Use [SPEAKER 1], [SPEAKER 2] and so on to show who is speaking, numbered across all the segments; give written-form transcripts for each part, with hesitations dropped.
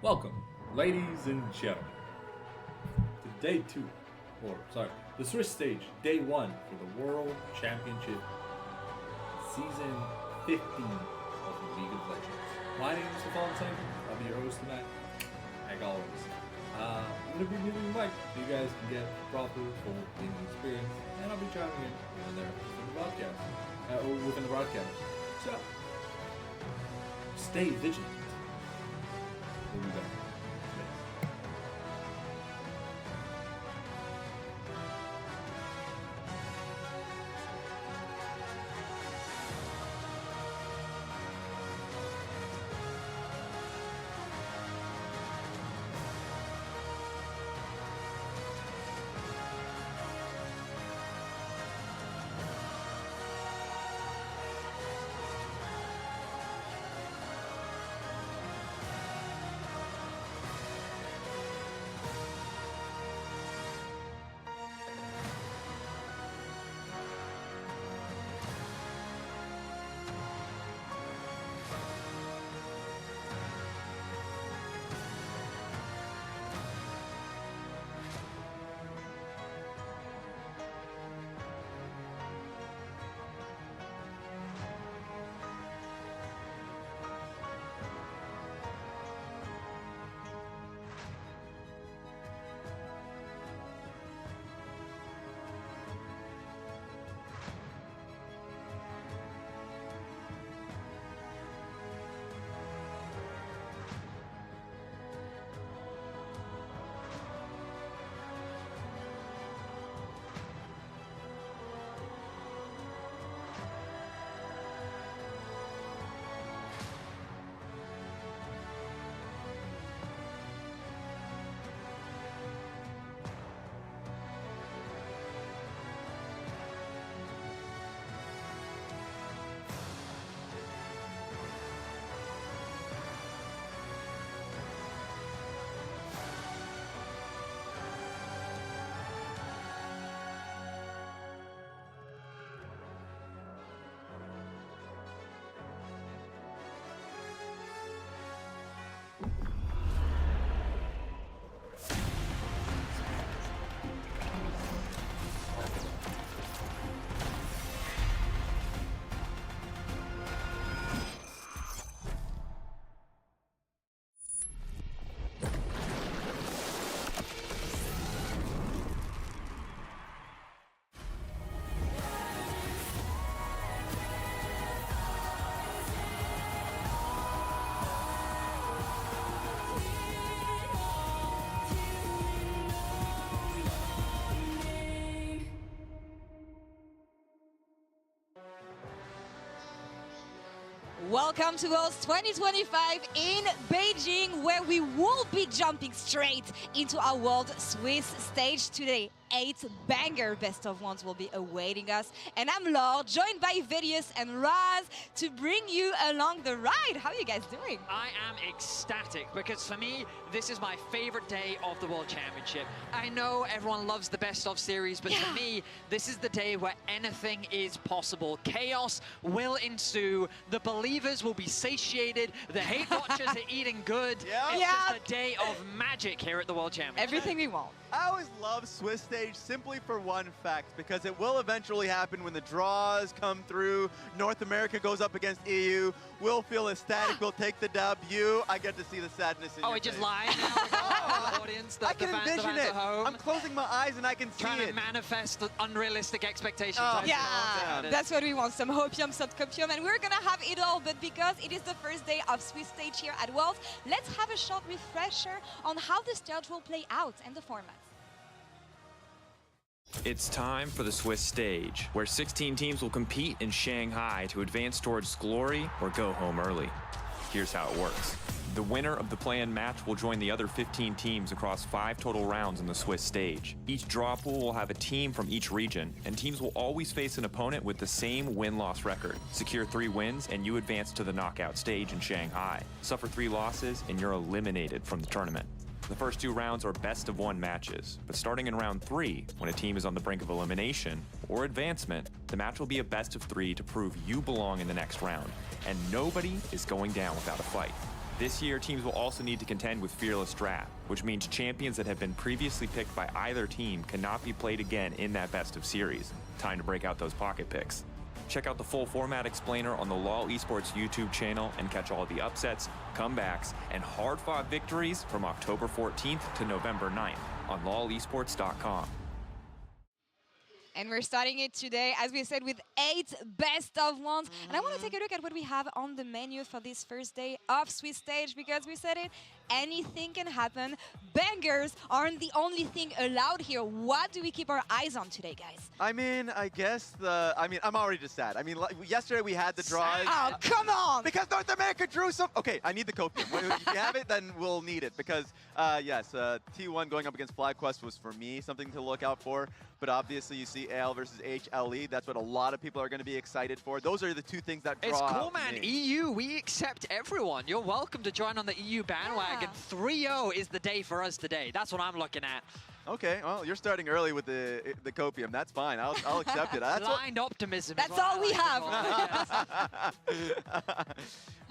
[SPEAKER 1] Welcome, ladies and gentlemen, to day two, the Swiss stage, day one for the World Championship, season 15 of the League of Legends. My name is Bo1. I'll be your host tonight, like always. I'm going to be moving the mic so you guys can get proper, full gaming experience, and I'll be chiming in here and there within the broadcast. So, stay vigilant. We'll be back.
[SPEAKER 2] Welcome to Worlds 2025 in Beijing, where we will be jumping straight into our World Swiss stage today. 8 banger best of ones will be awaiting us. And I'm Laure, joined by Vidius and Raz to bring you along the ride. How are you guys doing?
[SPEAKER 3] I am ecstatic because for me, this is my favorite day of the World Championship. I know everyone loves the best of series, but to me, this is the day where anything is possible. Chaos will ensue. The believers will be satiated. The hate watchers are eating good. It's just a day of magic here at the World Championship.
[SPEAKER 2] Everything we want.
[SPEAKER 4] I always love Swiss stage simply for one fact, because it will eventually happen when the draws come through. North America goes up against EU. We'll feel ecstatic. We'll take the dub. I get to see the sadness in your face.
[SPEAKER 3] Just lying now the audience,
[SPEAKER 4] I can envision it.
[SPEAKER 3] at home.
[SPEAKER 4] I'm closing my eyes and I can see
[SPEAKER 3] Trying
[SPEAKER 4] it.
[SPEAKER 3] to manifest unrealistic expectations.
[SPEAKER 2] That's what we want, some hopium, some copium, and we're gonna have it all. But because it is the first day of Swiss stage here at Worlds, let's have a short refresher on how the stage will play out and the format.
[SPEAKER 5] It's time for the Swiss stage, where 16 teams will compete in Shanghai to advance towards glory or go home early. Here's how it works. The winner of the play-in match will join the other 15 teams across 5 total rounds in the Swiss stage. Each draw pool will have a team from each region, and teams will always face an opponent with the same win-loss record. Secure 3 wins, and you advance to the knockout stage in Shanghai. Suffer 3 losses, and you're eliminated from the tournament. The first 2 rounds are best-of-1 matches, but starting in round 3, when a team is on the brink of elimination or advancement, the match will be a best-of-3 to prove you belong in the next round, and nobody is going down without a fight. This year, teams will also need to contend with Fearless Draft, which means champions that have been previously picked by either team cannot be played again in that best of series. Time to break out those pocket picks. Check out the full format explainer on the LoL Esports YouTube channel and catch all the upsets, comebacks, and hard-fought victories from October 14th to November 9th on lolesports.com.
[SPEAKER 2] And we're starting it today, as we said, with 8 best of ones. And I want to take a look at what we have on the menu for this first day of Swiss Stage, because we said it, anything can happen. Bangers aren't the only thing allowed here. What do we keep our eyes on today, guys?
[SPEAKER 4] I mean, I guess I'm already just sad. I mean, yesterday we had the draws.
[SPEAKER 2] Oh, come on!
[SPEAKER 4] Because North America drew some. Okay, I need the copium. If you have it, then we'll need it. Because, yes, T1 going up against FlyQuest was, for me, something to look out for. But obviously, you see AL versus HLE. That's what a lot of people are going to be excited for. Those are the two things that draw
[SPEAKER 3] It's cool,
[SPEAKER 4] out
[SPEAKER 3] man.
[SPEAKER 4] me.
[SPEAKER 3] EU, we accept everyone. You're welcome to join on the EU bandwagon. 3-0 is the day for us today. That's what I'm looking at.
[SPEAKER 4] Okay, well, you're starting early with the copium. That's fine. I'll accept it. That's
[SPEAKER 3] Blind optimism.
[SPEAKER 2] That's all we have.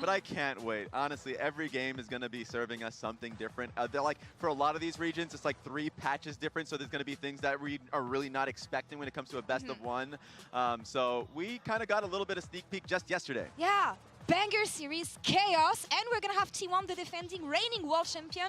[SPEAKER 4] But I can't wait. Honestly, every game is going to be serving us something different. They're like, for a lot of these regions, it's like 3 patches different, so there's going to be things that we are really not expecting when it comes to a best of one. So we kind of got a little bit of sneak peek just yesterday.
[SPEAKER 2] Yeah. Banger series, chaos, and we're gonna have T1, the defending reigning world champion,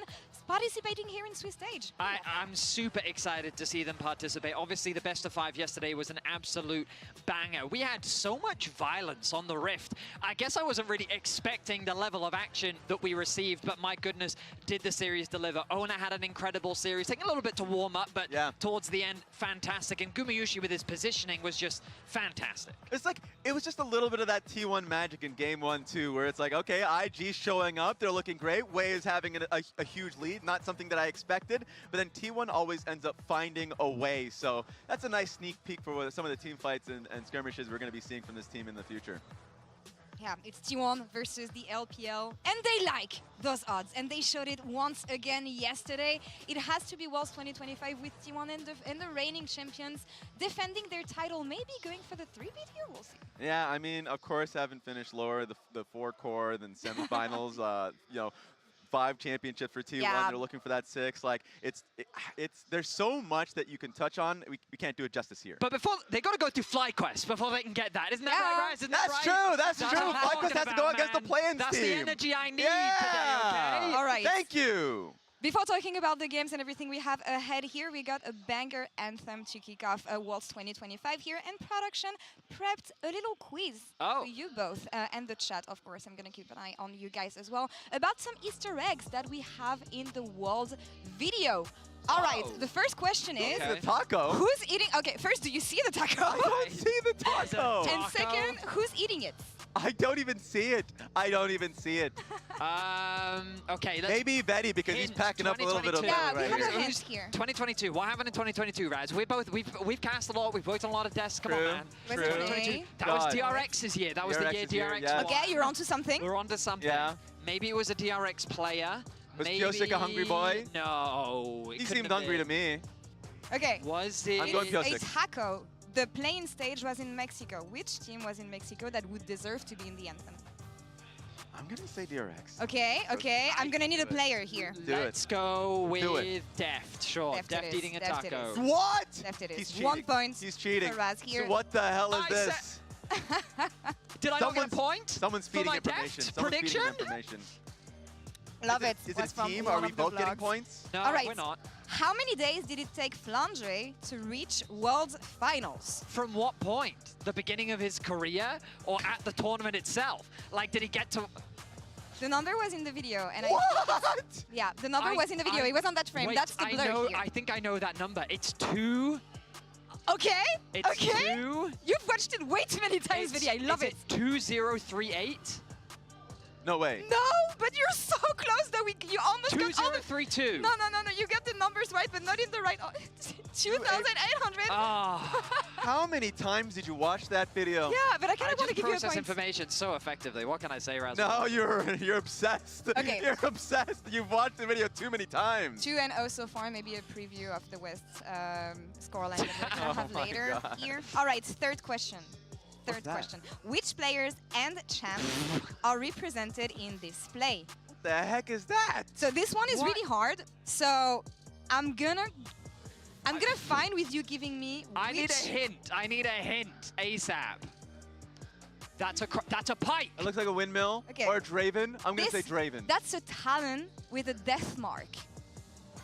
[SPEAKER 2] participating here in Swiss Stage.
[SPEAKER 3] I'm super excited to see them participate. Obviously, the best of 5 yesterday was an absolute banger. We had so much violence on the Rift. I guess I wasn't really expecting the level of action that we received, but my goodness, did the series deliver. Ona had an incredible series, taking a little bit to warm up, but towards the end, fantastic. And Gumayushi with his positioning was just fantastic.
[SPEAKER 4] It's like, it was just a little bit of that T1 magic in game 1 too, where it's like, okay, IG's showing up, they're looking great, Wei is having a huge lead, not something that I expected, but then T1 always ends up finding a way, so that's a nice sneak peek for some of the team fights and skirmishes we're going to be seeing from this team in the future.
[SPEAKER 2] Yeah, it's T1 versus the LPL, and they like those odds, and they showed it once again yesterday. It has to be Worlds 2025 with T1 and the reigning champions defending their title, maybe going for the 3-beat here, we'll see.
[SPEAKER 4] Yeah, I mean, of course, haven't finished lower, the 4 core, then semifinals, you know, 5 championships for T1.
[SPEAKER 2] Yeah.
[SPEAKER 4] They're looking for that 6. Like, there's so much that you can touch on. We can't do it justice here.
[SPEAKER 3] But before, they got to go through FlyQuest before they can get that. Isn't that right, Raz? Isn't that
[SPEAKER 4] That's
[SPEAKER 3] right?
[SPEAKER 4] true. That's true.
[SPEAKER 3] what I'm
[SPEAKER 4] FlyQuest
[SPEAKER 3] talking
[SPEAKER 4] has to go
[SPEAKER 3] about,
[SPEAKER 4] against the
[SPEAKER 3] man.
[SPEAKER 4] play-ins
[SPEAKER 3] That's
[SPEAKER 4] team.
[SPEAKER 3] the energy I need
[SPEAKER 4] Yeah.
[SPEAKER 3] today, okay?
[SPEAKER 2] All right.
[SPEAKER 4] Thank you.
[SPEAKER 2] Before talking about the games and everything we have ahead here, we got a banger anthem to kick off Worlds 2025 here, and production prepped a little quiz for you both and the chat, of course. I'm going to keep an eye on you guys as well about some Easter eggs that we have in the Worlds video. All right, the first question is...
[SPEAKER 4] The taco?
[SPEAKER 2] Who's eating... Okay, first, do you see the taco?
[SPEAKER 4] I don't see the taco.
[SPEAKER 2] And second, who's eating it?
[SPEAKER 4] I don't even see it. I don't even see it.
[SPEAKER 3] Okay.
[SPEAKER 4] Maybe Betty, because he's packing up a little bit of
[SPEAKER 2] Yeah,
[SPEAKER 4] milk
[SPEAKER 2] we
[SPEAKER 4] right
[SPEAKER 2] have
[SPEAKER 4] here.
[SPEAKER 2] a hint here.
[SPEAKER 3] 2022. What happened in 2022, Raz? We've cast a lot. We've worked on a lot of desks. Come on,
[SPEAKER 4] True,
[SPEAKER 3] man.
[SPEAKER 2] true.
[SPEAKER 3] 2022. That was DRX's year. That was the year
[SPEAKER 4] DRX's year,
[SPEAKER 3] DRX
[SPEAKER 4] yeah.
[SPEAKER 3] won.
[SPEAKER 2] Okay, you're onto something.
[SPEAKER 3] We're onto something.
[SPEAKER 4] Yeah.
[SPEAKER 3] Maybe it was a DRX player.
[SPEAKER 4] Was
[SPEAKER 3] Maybe...
[SPEAKER 4] Pyosik a hungry boy?
[SPEAKER 3] No.
[SPEAKER 4] He seemed hungry to me.
[SPEAKER 2] Okay.
[SPEAKER 3] Was it?
[SPEAKER 4] I'm going Pyosik.
[SPEAKER 2] It's Hako. The playing stage was in Mexico. Which team was in Mexico that would deserve to be in the anthem?
[SPEAKER 4] I'm going to say DRX.
[SPEAKER 2] Okay, okay. I'm going to need a player here.
[SPEAKER 3] Let's go with
[SPEAKER 4] Do it.
[SPEAKER 3] Deft. Sure.
[SPEAKER 2] Deft it
[SPEAKER 3] Deft
[SPEAKER 2] is,
[SPEAKER 3] eating a
[SPEAKER 2] Deft it
[SPEAKER 3] taco.
[SPEAKER 2] is.
[SPEAKER 4] What?
[SPEAKER 2] Left it is.
[SPEAKER 4] He's
[SPEAKER 2] 1
[SPEAKER 4] cheating.
[SPEAKER 2] point
[SPEAKER 4] He's cheating.
[SPEAKER 2] for Raz here.
[SPEAKER 4] So what the hell is
[SPEAKER 3] I
[SPEAKER 4] this?
[SPEAKER 3] Did I not get a point?
[SPEAKER 4] Someone's
[SPEAKER 3] for
[SPEAKER 4] feeding
[SPEAKER 3] my
[SPEAKER 4] information.
[SPEAKER 3] Deft
[SPEAKER 4] Someone's
[SPEAKER 3] prediction?
[SPEAKER 4] feeding information.
[SPEAKER 2] Love it.
[SPEAKER 4] Is
[SPEAKER 2] Was
[SPEAKER 4] it a
[SPEAKER 2] from
[SPEAKER 4] team?
[SPEAKER 2] one
[SPEAKER 4] Are we
[SPEAKER 2] of the
[SPEAKER 4] both getting
[SPEAKER 2] vlogs.
[SPEAKER 4] points?
[SPEAKER 3] No,
[SPEAKER 2] All right.
[SPEAKER 3] we're not.
[SPEAKER 2] How many days did it take Flandre to reach World Finals?
[SPEAKER 3] From what point? The beginning of his career or at the tournament itself? Like, did he get to...
[SPEAKER 2] The number was in the video, and
[SPEAKER 4] What?
[SPEAKER 2] yeah, the number was in the video. It was on that frame.
[SPEAKER 3] Wait,
[SPEAKER 2] That's the blur here.
[SPEAKER 3] I think I know that number. It's 2.
[SPEAKER 2] Okay.
[SPEAKER 3] It's
[SPEAKER 2] okay.
[SPEAKER 3] 2.
[SPEAKER 2] You've watched it way too many times, video. I love
[SPEAKER 3] is
[SPEAKER 2] it.
[SPEAKER 3] 2038?
[SPEAKER 4] No way.
[SPEAKER 2] No, but you're so close that you almost got all the...
[SPEAKER 3] 2032.
[SPEAKER 2] No. You got the numbers right, but not in the right... 2,800.
[SPEAKER 4] How many times did you watch that video?
[SPEAKER 2] Yeah, but I kind
[SPEAKER 3] I
[SPEAKER 2] of want to
[SPEAKER 3] just
[SPEAKER 2] give you a
[SPEAKER 3] process
[SPEAKER 2] point.
[SPEAKER 3] information so effectively. What can I say, Raz?
[SPEAKER 4] No, you're obsessed.
[SPEAKER 2] Okay.
[SPEAKER 4] You're obsessed. You've watched the video too many times.
[SPEAKER 2] 2-0 so far, maybe a preview of the West scoreline that we're going to have
[SPEAKER 4] Oh my
[SPEAKER 2] later
[SPEAKER 4] God.
[SPEAKER 2] here. All right, third question.
[SPEAKER 4] What's that?
[SPEAKER 2] Which players and champs are represented in this play?
[SPEAKER 4] the heck is that?
[SPEAKER 2] So this one is
[SPEAKER 3] What?
[SPEAKER 2] really hard. So I'm gonna find with you giving me.
[SPEAKER 3] I need a
[SPEAKER 2] which-
[SPEAKER 3] hint. I need a hint ASAP. That's a pipe.
[SPEAKER 4] It looks like a windmill
[SPEAKER 2] Okay.
[SPEAKER 4] or a Draven. I'm going to say
[SPEAKER 2] This-
[SPEAKER 4] Draven.
[SPEAKER 2] That's a talon with a death mark.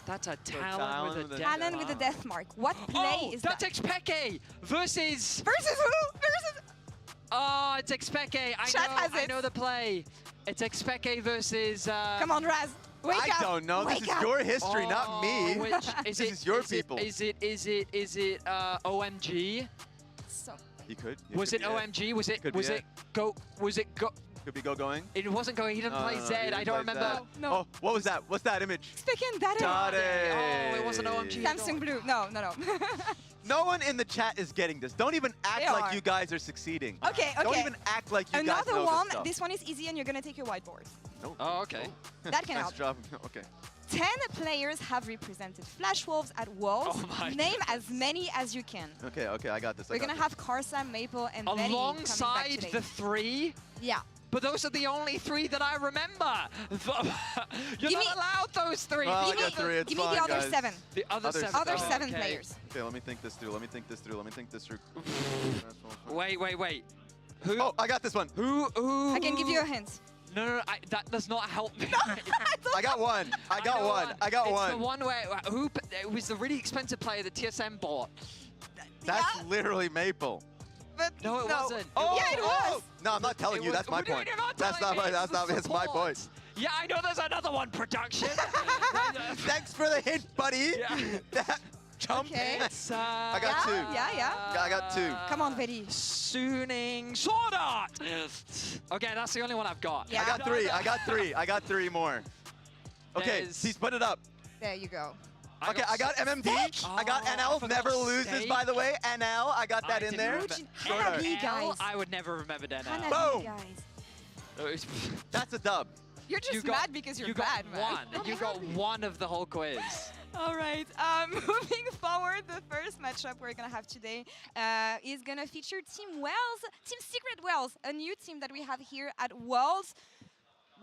[SPEAKER 3] That's a
[SPEAKER 4] talon
[SPEAKER 3] talon with
[SPEAKER 4] with
[SPEAKER 3] a
[SPEAKER 4] a
[SPEAKER 3] death
[SPEAKER 2] Talon with a
[SPEAKER 3] mark.
[SPEAKER 2] death mark. What play
[SPEAKER 3] Oh,
[SPEAKER 2] is
[SPEAKER 3] that's
[SPEAKER 2] that?
[SPEAKER 3] Expeke versus.
[SPEAKER 2] Versus who? Versus.
[SPEAKER 3] Oh, it's Expeke.
[SPEAKER 2] Chat has
[SPEAKER 3] I
[SPEAKER 2] it.
[SPEAKER 3] know the play. It's Expeke versus.
[SPEAKER 2] Come on, Raz. Wake
[SPEAKER 4] I
[SPEAKER 2] up.
[SPEAKER 4] don't know. This
[SPEAKER 2] Wake
[SPEAKER 4] is
[SPEAKER 2] up.
[SPEAKER 4] your history, not me.
[SPEAKER 3] Which, is
[SPEAKER 4] This
[SPEAKER 3] it,
[SPEAKER 4] is your
[SPEAKER 3] is
[SPEAKER 4] people.
[SPEAKER 3] Is it OMG?
[SPEAKER 2] So,
[SPEAKER 4] You could.
[SPEAKER 3] Was it OMG? Was it
[SPEAKER 4] Could be
[SPEAKER 3] was it go? Was it go?
[SPEAKER 4] Could be going.
[SPEAKER 3] It wasn't going. He didn't
[SPEAKER 4] No,
[SPEAKER 3] play
[SPEAKER 4] no, no,
[SPEAKER 3] Z.
[SPEAKER 4] he
[SPEAKER 3] I
[SPEAKER 4] didn't
[SPEAKER 3] don't
[SPEAKER 4] play
[SPEAKER 3] remember.
[SPEAKER 4] Zed.
[SPEAKER 2] No.
[SPEAKER 4] Oh, what was that? What's that image?
[SPEAKER 2] speaking that
[SPEAKER 4] Got it.
[SPEAKER 3] Oh, it wasn't OMG. at all.
[SPEAKER 2] Samsung Blue. No.
[SPEAKER 4] No one in the chat is getting this. Don't even act
[SPEAKER 2] They
[SPEAKER 4] like
[SPEAKER 2] are.
[SPEAKER 4] you guys are succeeding.
[SPEAKER 2] Okay.
[SPEAKER 4] Don't even act like you guys
[SPEAKER 2] Another
[SPEAKER 4] know
[SPEAKER 2] one.
[SPEAKER 4] this stuff.
[SPEAKER 2] This one is easy, and you're gonna take your whiteboard.
[SPEAKER 4] No.
[SPEAKER 3] Oh, okay.
[SPEAKER 2] That can
[SPEAKER 4] nice
[SPEAKER 2] help.
[SPEAKER 4] job. Okay.
[SPEAKER 2] 10 players have represented Flash Wolves at Worlds.
[SPEAKER 3] Oh my
[SPEAKER 2] Name
[SPEAKER 3] goodness.
[SPEAKER 2] as many as you can.
[SPEAKER 4] Okay. I got this.
[SPEAKER 2] We're gonna have Karsa, Maple, and Betty coming back
[SPEAKER 3] Alongside
[SPEAKER 2] today.
[SPEAKER 3] the three.
[SPEAKER 2] Yeah.
[SPEAKER 3] But those are the only three that I remember. You're
[SPEAKER 2] Give
[SPEAKER 3] not
[SPEAKER 2] me-
[SPEAKER 3] allowed those three.
[SPEAKER 4] Well, I
[SPEAKER 2] Give me-
[SPEAKER 4] got three. It's
[SPEAKER 2] Give me
[SPEAKER 4] fine,
[SPEAKER 2] the other
[SPEAKER 4] guys.
[SPEAKER 2] 7.
[SPEAKER 3] The other
[SPEAKER 4] Other
[SPEAKER 3] seven.
[SPEAKER 2] Other
[SPEAKER 3] Oh,
[SPEAKER 2] 7
[SPEAKER 3] okay.
[SPEAKER 2] players.
[SPEAKER 4] Okay, let me think this through. Let me think this through.
[SPEAKER 3] Wait. Who?
[SPEAKER 4] Oh, I got this one.
[SPEAKER 3] Who?
[SPEAKER 2] I can give you a hint.
[SPEAKER 3] No, that does not help me.
[SPEAKER 4] I got one. I got one. I got
[SPEAKER 3] it's
[SPEAKER 4] one.
[SPEAKER 3] the one where it was the really expensive player the TSM bought.
[SPEAKER 4] That's
[SPEAKER 2] Yeah.
[SPEAKER 4] literally Maple.
[SPEAKER 2] But
[SPEAKER 3] No, it wasn't.
[SPEAKER 4] Oh,
[SPEAKER 2] Yeah, it was.
[SPEAKER 4] oh. No, I'm not telling
[SPEAKER 3] It
[SPEAKER 4] you.
[SPEAKER 3] was-
[SPEAKER 4] That's my
[SPEAKER 3] You're
[SPEAKER 4] point.
[SPEAKER 3] not
[SPEAKER 4] That's
[SPEAKER 3] telling
[SPEAKER 4] not
[SPEAKER 3] me,
[SPEAKER 4] my. That's not. It's my
[SPEAKER 3] support.
[SPEAKER 4] point.
[SPEAKER 3] Yeah, I know there's another one, production.
[SPEAKER 4] Thanks for the hint, buddy.
[SPEAKER 3] Yeah.
[SPEAKER 4] That jump.
[SPEAKER 2] Okay.
[SPEAKER 3] It's,
[SPEAKER 4] I got two.
[SPEAKER 2] Yeah.
[SPEAKER 4] I got two.
[SPEAKER 2] Come on, Betty.
[SPEAKER 3] Sooning Sword Art. Okay, that's the only one I've got.
[SPEAKER 2] Yeah.
[SPEAKER 4] I got three. I got three more. Okay,
[SPEAKER 3] There's-
[SPEAKER 4] he's put it up.
[SPEAKER 2] There you go.
[SPEAKER 4] Okay, I got MMD. I got
[SPEAKER 3] Oh, I
[SPEAKER 4] NL.
[SPEAKER 3] forgot
[SPEAKER 4] Never loses,
[SPEAKER 3] Steak.
[SPEAKER 4] by the way. NL. I got that
[SPEAKER 3] I
[SPEAKER 4] in
[SPEAKER 3] didn't
[SPEAKER 4] there.
[SPEAKER 3] remember.
[SPEAKER 4] Sword Art.
[SPEAKER 2] Hanabi, guys.
[SPEAKER 3] I would never remember that now.
[SPEAKER 2] Hanabi,
[SPEAKER 4] Boom.
[SPEAKER 2] guys.
[SPEAKER 4] That's a dub.
[SPEAKER 2] You're just
[SPEAKER 3] You got-
[SPEAKER 2] mad because you're
[SPEAKER 3] you
[SPEAKER 2] bad,
[SPEAKER 3] got
[SPEAKER 2] man.
[SPEAKER 3] one. You got one of the whole quiz.
[SPEAKER 2] All right. Moving forward, the first matchup we're gonna have today is gonna feature Team Wells, Team Secret Wells, a new team that we have here at Worlds.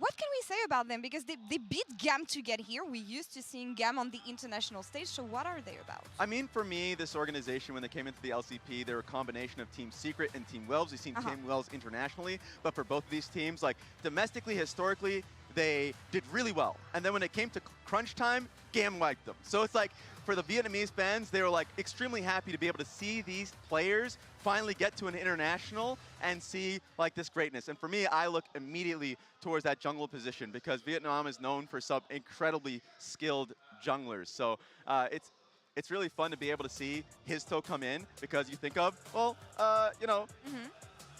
[SPEAKER 2] What can we say about them? Because they beat GAM to get here. We used to seeing GAM on the international stage. So what are they about?
[SPEAKER 4] I mean, for me, this organization, when they came into the LCP, they were a combination of Team Secret and Team Wells. We've seen Team Wells internationally, but for both of these teams, like domestically, historically, they did really well. And then when it came to crunch time, GAM wiped them. So it's like, for the Vietnamese fans, they were like extremely happy to be able to see these players finally get to an international and see like this greatness. And for me, I look immediately towards that jungle position because Vietnam is known for some incredibly skilled junglers. So it's really fun to be able to see Histo come in because you think of, well,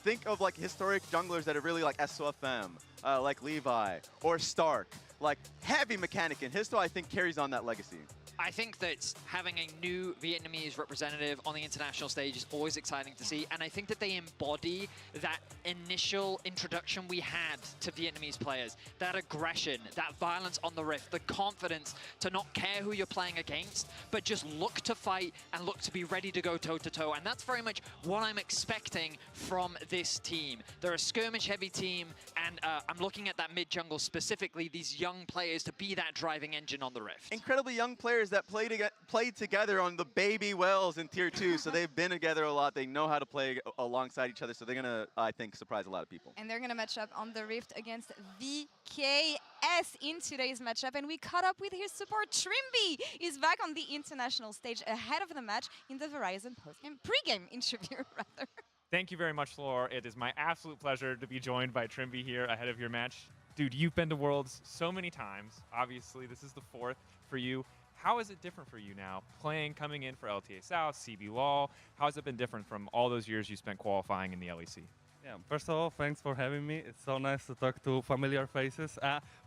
[SPEAKER 4] think of like historic junglers that are really like SOFM, like Levi or Stark, like heavy mechanic. And Histo, I think, carries on that legacy.
[SPEAKER 3] I think that having a new Vietnamese representative on the international stage is always exciting to see, and I think that they embody that initial introduction we had to Vietnamese players, that aggression, that violence on the rift, the confidence to not care who you're playing against, but just look to fight and look to be ready to go toe-to-toe, and that's very much what I'm expecting from this team. They're a skirmish-heavy team, and I'm looking at that mid-jungle specifically, these young players to be that driving engine on the rift.
[SPEAKER 4] Incredibly young players that played together on the baby Wells in Tier 2, so they've been together a lot. They know how to play alongside each other, so they're going to, I think, surprise a lot of people.
[SPEAKER 2] And they're going to match up on the Rift against VKS in today's matchup. And we caught up with his support. Trimby is back on the international stage ahead of the match in the Verizon pre-game interview, rather.
[SPEAKER 6] Thank you very much, Laura. It is my absolute pleasure to be joined by Trimby here ahead of your match. Dude, you've been to Worlds so many times. Obviously, this is the 4th for you. How is it different for you now, coming in for LTA South, CB Law? How has it been different from all those years you spent qualifying in the LEC?
[SPEAKER 7] Yeah, first of all, thanks for having me. It's so nice to talk to familiar faces.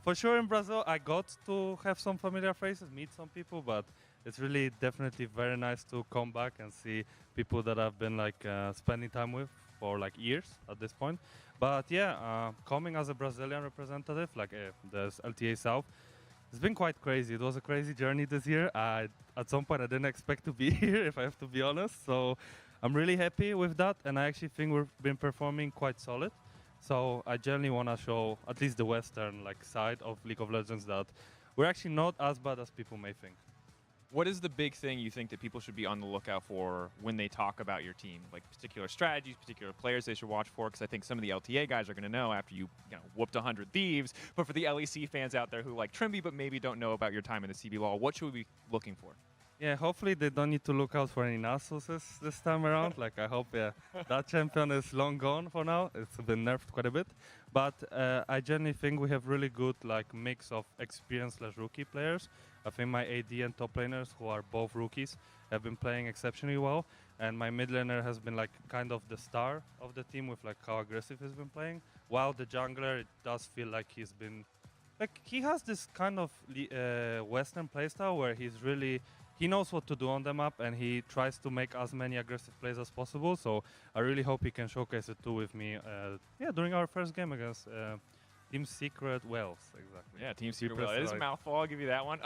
[SPEAKER 7] For sure in Brazil, I got to have some familiar faces, meet some people, but it's really definitely very nice to come back and see people that I've been like spending time with for like years at this point. But yeah, coming as a Brazilian representative, like there's LTA South, it's been quite crazy. It was a crazy journey this year. At some point, I didn't expect to be here, if I have to be honest. So I'm really happy with that, and I actually think we've been performing quite solid. So I generally want to show at least the Western side of League of Legends that we're actually not as bad as people may think.
[SPEAKER 6] What is the big thing you think that people should be on the lookout for when they talk about your team? Like particular strategies, particular players they should watch for? Because I think some of the LTA guys are going to know after you whooped 100 Thieves. But for the LEC fans out there who like Trimby but maybe don't know about your time in the CB Law, what should we be looking for?
[SPEAKER 7] Yeah, hopefully they don't need to look out for any Nasus this time around. I hope that champion is long gone for now. It's been nerfed quite a bit. But I generally think we have really good mix of experienced/rookie players. I think my AD and top laners, who are both rookies, have been playing exceptionally well. And my mid laner has been kind of the star of the team with how aggressive he's been playing. While the jungler, it does feel like he's been... he has this kind of Western playstyle where he knows what to do on the map, and he tries to make as many aggressive plays as possible. So I really hope he can showcase it too with me during our first game against Team Secret Wales. Exactly.
[SPEAKER 6] Yeah, Team Secret Wales. It is a mouthful. I'll give you that one.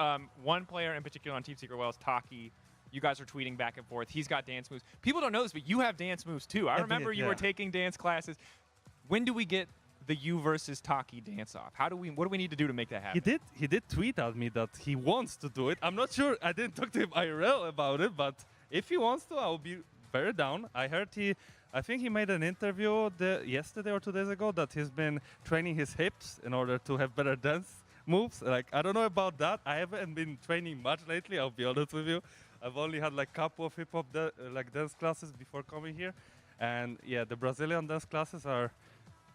[SPEAKER 6] One player in particular on Team Secret Wales, Taki. You guys are tweeting back and forth. He's got dance moves. People don't know this, but you have dance moves too. I remember you were taking dance classes. When do we get the you versus Taki dance off? What do we need to do to make that happen?
[SPEAKER 7] He did tweet at me that he wants to do it. I'm not sure. I didn't talk to him IRL about it, but if he wants to, I'll be very down. I think he made an interview yesterday or 2 days ago that he's been training his hips in order to have better dance moves. I don't know about that. I haven't been training much lately, I'll be honest with you. I've only had couple of hip-hop dance classes before coming here. And yeah, the Brazilian dance classes are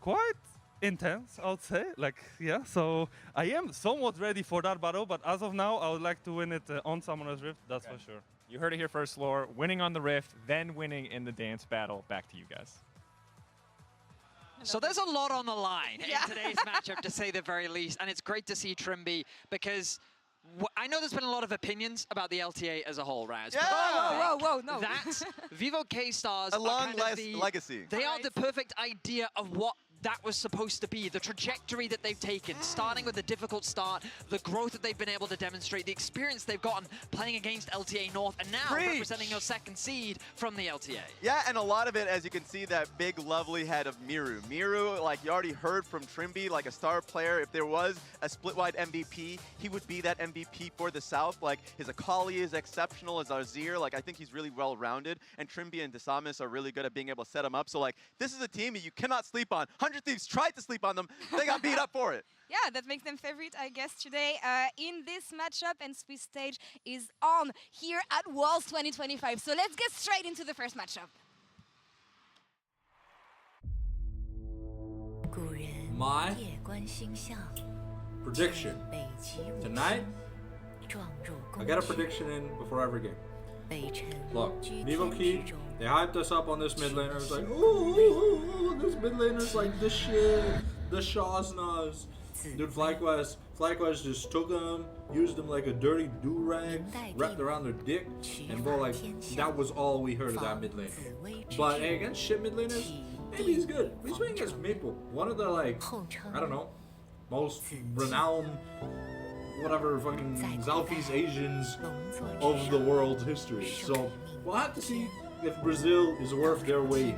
[SPEAKER 7] quite intense, I would say. So I am somewhat ready for that battle, but as of now, I would like to win it on Summoner's Rift, that's for sure.
[SPEAKER 6] You heard it here first, Lore. Winning on the Rift, then winning in the dance battle. Back to you guys.
[SPEAKER 3] So there's a lot on the line in today's matchup, to say the very least, and it's great to see Trimby because I know there's been a lot of opinions about the LTA as a whole, Raz.
[SPEAKER 4] Yeah.
[SPEAKER 2] Whoa, no.
[SPEAKER 3] That Vivo K-Stars
[SPEAKER 4] A long legacy.
[SPEAKER 3] They are the perfect idea of what that was supposed to be, the trajectory that they've taken, starting with a difficult start, the growth that they've been able to demonstrate, the experience they've gotten playing against LTA North, and now representing your second seed from the LTA.
[SPEAKER 4] Yeah, and a lot of it, as you can see, that big, lovely head of Miru. Miru, you already heard from Trimby, a star player. If there was a split-wide MVP, he would be that MVP for the South. His Akali is exceptional, as Azir. I think he's really well-rounded, and Trimby and Desamis are really good at being able to set him up. So, this is a team that you cannot sleep on. 100 Thieves tried to sleep on them. They got beat up for it.
[SPEAKER 2] Yeah, that makes them favorite, I guess, today in this matchup. And Swiss Stage is on here at Worlds 2025. So let's get straight into the first matchup.
[SPEAKER 1] My prediction tonight, I got a prediction in before every game. Look, Vivo Key, they hyped us up on this mid laner. It was ooh, this mid laner's this shit, the Shawsnas. Dude, FlyQuest just took them, used them like a dirty do-rag, wrapped around their dick, and bro, that was all we heard of that mid laner. But hey, against shit mid laners, maybe he's good. He's playing against Maple, one of the I don't know, most renowned whatever fucking Southeast Asians of the world's history. So we'll have to see if Brazil is worth their weight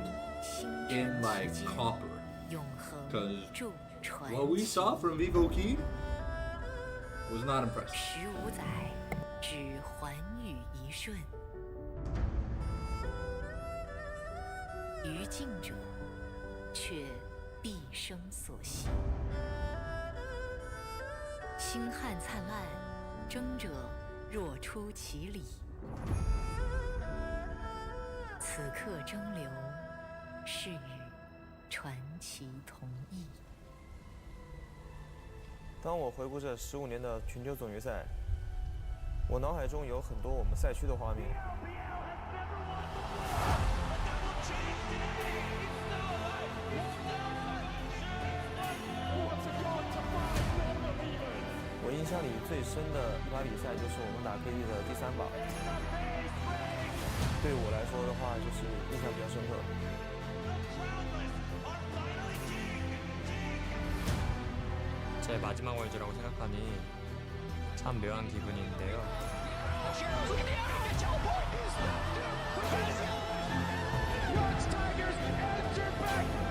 [SPEAKER 1] in copper. Because what we saw from Vivo Key was not impressive.
[SPEAKER 8] 当我回顾这15年的全球总决赛，我脑海中有很多我们赛区的画面。我印象里最深的一把比赛就是我们打 KD 的第3把，对我来说的话就是印象比较深刻。
[SPEAKER 9] 제 마지막 월즈라고 생각하니 참 묘한 기분인데요.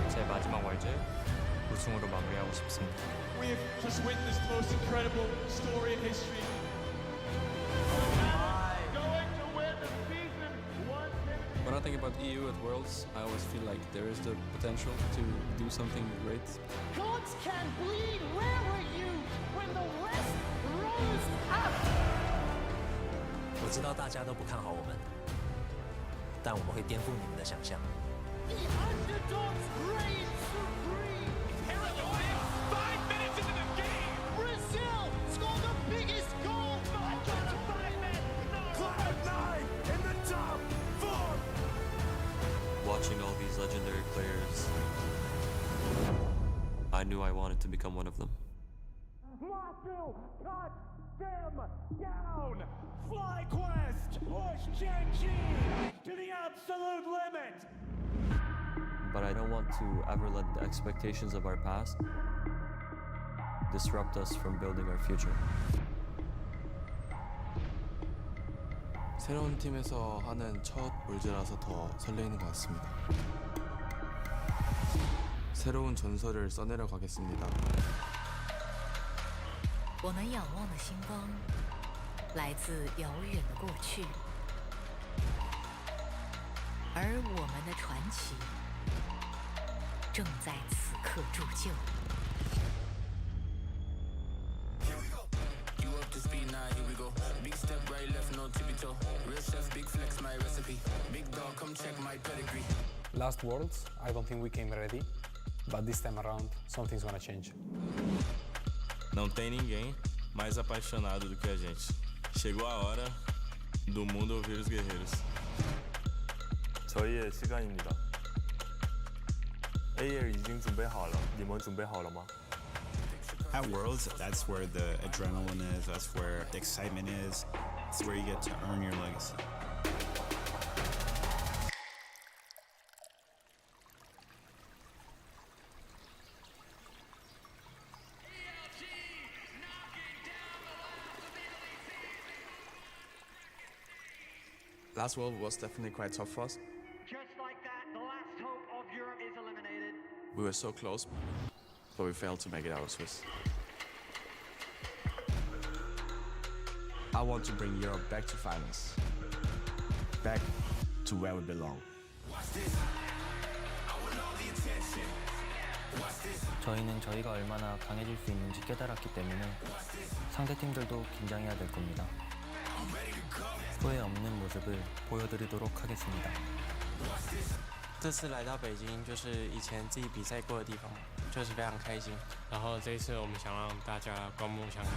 [SPEAKER 9] 제 마지막 월즈 우승으로 마무리하고 싶습니다.
[SPEAKER 10] We've just witnessed the most incredible story in history. Going to win the season 150.
[SPEAKER 11] When I think about EU at Worlds, I always feel like there is the potential to do something great.
[SPEAKER 10] Gods can bleed. Where were you when the West rose up?
[SPEAKER 12] 我知道大家都不看好我们，但我们会颠覆你们的想象。
[SPEAKER 10] The underdogs reign supreme. Paraguay, 5 minutes into the game. Brazil scored the biggest goal. Not just 5 men.
[SPEAKER 13] Cloud9 in the top 4.
[SPEAKER 14] Watching all these legendary players, I knew I wanted to become one of them.
[SPEAKER 10] Marshall, cut them down. FlyQuest push Chang-Chi to the absolute limit.
[SPEAKER 14] But I don't want to ever let the expectations of our past disrupt us from building our future.
[SPEAKER 11] 새로운 팀에서 하는 첫 월즈라서 더 설레이는 것 같습니다. 새로운 전설을 써내려 가겠습니다.
[SPEAKER 15] 我们仰望的星光，来自遥远的过去，而我们的传奇正在此刻铸就。
[SPEAKER 16] Last Worlds, I don't think we came ready, but this time around, something's gonna change.
[SPEAKER 17] Não tem ninguém mais apaixonado do que a gente. Chegou a hora do mundo ouvir os guerreiros.
[SPEAKER 18] 저희의 시간입니다. AL 已经准备好了，你们准备好了吗？
[SPEAKER 19] At Worlds, that's where the adrenaline is, that's where the excitement is, it's where you get to earn your legacy.
[SPEAKER 11] Last World was definitely quite tough for us.
[SPEAKER 10] Just like that, the last hope of Europe is eliminated.
[SPEAKER 11] We were so close, but we failed to make it out of Swiss.
[SPEAKER 20] I want to bring Europe back to finals. Back to where we belong.
[SPEAKER 21] 저희는 저희가 얼마나 강해질 수 있는지 깨달았기 때문에 상대 팀들도 긴장해야 될 겁니다. 후회 없는 모습을 보여드리도록 하겠습니다.
[SPEAKER 22] 这次来到北京，就是以前自己比赛过的地方，就是非常开心。然后这一次我们想让大家刮目相看。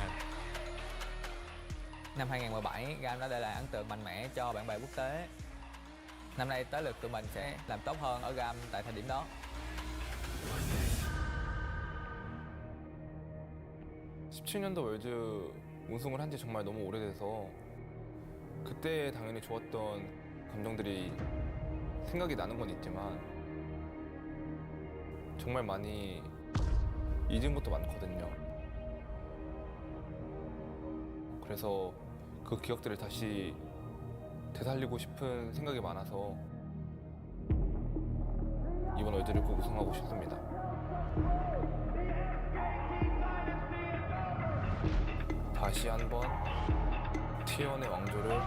[SPEAKER 23] Năm 2017, GAM đã để lại ấn tượng mạnh mẽ cho bạn bè quốc tế. Năm nay tới lượt tụi mình sẽ làm tốt hơn ở GAM tại thời điểm đó.
[SPEAKER 24] 17년도 월드 우승을 한 지 정말 너무 오래돼서 그때 당연히 좋았던 감정들이 생각이 나는 건 있지만 정말 많이 잊은 것도 많거든요. 그래서 그 기억들을 다시 되살리고 싶은 생각이 많아서 이번 월드를 꼭 우승하고 싶습니다. 다시 한번 T1의 왕조를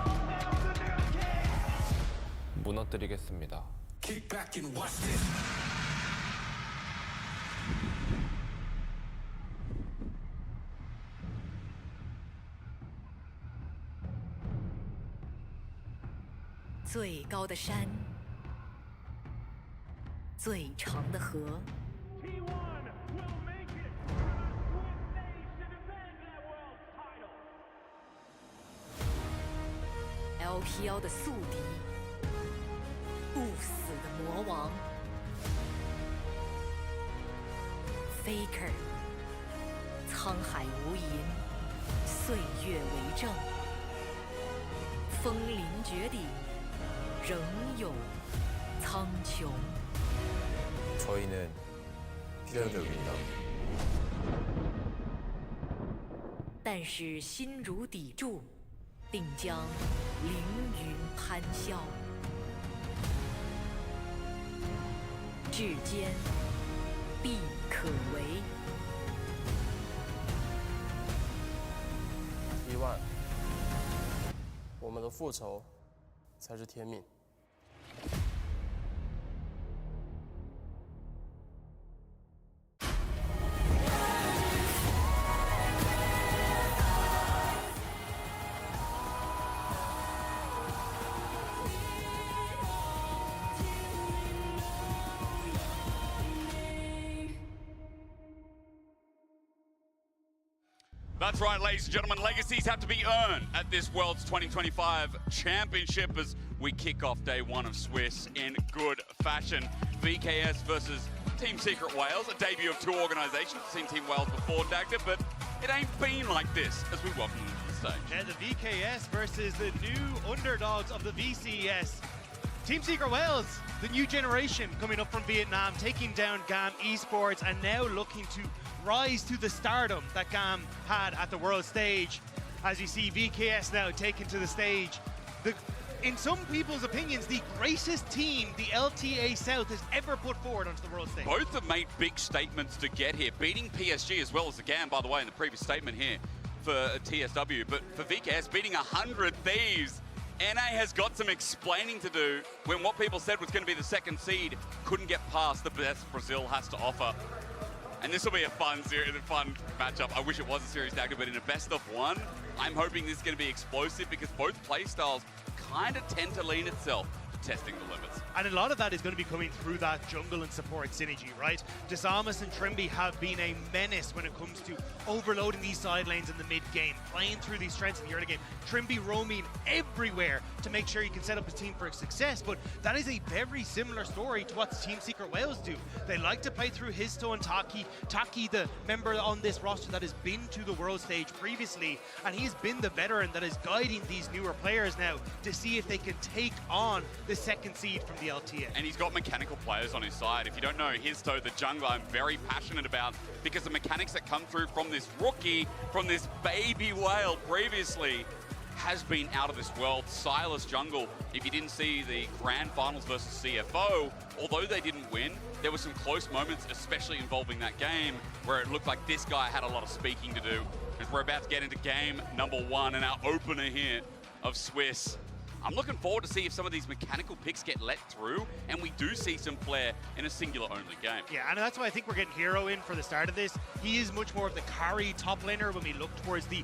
[SPEAKER 24] 무너뜨리겠습니다.
[SPEAKER 13] Kick back and watch this.
[SPEAKER 15] 最高的山，最长的河。 LPL 的宿敌，不死的魔王 Faker， 沧海无垠，岁月为证，风临绝顶，仍有苍穹。
[SPEAKER 8] 저희는 필연적입니다.
[SPEAKER 15] 但是心如砥柱，定将凌云攀霄。至坚必可为。
[SPEAKER 22] 10000，我们的复仇才是天命。
[SPEAKER 3] That's right, ladies and gentlemen. Legacies have to be earned at this World's 2025 Championship as we kick off day one of Swiss in good fashion. VKS versus Team Secret Wales, a debut of two organisations. Seen Team Wales before, Dagda, but it ain't been like this as we welcome them to the stage.
[SPEAKER 5] Yeah, the VKS versus the new underdogs of the VCS. Team Secret Wales, the new generation coming up from Vietnam, taking down GAM Esports and now looking to rise to the stardom that GAM had at the world stage. As you see VKS now taken to the stage. In some people's opinions, the greatest team the LTA South has ever put forward onto the world stage.
[SPEAKER 3] Both have made big statements to get here, beating PSG as well as the GAM, by the way, in the previous statement here for TSW. But for VKS, beating 100 Thieves, NA has got some explaining to do when what people said was going to be the second seed couldn't get past the best Brazil has to offer. And this will be a fun matchup. I wish it was a series dagger, but in a best of one, I'm hoping this is going to be explosive because both playstyles kind of tend to lean itself to testing the limits.
[SPEAKER 5] And a lot of that is going to be coming through that jungle and support synergy, right? Desamas and Trimby have been a menace when it comes to overloading these side lanes in the mid game, playing through these strengths in the early game. Trimby roaming everywhere to make sure you can set up a team for success, but that is a very similar story to what Team Secret Wales do. They like to play through Histo and Taki. Taki, the member on this roster that has been to the world stage previously, and he's been the veteran that is guiding these newer players now to see if they can take on the second seed from the LTA.
[SPEAKER 3] And he's got mechanical players on his side. If you don't know, Histo, the jungler, I'm very passionate about because the mechanics that come through from this rookie, from this baby whale previously, has been out of this world. Silas jungle, if you didn't see the grand finals versus CFO, although they didn't win, there were some close moments, especially involving that game, where it looked like this guy had a lot of speaking to do. As we're about to get into game number one and our opener here of Swiss. I'm looking forward to see if some of these mechanical picks get let through and we do see some flair in a singular only game.
[SPEAKER 5] Yeah, and that's why I think we're getting Hero in for the start of this. He is much more of the carry top laner when we look towards the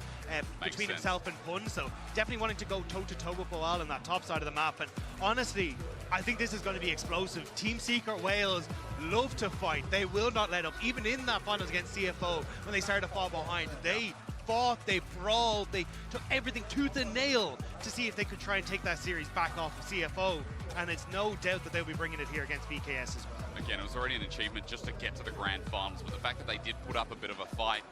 [SPEAKER 5] between himself and Pun, so definitely wanting to go toe-to-toe with Bo1 on that top side of the map. And honestly, I think this is going to be explosive. Team Secret Wales love to fight. They will not let up. Even in that finals against CFO, when they started to fall behind, they fought, they brawled, they took everything tooth and nail to see if they could try and take that series back off of CFO. And it's no doubt that they'll be bringing it here against VKS as well.
[SPEAKER 3] Again, it was already an achievement just to get to the grand finals, but the fact that they did put up a bit of a fight,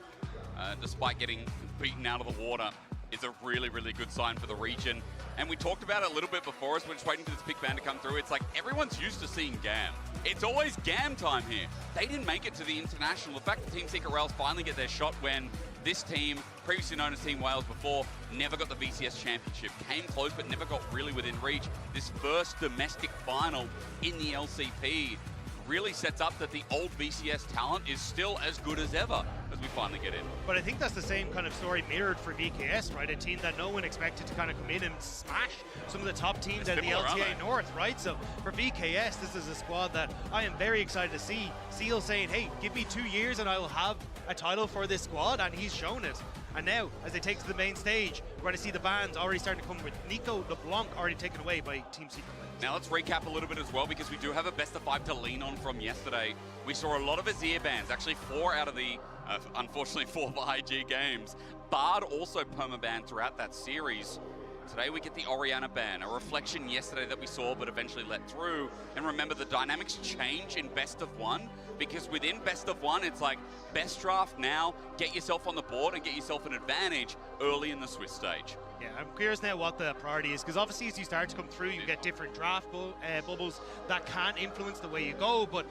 [SPEAKER 3] despite getting beaten out of the water, is a really, really good sign for the region. And we talked about it a little bit before us, we're just waiting for this pick ban to come through. It's like everyone's used to seeing GAM. It's always GAM time here. They didn't make it to the international. The fact that Team Secret Wales finally get their shot when this team, previously known as Team Wales before, never got the VCS Championship. Came close, but never got really within reach. This first domestic final in the LCP really sets up that the old VCS talent is still as good as ever as we finally get in.
[SPEAKER 5] But I think that's the same kind of story mirrored for VKS, right? A team that no one expected to kind of come in and smash some of the top teams out of the LTA North, right? So for VKS, this is a squad that I am very excited to see. Seal saying, hey, give me 2 years and I will have a title for this squad, and he's shown it. And now, as they take to the main stage, we're going to see the bans already starting to come with Nico LeBlanc already taken away by Team Secret Wales.
[SPEAKER 3] Now let's recap a little bit as well, because we do have a best of 5 to lean on from yesterday. We saw a lot of Azir bans, actually 4 out of the, unfortunately, 4 of the IG games. Bard also perma-banned throughout that series. Today we get the Orianna ban, a reflection yesterday that we saw but eventually let through. And remember, the dynamics change in best of 1, because within best of 1, it's like best draft now, get yourself on the board and get yourself an advantage early in the Swiss stage.
[SPEAKER 5] Yeah, I'm curious now what the priority is, because obviously as you start to come through, you get different draft bubbles that can influence the way you go. But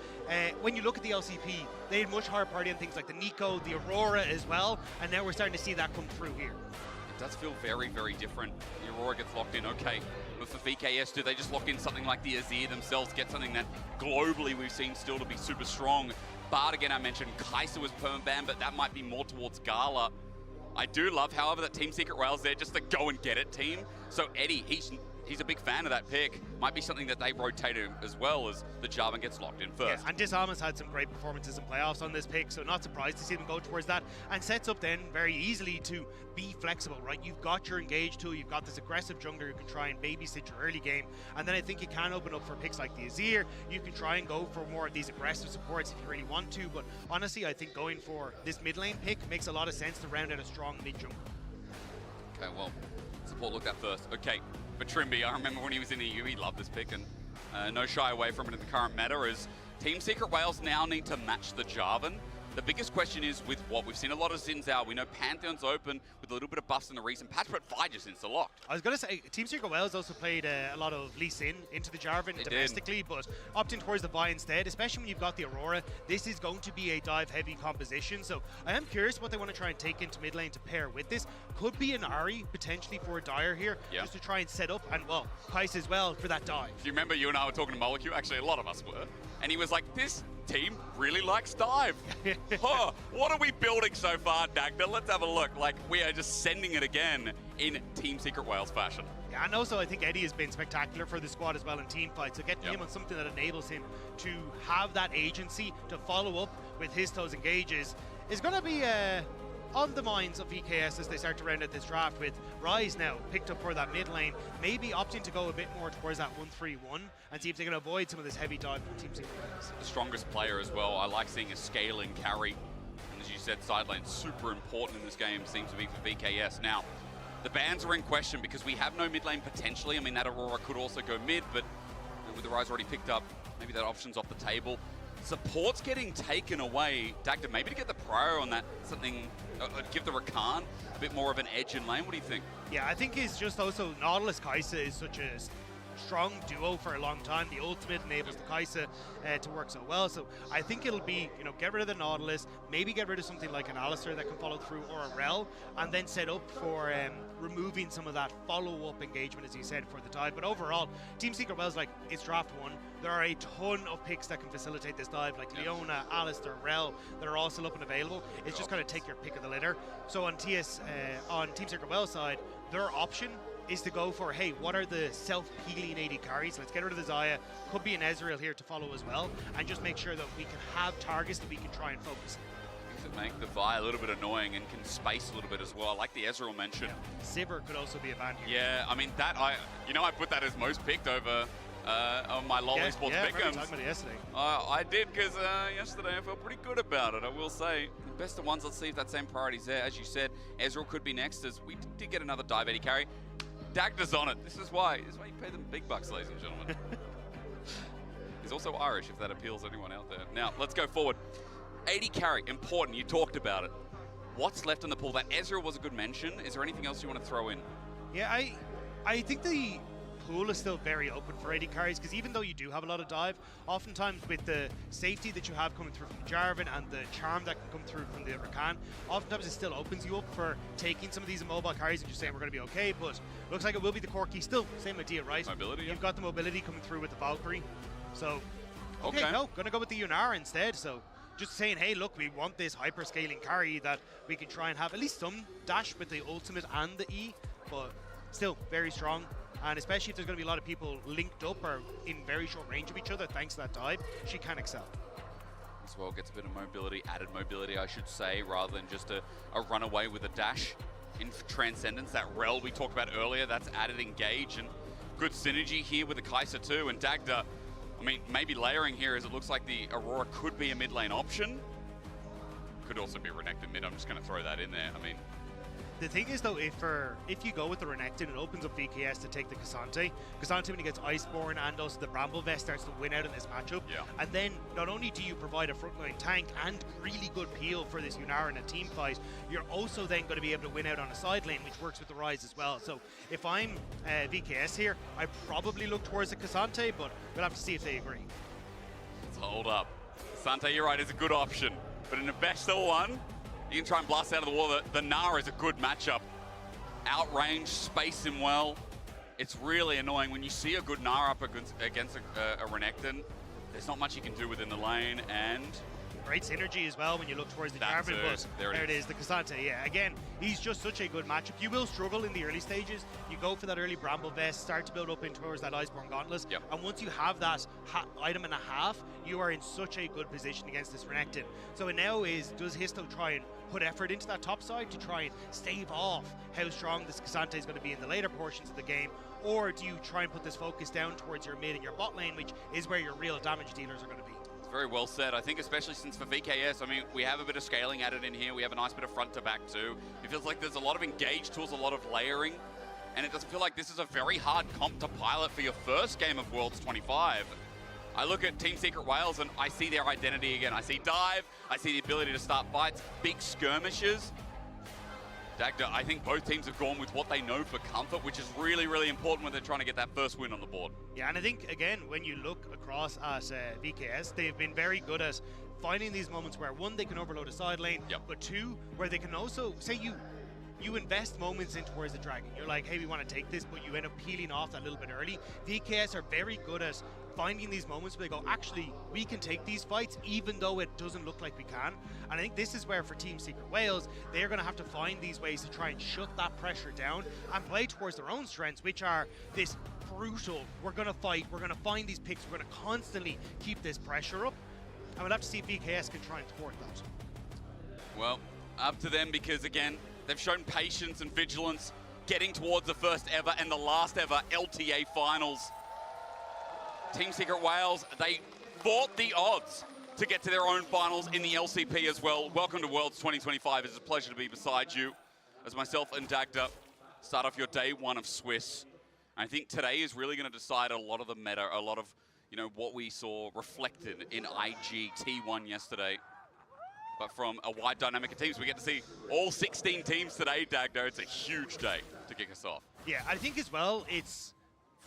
[SPEAKER 5] when you look at the LCP, they had much higher priority on things like the Nico, the Aurora as well, and now we're starting to see that come through here.
[SPEAKER 3] It does feel very, very different. The Aurora gets locked in, okay. But for VKS, do they just lock in something like the Azir themselves, get something that globally we've seen still to be super strong? Bard again, I mentioned Kai'Sa was permaban, but that might be more towards Gala. I do love, however, that Team Secret Whale's there just to go and get it team. So Eddie, he's a big fan of that pick. Might be something that they rotate as well as the Jarvan gets locked in first.
[SPEAKER 5] Yeah, and Disarmor's had some great performances in playoffs on this pick, so not surprised to see them go towards that, and sets up then very easily to be flexible, right? You've got your engage tool, you've got this aggressive jungler who can try and babysit your early game, and then I think you can open up for picks like the Azir. You can try and go for more of these aggressive supports if you really want to, but honestly, I think going for this mid lane pick makes a lot of sense to round out a strong mid jungle.
[SPEAKER 3] Okay, well, support looked at first. Okay, for Trimby, I remember when he was in EU, he loved this pick, and no shy away from it in the current meta, as Team Secret Whales now need to match the Jarvan. The biggest question is with what? We've seen a lot of Zins out. We know Pantheon's open with a little bit of buffs in the recent patch, but Fi just insta-locked.
[SPEAKER 5] I was going to say, Team Secret Whales also played a lot of Lee Sin into the Jarvan domestically, but opting towards the Vi instead, especially when you've got the Aurora. This is going to be a dive-heavy composition, so I am curious what they want to try and take into mid lane to pair with this. Could be an Ahri, potentially for Dire here, just to try and set up, and well, Kai'Sa as well for that dive.
[SPEAKER 3] Do you remember you and I were talking to Molecule? Actually, a lot of us were. And he was like, this team really likes dive. Huh, what are we building so far, Dagda? Let's have a look. Like, we are just sending it again in Team Secret Whales fashion.
[SPEAKER 5] Yeah, and also I think Eddie has been spectacular for the squad as well in team fights. So getting him on something that enables him to have that agency to follow up with his those engages is going to be on the minds of VKS as they start to round out this draft, with Rise now picked up for that mid lane, maybe opting to go a bit more towards that 1-3-1 and see if they can avoid some of this heavy dive from Team Secret Whales.
[SPEAKER 3] The strongest player as well. I like seeing a scaling carry. And as you said, side lane super important in this game, seems to be for VKS. Now, the bans are in question because we have no mid lane potentially. I mean, that Aurora could also go mid, but with the Rise already picked up, maybe that option's off the table. Support's getting taken away. Dagda, maybe to get the prior on that, something, give the Rakan a bit more of an edge in lane. What do you think?
[SPEAKER 5] Yeah, I think it's just also Nautilus Kai'Sa is such a strong duo for a long time. The ultimate enables the Kai'Sa to work so well. So I think it'll be, you know, get rid of the Nautilus, maybe get rid of something like an Alistar that can follow through, or a Rel, and then set up for removing some of that follow-up engagement, as you said, for the dive. But overall, Team Secret Whales, like, it's draft one. There are a ton of picks that can facilitate this dive, like Leona, Alistar, Rel, that are all still up and available. It's just going to take your pick of the litter. So on Team Secret Whales side, their option is to go for, hey, what are the self-healing AD carries? Let's get rid of the Xayah. Could be an Ezreal here to follow as well, and just make sure that we can have targets that we can try and focus on.
[SPEAKER 3] To make the Vi a little bit annoying and can space a little bit as well. I like the Ezreal mention.
[SPEAKER 5] Yeah. Sivir could also be a ban here.
[SPEAKER 3] Yeah, I mean, that, I put that as most picked over on my LoL Esports
[SPEAKER 5] pick'ems.
[SPEAKER 3] I
[SPEAKER 5] remember talking about it yesterday.
[SPEAKER 3] I did, because yesterday I felt pretty good about it, I will say. Best of ones, let's see if that same priority's there. As you said, Ezreal could be next, as we did get another dive AD carry. Dagda's on it. This is why you pay them big bucks, ladies and gentlemen. He's also Irish, if that appeals to anyone out there. Now, let's go forward. AD carry, important. You talked about it. What's left in the pool? That Ezreal was a good mention. Is there anything else you want to throw in?
[SPEAKER 5] Yeah, I think the pool is still very open for AD carries, because even though you do have a lot of dive, oftentimes with the safety that you have coming through from Jarvan and the charm that can come through from the Rakan, oftentimes it still opens you up for taking some of these immobile carries and just saying we're going to be okay, but looks like it will be the Corki still. Same idea, right?
[SPEAKER 3] Mobility.
[SPEAKER 5] You've got the mobility coming through with the Valkyrie. So, okay, no, going to go with the Yunara instead. So just saying, hey, look, we want this hyper-scaling carry that we can try and have at least some dash with the ultimate and the E, but still very strong. And especially if there's going to be a lot of people linked up or in very short range of each other, thanks to that dive, she can excel.
[SPEAKER 3] As well, gets a bit of mobility, added mobility, I should say, rather than just a runaway with a dash. In Transcendence, that Rel we talked about earlier, that's added engage, and good synergy here with the Kai'Sa too. And Dagda, I mean, maybe layering here, as it looks like the Aurora could be a mid lane option. Could also be Renekton mid, I'm just going to throw that in there. I mean,
[SPEAKER 5] the thing is, though, if you go with the Renekton, it opens up VKS to take the Cassante. Cassante, when he gets Iceborne and also the Bramble Vest, starts to win out in this matchup.
[SPEAKER 3] Yeah.
[SPEAKER 5] And then, not only do you provide a frontline tank and really good peel for this Yunara in a team fight, you're also then going to be able to win out on a side lane, which works with the Rise as well. So, if I'm VKS here, I probably look towards the Cassante, but we'll have to see if they agree.
[SPEAKER 3] Let's hold up. Cassante, you're right, is a good option. But in the best of one, you can try and blast out of the wall. The Nara is a good matchup. Outrange, space him well. It's really annoying when you see a good Nara up against a Renekton. There's not much you can do within the lane, and
[SPEAKER 5] Great synergy as well when you look towards the Jarvan, but there it is, the K'Sante. Yeah, again, he's just such a good matchup. You will struggle in the early stages. You go for that early Bramble Vest, start to build up in towards that Iceborne Gauntlet, and once you have that item and a half, you are in such a good position against this Renekton. So it now is, does Histo try and put effort into that top side to try and stave off how strong this K'Sante is going to be in the later portions of the game, or do you try and put this focus down towards your mid and your bot lane, which is where your real damage dealers are going to be?
[SPEAKER 3] It's very well said. I think especially since for VKS, I mean, we have a bit of scaling added in here. We have a nice bit of front to back too. It feels like there's a lot of engage tools, a lot of layering, and it doesn't feel like this is a very hard comp to pilot for your first game of Worlds 25. I look at Team Secret Wales and I see their identity again. I see dive, I see the ability to start fights, big skirmishes. Dagda, I think both teams have gone with what they know for comfort, which is really, really important when they're trying to get that first win on the board.
[SPEAKER 5] Yeah, and I think, again, when you look across at VKS, they've been very good at finding these moments where, one, they can overload a side lane, but two, where they can also, say you invest moments in towards the dragon. You're like, hey, we want to take this, but you end up peeling off that little bit early. VKS are very good at finding these moments where they go, actually, we can take these fights even though it doesn't look like we can. And I think this is where, for Team Secret Wales, they're going to have to find these ways to try and shut that pressure down and play towards their own strengths, which are this brutal, we're going to fight, we're going to find these picks, we're going to constantly keep this pressure up. And we'll have to see if VKS can try and thwart that.
[SPEAKER 3] Well, up to them, because again, they've shown patience and vigilance getting towards the first ever and the last ever LTA finals. Team Secret Wales, they fought the odds to get to their own finals in the LCP as well. Welcome to Worlds 2025. It's a pleasure to be beside you as myself and Dagda start off your day one of Swiss. I think today is really going to decide a lot of the meta, a lot of, you know, what we saw reflected in IG T1 yesterday. But from a wide dynamic of teams, we get to see all 16 teams today, Dagda. It's a huge day to kick us off.
[SPEAKER 5] Yeah, I think as well, it's,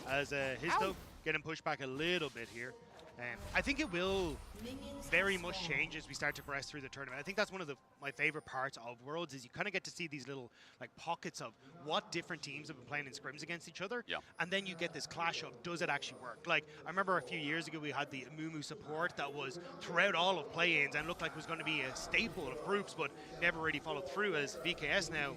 [SPEAKER 5] as Histo getting pushed back a little bit here, I think it will very much change as we start to progress through the tournament. I think that's one of my favorite parts of Worlds, is you kind of get to see these little like pockets of what different teams have been playing in scrims against each other, and then you get this clash of, does it actually work? Like, I remember a few years ago we had the Amumu support that was throughout all of play-ins and looked like it was going to be a staple of groups, but never really followed through, as VKS now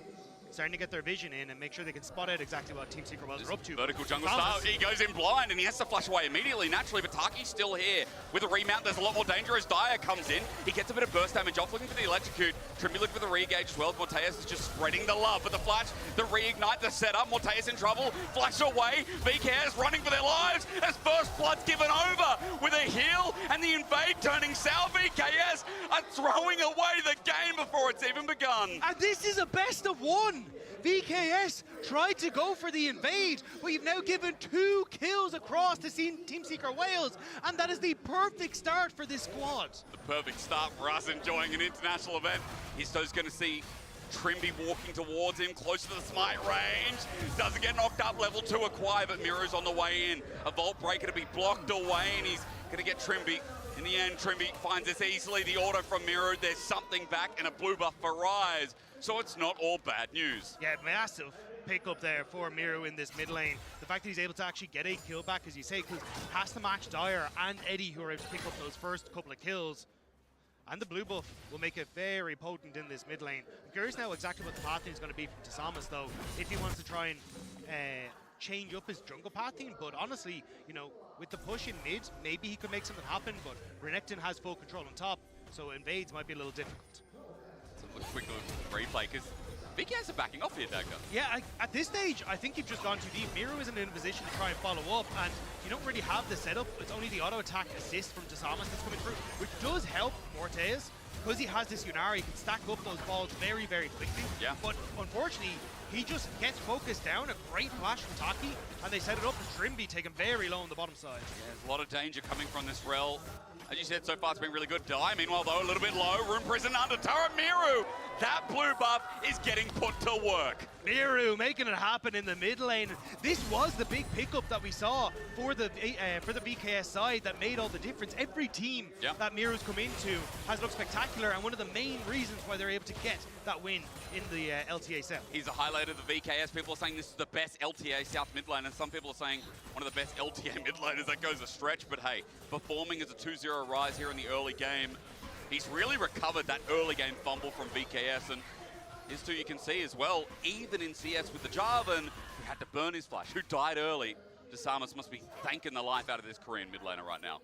[SPEAKER 5] starting to get their vision in and make sure they can spot out exactly what Team Secret Wales are up to.
[SPEAKER 3] Vertical jungle style, he goes in blind and he has to flash away immediately. Naturally, but Taki's still here. With a remount, there's a lot more danger as Dyer comes in. He gets a bit of burst damage off, looking for the electrocute. Trimby looking for the re-engage as well. Morteus is just spreading the love. But the flash, the reignite, the setup. Morteus in trouble. Flash away. VKS running for their lives as First Blood's given over with a heal and the invade turning south. VKS are throwing away the game before it's even begun.
[SPEAKER 5] And this is a best of one. VKS tried to go for the invade, but you've now given 2 kills across to Team Secret Wales, and that is the perfect start for this squad.
[SPEAKER 3] The perfect start for us enjoying an international event. Histo's going to see Trimby walking towards him, close to the smite range. Doesn't get knocked up, level 2 acquire, but Miru's on the way in. A Vault Breaker to be blocked away, and he's going to get Trimby. In the end, Trimby finds this easily. The auto from Miru, there's something back, and a blue buff for Rise. So it's not all bad news.
[SPEAKER 5] Yeah, massive pickup there for Miru in this mid lane. The fact that he's able to actually get a kill back, as you say, because has to match Dyer and Eddie, who are able to pick up those first couple of kills. And the blue buff will make it very potent in this mid lane. I'm curious now exactly what the pathing is going to be from Tisamas, though, if he wants to try and change up his jungle pathing. But honestly, you know, with the push in mid, maybe he could make something happen, but Renekton has full control on top, so invades might be a little difficult.
[SPEAKER 3] A quick replay, because VKS are backing off here, Dagda.
[SPEAKER 5] Yeah, at this stage, I think you've just gone too deep. Miru isn't in a position to try and follow up, and you don't really have the setup. It's only the auto attack assist from Tisamas that's coming through, which does help Morteus. Because he has this Yunara, he can stack up those balls very, very quickly.
[SPEAKER 3] Yeah.
[SPEAKER 5] But unfortunately, he just gets focused down. A great flash from Taki, and they set it up for Trimby, taken very low on the bottom side.
[SPEAKER 3] Yeah, there's a lot of danger coming from this rel. As you said, so far it's been really good. Dye, meanwhile, though, a little bit low. Room Prison under turret. Miru, that blue buff is getting put to work.
[SPEAKER 5] Miru making it happen in the mid lane. This was the big pickup that we saw for the VKS side that made all the difference. Every team that Miru's come into has looked spectacular, and one of the main reasons why they're able to get that win in the LTA South.
[SPEAKER 3] He's a highlight of the VKS. People are saying this is the best LTA South mid lane, and some people are saying one of the best LTA mid laners. That goes a stretch, but hey, performing as a 2-0 Rise here in the early game. He's really recovered that early game fumble from VKS, and his two you can see as well, even in CS with the Jarvan, who had to burn his flash, who died early. Desamas must be thanking the life out of this Korean mid laner right now.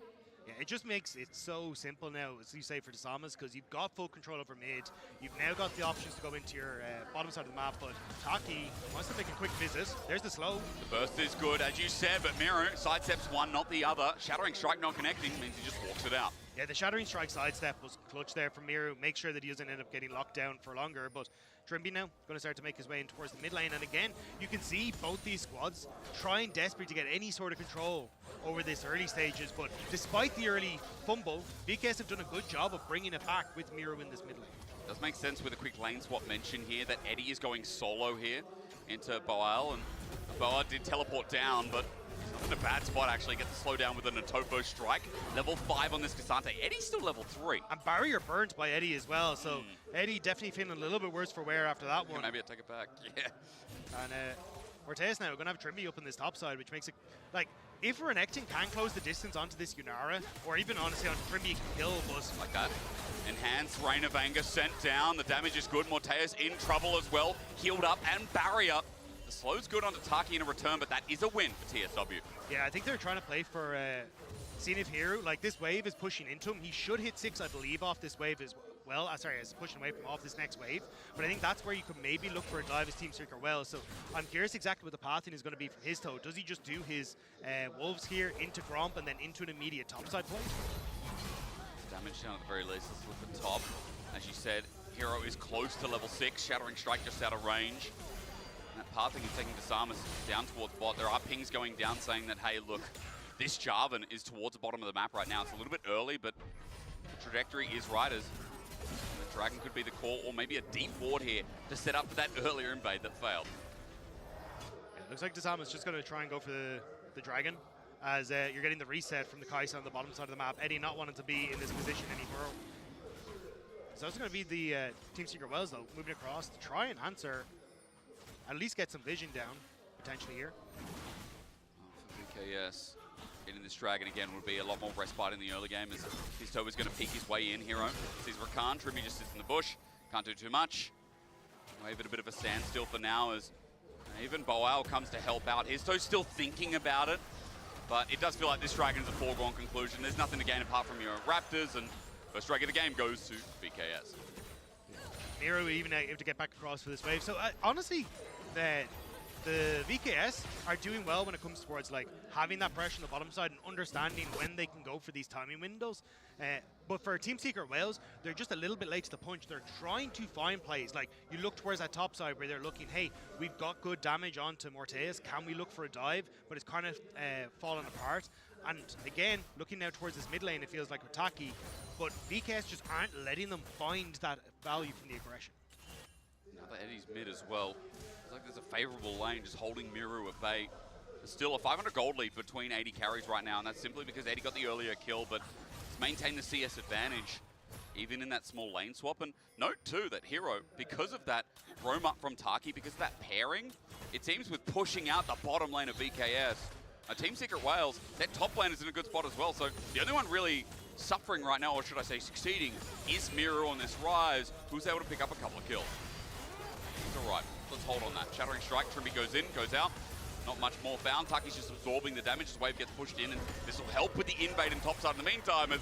[SPEAKER 5] Yeah, it just makes it so simple now, as you say, for Desamas, because you've got full control over mid. You've now got the options to go into your bottom side of the map, but Taki wants to make a quick visit. There's the slow.
[SPEAKER 3] The burst is good, as you said, but Miro sidesteps one, not the other. Shattering Strike not connecting means he just walks it out.
[SPEAKER 5] Yeah, the Shattering Strike sidestep was clutch there from Miru. Make sure that he doesn't end up getting locked down for longer, but Trimby now going to start to make his way in towards the mid lane, and again, you can see both these squads trying desperately to get any sort of control over this early stages, but despite the early fumble, BKS have done a good job of bringing it back with Miru in this mid lane.
[SPEAKER 3] Does make sense with a quick lane swap mention here that Eddie is going solo here into Bo1, and Bo1 did teleport down, but he's not in a bad spot actually. Gets the slow down with an Atofo strike. Level 5 on this Cassante. Eddie's still level 3.
[SPEAKER 5] And barrier burnt by Eddie as well, so Eddie definitely feeling a little bit worse for wear after that one.
[SPEAKER 3] Maybe I'll take it back, yeah.
[SPEAKER 5] And Ortez now going to have Trimby up on this top side, which makes it, like, if Renekton can close the distance onto this Yunara, or even honestly onto Trimby, you can kill, but...
[SPEAKER 3] Like that. Enhanced Rain of Anger sent down. The damage is good. Morteus in trouble as well. Healed up and barrier. The slow's good onto Taki in a return, but that is a win for TSW.
[SPEAKER 5] Yeah, I think they're trying to play for seeing if Hero, like this wave is pushing into him. He should hit 6, I believe, off this wave as well. Sorry, it's pushing away from off this next wave. But I think that's where you could maybe look for a dive as Team Seeker well. So I'm curious exactly what the pathing is going to be from his toe. Does he just do his Wolves here into Gromp and then into an immediate topside play?
[SPEAKER 3] Damage down at the very least. Let's look at the top. As you said, Hero is close to level 6. Shattering Strike just out of range. And that pathing is taking Desamas down towards bot. There are pings going down saying that, hey, look, this Jarvan is towards the bottom of the map right now. It's a little bit early, but the trajectory is right as the Dragon could be the call, or maybe a deep ward here to set up for that earlier invade that failed.
[SPEAKER 5] Yeah, looks like Desamas just going to try and go for the Dragon, as you're getting the reset from the Kai'Sa on the bottom side of the map. Eddie not wanting to be in this position anymore. So it's going to be the Team Secret Wells, though, moving across to try and answer, at least get some vision down, potentially here.
[SPEAKER 3] For VKS, getting this Dragon again would be a lot more respite in the early game, as his toe is going to peek his way in. Hero sees Rakan. Trimby just sits in the bush, can't do too much. Wave it a bit of a standstill for now, as even Bo1 comes to help out. His toe's still thinking about it, but it does feel like this Dragon's a foregone conclusion. There's nothing to gain apart from your Raptors, and first strike of the game goes to VKS.
[SPEAKER 5] Miro even able to get back across for this wave. So honestly, the VKS are doing well when it comes towards like having that pressure on the bottom side and understanding when they can go for these timing windows. But for Team Secret Wales, they're just a little bit late to the punch. They're trying to find plays. Like, you look towards that top side where they're looking, hey, we've got good damage onto Morteus. Can we look for a dive? But it's kind of fallen apart. And again, looking now towards this mid lane, it feels like with Taki, but VKS just aren't letting them find that value from the aggression.
[SPEAKER 3] Now that Eddie's mid as well, it's like there's a favorable lane just holding Miru at bay. There's still a 500 gold lead between 80 carries right now, and that's simply because Eddie got the earlier kill, but it's maintained the CS advantage even in that small lane swap. And note too that Hero, because of that roam up from Taki, because of that pairing, it seems with pushing out the bottom lane of VKS, Team Secret Wales, their top lane is in a good spot as well. So the only one really suffering right now, or should I say succeeding, is Miru on this rise, who's able to pick up a couple of kills. It's all right. Let's hold on that. Shattering Strike, Trimby goes in, goes out. Not much more found. Taki's just absorbing the damage. His wave gets pushed in, and this will help with the invade in topside. In the meantime, as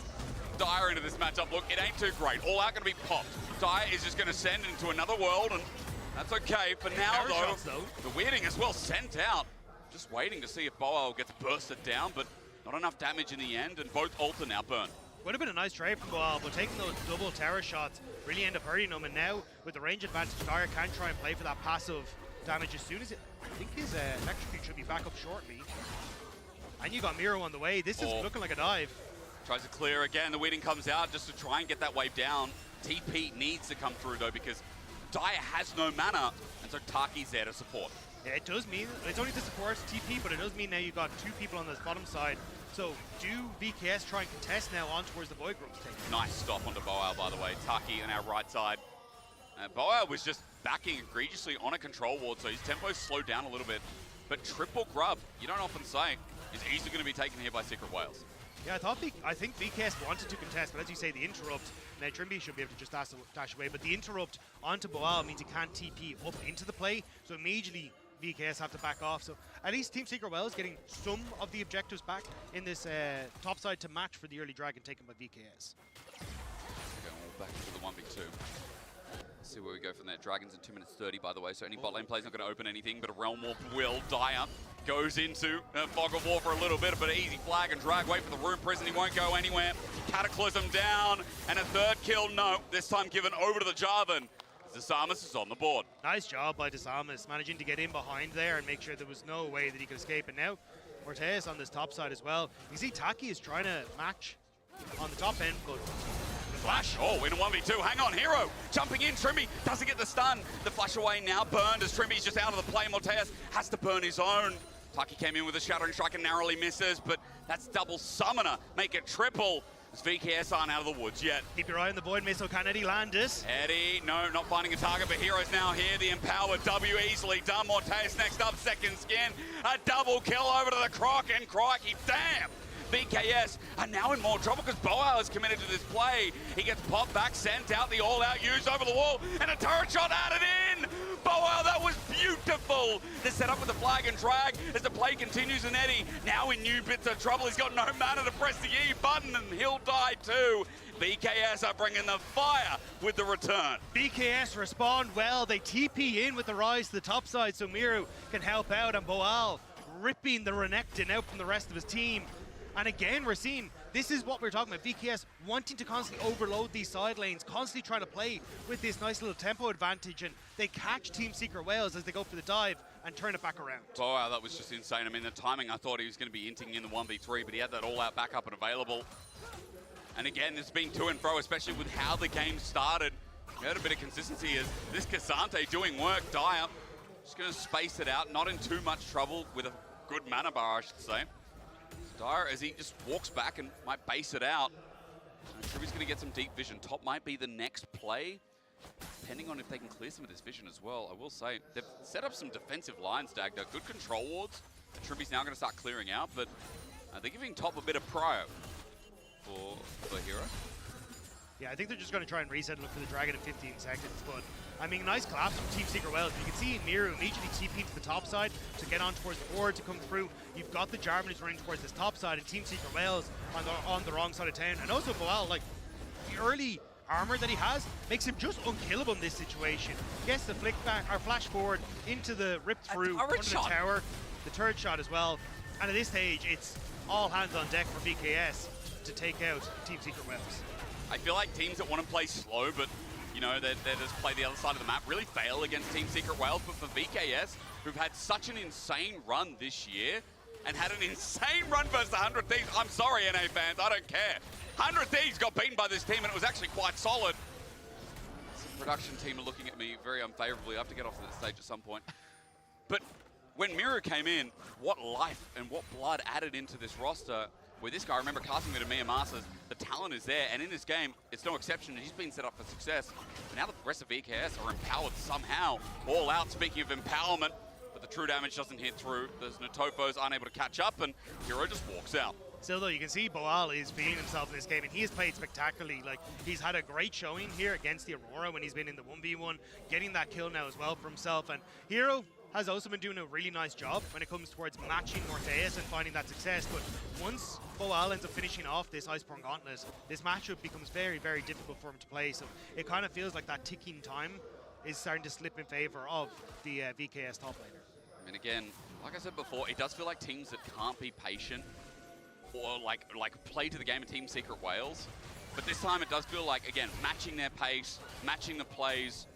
[SPEAKER 3] Dire into this matchup, look, it ain't too great. All out going to be popped. Dire is just going to send into another world, and that's okay. For now, though, the weirding as well sent out. Just waiting to see if Bo1 gets bursted down, but not enough damage in the end, and both ult are now burned.
[SPEAKER 5] Would have been a nice trade from Bo1, but taking those double terror shots really end up hurting him, and now with the range advantage, Dire can try and play for that passive damage as soon as I think his electrocute should be back up shortly. And you got Miro on the way. This is looking like a dive.
[SPEAKER 3] Tries to clear again. The weeding comes out just to try and get that wave down. TP needs to come through though, because Dire has no mana, and so Taki's there to support.
[SPEAKER 5] Yeah, it does mean, it's only to support TP, but it does mean now you've got 2 people on this bottom side. So do VKS try and contest now on towards the Void Growth take?
[SPEAKER 3] Nice stop onto Bo1, by the way. Taki on our right side. Bo1 was just backing egregiously on a control ward, so his tempo's slowed down a little bit. But triple grub, you don't often say, is easily going to be taken here by Secret Wales.
[SPEAKER 5] Yeah, I think VKS wanted to contest, but as you say, the interrupt, now Trimby should be able to just dash away, but the interrupt onto Bo1 means he can't TP up into the play, so immediately VKS have to back off. So at least Team Secret Wells getting some of the objectives back in this top side to match for the early dragon taken by VKS.
[SPEAKER 3] Going all back into the 1v2. See where we go from there. Dragons in 2 minutes 30, by the way, so any bot lane play's not going to open anything, but a Realm Warp will die up. Goes into Fog of War for a little bit, but an easy flag and drag. Wait for the Rune Prison, he won't go anywhere. Cataclysm down, and a third kill, no. This time given over to the Jarvan. Desamus is on the board.
[SPEAKER 5] Nice job by Desamus, managing to get in behind there and make sure there was no way that he could escape. And now, Ortez on this top side as well. You see Taki is trying to match on the top end, but
[SPEAKER 3] Flash, oh, in a 1v2, hang on, Hero, jumping in, Trimby doesn't get the stun. The flash away now burned as Trimby's just out of the play. Morteus has to burn his own. Taki came in with a Shattering Strike and narrowly misses, but that's double summoner, make it triple. As VKS aren't out of the woods yet.
[SPEAKER 5] Keep your eye on the Void Missile, can Eddie land this?
[SPEAKER 3] Eddie, no, not finding a target, but Hero's now here. The empowered W easily done. Morteus next up, second skin. A double kill over to the Croc, and crikey, damn! VKS are now in more trouble because Bo1 is committed to this play. He gets popped back, sent out, the all-out use over the wall, and a turret shot added in! Bo1, that was beautiful! The setup with the flag and drag as the play continues, and Eddie now in new bits of trouble. He's got no mana to press the E button, and he'll die too. VKS are bringing the fire with the return.
[SPEAKER 5] VKS respond well. They TP in with the rise to the top side, so Miru can help out, and Bo1 ripping the Renekton out from the rest of his team. And again, we're seeing, this is what we're talking about, VKS wanting to constantly overload these side lanes, constantly trying to play with this nice little tempo advantage, and they catch Team Secret Wales as they go for the dive and turn it back around.
[SPEAKER 3] Oh, wow, that was just insane. I mean, the timing, I thought he was going to be inting in the 1v3, but he had that all-out backup and available. And again, there's been to and fro, especially with how the game started. We had a bit of consistency as this Cassante doing work. Dire just going to space it out, not in too much trouble with a good mana bar, I should say. Dire, as he just walks back and might base it out. I'm sure he's going to get some deep vision. Top might be the next play, depending on if they can clear some of this vision as well. I will say, they've set up some defensive lines, Dagda. Good control wards. Trimby's now going to start clearing out, but they're giving Top a bit of prio for Hero.
[SPEAKER 5] Yeah, I think they're just going to try and reset and look for the Dragon in 15 seconds, but I mean, nice collapse from Team Secret Wales. You can see Miru immediately TP to the top side to get on towards the board to come through. You've got the Jarvan who's running towards this top side, and Team Secret Wales on the wrong side of town. And also Bo1, like, the early armor that he has makes him just unkillable in this situation. Gets the flick back, or flash forward into the rip through under the tower, the turret shot as well. And at this stage, it's all hands on deck for VKS to take out Team Secret Wales.
[SPEAKER 3] I feel like teams that want to play slow, but you know, they just play the other side of the map, really fail against Team Secret Wales. But for VKS, who've had such an insane run this year, and had an insane run versus 100 Thieves, I'm sorry, NA fans, I don't care. 100 Thieves got beaten by this team, and it was actually quite solid. The production team are looking at me very unfavorably. I have to get off to that stage at some point. But when Miru came in, what life and what blood added into this roster. With this guy, I remember casting it to Mia Masters, the talent is there, and in this game, it's no exception. He's been set up for success. But now the rest of VKS are empowered somehow. All out, speaking of empowerment, but the true damage doesn't hit through. There's Notofos unable to catch up, and Hero just walks out.
[SPEAKER 5] Still though, you can see Bo1 is feeling himself in this game, and he has played spectacularly. Like, he's had a great showing here against the Aurora when he's been in the 1v1, getting that kill now as well for himself. And Hero has also been doing a really nice job when it comes towards matching Morteus and finding that success. But once Bo1 ends up finishing off this Iceborne Gauntlet, this matchup becomes very, very difficult for him to play. So it kind of feels like that ticking time is starting to slip in favor of the VKS top laner.
[SPEAKER 3] I mean, again, like I said before, it does feel like teams that can't be patient or like play to the game of Team Secret Wales. But this time it does feel like, again, matching their pace, matching the plays.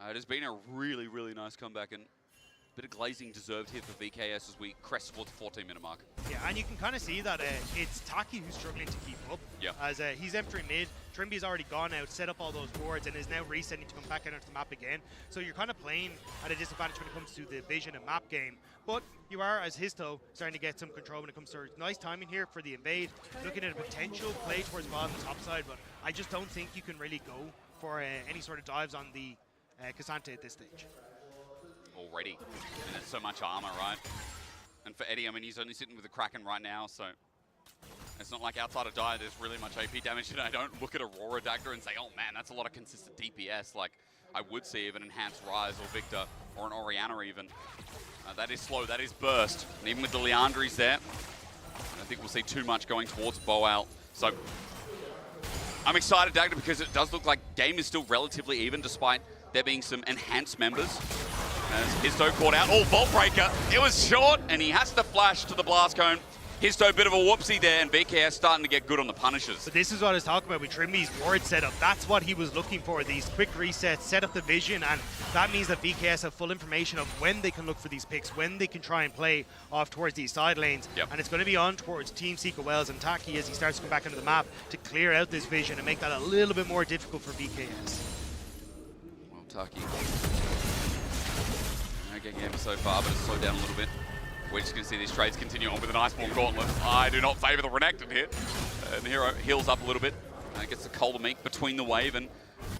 [SPEAKER 3] It has been a really, really nice comeback, and bit of glazing deserved here for VKS as we crest towards the 14-minute mark.
[SPEAKER 5] Yeah, and you can kind of see that it's Taki who's struggling to keep up.
[SPEAKER 3] Yeah.
[SPEAKER 5] As he's entering mid, Trimby's already gone out, set up all those wards, and is now resetting to come back out onto the map again. So you're kind of playing at a disadvantage when it comes to the vision and map game. But you are, as Histo, starting to get some control when it comes to nice timing here for the invade. Looking at a potential play towards bottom the top side, but I just don't think you can really go for any sort of dives on the Cassante at this stage.
[SPEAKER 3] Already, and there's so much armor, right? And for Eddie, I mean, he's only sitting with the Kraken right now, so It's not like outside of Dire, there's really much AP damage, and I don't look at Aurora Dagda and say, oh man, that's a lot of consistent DPS. Like I would see if an Enhanced Rise or Victor or an Orianna even. That is slow, that is burst. And even with the Leandries there, I don't think we'll see too much going towards Bo1. So I'm excited, Dagda, because it does look like game is still relatively even despite there being some enhanced members. As Histo caught out, Vault Breaker. It was short, and he has to flash to the Blast Cone. Histo, a bit of a whoopsie there, and VKS starting to get good on the punishes.
[SPEAKER 5] But this is what I was talking about with Trimby's ward setup. That's what he was looking for, these quick resets, set up the vision, and that means that VKS have full information of when they can look for these picks, when they can try and play off towards these side lanes.
[SPEAKER 3] Yep.
[SPEAKER 5] And it's going to be on towards Team Secret Wells and Taki as he starts to come back into the map to clear out this vision and make that a little bit more difficult for VKS.
[SPEAKER 3] Well, Taki. No getting him so far, but it's slowed down a little bit. We're just going to see these trades continue on with an Iceborne Gauntlet. I do not favour the Renekton here. And the hero heals up a little bit. Gets the Colder Meek between the wave. And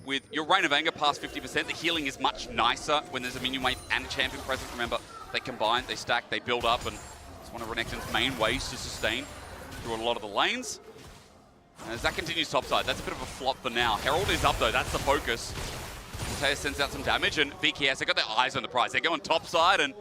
[SPEAKER 3] with your Reign of Anger past 50%, the healing is much nicer when there's a minion wave and a champion present. Remember, they combine, they stack, they build up, and it's one of Renekton's main ways to sustain through a lot of the lanes. And as that continues topside, that's a bit of a flop for now. Herald is up though, that's the focus. Mateus sends out some damage, and VKS, they've got their eyes on the prize. They're going topside, and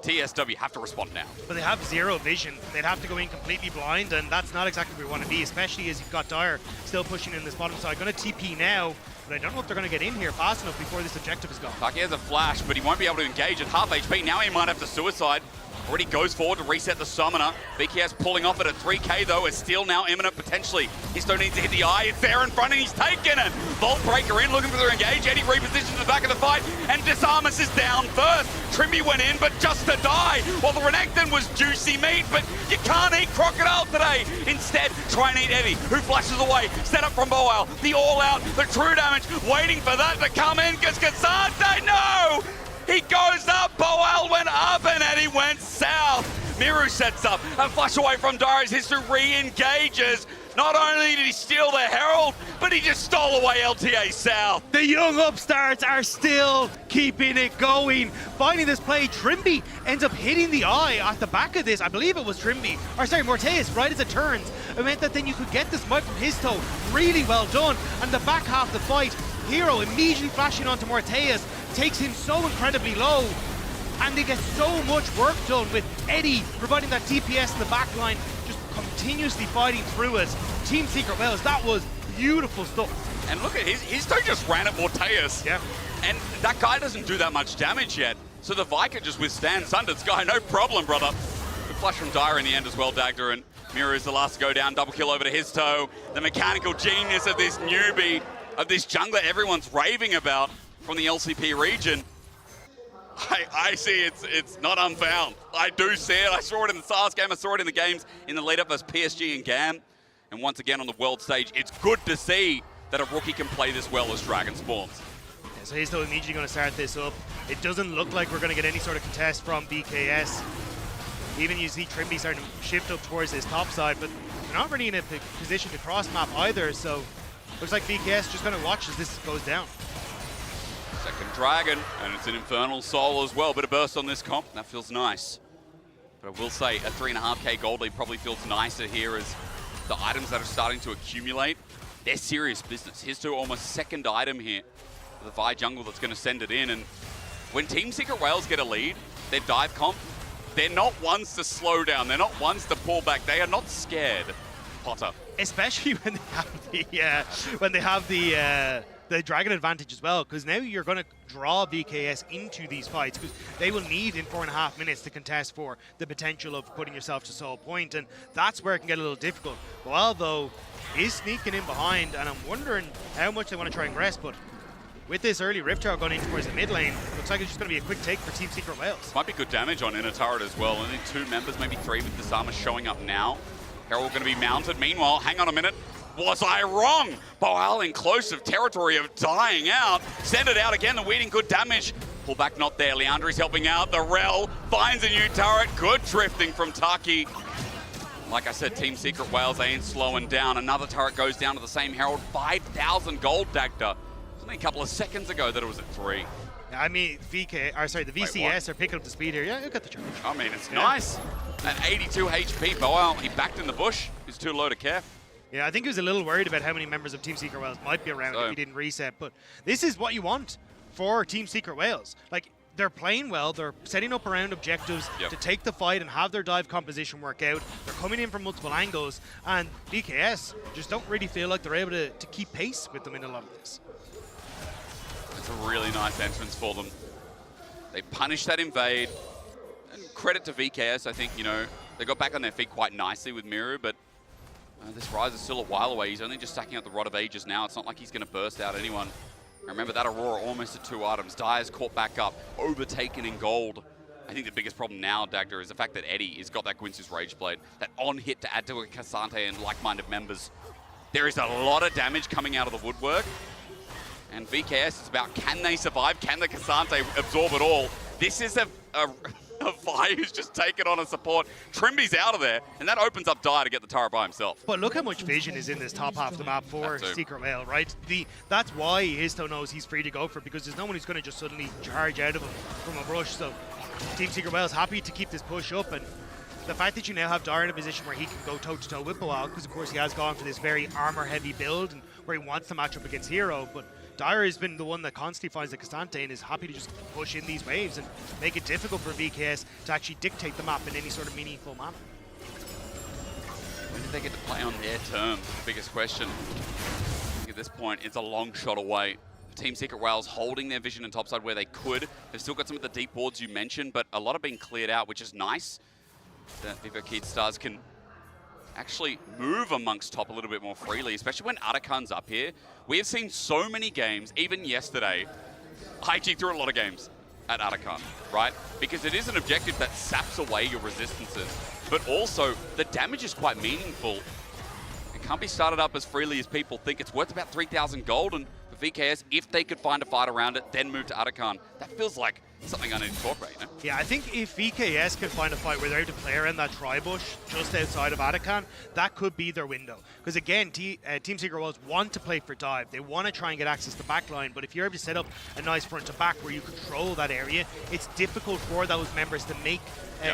[SPEAKER 3] TSW have to respond now.
[SPEAKER 5] But they have zero vision. They'd have to go in completely blind, and that's not exactly where we want to be, especially as you've got Dire still pushing in this bottom side. Going to TP now, but I don't know if they're going to get in here fast enough before this objective is gone.
[SPEAKER 3] Taki has a flash, but he won't be able to engage at half HP. Now he might have to suicide. Already goes forward to reset the summoner. VKS pulling off it at 3k though, is still now imminent potentially. Histo needs to hit the eye, it's there in front and he's taken it. Vault Breaker in, looking for the engage. Eddie repositions the back of the fight and Disarmus is down first. Trimby went in, but just to die. While the Renekton was juicy meat, but you can't eat Crocodile today. Instead, try and eat Eddie, who flashes away. Set up from Bo1, the all out, the true damage, waiting for that to come in because Cassante, no! He goes up, Bo1 went up, and Eddie went south. Miru sets up, a flash away from Darius. Histo re-engages. Not only did he steal the Herald, but he just stole away LTA South.
[SPEAKER 5] The young upstarts are still keeping it going. Finding this play, Trimby ends up hitting the eye at the back of this. I believe it was Trimby, or sorry, Morteus, right as it turns. It meant that then you could get this mic from Histo. Really well done. And the back half of the fight, Hero immediately flashing onto Morteus, takes him so incredibly low, and they get so much work done with Eddie providing that DPS in the back line, just continuously fighting through it. Team Secret Wells, that was beautiful stuff.
[SPEAKER 3] And look at Histo just ran at Morteus.
[SPEAKER 5] Yeah.
[SPEAKER 3] And that guy doesn't do that much damage yet, so the Vi can just withstand Sundered Sky, no problem, brother. Good flash from Dire in the end as well, Dagda, and Miru is the last to go down, double kill over to Histo. The mechanical genius of this newbie, of this jungler everyone's raving about from the LCP region. I see it's not unfound. I do see it. I saw it in the SARS game. I saw it in the games in the lead up versus PSG and GAM. And once again on the world stage, it's good to see that a rookie can play this well as Dragon spawns.
[SPEAKER 5] Yeah, so he's still immediately going to start this up. It doesn't look like we're going to get any sort of contest from BKS. Even you see Trimby starting to shift up towards this top side, but they're not really in a position to cross map either, so looks like BKS just going to watch as this goes down.
[SPEAKER 3] Second Dragon, and it's an Infernal Soul as well. Bit of burst on this comp, that feels nice. But I will say, a 3.5k gold lead probably feels nicer here as the items that are starting to accumulate, they're serious business. Here's to almost second item here for the Vi jungle that's going to send it in. And when Team Secret Whales get a lead, their dive comp, they're not ones to slow down. They're not ones to pull back. They are not scared, Potter.
[SPEAKER 5] Especially when they have the Dragon advantage as well, because now you're going to draw BKS into these fights, because they will need in 4.5 minutes to contest for the potential of putting yourself to soul point, and that's where it can get a little difficult. Well, though, is sneaking in behind, and I'm wondering how much they want to try and rest, but with this early Rift Tower going in towards the mid lane, looks like it's just going to be a quick take for Team Secret Whales.
[SPEAKER 3] Might be good damage on inner turret as well. Only 2 members, maybe 3 with Disarmus showing up now. Herald going to be mounted. Meanwhile, hang on a minute. Was I wrong? Bo1 in close of territory of dying out. Send it out again, the Weeding, good damage. Pull back not there, Leandry's helping out. The Rel finds a new turret. Good drifting from Taki. Like I said, Team Secret Whales ain't slowing down. Another turret goes down to the same Herald. 5,000 gold, Dagda. It was only a couple of seconds ago that it was at 3.
[SPEAKER 5] I mean, the VCS are picking up the speed here. Yeah, you got the charge.
[SPEAKER 3] I mean, it's nice. At 82 HP, Bo1, he backed in the bush. He's too low to care.
[SPEAKER 5] Yeah, I think he was a little worried about how many members of Team Secret Wales might be around if he didn't reset. But this is what you want for Team Secret Wales. Like, they're playing well. They're setting up around objectives to take the fight and have their dive composition work out. They're coming in from multiple angles. And BKS just don't really feel like they're able to keep pace with them in a lot of this.
[SPEAKER 3] It's a really nice entrance for them. They punished that invade. And credit to VKS, I think, you know, they got back on their feet quite nicely with Miru, but this Rise is still a while away. He's only just stacking up the Rod of Ages now. It's not like he's going to burst out anyone. Remember that Aurora almost at 2 items. Dyer's caught back up, overtaken in gold. I think the biggest problem now, Dagda, is the fact that Eddie has got that Gwynsu's Rage Blade, that on hit to add to a Cassante and like-minded members. There is a lot of damage coming out of the woodwork. And VKS is about, can they survive? Can the Cassante absorb it all? This is a Vi who's just taken on a support. Trimby's out of there, and that opens up Dyer to get the turret by himself.
[SPEAKER 5] But look how much vision is in this top half of the map for Secret Whale, right? That's why Histo knows he's free to go for it, because there's no one who's going to just suddenly charge out of him from a rush. So Team Secret Whale's happy to keep this push up, and the fact that you now have Dyer in a position where he can go toe-to-toe with Bo1, because of course he has gone for this very armor-heavy build and where he wants to match up against Hero, but Dyer has been the one that constantly finds the Cassante and is happy to just push in these waves and make it difficult for VKS to actually dictate the map in any sort of meaningful manner.
[SPEAKER 3] When did they get to play on their terms? The biggest question. At this point, it's a long shot away. Team Secret Wales holding their vision and topside where they could. They've still got some of the deep boards you mentioned, but a lot have been cleared out, which is nice. That Viva Keedstars can actually move amongst top a little bit more freely, especially when Atakan's up here. We have seen so many games, even yesterday, IG threw a lot of games at Atakan, right? Because it is an objective that saps away your resistances, but also the damage is quite meaningful. It can't be started up as freely as people think. It's worth about 3,000 gold, and for VKS, if they could find a fight around it, then move to Atakan, that feels like something I need to talk about, you know?
[SPEAKER 5] Yeah, I think if VKS can find a fight where they're able to play around that tri-bush just outside of Atakan, that could be their window. Because again, Team Secret Wales want to play for dive. They want to try and get access to backline, but if you're able to set up a nice front to back where you control that area, it's difficult for those members to make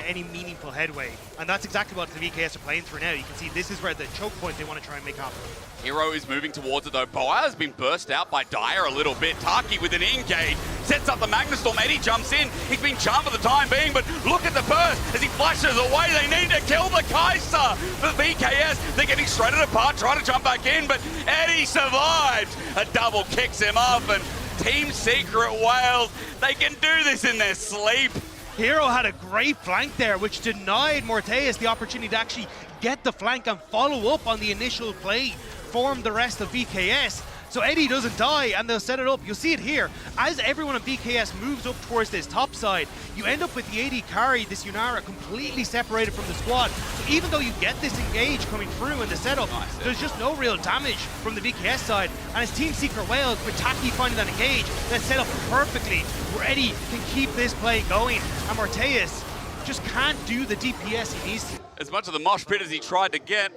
[SPEAKER 5] any meaningful headway. And that's exactly what the VKS are playing through now. You can see this is where the choke point they want to try and make happen.
[SPEAKER 3] Hero is moving towards it though. Bo1 has been burst out by Dyer a little bit. Taki with an engage sets up the Magnastorm. Eddie jumps in. He's been charmed for the time being, but look at the burst as he flashes away. They need to kill the Kai'Sa for VKS. They're getting shredded apart, trying to jump back in, but Eddie survives. A double kicks him off, and Team Secret Wales, they can do this in their sleep.
[SPEAKER 5] Hero had a great flank there, which denied Morteus the opportunity to actually get the flank and follow up on the initial play, form the rest of VKS. So Eddie doesn't die, and they'll set it up. You'll see it here. As everyone on BKS moves up towards this top side, you end up with the AD carry, this Yunara, completely separated from the squad. So even though you get this engage coming through in the setup, there's just no real damage from the BKS side. And as Team Secret Wales, with Taki finding that engage, that's set up perfectly where Eddie can keep this play going. And Morteus just can't do the DPS he needs to.
[SPEAKER 3] As much of the mosh pit as he tried to get,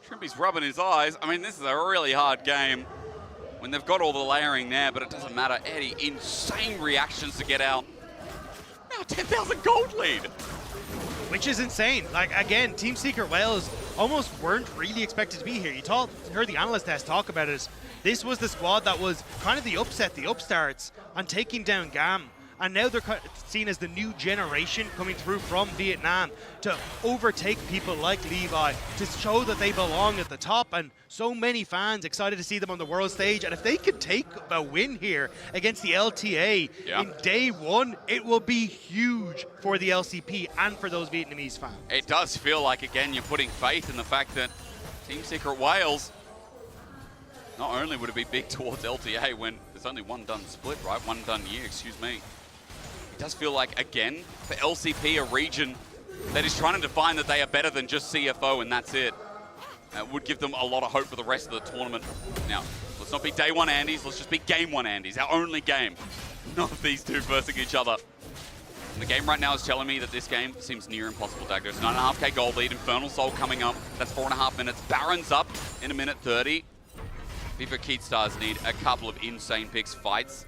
[SPEAKER 3] Trimby's rubbing his eyes. I mean, this is a really hard game when they've got all the layering there, but it doesn't matter. Eddie, insane reactions to get out. Now 10,000 gold lead.
[SPEAKER 5] Which is insane. Like, again, Team Secret Wales almost weren't really expected to be here. You heard the analyst test talk about it. This was the squad that was kind of the upset, the upstarts on taking down GAM. And now they're seen as the new generation coming through from Vietnam to overtake people like Levi, to show that they belong at the top, and so many fans excited to see them on the world stage. And if they could take a win here against the LTA in day one, it will be huge for the LCP and for those Vietnamese fans.
[SPEAKER 3] It does feel like, again, you're putting faith in the fact that Team Secret Wales, not only would it be big towards LTA when there's only one done split, right? One done year, excuse me. It does feel like, again, for LCP, a region that is trying to define that they are better than just CFO and that's it. Would give them a lot of hope for the rest of the tournament. Now, let's not be day one Andes, let's just be game one Andes, our only game. Not of these two versing each other. And the game right now is telling me that this game seems near impossible, Dagger. It's 9.5k gold lead, Infernal Soul coming up, that's 4.5 minutes. Baron's up in a minute 30. Viva Keedstars need a couple of insane picks fights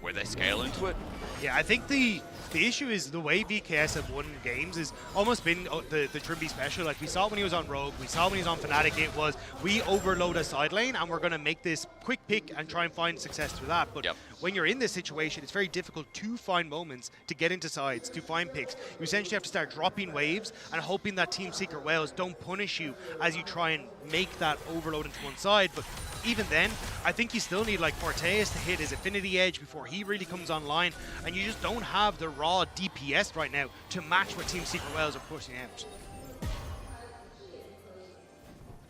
[SPEAKER 3] where they scale into it.
[SPEAKER 5] Yeah, I think the issue is the way VKS have won games is almost been the Trimby special. Like we saw when he was on Rogue, we saw when he was on Fnatic, it was we overload a side lane and we're going to make this quick pick and try and find success through that. But when you're in this situation, it's very difficult to find moments to get into sides, to find picks. You essentially have to start dropping waves and hoping that Team Secret Wales don't punish you as you try and make that overload into one side. But even then, I think you still need like Forteus to hit his Affinity Edge before he really comes online, and you just don't have the raw DPS right now to match what Team Secret Wales are pushing out.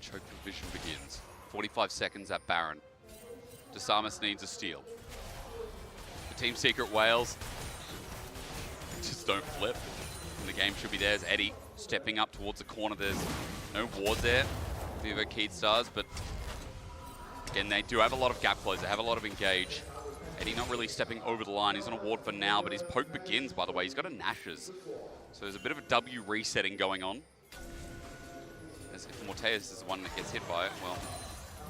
[SPEAKER 3] Choke division begins. 45 seconds at Baron. Desamus needs a steal. The Team Secret Wales just don't flip. And the game should be theirs. Eddie stepping up towards the corner. There's no ward there. Vivo Keystars, but again, they do have a lot of gap close. They have a lot of engage. Eddie not really stepping over the line. He's on a ward for now, but his poke begins, by the way. He's got a Nash's. So there's a bit of a W resetting going on. As if Morteus is the one that gets hit by it, well,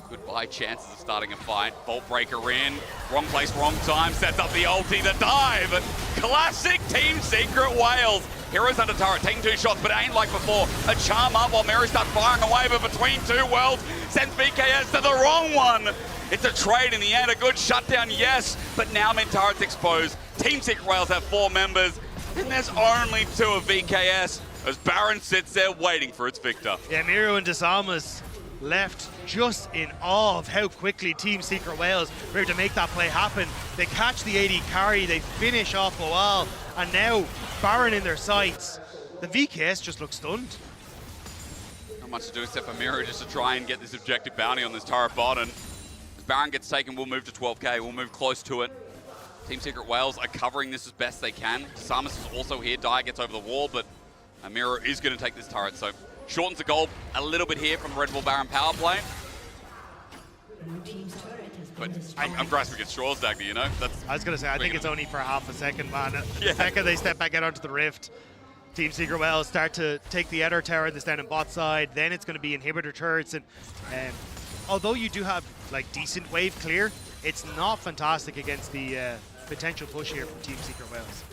[SPEAKER 3] goodbye chances of starting a fight. Bolt breaker in. Wrong place, wrong time. Sets up the ulti, the dive. Classic Team Secret Wales. Heroes under turret, taking 2 shots, but it ain't like before. A charm up while Mary starts firing away, but between 2 worlds, sends VKS to the wrong one. It's a trade in the end, a good shutdown, yes, but now mid-turret's exposed. Team Secret Wales have 4 members, and there's only 2 of VKS as Baron sits there waiting for its victor.
[SPEAKER 5] Yeah, Miro and Desamus left just in awe of how quickly Team Secret Wales were able to make that play happen. They catch the AD carry, they finish off Bo1, and now Baron in their sights. The VKS just look stunned.
[SPEAKER 3] Not much to do except for Miro just to try and get this objective bounty on this turret bot, and as Baron gets taken, we'll move to 12k, we'll move close to it. Team Secret Wales are covering this as best they can. Samus is also here, Dyer gets over the wall, but Miro is going to take this turret, so shortens the goal a little bit here from the Red Bull Baron power play. But I'm grasping at straws, Dagny, you know?
[SPEAKER 5] I was going to say, I think it's only for half a second, man. The second they step back out onto the Rift, Team Secret Wales start to take the Ether Tower that's down in bot side, then it's going to be inhibitor turrets, and although you do have like decent wave clear, it's not fantastic against the potential push here from Team Secret Wales.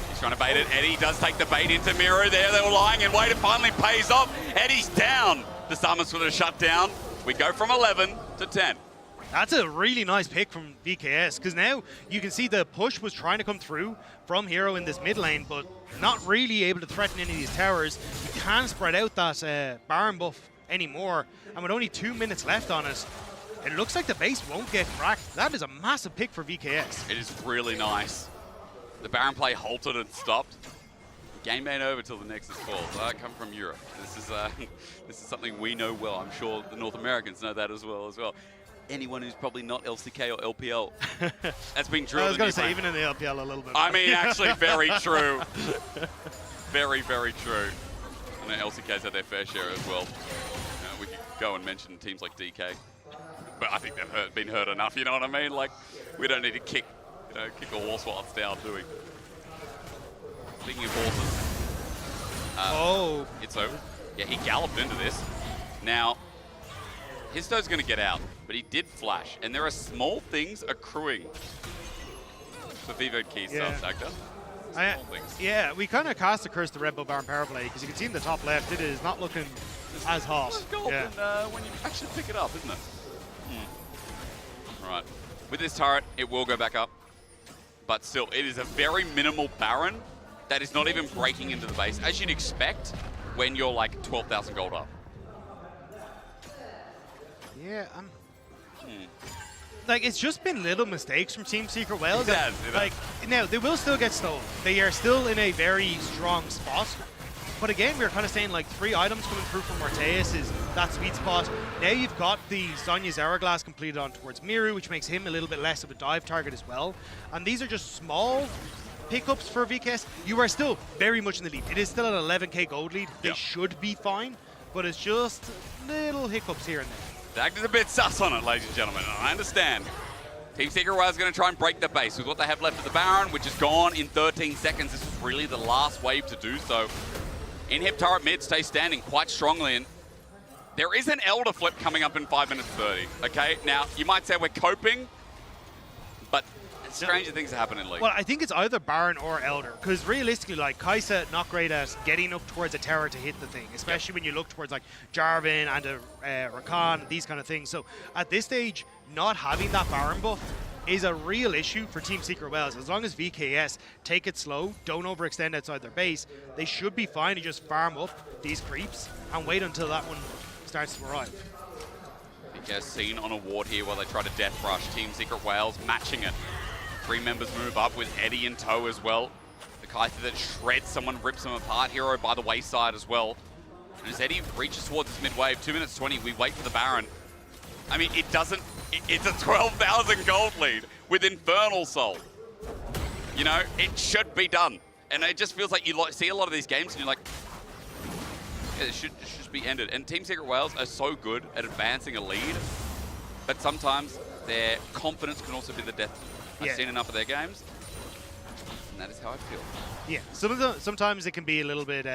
[SPEAKER 3] He's trying to bait it. Eddie does take the bait into Miro there. They were lying in wait. It finally pays off. Eddie's down. The Summons with a shutdown. We go from 11 to 10.
[SPEAKER 5] That's a really nice pick from VKS, because now you can see the push was trying to come through from Hero in this mid lane, but not really able to threaten any of these towers. You can't spread out that Baron buff anymore, and with only 2 minutes left on it, it looks like the base won't get cracked. That is a massive pick for VKS.
[SPEAKER 3] It is really nice. The Baron play halted and stopped. Game ain't over till the Nexus falls. I come from Europe. This is something we know well. I'm sure the North Americans know that as well. Anyone who's probably not LCK or LPL, that's been true.
[SPEAKER 5] I was going to say, even in the LPL a little bit.
[SPEAKER 3] I mean, actually, very true. Very, very true. I know LCK's had their fair share as well. We could go and mention teams like DK, but I think they've been hurt enough. You know what I mean? Like, we don't need to kick a horse while it's down, do we? Speaking of horses, it's over. Yeah, he galloped into this. Now, Histo's going to get out, but he did flash, and there are small things accruing for Vivo Keystars, Actor.
[SPEAKER 5] Yeah, we kind of cast a curse to Red Bull Baron power play, because you can see in the top left, it is not looking as hot.
[SPEAKER 3] When you actually pick it up, isn't it? Right. With this turret, it will go back up, but still, it is a very minimal Baron that is not even breaking into the base, as you'd expect when you're like 12,000 gold up.
[SPEAKER 5] Yeah, like, it's just been little mistakes from Team Secret Wales. Like, now, they will still get stolen. They are still in a very strong spot. But again, we were kind of saying, like, 3 items coming through from Morteus is that sweet spot. Now you've got the Sonya's Hourglass completed on towards Miru, which makes him a little bit less of a dive target as well. And these are just small pickups for VKS. You are still very much in the lead. It is still an 11k gold lead. They should be fine, but it's just little hiccups here and there.
[SPEAKER 3] Dagny's a bit sus on it, ladies and gentlemen. I understand. Team Secret Wales is going to try and break the base with what they have left of the Baron, which is gone in 13 seconds. This is really the last wave to do so. Inhib turret mid stays standing quite strongly, and there is an Elder flip coming up in 5 minutes 30. Okay, now you might say we're coping, but Stranger things are happening, Lee.
[SPEAKER 5] Well, I think it's either Baron or Elder, because realistically, like, Kaisa not great at getting up towards a tower to hit the thing, especially when you look towards like Jarvan and Rakan, these kind of things. So at this stage, not having that Baron buff is a real issue for Team Secret Wells. As long as VKS take it slow, don't overextend outside their base, they should be fine to just farm up these creeps and wait until that one starts to arrive.
[SPEAKER 3] VKS seen on a ward here while they try to death rush. Team Secret Wales matching it. 3 members move up with Eddie in tow as well. The Kaisa that shreds someone, rips them apart. Hero by the wayside as well. And as Eddie reaches towards this mid wave, 2 minutes 20, we wait for the Baron. I mean, it doesn't, it's a 12,000 gold lead with Infernal Soul. You know, it should be done. And it just feels like you see a lot of these games and you're like, yeah, it should be ended. And Team Secret Wales are so good at advancing a lead, but sometimes their confidence can also be the death. I've seen enough of their games, and that is how I feel.
[SPEAKER 5] Yeah, sometimes it can be a little bit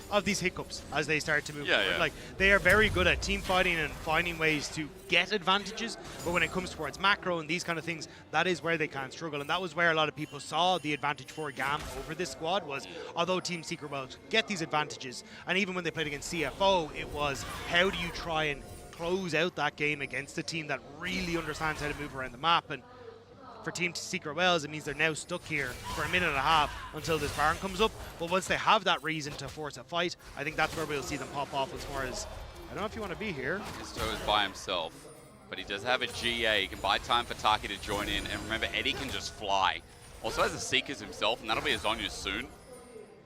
[SPEAKER 5] of these hiccups as they start to move forward.
[SPEAKER 3] Yeah.
[SPEAKER 5] Like, they are very good at team fighting and finding ways to get advantages, but when it comes towards macro and these kind of things, that is where they can struggle. And that was where a lot of people saw the advantage for GAM over this squad was, although Team Secret Wells get these advantages, and even when they played against CFO, it was how do you try and close out that game against a team that really understands how to move around the map. And for Team Secret Wells, it means they're now stuck here for a minute and a half until this Baron comes up. But once they have that reason to force a fight, I think that's where we'll see them pop off as far as, I don't know if you want to be here.
[SPEAKER 3] Isto is by himself, but he does have a GA. He can buy time for Taki to join in. And remember, Eddie can just fly. Also has a Seekers himself, and that'll be his Anya soon.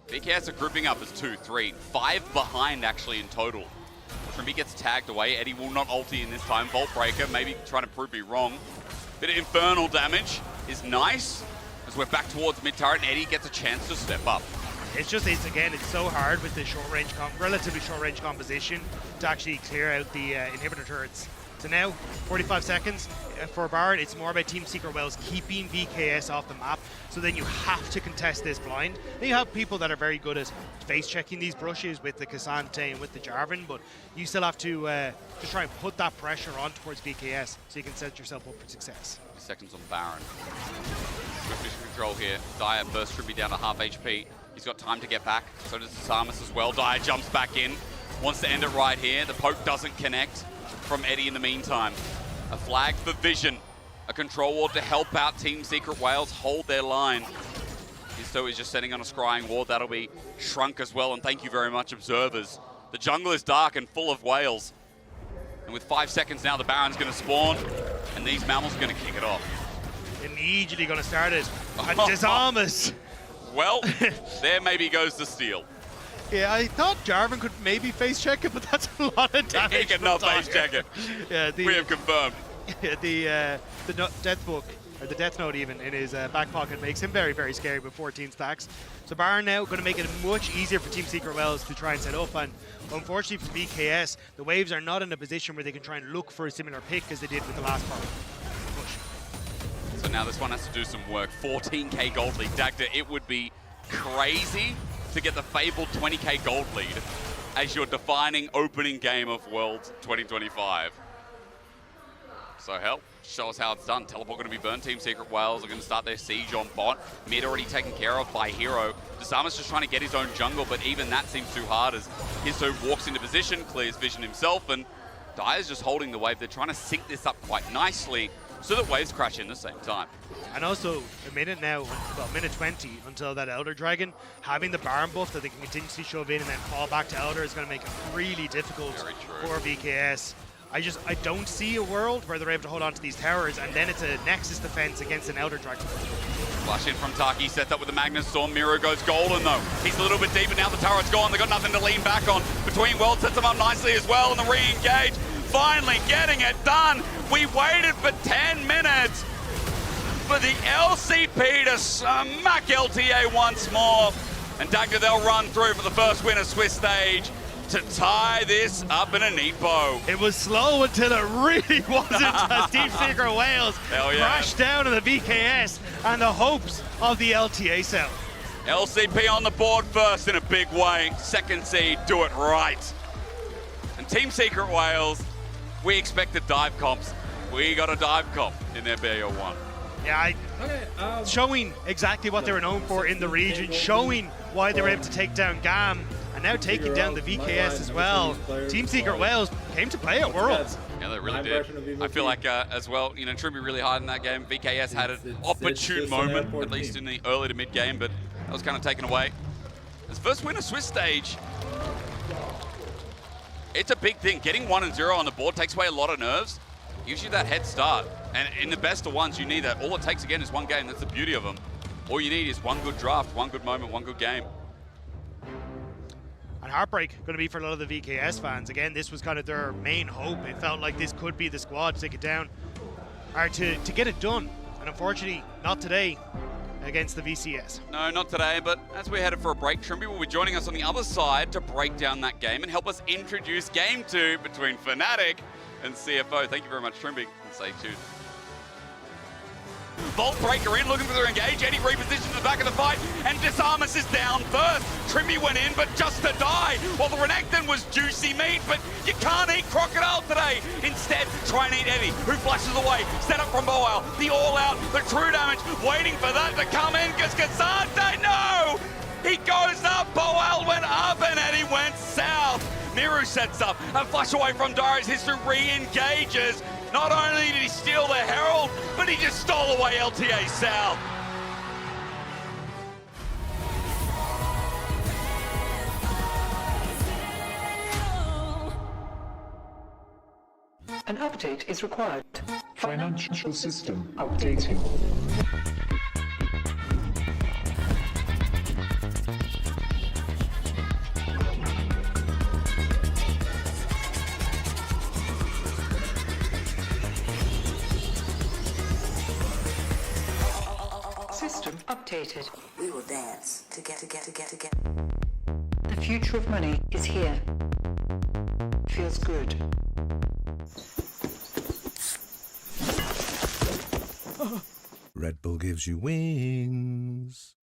[SPEAKER 3] VKS are grouping up as 2, 3, 5 behind actually in total. Trimby gets tagged away. Eddie will not ulti in this time. Vault Breaker, maybe trying to prove me wrong. Bit of infernal damage is nice as we're back towards mid turret and Eddie gets a chance to step up.
[SPEAKER 5] It's just, it's so hard with the relatively short range composition to actually clear out the inhibitor turrets. So now, 45 seconds for Baron. It's more about Team Secret Wells keeping VKS off the map. So then you have to contest this blind. Then you have people that are very good at face checking these brushes with the Cassante and with the Jarvan, but you still have to just try and put that pressure on towards VKS so you can set yourself up for success.
[SPEAKER 3] Seconds on Baron. Good vision control here. Dyer bursts Trimby down to half HP. He's got time to get back. So does Samus as well. Dyer jumps back in. Wants to end it right here. The poke doesn't connect from Eddie in the meantime. A flag for Vision. A control ward to help out Team Secret Wales hold their line. Isto is just setting on a scrying ward. That'll be shrunk as well. And thank you very much, observers. The jungle is dark and full of whales. And with 5 seconds now, the Baron's going to spawn. And these mammals are going to kick it off.
[SPEAKER 5] Immediately going to start it. And Disamus.
[SPEAKER 3] Well, there maybe goes the steal.
[SPEAKER 5] Yeah, I thought Jarvan could maybe face check it, but that's a lot of damage.
[SPEAKER 3] He cannot face check it.
[SPEAKER 5] Yeah,
[SPEAKER 3] we have confirmed.
[SPEAKER 5] Yeah, the death book, or the death note even, in his back pocket makes him very, very scary with 14 stacks. So Baron now going to make it much easier for Team Secret Wells to try and set up. And unfortunately for VKS, the Waves are not in a position where they can try and look for a similar pick as they did with the last part.
[SPEAKER 3] So now this one has to do some work. 14k gold lead. Dagda, it would be crazy to get the fabled 20k gold lead as your defining opening game of Worlds 2025. So hell, show us how it's done. Teleport going to be burned. Team Secret Wales are going to start their siege on bot. Mid already taken care of by Hero. Disamus just trying to get his own jungle, but even that seems too hard as Hiso walks into position, clears Vision himself, and Dyer's just holding the wave. They're trying to sync this up quite nicely so that waves crash in the same time.
[SPEAKER 5] And also, a minute now, well, minute 20 until that Elder Dragon, having the Baron buff that they can continuously shove in and then fall back to Elder is going to make it really difficult for VKS. I don't see a world where they're able to hold on to these towers, and then it's a Nexus defense against an Elder Dragon.
[SPEAKER 3] Flash in from Taki, sets up with the Magnus Storm. Miro goes golden though. He's a little bit deep, and now the turret's gone. They've got nothing to lean back on. Between Worlds sets them up nicely as well, and the re-engage. Finally getting it done. We waited for 10 minutes for the LCP to smack LTA once more. And Dagda, they'll run through for the first win of Swiss stage to tie this up in a neat bow.
[SPEAKER 5] It was slow until it really wasn't as Team Secret Wales crashed down on the VKS and the hopes of the LTA cell.
[SPEAKER 3] LCP on the board first in a big way. Second seed, do it right. And Team Secret Wales, we expected dive comps. We got a dive comp in their BO1.
[SPEAKER 5] Yeah, showing exactly what they were known for in the region, showing why they were able to take down GAM, and now taking down the VKS as well. Team Secret Wales came to play at Worlds.
[SPEAKER 3] Yeah, they really did. I feel like as well, you know, Trimby really hard in that game. VKS had an opportune moment, at least in the early to mid game, but that was kind of taken away. His first win of Swiss stage. It's a big thing. Getting 1-0 on the board takes away a lot of nerves. Gives you that head start. And in the best of ones, you need that. All it takes, again, is one game. That's the beauty of them. All you need is one good draft, one good moment, one good game.
[SPEAKER 5] And heartbreak going to be for a lot of the VKS fans. Again, this was kind of their main hope. It felt like this could be the squad to take it down, or to get it done. And unfortunately, not today against the VCS.
[SPEAKER 3] No, not today, but as we're headed for a break, Trimby will be joining us on the other side to break down that game and help us introduce Game 2 between Fnatic and CFO. Thank you very much, Trimby, and stay tuned. Vault Breaker in, looking for their engage. Eddie repositioned to the back of the fight, and Disarmus is down first. Trimby went in, but just to die. Well, the Renekton was juicy meat, but you can't eat Crocodile today. Instead, try and eat Eddie, who flashes away. Set up from Bo1, the all-out, the true damage, waiting for that to come in, because Kazante, no! He goes up, Bo1 went up, and Eddie went south. Miru sets up, a flash away from Darius, history re-engages. Not only did he steal the Herald, but he just stole away LTA South.
[SPEAKER 2] An update is required. Financial system updating. System updated.
[SPEAKER 4] We will dance together.
[SPEAKER 2] The future of money is here. Feels good.
[SPEAKER 6] Red Bull gives you wings.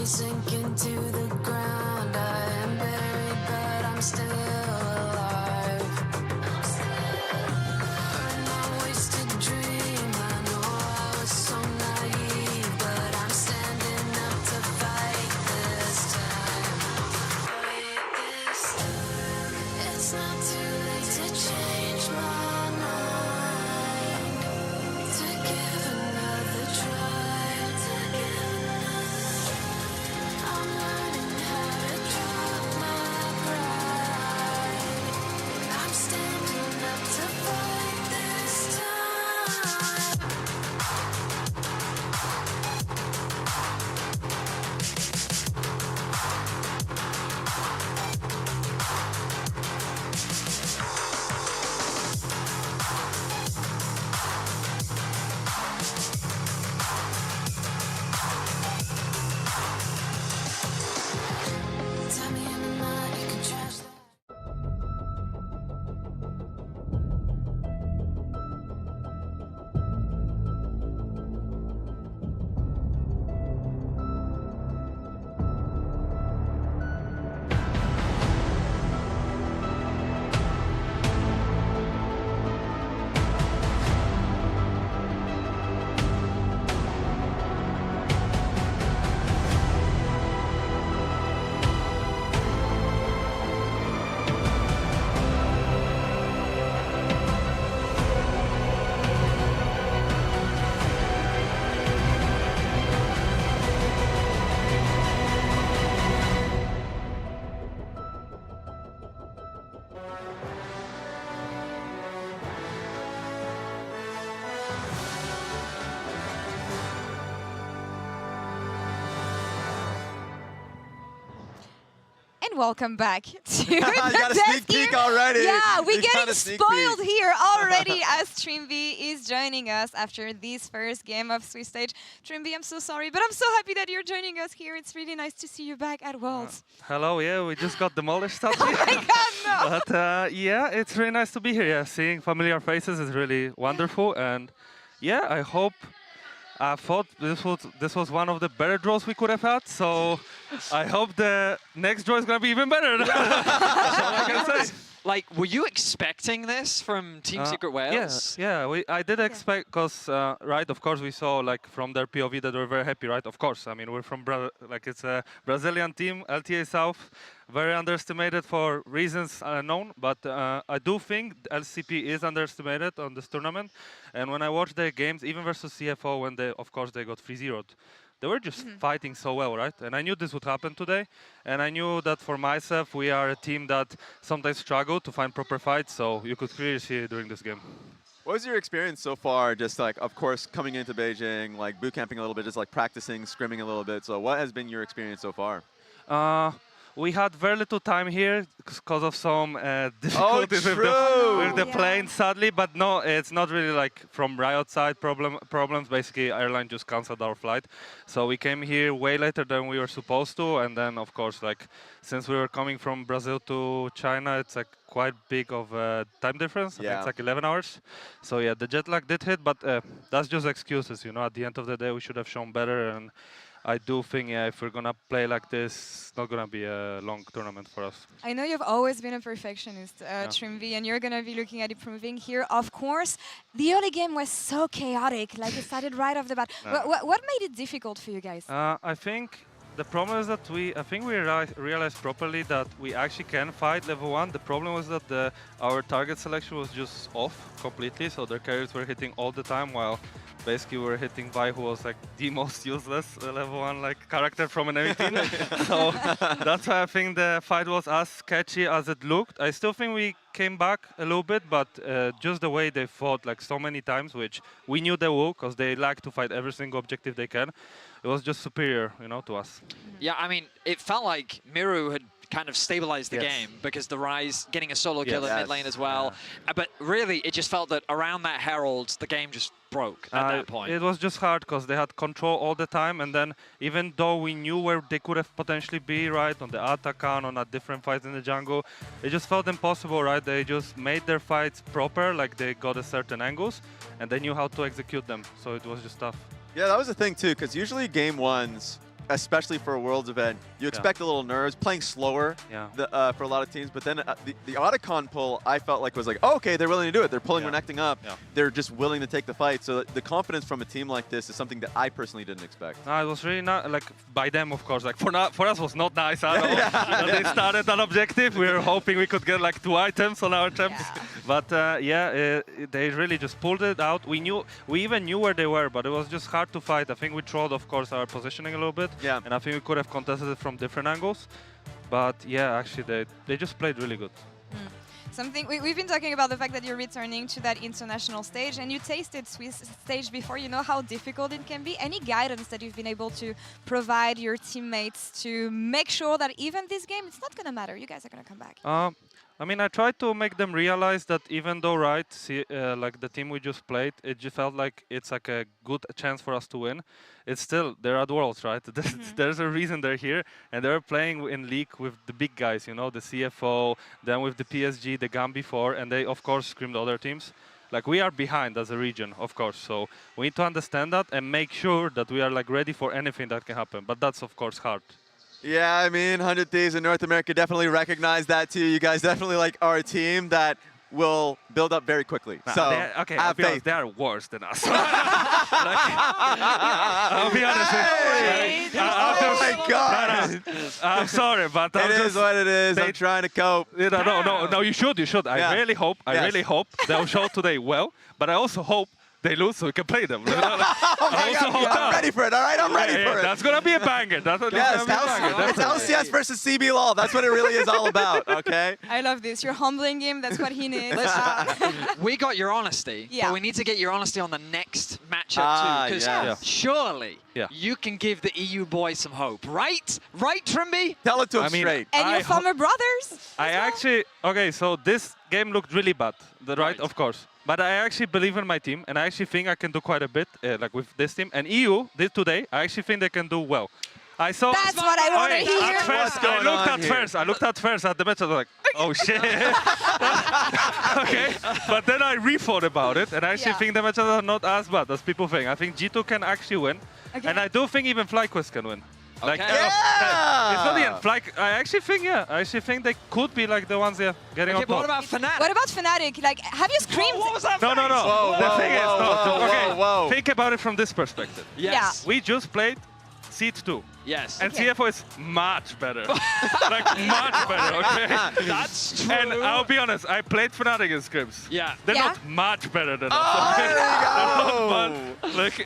[SPEAKER 7] Sink into the ground. I am buried, but I'm still alive. I'm a wasted dream. I know I was so naive, but I'm standing up to fight this time. It's not too late to change my mind, to give another try. I'm learning how
[SPEAKER 1] and welcome back to
[SPEAKER 9] You got a sneak peek already.
[SPEAKER 1] Yeah, we're
[SPEAKER 9] You got
[SPEAKER 1] getting
[SPEAKER 9] a sneak
[SPEAKER 1] spoiled
[SPEAKER 9] peek.
[SPEAKER 1] here already as Trimby is joining us after this first game of Swiss Stage. Trimby, I'm so sorry, but I'm so happy that you're joining us here. It's really nice to see you back at Worlds.
[SPEAKER 12] Hello, yeah, we just got demolished sadly.
[SPEAKER 1] Oh my God, no!
[SPEAKER 12] But yeah, it's really nice to be here. Yeah, seeing familiar faces is really wonderful, and yeah, I thought this was one of the better draws we could have had, so I hope the next draw is going to be even better. That's all I can say.
[SPEAKER 14] Like, were you expecting this from Team Secret Wales?
[SPEAKER 12] Yeah, I did expect, because, right, of course, we saw, like, from their POV that we're very happy, right? Of course, I mean, we're from, it's a Brazilian team, LTA South, very underestimated for reasons unknown, but I do think LCP is underestimated on this tournament, and when I watched their games, even versus CFO, when they, of course, they got 3-0'd, they were just fighting so well, right? And I knew this would happen today. And I knew that for myself, we are a team that sometimes struggle to find proper fights. So you could clearly see it during this game.
[SPEAKER 9] What was your experience so far? Just like, of course, coming into Beijing, like boot camping a little bit, just like practicing, scrimming a little bit. So what has been your experience so far?
[SPEAKER 12] We had very little time here because of some difficulties with the plane, sadly. But no, it's not really like from Riot side problems. Basically, airline just canceled our flight. So we came here way later than we were supposed to. And then, of course, like since we were coming from Brazil to China, it's like quite big of a time difference. I think it's like 11 hours. So yeah, the jet lag did hit, but that's just excuses. You know, at the end of the day, we should have shown better. And I do think, yeah, if we're going to play like this, it's not going to be a long tournament for us.
[SPEAKER 1] I know you've always been a perfectionist, Trimby, and you're going to be looking at improving here. Of course, the early game was so chaotic, like it started right off the bat. What made it difficult for you guys?
[SPEAKER 12] I think the problem is that I think we realized properly that we actually can fight level 1. The problem was that our target selection was just off completely, so their carriers were hitting all the time, while basically we were hitting Vi, who was like the most useless level 1 like character from an enemy team. So that's why I think the fight was as sketchy as it looked. I still think we came back a little bit, but just the way they fought like so many times, which we knew they will, because they like to fight every single objective they can. It was just superior, you know, to us.
[SPEAKER 14] Yeah, I mean, it felt like Miru had kind of stabilized the game because the Rise getting a solo kill in mid lane as well. But really, it just felt that around that Herald, the game just broke at that point.
[SPEAKER 12] It was just hard because they had control all the time, and then even though we knew where they could have potentially be, right, on the Atakan, on a different fights in the jungle, it just felt impossible, right? They just made their fights proper, like they got a certain angles, and they knew how to execute them, so it was just tough.
[SPEAKER 9] Yeah, that was the thing too, because usually game ones, especially for a Worlds event, you expect a little nerves, playing slower for a lot of teams, but then the Otacon pull, I felt like was like, oh, okay, they're willing to do it. They're pulling Renekton up. They're just willing to take the fight. So the confidence from a team like this is something that I personally didn't expect.
[SPEAKER 12] No, it was really not, like, by them, of course. Like, for us, was not nice at all. They started an objective. We were hoping we could get, like, 2 items on our champs. But, they really just pulled it out. We even knew where they were, but it was just hard to fight. I think we trolled, of course, our positioning a little bit.
[SPEAKER 9] Yeah.
[SPEAKER 12] And I think we could have contested it from different angles. But yeah, actually, they just played really good.
[SPEAKER 1] Something we've been talking about the fact that you're returning to that international stage, and you tasted Swiss stage before. You know how difficult it can be. Any guidance that you've been able to provide your teammates to make sure that even this game, it's not going to matter. You guys are going to come back.
[SPEAKER 12] I mean, I tried to make them realize that even though, right, like the team we just played, it just felt like it's like a good chance for us to win. It's still, they're at Worlds, right? There's a reason they're here, and they're playing in League with the big guys, you know, the CFO, then with the PSG, the GAM before, and they, of course, screamed other teams. Like, we are behind as a region, of course, so we need to understand that and make sure that we are, like, ready for anything that can happen, but that's, of course, hard.
[SPEAKER 9] Yeah, I mean, 100 Thieves in North America definitely recognize that too. You guys definitely like are a team that will build up very quickly. So
[SPEAKER 12] okay,
[SPEAKER 9] have faith.
[SPEAKER 12] They are worse than us. I'll be honest.
[SPEAKER 9] Oh my God!
[SPEAKER 12] I'm sorry, but
[SPEAKER 9] it is what it is. I'm trying to cope.
[SPEAKER 12] No. You should. I really hope. I really hope they'll show today well. But I also hope they lose, so we can play them.
[SPEAKER 9] Oh my God, I'm ready for it. All right, I'm ready for it.
[SPEAKER 12] That's gonna be a banger. That's what
[SPEAKER 9] Yes,
[SPEAKER 12] it's gonna be a banger.
[SPEAKER 9] it's LCS versus CB LOL. That's what it really is all about. Okay.
[SPEAKER 1] I love this. You're humbling him. That's what he needs.
[SPEAKER 14] We got your honesty,
[SPEAKER 1] Yeah.
[SPEAKER 14] but we need to get your honesty on the next matchup too, because
[SPEAKER 9] yeah.
[SPEAKER 14] surely
[SPEAKER 12] Yeah.
[SPEAKER 14] you can give the EU boys some hope, right? Right, Trimby?
[SPEAKER 9] Tell it to him
[SPEAKER 12] I mean,
[SPEAKER 9] straight.
[SPEAKER 1] And your former brothers.
[SPEAKER 12] I actually, okay, so this game looked really bad, right? Of course. But I actually believe in my team, and I actually think I can do quite a bit, like with this team. And EU did today, I actually think they can do well. I saw.
[SPEAKER 1] That's what I want to hear.
[SPEAKER 12] At first, I looked at first at the match. I was like, oh shit. Okay, but then I rethought about it, and I actually think the matches are not as bad as people think. I think G2 can actually win, and I do think even FlyQuest can win. Like, it's not the end. I actually think they could be like the ones getting on top.
[SPEAKER 14] What about Fnatic?
[SPEAKER 1] What about Fnatic? Like, have you screamed?
[SPEAKER 14] What was that?
[SPEAKER 12] No.
[SPEAKER 9] Whoa,
[SPEAKER 12] The thing is,
[SPEAKER 9] whoa.
[SPEAKER 12] think about it from this perspective.
[SPEAKER 14] Yes.
[SPEAKER 12] We just played Seed 2.
[SPEAKER 14] Yes.
[SPEAKER 12] And CFO is much better. Like, much better, okay?
[SPEAKER 14] That's true.
[SPEAKER 12] And I'll be honest, I played Fnatic in scrims.
[SPEAKER 14] Yeah.
[SPEAKER 12] They're
[SPEAKER 1] Yeah?
[SPEAKER 12] not much better than us.
[SPEAKER 9] Oh, there you go.
[SPEAKER 12] Like,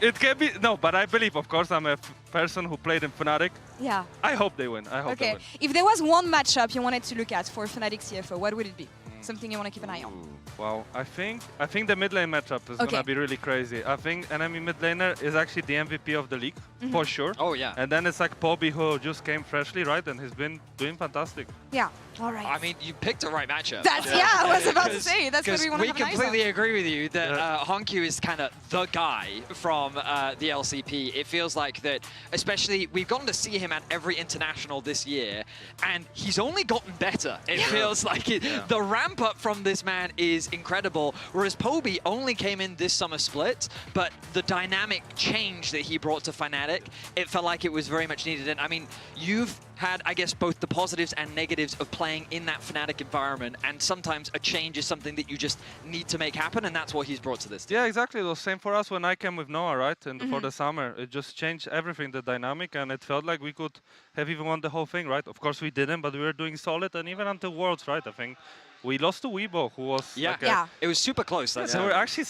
[SPEAKER 12] it can be, no, but I believe, of course, I'm a person who played in Fnatic.
[SPEAKER 1] Yeah.
[SPEAKER 12] I hope they win. I hope they
[SPEAKER 1] Okay.
[SPEAKER 12] win.
[SPEAKER 1] If there was one matchup you wanted to look at for Fnatic CFO, what would it be? Something you want to keep an eye on.
[SPEAKER 12] Wow, I think the mid lane matchup is gonna be really crazy. I think enemy mid laner is actually the MVP of the league for sure.
[SPEAKER 14] Oh yeah.
[SPEAKER 12] And then it's like Bobby who just came freshly, right? And he's been doing fantastic.
[SPEAKER 1] Yeah. All right.
[SPEAKER 14] I mean, you picked the right matchup.
[SPEAKER 1] That's I was about to say. That's what we want to have an eye on.
[SPEAKER 14] We completely agree with you that Honkyu is kind of the guy from the LCP. It feels like that, especially we've gotten to see him at every international this year, and he's only gotten better. It feels like it. The ramp up from this man is incredible. Whereas Poby only came in this summer split, but the dynamic change that he brought to Fnatic, it felt like it was very much needed. And I mean, you've had, I guess, both the positives and negatives of playing in that Fnatic environment, and sometimes a change is something that you just need to make happen, and that's what he's brought to this team.
[SPEAKER 12] Yeah, exactly. It was same for us when I came with Noah, right? And for the summer, it just changed everything, the dynamic, and it felt like we could have even won the whole thing, right? Of course we didn't, but we were doing solid, and even until Worlds, right? I think we lost to Weibo, who was
[SPEAKER 14] it was super close.
[SPEAKER 12] They were actually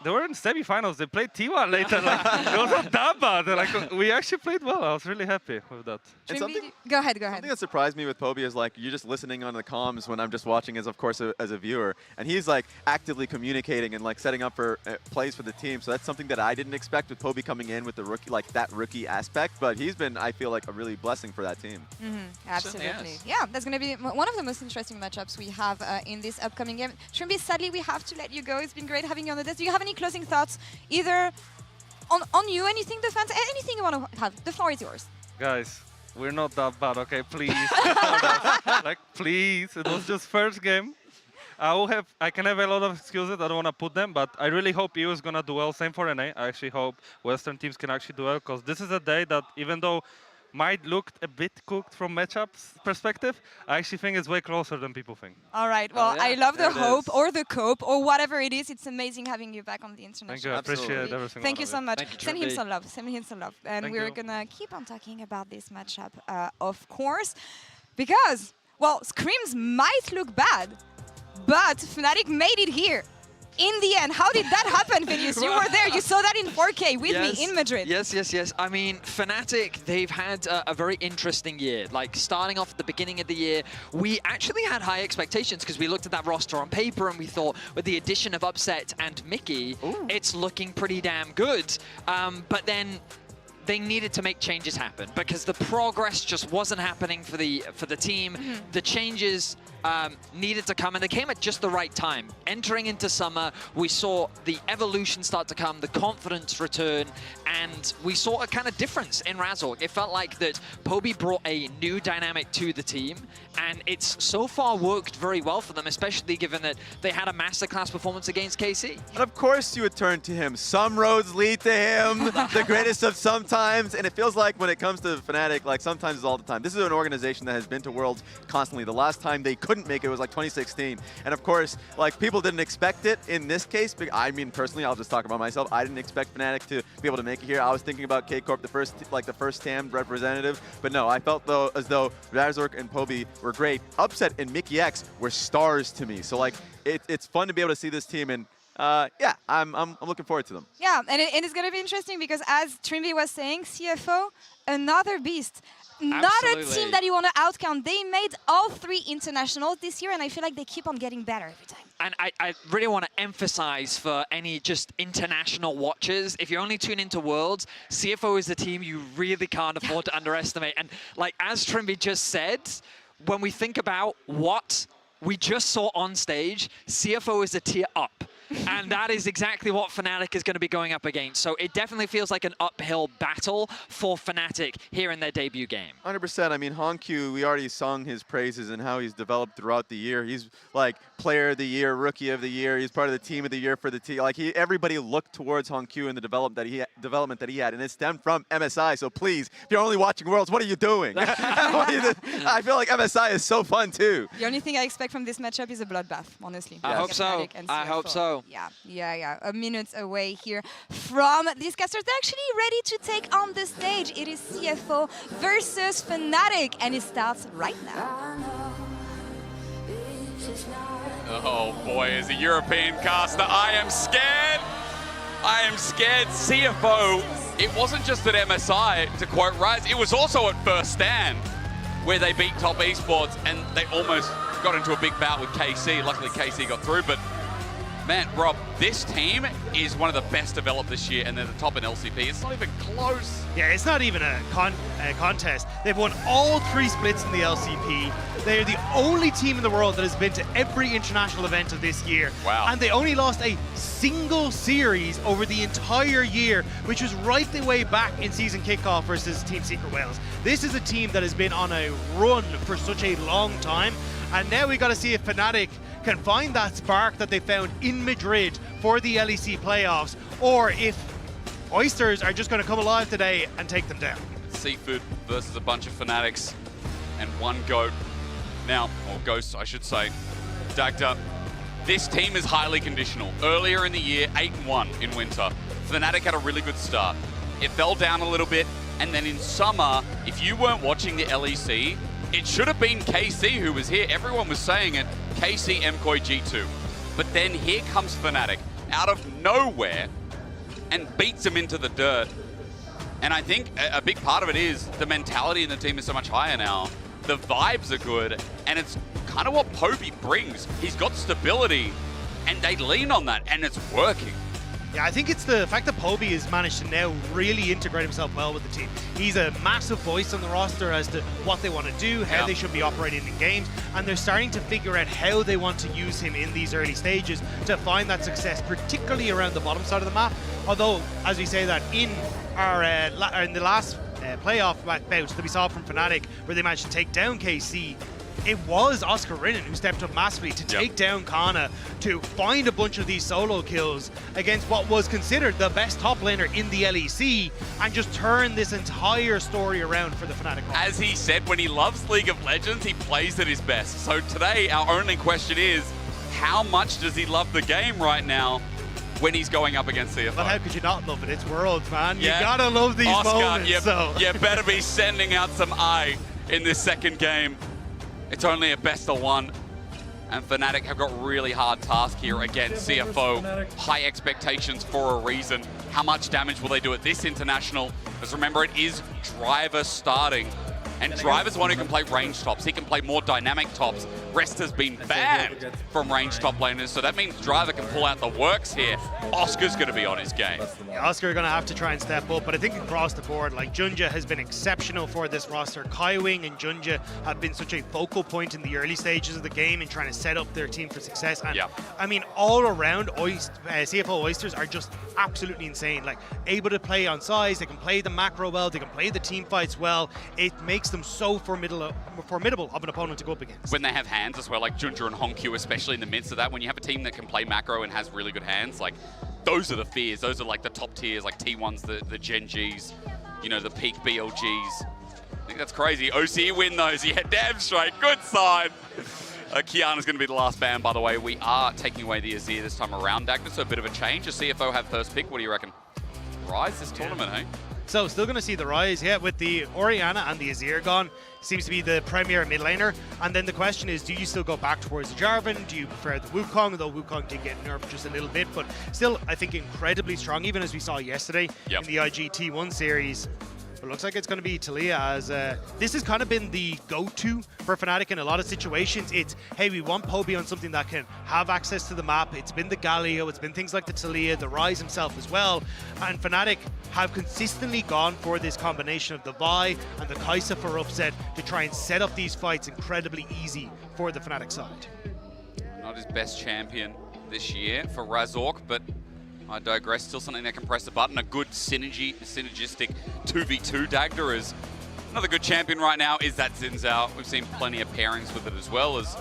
[SPEAKER 12] they were in semi-finals. They played T1 later. Like, it was not that bad. Like, we actually played well. I was really happy with that.
[SPEAKER 9] And
[SPEAKER 1] Go ahead.
[SPEAKER 9] Something that surprised me with Poby is like you're just listening on the comms when I'm just watching as, of course, as a viewer, and he's like actively communicating and like setting up for plays for the team. So that's something that I didn't expect with Poby coming in with the rookie, like that rookie aspect. But he's been, I feel like, a really blessing for that team.
[SPEAKER 1] Absolutely. Yeah, that's going to be one of the most interesting matchups we have in this upcoming game. Trimby, sadly, we have to let you go. It's been great having you on the desk. Do you have any closing thoughts, either on you, anything, the fans, anything you want to have? The floor is yours.
[SPEAKER 12] Guys, we're not that bad, okay? Please. Like, please. It was just first game. I can have a lot of excuses. I don't want to put them, but I really hope EU is going to do well. Same for NA. I actually hope Western teams can actually do well, because this is a day that, even though might look a bit cooked from matchups perspective, I actually think it's way closer than people think.
[SPEAKER 1] All right. Well, I love the hope or the cope or whatever it is. It's amazing having you back on the international.
[SPEAKER 12] Thank you. I appreciate everything.
[SPEAKER 1] Thank you so much.
[SPEAKER 14] Thank you,
[SPEAKER 1] Send him
[SPEAKER 14] Trimby.
[SPEAKER 1] some love. Send him some love. And
[SPEAKER 12] Thank
[SPEAKER 1] we're
[SPEAKER 12] you.
[SPEAKER 1] going to keep on talking about this matchup, of course, because, well, scrims might look bad, but Fnatic made it here. In the end, how did that happen, Vinicius? You were there. You saw that in 4K with me in Madrid.
[SPEAKER 14] Yes. I mean, Fnatic, they've had a very interesting year. Like, starting off at the beginning of the year, we actually had high expectations because we looked at that roster on paper and we thought, with the addition of Upset and Mickey, it's looking pretty damn good. But then they needed to make changes happen because the progress just wasn't happening for the team. The changes needed to come, and they came at just the right time. Entering into summer, we saw the evolution start to come, the confidence return, and we saw a kind of difference in Razork. It felt like that Poby brought a new dynamic to the team, and it's so far worked very well for them, especially given that they had a masterclass performance against KC.
[SPEAKER 9] And of course you would turn to him. Some roads lead to him, the greatest of sometimes, and it feels like when it comes to Fnatic, like sometimes is all the time. This is an organization that has been to Worlds constantly. The last time they couldn't make it was like 2016. And of course, like people didn't expect it in this case. I mean, personally, I'll just talk about myself. I didn't expect Fnatic to be able to make it here. I was thinking about K-Corp, the first TAM representative. But no, I felt though as though Razork and Poby were great. Upset and Mickey X were stars to me. So like, it's fun to be able to see this team, and yeah, I'm looking forward to them.
[SPEAKER 1] Yeah, and it's going to be interesting because as Trimby was saying, CFO, another beast. Not a team that you want to outcount. They made all 3 internationals this year, and I feel like they keep on getting better every time.
[SPEAKER 14] And I really want to emphasize for any just international watchers, if you're only tuning into Worlds, CFO is the team you really can't afford to underestimate. And like as Trimby just said, when we think about what we just saw on stage, CFO is a tier up. And that is exactly what Fnatic is going to be going up against. So it definitely feels like an uphill battle for Fnatic here in their debut game.
[SPEAKER 9] 100%. I mean, Honkyu, we already sung his praises and how he's developed throughout the year. He's like player of the year, rookie of the year. He's part of the team of the year for the team. Like everybody looked towards Honkyu and the development that he had, and it stemmed from MSI. So please, if you're only watching Worlds, what are you doing? I feel like MSI is so fun too.
[SPEAKER 1] The only thing I expect from this matchup is a bloodbath, honestly.
[SPEAKER 14] I hope so. I hope so.
[SPEAKER 1] Yeah. A minute away here from these casters. They're actually ready to take on the stage. It is CFO versus Fnatic, and it starts right now.
[SPEAKER 3] Oh boy, as a European caster, I am scared. I am scared. CFO, it wasn't just at MSI, to quote Rise, it was also at First Stand, where they beat Top Esports, and they almost got into a big bout with KC. Luckily, KC got through, but man, Rob, this team is one of the best developed this year, and they're the top in LCP. It's not even close.
[SPEAKER 5] Yeah, it's not even a contest. They've won all 3 splits in the LCP. They're the only team in the world that has been to every international event of this year.
[SPEAKER 3] Wow.
[SPEAKER 5] And they only lost a single series over the entire year, which was right the way back in season kickoff versus Team Secret Wales. This is a team that has been on a run for such a long time. And now we got to see if Fnatic can find that spark that they found in Madrid for the LEC playoffs, or if Oysters are just going to come alive today and take them down.
[SPEAKER 3] Seafood versus a bunch of Fanatics and one GOAT. Now, or Ghost, I should say. Dagda, this team is highly conditional. Earlier in the year, 8-1 in winter. Fnatic had a really good start. It fell down a little bit, and then in summer, if you weren't watching the LEC, it should have been KC who was here. Everyone was saying it. KC, MKOI, G2. But then here comes Fnatic out of nowhere and beats them into the dirt. And I think a big part of it is the mentality in the team is so much higher now. The vibes are good, and it's kind of what Poby brings. He's got stability, and they lean on that, and it's working.
[SPEAKER 5] Yeah, I think it's the fact that Poby has managed to now really integrate himself well with the team. He's a massive voice on the roster as to what they want to do, how they should be operating in games, and they're starting to figure out how they want to use him in these early stages to find that success, particularly around the bottom side of the map. Although, as we say that, in our in the last playoff bout that we saw from Fnatic, where they managed to take down KC, it was Oscar Rinnan who stepped up massively to take down Kana, to find a bunch of these solo kills against what was considered the best top laner in the LEC, and just turn this entire story around for the Fnatic.
[SPEAKER 3] As he said, when he loves League of Legends, he plays at his best. So today, our only question is, how much does he love the game right now when he's going up against CFO?
[SPEAKER 5] But how could you not love it? It's Worlds, man. You gotta love these
[SPEAKER 3] Oscar,
[SPEAKER 5] moments.
[SPEAKER 3] You better be sending out some eye in this second game. It's only a best of 1, and Fnatic have got really hard task here against CFO. High expectations for a reason. How much damage will they do at this international? Because remember, it is Driver starting, and Driver's one who can play range tops. He can play more dynamic tops. Rest has been banned from range top laners, so that means Driver can pull out the works here. Oscar's going to be on his game.
[SPEAKER 5] Yeah, Oscar are going to have to try and step up, but I think across the board, like, Junja has been exceptional for this roster. Kaiwing and Junja have been such a focal point in the early stages of the game in trying to set up their team for success. And I mean, all around, CFO Oysters are just absolutely insane. Like, able to play on size, they can play the macro well, they can play the team fights well. It makes them so formidable of an opponent to go up against.
[SPEAKER 3] When they have hands as well, like Junja and Honkyu, especially in the midst of that, when you have a team that can play macro and has really good hands, like, those are the fears. Those are like the top tiers, like T1s, the Gen Gs, you know, the peak BLGs. I think that's crazy. OCE win those. Yeah, damn straight. Good sign. Kiana's going to be the last ban, by the way. We are taking away the Azir this time around, Dagda, so a bit of a change. A CFO have first pick. What do you reckon? Rise this tournament, eh?
[SPEAKER 5] So still going to see the Rise, yeah, with the Orianna and the Azir gone. Seems to be the premier mid laner. And then the question is, do you still go back towards the Jarvan? Do you prefer the Wukong? Though Wukong did get nerfed just a little bit, but still, I think incredibly strong, even as we saw yesterday in the IGT1 series. It looks like it's going to be Talia, as this has kind of been the go-to for Fnatic in a lot of situations. It's, hey, we want Poby on something that can have access to the map. It's been the Galio, it's been things like the Talia, the Rise himself as well. And Fnatic have consistently gone for this combination of the Vi and the Kai'Sa for upset to try and set up these fights incredibly easy for the Fnatic side.
[SPEAKER 3] Not his best champion this year for Razork, but I digress. Still something that can press the button. A good synergistic 2v2 Dagda is another good champion right now. Is that Xin Zhao? We've seen plenty of pairings with it as well as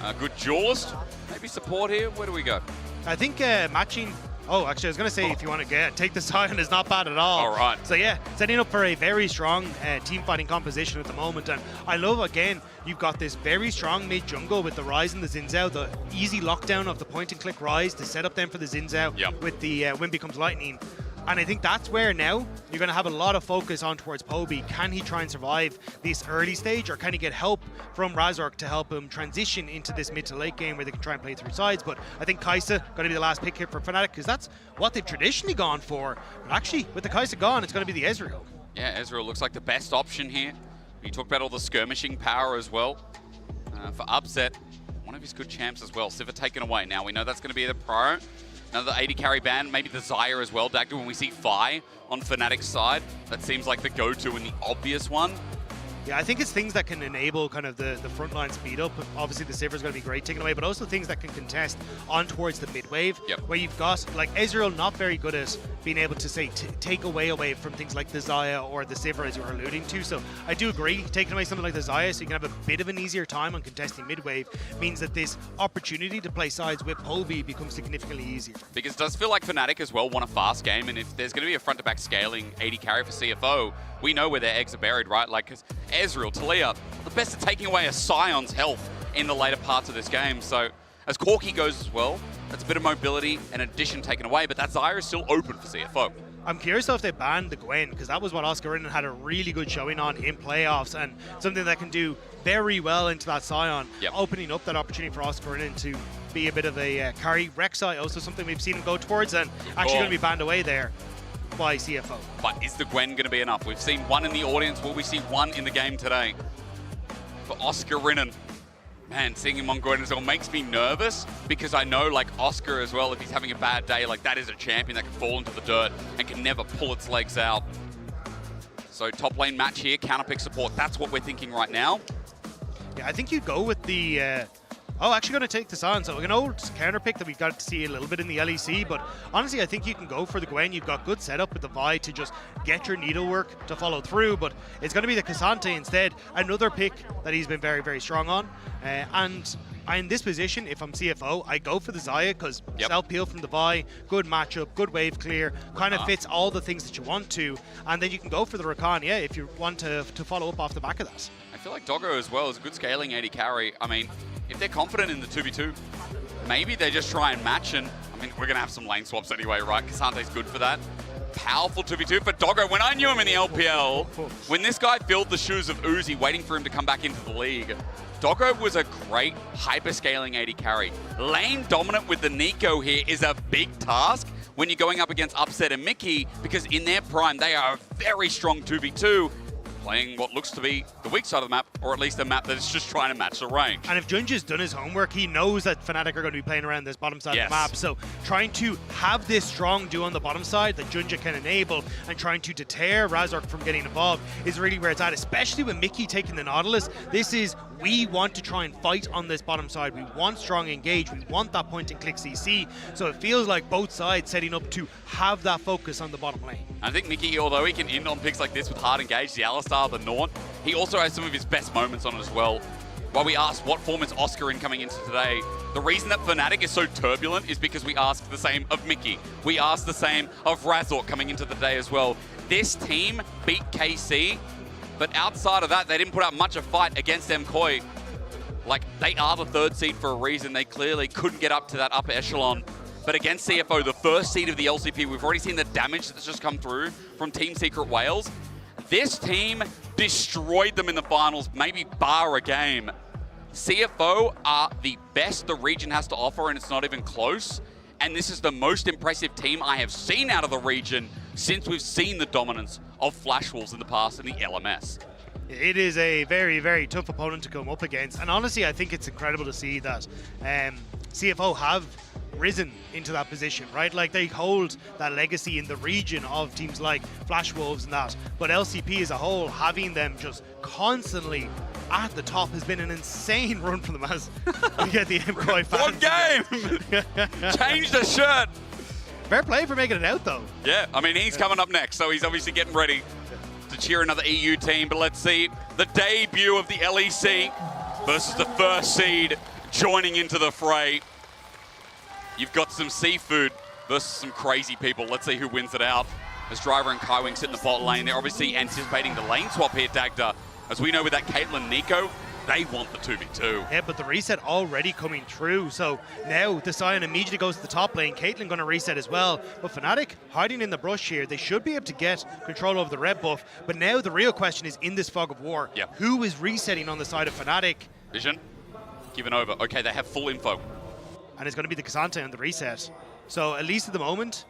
[SPEAKER 3] a good duelist. Maybe support here. Where do we go?
[SPEAKER 5] I think matching. Oh, actually, I was going to say if you want to take the Sion is not bad at all.
[SPEAKER 3] All right.
[SPEAKER 5] So yeah, setting up for a very strong team fighting composition at the moment. And I love, again, you've got this very strong mid jungle with the Rise and the Xin Zhao, the easy lockdown of the point and click Rise to set up them for the Xin Zhao with the Wind Becomes Lightning. And I think that's where now you're going to have a lot of focus on towards Poby. Can he try and survive this early stage, or can he get help from Razork to help him transition into this mid to late game where they can try and play through sides? But I think Kai'Sa going to be the last pick here for Fnatic, because that's what they've traditionally gone for. But actually, with the Kai'Sa gone, it's going to be the Ezreal.
[SPEAKER 3] Yeah, Ezreal looks like the best option here. You talked about all the skirmishing power as well. For upset, one of his good champs as well. Sivir taken away. Now we know that's going to be the pro. Another 80 carry ban, maybe the Xayah as well. Dagda, when we see Fi on Fnatic's side, that seems like the go-to and the obvious one.
[SPEAKER 5] Yeah, I think it's things that can enable kind of the frontline speed up. Obviously, the Sivir is going to be great taken away, but also things that can contest on towards the mid wave, where you've got, like, Ezreal not very good at being able to, say, take away from things like the Xayah or the Sivir, as you were alluding to. So I do agree, taking away something like the Xayah so you can have a bit of an easier time on contesting mid wave means that this opportunity to play sides with Poby becomes significantly easier.
[SPEAKER 3] Because it does feel like Fnatic as well want a fast game, and if there's going to be a front-to-back scaling 80 carry for CFO, we know where their eggs are buried, right? Like, because Ezreal, Talia, the best at taking away a Sion's health in the later parts of this game. So as Corki goes as well, that's a bit of mobility and addition taken away, but that Xayah is still open for CFO.
[SPEAKER 5] I'm curious though if they banned the Gwen, because that was what Oscar had a really good showing on in playoffs, and something that can do very well into that Sion, opening up that opportunity for Oscar to be a bit of a carry. Rek'Sai also something we've seen him go towards, and actually going to be banned away there by CFO.
[SPEAKER 3] But is the Gwen going to be enough? We've seen one in the audience. Will we see one in the game today? For Oscar Rinnan. Man, seeing him on Gwen as well makes me nervous, because I know, like, Oscar as well, if he's having a bad day, like, that is a champion that can fall into the dirt and can never pull its legs out. So top lane match here, counterpick support. That's what we're thinking right now.
[SPEAKER 5] Yeah, I think you go with the... Oh, actually going to take this on. So an old counter pick that we got to see a little bit in the LEC, but honestly, I think you can go for the Gwen. You've got good setup with the Vi to just get your needlework to follow through, but it's going to be the K'Sante instead. Another pick that he's been very, very strong on. And in this position, if I'm CFO, I go for the Xayah because self-peel from the Vi, good matchup, good wave clear, kind of fits all the things that you want to. And then you can go for the Rakan, if you want to follow up off the back of that.
[SPEAKER 3] I feel like Doggo as well is a good scaling 80 carry. I mean, if they're confident in the 2v2, maybe they just try and match, and I mean, we're going to have some lane swaps anyway, right? K'Sante's good for that. Powerful 2v2 for Doggo. When I knew him in the LPL, when this guy filled the shoes of Uzi waiting for him to come back into the league, Doggo was a great hyper-scaling 80 carry. Lane dominant with the Nico here is a big task when you're going up against Upset and Mickey, because in their prime, they are a very strong 2v2. Playing what looks to be the weak side of the map, or at least a map that is just trying to match the range.
[SPEAKER 5] And if Junja's done his homework, he knows that Fnatic are going to be playing around this bottom side of the map. So trying to have this strong duo on the bottom side that Junja can enable, and trying to deter Razork from getting involved is really where it's at, especially with Mickey taking the Nautilus. This is, we want to try and fight on this bottom side. We want strong engage. We want that point and click CC. So it feels like both sides setting up to have that focus on the bottom lane.
[SPEAKER 3] I think Mickey, although he can end on picks like this with hard engage, the Alistar, the Naunt, he also has some of his best moments on it as well. While we asked what form is Oscar in coming into today, the reason that Fnatic is so turbulent is because we asked the same of Mickey. We asked the same of Razork coming into the day as well. This team beat KC, but outside of that, they didn't put up much of a fight against MKOI. Like, they are the third seed for a reason. They clearly couldn't get up to that upper echelon. But against CFO, the first seed of the LCP, we've already seen the damage that's just come through from Team Secret Wales. This team destroyed them in the finals, maybe bar a game. CFO are the best the region has to offer, and it's not even close. And this is the most impressive team I have seen out of the region since we've seen the dominance of Flash Wolves in the past in the LMS.
[SPEAKER 5] It is a very, very tough opponent to come up against. And honestly, I think it's incredible to see that CFO have risen into that position, right? Like, they hold that legacy in the region of teams like Flash Wolves and that. But LCP as a whole, having them just constantly at the top has been an insane run for them as we get the MKOI fans.
[SPEAKER 3] One game! Change the shirt!
[SPEAKER 5] Fair play for making it out, though.
[SPEAKER 3] Yeah, I mean, he's coming up next, so he's obviously getting ready to cheer another EU team. But let's see the debut of the LEC versus the first seed joining into the fray. You've got some seafood versus some crazy people. Let's see who wins it out. As Driver and Kaiwing sit in the bot lane, they're obviously anticipating the lane swap here, Dagda. As we know with that Caitlyn Nico, they want the 2v2.
[SPEAKER 5] Yeah, but the reset already coming through. So now the Sion immediately goes to the top lane. Caitlyn going to reset as well. But Fnatic hiding in the brush here. They should be able to get control over the red buff. But now the real question is in this fog of war.
[SPEAKER 3] Yeah.
[SPEAKER 5] Who is resetting on the side of Fnatic?
[SPEAKER 3] Vision, given over. Okay, they have full info.
[SPEAKER 5] And it's going to be the K'Sante on the reset. So at least at the moment,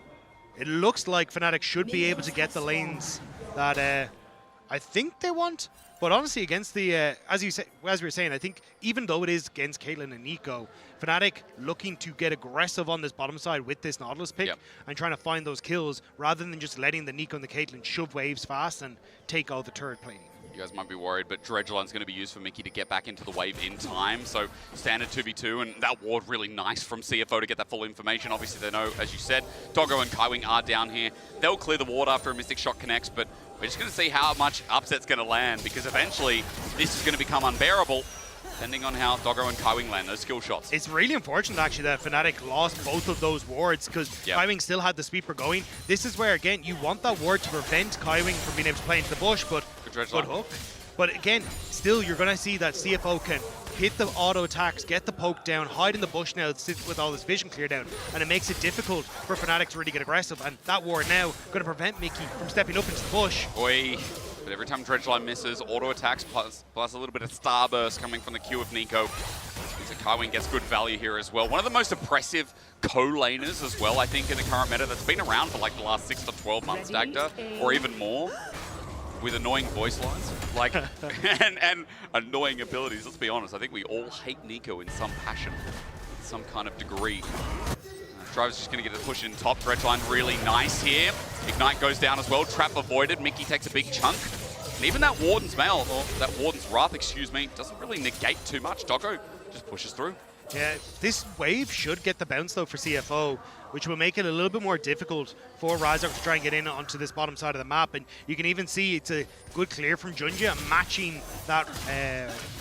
[SPEAKER 5] it looks like Fnatic should be able to get the lanes that I think they want. But honestly, against the, as we were saying, I think even though it is against Caitlyn and Nico, Fnatic looking to get aggressive on this bottom side with this Nautilus pick and trying to find those kills rather than just letting the Nico and the Caitlyn shove waves fast and take out the turret plating.
[SPEAKER 3] You guys might be worried, but Dredgeline's going to be used for Mickey to get back into the wave in time. So standard 2v2, and that ward really nice from CFO to get that full information. Obviously, they know, as you said, Doggo and Kaiwing are down here. They'll clear the ward after a Mystic Shot connects, but we're just going to see how much Upset's going to land, because eventually this is going to become unbearable, depending on how Doggo and Kaiwing land those skill shots.
[SPEAKER 5] It's really unfortunate, actually, that Fnatic lost both of those wards, because Kaiwing still had the sweeper going. This is where, again, you want that ward to prevent Kaiwing from being able to play into the bush, but good hook. But again, still, you're going to see that CFO can hit the auto attacks, get the poke down, hide in the bush now with all this vision cleared out, and it makes it difficult for Fnatic to really get aggressive. And that ward now going to prevent Mickey from stepping up into the bush.
[SPEAKER 3] Oi. But every time Dredgeline misses, auto attacks plus a little bit of starburst coming from the Q of Nico. So Kaiwing gets good value here as well. One of the most oppressive co-laners as well, I think, in the current meta that's been around for like the last 6 to 12 months, Dagda, or even more. With annoying voice lines, like, and annoying abilities. Let's be honest, I think we all hate Nico in some passion, some kind of degree. Driver's just going to get the push in top. Dredgeline really nice here. Ignite goes down as well. Trap avoided. Mickey takes a big chunk. And even that Warden's Mail, or that Warden's Wrath, excuse me, doesn't really negate too much. Doggo just pushes through.
[SPEAKER 5] Yeah, this wave should get the bounce, though, for CFO, which will make it a little bit more difficult for Razork to try and get in onto this bottom side of the map. And you can even see it's a good clear from Junja, matching that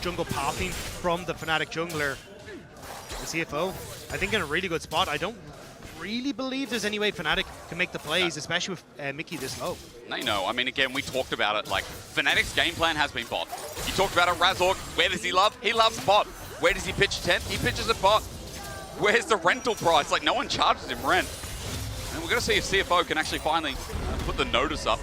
[SPEAKER 5] jungle pathing from the Fnatic jungler. The CFO, I think, in a really good spot. I don't really believe there's any way Fnatic can make the plays, especially with Mickey this low.
[SPEAKER 3] No, I mean, again, we talked about it. Like, Fnatic's game plan has been bot. You talked about it, Razork. Where does he love? He loves bot. Where does he pitch tent? He pitches a bot. Where's the rental price? Like, no one charges him rent. And we're going to see if CFO can actually finally put the notice up.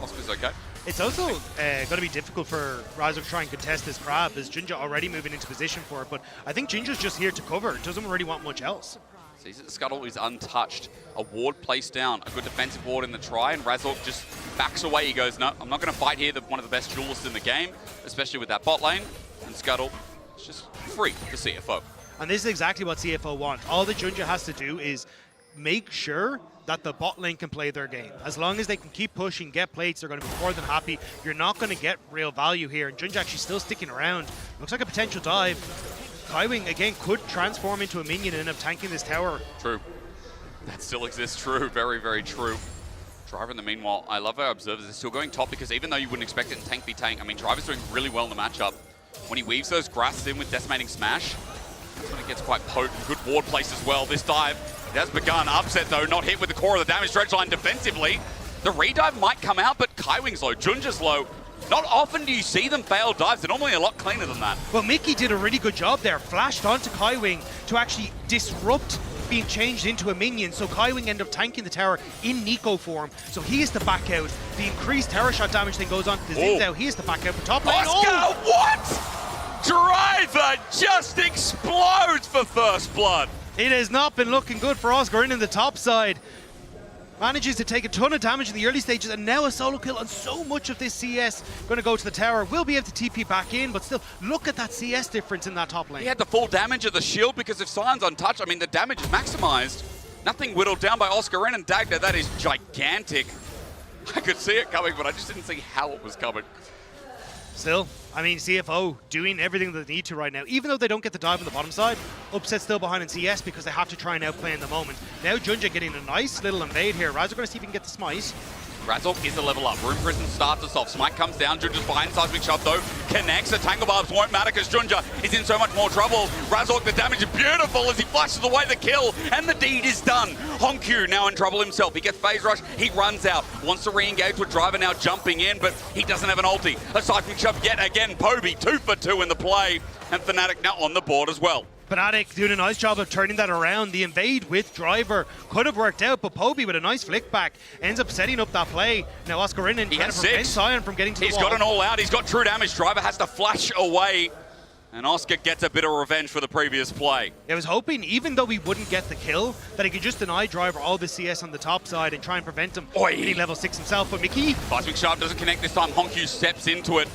[SPEAKER 3] Oscar's okay.
[SPEAKER 5] It's also going to be difficult for Razork to try and contest this crab, as Jinja already moving into position for it. But I think Jinja's just here to cover. Doesn't really want much else.
[SPEAKER 3] Sees that the Scuttle is untouched. A ward placed down. A good defensive ward in the try. And Razork just backs away. He goes, no, I'm not going to fight here. One of the best duelists in the game, especially with that bot lane. And Scuttle is just free for CFO.
[SPEAKER 5] And this is exactly what CFO want. All that Junja has to do is make sure that the bot lane can play their game. As long as they can keep pushing, get plates, they're going to be more than happy. You're not going to get real value here. And Junja actually still sticking around. Looks like a potential dive. Kaiwing, again, could transform into a minion and end up tanking this tower.
[SPEAKER 3] True. That still exists. True. Very, very true. Driver in the meanwhile, I love our observers. They're still going top, because even though you wouldn't expect it in tank v tank, I mean, Driver's doing really well in the matchup. When he weaves those grasses in with Decimating Smash, that's when it gets quite potent. Good ward place as well. This dive, it has begun. Upset, though, not hit with the core of the damage. Dredgeline defensively. The redive might come out, but Kaiwing's low. Junja's low. Not often do you see them fail dives. They're normally a lot cleaner than that.
[SPEAKER 5] Well, Mickey did a really good job there. Flashed onto Kaiwing to actually disrupt being changed into a minion. So Kaiwing ended up tanking the tower in Nico form. So he has to back out. The increased tower shot damage then goes on to the Zinzao. He has to back out for top lane.
[SPEAKER 3] Oscar, what? Driver just explodes for first blood.
[SPEAKER 5] It has not been looking good for Oscar in the top side. Manages to take a ton of damage in the early stages, and now a solo kill on so much of this CS. Going to go to the tower. Will be able to TP back in, but still, look at that CS difference in that top lane.
[SPEAKER 3] He had the full damage of the shield because if Sion's untouched, I mean, the damage is maximized. Nothing whittled down by Oscar and Dagda. That is gigantic. I could see it coming, but I just didn't see how it was coming.
[SPEAKER 5] Still, I mean, CFO doing everything that they need to right now. Even though they don't get the dive on the bottom side, Upset still behind in CS because they have to try and outplay in the moment. Now Junja getting a nice little invade here. Razor going to see if he can get the smite.
[SPEAKER 3] Razork is a level up. Room Prison starts us off. Smite comes down. Junja's behind. Seismic Shove, though, connects. The Tangle Barbs won't matter because Junja is in so much more trouble. Razork, the damage is beautiful as he flashes away the kill, and the deed is done. Honkyu now in trouble himself. He gets phase rush. He runs out. Wants to re-engage with Driver now jumping in, but he doesn't have an ulti. A Seismic Shove yet again. Poby, 2 for 2 in the play, and Fnatic now on the board as well.
[SPEAKER 5] Fnatic doing a nice job of turning that around. The invade with Driver could have worked out, but Poby with a nice flick back ends up setting up that play. Now Oscar in and trying to prevent Sion from getting to the wall.
[SPEAKER 3] He's got an all out. He's got true damage. Driver has to flash away, and Oscar gets a bit of revenge for the previous play.
[SPEAKER 5] I was hoping, even though he wouldn't get the kill, that he could just deny Driver all the CS on the top side and try and prevent him hitting level 6 himself. But Mickey,
[SPEAKER 3] Seismic Shove doesn't connect this time. Honkyu steps into it.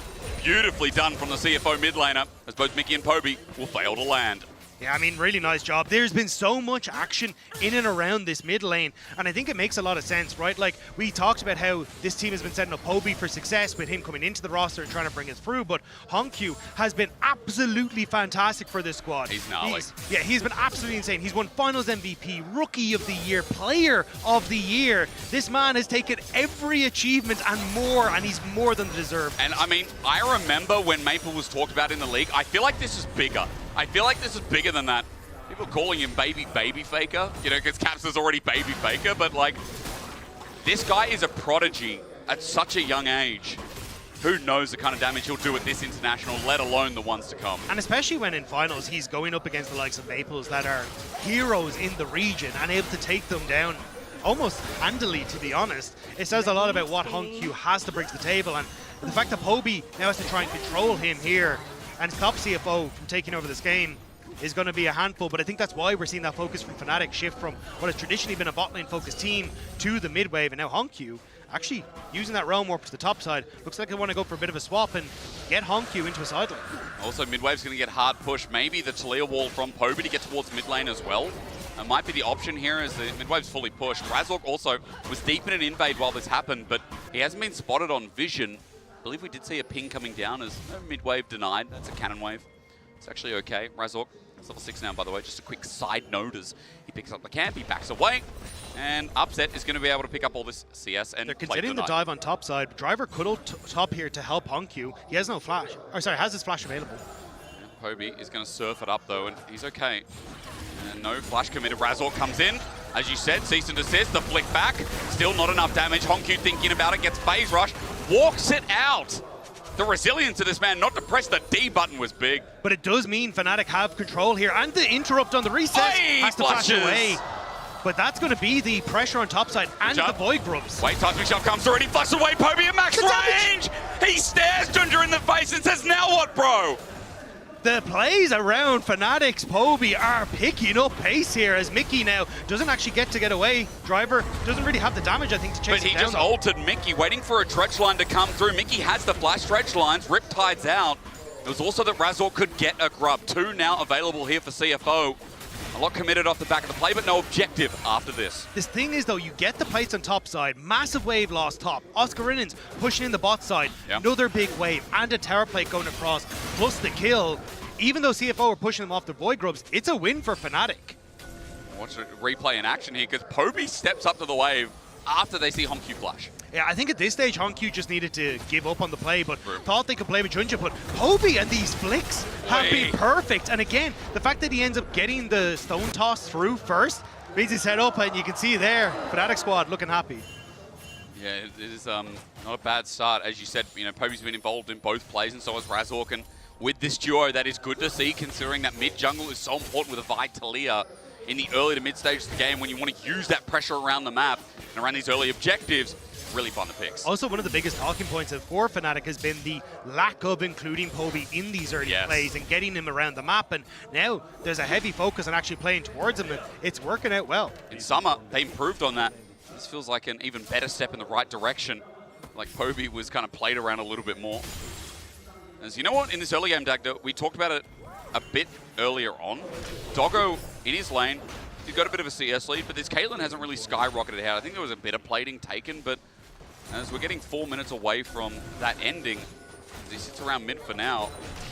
[SPEAKER 3] Beautifully done from the CFO mid laner, as both Mickey and Poby will fail to land.
[SPEAKER 5] Yeah, I mean, really nice job. There's been so much action in and around this mid lane, and I think it makes a lot of sense, right? Like, we talked about how this team has been setting up Poby for success with him coming into the roster and trying to bring us through, but Honkyu has been absolutely fantastic for this squad.
[SPEAKER 3] He's gnarly.
[SPEAKER 5] He's been absolutely insane. He's won Finals MVP, Rookie of the Year, Player of the Year. This man has taken every achievement and more, and he's more than deserved.
[SPEAKER 3] And I mean, I remember when Maple was talked about in the league. I feel like this is bigger. I feel like this is bigger than that. People calling him baby faker, you know, because Caps is already baby faker, but like, this guy is a prodigy at such a young age. Who knows the kind of damage he'll do at this international, let alone the ones to come.
[SPEAKER 5] And especially when in finals, he's going up against the likes of Maples that are heroes in the region and able to take them down almost handily, to be honest. It says a lot about what Honkyu has to bring to the table, and the fact that Poby now has to try and control him here and stop CFO from taking over this game is going to be a handful, but I think that's why we're seeing that focus from Fnatic shift from what has traditionally been a bot lane focused team to the mid wave, and now Honkyu actually using that realm warp to the top side. Looks like they want to go for a bit of a swap and get Honkyu into a side lane.
[SPEAKER 3] Also, mid wave's going to get hard push. Maybe the Talia wall from Poby to get towards mid lane as well. That might be the option here as the mid wave's fully pushed. Razork also was deep in an invade while this happened, but he hasn't been spotted on vision. I believe we did see a ping coming down as mid-wave denied. That's a cannon wave. It's actually okay. Razork, it's level 6 now, by the way. Just a quick side note as he picks up the camp, he backs away, and Upset is going to be able to pick up all this CS and
[SPEAKER 5] they're
[SPEAKER 3] play
[SPEAKER 5] considering the dive on top side. Driver could ult top here to help Honkyu. He has no flash. Or sorry, has his flash available.
[SPEAKER 3] Yeah, Poby is going to surf it up, though, and he's okay. And no flash committed. Razork comes in. As you said, cease and desist, the flick back. Still not enough damage. Honkyu thinking about it, gets phase rush, walks it out. The resilience of this man not to press the D button was big.
[SPEAKER 5] But it does mean Fnatic have control here, and the interrupt on the reset has to flash away. But that's going to be the pressure on top side and the Void Grubs.
[SPEAKER 3] Wait, Seismic Shove comes through and he flashes away. Poby at max range! He stares Junja in the face and says, now what, bro?
[SPEAKER 5] The plays around Fnatic's Poby are picking up pace here as Mickey now doesn't actually get away. Driver doesn't really have the damage, I think, to chase
[SPEAKER 3] But he
[SPEAKER 5] him down.
[SPEAKER 3] just altered Mickey, waiting for a stretch line to come through. Mickey has the flash stretch lines, Riptide's out. It was also that Razork could get a grub. 2 now available here for CFO. A lot committed off the back of the play, but no objective after this.
[SPEAKER 5] This thing is, though, you get the plates on top side, massive wave lost top. Oscar Innens pushing in the bot side, another big wave, and a tower plate going across, plus the kill. Even though CFO are pushing them off the Void Grubs, it's a win for Fnatic.
[SPEAKER 3] Watch a replay in action here, because Poby steps up to the wave after they see Honkyu flash.
[SPEAKER 5] Yeah, I think at this stage, Honkyu just needed to give up on the play, but thought they could play with Junja. But Poby and these flicks have been perfect. And again, the fact that he ends up getting the stone toss through first means he's set up, and you can see there, Fnatic squad looking happy.
[SPEAKER 3] Yeah, it is not a bad start. As you said, you know, Poby's been involved in both plays, and so has Razork. And with this duo, that is good to see, considering that mid jungle is so important with a Vi Talia in the early to mid stages of the game when you want to use that pressure around the map and around these early objectives. Really fun to picks.
[SPEAKER 5] Also, one of the biggest talking points for Fnatic has been the lack of including Poby in these early plays and getting him around the map. And now there's a heavy focus on actually playing towards him, and it's working out well.
[SPEAKER 3] In summer, they improved on that. This feels like an even better step in the right direction. Like Poby was kind of played around a little bit more. As you know what, in this early game, Dagda, we talked about it a bit earlier on. Doggo in his lane, he's got a bit of a CS lead, but this Caitlyn hasn't really skyrocketed out. I think there was a bit of plating taken, but as we're getting 4 minutes away from that ending, he sits around mid for now.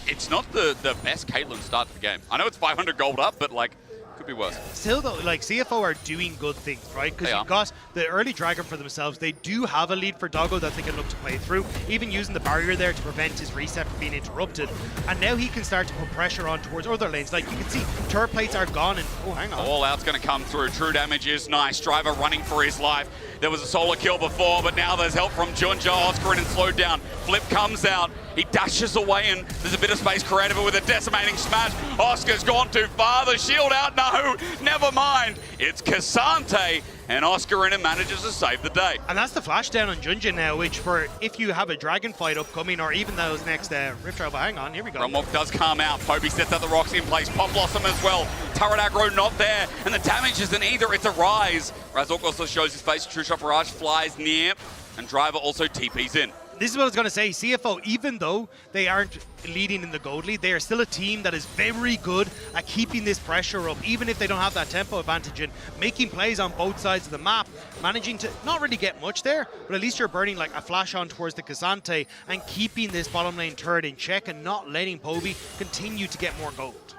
[SPEAKER 3] It's not the best Caitlyn start to the game. I know it's 500 gold up, but like, could be worse.
[SPEAKER 5] Still though, like CFO are doing good things, right? Because you've got the early Dragon for themselves. They do have a lead for Doggo that they can look to play through, even using the barrier there to prevent his reset from being interrupted. And now he can start to put pressure on towards other lanes. Like you can see, turret plates are gone and, oh, hang on.
[SPEAKER 3] All out's going to come through. True damage is nice. Driver running for his life. There was a solo kill before, but now there's help from Junja. Oscar in and slowed down. Flip comes out. He dashes away, and there's a bit of space created with a decimating smash. Oscar's gone too far. The shield out. No, never mind. It's Cassante, and Oscar in and manages to save the day.
[SPEAKER 5] And that's the flash down on Junja now, which for if you have a dragon fight upcoming or even those next Rift Travel. Hang on, here we go.
[SPEAKER 3] Rumlock does calm out. Poby sets out the rocks in place. Pop Blossom as well. Turret aggro not there, and the damage isn't either. It's a rise. Razork also shows his face. True Shot Barrage flies near, and Driver also TPs in.
[SPEAKER 5] This is what I was going to say. CFO, even though they aren't leading in the gold lead, they are still a team that is very good at keeping this pressure up, even if they don't have that tempo advantage and making plays on both sides of the map, managing to not really get much there, but at least you're burning like a flash on towards the Cassante and keeping this bottom lane turret in check and not letting Poby continue to get more gold.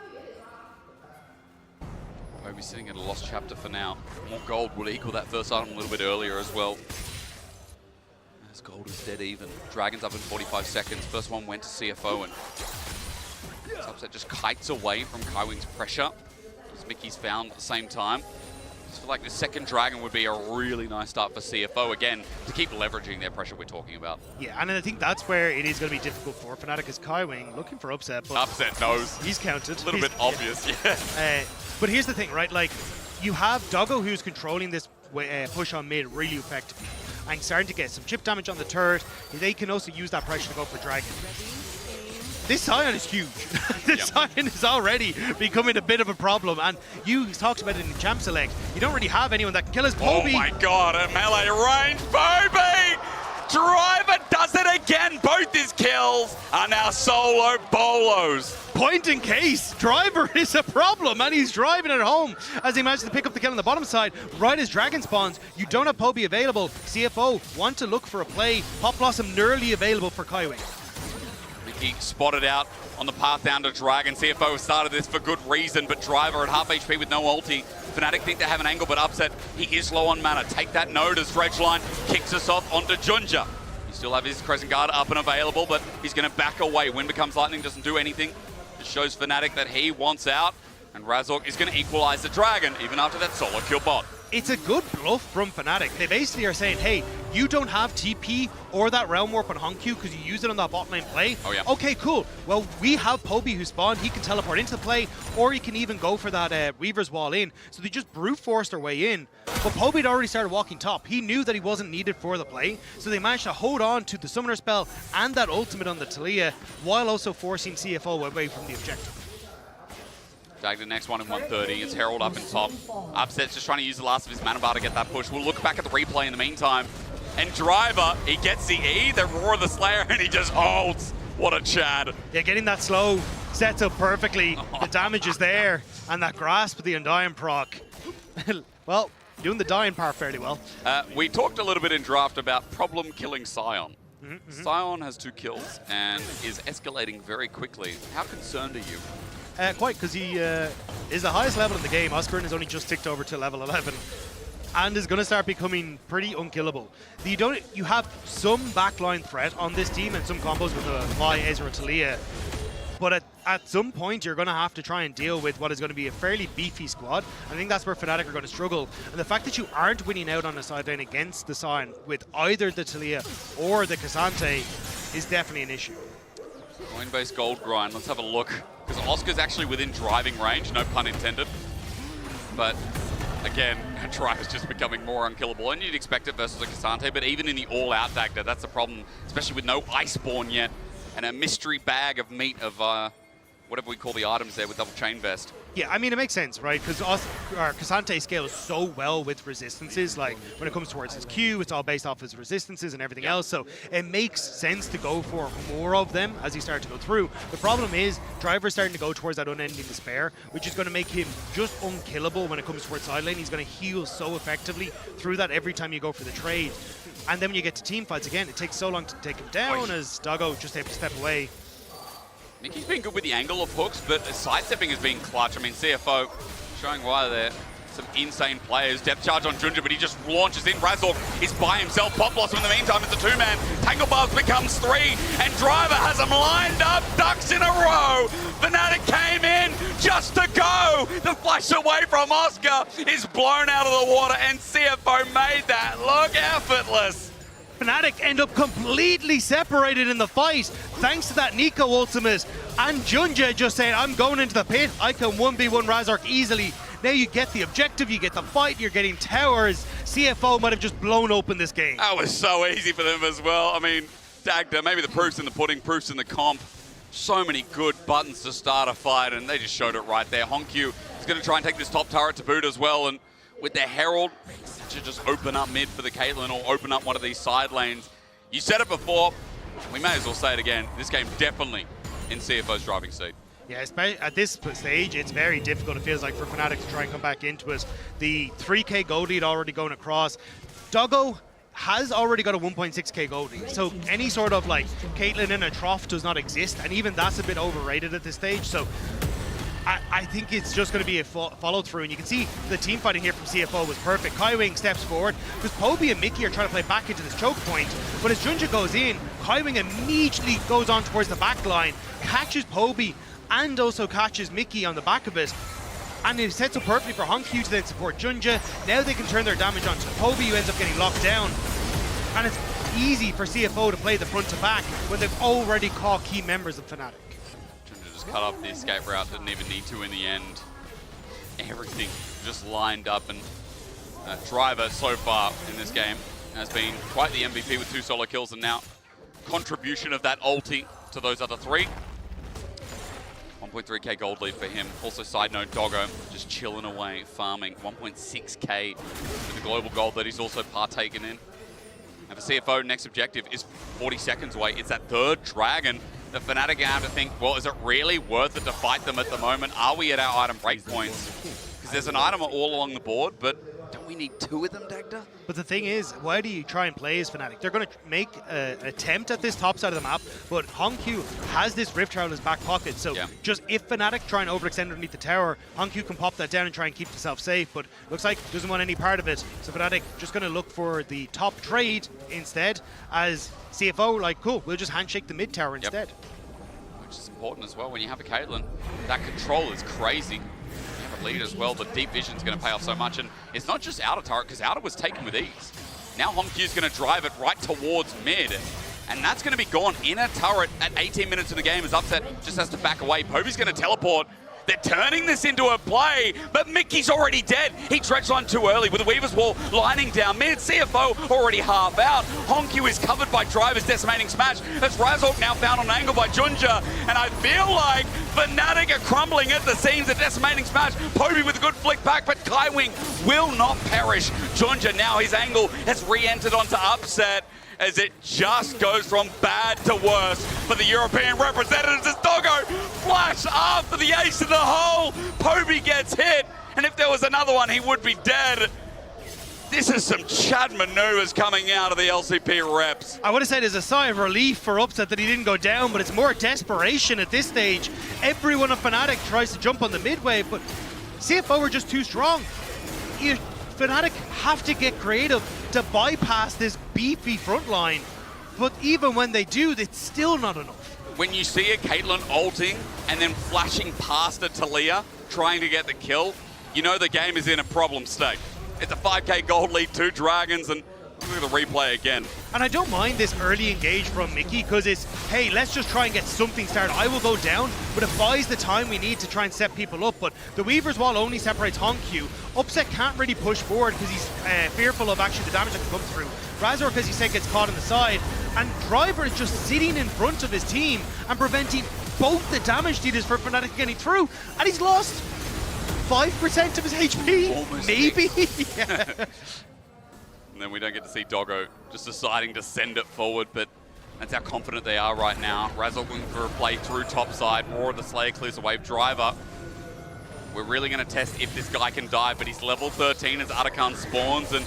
[SPEAKER 3] Poby sitting at a lost chapter for now. More gold would equal that first item a little bit earlier as well. As gold is dead even. Dragon's up in 45 seconds. First one went to CFO, and Upset just kites away from Kaiwing's pressure. As Mickey's found at the same time. I just feel like the second Dragon would be a really nice start for CFO, again, to keep leveraging their pressure we're talking about.
[SPEAKER 5] Yeah, and I think that's where it is going to be difficult for Fnatic, as Kaiwing looking for Upset. But
[SPEAKER 3] Upset knows.
[SPEAKER 5] He's counted.
[SPEAKER 3] A little bit obvious, yeah.
[SPEAKER 5] But here's the thing, right? Like, you have Doggo who's controlling this push on mid really effectively. And starting to get some chip damage on the turret. They can also use that pressure to go for Dragon. This Sion is huge. This Sion is already becoming a bit of a problem. And you talked about it in Champ Select. You don't really have anyone that can kill us. Poby.
[SPEAKER 3] Oh my god, a melee range. Poby! Driver does it again. Both his kills are now solo bolos.
[SPEAKER 5] Point in case, Driver is a problem, and he's driving it home as he manages to pick up the kill on the bottom side. Right as Dragon spawns, you don't have Poby available. CFO want to look for a play. Pop Blossom nearly available for Kaiwing.
[SPEAKER 3] Mickey spotted out on the path down to Dragon. CFO started this for good reason, but Driver at half HP with no ulti. Fnatic think they have an angle, but Upset, he is low on mana. Take that node as Dredgeline kicks us off onto Junja. He still have his Crescent Guard up and available, but he's going to back away. Wind becomes lightning, doesn't do anything. It shows Fnatic that he wants out, and Razork is going to equalize the Dragon, even after that solo kill bot.
[SPEAKER 5] It's a good bluff from Fnatic. They basically are saying, hey, you don't have TP or that Realm Warp on Honkyu because you used it on that bot lane play.
[SPEAKER 3] Oh, yeah.
[SPEAKER 5] Okay, cool. Well, we have Poby who spawned. He can teleport into the play, or he can even go for that Weaver's Wall in. So they just brute forced their way in. But Poby had already started walking top. He knew that he wasn't needed for the play, so they managed to hold on to the Summoner spell and that ultimate on the Talia while also forcing CFO away from the objective.
[SPEAKER 3] Drag the next one in 130. It's Herald up in top. Upset's just trying to use the last of his mana bar to get that push. We'll look back at the replay in the meantime. And Driver, he gets the E, the Roar of the Slayer, and he just holds. What a Chad.
[SPEAKER 5] Yeah, getting that slow sets up perfectly. The damage is there. And that grasp of the Undying proc. Well, doing the dying part fairly well.
[SPEAKER 3] We talked a little bit in draft about problem killing Sion. Sion has 2 kills and is escalating very quickly. How concerned are you?
[SPEAKER 5] Quite, because he is the highest level in the game. Oscarin has only just ticked over to level 11 and is going to start becoming pretty unkillable. You have some backline threat on this team and some combos with Vi, Ezreal, Talia, But at some point, you're going to have to try and deal with what is going to be a fairly beefy squad. I think that's where Fnatic are going to struggle. And the fact that you aren't winning out on the side lane against the Sion with either the Taliyah or the K'Sante is definitely an issue.
[SPEAKER 3] Coinbase gold grind, let's have a look. Because Oscar's actually within driving range, no pun intended. But again, Drive is just becoming more unkillable. And you'd expect it versus a K'Sante, but even in the all-out Dagda, that's the problem, especially with no Iceborne yet. And a mystery bag of meat of whatever we call the items there with double chain vest.
[SPEAKER 5] Yeah, I mean, it makes sense, right? Because K'Sante scales so well with resistances. Like, when it comes towards his Q, it's all based off his resistances and everything else. So it makes sense to go for more of them as you start to go through. The problem is, Driver's starting to go towards that unending despair, which is going to make him just unkillable when it comes towards side lane. He's going to heal so effectively through that every time you go for the trade. And then when you get to team fights again, it takes so long to take him down as Doggo just able to step away.
[SPEAKER 3] Mickey's been good with the angle of hooks, but sidestepping has been clutch. I mean, CFO showing why there. Some insane players. Depth charge on Junja, but he just launches in. Razork is by himself. Pop Blossom in the meantime, it's a two-man. Tangle Bars becomes three, and Driver has them lined up, ducks in a row. Fnatic came in just to go. The flash away from Oscar is blown out of the water, and CFO made that look effortless.
[SPEAKER 5] Fnatic end up completely separated in the fight thanks to that Nico ultimate, and Junja just saying, I'm going into the pit, I can 1v1 Razork easily. Now you get the objective, you get the fight, you're getting towers. CFO might have just blown open this game.
[SPEAKER 3] That was so easy for them as well. I mean, Dagda, maybe the proof's in the pudding, proof's in the comp. So many good buttons to start a fight, and they just showed it right there. Honkyu is going to try and take this top turret to boot as well, and with their Herald, to just open up mid for the Caitlyn or open up one of these side lanes. You said it before, we may as well say it again. This game definitely in CFO's driving seat.
[SPEAKER 5] Yeah, especially at this stage, it's very difficult, it feels like, for Fnatic to try and come back into it. The 3k gold lead already going across. Doggo has already got a 1.6k gold lead, so any sort of like Caitlyn in a trough does not exist, and even that's a bit overrated at this stage. So I think it's just going to be a follow-through, and you can see the team fighting here from CFO was perfect. Kaiwing steps forward, because Poby and Mickey are trying to play back into this choke point, but as Junja goes in, Kaiwing immediately goes on towards the back line, catches Poby, and also catches Mickey on the back of it, and it sets up perfectly for Honkyu to then support Junja. Now they can turn their damage onto Poby, who ends up getting locked down, and it's easy for CFO to play the front to back when they've already caught key members of Fnatic.
[SPEAKER 3] Cut off the escape route, didn't even need to in the end. Everything just lined up, and Driver so far in this game has been quite the MVP with 2 solo kills, and now contribution of that ulti to those other 3. 1.3k gold lead for him. Also, side note, Doggo just chilling away, farming 1.6k with the global gold that he's also partaken in. And for CFO, next objective is 40 seconds away. It's that 3rd dragon. The Fnatic are going to have to think, well, is it really worth it to fight them at the moment? Are we at our item breakpoints? Because there's an item all along the board, but don't we need 2 of them, Dagda?
[SPEAKER 5] But the thing is, why do you try and play as Fnatic? They're going to make an attempt at this top side of the map, but Honkyu has this Rift Tower in his back pocket, so just if Fnatic try and overextend underneath the tower, Honkyu can pop that down and try and keep himself safe, but looks like doesn't want any part of it. So Fnatic just going to look for the top trade instead, as CFO, like, cool, we'll just handshake the mid tower instead.
[SPEAKER 3] Which is important as well when you have a Caitlyn. That control is crazy. You have a lead as well. The deep vision is going to pay off so much, and it's not just outer turret, because outer was taken with ease. Now Honkyu's going to drive it right towards mid, and that's going to be gone. Inner turret at 18 minutes of the game as Upset just has to back away. Poby's going to teleport. They're turning this into a play, but Mickey's already dead. He dredged on too early with the Weaver's Wall lining down mid. CFO already half out. Honkyu is covered by Driver's decimating smash. As Razork now found on an angle by Junja, and I feel like Fnatic are crumbling at the seams. A decimating smash. Poby with a good flick back, but Kaiwing will not perish. Junja now, his angle has re-entered onto Upset, as it just goes from bad to worse for the European representatives as Doggo flash after the ace in the hole. Poby gets hit, and if there was another one, he would be dead. This is some Chad maneuvers coming out of the LCP reps.
[SPEAKER 5] I would have said it's a sigh of relief for Upset that he didn't go down, but it's more desperation at this stage. Everyone of Fnatic tries to jump on the midway, but CFO are just too strong. Fnatic have to get creative to bypass this beefy front line, but even when they do, it's still not enough.
[SPEAKER 3] when you see a Caitlyn ulting and then flashing past a Talia trying to get the kill, you know the game is in a problem state. It's a 5k gold lead, 2 dragons, and look at the replay again.
[SPEAKER 5] And I don't mind this early engage from Mickey because it's, hey, let's just try and get something started. I will go down, but it buys the time we need to try and set people up. But the Weaver's Wall only separates Honkyu. Upset can't really push forward because he's fearful of actually the damage that can come through. Razor, as you said, gets caught on the side. And Driver is just sitting in front of his team and preventing both the damage dealers for Fnatic getting through. And he's lost 5% of his HP,
[SPEAKER 3] almost
[SPEAKER 5] maybe.
[SPEAKER 3] Yeah. And then we don't get to see Doggo just deciding to send it forward, but that's how confident they are right now. Razor looking for a play through top side. Roar of the Slayer clears the wave. Driver, we're really going to test if this guy can dive, but he's level 13 as Atakan spawns, and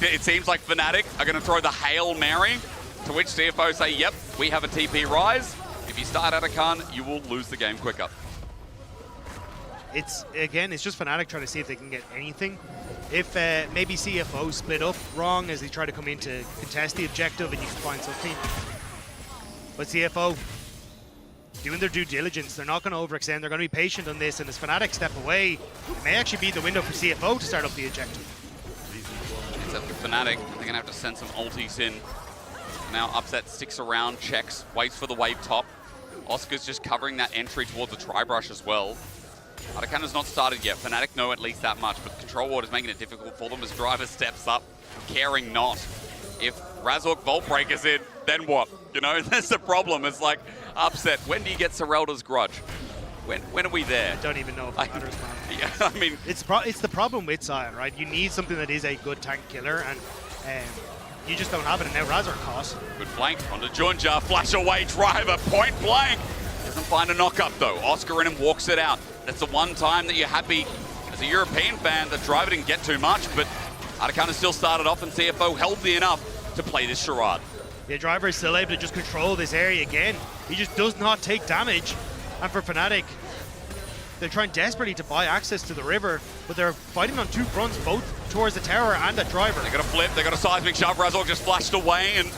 [SPEAKER 3] it seems like Fnatic are going to throw the Hail Mary, to which CFO say, yep, we have a TP rise. If you start Atakan, you will lose the game quicker.
[SPEAKER 5] It's just Fnatic trying to see if they can get anything. If maybe CFO split up wrong as they try to come in to contest the objective and you can find something. But CFO doing their due diligence. They're not going to overextend. They're going to be patient on this, and as Fnatic step away, it may actually be the window for CFO to start up the objective.
[SPEAKER 3] It's up to Fnatic. They're going to have to send some ultis in. Now Upset sticks around, checks, waits for the wave top. Oscar's just covering that entry towards the tri-brush as well. Atakan has not started yet. Fnatic know at least that much, but Control Ward is making it difficult for them as Driver steps up, caring not. If Razork Vault Breaker's in, then what? You know, that's the problem. It's like, Upset, when do you get Serelda's Grudge? When are we there?
[SPEAKER 5] I don't even know if it matters, man.
[SPEAKER 3] Yeah, I mean...
[SPEAKER 5] It's the problem with Sion, right? You need something that is a good tank killer, and you just don't have it, and now Razor caught.
[SPEAKER 3] Good flank onto Junja, flash away Driver, point blank. Doesn't find a knock-up though. Oscar in him walks it out. That's the one time that you're happy as a European fan that Driver didn't get too much, but Atakan still started off and CFO healthy enough to play this charade.
[SPEAKER 5] The Driver is still able to just control this area again. He just does not take damage. And for Fnatic, they're trying desperately to buy access to the river, but they're fighting on 2 fronts, both towards the tower and at Driver.
[SPEAKER 3] They got a flip, they got a seismic shove. Razork just flashed away, and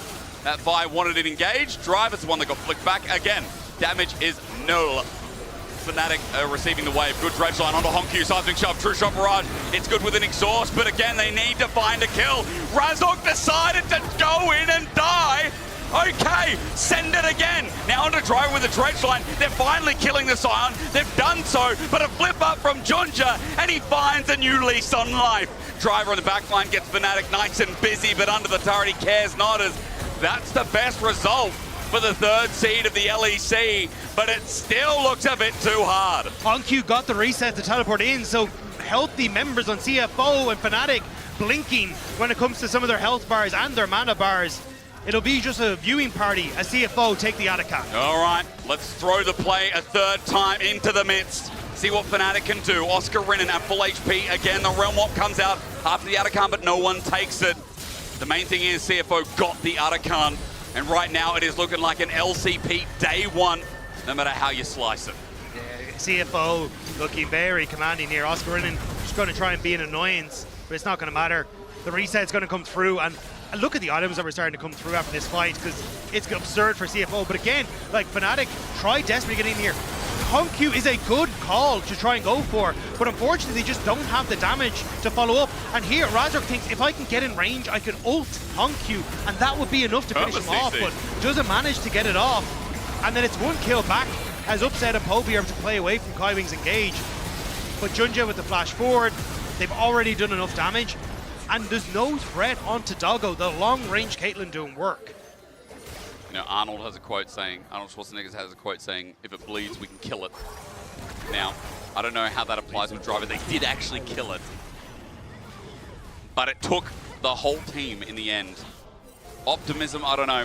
[SPEAKER 3] that Vi wanted it engaged. Driver's the one that got flicked back again. Damage is null. Fnatic receiving the wave. Good dredge line onto Honkyu. Seismic shove, true shot barrage. It's good with an exhaust, but again, they need to find a kill. Razork decided to go in and die. Okay, send it again. Now onto Driver with the dredge line. They're finally killing the Sion. They've done so, but a flip up from Junja, and he finds a new lease on life. Driver on the back line gets Fnatic nice and busy, but under the turret he cares not, as that's the best result for the 3rd seed of the LEC, but it still looks a bit too hard.
[SPEAKER 5] Honkyu got the reset to teleport in, so healthy members on CFO and Fnatic blinking when it comes to some of their health bars and their mana bars. It'll be just a viewing party as CFO take the Atakan.
[SPEAKER 3] All right, let's throw the play a 3rd time into the midst. See what Fnatic can do. Oscar Rinnan at full HP. Again, the Realm Walk comes out after the Atakan, but no one takes it. The main thing is CFO got the Atakan, and right now it is looking like an LCP day 1, no matter how you slice it.
[SPEAKER 5] Yeah, CFO looking very commanding here. Oscar Rinnan just going to try and be an annoyance, but it's not going to matter. The reset's going to come through, and look at the items that were starting to come through after this fight, because it's absurd for CFO. But again, like Fnatic try desperately to get in here. Honkyu is a good call to try and go for, but unfortunately they just don't have the damage to follow up. And here Razork thinks, if I can get in range, I can ult Honkyu, and that would be enough to finish him off, but doesn't manage to get it off. And then it's 1 kill back as Upset and Poby are able to play away from Kaiwing's engage. But Junja with the flash forward, they've already done enough damage, and there's no threat onto Doggo, the long-range Caitlyn doing work.
[SPEAKER 3] You know, Arnold Schwarzenegger has a quote saying, if it bleeds, we can kill it. Now, I don't know how that applies with Driver. They did actually kill it. But it took the whole team in the end. Optimism, I don't know.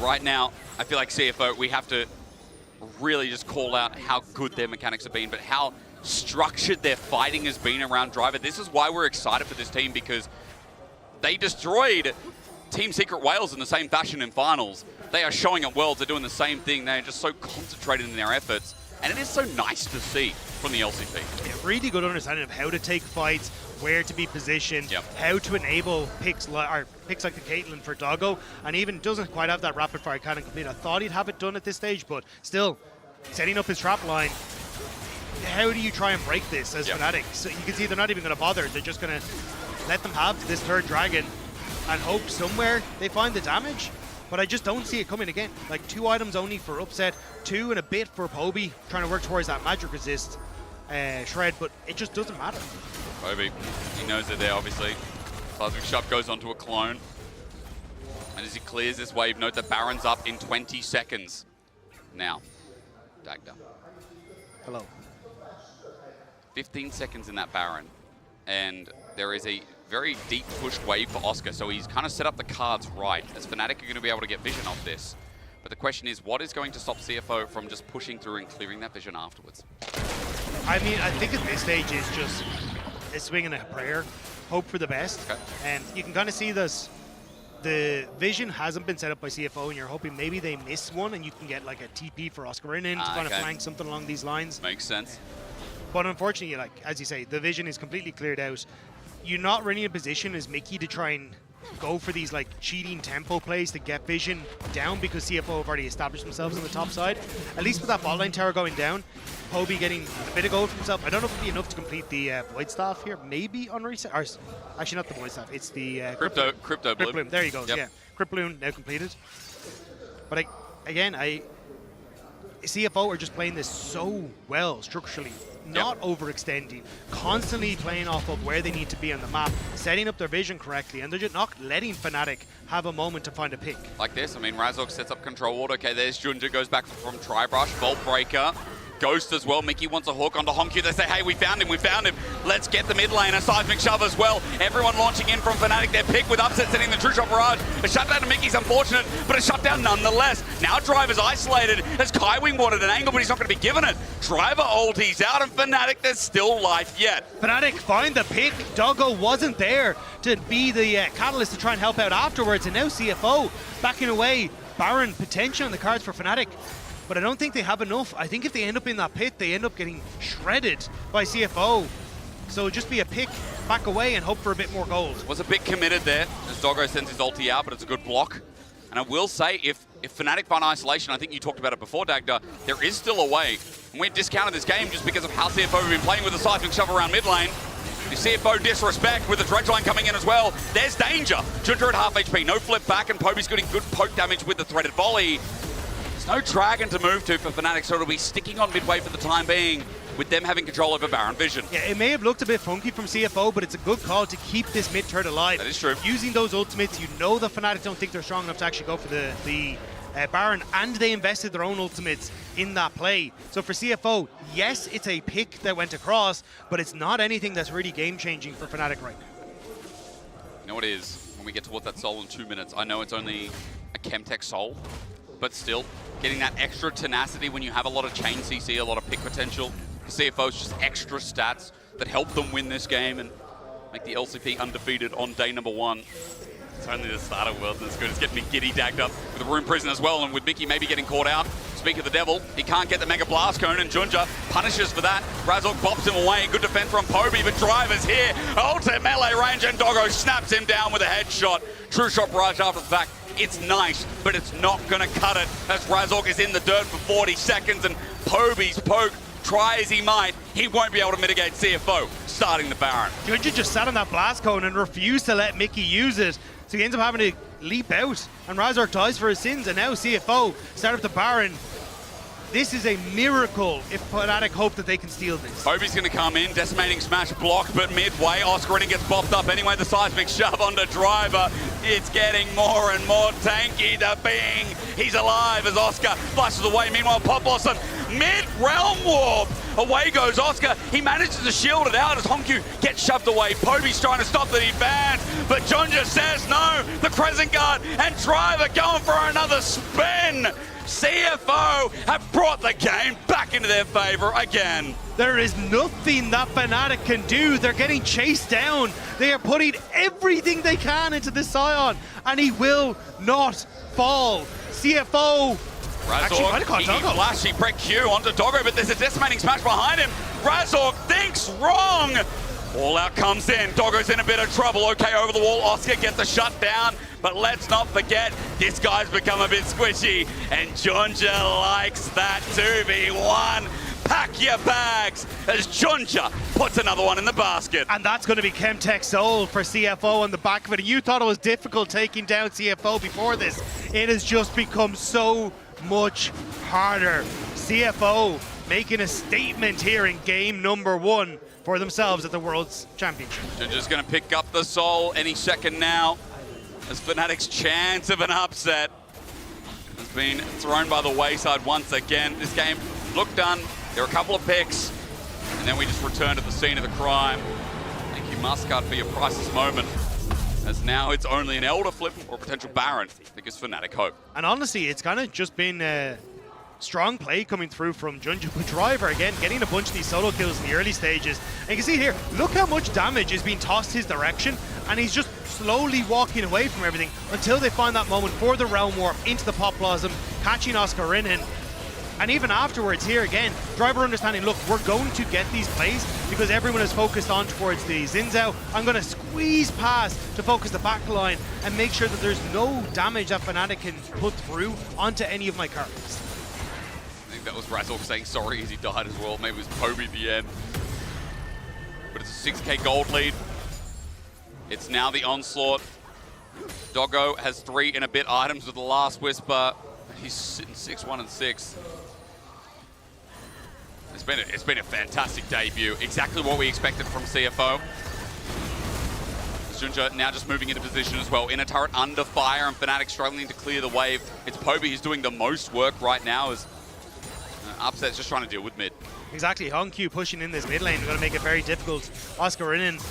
[SPEAKER 3] Right now, I feel like CFO, we have to really just call out how good their mechanics have been, but how structured their fighting has been around Driver. This is why we're excited for this team, because they destroyed Team Secret Wales in the same fashion in finals. They are showing at Worlds, they're doing the same thing. They're just so concentrated in their efforts. And it is so nice to see from the LCP.
[SPEAKER 5] Yeah, really good understanding of how to take fights, where to be positioned, how to enable picks like the Caitlyn for Doggo, and even doesn't quite have that rapid fire cannon complete. I thought he'd have it done at this stage, but still, setting up his trap line. How do you try and break this as Fnatic? So you can see they're not even going to bother. They're just going to let them have this third dragon and hope somewhere they find the damage. But I just don't see it coming again. Like 2 items only for upset, 2 and a bit for Poby, trying to work towards that magic resist shred, but it just doesn't matter.
[SPEAKER 3] Poby, he knows they're there, obviously. Seismic Shove goes onto a clone. And as he clears this wave, note that Baron's up in 20 seconds. Now, Dagda.
[SPEAKER 5] Hello.
[SPEAKER 3] 15 seconds in that Baron. And there is a very deep pushed wave for Oscar, so he's kind of set up the cards right, as Fnatic are going to be able to get vision off this. But the question is, what is going to stop CFO from just pushing through and clearing that vision afterwards?
[SPEAKER 5] I mean, I think at this stage it's just a swing and a prayer, hope for the best.
[SPEAKER 3] Okay.
[SPEAKER 5] And you can kind of see this, the vision hasn't been set up by CFO, and you're hoping maybe they miss one and you can get like a TP for Oscar in to kind of flank something along these lines.
[SPEAKER 3] Makes sense.
[SPEAKER 5] But unfortunately, like as you say, the vision is completely cleared out. You're not really in a position as Mickey to try and go for these like cheating tempo plays to get vision down, because CFO have already established themselves on the top side. At least with that bot lane tower going down, Poby getting a bit of gold for himself. I don't know if it'll be enough to complete the Void Staff here. Maybe on reset. Or, actually, not the Void Staff. It's the
[SPEAKER 3] Crypto Bloom.
[SPEAKER 5] There you go. Yeah, Crypt Bloom now completed. But again, CFO are just playing this so well structurally. Not overextending, constantly playing off of where they need to be on the map, setting up their vision correctly, and they're just not letting Fnatic have a moment to find a pick.
[SPEAKER 3] Like this, I mean, Razork sets up control ward. Okay, there's Junja, goes back from Tribrush, Vault Breaker, Ghost as well. Mickey wants a hook onto Honku. They say, hey, we found him. Let's get the mid lane. A Seismic Shove as well. Everyone launching in from Fnatic. Their pick with upset setting the True Shot Barrage. A shutdown to Mickey's unfortunate, but a shutdown nonetheless. Now Driver's isolated as Kaiwing wanted an angle, but he's not going to be given it. Driver ulties out, and Fnatic, there's still life yet.
[SPEAKER 5] Fnatic find the pick. Doggo wasn't there to be the catalyst to try and help out afterwards, and now CFO backing away. Baron potential on the cards for Fnatic. But I don't think they have enough. I think if they end up in that pit, they end up getting shredded by CFO. So just be a pick, back away, and hope for a bit more gold.
[SPEAKER 3] Was a bit committed there as Doggo sends his ulti out, but it's a good block. And I will say, if Fnatic find isolation, I think you talked about it before, Dagda, there is still a way. And we discounted this game just because of how CFO have been playing with the Seismic Shove around mid lane. If CFO disrespect with the dredge line coming in as well, there's danger. Junta at half HP, no flip back, and Poby's getting good poke damage with the threaded volley. No dragon to move to for Fnatic, so it'll be sticking on midway for the time being, with them having control over Baron Vision.
[SPEAKER 5] Yeah, it may have looked a bit funky from CFO, but it's a good call to keep this mid turret alive.
[SPEAKER 3] That is true.
[SPEAKER 5] Using those ultimates, you know the Fnatic don't think they're strong enough to actually go for the Baron, and they invested their own ultimates in that play. So for CFO, yes, it's a pick that went across, but it's not anything that's really game-changing for Fnatic right now.
[SPEAKER 3] You know what it is? When we get towards that soul in 2 minutes, I know it's only a Chemtech soul, but still, getting that extra tenacity when you have a lot of chain CC, a lot of pick potential. The CFO's just extra stats that help them win this game and make the LCP undefeated on day number 1. It's only the start of Worlds, and it's good. It's getting me giddy dagged up with the Rune Prison as well, and with Mickey maybe getting caught out. Speak of the devil, he can't get the Mega Blast Cone, and Junja punishes for that. Razork bops him away. Good defense from Poby, but Driver's here. Ultimate melee range, and Doggo snaps him down with a headshot. True Shot Barrage after the fact. It's nice, but it's not going to cut it as Razork is in the dirt for 40 seconds, and Poby's poke, try as he might, he won't be able to mitigate CFO, starting the Baron.
[SPEAKER 5] Junja just sat on that Blast Cone and refused to let Mickey use it, so he ends up having to leap out, and Razork dies for his sins, and now CFO start up the Baron. This is a miracle if Fnatic hope that they can steal this.
[SPEAKER 3] Poby's going to come in, decimating smash block, but midway, Oscar gets bopped up anyway. The Seismic Shove onto Driver. It's getting more and more tanky. The Bing, he's alive as Oscar flushes away. Meanwhile, Pop Blossom, mid-realm warp. Away goes Oscar. He manages to shield it out as Honku gets shoved away. Poby's trying to stop the defense, but Junja says no. The Crescent Guard and Driver going for another spin. CFO have brought the game back into their favor again.
[SPEAKER 5] There is nothing that Fnatic can do. They're getting chased down. They are putting everything they can into this Scion, and he will not fall. CFO.
[SPEAKER 3] Razork, he flashy break Q onto Doggo, but there's a decimating smash behind him. Razork thinks wrong. All out comes in. Doggo's in a bit of trouble. Okay, over the wall. Oscar gets the shut down. But let's not forget, this guy's become a bit squishy. And Junja likes that 2v1. Pack your bags as Junja puts another one in the basket.
[SPEAKER 5] And that's going to be Chemtech Soul for CFO on the back of it. And you thought it was difficult taking down CFO before this. It has just become so much harder. CFO making a statement here in game number 1 for themselves at the World's Championship.
[SPEAKER 3] Junja's going to pick up the Soul any second now, as Fnatic's chance of an upset has been thrown by the wayside once again. This game looked done. There were a couple of picks, and then we just returned to the scene of the crime. Thank you, Muscat, for your priceless moment, as now it's only an Elder Flip or a potential Baron that gives Fnatic hope.
[SPEAKER 5] And honestly, it's kind of just been strong play coming through from Junja. But Driver, again, getting a bunch of these solo kills in the early stages. And you can see here, look how much damage is being tossed his direction, and he's just slowly walking away from everything until they find that moment for the Realm Warp into the Pop Blossom, catching Oscar Rinnan. And even afterwards here again, Driver understanding, look, we're going to get these plays because everyone is focused on towards the Xin Zhao. I'm going to squeeze past to focus the back line and make sure that there's no damage that Fnatic can put through onto any of my cards.
[SPEAKER 3] I think that was Razzle saying sorry as he died as well. Maybe it was Poby at the end. But it's a 6k gold lead. It's now the Onslaught. Doggo has 3 and a bit items with the Last Whisper. He's sitting 6-1 and 6. It's been a fantastic debut. Exactly what we expected from CFO. Junja now just moving into position as well. Inner turret under fire and Fnatic struggling to clear the wave. It's Poby who's doing the most work right now as Upset's just trying to deal with mid.
[SPEAKER 5] Exactly, Hongq pushing in this mid lane. We're going to make it very difficult. Oscar Rinnan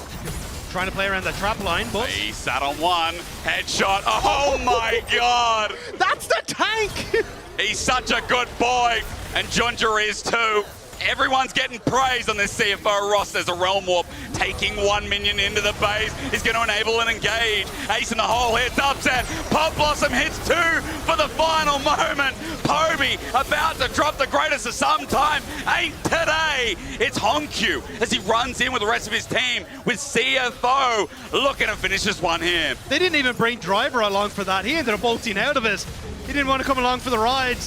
[SPEAKER 5] trying to play around the trap line, but...
[SPEAKER 3] He sat on one. Headshot. Oh my god!
[SPEAKER 5] That's the tank!
[SPEAKER 3] He's such a good boy, and Junja is too. Everyone's getting praise on this CFO roster. There's a Realm Warp taking 1 minion into the base. He's going to enable an engage. Ace in the hole hits Upset. Pop Blossom hits 2 for the final moment. Poby about to drop the greatest of some time. Ain't today. It's Hongq as he runs in with the rest of his team with CFO looking to finish this one here.
[SPEAKER 5] They didn't even bring Driver along for that. He ended up bolting out of it. He didn't want to come along for the ride,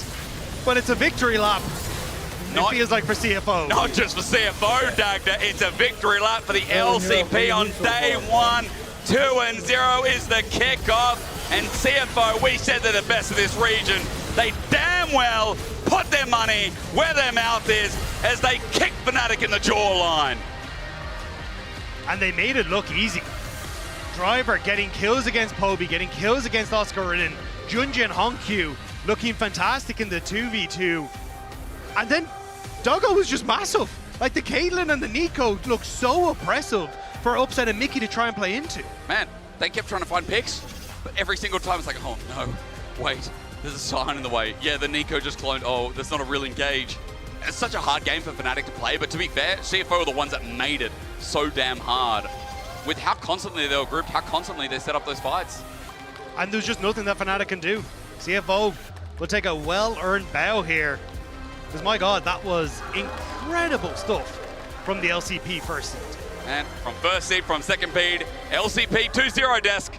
[SPEAKER 5] but it's a victory lap. It feels like for CFO.
[SPEAKER 3] Not just for CFO, Dagda. It's a victory lap for the LCP on day 1. 2-0 is the kickoff. And CFO, we said they're the best of this region. They damn well put their money where their mouth is as they kick Fnatic in the jawline.
[SPEAKER 5] And they made it look easy. Driver getting kills against Poby, getting kills against Oscar Rinnan. Junja and Hongq looking fantastic in the 2v2. And then Doggo was just massive. Like the Caitlyn and the Nico look so oppressive for Upset and Mickey to try and play into.
[SPEAKER 3] Man, they kept trying to find picks, but every single time it's like, oh no, wait, there's a sign in the way. Yeah, the Nico just cloned, oh, that's not a real engage. It's such a hard game for Fnatic to play, but to be fair, CFO are the ones that made it so damn hard. With how constantly they were grouped, how constantly they set up those fights.
[SPEAKER 5] And there's just nothing that Fnatic can do. CFO will take a well-earned bow here. Because my god, that was incredible stuff from the LCP first seed.
[SPEAKER 3] And from first seed, from second seed, LCP 2-0 desk.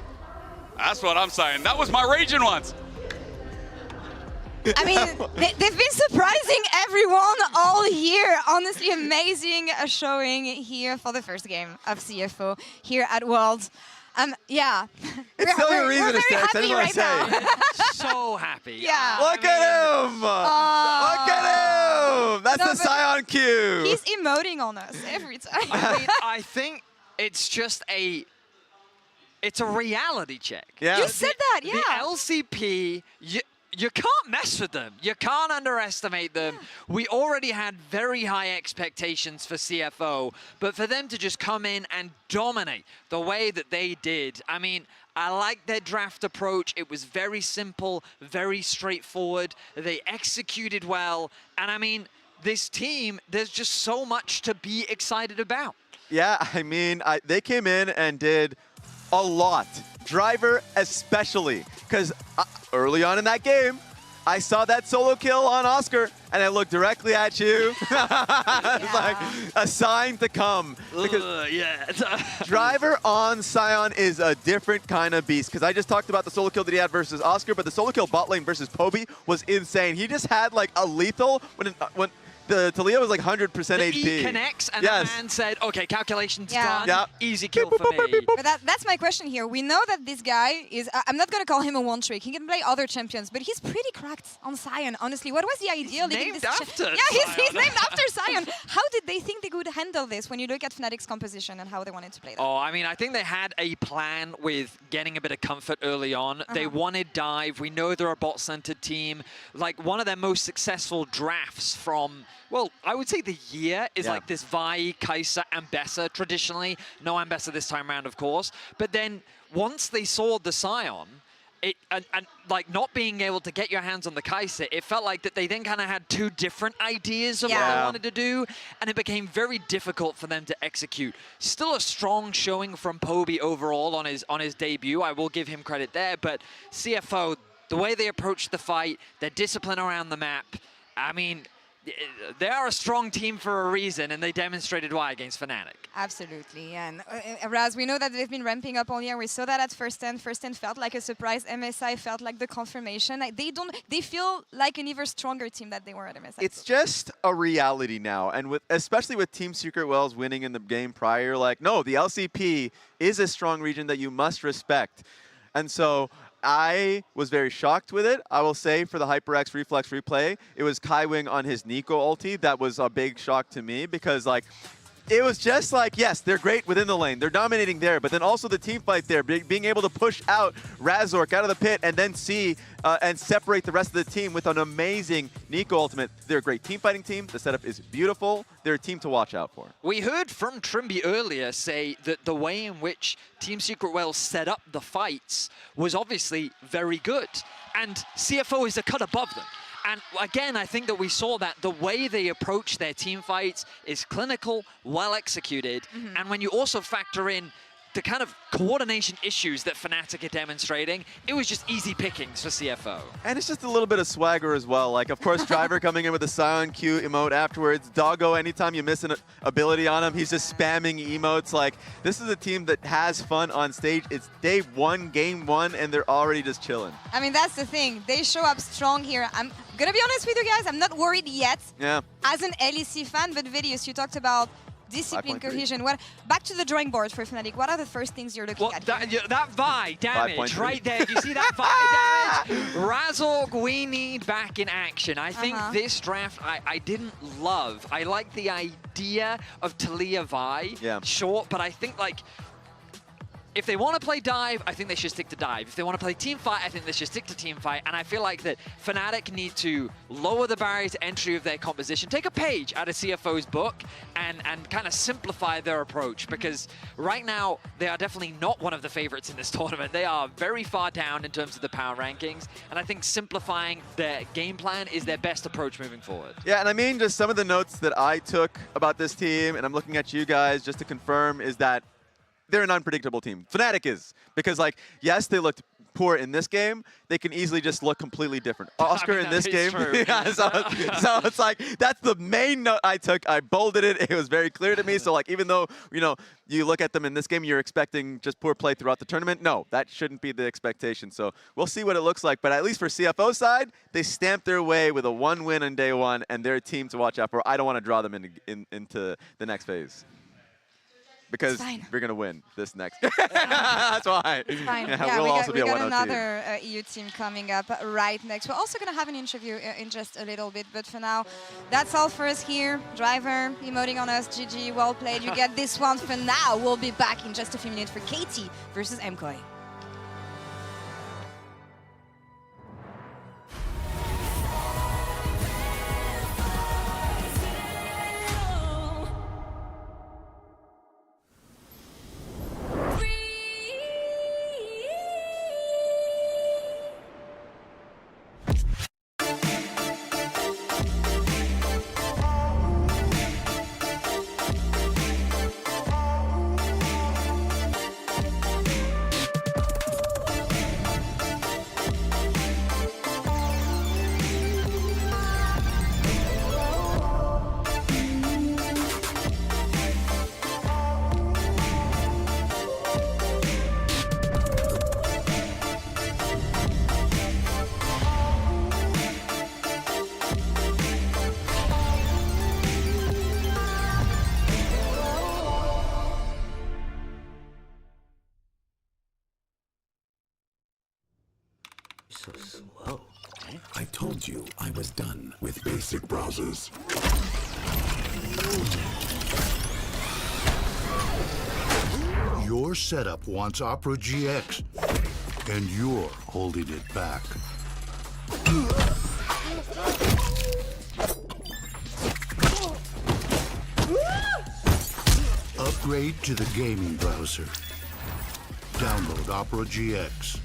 [SPEAKER 3] That's what I'm saying. That was my region once.
[SPEAKER 1] I mean, they've been surprising everyone all year. Honestly, amazing showing here for the first game of CFO here at Worlds. Yeah.
[SPEAKER 9] It's the only reason to
[SPEAKER 1] very
[SPEAKER 9] say.
[SPEAKER 1] happy right now.
[SPEAKER 14] So happy.
[SPEAKER 1] Yeah.
[SPEAKER 9] Look at him! Look at him! That's
[SPEAKER 1] No,
[SPEAKER 9] the Scion Q.
[SPEAKER 1] He's emoting on us every time.
[SPEAKER 14] I mean, I think it's just it's a reality check.
[SPEAKER 9] Yeah.
[SPEAKER 1] You said that, yeah.
[SPEAKER 14] The LCP, you can't mess with them. You can't underestimate them. Yeah. We already had very high expectations for CFO, but for them to just come in and dominate the way that they did, I mean, I like their draft approach. It was very simple, very straightforward. They executed well. And I mean, this team, there's just so much to be excited about.
[SPEAKER 9] Yeah, I mean, they came in and did a lot. Driver especially, because early on in that game, I saw that solo kill on Oscar, and I looked directly at you. It's like a sign to come. Because Driver on Sion is a different kind of beast. Because I just talked about the solo kill that he had versus Oscar, but the solo kill bot lane versus Poby was insane. He just had like a lethal when the Talia was like 100% HP.
[SPEAKER 14] E connects, and the man said, okay, calculation's done.
[SPEAKER 9] Yep.
[SPEAKER 14] Easy kill for me.
[SPEAKER 1] But that's my question here. We know that this guy is, I'm not going to call him a one-trick. He can play other champions, but he's pretty cracked on Sion, honestly. What was the idea?
[SPEAKER 14] Named after
[SPEAKER 1] he's named after Sion. How did they think they could handle this when you look at Fnatic's composition and how they wanted to play that?
[SPEAKER 14] Oh, I mean, I think they had a plan with getting a bit of comfort early on. They wanted dive. We know they're a bot-centered team. Like, one of their most successful drafts from, well, I would say the year is like this Vi, Kai'Sa, Ambessa traditionally. No Ambessa this time around, of course. But then once they saw the Sion, and like not being able to get your hands on the Kai'Sa, it felt like that they then kind of had two different ideas of what they wanted to do, and it became very difficult for them to execute. Still a strong showing from Poby overall on his debut. I will give him credit there, but CFO, the way they approached the fight, their discipline around the map, I mean, they are a strong team for a reason, and they demonstrated why against Fnatic.
[SPEAKER 1] Absolutely, and Raz, we know that they've been ramping up all year. We saw that at First 10. First 10 felt like a surprise. MSI felt like the confirmation. Like they feel like an even stronger team that they were at MSI.
[SPEAKER 9] It's just a reality now, and especially with Team Secret Wells winning in the game prior, like, no, the LCP is a strong region that you must respect. And so I was very shocked with it. I will say for the HyperX Reflex replay, it was Kaiwing on his Nico ulti that was a big shock to me, because like it was just like, yes, they're great within the lane. They're dominating there, but then also the team fight there, being able to push out Razork out of the pit and then see and separate the rest of the team with an amazing Nico ultimate. They're a great team fighting team. The setup is beautiful. They're a team to watch out for.
[SPEAKER 14] We heard from Trimby earlier say that the way in which Team Secret Wells set up the fights was obviously very good, and CFO is a cut above them. And again, I think that we saw that the way they approach their team fights is clinical, well executed. And when you also factor in the kind of coordination issues that Fnatic are demonstrating, it was just easy pickings for CFO.
[SPEAKER 9] And it's just a little bit of swagger as well. Like, of course, Driver coming in with a Sion Q emote afterwards. Doggo, anytime you miss an ability on him, he's just spamming emotes. Like, this is a team that has fun on stage. It's day one, game one, and they're already just chilling.
[SPEAKER 1] I mean, that's the thing. They show up strong here. I'm gonna be honest with you guys, I'm not worried yet.
[SPEAKER 9] Yeah.
[SPEAKER 1] As an LEC fan, but Vidius, you talked about discipline, cohesion. Back to the drawing board for Fnatic. What are the first things you're looking at here?
[SPEAKER 14] That Vi damage right there. Do you see that Vi damage? Razork, we need back in action. I think this draft I didn't love. I like the idea of Talia Vi. Short, but I think like if they want to play dive, I think they should stick to dive. If they want to play team fight, I think they should stick to team fight. And I feel like that Fnatic need to lower the barrier to entry of their composition, take a page out of CFO's book, and kind of simplify their approach. Because right now, they are definitely not one of the favorites in this tournament. They are very far down in terms of the power rankings. And I think simplifying their game plan is their best approach moving forward.
[SPEAKER 9] Yeah, and I mean, just some of the notes that I took about this team, and I'm looking at you guys just to confirm, is that they're an unpredictable team. Fnatic is. Because, like, yes, they looked poor in this game. They can easily just look completely different. Oscar in this game. Yeah, so it's like, that's the main note I took. I bolded it. It was very clear to me. So, like, even though, you know, you look at them in this game, you're expecting just poor play throughout the tournament. No, that shouldn't be the expectation. So we'll see what it looks like. But at least for CFO side, they stamped their way with a 1 win on day one, and they're a team to watch out for. I don't want to draw them into the next phase. Because we're going to win this next. That's why.
[SPEAKER 1] It's fine.
[SPEAKER 9] Yeah, we'll also be a 1-0
[SPEAKER 1] team. We got another EU team coming up right next. We're also going to have an interview in just a little bit. But for now, that's all for us here. Driver emoting on us. GG, well played. You get this one for now. We'll be back in just a few minutes for KT versus MKOI.
[SPEAKER 16] so slow. I told you I was done with basic browsers. Your setup wants Opera GX, and you're holding it back. Upgrade to the gaming browser. Download Opera GX.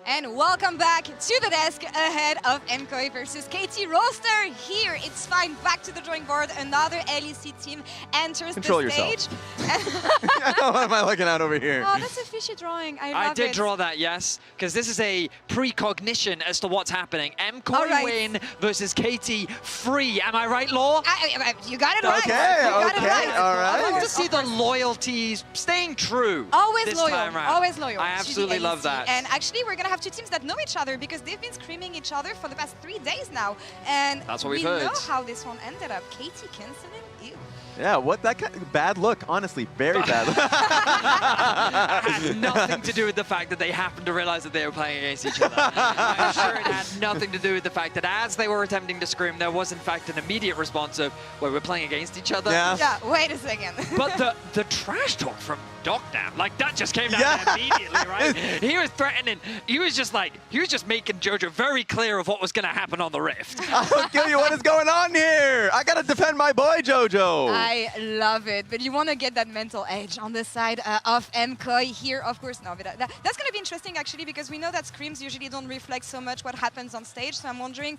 [SPEAKER 1] And welcome back to the desk ahead of MKOI versus KT Roster. Here, it's fine. Back to the drawing board. Another LEC team enters
[SPEAKER 9] Control
[SPEAKER 1] the stage.
[SPEAKER 9] What am I looking at over here?
[SPEAKER 1] Oh, that's a fishy drawing. I love
[SPEAKER 14] I did
[SPEAKER 1] it.
[SPEAKER 14] draw that, yes, because this is a precognition as to what's happening. MKOI win versus KT free. Am I right, Law?
[SPEAKER 1] You got it right.
[SPEAKER 9] Okay,
[SPEAKER 1] you got
[SPEAKER 9] okay,
[SPEAKER 1] it right.
[SPEAKER 9] all right.
[SPEAKER 14] I love to see the loyalties staying true.
[SPEAKER 1] Always
[SPEAKER 14] this
[SPEAKER 1] loyal.
[SPEAKER 14] time round.
[SPEAKER 1] Always loyal.
[SPEAKER 14] I
[SPEAKER 1] to the
[SPEAKER 14] absolutely love
[SPEAKER 1] LEC.
[SPEAKER 14] that.
[SPEAKER 1] And actually, we're gonna have two teams that know each other because they've been screaming each other for the past 3 days now. And
[SPEAKER 14] that's what we've
[SPEAKER 1] we
[SPEAKER 14] heard.
[SPEAKER 1] know how this one ended up. KT canceling. Ew.
[SPEAKER 9] Yeah, what that kind of bad look, honestly, very bad look.
[SPEAKER 14] Had nothing to do with the fact that they happened to realize that they were playing against each other. I'm sure it had nothing to do with the fact that as they were attempting to scream, there was in fact an immediate response of, well, we're playing against each other.
[SPEAKER 1] Yeah, wait a second.
[SPEAKER 14] But the trash talk from Docnam, like that just came down immediately, right? He was threatening, he was just making JoJo very clear of what was going to happen on the Rift.
[SPEAKER 9] I'll kill you, what is going on here? I gotta defend my boy, JoJo.
[SPEAKER 1] I love it, but you want to get that mental edge on the side of MKOI here, of course. No, but that's going to be interesting actually, because we know that scrims usually don't reflect so much what happens on stage. So I'm wondering,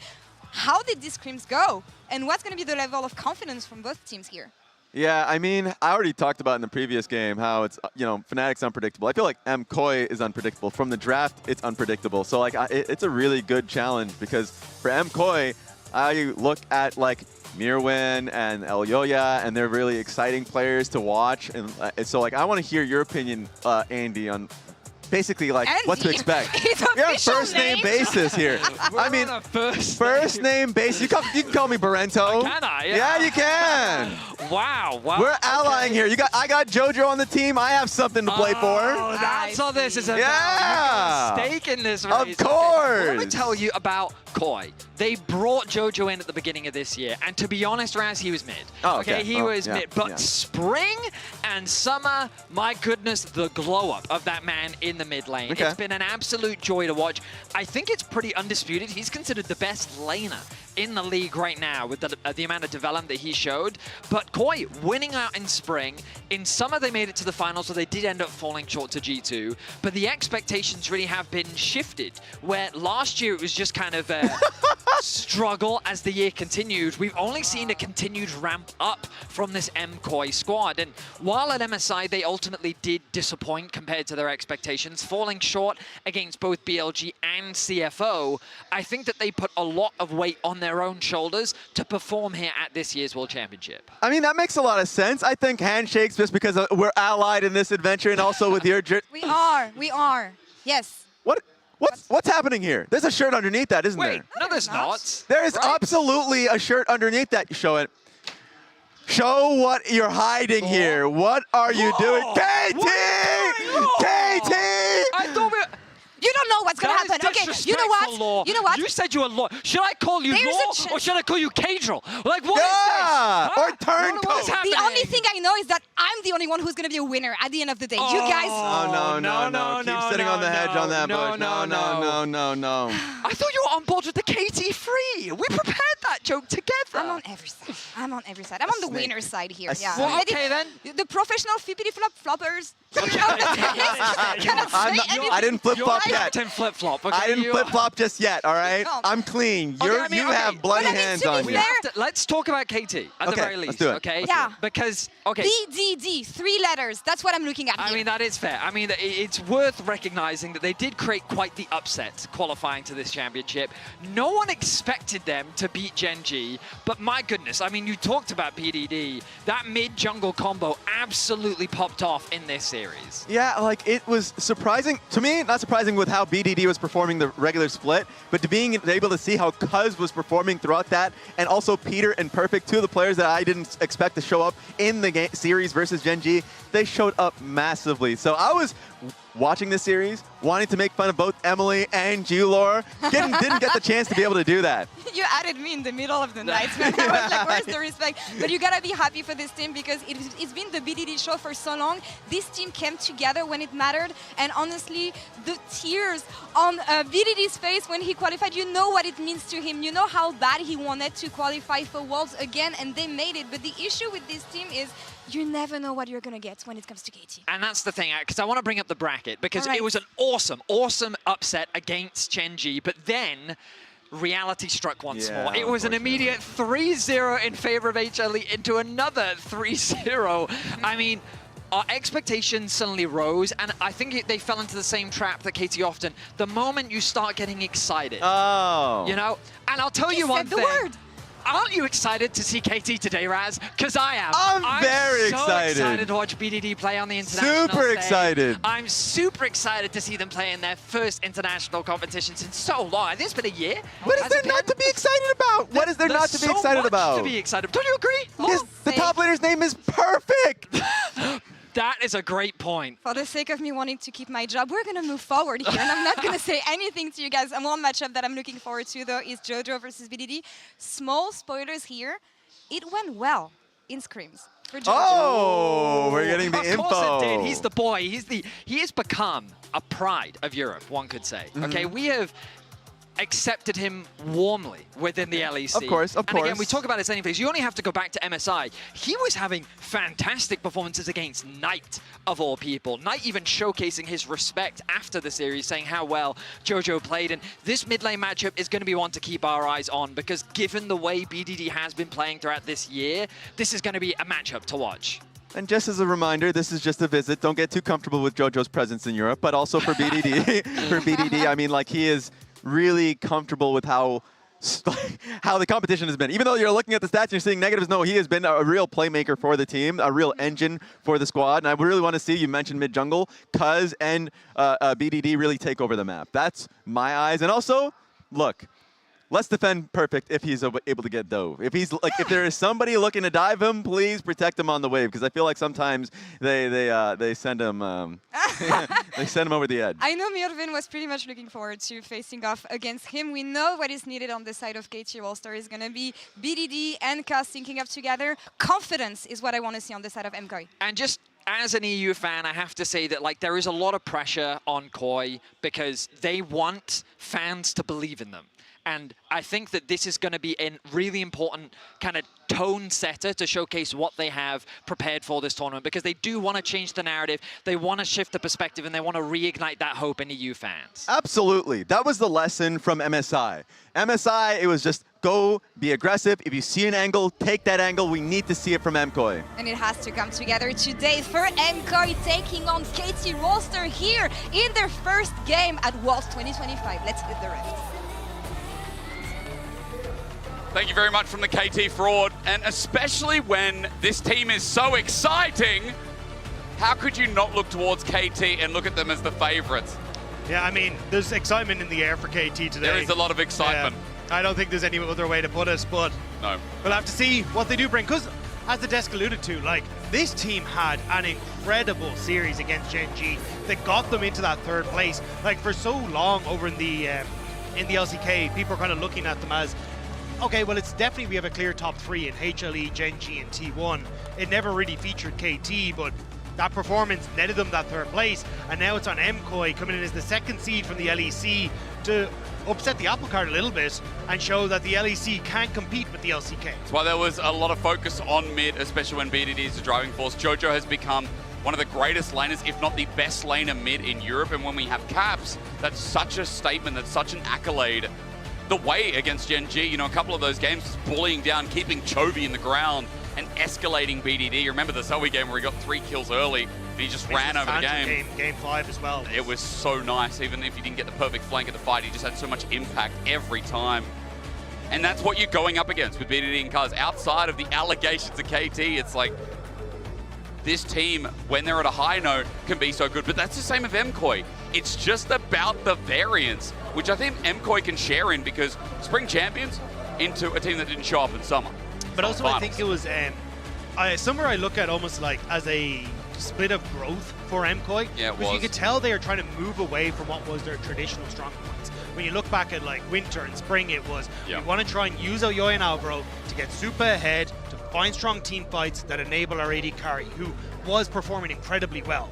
[SPEAKER 1] how did these scrims go, and what's going to be the level of confidence from both teams here?
[SPEAKER 9] Yeah, I mean, I already talked about in the previous game how it's, you know, Fnatic's unpredictable. I feel like MKOI is unpredictable. From the draft, it's unpredictable. So, like, it's a really good challenge because for MKOI, I look at, like, Mirwin and Elyoya, and they're really exciting players to watch. And so, like, I want to hear your opinion, Andy, on basically like what to expect. You're on first name basis here. I mean, first name basis. You can call me Barento.
[SPEAKER 14] Can I?
[SPEAKER 9] Yeah, you can.
[SPEAKER 14] Wow.
[SPEAKER 9] We're allying here. I got JoJo on the team. I have something to play for.
[SPEAKER 14] Oh, that's all this is about.
[SPEAKER 9] Yeah.
[SPEAKER 14] You got a stake in this race.
[SPEAKER 9] Of course.
[SPEAKER 14] Well, let me tell you about Koi. They brought JoJo in at the beginning of this year, and to be honest, Raz, he was mid.
[SPEAKER 9] Oh, okay.
[SPEAKER 14] He was mid. But spring and summer, my goodness, the glow up of that man in the mid lane.
[SPEAKER 9] Okay.
[SPEAKER 14] It's been an absolute joy to watch. I think it's pretty undisputed. He's considered the best laner in the league right now with the amount of development that he showed. But Koi winning out in spring. In summer, they made it to the finals, so they did end up falling short to G2. But the expectations really have been shifted, where last year it was just kind of a struggle as the year continued. We've only seen a continued ramp up from this MKoi squad. And while at MSI, they ultimately did disappoint compared to their expectations, falling short against both BLG and CFO, I think that they put a lot of weight on their own shoulders to perform here at this year's World Championship.
[SPEAKER 9] I mean, that makes a lot of sense. I think handshakes just because we're allied in this adventure and also with your...
[SPEAKER 1] We are. Yes.
[SPEAKER 9] What's happening here? There's a shirt underneath that, isn't there?
[SPEAKER 14] No, there's not.
[SPEAKER 9] There is absolutely a shirt underneath that. Show it. Show what you're hiding here. What are you doing? KT! KT!
[SPEAKER 14] I thought we...
[SPEAKER 1] You don't know what's gonna happen. Okay, you know what?
[SPEAKER 14] Law.
[SPEAKER 1] You know what?
[SPEAKER 14] You said you were law. Should I call you law or should I call you Cadril? Like, what is this?
[SPEAKER 9] Or turncoat.
[SPEAKER 14] What is happening?
[SPEAKER 1] The only thing I know is that I'm the only one who's gonna be a winner at the end of the day. You guys.
[SPEAKER 9] Oh, no. Keep sitting on the hedge on that, Bush. No.
[SPEAKER 14] I thought you were on board with the KT free. We prepared that joke together.
[SPEAKER 1] I'm on every side. I'm on the winner's side here. Yeah.
[SPEAKER 14] Well, okay then.
[SPEAKER 1] The professional flippity floppers.
[SPEAKER 9] I didn't flip-flop yet.
[SPEAKER 14] Captain flip-flop. Okay,
[SPEAKER 9] I didn't flip-flop just yet, all right?
[SPEAKER 1] No.
[SPEAKER 9] I'm clean. You have bloody hands on you.
[SPEAKER 14] Let's talk about KT at the very least.
[SPEAKER 9] Let's do it.
[SPEAKER 14] Okay?
[SPEAKER 1] Yeah.
[SPEAKER 14] Because,
[SPEAKER 1] BDD, 3 letters. That's what I'm looking at here.
[SPEAKER 14] I mean, that is fair. I mean, it's worth recognizing that they did create quite the upset qualifying to this championship. No one expected them to beat Gen G, but my goodness, I mean, you talked about BDD. That mid-jungle combo absolutely popped off in this series.
[SPEAKER 9] Yeah, like it was surprising to me, not surprising with how BDD was performing the regular split, but to being able to see how Cuz was performing throughout that, and also Peter and Perfect, two of the players that I didn't expect to show up in the series versus Gen G, they showed up massively. So I was watching this series, wanting to make fun of both Emily and Julor, didn't get the chance to be able to do that.
[SPEAKER 1] You added me in the middle of the night, man. I was like, where's the respect? But you gotta be happy for this team because it's been the BDD show for so long. This team came together when it mattered, and honestly, the tears on BDD's face when he qualified, you know what it means to him. You know how bad he wanted to qualify for Worlds again, and they made it. But the issue with this team is you never know what you're gonna get when it comes to KT.
[SPEAKER 14] And that's the thing, because I want to bring up the bracket, because it was an awesome upset against Gen G, but then reality struck once more. It was an immediate 3-0 in favor of HLE into another 3-0. I mean, our expectations suddenly rose, and I think they fell into the same trap that KT often. The moment you start getting excited, you know, and I'll tell you one thing. Aren't you excited to see KT today, Raz? Because I am.
[SPEAKER 9] I'm very
[SPEAKER 14] so excited to watch BDD play on the international
[SPEAKER 9] Super
[SPEAKER 14] stage.
[SPEAKER 9] excited.
[SPEAKER 14] I'm super excited to see them play in their first international competition since so long. I think it's been a year.
[SPEAKER 9] What is there not to be excited about? What is there not to be excited about?
[SPEAKER 14] There's so much to be excited. Don't you agree?
[SPEAKER 9] The top laner's name is Perfect.
[SPEAKER 14] That is a great point.
[SPEAKER 1] For the sake of me wanting to keep my job, we're going to move forward here, and I'm not going to say anything to you guys. And one matchup that I'm looking forward to, though, is JoJo versus BDD. Small spoilers here. It went well in scrims for JoJo.
[SPEAKER 9] Oh, we're getting the info.
[SPEAKER 14] Of course it did. He's the boy. He has become a pride of Europe, one could say. Okay, we have accepted him warmly within the LEC.
[SPEAKER 9] Of course.
[SPEAKER 14] And again, we talk about his ending phase. You only have to go back to MSI. He was having fantastic performances against Knight, of all people. Knight even showcasing his respect after the series, saying how well JoJo played. And this mid lane matchup is going to be one to keep our eyes on, because given the way BDD has been playing throughout this year, this is going to be a matchup to watch.
[SPEAKER 9] And just as a reminder, this is just a visit. Don't get too comfortable with JoJo's presence in Europe, but also for BDD. For BDD, I mean, like, he is really comfortable with how how the competition has been. Even though you're looking at the stats and you're seeing negatives, no, he has been a real playmaker for the team, a real engine for the squad. And I really want to see, you mentioned mid-jungle, Cuz and BDD really take over the map. That's my eyes. And also, look, let's defend Perfect if he's able to get dove. If he's like, if there is somebody looking to dive him, please protect him on the wave, because I feel like sometimes they send him they send him over the edge.
[SPEAKER 1] I know Mirvin was pretty much looking forward to facing off against him. We know what is needed on the side of KT Rolster is going to be BDD and Cuz syncing up together. Confidence is what I want to see on the side of MKOI.
[SPEAKER 14] And just as an EU fan, I have to say that like there is a lot of pressure on KOI because they want fans to believe in them. And I think that this is going to be a really important kind of tone setter to showcase what they have prepared for this tournament, because they do want to change the narrative, they want to shift the perspective, and they want to reignite that hope in EU fans.
[SPEAKER 9] Absolutely. That was the lesson from MSI. MSI, it was just go, be aggressive. If you see an angle, take that angle. We need to see it from MKOI.
[SPEAKER 1] And it has to come together today for MKOI taking on KT Rolster here in their first game at Worlds 2025. Let's hit the rift.
[SPEAKER 3] Thank you very much from the KT Fraud, and especially when this team is so exciting, how could you not look towards KT and look at them as the favorites?
[SPEAKER 5] Yeah, I mean, there's excitement in the air for KT today.
[SPEAKER 3] There is a lot of excitement.
[SPEAKER 5] I don't think there's any other way to put it, but
[SPEAKER 3] no.
[SPEAKER 5] We'll have to see what they do bring, because as the desk alluded to, like, this team had an incredible series against Gen G that got them into that third place. Like, for so long over in the LCK, people are kind of looking at them as, okay, well, it's definitely, we have a clear top three in HLE, Gen G, and T1. It never really featured KT, but that performance netted them that third place, and now it's on MKOI coming in as the second seed from the LEC to upset the apple cart a little bit and show that the LEC can compete with the LCK.
[SPEAKER 3] That's why there was a lot of focus on mid, especially when BDD is the driving force. Jojo has become one of the greatest laners, if not the best laner mid in Europe, and when we have Caps, that's such a statement, that's such an accolade. The way against Gen G, you know, a couple of those games, bullying down, keeping Chovy in the ground, and escalating BDD. You remember the Zoe game where he got 3 kills early, and he just ran over the game.
[SPEAKER 5] Game 5 as well.
[SPEAKER 3] It was so nice. Even if he didn't get the perfect flank of the fight, he just had so much impact every time. And that's what you're going up against with BDD and Cuz. Outside of the allegations of KT, it's like, this team, when they're at a high note, can be so good. But that's the same with MKOI. It's just about the variance, which I think MKOI can share in, because spring champions into a team that didn't show up in summer.
[SPEAKER 5] But also I think it was, summer I look at almost like as a split of growth for MKOI.
[SPEAKER 3] Yeah, it was.
[SPEAKER 5] Because you could tell they are trying to move away from what was their traditional strong points. When you look back at like winter and spring, it was, we want to try and use Oyoy and Alvaro to get super ahead, to find strong team fights that enable our AD carry, who was performing incredibly well.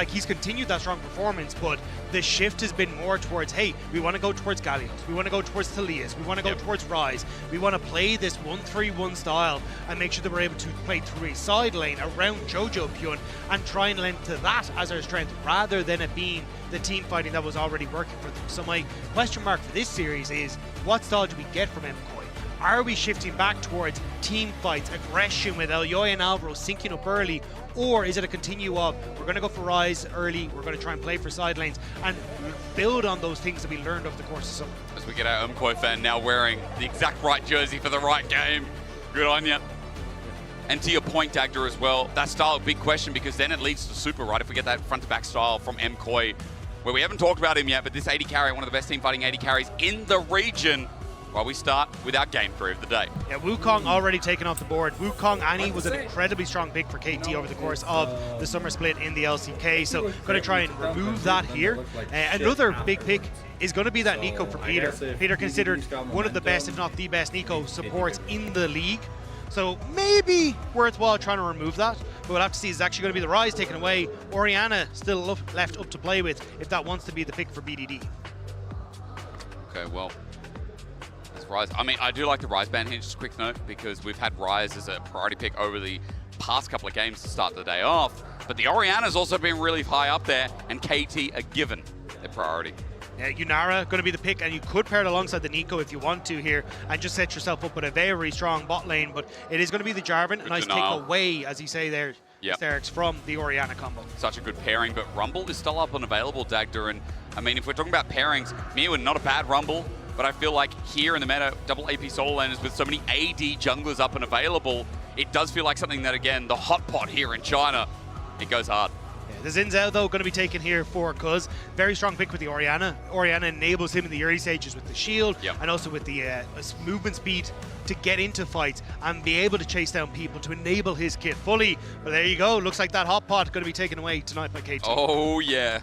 [SPEAKER 5] He's continued that strong performance, but the shift has been more towards, hey, we want to go towards Gallios, we want to go towards Talias, we want to go towards Ryze, we want to play this 1-3-1 style and make sure that we're able to play through a side lane around Jojo Pyun and try and lend to that as our strength, rather than it being the team fighting that was already working for them. So my question mark for this series is, what style do we get from MKOI? Are we shifting back towards team fights, aggression with Elyoy and Alvaro syncing up early, or is it a continue of, we're going to go for Ryze early, we're going to try and play for side lanes and build on those things that we learned over the course of summer?
[SPEAKER 3] As we get our MKOI fan now wearing the exact right jersey for the right game. Good on you. And to your point, Dagda, as well, that style, big question, because then it leads to super, right? If we get that front-to-back style from MKOI, where we haven't talked about him yet, but this AD carry, one of the best team fighting AD carries in the region. While we start with our game 3 of the day.
[SPEAKER 5] Yeah, Wukong already taken off the board. Wukong Annie was an incredibly strong pick for KT over the course of the summer split in the LCK, so going to try and remove that here. Another big pick is going to be that Nico for Peter. Peter considered one of the best, if not the best, Nico supports in the league. So maybe worthwhile trying to remove that, but we'll have to see. Is actually going to be the Ryze taken away. Orianna still left up to play with if that wants to be the pick for BDD.
[SPEAKER 3] Okay, well, Ryze. I mean, I do like the Ryze ban here, just a quick note, because we've had Ryze as a priority pick over the past couple of games to start the day off, but the Orianna's also been really high up there, and KT are given their priority.
[SPEAKER 5] Yeah, Yunara going to be the pick, and you could pair it alongside the Nico if you want to here, and just set yourself up with a very strong bot lane, but it is going to be the Jarvan, a nice take away, as you say there, Sterix, from the Orianna combo.
[SPEAKER 3] Such a good pairing, but Rumble is still up and available, Dagda, and I mean, if we're talking about pairings, Mew, not a bad Rumble. but I feel like here in the meta, double AP solo laners with so many AD junglers up and available, it does feel like something that, again, the hot pot here in China, it goes hard.
[SPEAKER 5] The Xin Zhao, though, going to be taken here for Cuz. Very strong pick with the Orianna. Orianna enables him in the early stages with the shield and also with the movement speed to get into fights and be able to chase down people to enable his kit fully. But there you go. Looks like that hot pot going to be taken away tonight by KT.
[SPEAKER 3] Oh, yeah.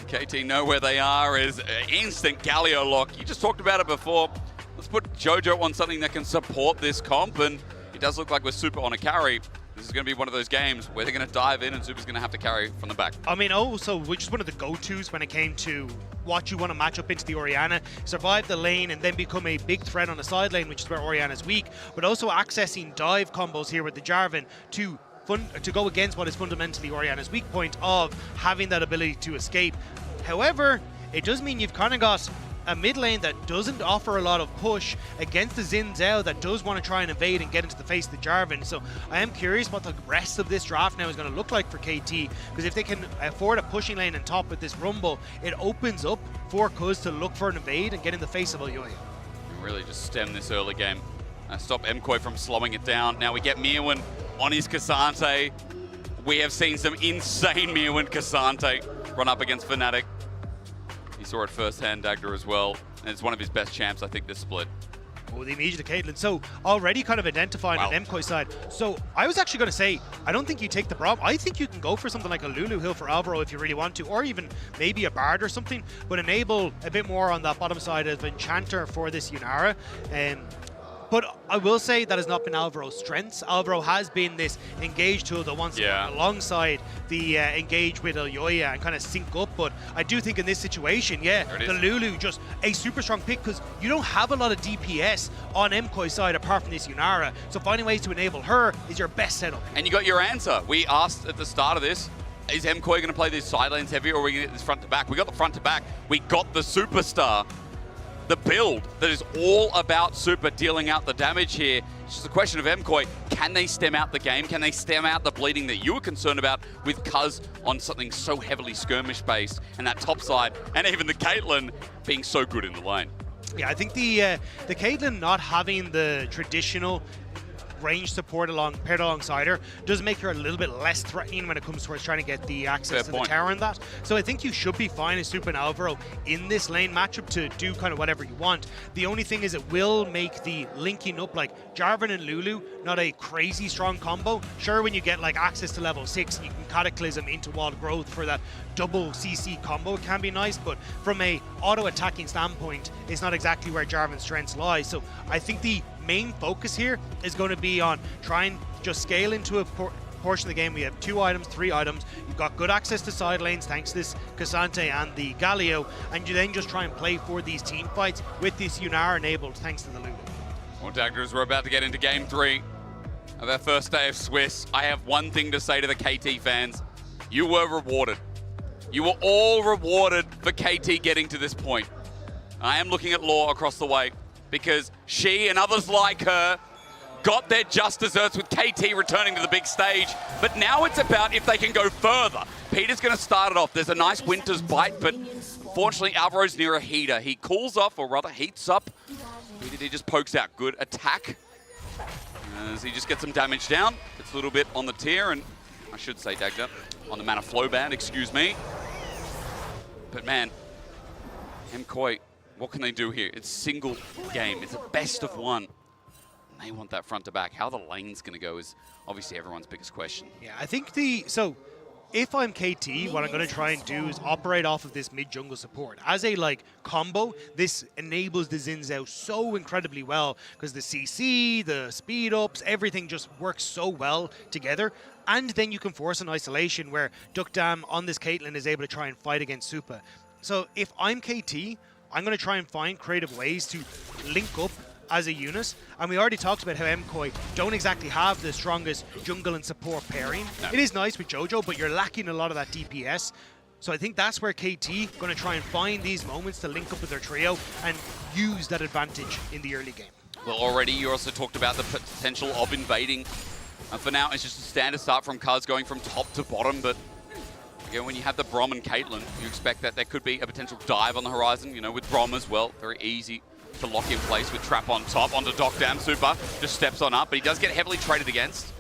[SPEAKER 3] KT know where they are is instant Galio lock. You just talked about it before. Let's put Jojo on something that can support this comp, and it does look like we're super on a carry. This is going to be one of those games where they're going to dive in and Super's going to have to carry from the back.
[SPEAKER 5] I mean, also, which is one of the go-tos when it came to what you want to match up into the Orianna, survive the lane and then become a big threat on the side lane, which is where Orianna's weak, but also accessing dive combos here with the Jarvan to go against what is fundamentally Orianna's weak point of having that ability to escape. However, it does mean you've kind of got a mid lane that doesn't offer a lot of push against the Xin Zhao that does want to try and invade and get into the face of the Jarvan. So I am curious what the rest of this draft now is going to look like for KT, because if they can afford a pushing lane on top with this Rumble, it opens up for Cuz to look for an invade and get in the face of Elyoya.
[SPEAKER 3] Really just stem this early game. Stop MKoi from slowing it down. Now we get Mirwin on his Cassante. We have seen some insane Mirwin Cassante run up against Fnatic. He saw it firsthand, Dagda, as well. And it's one of his best champs, I think, this split.
[SPEAKER 5] Oh, the immediate to Caitlyn. So already kind of identifying on MKoi side. So I was actually going to say, I don't think you take the Braum. I think you can go for something like a Lulu Hill for Alvaro if you really want to, or even maybe a Bard or something, but enable a bit more on that bottom side of Enchanter for this Yunara. But I will say that has not been Alvaro's strengths. Alvaro has been this engage tool that wants to work alongside the engage with Elyoya and kind of sync up. But I do think in this situation, the Lulu just a super strong pick, because you don't have a lot of DPS on MKOI's side apart from this Yunara. So finding ways to enable her is your best setup.
[SPEAKER 3] And you got your answer. We asked at the start of this, is MKOI going to play these side lanes heavy, or are we going to get this front to back? We got the front to back. We got the superstar. The build that is all about Super dealing out the damage here. It's just a question of MKOI. Can they stem out the game? Can they stem out the bleeding that you were concerned about with Cuz on something so heavily skirmish-based, and that top side, and even the Caitlyn being so good in the lane?
[SPEAKER 5] Yeah, I think the Caitlyn not having the traditional range support paired alongside her does make her a little bit less threatening when it comes towards trying to get the access to the tower and that. So I think you should be fine as Super and Alvaro in this lane matchup to do kind of whatever you want. The only thing is it will make the linking up, like Jarvan and Lulu, not a crazy strong combo. Sure, when you get like access to level 6 and you can Cataclysm into wall growth for that double CC combo, it can be nice, but from a auto-attacking standpoint, it's not exactly where Jarvan's strengths lie. So I think the main focus here is going to be on trying just scale into a portion of the game. We have 2 items, 3 items. You've got good access to side lanes thanks to this Cassante and the Galio, and you then just try and play for these team fights with this Yunara enabled thanks to the Lulu.
[SPEAKER 3] Well, Dagders, we're about to get into game 3 of our first day of Swiss. I have one thing to say to the KT fans. You were rewarded. You were all rewarded for KT getting to this point. I am looking at Law across the way, because she and others like her got their just desserts with KT returning to the big stage. But now it's about if they can go further. Peter's going to start it off. There's a nice Winter's Bite, but unfortunately Alvaro's near a heater. He cools off, or rather heats up. He just pokes out. Good attack as he just gets some damage down. It's a little bit on the tier, and I should say Dagda on the mana flow band, excuse me. But man, MKOI, what can they do here? It's single game. It's a best of 1. They want that front to back. How the lane's going to go is obviously everyone's biggest question.
[SPEAKER 5] Yeah, I think so if I'm KT, what I'm going to try and do is operate off of this mid-jungle support. As a combo, this enables the Xin Zhao so incredibly well, because the CC, the speed ups, everything just works so well together. And then you can force an isolation where Duck Dam on this Caitlyn is able to try and fight against Supa. So if I'm KT, I'm going to try and find creative ways to link up as a unit. And we already talked about how MKOI don't exactly have the strongest jungle and support pairing. No. It is nice with Jojo, but you're lacking a lot of that DPS. So I think that's where KT going to try and find these moments to link up with their trio and use that advantage in the early game.
[SPEAKER 3] Well, already you also talked about the potential of invading. And for now, it's just a standard start from Cuz going from top to bottom, but again, when you have the Braum and Caitlyn, you expect that there could be a potential dive on the horizon, with Braum as well. Very easy to lock in place with Trap on top. Onto Docdam. Super just steps on up, but he does get heavily traded against.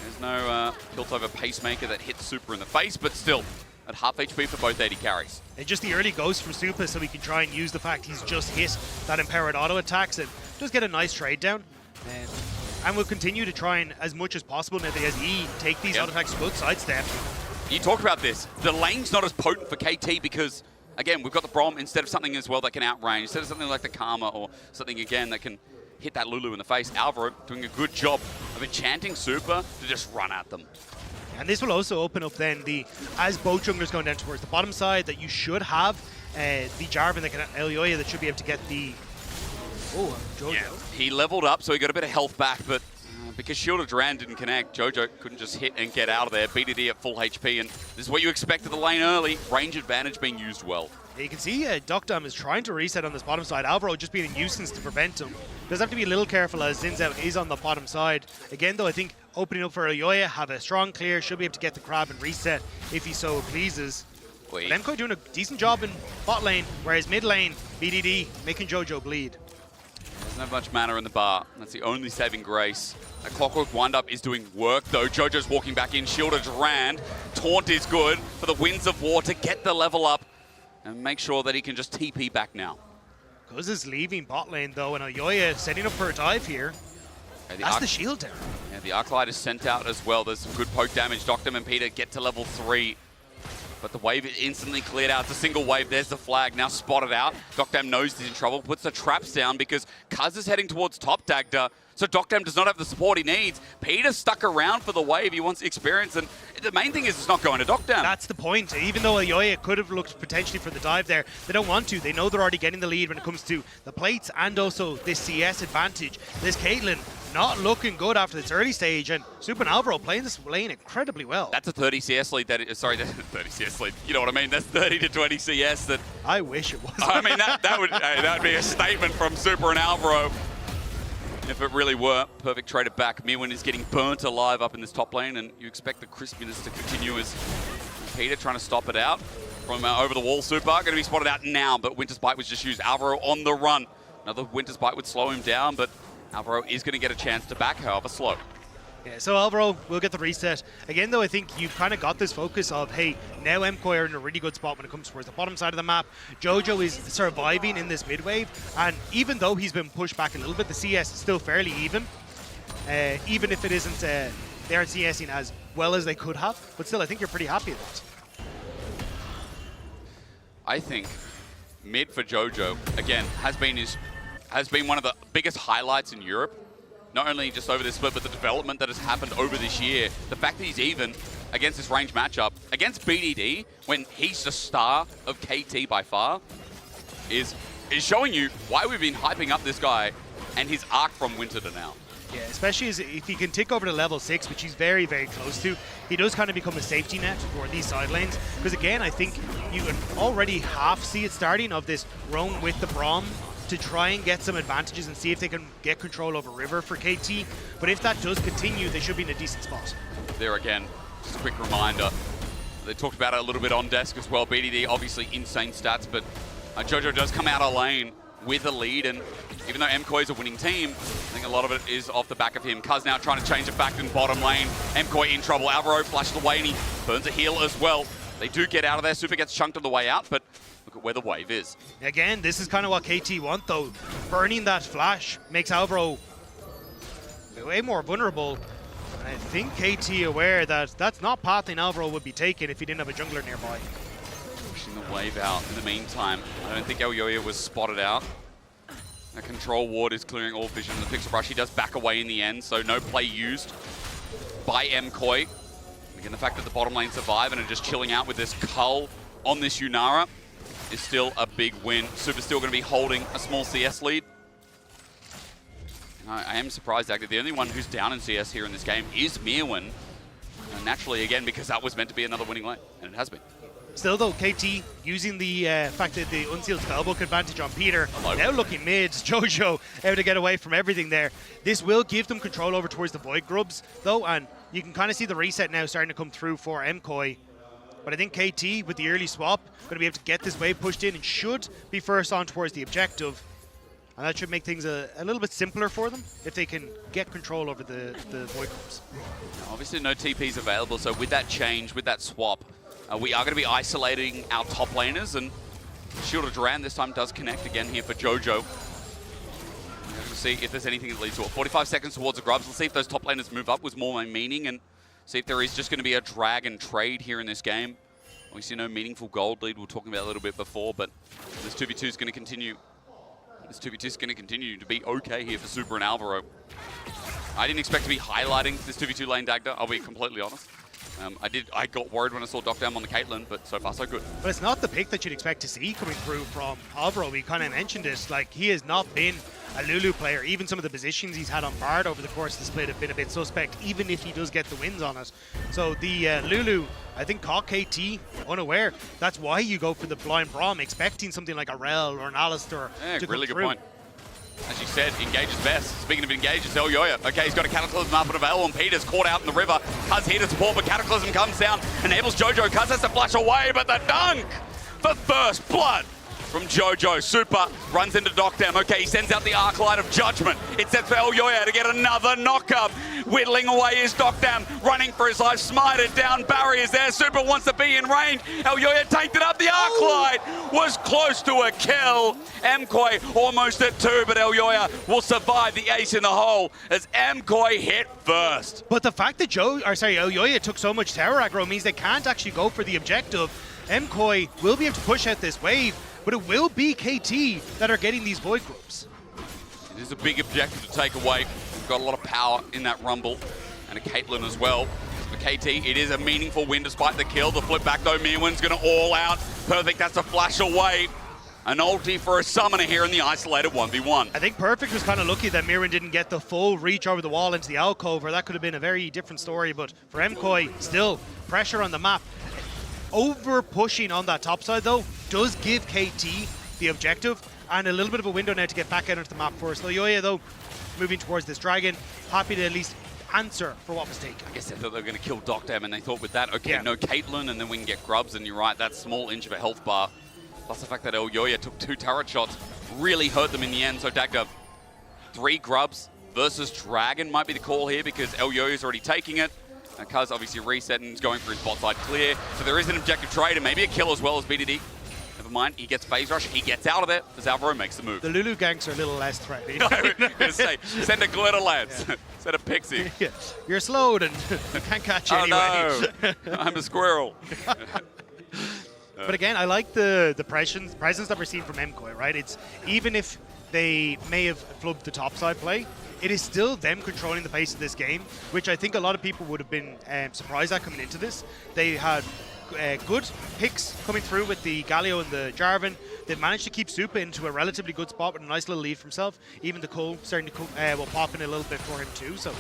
[SPEAKER 3] There's no tilt over Pacemaker that hits Super in the face, but still at half HP for both AD carries.
[SPEAKER 5] And just the early ghost from Super, so he can try and use the fact he's just hit that empowered auto attacks and just get a nice trade down. And we'll continue to try and, as much as possible, now that as E take these auto attacks to both sidestep.
[SPEAKER 3] You talk about this. The lane's not as potent for KT because, again, we've got the Brom instead of something as well that can outrange, instead of something like the Karma or something, again, that can hit that Lulu in the face. Alvaro doing a good job of enchanting Super to just run at them.
[SPEAKER 5] And this will also open up then as both junglers going down towards the bottom side, that you should have the Jarvan that can Elyoya that should be able to get the Jojo.
[SPEAKER 3] Yeah, he leveled up, so he got a bit of health back, but because Shield of Duran didn't connect, Jojo couldn't just hit and get out of there. BDD at full HP, and this is what you expect of the lane early. Range advantage being used well.
[SPEAKER 5] You can see Docdam is trying to reset on this bottom side. Alvaro just being a nuisance to prevent him. Does have to be a little careful as Zinzao is on the bottom side. Again, though, I think opening up for Elyoya, have a strong clear, should be able to get the crab and reset if he so pleases. But MKoi doing a decent job in bot lane, whereas mid lane, BDD making Jojo bleed.
[SPEAKER 3] There's not much mana in the bar. That's the only saving grace. A Clockwork wind-up is doing work, though. Jojo's walking back in. Shield of Duran. Taunt is good for the Winds of War to get the level up and make sure that he can just TP back now.
[SPEAKER 5] Guz is leaving bot lane, though, and Elyoya setting up for a dive here. That's the shield down.
[SPEAKER 3] Yeah, the Arclight is sent out as well. There's some good poke damage. Docdam and Peter get to level 3. But the wave is instantly cleared out. It's a single wave. There's the flag. Now spotted out. Docdam knows he's in trouble. Puts the traps down because Kuz is heading towards top Dagda. So Docdam does not have the support he needs. Peter's stuck around for the wave. He wants experience. And the main thing is it's not going to Docdam.
[SPEAKER 5] That's the point. Even though Elyoya could have looked potentially for the dive there, they don't want to. They know they're already getting the lead when it comes to the plates and also this CS advantage. This Caitlyn not looking good after this early stage, and Super and Alvaro playing this lane incredibly well.
[SPEAKER 3] That's a 30 CS lead. That's 30 CS lead. You know what I mean? That's 30 to 20 CS. That
[SPEAKER 5] I wish it was.
[SPEAKER 3] I mean, that would be a statement from Super and Alvaro if it really were. Perfect traded back. Mirwin is getting burnt alive up in this top lane, and you expect the crispiness to continue as Peter trying to stop it out from over the wall. Super going to be spotted out now, but Winter's Bite was just used. Alvaro on the run. Another Winter's Bite would slow him down, but Alvaro is going to get a chance to back, however slow.
[SPEAKER 5] Yeah, so Alvaro will get the reset. Again, though, I think you've kind of got this focus of, hey, now MKoi are in a really good spot when it comes towards the bottom side of the map. Jojo is surviving in this mid wave, and even though he's been pushed back a little bit, the CS is still fairly even. Even if it isn't, they aren't CSing as well as they could have, but still, I think you're pretty happy with it.
[SPEAKER 3] I think mid for Jojo, again, has been one of the biggest highlights in Europe. Not only just over this split, but the development that has happened over this year. The fact that he's even against this range matchup, against BDD, when he's the star of KT by far, is showing you why we've been hyping up this guy and his arc from winter to now.
[SPEAKER 5] Yeah, especially if he can tick over to level 6, which he's very, very close to, he does kind of become a safety net for these side lanes. Because again, I think you can already half see it starting of this roam with the Brom to try and get some advantages and see if they can get control over River for KT. But if that does continue, they should be in a decent spot.
[SPEAKER 3] There again, just a quick reminder. They talked about it a little bit on desk as well. BDD, obviously insane stats, but Jojo does come out of lane with a lead, and even though MKoi is a winning team, I think a lot of it is off the back of him. Kuz now trying to change it back in bottom lane. MKoi in trouble. Alvaro flashed away, and he burns a heal as well. They do get out of there. Super gets chunked on the way out, but look at where the wave is.
[SPEAKER 5] Again, this is kind of what KT want, though. Burning that flash makes Alvaro way more vulnerable. And I think KT aware that that's not pathing Alvaro would be taken if he didn't have a jungler nearby.
[SPEAKER 3] Pushing the wave out in the meantime. I don't think Elyoya was spotted out. A control ward is clearing all vision. The Pixel Brush, he does back away in the end, so no play used by MKoi. Again, the fact that the bottom lane survive and are just chilling out with this cull on this Yunara is still a big win. Super's still going to be holding a small CS lead. I am surprised, actually. The only one who's down in CS here in this game is Mirwin. Naturally, again, because that was meant to be another winning lane, and it has been.
[SPEAKER 5] Still, though, KT using the fact that the unsealed spellbook advantage on Peter. Now looking mid, Jojo able to get away from everything there. This will give them control over towards the Void Grubs, though, and you can kind of see the reset now starting to come through for MKoi. But I think KT, with the early swap, going to be able to get this wave pushed in and should be first on towards the objective. And that should make things a little bit simpler for them if they can get control over the Void Grubs.
[SPEAKER 3] Obviously no TPs available, so with that change, with that swap, we are going to be isolating our top laners, and Shield of Duran this time does connect again here for Jojo. We'll see if there's anything that leads to it. 45 seconds towards the Grubs. Let's see if those top laners move up with more meaning, and see if there is just going to be a drag and trade here in this game. We see no meaningful gold lead we were talking about a little bit before, but this 2v2 is going to continue. This 2v2 is going to continue to be okay here for Super and Alvaro. I didn't expect to be highlighting this 2v2 lane Dagda, I'll be completely honest. I got worried when I saw Dockdown on the Caitlyn, but so far so good.
[SPEAKER 5] But it's not the pick that you'd expect to see coming through from Alvaro. We kind of mentioned it, like he has not been a Lulu player. Even some of the positions he's had on Bard over the course of the split have been a bit suspect, even if he does get the wins on it. So the Lulu, I think, caught KT unaware. That's why you go for the blind Braum, expecting something like a Rel or an Alistair to
[SPEAKER 3] really
[SPEAKER 5] come
[SPEAKER 3] good
[SPEAKER 5] through.
[SPEAKER 3] point. As you said, engage is best. Speaking of engage, it's Elyoya. Okay, he's got a Cataclysm up and available, and Peter's caught out in the river. Cuz here to support, but Cataclysm comes down, enables Jojo. Cuz has to flash away, but the dunk! The first blood from Jojo. Super runs into Dockdown. Okay, he sends out the Arclight of Judgment. It's set for Elyoya to get another knock-up. Whittling away is Dockdown, running for his life. Smited down, barriers there. Super wants to be in range. Elyoya tanked it up. The Arclight was close to a kill. Mkoi almost at 2, but Elyoya will survive the ace in the hole as Mkoi hit first.
[SPEAKER 5] But the fact that Elyoya took so much tower aggro means they can't actually go for the objective. Mkoi will be able to push out this wave, but it will be KT that are getting these Void Grubs.
[SPEAKER 3] It is a big objective to take away. We've got a lot of power in that Rumble, and a Caitlyn as well. For KT, it is a meaningful win despite the kill. The flip back though, Mirwin's going to all out. Perfect, that's a flash away. An ulti for a summoner here in the isolated 1v1.
[SPEAKER 5] I think Perfect was kind of lucky that Mirwin didn't get the full reach over the wall into the alcove, or that could have been a very different story. But for Mkoi, still pressure on the map. Over pushing on that top side though does give KT the objective and a little bit of a window now to get back out into the map for us. Elyoya though moving towards this dragon, happy to at least answer for what was taken.
[SPEAKER 3] I guess they thought they were going to kill Dockdown, and they thought with that, okay, no Caitlyn, and then we can get Grubs, and you're right, that small inch of a health bar, plus the fact that Elyoya took 2 turret shots, really hurt them in the end. So Dagda, 3 Grubs versus Dragon might be the call here because Elyoya's already taking it. Cuz obviously resetting, is going for his bot side clear. So there is an objective trade and maybe a kill as well as BDD. Never mind, he gets phase rush, he gets out of it as Alvaro makes the move.
[SPEAKER 5] The Lulu ganks are a little less threatening.
[SPEAKER 3] I was gonna say, send a glitter, lads.
[SPEAKER 5] Yeah.
[SPEAKER 3] Send a pixie.
[SPEAKER 5] Yeah. You're slowed and you can't catch you anyway.
[SPEAKER 3] No, I'm a squirrel.
[SPEAKER 5] But again, I like the presence that we're seeing from Mkoi, right? It's even if they may have flubbed the topside play, it is still them controlling the pace of this game, which I think a lot of people would have been surprised at coming into this. They had good picks coming through with the Galio and the Jarvan. They managed to keep Supa into a relatively good spot with a nice little lead for himself. Even the Cole starting to pop in a little bit for him too. So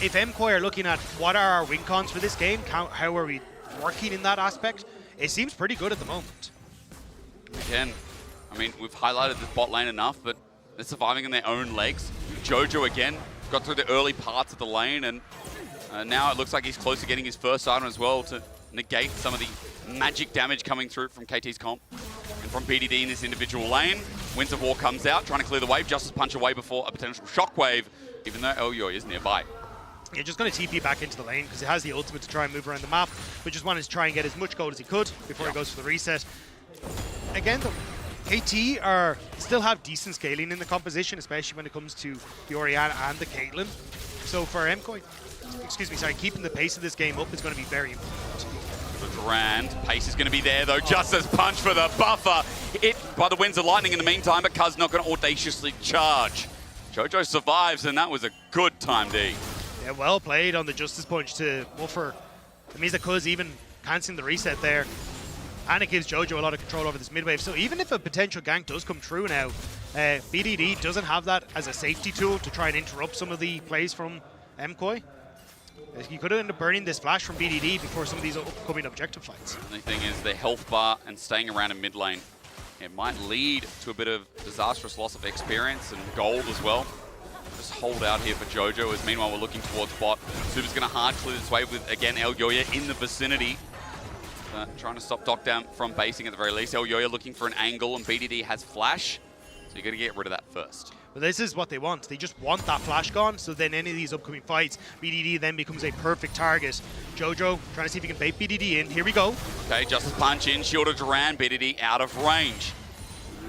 [SPEAKER 5] if Mkoi are looking at what are our win cons for this game, how are we working in that aspect, it seems pretty good at the moment.
[SPEAKER 3] Again, I mean, we've highlighted the bot lane enough, but they're surviving on their own legs. Jojo again got through the early parts of the lane, and now it looks like he's close to getting his first item as well to negate some of the magic damage coming through from KT's comp. And from BDD in this individual lane, Winds of War comes out, trying to clear the wave, Justice Punch away before a potential shockwave, even though Elyoya is nearby.
[SPEAKER 5] You're just going to TP back into the lane because he has the ultimate to try and move around the map, but just wanted to try and get as much gold as he could before he goes for the reset. Again, though, KT still have decent scaling in the composition, especially when it comes to the Orianna and the Caitlyn. So for Mkoi, keeping the pace of this game up is going to be very important.
[SPEAKER 3] The Durand, pace is going to be there though. Justice Punch for the buffer. Hit by the Winds of Lightning in the meantime, but Cuz not going to audaciously charge. Jojo survives, and that was a good time D.
[SPEAKER 5] Yeah, well played on the Justice Punch to buffer. It means that Cuz even cancelling the reset there. And it gives Jojo a lot of control over this mid wave. So even if a potential gank does come true now, BDD doesn't have that as a safety tool to try and interrupt some of the plays from Mkoi. You could end up burning this flash from BDD before some of these upcoming objective fights.
[SPEAKER 3] The only thing is the health bar and staying around in mid lane. It might lead to a bit of disastrous loss of experience and gold as well. Just hold out here for Jojo as meanwhile we're looking towards bot. Super's going to hard clear this wave with, again, Elyoya in the vicinity. Trying to stop Dockdown from basing at the very least. Elyoya looking for an angle, and BDD has flash. So you got to get rid of that first.
[SPEAKER 5] Well, this is what they want. They just want that flash gone, so then any of these upcoming fights, BDD then becomes a perfect target. Jojo trying to see if he can bait BDD in. Here we go.
[SPEAKER 3] Okay, Justice Punch in, Shield of Duran, BDD out of range.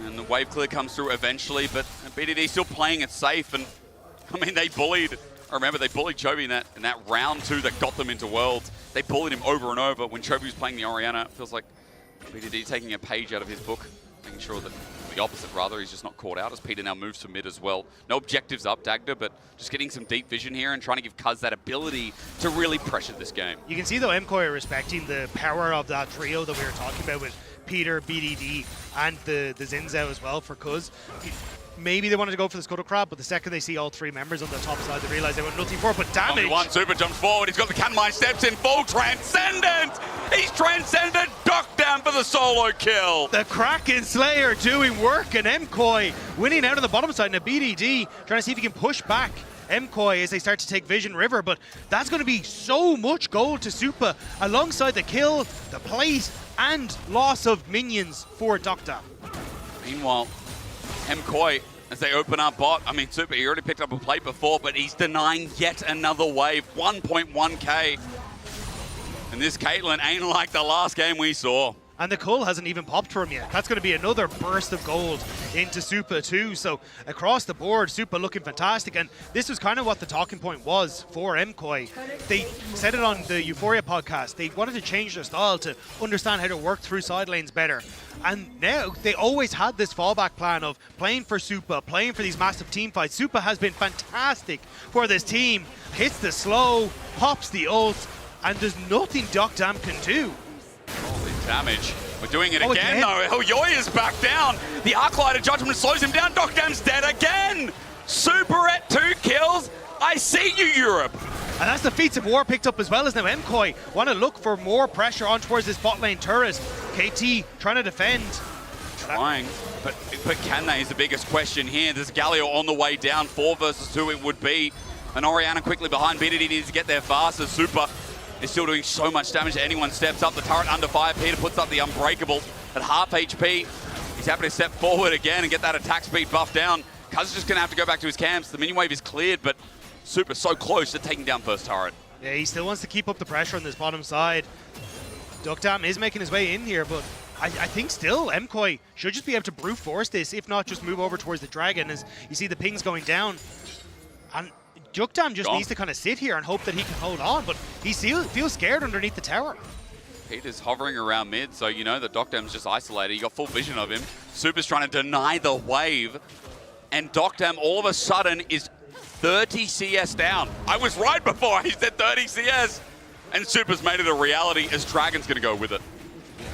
[SPEAKER 3] And the wave clear comes through eventually, but BDD still playing it safe. And I mean, they bullied, I remember they bullied Chovy in that round 2 that got them into Worlds. They bullied him over and over. When Chovy was playing the Orianna, it feels like BDD taking a page out of his book, making sure that the opposite, rather, he's just not caught out as Peter now moves to mid as well. No objectives up, Dagda, but just getting some deep vision here and trying to give Cuz that ability to really pressure this game.
[SPEAKER 5] You can see, though, MKOI are respecting the power of that trio that we were talking about with Peter, BDD, and the Zinzao as well for Cuz. Maybe they wanted to go for the Scuttle Crab, but the second they see all 3 members on the top side, they realize they went nothing for it, but damage!
[SPEAKER 3] One Super jumps forward, he's got the Canmine, steps in, full Transcendent! He's transcended, ducked down for the solo kill!
[SPEAKER 5] The Kraken Slayer doing work, and MKOI winning out on the bottom side, and a BDD trying to see if he can push back MKOI as they start to take Vision River, but that's going to be so much gold to Supa, alongside the kill, the plate, and loss of minions for Doctor.
[SPEAKER 3] Meanwhile, MKOI, as they open up bot, I mean, Supa, he already picked up a plate before, but he's denying yet another wave, 1.1k. And this Caitlyn ain't like the last game we saw.
[SPEAKER 5] And the cull hasn't even popped for him yet. That's going to be another burst of gold into Supa too. So across the board, Supa looking fantastic. And this was kind of what the talking point was for MKOI. They said it on the Euphoria podcast. They wanted to change their style to understand how to work through side lanes better. And now they always had this fallback plan of playing for Supa, playing for these massive team fights. Supa has been fantastic for this team. Hits the slow, pops the ult, and there's nothing Docdam can do.
[SPEAKER 3] Holy damage. We're doing it again, though. Hoyoy is back down. The Arclighter Judgment slows him down. Docdam's dead again. Super at 2 kills. I see you, Europe.
[SPEAKER 5] And that's the Feats of War picked up as well as now MKOI want to look for more pressure on towards this bot lane turret. KT trying to defend.
[SPEAKER 3] Trying, but can they is the biggest question here. There's Galio on the way down. 4 versus 2 it would be. And Orianna quickly behind. BDD needs to get there fast as Supa is still doing so much damage. Anyone steps up, the turret under fire. Peter puts up the Unbreakable at half HP. He's happy to step forward again and get that attack speed buff down. Cuz is just going to have to go back to his camps. The minion wave is cleared, but Supa so close to taking down first turret.
[SPEAKER 5] Yeah, he still wants to keep up the pressure on this bottom side. Docdam is making his way in here, but I think still MKOI should just be able to brute force this, if not just move over towards the dragon as you see the pings going down. And Docdam just needs to kind of sit here and hope that he can hold on, but he feels scared underneath the tower.
[SPEAKER 3] Peter's hovering around mid, so you know that Docdam's just isolated. You got full vision of him. Supa's trying to deny the wave, and Docdam all of a sudden is 30 CS down. I was right before I said 30 CS, and Supa's made it a reality as Dragon's going to go with it.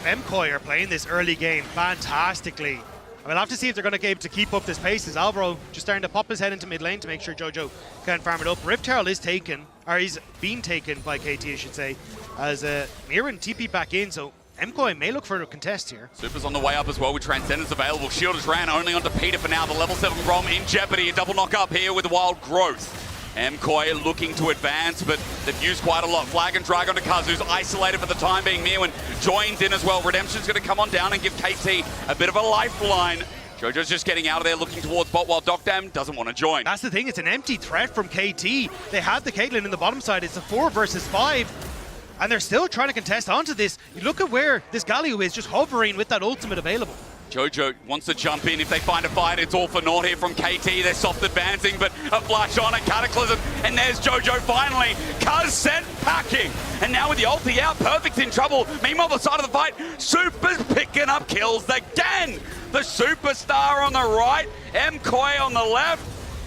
[SPEAKER 5] MKOI are playing this early game fantastically. We'll have to see if they're going to be able to keep up this pace as Alvaro just starting to pop his head into mid lane to make sure Jojo can farm it up. Rift Herald is taken, or he's been taken by KT, I should say, as Mirren TP back in, so MKOI may look for a contest here.
[SPEAKER 3] Supa's on the way up as well with Transcendence available. Shield is ran only onto Peter for now. The level 7 Grom in jeopardy. A double knock up here with Wild Growth. MKOI looking to advance, but they've used quite a lot. Flag and drag onto Cuz, who's isolated for the time being. Mirwin joins in as well. Redemption's going to come on down and give KT a bit of a lifeline. Jojo's just getting out of there, looking towards bot, while Docdam doesn't want to join.
[SPEAKER 5] That's the thing, it's an empty threat from KT. They had the Caitlyn in the bottom side. It's a 4 versus 5. And they're still trying to contest onto this. You look at where this Galio is, just hovering with that ultimate available.
[SPEAKER 3] Jojo wants to jump in. If they find a fight, it's all for naught here from KT. They're soft advancing, but a flash on, a Cataclysm, and there's Jojo finally. Cuz sent packing. And now with the ulti out, Perfect's in trouble. Meanwhile, the side of the fight, Supa's picking up kills again. The superstar on the right, MKOI on the left.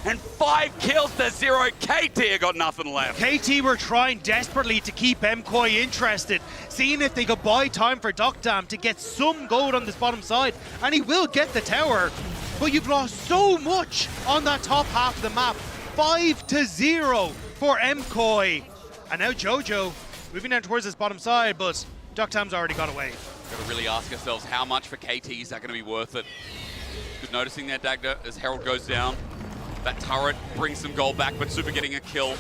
[SPEAKER 3] And 5 kills to 0. KT got nothing left.
[SPEAKER 5] KT were trying desperately to keep MKOI interested, seeing if they could buy time for Docdam to get some gold on this bottom side. And he will get the tower, but you've lost so much on that top half of the map. 5-0 for MKOI. And now Jojo moving down towards this bottom side, but Docdam's already got away.
[SPEAKER 3] Got to really ask ourselves, how much for KT is that going to be worth it? Good noticing there, Dagda, as Herald goes down. That turret brings some gold back, but Supa getting a kill.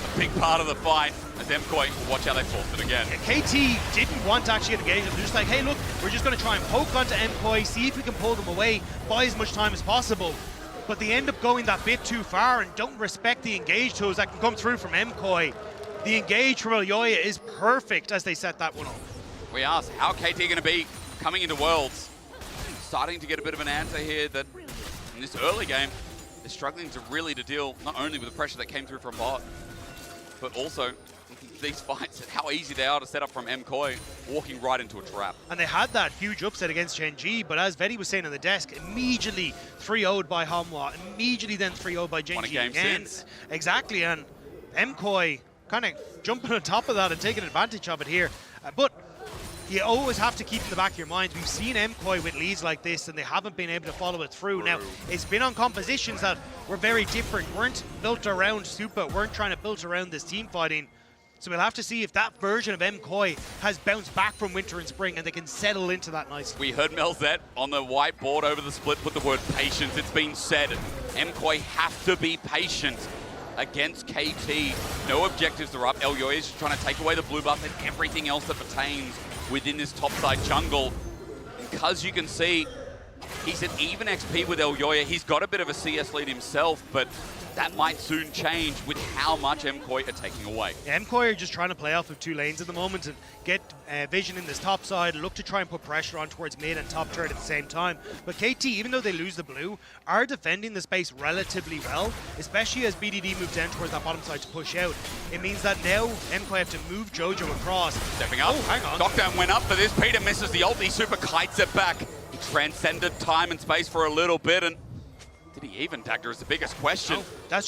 [SPEAKER 3] a big part of the fight as MKOI will watch how they force it again.
[SPEAKER 5] Yeah, KT didn't want to actually engage them. They're just like, hey, look, we're just going to try and poke onto MKOI, see if we can pull them away, buy as much time as possible. But they end up going that bit too far and don't respect the engage tools that can come through from MKOI. The engage from Elyoya is perfect as they set that one up.
[SPEAKER 3] We asked, how KT going to be coming into Worlds? Starting to get a bit of an answer here that in this early game, they're struggling to deal not only with the pressure that came through from bot, but also these fights and how easy they are to set up from MKOI, walking right into a trap.
[SPEAKER 5] And they had that huge upset against Genji, but as Vedi was saying on the desk, immediately 3-0'd by Hanwha, immediately then 3-0'd by Genji
[SPEAKER 3] Won a game
[SPEAKER 5] again.
[SPEAKER 3] since.
[SPEAKER 5] Exactly, and MKOI kind of jumping on top of that and taking advantage of it here. But you always have to keep in the back of your mind, we've seen MKOI with leads like this and they haven't been able to follow it through. Now, it's been on compositions that were very different, weren't built around Supa, weren't trying to build around this team fighting. So we'll have to see if that version of MKOI has bounced back from winter and spring and they can settle into that nicely.
[SPEAKER 3] We heard Melzet on the whiteboard over the split put the word patience. It's been said, MKOI have to be patient against KT. No objectives are up. Elyoya is just trying to take away the blue buff and everything else that pertains within this topside jungle. Because you can see he's an even XP with Elyoya. He's got a bit of a CS lead himself, but that might soon change with how much MKOI are taking away.
[SPEAKER 5] Yeah, MKOI are just trying to play off of 2 lanes at the moment and get vision in this top side, look to try and put pressure on towards mid and top turret at the same time. But KT, even though they lose the blue, are defending the space relatively well, especially as BDD moves down towards that bottom side to push out. It means that now MKOI have to move Jojo across.
[SPEAKER 3] Stepping up.
[SPEAKER 5] Oh, hang on.
[SPEAKER 3] Knockdown went up for this. Peter misses the ulti. Super kites it back. He transcended time and space for a little bit, and did he even dagger is the biggest question.
[SPEAKER 5] Oh, that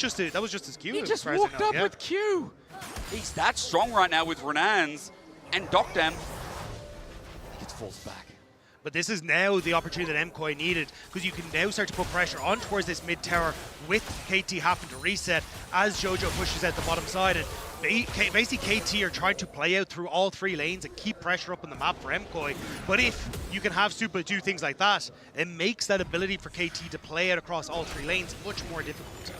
[SPEAKER 5] was just his Q.
[SPEAKER 3] He just walked up with Q. He's that strong right now with Renans, and Dokdam gets forced back.
[SPEAKER 5] But this is now the opportunity that MKOI needed, because you can now start to put pressure on towards this mid tower with KT having to reset as Jojo pushes out the bottom side. And basically KT are trying to play out through all 3 lanes and keep pressure up on the map for MKOI. But if you can have Supa do things like that, it makes that ability for KT to play out across all 3 lanes much more difficult.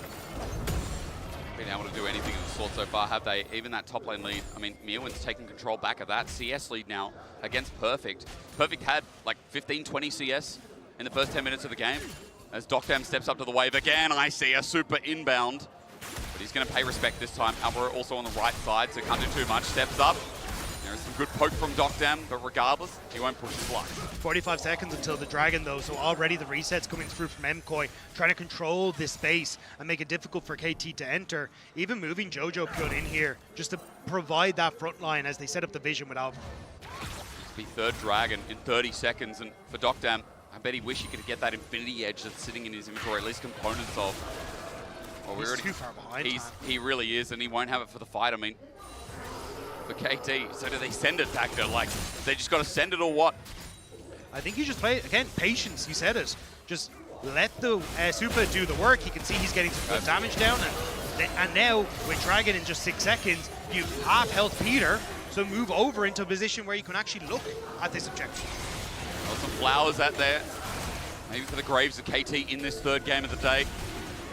[SPEAKER 3] Been able to do anything of the sort so far, have they? Even that top lane lead, I mean, Mirwin's taking control back of that CS lead now against Perfect. Perfect had like 15-20 CS in the first 10 minutes of the game. As Dokdam steps up to the wave again, I see a Super inbound. But he's going to pay respect this time. Alvaro also on the right side, so can't do too much. Steps up. There is some good poke from Dokdam, but regardless, he won't push his luck.
[SPEAKER 5] 45 seconds until the Dragon, though, so already the resets coming through from MKOI, trying to control this space and make it difficult for KT to enter. Even moving Jojo Pyun in here, just to provide that front line as they set up the vision with Alvaro.
[SPEAKER 3] Be 3rd Dragon in 30 seconds, and for Dokdam, I bet he wish he could get that Infinity Edge that's sitting in his inventory, at least components of. Well,
[SPEAKER 5] He's too far behind.
[SPEAKER 3] He really is, and he won't have it for the fight. I mean, for KT, so do they send it, Dagger? Like, they just got to send it or what?
[SPEAKER 5] I think you just play, again, patience, you said it. Just let the Supa do the work. You can see he's getting some good damage down. And now, with Dragon in just 6 seconds, you half health Peter, so move over into a position where you can actually look at this objective.
[SPEAKER 3] Got some flowers out there. Maybe for the graves of KT in this 3rd game of the day.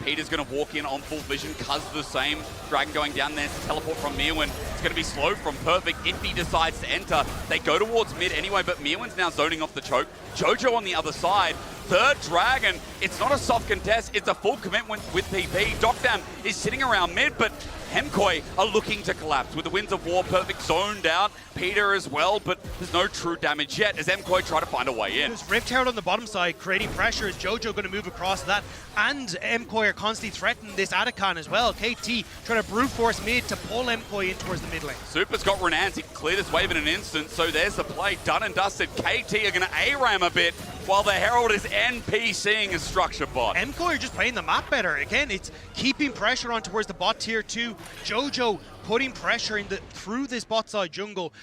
[SPEAKER 3] Peter's going to walk in on full vision because the same. Dragon going down there to teleport from Mirwin. It's going to be slow from Perfect if he decides to enter. They go towards mid anyway, but Mirwin's now zoning off the choke. Jojo on the other side. 3rd Dragon. It's not a soft contest. It's a full commitment with PP. Dokdam is sitting around mid, but MKOI are looking to collapse with the Winds of War. Perfect zoned out. Peter as well, but there's no true damage yet as MKOI try to find a way in.
[SPEAKER 5] There's Rift Herald on the bottom side creating pressure. Is Jojo going to move across that? And MKOI are constantly threatening this Atakan as well. KT trying to brute force mid to pull MKOI in towards the mid lane.
[SPEAKER 3] Supa's got Renans. He can clear this wave in an instant, so there's the play. Done and dusted. KT are going to ARAM a bit while the Herald is NPCing his structure bot.
[SPEAKER 5] MKOI are just playing the map better. Again, it's keeping pressure on towards the bot tier 2. Jojo putting pressure in through this bot side jungle,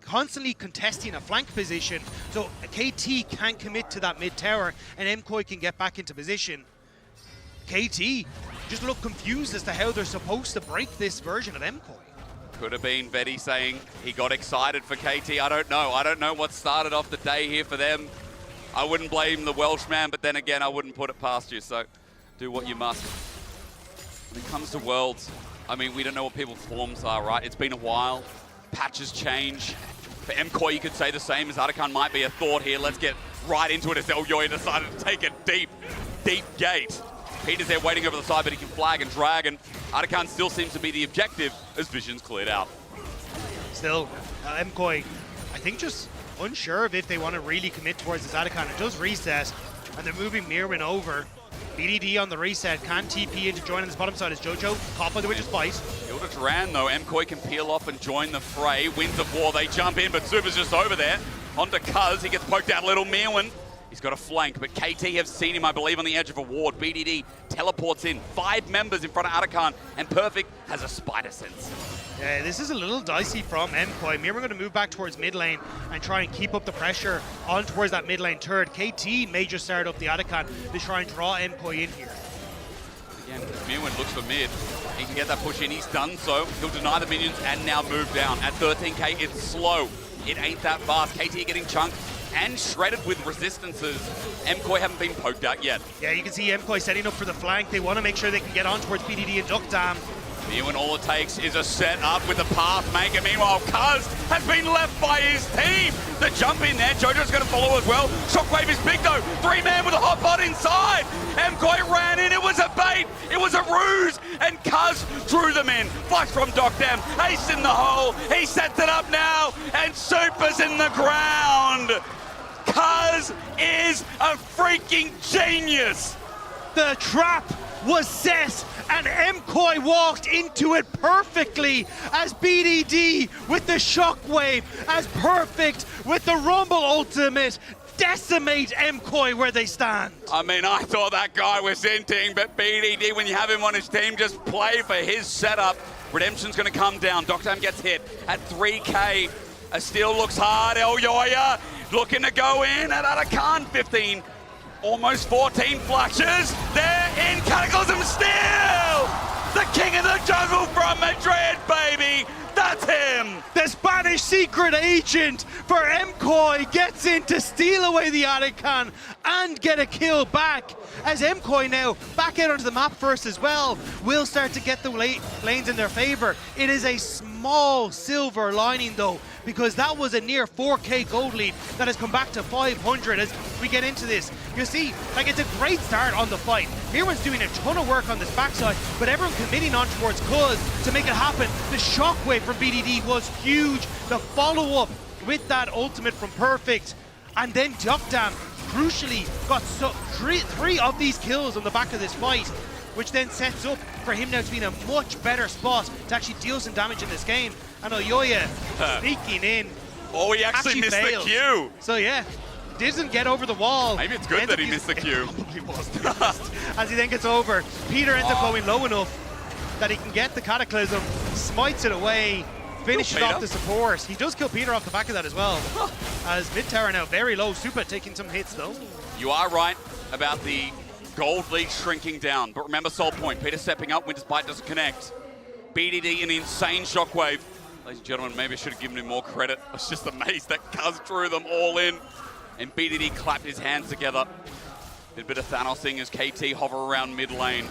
[SPEAKER 5] constantly contesting a flank position, so KT can't commit to that mid tower, and MKOI can get back into position. KT just look confused as to how they're supposed to break this version of MKOI.
[SPEAKER 3] Could have been Betty saying he got excited for KT. I don't know. I don't know what started off the day here for them. I wouldn't blame the Welshman, but then again, I wouldn't put it past you, so do what you must. When it comes to Worlds, I mean, we don't know what people's forms are, right? It's been a while. Patches change. For MKOI, you could say the same as Arakan might be a thought here. Let's get right into it as Elyoya decided to take a deep, deep gate. Peter's there waiting over the side, but he can flag and drag, and Arakan still seems to be the objective as Vision's cleared out.
[SPEAKER 5] Still, MKOI, I think just unsure of if they want to really commit towards this Arakan. It does reset, and they're moving Mirwin over. BDD on the reset, can TP into join on this bottom side as Jojo, caught by the Witch's Bite.
[SPEAKER 3] Hilda Duran, though, MKOI can peel off and join the fray. Winds of War, they jump in, but Super's just over there. Onto Cuz, he gets poked out a little. Mirwin, he's got a flank, but KT have seen him, I believe, on the edge of a ward. BDD teleports in, 5 members in front of Arakan, and Perfect has a spider sense.
[SPEAKER 5] Yeah, this is a little dicey from MKOI. Mirwin going to move back towards mid lane and try and keep up the pressure on towards that mid lane turret. KT may just start up the Arakan to try and draw MKOI in here.
[SPEAKER 3] Again, Mirwin looks for mid. He can get that push in. He's done so. He'll deny the minions and now move down. At 13k, it's slow. It ain't that fast. KT getting chunked and shredded with resistances. MKOI haven't been poked out yet.
[SPEAKER 5] Yeah, you can see MKOI setting up for the flank. They want to make sure they can get on towards BDD and Duck Dam.
[SPEAKER 3] Mirwin, all it takes is a set up with the path maker. Meanwhile, Cuz has been left by his team. The jump in there, Jojo's going to follow as well. Shockwave is big though. 3-man with a hot pot inside. MKOI ran in, it was a bait, it was a ruse, and Cuz drew them in. Flush from Docdam, ace in the hole. He sets it up now, and Super's in the ground. Cuz is a freaking genius.
[SPEAKER 5] The trap was set, and MKOI walked into it perfectly as BDD with the shockwave, as Perfect with the Rumble ultimate decimate MKOI where they stand.
[SPEAKER 3] I mean, I thought that guy was inting, but BDD, when you have him on his team, just play for his setup. Redemption's going to come down. Docdam gets hit at 3k. A steal looks hard. Elyoya looking to go in at Arakan. 15. Almost 14 flashes. They're in Cataclysm still! The king of the jungle from Madrid, baby! That's him!
[SPEAKER 5] The Spanish secret agent for MKOI gets in to steal away the Arakan and get a kill back. As MKOI now back out onto the map first as well, will start to get the lanes in their favor. It is a small silver lining though, because that was a near 4k gold lead that has come back to 500 as we get into this. You see, like, it's a great start on the fight. Mirwin's doing a ton of work on this backside, but everyone committing on towards Cuz to make it happen. The shockwave from BDD was huge. The follow-up with that ultimate from Perfect. And then Docdam, crucially, got three of these kills on the back of this fight, which then sets up for him now to be in a much better spot to actually deal some damage in this game. And Elyoya sneaking in.
[SPEAKER 3] Oh, he actually missed
[SPEAKER 5] fails.
[SPEAKER 3] the Q.
[SPEAKER 5] So yeah, doesn't get over the wall.
[SPEAKER 3] Maybe it's good that he missed the Q.
[SPEAKER 5] Probably was, to be honest. As he then gets over, Peter ends up going low enough that he can get the Cataclysm, smites it away, finishes off the support. He does kill Peter off the back of that as well. As mid tower now very low. Super taking some hits though.
[SPEAKER 3] You are right about the gold lead shrinking down, but remember Soul Point. Peter stepping up, Winter's Bite doesn't connect. BDD, an insane shockwave. Ladies and gentlemen, maybe I should have given him more credit. I was just amazed that Cuz drew them all in. And BDD clapped his hands together. Did a bit of Thanosing as KT hover around mid lane.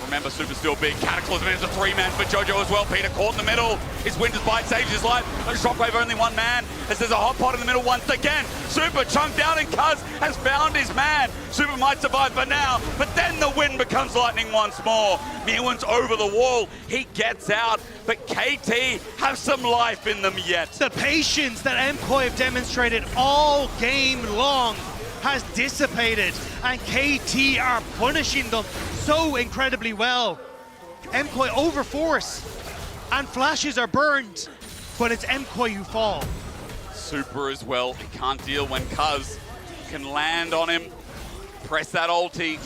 [SPEAKER 3] Remember, Super's still big. Cataclysm is a 3-man for Jojo as well. Peter caught in the middle. His Winter's Bite saves his life. But Shockwave only 1 man as there's a hot pot in the middle once again. Super chunked out and Cuz has found his man. Super might survive for now, but then the wind becomes lightning once more. Mirwin's over the wall. He gets out, but KT have some life in them yet.
[SPEAKER 5] The patience that MKOI have demonstrated all game long has dissipated, and KT are punishing them so incredibly well. MKOI overforce, and flashes are burned, but it's MKOI who fall.
[SPEAKER 3] Super as well. He can't deal when Cuz can land on him. Press that ulti.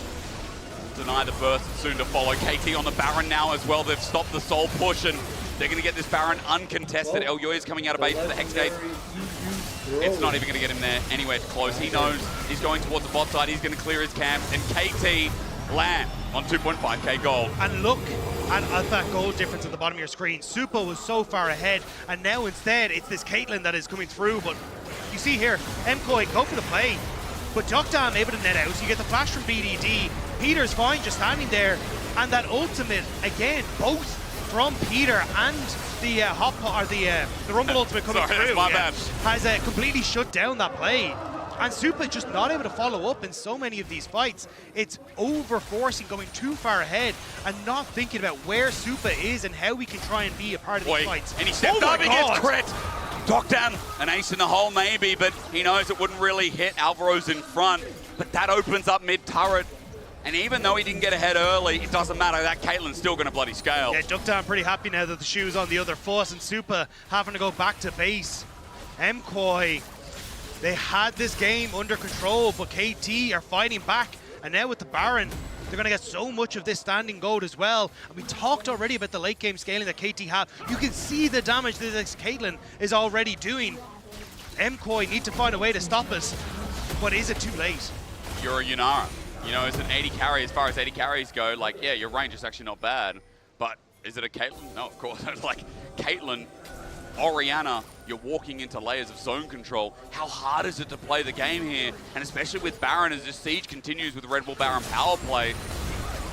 [SPEAKER 3] Deny the burst, soon to follow. KT on the Baron now as well. They've stopped the soul push, and they're going to get this Baron uncontested. Elyoya is coming out of base for the Hex Gate. It's not even going to get him there anywhere close. He knows he's going towards the bot side. He's going to clear his camp, and KT land on 2.5k gold.
[SPEAKER 5] And look at that gold difference at the bottom of your screen. Super was so far ahead, and now instead it's this Caitlyn that is coming through. But you see here, MKOI go for the play, but Docdam able to net out. So you get the flash from BDD. Peter's fine just standing there, and that ultimate again, both from Peter and the the Rumble Ultimate coming
[SPEAKER 3] Sorry,
[SPEAKER 5] through
[SPEAKER 3] that's my bad.
[SPEAKER 5] has completely shut down that play. And Supa just not able to follow up in so many of these fights. It's over-forcing, going too far ahead, and not thinking about where Supa is and how we can try and be a part of these fights.
[SPEAKER 3] And he stepped up, he gets crit. Knockdown, an ace in the hole maybe, but he knows it wouldn't really hit. Alvaro's in front, but that opens up mid-turret. And even though he didn't get ahead early, it doesn't matter. That Caitlyn's still going to bloody scale.
[SPEAKER 5] Yeah, Duckdown pretty happy now that the shoe's on the other foot, and Supa having to go back to base. MKOI, they had this game under control, but KT are fighting back. And now with the Baron, they're going to get so much of this standing gold as well. And we talked already about the late game scaling that KT have. You can see the damage that this Caitlyn is already doing. MKOI need to find a way to stop us, but is it too late?
[SPEAKER 3] You're a Yunara. You know, as an 80 carry, as far as 80 carries go, like, yeah, your range is actually not bad. But is it a Caitlyn? No, of course. Like, Caitlyn, Orianna, you're walking into layers of zone control. How hard is it to play the game here? And especially with Baron, as this siege continues with Red Bull Baron power play.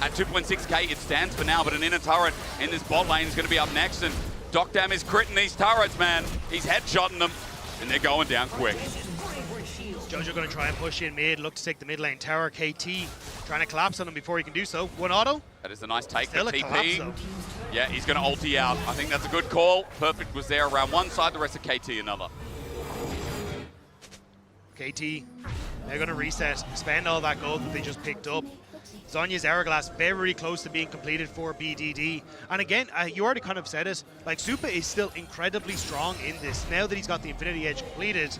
[SPEAKER 3] At 2.6k, it stands for now, but an inner turret in this bot lane is going to be up next. And Docdam is critting these turrets, man. He's headshotting them, and they're going down quick.
[SPEAKER 5] Jojo going to try and push in mid, look to take the mid lane tower. KT trying to collapse on him before he can do so. One auto.
[SPEAKER 3] That is a nice take
[SPEAKER 5] Still
[SPEAKER 3] for
[SPEAKER 5] a collapse,
[SPEAKER 3] TP.
[SPEAKER 5] though.
[SPEAKER 3] Yeah, he's going to ulti out. I think that's a good call. Perfect was there around one side, the rest of KT another.
[SPEAKER 5] KT, they're going to reset, spend all that gold that they just picked up. Zhonya's Hourglass very close to being completed for BDD. And again, you already kind of said it, like Supa is still incredibly strong in this now that he's got the Infinity Edge completed.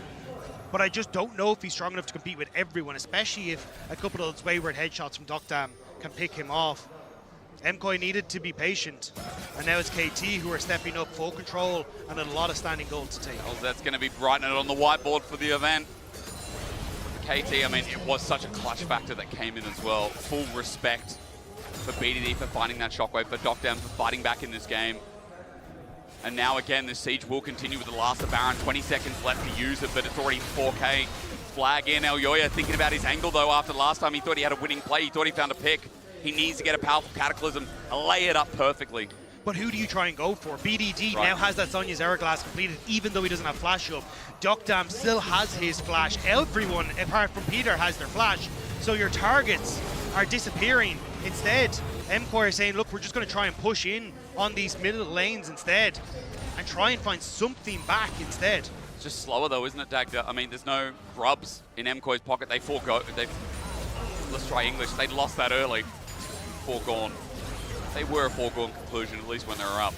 [SPEAKER 5] But I just don't know if he's strong enough to compete with everyone, especially if a couple of those wayward headshots from Docdam can pick him off. MKOI needed to be patient, and now it's KT who are stepping up, full control, and a lot of standing gold to take.
[SPEAKER 3] Well, that's going to be brightening on the whiteboard for the event. KT, I mean, it was such a clutch factor that came in as well. Full respect for BDD for finding that shockwave, for Docdam for fighting back in this game. And now again, this siege will continue with the last of Baron. 20 seconds left to use it, but it's already 4k. Flag in. Elyoya thinking about his angle though after the last time he thought he had a winning play. He thought he found a pick. He needs to get a powerful Cataclysm, lay it up perfectly.
[SPEAKER 5] But who do you try and go for? BDD
[SPEAKER 3] Right.
[SPEAKER 5] now has that Zhonya's Hourglass completed, even though he doesn't have flash up. Docdam still has his flash. Everyone, apart from Peter, has their flash. So your targets are disappearing. Instead, MKOI are saying, look, we're just going to try and push in on these middle lanes instead and try and find something back instead.
[SPEAKER 3] It's just slower though, isn't it, Dagda? I mean, there's no grubs in MKOI's pocket. They forego. Let's try English. They lost that early. Foregone. They were a foregone conclusion, at least when they were up.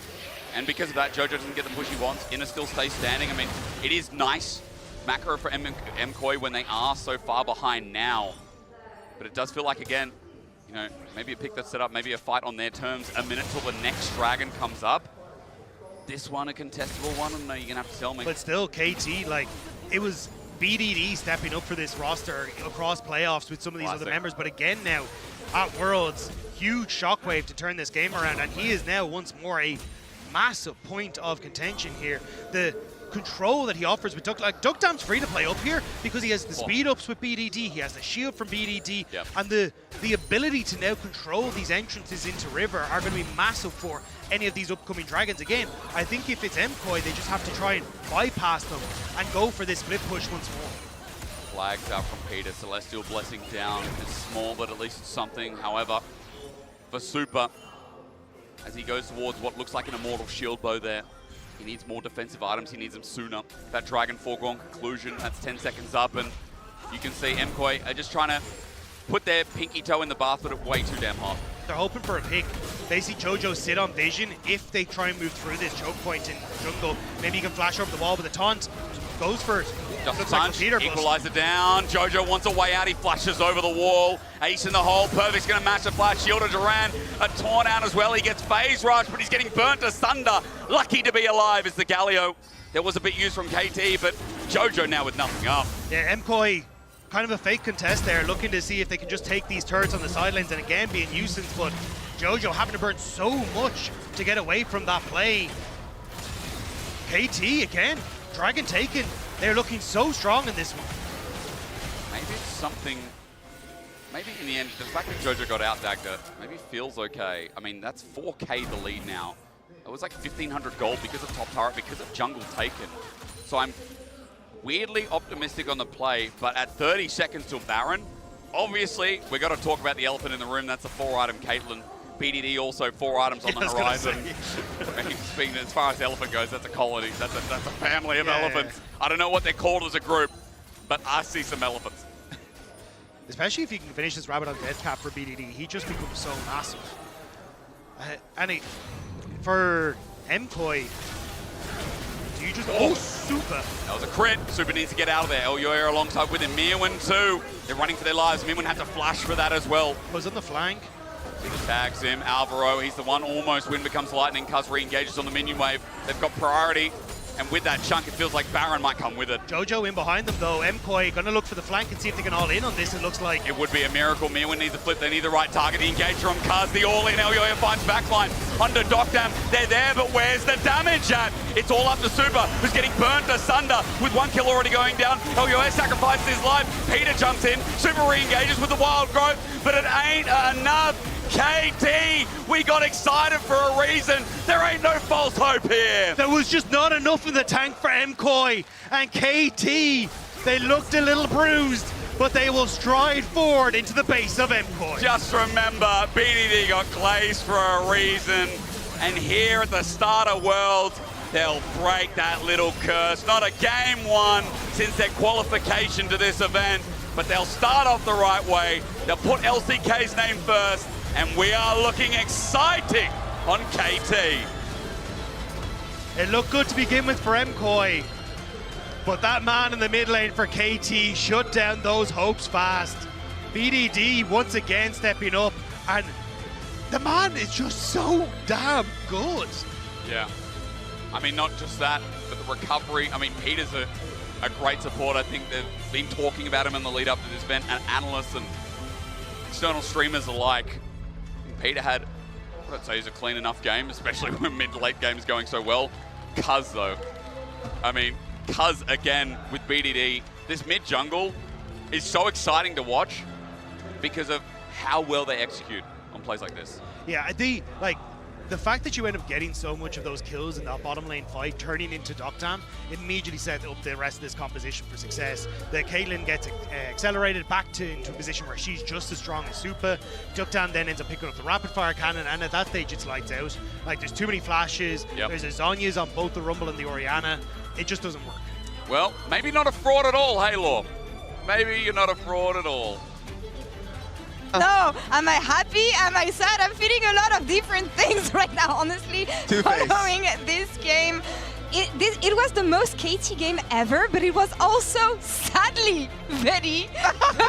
[SPEAKER 3] And because of that, Jojo doesn't get the push he wants. Inner still stays standing. I mean, it is nice macro for MKOI when they are so far behind now. But it does feel like, again, you know, maybe a pick that's set up, maybe a fight on their terms. A minute till the next dragon comes up. This one a contestable one? I don't know, you're going to have to tell me.
[SPEAKER 5] But still, KT, like, it was BDD stepping up for this roster across playoffs with some of these other members. But again now, at Worlds, huge shockwave to turn this game around. And he is now once more a massive point of contention here. The control that he offers with Duckdam's free to play up here because he has the speed ups with BDD, he has the shield from BDD, and the ability to now control these entrances into River are going to be massive for any of these upcoming dragons. Again, I think if it's MKOI, they just have to try and bypass them and go for this split push once more.
[SPEAKER 3] Flags out from Peter. Celestial Blessing down. It's small, but at least it's something. However, for Supa, as he goes towards what looks like an Immortal Shield Bow there, he needs more defensive items. He needs them sooner. That Dragon foregone conclusion, that's 10 seconds up, and you can see MKOI are just trying to put their pinky toe in the bath, but it's way too damn hot.
[SPEAKER 5] They're hoping for a pick. They see Jojo sit on vision. If they try and move through this choke point in jungle, maybe he can flash over the wall with a taunt. Goes for it.
[SPEAKER 3] Just
[SPEAKER 5] Looks
[SPEAKER 3] a
[SPEAKER 5] like
[SPEAKER 3] punch,
[SPEAKER 5] Peter
[SPEAKER 3] equalizer down. Jojo wants a way out. He flashes over the wall. Ace in the hole. Perfect's going to match the flash. Shield to Duran. A taunt out as well. He gets phase rush, but he's getting burnt to sunder. Lucky to be alive is the Galio. There was a bit used from KT, but Jojo now with nothing up.
[SPEAKER 5] Yeah, MKOI, kind of a fake contest there, looking to see if they can just take these turrets on the sidelines and again be a nuisance, but Jojo having to burn so much to get away from that play. KT again, Dragon taken. They're looking so strong in this one.
[SPEAKER 3] Maybe it's something, maybe in the end, the fact that Jojo got out, Dagda, maybe feels okay. I mean, that's 4k the lead now. It was like 1,500 gold because of top turret, because of jungle taken. So I'm weirdly optimistic on the play, but at 30 seconds till Baron, obviously, we've got to talk about the elephant in the room. That's a 4-item Caitlyn. BDD also 4 items on the horizon. Speaking as far as the elephant goes, that's a colony. That's a family of elephants. I don't know what they're called as a group, but I see some elephants.
[SPEAKER 5] Especially if he can finish this rabbit on death cap for BDD, he just becomes so massive. For MKOI, do you just... Oh, Super!
[SPEAKER 3] That was a crit. Super needs to get out of there. Elyoya alongside with him. Mirwin too. They're running for their lives. Mirwin had to flash for that as well.
[SPEAKER 5] Was on the flank.
[SPEAKER 3] He tags him. Alvaro, he's the one almost. Wind becomes lightning. Cuz re-engages on the minion wave. They've got priority. And with that chunk, it feels like Baron might come with it.
[SPEAKER 5] Jojo in behind them, though. MKOI going to look for the flank and see if they can all in on this, it looks like.
[SPEAKER 3] It would be a miracle. Mirwin needs a flip. They need the right target. The engage from Cuz. The all-in. Elyoya finds backline. Under Docdam. They're there, but where's the damage at? It's all up to Super, who's getting burnt asunder with 1 kill already going down. Elyoya sacrifices his life. Peter jumps in. Super re-engages with the wild growth, but it ain't enough. KT, we got excited for a reason. There ain't no false hope here.
[SPEAKER 5] There was just not enough in the tank for MKOI and KT. They looked a little bruised, but they will stride forward into the base of MKOI.
[SPEAKER 3] Just remember, BDD got glazed for a reason. And here at the start of Worlds, they'll break that little curse. Not a game won since their qualification to this event, but they'll start off the right way. They'll put LCK's name first. And we are looking exciting on KT.
[SPEAKER 5] It looked good to begin with for MKOI, but that man in the mid lane for KT shut down those hopes fast. BDD once again stepping up, and the man is just so damn good.
[SPEAKER 3] Yeah. I mean, not just that, but the recovery. I mean, Peter's a great support. I think they've been talking about him in the lead up to this event, and analysts and external streamers alike. Peter had, I'd say, he's a clean enough game, especially when mid-late game's going so well. Cuz, though. I mean, Cuz, again, with BDD, this mid-jungle is so exciting to watch because of how well they execute on plays like this.
[SPEAKER 5] Yeah, the fact that you end up getting so much of those kills in that bottom lane fight, turning into Docdam, immediately set up the rest of this composition for success. The Caitlyn gets accelerated back into a position where she's just as strong as Super. Docdam then ends up picking up the rapid fire cannon, and at that stage it's lights out. Like, there's too many flashes.
[SPEAKER 3] Yep.
[SPEAKER 5] There's a Zhonya's on both the Rumble and the Orianna. It just doesn't work.
[SPEAKER 3] Well, maybe not a fraud at all, Halo. Maybe you're not a fraud at all.
[SPEAKER 1] No, am I happy? Am I sad? I'm feeling a lot of different things right now, honestly, following this game. It was the most KT game ever, but it was also, sadly, the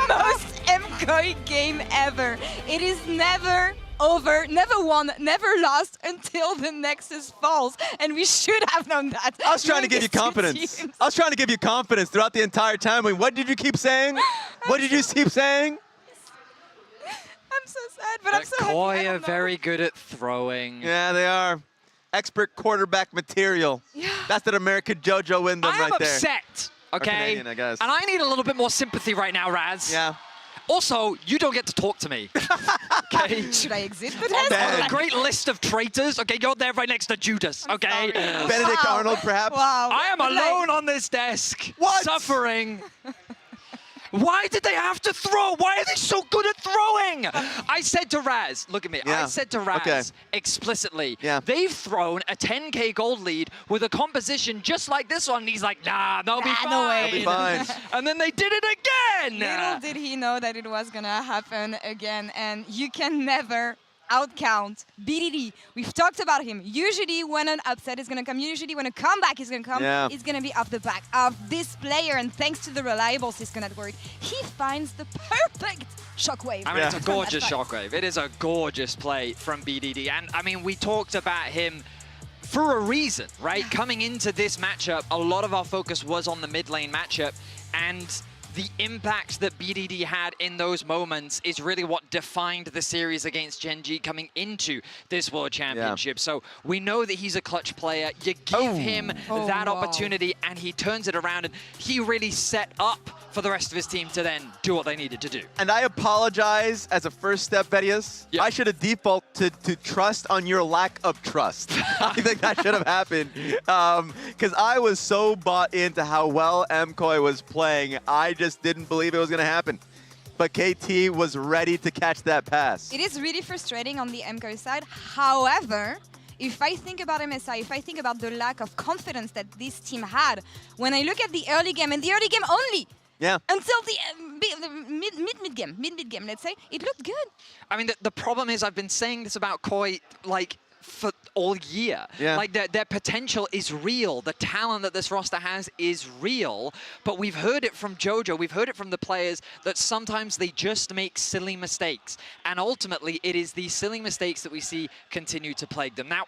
[SPEAKER 1] most MKOI game ever. It is never over, never won, never lost until the Nexus falls, and we should have known that.
[SPEAKER 9] I was trying to give you confidence. I was trying to give you confidence throughout the entire time. I mean, what did you keep saying? What did you keep saying?
[SPEAKER 1] I'm so sad, but I'm so happy.
[SPEAKER 14] KOI are very good at throwing.
[SPEAKER 9] Yeah, they are. Expert quarterback material.
[SPEAKER 1] Yeah.
[SPEAKER 9] That's that American JoJo in them right there.
[SPEAKER 14] I'm upset, okay?
[SPEAKER 9] Or Canadian, I guess.
[SPEAKER 14] And I need a little bit more sympathy right now, Raz.
[SPEAKER 9] Yeah.
[SPEAKER 14] Also, you don't get to talk to me. Okay?
[SPEAKER 1] Should I exit the
[SPEAKER 14] On
[SPEAKER 1] test?
[SPEAKER 14] a great list of traitors, okay? You're there right next to Judas, okay?
[SPEAKER 9] Benedict Arnold, perhaps?
[SPEAKER 1] Wow.
[SPEAKER 14] I am alone on this desk.
[SPEAKER 9] What?
[SPEAKER 14] Suffering. Why did they have to throw? Why are they so good at throwing? I said to Raz, look at me, I said to Raz explicitly, they've thrown a 10k gold lead with a composition just like this one. And he's like, nah, they'll be fine.
[SPEAKER 1] No way.
[SPEAKER 9] They'll be fine.
[SPEAKER 14] And then they did it again.
[SPEAKER 1] Little did he know that it was gonna happen again, and you can never outcount BDD. We've talked about him. Usually when an upset is going to come, usually when a comeback is going to come, it's going to be off the back of this player, and thanks to the reliable Cisco network, he finds the perfect shockwave.
[SPEAKER 14] I mean, it's a gorgeous shockwave. It is a gorgeous play from BDD. And I mean, we talked about him for a reason, right? Coming into this matchup, a lot of our focus was on the mid lane matchup, and the impact that BDD had in those moments is really what defined the series against Gen G coming into this World Championship. So we know that he's a clutch player. You give him that opportunity and he turns it around, and he really set up for the rest of his team to then do what they needed to do.
[SPEAKER 9] And I apologize as a first step, Vedius. I should have defaulted to trust on your lack of trust. I think that should have happened. Because I was so bought into how well MKOI was playing, I just didn't believe it was going to happen. But KT was ready to catch that pass.
[SPEAKER 1] It is really frustrating on the MKOI side. However, if I think about MSI, if I think about the lack of confidence that this team had, when I look at the early game, and the early game only, until the mid game, let's say, it looked good.
[SPEAKER 14] I mean, the problem is I've been saying this about Koi, like, for all year. Like, their potential is real. The talent that this roster has is real. But we've heard it from Jojo. We've heard it from the players that sometimes they just make silly mistakes. And ultimately, it is these silly mistakes that we see continue to plague them. Now,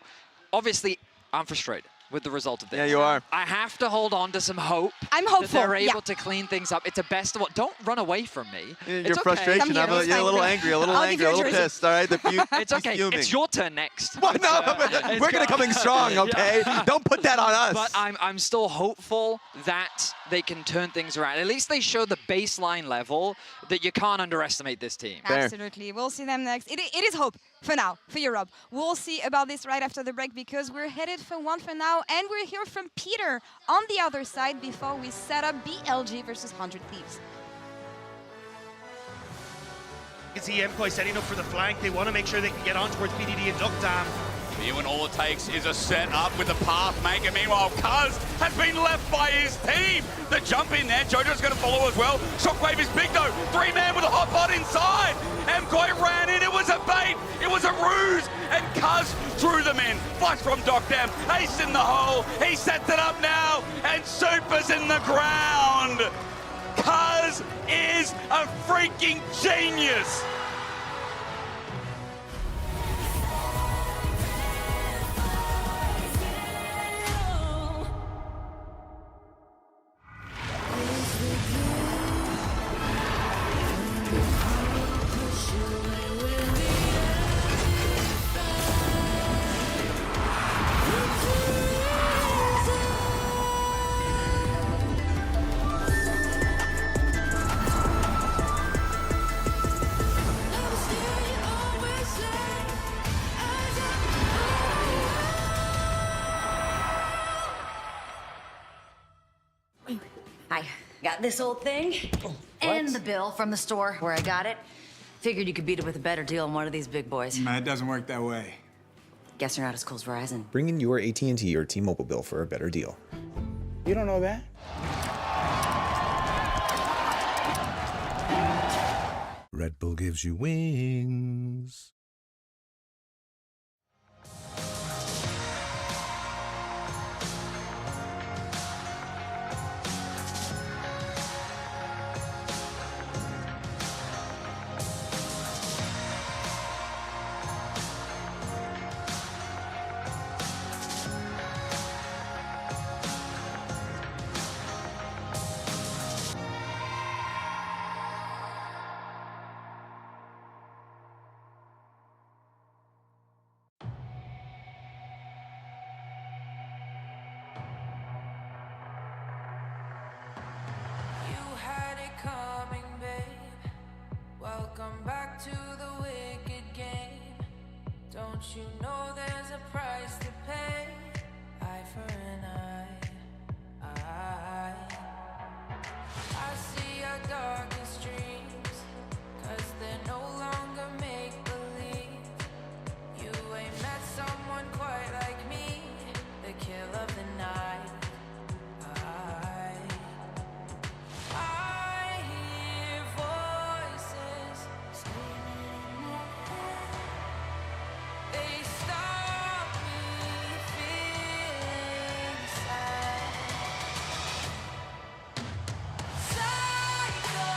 [SPEAKER 14] obviously, I'm frustrated with the result of this.
[SPEAKER 9] Yeah, you are.
[SPEAKER 14] I have to hold on to some hope.
[SPEAKER 1] I'm hopeful.
[SPEAKER 14] That they're able to clean things up. It's a best of what. Don't run away from me.
[SPEAKER 9] Your frustration. You're a little angry, a little pissed. All right,
[SPEAKER 14] it's okay. It's your turn next.
[SPEAKER 9] Well, no, we're gonna come in strong, okay? Don't put that on us.
[SPEAKER 14] But I'm still hopeful that they can turn things around. At least they show the baseline level that you can't underestimate this team.
[SPEAKER 1] Absolutely. We'll see them next. It is hope for now, for Europe. We'll see about this right after the break because we're headed for one for now, and we're here from Peter on the other side before we set up BLG versus 100 Thieves.
[SPEAKER 5] You can see MKOI setting up for the flank. They want to make sure they can get on towards BDD and Duck Dam.
[SPEAKER 3] When all it takes is a set up with the path maker. Meanwhile, Cuz has been left by his team. The jump in there, Jojo's going to follow as well. Shockwave is big though. 3-man with a hot pot inside. MKOI ran in, it was a bait, it was a ruse, and Cuz threw them in. Flush from Docdam, ace in the hole. He sets it up now, and Super's in the ground. Cuz is a freaking genius.
[SPEAKER 15] I got this old thing and the bill from the store where I got it. Figured you could beat it with a better deal on one of these big boys.
[SPEAKER 10] It doesn't work that way.
[SPEAKER 15] Guess you're not as cool as Verizon.
[SPEAKER 17] Bring in your AT&T or T-Mobile bill for a better deal.
[SPEAKER 10] You don't know that?
[SPEAKER 6] Red Bull gives you wings.
[SPEAKER 7] Welcome back to the wicked game. Don't you know there's a price to pay? Eye for an eye. I see your darkest dreams, 'cause they're no longer make-believe. You ain't met someone quite like me, the kill of the night. I hear voices screaming in my head. They stop me feeling sad. Psycho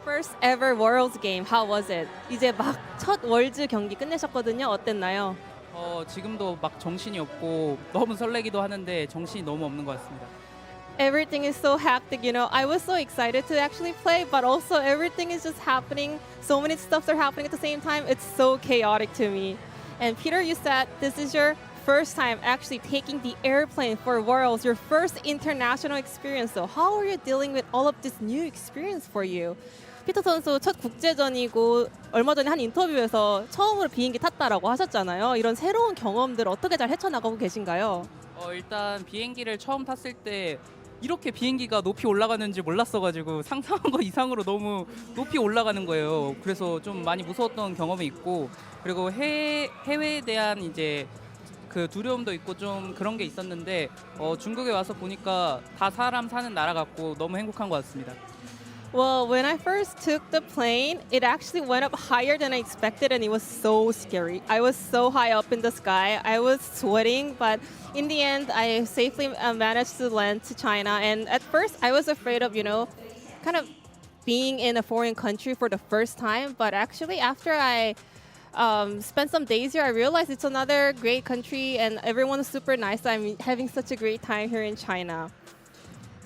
[SPEAKER 11] first ever Worlds game. How was it? 이제 막 첫 월즈 경기 끝내셨거든요. 어땠나요?
[SPEAKER 23] 지금도 막 정신이 없고 너무 설레기도 하는데 정신이 너무 없는 것 같습니다.
[SPEAKER 11] Everything is so hectic, you know. I was so excited to actually play, but also everything is just happening. So many stuffs are happening at the same time. It's so chaotic to me. And Peter, you said this is your first time actually taking the airplane for Worlds, your first international experience. So how are you dealing with all of this new experience for you? 피터 선수 첫 국제전이고 얼마 전에 한 인터뷰에서 처음으로 비행기 탔다라고 하셨잖아요. 이런 새로운 경험들 어떻게 잘 헤쳐나가고 계신가요?
[SPEAKER 23] 일단 비행기를 처음 탔을 때 이렇게 비행기가 높이 올라가는지 몰랐어가지고 상상한 거 이상으로 너무 높이 올라가는 거예요. 그래서 좀 많이 무서웠던 경험이 있고 그리고 해외에 대한 이제 그 두려움도 있고 좀 그런 게 있었는데 중국에 와서 보니까 다 사람 사는 나라 같고 너무 행복한 것 같습니다.
[SPEAKER 11] Well, when I first took the plane, it actually went up higher than I expected and it was so scary. I was so high up in the sky. I was sweating, but in the end, I safely managed to land to China. And at first, I was afraid of, kind of being in a foreign country for the first time. But actually, after I spent some days here, I realized it's another great country and everyone is super nice. I'm having such a great time here in China.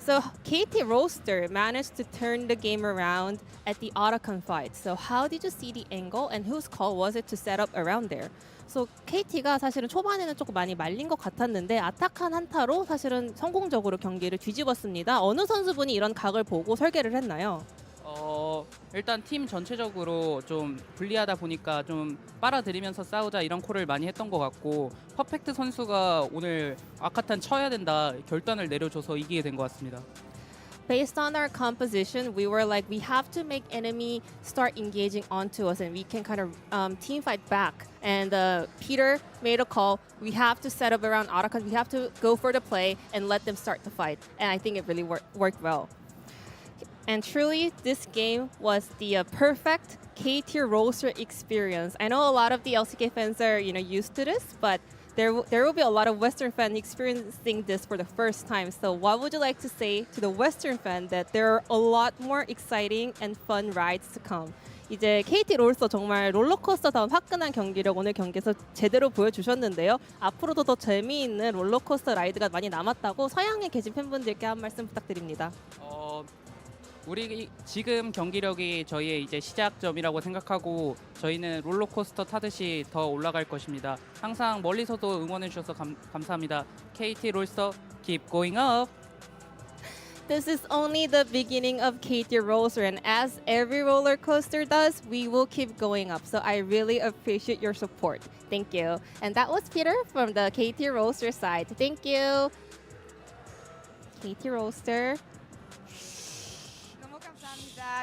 [SPEAKER 11] So KT Roaster managed to turn the game around at the Otacon fight. So how did you see the angle and whose call was it to set up around there? So KT가 사실은 초반에는 조금 많이 말린 것 같았는데 아타칸 한타로 사실은 성공적으로 경기를 뒤집었습니다. 어느 선수분이 이런 각을 보고 설계를 했나요?
[SPEAKER 23] 일단 팀 전체적으로 좀 불리하다 보니까 좀 빨아들이면서 싸우자 이런 콜을 많이 했던 것 같고 퍼펙트 선수가 오늘 아카탄 쳐야 된다 결단을 내려줘서 이기게 된 것 같습니다.
[SPEAKER 11] Based on our composition, we were like, we have to make enemy start engaging onto us and we can kind of team fight back. And Peter made a call. We have to set up around Otacon. We have to go for the play and let them start the fight. And I think it really worked well. And truly, this game was the perfect K-tier roaster experience. I know a lot of the LCK fans are, used to this, but there will be a lot of Western fans experiencing this for the first time. So what would you like to say to the Western fan that there are a lot more exciting and fun rides to come? 이제 KT 롤스터 정말 롤러코스터다운 화끈한 경기력 오늘 경기에서 제대로 보여주셨는데요. 앞으로도 더 재미있는 롤러코스터 라이드가 많이 남았다고 서양에 계신 팬분들께 한 말씀 부탁드립니다.
[SPEAKER 23] 우리 지금 경기력이 저희의 이제 시작점이라고 생각하고 저희는 롤러코스터 타듯이 더 올라갈 것입니다. 항상 멀리서도 응원해 주셔서 감사합니다. KT 롤스터 keep going up.
[SPEAKER 11] This is only the beginning of KT Roaster, and as every roller coaster does, we will keep going up. So I really appreciate your support. Thank you. And that was Peter from the KT Roaster side. Thank you. KT Roaster.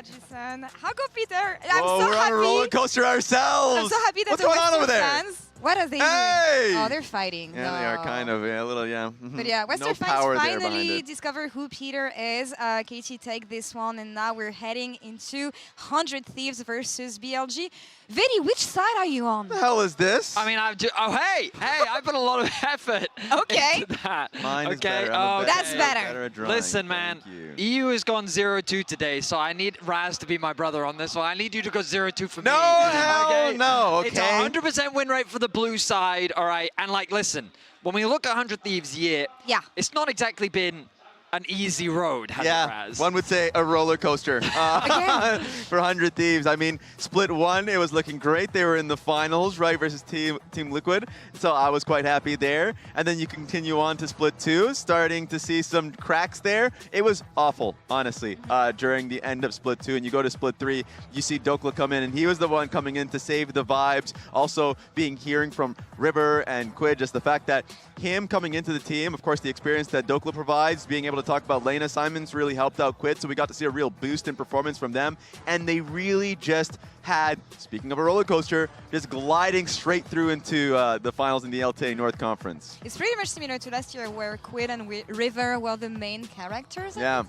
[SPEAKER 1] Jason. How go, Peter?
[SPEAKER 9] I'm so we're happy. On a roller coaster ourselves.
[SPEAKER 1] I'm so happy that
[SPEAKER 9] What's
[SPEAKER 1] the
[SPEAKER 9] going on over there?
[SPEAKER 1] Fans, what are they
[SPEAKER 9] doing?
[SPEAKER 1] Oh, they're fighting.
[SPEAKER 9] Yeah, they are kind of. Yeah, a little, yeah.
[SPEAKER 1] But yeah, Western fans finally discover who Peter is. KT take this one, and now we're heading into 100 Thieves versus BLG. Vidi, which side are you on?
[SPEAKER 9] What the hell is this?
[SPEAKER 14] I mean, hey, I put a lot of effort into that.
[SPEAKER 9] Mine is better.
[SPEAKER 1] That's better.
[SPEAKER 14] Listen, man, EU has gone 0-2 today, so I need Raz to be my brother on this one. I need you to go 0-2 for me.
[SPEAKER 9] No, hell no, okay.
[SPEAKER 14] It's 100% win rate for the blue side, all right? And, listen, when we look at 100 Thieves year, it's not exactly been an easy road, has it, Raz?
[SPEAKER 9] One would say a roller coaster for 100 Thieves. I mean, Split 1, it was looking great. They were in the finals, right, versus Team Liquid. So I was quite happy there. And then you continue on to Split 2, starting to see some cracks there. It was awful, honestly, during the end of Split 2. And you go to Split 3, you see Dokla come in, and he was the one coming in to save the vibes. Also hearing from River and Quid, just the fact that him coming into the team, of course, the experience that Dokla provides, being able to talk about Lena Simons really helped out Quid, so we got to see a real boost in performance from them. And they really just had, speaking of a roller coaster, just gliding straight through into the finals in the LTA North Conference.
[SPEAKER 1] It's pretty much similar to last year where Quid and River were the main characters.
[SPEAKER 9] Yeah.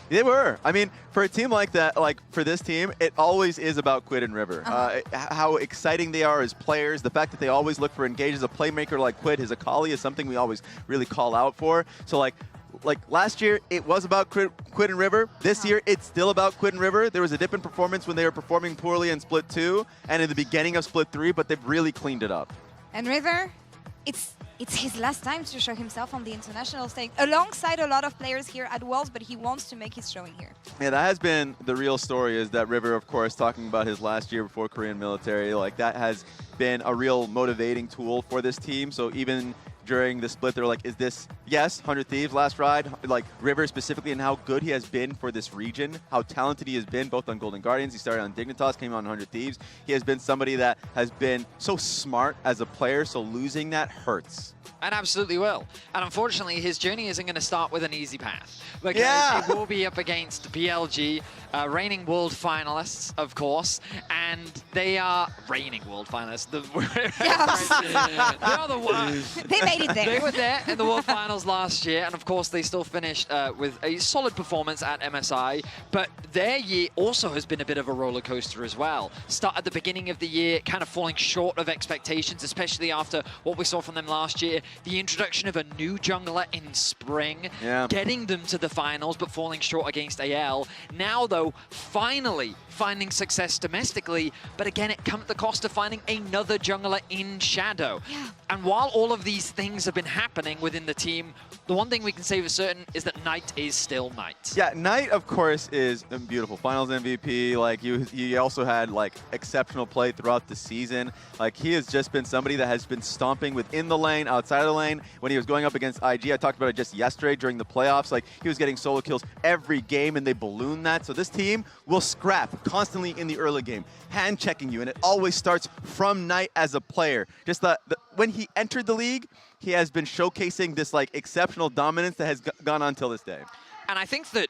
[SPEAKER 9] They were. I mean, for a team like that, for this team, it always is about Quid and River. How exciting they are as players, the fact that they always look for engages. A playmaker like Quid, his Akali is something we always really call out for. So, like last year, it was about Quid and River. This year, it's still about Quid and River. There was a dip in performance when they were performing poorly in Split 2 and in the beginning of Split 3, but they've really cleaned it up.
[SPEAKER 1] And River, it's his last time to show himself on the international stage, alongside a lot of players here at Worlds, but he wants to make his showing here.
[SPEAKER 9] Yeah, that has been the real story, is that River, of course, talking about his last year before Korean military, like that has been a real motivating tool for this team. So even during the split, they're like, is this, yes, 100 Thieves, last ride, like River specifically, and how good he has been for this region, how talented he has been, both on Golden Guardians, he started on Dignitas, came on 100 Thieves. He has been somebody that has been so smart as a player, so losing that hurts.
[SPEAKER 14] And absolutely will. And unfortunately, his journey isn't going to start with an easy path. Because he will be up against BLG, reigning world finalists, of course. And they are reigning world finalists.
[SPEAKER 1] They made it there.
[SPEAKER 14] They were there in the world finals last year. And of course, they still finished with a solid performance at MSI. But their year also has been a bit of a roller coaster as well. Start at the beginning of the year, kind of falling short of expectations, especially after what we saw from them last year. The introduction of a new jungler in spring, getting them to the finals, but falling short against AL. Now, though, finally finding success domestically, but again, it comes at the cost of finding another jungler in Shadow. And while all of these things have been happening within the team, the one thing we can say for certain is that Knight is still Knight.
[SPEAKER 9] Yeah, Knight, of course, is beautiful. Finals MVP. Like, he also had, like, exceptional play throughout the season. Like, he has just been somebody that has been stomping within the lane, outside of the lane. When he was going up against IG, I talked about it just yesterday during the playoffs. Like, he was getting solo kills every game, and they ballooned that. So this team will scrap constantly in the early game, hand-checking you, and it always starts from Knight as a player. Just when he entered the league, he has been showcasing this like exceptional dominance that has gone on till this day.
[SPEAKER 14] And I think that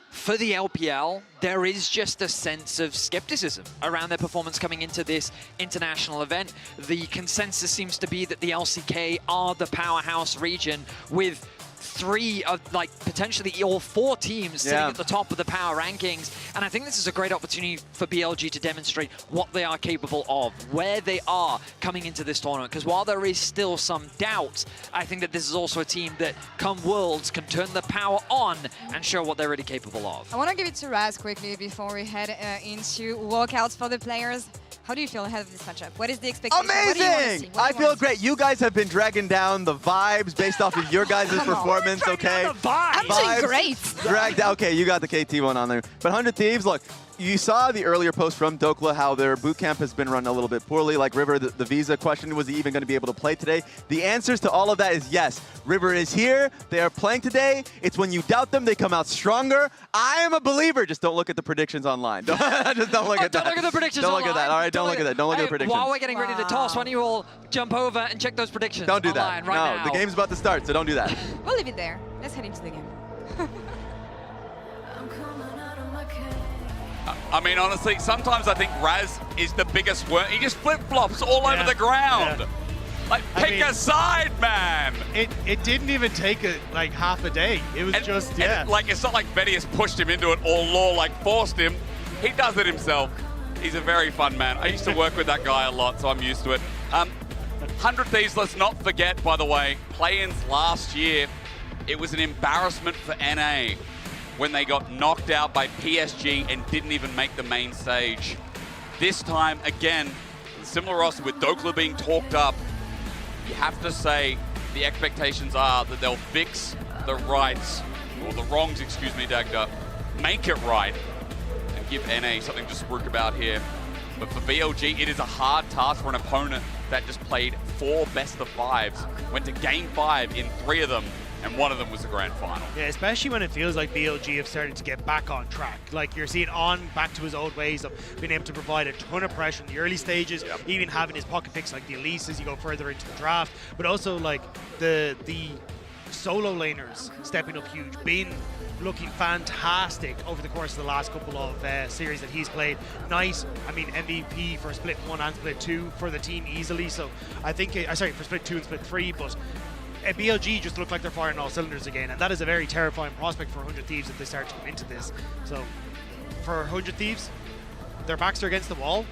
[SPEAKER 14] for the LPL, there is just a sense of skepticism around their performance coming into this international event. The consensus seems to be that the LCK are the powerhouse region, with three of, like, potentially all four teams sitting at the top of the power rankings. And I think this is a great opportunity for BLG to demonstrate what they are capable of, where they are coming into this tournament. Because while there is still some doubt, I think that this is also a team that, come Worlds, can turn the power on and show what they're really capable of.
[SPEAKER 1] I want to give it to Raz quickly before we head into walkouts for the players. How do you feel ahead of this matchup? What is the expectation?
[SPEAKER 9] Amazing! I feel great. You guys have been dragging down the vibes based off of your guys' performance, okay?
[SPEAKER 1] I'm doing great.
[SPEAKER 9] Dragged, okay, you got the KT one on there. But 100 Thieves, look, you saw the earlier post from Dokla how their boot camp has been run a little bit poorly. Like River, the visa question, was he even going to be able to play today? The answers to all of that is yes. River is here. They are playing today. It's when you doubt them, they come out stronger. I am a believer. Just don't look at the predictions online. Just don't look at that.
[SPEAKER 14] Don't look at the predictions
[SPEAKER 9] Don't
[SPEAKER 14] online.
[SPEAKER 9] look at that. All right, don't look at that. Don't look at the predictions.
[SPEAKER 14] While we're getting ready to toss, why don't you all jump over and check those predictions
[SPEAKER 9] Don't do
[SPEAKER 14] online
[SPEAKER 9] that.
[SPEAKER 14] right
[SPEAKER 9] no,
[SPEAKER 14] now.
[SPEAKER 9] the game's about to start, so don't do that.
[SPEAKER 1] We'll leave it there. Let's head into the game.
[SPEAKER 3] I mean, honestly, sometimes I think Raz is the biggest worm. He just flip-flops all over the ground.
[SPEAKER 5] Yeah.
[SPEAKER 3] Like, pick a side, man.
[SPEAKER 5] It didn't even take like half a day. It was just,
[SPEAKER 3] like, it's not like Betty has pushed him into it or Law, like, forced him. He does it himself. He's a very fun man. I used to work with that guy a lot, so I'm used to it. 100 Thieves, let's not forget, by the way, play-ins last year, it was an embarrassment for NA when they got knocked out by PSG and didn't even make the main stage. This time, again, similar roster with Dokla being talked up, you have to say the expectations are that they'll fix the rights, or the wrongs, excuse me, Dagda, make it right, and give NA something to spruik about here. But for BLG, it is a hard task for an opponent that just played 4 best-of-5s, went to Game 5 in 3 of them, and one of them was the grand final.
[SPEAKER 5] Yeah, especially when it feels like BLG have started to get back on track. Like, you're seeing On back to his old ways of being able to provide a ton of pressure in the early stages, even having his pocket picks like the Elise as you go further into the draft, but also like the solo laners stepping up huge. Been looking fantastic over the course of the last couple of series that he's played. Nice, I mean, MVP for Split 1 and Split 2 for the team easily. So I think, sorry, for Split 2 and Split 3, but BLG just look like they're firing all cylinders again, and that is a very terrifying prospect for 100 Thieves if they start to come into this. So for 100 Thieves, their backs are against the wall.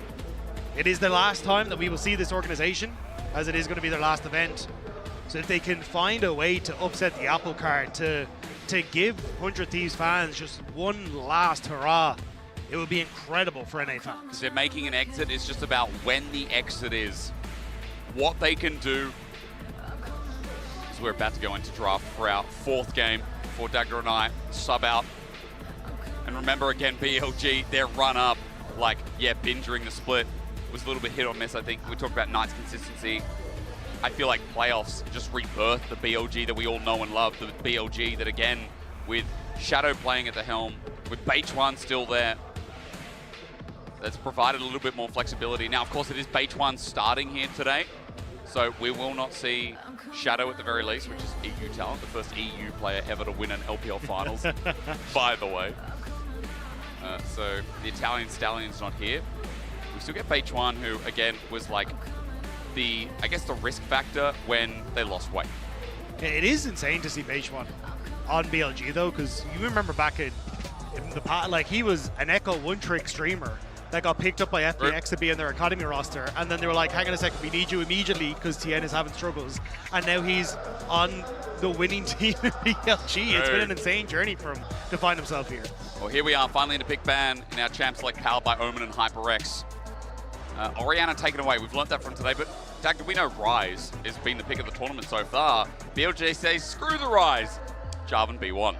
[SPEAKER 5] It is the last time that we will see this organization, as it is going to be their last event. So if they can find a way to upset the apple cart, to give 100 Thieves fans just one last hurrah, it would be incredible for NA fans.
[SPEAKER 3] They're making an exit. It's just about when the exit is, what they can do. So we're about to go into draft for our 4th game for Dagger and I sub out. And remember again, BLG, their run up, like, yeah, Bin during the split was a little bit hit or miss. I think we talked about Knight's consistency. I feel like playoffs just rebirthed the BLG that we all know and love. The BLG that, again, with Shadow playing at the helm, with Bo1 still there, that's provided a little bit more flexibility. Now, of course, it is Bo1 starting here today, so we will not see Shadow at the very least, which is EU talent, the first EU player ever to win an LPL finals, by the way. So the Italian Stallion's not here. We still get Bo1, who, again, was like the, I guess, the risk factor when they lost weight.
[SPEAKER 5] It is insane to see Bo1 on BLG, though, because you remember back in the past, like, he was an Echo one-trick streamer that got picked up by FPX to be in their academy roster, and then they were like, hang on a second, we need you immediately because TN is having struggles, and now he's on the winning team in BLG. It's been an insane journey for him to find himself here.
[SPEAKER 3] Well, here we are, finally in a pick ban in our champ select, powered by Omen and HyperX. Orianna taken away. We've learnt that from today, but Dag, we know Rise has been the pick of the tournament so far. BLG says, screw the Rise. Jarvan B1.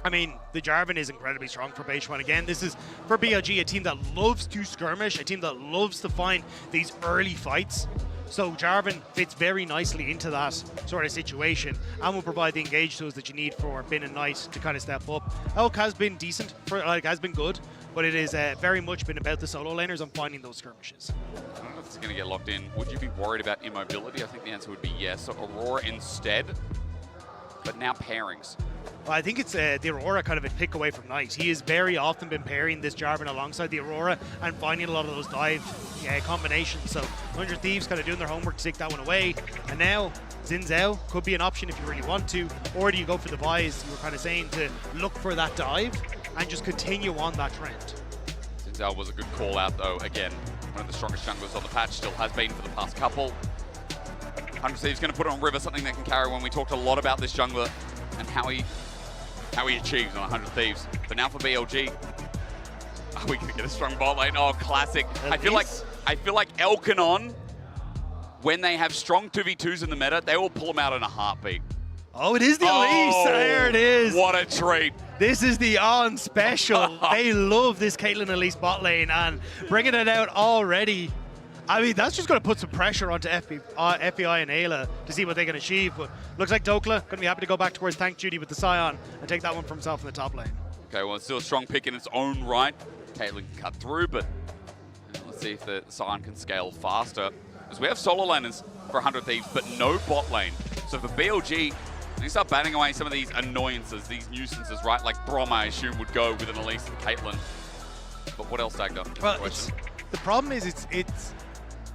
[SPEAKER 5] I mean, the Jarvan is incredibly strong for Bo1. Again, this is, for BLG, a team that loves to skirmish, a team that loves to find these early fights. So Jarvan fits very nicely into that sort of situation and will provide the engage tools that you need for Bin and Knight to kind of step up. Elk has been decent, has been good, but it is very much been about the solo laners and finding those skirmishes.
[SPEAKER 3] I don't know if it's going to get locked in. Would you be worried about immobility? I think the answer would be yes. So Aurora instead, but now pairings.
[SPEAKER 5] Well, I think it's the Aurora kind of a pick away from Knight. He has very often been pairing this Jarvan alongside the Aurora and finding a lot of those dive combinations. So 100 Thieves kind of doing their homework to take that one away. And now Xin Zhao could be an option if you really want to. Or do you go for the buys, you were kind of saying, to look for that dive and just continue on that trend.
[SPEAKER 3] Xin Zhao was a good call out, though. Again, one of the strongest junglers on the patch, still has been for the past couple. 100 Thieves going to put it on River, something they can carry when we talked a lot about this jungler and how he achieves on 100 Thieves. But now for BLG, are we going to get a strong bot lane? Oh, classic. I feel like Elkanon, when they have strong 2v2s in the meta, they will pull them out in a heartbeat.
[SPEAKER 5] Oh, it is the Elise. There it is.
[SPEAKER 3] What a treat.
[SPEAKER 5] This is the on special. They love this Caitlyn Elise bot lane, and bringing it out already. I mean, that's just going to put some pressure onto FBI and Ayla to see what they can achieve. But looks like Dokla going to be happy to go back towards tank duty with the Scion and take that one for himself in the top lane.
[SPEAKER 3] Okay, well, it's still a strong pick in its own right. Caitlyn can cut through, but let's see if the Scion can scale faster. Because we have solo laners for 100 Thieves, but no bot lane. So for BLG, they start batting away some of these annoyances, these nuisances, right? Like Brom, I assume, would go with an Elise and Caitlyn. But what else, Dagda?
[SPEAKER 5] Well, the problem is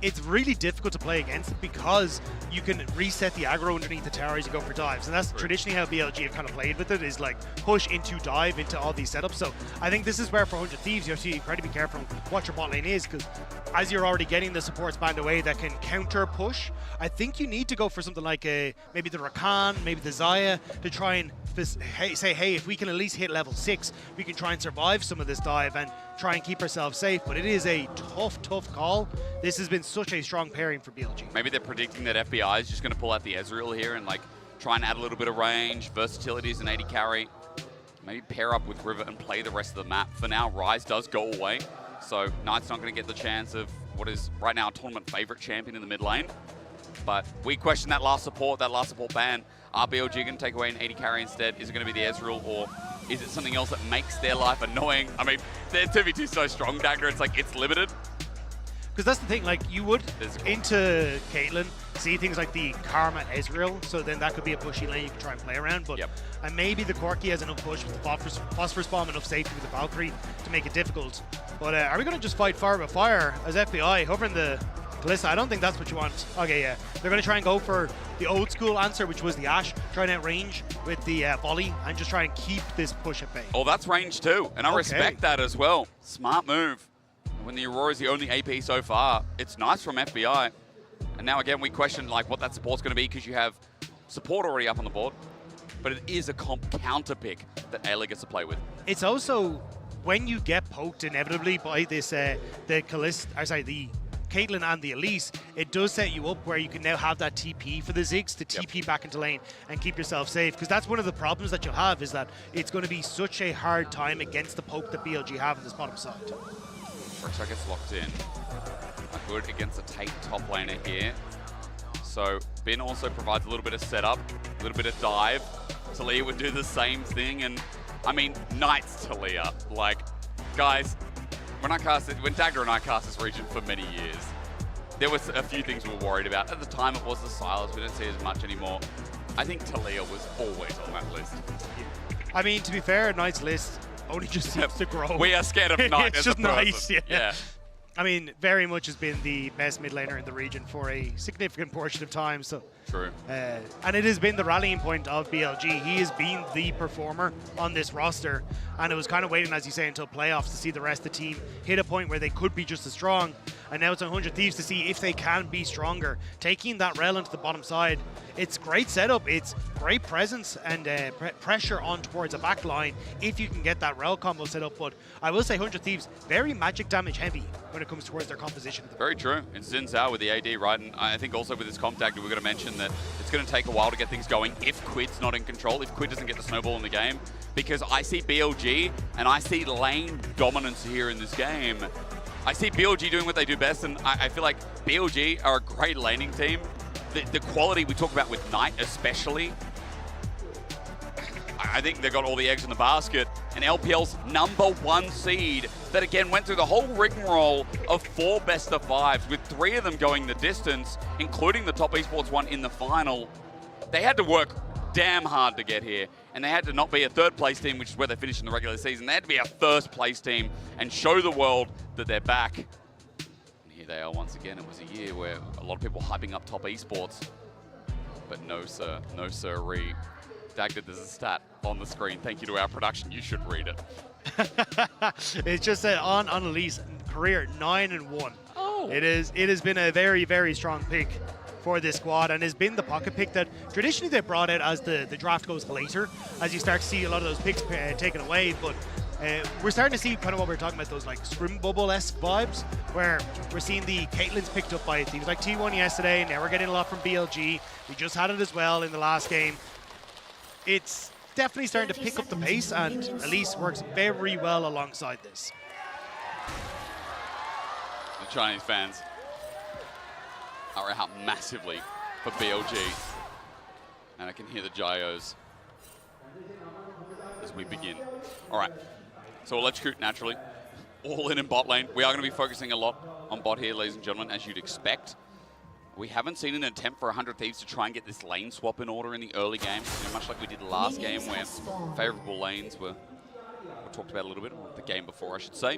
[SPEAKER 5] it's really difficult to play against it because you can reset the aggro underneath the tower as you go for dives. And that's traditionally how BLG have kind of played with it, is like push into dive into all these setups. So I think this is where for 100 Thieves, you have to be incredibly careful what your bot lane is, because as you're already getting the supports banned away that can counter push, I think you need to go for something like maybe the Rakan, maybe the Xayah, to try and say, hey, if we can at least hit level 6, we can try and survive some of this dive and try and keep ourselves safe. But it is a tough call. This has been such a strong pairing for BLG.
[SPEAKER 3] Maybe they're predicting that FBI is just going to pull out the Ezreal here and like try and add a little bit of range. Versatility is an 80 carry. Maybe pair up with River and play the rest of the map. For now, Rise does go away, so Knight's not going to get the chance of what is right now a tournament favorite champion in the mid lane. But we question that last support ban. Are BLG going to take away an 80 carry instead? Is it going to be the Ezreal, or is it something else that makes their life annoying? I mean, their 2v2 so strong, Dagger, it's like, it's limited.
[SPEAKER 5] Because that's the thing, like, you would, into Caitlyn, see things like the Karma Ezreal, so then that could be a pushy lane you can try and play around, but and maybe the Corki has enough push with the Phosphorus Bomb, enough safety with the Valkyrie to make it difficult. But are we going to just fight fire with fire as FBI over in the Kalista? I don't think that's what you want. Okay, yeah. They're going to try and go for the old school answer, which was the Ashe, try and outrange with the volley and just try and keep this push at bay.
[SPEAKER 3] Oh, that's range too, and I respect that as well. Smart move. When the Aurora is the only AP so far, it's nice from FBI. And now again, we question like what that support's going to be, because you have support already up on the board, but it is a counter pick that Ayla gets to play with.
[SPEAKER 5] It's also when you get poked inevitably by this the Caitlyn and the Elise, it does set you up where you can now have that TP for the Ziggs to TP back into lane and keep yourself safe, because that's one of the problems that you'll have, is that it's going to be such a hard time against the poke that BLG have on this bottom side.
[SPEAKER 3] Rexar gets locked in. Good against a Tate top laner here. So Bin also provides a little bit of setup, a little bit of dive. Talia would do the same thing, and I mean, Knight's Talia. Like, guys, when Dagger and I cast this region for many years, there was a few things we were worried about. At the time, it was the Silas. We don't see it as much anymore. I think Talia was always on that list.
[SPEAKER 5] I mean, to be fair, Knight's list only just seems to grow.
[SPEAKER 3] We are scared of Knight
[SPEAKER 5] it's
[SPEAKER 3] as
[SPEAKER 5] just
[SPEAKER 3] a person.
[SPEAKER 5] nice, yeah. I mean, very much has been the best mid laner in the region for a significant portion of time. So
[SPEAKER 3] true.
[SPEAKER 5] And it has been the rallying point of BLG. He has been the performer on this roster, and it was kind of waiting, as you say, until playoffs to see the rest of the team hit a point where they could be just as strong. And now it's on 100 Thieves to see if they can be stronger. Taking that rel into the bottom side, it's great setup. It's great presence and pressure on towards a back line if you can get that rel combo set up. But I will say 100 Thieves, very magic damage heavy when it comes towards their composition.
[SPEAKER 3] Very true. And Xin Zhao with the AD, right? And I think also with his comp tag, we're going to mention that it's going to take a while to get things going if Quid's not in control, if Quid doesn't get the snowball in the game. Because I see BLG and I see lane dominance here in this game. I see BLG doing what they do best, and I feel like BLG are a great laning team. The quality we talk about with Knight especially, I think they've got all the eggs in the basket. And LPL's #1 seed that again went through the whole rigmarole of 4 best-of-5s, with 3 of them going the distance, including the top esports one in the final. They had to work damn hard to get here, and they had to not be a 3rd place team, which is where they finished in the regular season. They had to be a 1st place team and show the world that they're back. And here they are once again. It was a year where a lot of people hyping up top esports, but no sir, no sirree. Dagda, there's a stat on the screen. Thank you to our production. You should read it.
[SPEAKER 5] It's just that on Elise career 9-1.
[SPEAKER 3] Oh.
[SPEAKER 5] It has been a very, very strong pick for this squad, and has been the pocket pick that traditionally they brought out as the draft goes later, as you start to see a lot of those picks taken away. But we're starting to see kind of what we're talking about, those like scrim bubble-esque vibes, where we're seeing the Caitlyn's picked up by things like T1 yesterday. Now we're getting a lot from BLG. We just had it as well in the last game. It's definitely starting to pick up the pace, and Elise works very well alongside this.
[SPEAKER 3] The Chinese fans are out massively for BLG. And I can hear the gyos as we begin. All right, so electrocute naturally. All in bot lane. We are going to be focusing a lot on bot here, ladies and gentlemen, as you'd expect. We haven't seen an attempt for 100 Thieves to try and get this lane swap in order in the early game, much like we did last game, where favorable lanes were talked about a little bit, or the game before, I should say.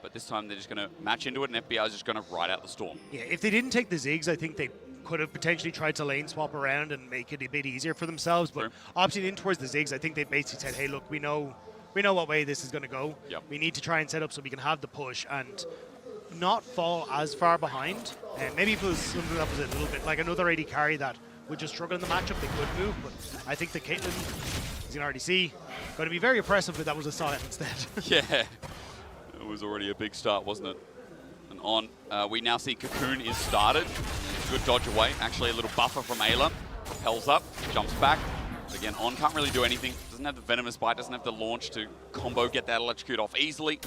[SPEAKER 3] But this time they're just going to match into it, and FBI is just going to ride out the storm.
[SPEAKER 5] Yeah, if they didn't take the Ziggs, I think they could have potentially tried to lane swap around and make it a bit easier for themselves. But opting in towards the Ziggs, I think they basically said, hey, look, we know what way this is going to go.
[SPEAKER 3] Yep.
[SPEAKER 5] We need to try and set up so we can have the push and not fall as far behind. And maybe if it was something that was a little bit like another AD carry that would just struggle in the matchup, they could move. But I think the Caitlyn, as you can already see, going to be very oppressive if that was a side instead.
[SPEAKER 3] Yeah, it was already a big start, wasn't it? And on, we now see Cocoon is started. Good dodge away. Actually, a little buffer from Ayla. Propels up, jumps back. Again, On can't really do anything. Doesn't have the Venomous Bite, doesn't have the launch to combo, get that electrocute off easily.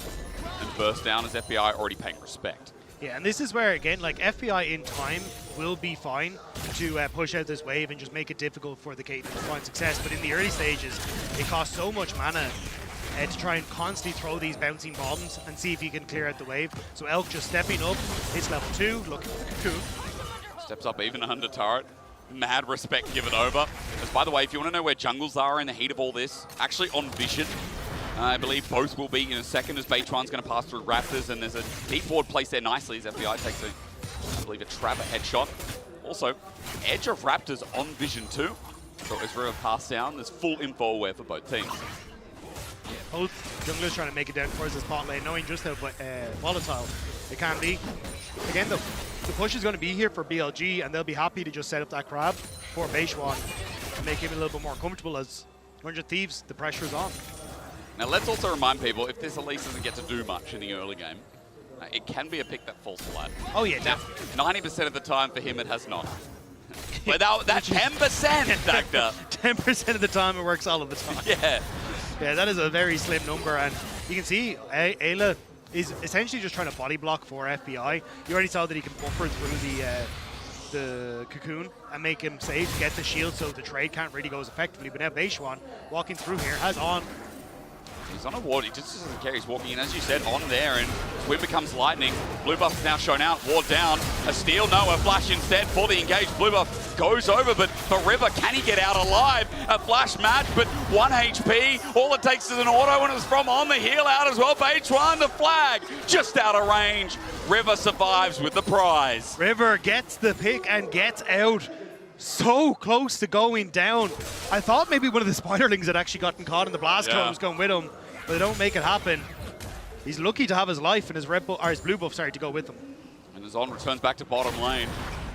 [SPEAKER 3] And burst down as FBI already paying respect.
[SPEAKER 5] Yeah, and this is where, again, like FBI in time will be fine to push out this wave and just make it difficult for the Caitlyn to find success. But in the early stages, it costs so much mana to try and constantly throw these bouncing bombs and see if you can clear out the wave. So Elk just stepping up, it's level 2, looking for Cocoon.
[SPEAKER 3] Steps up even under turret. Mad respect given over. As by the way, if you want to know where jungles are in the heat of all this, actually on Vision, I believe both will be in a second, as Beitron's going to pass through Raptors, and there's a deep ward placed there nicely as FBI takes I believe, a trap, a headshot. Also, edge of Raptors on Vision too. So Ezreal passed down. There's full info aware for both teams.
[SPEAKER 5] Both junglers trying to make it down towards this bot lane, knowing just how volatile it can be. Again, the push is going to be here for BLG, and they'll be happy to just set up that crab for Beishwan and make him a little bit more comfortable as 100 Thieves, the pressure is on.
[SPEAKER 3] Now let's also remind people, if this Elise doesn't get to do much in the early game, it can be a pick that falls flat.
[SPEAKER 5] Oh yeah, definitely.
[SPEAKER 3] 90% of the time for him it has not. But that 10%, Dagda.
[SPEAKER 5] 10% of the time it works all of the time.
[SPEAKER 3] Yeah.
[SPEAKER 5] Yeah, that is a very slim number, and you can see Ayla is essentially just trying to body block for FBI. You already saw that he can buffer through the cocoon and make him safe, get the shield so the trade can't really go as effectively. But now Bo1 walking through here has on.
[SPEAKER 3] He's on a ward, he just doesn't care, he's walking in, as you said, on there, and Twin becomes lightning. Blue buff is now shown out, ward down, a steal, no, a flash instead for the engaged. Blue buff goes over, but for River, can he get out alive? A flash match, but 1 HP, all it takes is an auto, and it was from on the heal out as well. Bo1, the flag, just out of range. River survives with the prize.
[SPEAKER 5] River gets the pick and gets out. So close to going down. I thought maybe one of the Spiderlings had actually gotten caught in the blast cone was going with him, but they don't make it happen. He's lucky to have his life and his his blue buff, sorry, to go with him.
[SPEAKER 3] And as On returns back to bottom lane,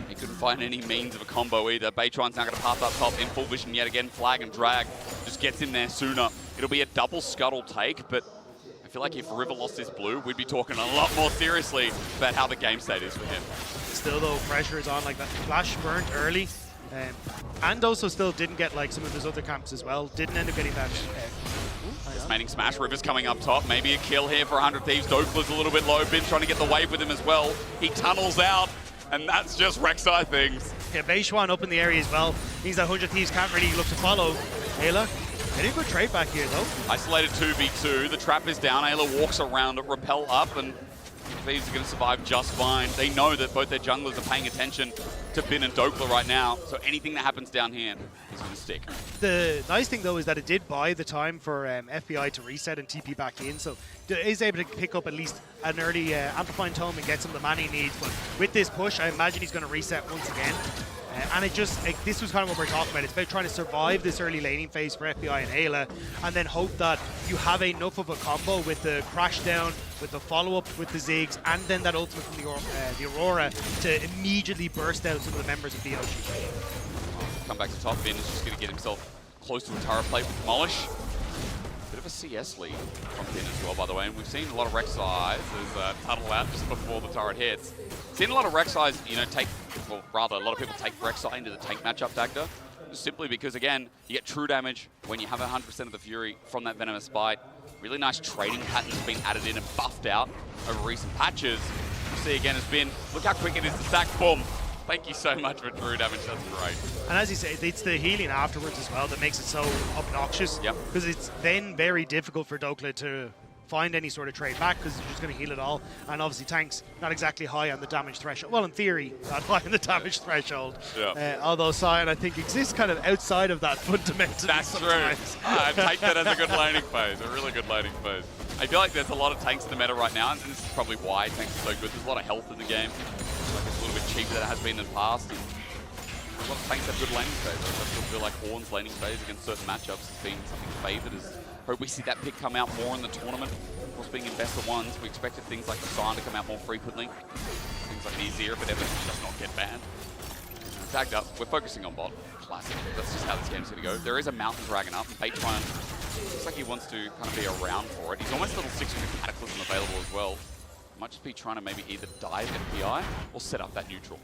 [SPEAKER 3] he couldn't find any means of a combo either. Bo1's now going to pass up top in full vision yet again. Flag and drag just gets him there sooner. It'll be a double scuttle take, but I feel like if River lost his blue, we'd be talking a lot more seriously about how the game state is for him.
[SPEAKER 5] Still though, pressure is on, like that flash burnt early. And also still didn't get like some of his other camps as well. Didn't end up getting that.
[SPEAKER 3] Dismantling smash. River's coming up top. Maybe a kill here for 100 Thieves. Dokla's a little bit low. Bin trying to get the wave with him as well. He tunnels out, and that's just Rek'Sai things.
[SPEAKER 5] Yeah, Bo1 up in the area as well. Means that 100 Thieves can't really look to follow. Ayla getting a good trade back here though.
[SPEAKER 3] Isolated 2v2. The trap is down. Ayla walks around it, rappel up, and Thieves are going to survive just fine. They know that both their junglers are paying attention to Bin and Dokla right now, so anything that happens down here is going to stick.
[SPEAKER 5] The nice thing though is that it did buy the time for FBI to reset and TP back in, so is able to pick up at least an early amplifying tome and get some of the mana he needs. But with this push, I imagine he's going to reset once again. And it just, this was kind of what we're talking about. It's about trying to survive this early laning phase for FBI and Ayla, and then hope that you have enough of a combo with the crash down, with the follow-up with the Ziggs, and then that ultimate from the Aurora to immediately burst out some of the members of BLG.
[SPEAKER 3] Come back to top. Bin is just going to get himself close to a turret plate with Demolish. Bit of a CS lead from Bin as well, by the way, and we've seen a lot of Rek'Sais as tunnel out just before the turret hits. Seen a lot of Rek'Sais, you know, a lot of people take Rek'Sai into the tank matchup, Dagda, just simply because, again, you get true damage when you have 100% of the Fury from that Venomous Bite. Really nice trading patterns been added in and buffed out over recent patches. You see again has been, look how quick it is to stack, boom. Thank you so much for true damage, that's great.
[SPEAKER 5] And as you say, it's the healing afterwards as well that makes it so obnoxious.
[SPEAKER 3] Yep.
[SPEAKER 5] Because it's then very difficult for Dokla to find any sort of trade back because you're just going to heal it all. And obviously Tank's not exactly high on the damage threshold. Well, in theory, not high on the damage threshold.
[SPEAKER 3] Yeah.
[SPEAKER 5] Although Sion, I think, exists kind of outside of that fundamentally.
[SPEAKER 3] That's
[SPEAKER 5] sometimes.
[SPEAKER 3] true. I take that as a good laning phase, a really good laning phase. I feel like there's a lot of tanks in the meta right now, and this is probably why tanks are so good. There's a lot of health in the game. Like it's a little bit cheaper than it has been in the past. And a lot of tanks have good laning phase. I still feel like Ornn's laning phase against certain matchups has been something favoured. Hope we see that pick come out more in the tournament. Of course, being in best of ones, we expected things like the Sign to come out more frequently. Things like the Azir, but Evan does not get banned. Tagged up, we're focusing on bot. Classic. That's just how this game's going to go. There is a Mountain Dragon up, and Bo1 looks like he wants to kind of be around for it. He's almost level 600 Cataclysm available as well. Might just be trying to maybe either dive FPI or set up that neutral.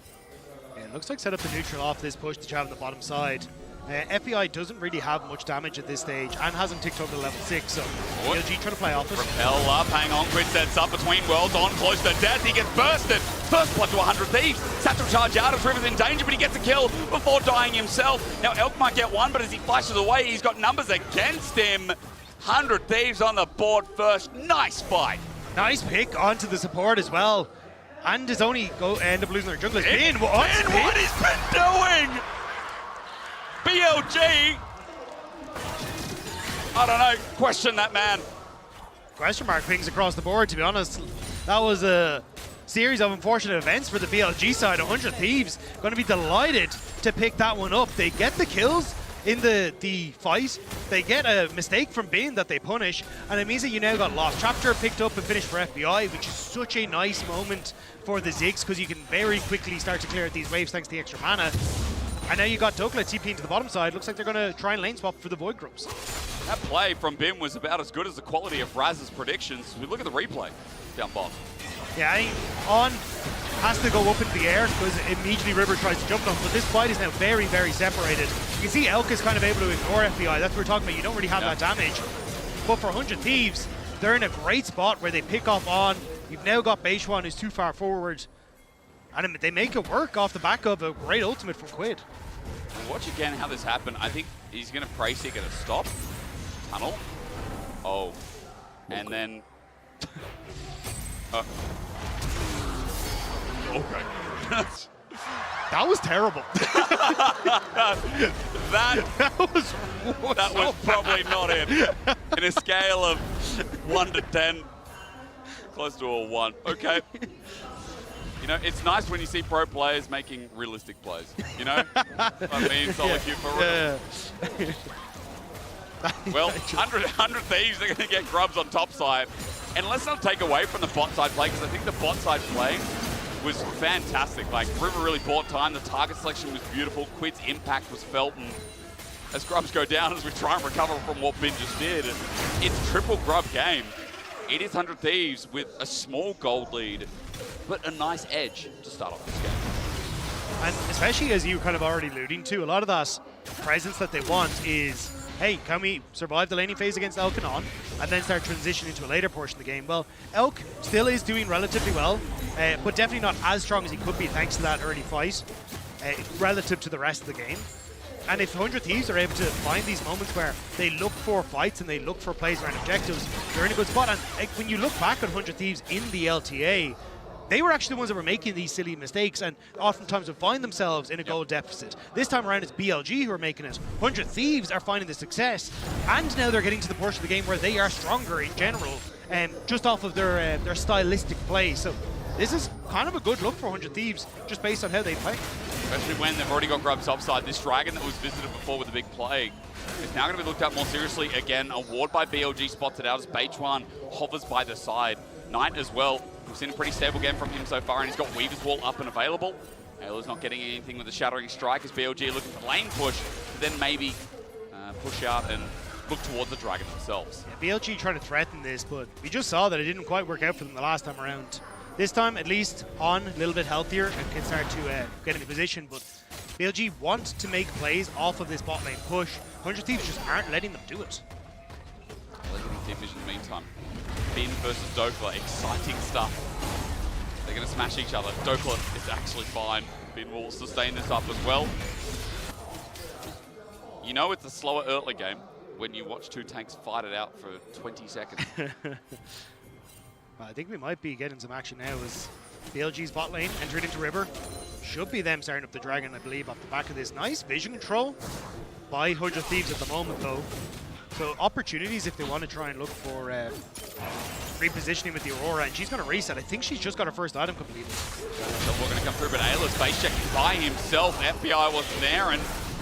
[SPEAKER 5] Yeah, it looks like set up the neutral off this push that you have on the bottom side. FBI doesn't really have much damage at this stage and hasn't ticked over to level 6, so BLG trying to play off it.
[SPEAKER 3] Rappel up, hang on, Quid sets up between worlds, on close to death, he gets bursted. First blood to 100 Thieves. Satchel charge out as River's in danger, but he gets a kill before dying himself. Now Elk might get one, but as he flashes away, he's got numbers against him. 100 Thieves on the board first. Nice fight.
[SPEAKER 5] Nice pick onto the support as well. And his only end up losing their junglers. Bin,
[SPEAKER 3] what is Bin doing? BLG, I don't know, question that man.
[SPEAKER 5] Question mark pings across the board, to be honest. That was a series of unfortunate events for the BLG side. 100 Thieves going to be delighted to pick that one up. They get the kills in the fight. They get a mistake from Bin that they punish, and it means that you now got Lost Chapter picked up and finished for FBI, which is such a nice moment for the Ziggs because you can very quickly start to clear out these waves thanks to the extra mana. And now you got Dokla TP into the bottom side. Looks like they're going to try and lane swap for the Void Grubs.
[SPEAKER 3] That play from Bim was about as good as the quality of Raz's predictions. We look at the replay down bottom.
[SPEAKER 5] Yeah, I think On has to go up into the air because immediately River tries to jump on him, but this fight is now very, very separated. You can see Elk is kind of able to ignore FBI. That's what we're talking about. You don't really have that damage. But for 100 Thieves, they're in a great spot where they pick off On. You've now got Bo1 who's too far forward. And they make it work off the back of a great ultimate from Quid.
[SPEAKER 3] And watch again how this happened. I think he's going to pray seek at a stop. Tunnel. Oh. And then... Okay.
[SPEAKER 5] That was terrible.
[SPEAKER 3] that was probably not it. In a scale of 1 to 10, close to a 1. Okay. You know, it's nice when you see pro players making realistic plays. You know? I mean, solo queue for real. Well, 100 Thieves, they're going to get grubs on top side. And let's not take away from the bot side play, because I think the bot side play was fantastic. Like, River really bought time. The target selection was beautiful. Quid's impact was felt. And as grubs go down, as we try and recover from what Bin just did, it's triple grub game. It is 100 Thieves with a small gold lead, but a nice edge to start off this game.
[SPEAKER 5] And especially as you kind of already alluding to, a lot of that presence that they want is, hey, can we survive the laning phase against Elk and On, and then start transitioning into a later portion of the game? Well, Elk still is doing relatively well, but definitely not as strong as he could be thanks to that early fight, relative to the rest of the game. And if 100 Thieves are able to find these moments where they look for fights and they look for plays around objectives, they're in a good spot. And when you look back at 100 Thieves in the LTA, they were actually the ones that were making these silly mistakes and oftentimes would find themselves in a goal deficit. This time around, it's BLG who are making it. 100 Thieves are finding the success, and now they're getting to the portion of the game where they are stronger in general, just off of their stylistic play. So this is kind of a good look for 100 Thieves, just based on how they play.
[SPEAKER 3] Especially when they've already got grubs upside. This Dragon that was visited before with a big play is now going to be looked at more seriously. Again, a ward by BLG spots it out as Bo1 hovers by the side. Knight as well. We've seen a pretty stable game from him so far, and he's got Weaver's Wall up and available. Ayla's not getting anything with the Shattering Strike as BLG looking for lane push, to then maybe push out and look towards the Dragon themselves.
[SPEAKER 5] Yeah, BLG trying to threaten this, but we just saw that it didn't quite work out for them the last time around. This time, at least, On a little bit healthier and can start to get into position, but BLG want to make plays off of this bot lane push. 100 Thieves just aren't letting them do it.
[SPEAKER 3] Legendary Team Vision in the meantime. Bin versus Dokla, exciting stuff. They're going to smash each other. Dokla is actually fine. Bin will sustain this up as well. You know it's a slower early game when you watch two tanks fight it out for 20 seconds.
[SPEAKER 5] I think we might be getting some action now as BLG's bot lane entered into River. Should be them starting up the Dragon, I believe, off the back of this. Nice vision control by 100 Thieves at the moment, though. So opportunities if they want to try and look for repositioning with the Aurora, and she's going to reset. I think she's just got her first item completed.
[SPEAKER 3] So we're going to come through, but Ayla's face checking by himself. FBI wasn't there, and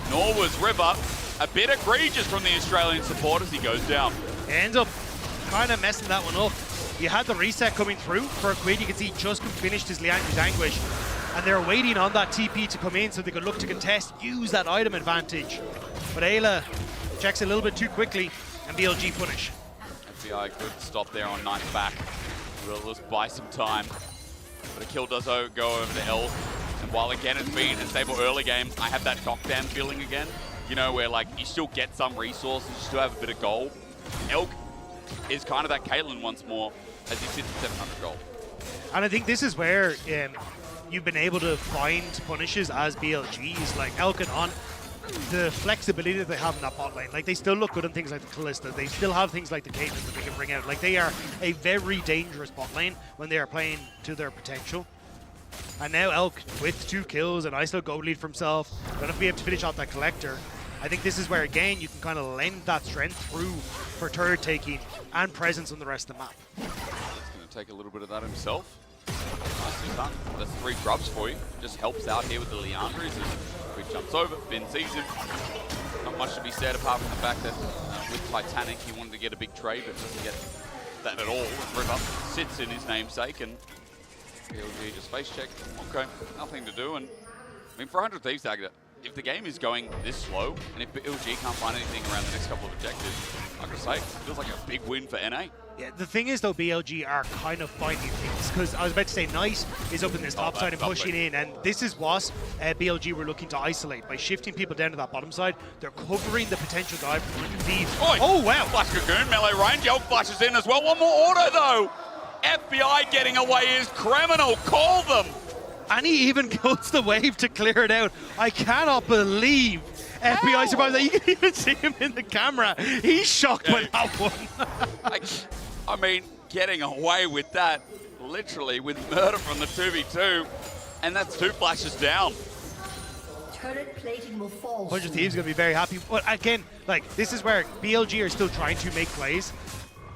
[SPEAKER 3] nor was River. A bit egregious from the Australian support as he goes down.
[SPEAKER 5] Ends up kind of messing that one up. You had the reset coming through for a Quid. You can see just finished his Leandri's Anguish, and they're waiting on that TP to come in so they could look to contest, use that item advantage. But Ayla checks a little bit too quickly, and BLG punish.
[SPEAKER 3] FBI good stop there on Knight's back. Will just buy some time. But a kill does go over the Elk. And while again it's been a stable early game, I have that knockdown feeling again. You know, where like you still get some resources, you still have a bit of gold. Elk is kind of that Caitlyn once more as he sits at 700 gold.
[SPEAKER 5] And I think this is where you've been able to find punishes as BLGs, like Elk and On. The flexibility that they have in that bot lane. Like, they still look good on things like the Kalista. They still have things like the Caitlyn that they can bring out. Like, they are a very dangerous bot lane when they are playing to their potential. And now Elk with 2 kills, a nice little gold lead for himself. Gonna be able to finish off that Collector. I think this is where, again, you can kind of lend that strength through for turret taking and presence on the rest of the map.
[SPEAKER 3] He's going to take a little bit of that himself. Nicely done. That's 3 grubs for you. Just helps out here with the Leandris. Quid jumps over, Bin sees him. Not much to be said apart from the fact that with Titanic he wanted to get a big trade but doesn't get that at all. River sits in his namesake and BLG just face check. Okay, nothing to do. And I mean, for 100 Thieves, Dagda, if the game is going this slow, and if BLG can't find anything around the next couple of objectives, like I say, it feels like a big win for NA.
[SPEAKER 5] Yeah, the thing is, though, BLG are kind of finding things, because I was about to say Knight is up in this top side and pushing in, and this is what BLG were looking to isolate. By shifting people down to that bottom side, they're covering the potential dive from the Thieves. Oh, wow!
[SPEAKER 3] Flash Cocoon, melee range, Elk flashes in as well. One more auto, though! FBI getting away is criminal, call them!
[SPEAKER 5] And he even goes the wave to clear it out. I cannot believe FBI survived that. You can even see him in the camera. He's shocked by that one.
[SPEAKER 3] I mean, getting away with that, literally, with murder from the 2v2, and that's 2 flashes down.
[SPEAKER 15] Turret plating will fall.
[SPEAKER 5] 100 Thieves going to be very happy. But again, like, this is where BLG are still trying to make plays,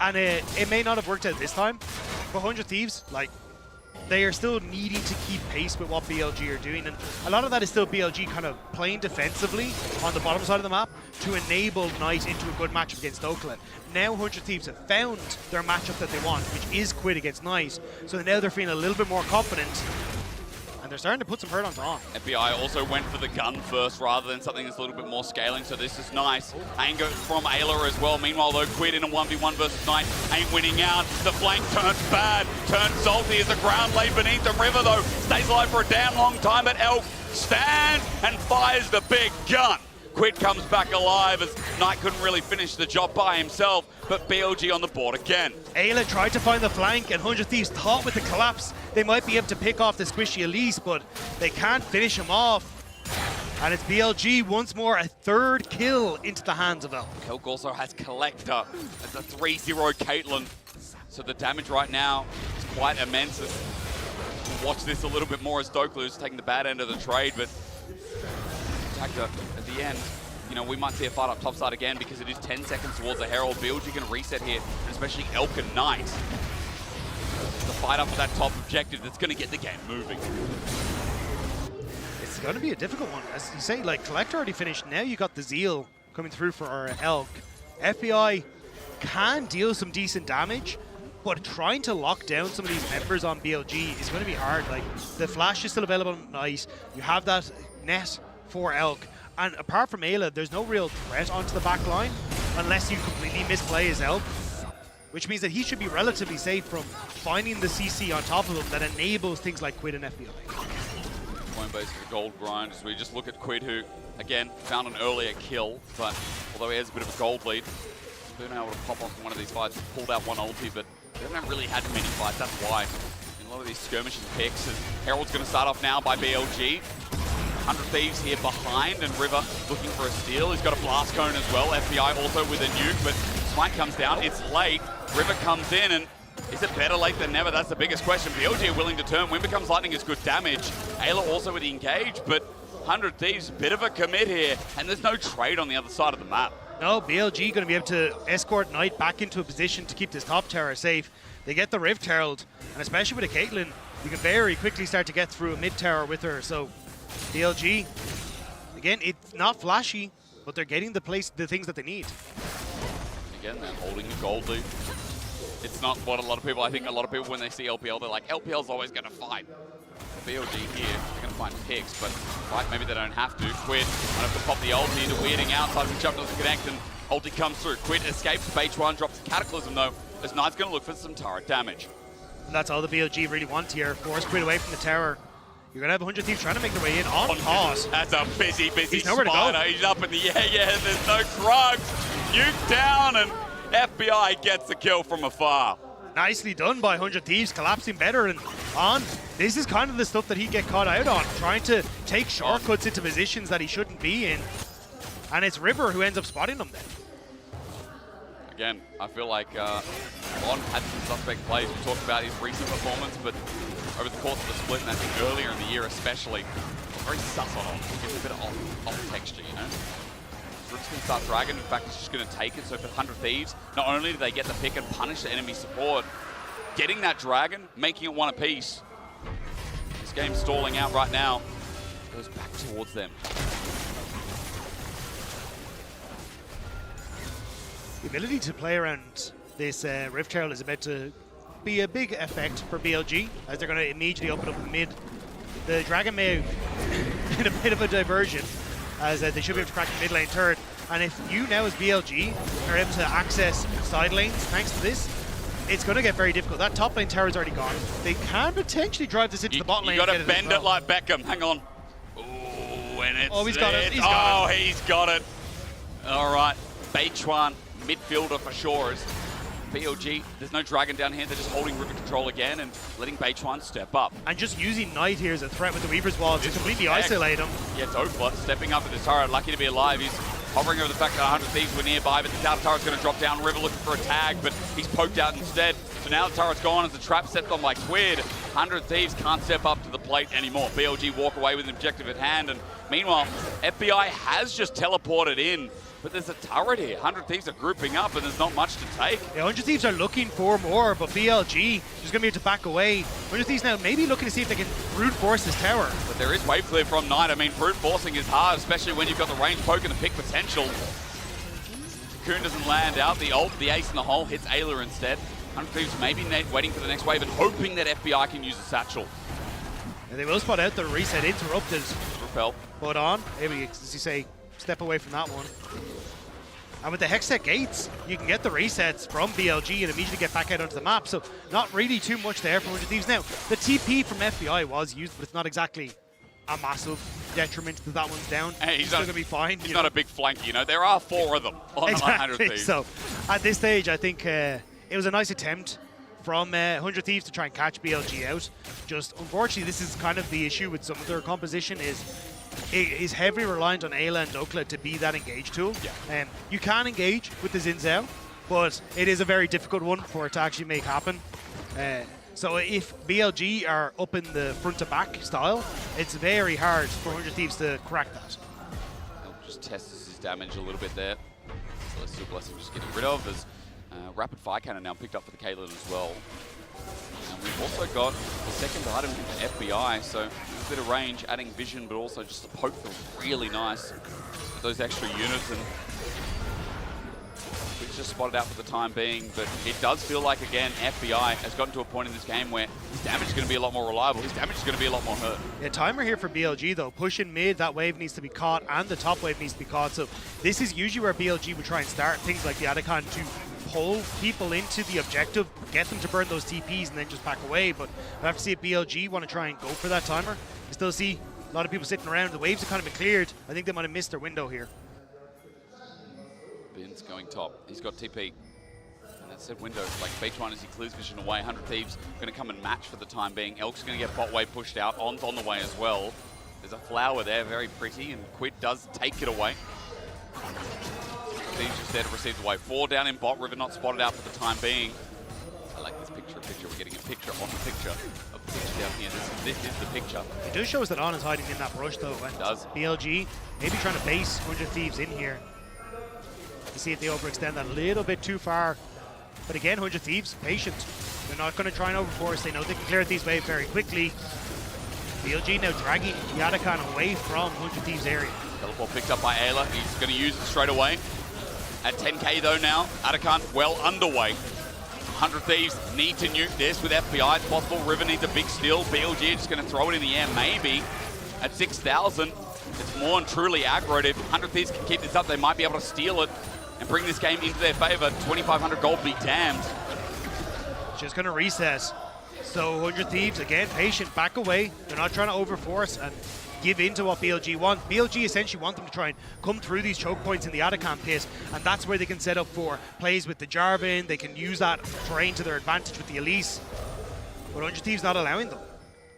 [SPEAKER 5] and it may not have worked out this time, but 100 Thieves, like, they are still needing to keep pace with what BLG are doing, and a lot of that is still BLG kind of playing defensively on the bottom side of the map to enable Knight into a good matchup against Oakland. Now 100 Thieves have found their matchup that they want, which is Quid against Knight, so now they're feeling a little bit more confident, and they're starting to put some hurt on Dawn.
[SPEAKER 3] FBI also went for the gun first rather than something that's a little bit more scaling, so this is nice. Anger from Ayla as well. Meanwhile, though, Quid in a 1v1 versus Knight ain't winning out. The flank turns bad, turns salty as the ground laid beneath them. River, though, stays alive for a damn long time, but Elk stands and fires the big gun. Quid comes back alive as Knight couldn't really finish the job by himself, but BLG on the board again.
[SPEAKER 5] Ayla tried to find the flank, and 100 Thieves thought with the collapse they might be able to pick off the squishy Elise, but they can't finish him off. And it's BLG once more, a 3rd kill into the hands of Elk.
[SPEAKER 3] Elk also has Collector as a 3-0 Caitlyn. So the damage right now is quite immense. We'll watch this a little bit more as Stokely's taking the bad end of the trade, but Tactor at the end, you know, we might see a fight up topside again because it is 10 seconds towards the Herald. BLG can reset here, and especially Elk and Knight. The fight up for that top objective that's going to get the game moving.
[SPEAKER 5] It's going to be a difficult one. As you say, like, Collector already finished. Now you got the Zeal coming through for Elk. FBI can deal some decent damage, but trying to lock down some of these members on BLG is going to be hard. Like, the flash is still available on Knight. You have that net for Elk. And apart from Ayla, there's no real threat onto the back line unless you completely misplay his Elk, which means that he should be relatively safe from finding the CC on top of him that enables things like Quid and FBI.
[SPEAKER 3] Coinbase for the gold grind as we just look at Quid, who, again, found an earlier kill, but although he has a bit of a gold lead, he's been able to pop off one of these fights, pulled out one ulti, but they haven't really had many fights, that's why. In a lot of these skirmishes picks, and Herald's going to start off now by BLG. 100 Thieves here behind, and River looking for a steal. He's got a blast cone as well. FBI also with a nuke, but Smite comes down. It's late. River comes in, and is it better late than never? That's the biggest question. BLG are willing to turn. When becomes lightning is good damage. Ayla also with the engage, but 100 Thieves, bit of a commit here, and there's no trade on the other side of the map.
[SPEAKER 5] No, BLG going to be able to escort Knight back into a position to keep this top tower safe. They get the Rift Herald, and especially with a Caitlyn, you can very quickly start to get through a mid tower with her. So BLG, again, it's not flashy, but they're getting the things that they need.
[SPEAKER 3] Again, they're holding a gold lead. It's not what I think a lot of people, when they see LPL, they're like, LPL's always going to fight. BLG here, they're going to find picks, but right, maybe they don't have to. Quid, might have to pop the ulti, the weirding outside, the jump doesn't connect, and ulti comes through. Quid escapes, Bo1 drops the Cataclysm though, as Knight's going to look for some turret damage.
[SPEAKER 5] And that's all the BLG really want here, force Quid away from the tower. You're going to have 100 Thieves trying to make their way in on pause.
[SPEAKER 3] That's a busy
[SPEAKER 5] He's nowhere
[SPEAKER 3] spider.
[SPEAKER 5] to go.
[SPEAKER 3] He's up in the air, yeah, there's no drugs. Nuke down, and FBI gets the kill from afar.
[SPEAKER 5] Nicely done by 100 Thieves, collapsing better and on. This is kind of the stuff that he'd get caught out on, trying to take shortcuts into positions that he shouldn't be in. And it's River who ends up spotting them then.
[SPEAKER 14] Again, I feel like Bo1 had some suspect plays. We talked about his recent performance, but over the course of the split, and I think earlier in the year especially, very sus on him. Gives a bit of off texture, you know? Rook's going to start Dragon. In fact, he's just going to take it. So for 100 Thieves, not only do they get the pick and punish the enemy support, getting that Dragon, making it one apiece. This game's stalling out right now. Goes back towards them.
[SPEAKER 5] The ability to play around this Rift Herald is about to be a big effect for BLG, as they're going to immediately open up the mid. The Dragon may have been a bit of a diversion, as they should be able to crack the mid lane turret. And if you now as BLG are able to access side lanes thanks to this, it's going to get very difficult. That top lane tower is already gone. They can potentially drive this into the bot lane.
[SPEAKER 3] You got to
[SPEAKER 5] and
[SPEAKER 3] bend it like Beckham. Hang on. Ooh, and it's...
[SPEAKER 5] Oh, he's got it. He's
[SPEAKER 3] got it. All right. Bo1, midfielder for sure. Is BLG, there's no dragon down here. They're just holding river control again and letting Bo1 step up.
[SPEAKER 5] And just using Knight here as a threat with the Weaver's Wall to completely isolate him.
[SPEAKER 3] Yeah, Doppler stepping up at the turret, lucky to be alive. He's hovering over the fact that 100 Thieves were nearby, but the outer turret's going to drop down. River looking for a tag, but he's poked out instead. So now the turret's gone as the trap set on by Quid. 100 Thieves can't step up to the plate anymore. BLG walk away with an objective at hand, and meanwhile, FBI has just teleported in. But there's a turret here. 100 Thieves are grouping up, and there's not much to take.
[SPEAKER 5] Yeah, 100 Thieves are looking for more, but BLG is going to be able to back away. 100 Thieves now maybe looking to see if they can brute force this tower.
[SPEAKER 3] But there is wave clear from Knight. I mean, brute forcing is hard, especially when you've got the range poke and the pick potential. Cocoon doesn't land out. The ult, the ace in the hole, hits Ayla instead. 100 Thieves maybe waiting for the next wave and hoping that FBI can use a satchel.
[SPEAKER 5] And they will spot out the reset interrupted.
[SPEAKER 3] Repel.
[SPEAKER 5] Put on. Maybe, as you say, step away from that one. And with the Hextech gates, you can get the resets from BLG and immediately get back out onto the map. So not really too much there from 100 Thieves. Now, the TP from FBI was used, but it's not exactly a massive detriment that that one's down.
[SPEAKER 3] Hey,
[SPEAKER 5] he's still going to be fine.
[SPEAKER 3] He's not a big flank, you know. There are 4 of them on 100 Thieves.
[SPEAKER 5] So at this stage, I think it was a nice attempt from 100 Thieves to try and catch BLG out. Just unfortunately, this is kind of the issue with some of their composition is heavily reliant on Ayla and Dokla to be that engage tool.
[SPEAKER 3] Yeah.
[SPEAKER 5] You can engage with the Xin Zhao, but it is a very difficult one for it to actually make happen. So if BLG are up in the front to back style, it's very hard for 100 Thieves to crack that.
[SPEAKER 3] He'll just test his damage a little bit there. Celestial Blessing just getting rid of as Rapid Fire Cannon now picked up for the Caitlyn as well. And we've also got the second item for FBI, so a bit of range, adding vision, but also just the poke feels really nice with those extra units. And it's just spotted out for the time being, but it does feel like, again, FBI has gotten to a point in this game where his damage is going to be a lot more reliable. His damage is going to be a lot more hurt.
[SPEAKER 5] Yeah, timer here for BLG, though. Pushing mid, that wave needs to be caught, and the top wave needs to be caught. So this is usually where BLG would try and start things like the Adacon to pull people into the objective, get them to burn those TPs, and then just back away. But we have to see if BLG want to try and go for that timer. I still see a lot of people sitting around. The waves have kind of been cleared. I think they might have missed their window here.
[SPEAKER 3] Bin's going top. He's got TP. And that said window, like Bo1 as he clears vision away. 100 Thieves going to come and match for the time being. Elk's going to get bot wave pushed out. On the way as well. There's a flower there, very pretty, and Quid does take it away. Thieves just there to receive the wave. 4 down in bot. River not spotted out for the time being. I like this picture. We're getting a picture on the picture of the picture down here. This is the picture.
[SPEAKER 5] It does show us that On is hiding in that brush, though. And
[SPEAKER 3] it does.
[SPEAKER 5] BLG maybe trying to base 100 Thieves in here to see if they overextend that a little bit too far. But again, 100 Thieves, patient. They're not going to try and overforce. They know they can clear these waves very quickly. BLG now dragging the Adacon away from 100 Thieves area.
[SPEAKER 3] Teleport picked up by Ayla. He's going to use it straight away. At 10k though now, Adacon well underway. 100 Thieves need to nuke this with FBI. It's possible. River needs a big steal. BLG just going to throw it in the air, maybe. At 6,000, it's more and truly aggroed. If 100 Thieves can keep this up, they might be able to steal it and bring this game into their favor. 2,500 gold be damned.
[SPEAKER 5] Just going to reset. So 100 Thieves, again, patient, back away. They're not trying to overforce and give in to what BLG want. BLG essentially want them to try and come through these choke points in the Adacon pit, and that's where they can set up for plays with the Jarvan. They can use that terrain to their advantage with the Elise. But 100 Thieves not allowing them.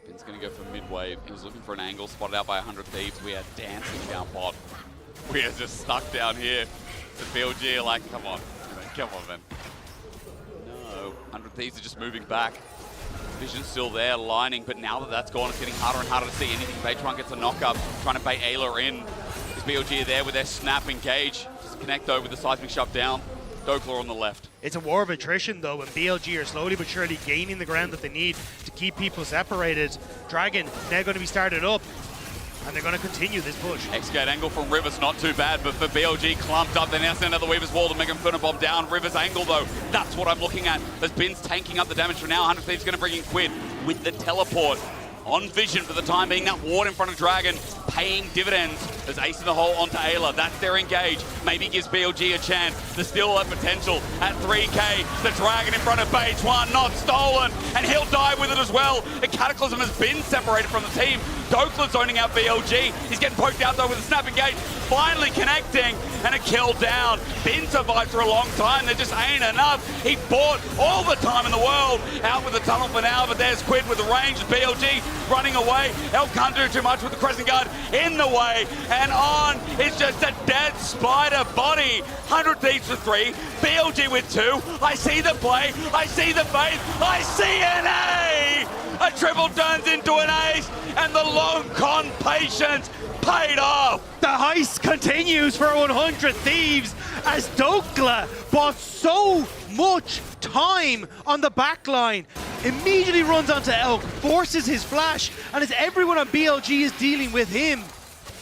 [SPEAKER 3] Ben's going to go for mid-wave. He was looking for an angle, spotted out by 100 Thieves. We are dancing down bot. We are just stuck down here. The BLG are like, come on, man. No, 100 Thieves are just moving back. Vision's still there, lining, but now that that's gone, it's getting harder and harder to see anything. Bo1 gets a knock-up, trying to bait Ayla in. Is BLG are there with their snap engage. Just connect though with the seismic shut down. Doppler on the left.
[SPEAKER 5] It's a war of attrition though, and BLG are slowly but surely gaining the ground that they need to keep people separated. Dragon now going to be started up, and they're going to continue this push.
[SPEAKER 3] X-Gate angle from River's not too bad, but for BLG clumped up, they now send another Weaver's Wall to make Inferno Bomb down. River's angle though, that's what I'm looking at. As Bin's tanking up the damage for now. 100 Thieves going to bring in Quid with the teleport. on Vision for the time being. That ward in front of Dragon paying dividends as Ace in the hole onto Ayla. That's their engage. Maybe gives BLG a chance. There's still a potential at 3K. The Dragon in front of Bo1, not stolen, and he'll die with it as well. The Cataclysm has been separated from the team. Dokla zoning out BLG. He's getting poked out though with a snap engage. Finally connecting, and a kill down. Been survived for a long time. There just ain't enough. He bought all the time in the world out with the tunnel for now, but there's Quid with the range. BLG running away. Elk can't do too much with the Crescent Guard in the way, and on it's just a dead spider body. 100 Thieves for 3, BLG with 2. I see the play, I see the faith, I see an A! A triple turns into an ace, and the long con patience paid off.
[SPEAKER 5] The heist continues for 100 Thieves as Dokla bought so much time on the back line. Immediately runs onto Elk, forces his flash, and as everyone on BLG is dealing with him,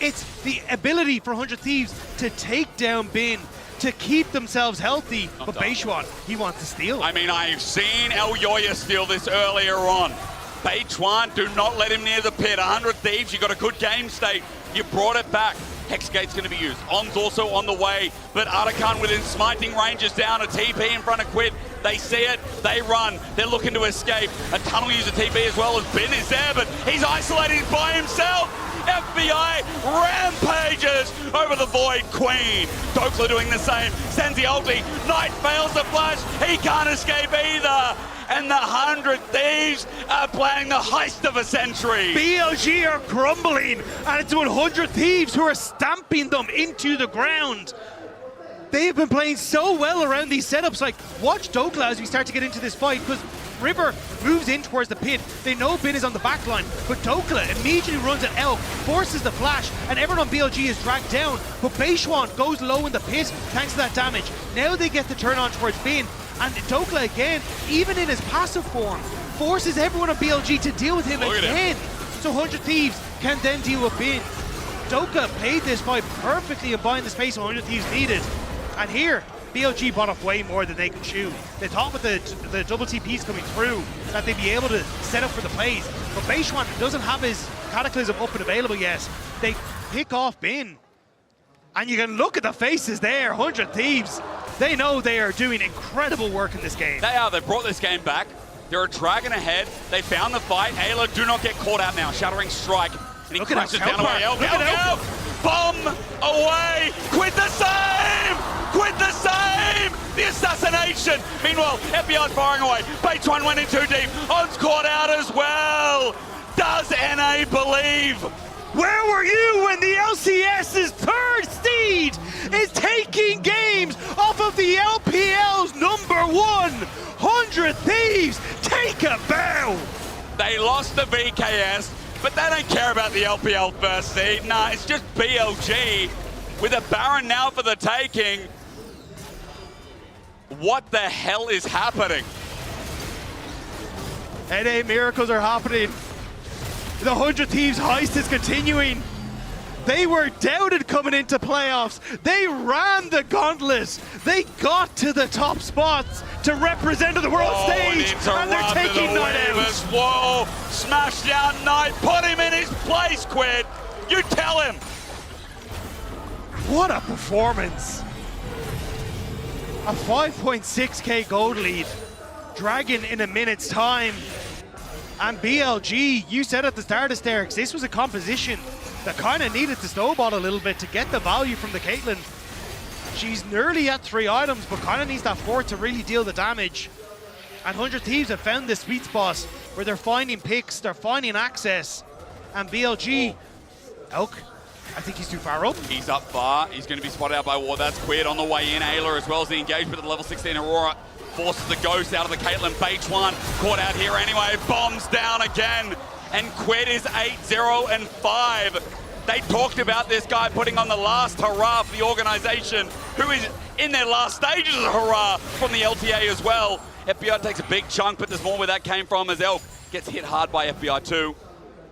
[SPEAKER 5] it's the ability for 100 Thieves to take down Bin, to keep themselves healthy. But Bo1, he wants to steal.
[SPEAKER 3] I mean, I've seen El Yoya steal this earlier on. Bo1, do not let him near the pit. 100 Thieves, you got a good game state. You brought it back. Hexgate's going to be used. On's also on the way, but Artican within smiting range is down. A TP in front of Quid. They see it, they run. They're looking to escape. A tunnel user TP as well as Bin is there, but he's isolated by himself. FBI rampages over the Void Queen. Dokla doing the same. Sends the ulti. Knight fails the flash. He can't escape either. And the 100 Thieves are playing the heist of a century.
[SPEAKER 5] BLG are crumbling, and it's 100 Thieves who are stamping them into the ground. They have been playing so well around these setups. Like, watch Dokla as we start to get into this fight, because River moves in towards the pit. They know Bin is on the back line, but Dokla immediately runs at Elk, forces the flash, and everyone on BLG is dragged down. But Bo1 goes low in the pit thanks to that damage. Now they get the turn on towards Bin, and Dokla again, even in his passive form, forces everyone on BLG to deal with him again. So 100 Thieves can then deal with Bin. Dokla played this fight perfectly and buying the space 100 Thieves needed. And here, BLG bought off way more than they could chew. They thought with the double TPs coming through that they'd be able to set up for the plays. But Bo1 doesn't have his Cataclysm up and available yet. They pick off Bin. And you can look at the faces there, 100 Thieves. They know they are doing incredible work in this game.
[SPEAKER 3] They are. They brought this game back. They're a Dragon ahead. They found the fight. Ayla, do not get caught out now. Shattering Strike. And he crashes down away. Elk. Bomb away. Quid the same. Quid the same. The assassination. Meanwhile, FBI's firing away. Bo1 went in too deep. On's caught out as well. Does NA believe?
[SPEAKER 5] Where were you when the LCS's third seed is taking games off of the LPL's #1? 100 Thieves, take a bow!
[SPEAKER 3] They lost the VKS, but they don't care about the LPL first seed. Nah, it's just BLG with a Baron now for the taking. What the hell is happening?
[SPEAKER 5] NA miracles are happening. The 100 Thieves heist is continuing. They were doubted coming into playoffs. They ran the gauntlet. They got to the top spots to represent the world stage, and they're taking Knight out.
[SPEAKER 3] Whoa, smash down Knight, put him in his place, Quid. You tell him.
[SPEAKER 5] What a performance. A 5.6k gold lead. Dragon in a minute's time. And BLG, you said at the start of Sterix, this was a composition that kind of needed to snowball a little bit to get the value from the Caitlyn. She's nearly at 3 items, but kind of needs that 4th to really deal the damage. And 100 Thieves have found this sweet spot where they're finding picks, they're finding access. And BLG, Elk, I think he's too far up.
[SPEAKER 3] He's up far. He's going to be spotted out by War. That's Quid on the way in. Ayla as well as the engagement at the level 16 Aurora. Forces the ghost out of the Caitlyn. Bo1 caught out here anyway. Bombs down again. And Quid is 8-0-5. They talked about this guy putting on the last hurrah for the organization, who is in their last stages of hurrah from the LTA as well. FBI takes a big chunk, but there's more where that came from as Elk gets hit hard by FBI too.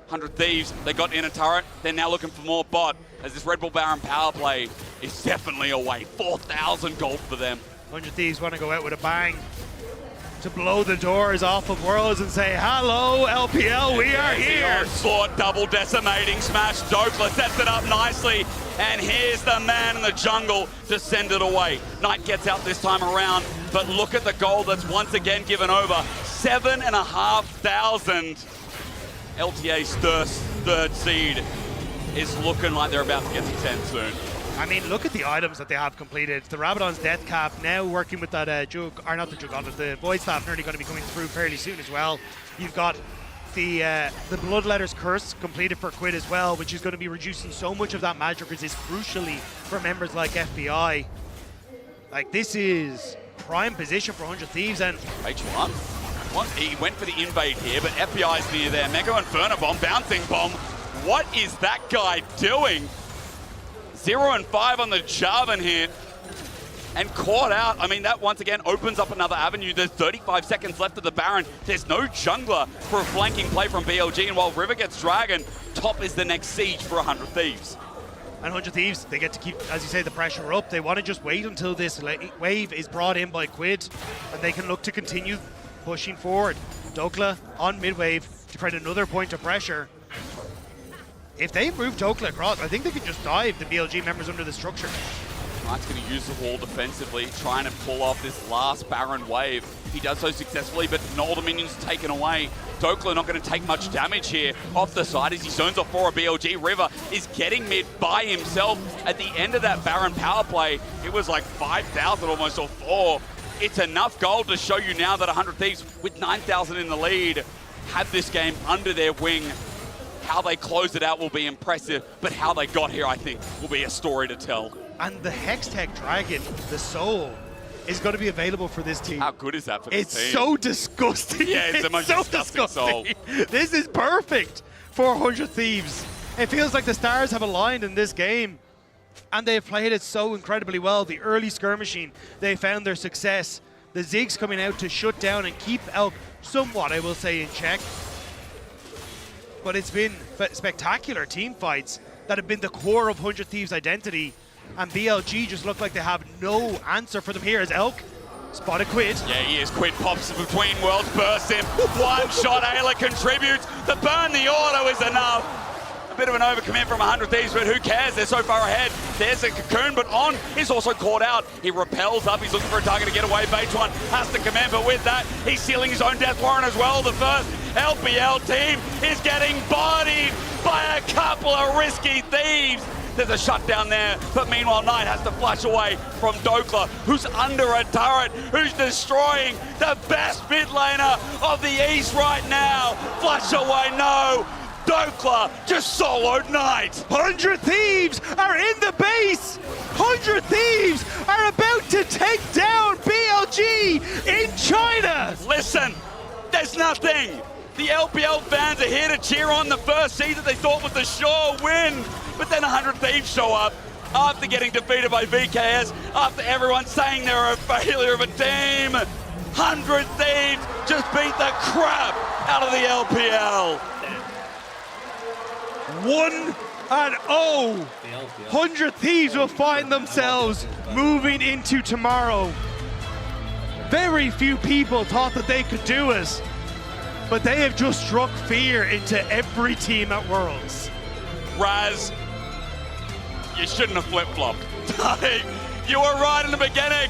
[SPEAKER 3] 100 Thieves, they got in a turret. They're now looking for more bot as this Red Bull Baron power play is definitely away. 4,000 gold for them.
[SPEAKER 5] 100 Thieves want to go out with a bang to blow the doors off of Worlds and say, hello, LPL, we are here.
[SPEAKER 3] Onslaught, double decimating smash. Dokla sets it up nicely. And here's the man in the jungle to send it away. Knight gets out this time around, but look at the gold that's once again given over. 7,500. LTA's third seed is looking like they're about to get to 10 soon.
[SPEAKER 5] I mean, look at the items that they have completed. The Rabadon's Death Cap now working with that Jug, or not the Juggernaut, the Void Staff nearly going to be coming through fairly soon as well. You've got the Bloodletter's Curse completed for Quid as well, which is going to be reducing so much of that magic resist crucially for members like FBI. Like, this is prime position for 100 Thieves, and
[SPEAKER 3] H1. He went for the invade here, but FBI's near there. Mega Inferno Bomb, bouncing bomb. What is that guy doing? 0 and 5 on the Jarvan hit. And caught out. I mean, that once again opens up another avenue. There's 35 seconds left of the Baron. There's no jungler for a flanking play from BLG. And while River gets Dragon, top is the next siege for 100 Thieves.
[SPEAKER 5] And 100 Thieves, they get to keep, as you say, the pressure up. They want to just wait until this wave is brought in by Quid, and they can look to continue pushing forward. Dokla on mid-wave to create another point of pressure. If they move Dokla across, I think they can just dive the BLG members under the structure.
[SPEAKER 3] Knight's going to use the wall defensively, trying to pull off this last Baron wave. He does so successfully, but not all the minions taken away. Dokla not going to take much damage here off the side as he zones off for a BLG. River is getting mid by himself. At the end of that Baron power play, it was like 5,000 almost, or 4. It's enough gold to show you now that 100 Thieves, with 9,000 in the lead, have this game under their wing. How they close it out will be impressive, but how they got here, I think, will be a story to tell.
[SPEAKER 5] And the Hextech Dragon, the Soul, is going to be available for this team.
[SPEAKER 3] How good is that for this team?
[SPEAKER 5] It's so disgusting.
[SPEAKER 3] Yeah, it's the most
[SPEAKER 5] so
[SPEAKER 3] disgusting Soul.
[SPEAKER 5] This is perfect for 100 Thieves. It feels like the stars have aligned in this game, and they've played it so incredibly well. The early skirmishing, they found their success. The Ziggs coming out to shut down and keep Elk somewhat, I will say, in check. But it's been spectacular team fights that have been the core of 100 Thieves' identity. And BLG just look like they have no answer for them here as Elk spotted Quid.
[SPEAKER 3] Yeah, he is. Quid pops between worlds, bursts him. One shot, Ayla contributes. The burn, the auto is enough. A bit of an overcommit from 100 Thieves, but who cares? They're so far ahead. There's a Cocoon, but On is also caught out. He repels up. He's looking for a target to get away. Bo1 has to command, but with that, he's sealing his own death warrant as well. The first LPL team is getting bodied by a couple of risky Thieves. There's a shutdown there, but meanwhile Knight has to flush away from Dokla, who's under a turret, who's destroying the best mid laner of the East right now. Flush away, no. Dokla just soloed Knight.
[SPEAKER 5] 100 Thieves are in the base. 100 Thieves are about to take down BLG in China.
[SPEAKER 3] Listen, there's nothing. The LPL fans are here to cheer on the first seed that they thought was the sure win. But then 100 Thieves show up after getting defeated by VKS, after everyone saying they're a failure of a team. 100 Thieves just beat the crap out of the LPL.
[SPEAKER 5] 1-0. 100 Thieves will find themselves moving into tomorrow. Very few people thought that they could do it, but they have just struck fear into every team at Worlds.
[SPEAKER 3] Raz, you shouldn't have flip-flopped. You were right in the beginning.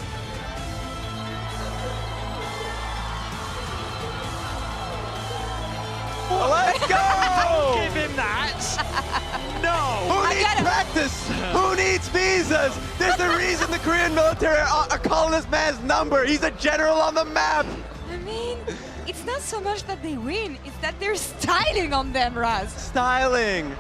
[SPEAKER 9] Let's go!
[SPEAKER 5] Don't give him that. No.
[SPEAKER 9] Who needs practice? Who needs visas? There's a reason the Korean military are calling this man's number. He's a general on the map.
[SPEAKER 1] I mean, it's not so much that they win, it's that they're styling on them, Raz.
[SPEAKER 9] Styling.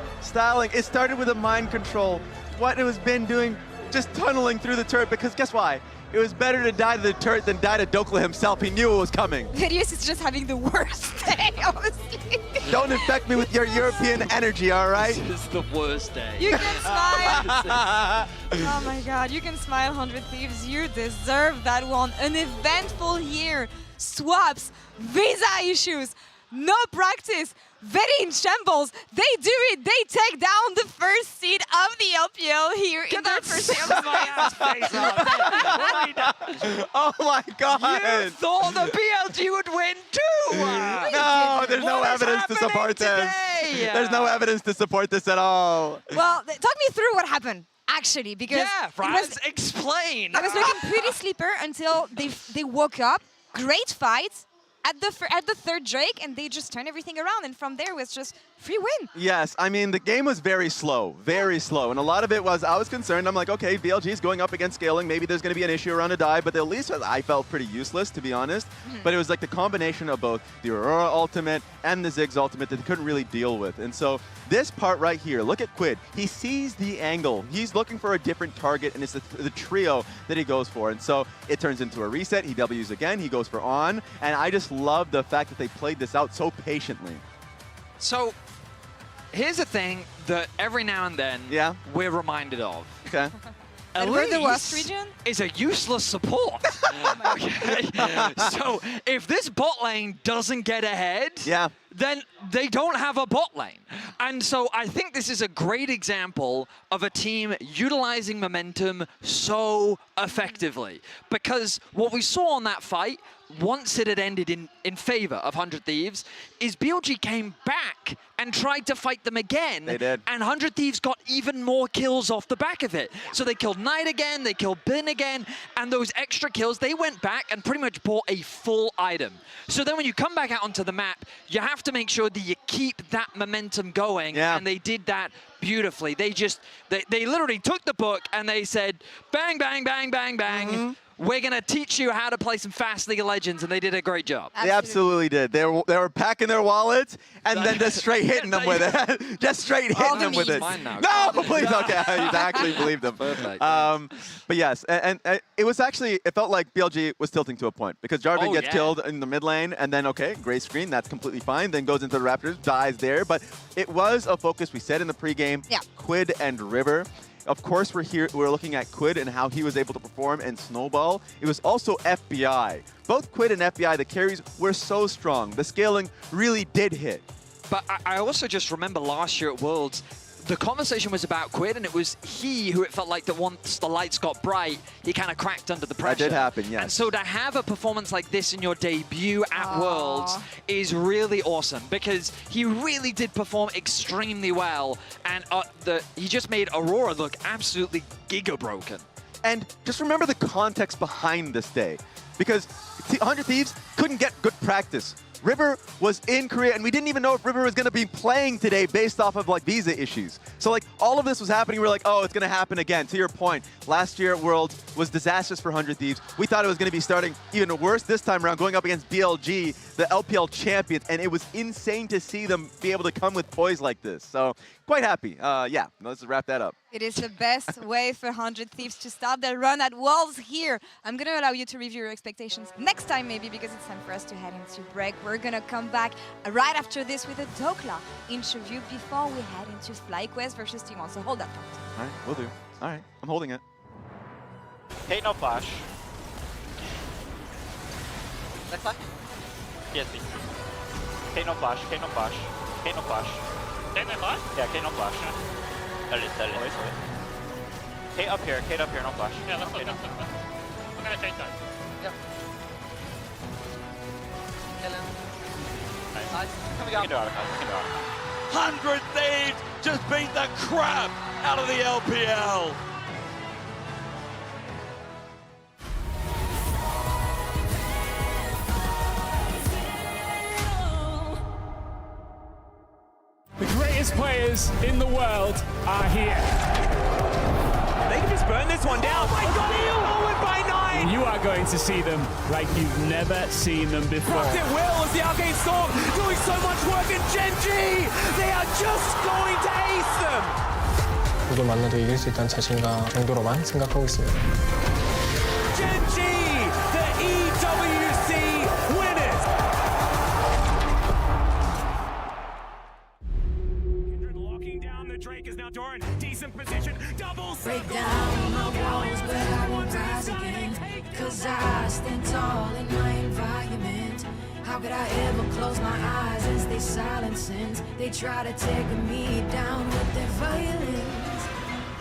[SPEAKER 9] It started with a mind control. What it was Ben doing, just tunneling through the turret, because guess why? It was better to die to the turret than die to Dokla himself. He knew it was coming.
[SPEAKER 1] Verius is just having the worst day, honestly.
[SPEAKER 9] Don't infect me with your European energy, all right?
[SPEAKER 14] This is the worst day.
[SPEAKER 1] You can smile. Oh my god, you can smile, 100 Thieves. You deserve that one. An eventful year. Swaps, visa issues, no practice. very in shambles. They do it. They take down the first seed of the LPL here in their first game.
[SPEAKER 9] Oh my God!
[SPEAKER 14] You thought the BLG would win too!
[SPEAKER 9] No, there's no evidence to support this. There's no evidence to support this at all.
[SPEAKER 1] Well, talk me through what happened. Actually, because
[SPEAKER 14] explain.
[SPEAKER 1] I was looking pretty sleeper until they woke up. Great fight at the third Drake, and they just turned everything around. And from there was just free win.
[SPEAKER 9] Yes, I mean the game was very slow, and a lot of it was I was concerned. I'm like, okay, BLG is going up against scaling. Maybe there's going to be an issue around a dive, but at least I felt pretty useless, to be honest. But it was like the combination of both the Aurora ultimate and the Ziggs ultimate that they couldn't really deal with. And so this part right here, look at Quid. He sees the angle. He's looking for a different target, and it's the trio that he goes for. And so it turns into a reset. He Ws again. He goes for on. And I just love the fact that they played this out so patiently.
[SPEAKER 14] So here's the thing that every now and then we're reminded of.
[SPEAKER 9] Okay.
[SPEAKER 14] Elise is a useless support. Okay. So if this bot lane doesn't get ahead, then they don't have a bot lane. And so I think this is a great example of a team utilizing momentum so effectively. Because what we saw on that fight, once it had ended in favor of 100 Thieves, is BLG came back and tried to fight them again.
[SPEAKER 9] They did.
[SPEAKER 14] And 100 Thieves got even more kills off the back of it. So they killed Knight again, they killed Bin again, and those extra kills, they went back and pretty much bought a full item. So then when you come back out onto the map, you have to make sure that you keep that momentum going, and they did that beautifully. They literally took the book and they said, bang, bang, bang, bang, bang. We're going to teach you how to play some fast League of Legends, and they did a great job.
[SPEAKER 9] They absolutely did. They were packing their wallets and then just straight hitting them with it. Just straight hitting them with it. No, please, okay. You actually believed them.
[SPEAKER 14] Perfect.
[SPEAKER 9] But yes, and it was actually, it felt like BLG was tilting to a point because Jarvan gets killed in the mid lane, and then, okay, gray screen, that's completely fine. Then goes into the Raptors, dies there. But it was a focus, we said in the pregame, Quid and River. Of course, we're looking at Quid and how he was able to perform and snowball. It was also FBI. Both Quid and FBI, the carries were so strong. The scaling really did hit.
[SPEAKER 14] But I also just remember last year at Worlds, the conversation was about Quid, and it was he who it felt like that once the lights got bright, he kind of cracked under the pressure.
[SPEAKER 9] That did happen, yes.
[SPEAKER 14] And so to have a performance like this in your debut at Worlds is really awesome, because he really did perform extremely well, and he just made Aurora look absolutely giga-broken.
[SPEAKER 9] And just remember the context behind this day, because 100 Thieves couldn't get good practice. River was in Korea, and we didn't even know if River was going to be playing today based off of like visa issues. So like all of this was happening. We're like, oh, it's going to happen again. To your point, last year at Worlds was disastrous for 100 Thieves. We thought it was going to be starting even worse this time around, going up against BLG, the LPL champions, and it was insane to see them be able to come with poise like this. So quite happy. Yeah, let's wrap that up.
[SPEAKER 1] It is the best way for 100 Thieves to start their run at Worlds here. I'm going to allow you to review your expectations next time maybe, because it's time for us to head into break. We're going to come back right after this with a Dokla interview before we head into FlyQuest versus T1. So hold that thought.
[SPEAKER 9] All right, will do. All right, I'm holding it.
[SPEAKER 18] Hey, no flash. Next side. PSP. K no flash, K no flash, K no flash. K no flash? Yeah, K no flash. That is. K up here, no flash. Yeah, let's look. I'm gonna change that. Yep. Nice. We can do it.
[SPEAKER 13] 100 Thieves just beat the crap out of the LPL.
[SPEAKER 19] The greatest players in the world are here.
[SPEAKER 20] They can just burn this one down.
[SPEAKER 19] Oh my God,
[SPEAKER 20] forward by 9.
[SPEAKER 19] You are going to see them like you've never seen them before.
[SPEAKER 20] Rocket Will as the Arcane Storm doing so much work, and Gen.G, they are just going to ace them.
[SPEAKER 22] 누굴 만나도 이길 수 있다는 자신감 정도로만 생각하고 있습니다.
[SPEAKER 20] Gen.G, the EWC winners. Drake is now Doran. Decent position. Double
[SPEAKER 7] Break down my walls, but I won't rise again. Cause I stand tall in my environment. How could I ever close my eyes and stay silent since they try to take me down with their violence?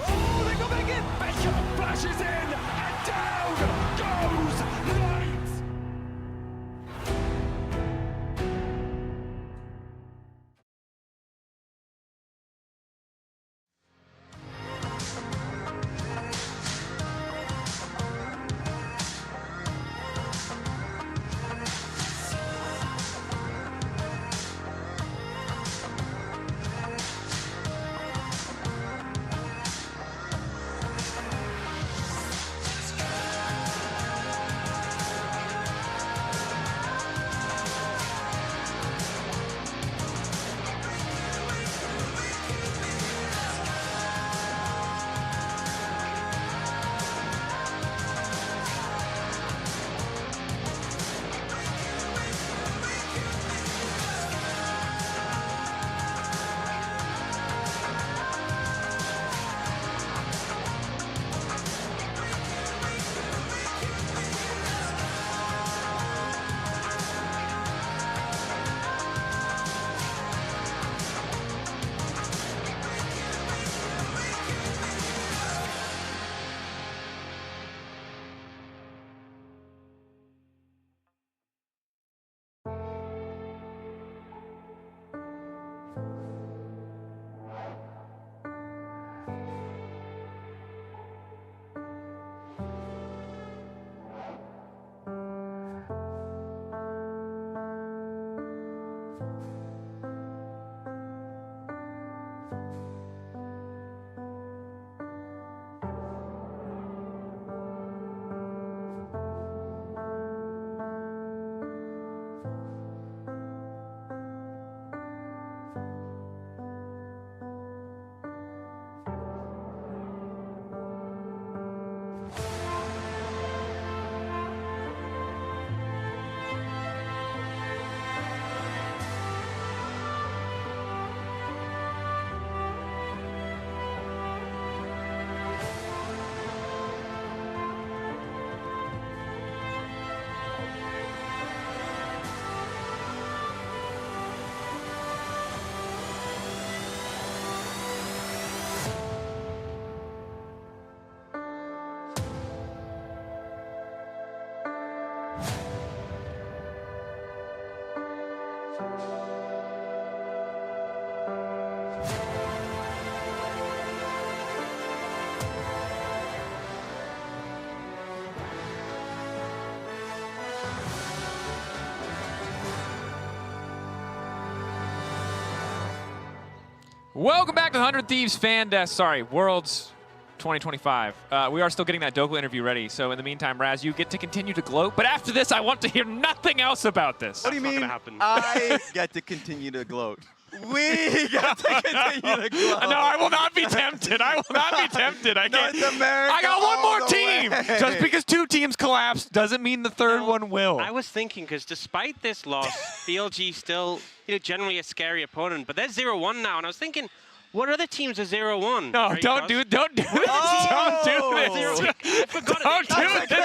[SPEAKER 20] Oh, they go back in. Becker flashes in, and down goes Knight.
[SPEAKER 4] Welcome back to the 100 Thieves Fan Desk. Sorry, Worlds 2025. We are still getting that Doku interview ready. So in the meantime, Raz, you get to continue to gloat. But after this, I want to hear nothing else about this.
[SPEAKER 9] What do you mean I get to continue to gloat? We got to continue to gloat.
[SPEAKER 4] No, I will not be tempted. I will not be tempted. I can't.
[SPEAKER 9] North America
[SPEAKER 4] I got one
[SPEAKER 9] all
[SPEAKER 4] more
[SPEAKER 9] the
[SPEAKER 4] team.
[SPEAKER 9] way.
[SPEAKER 4] Just because 2 teams collapsed doesn't mean the third one will.
[SPEAKER 8] I was thinking, because despite this loss, BLG still generally a scary opponent, but they're 0-1 now, and I was thinking, what other teams are 0-1?
[SPEAKER 4] No,
[SPEAKER 8] right,
[SPEAKER 4] don't do this. Don't do this.
[SPEAKER 8] I
[SPEAKER 4] Don't
[SPEAKER 8] forgot
[SPEAKER 4] do this.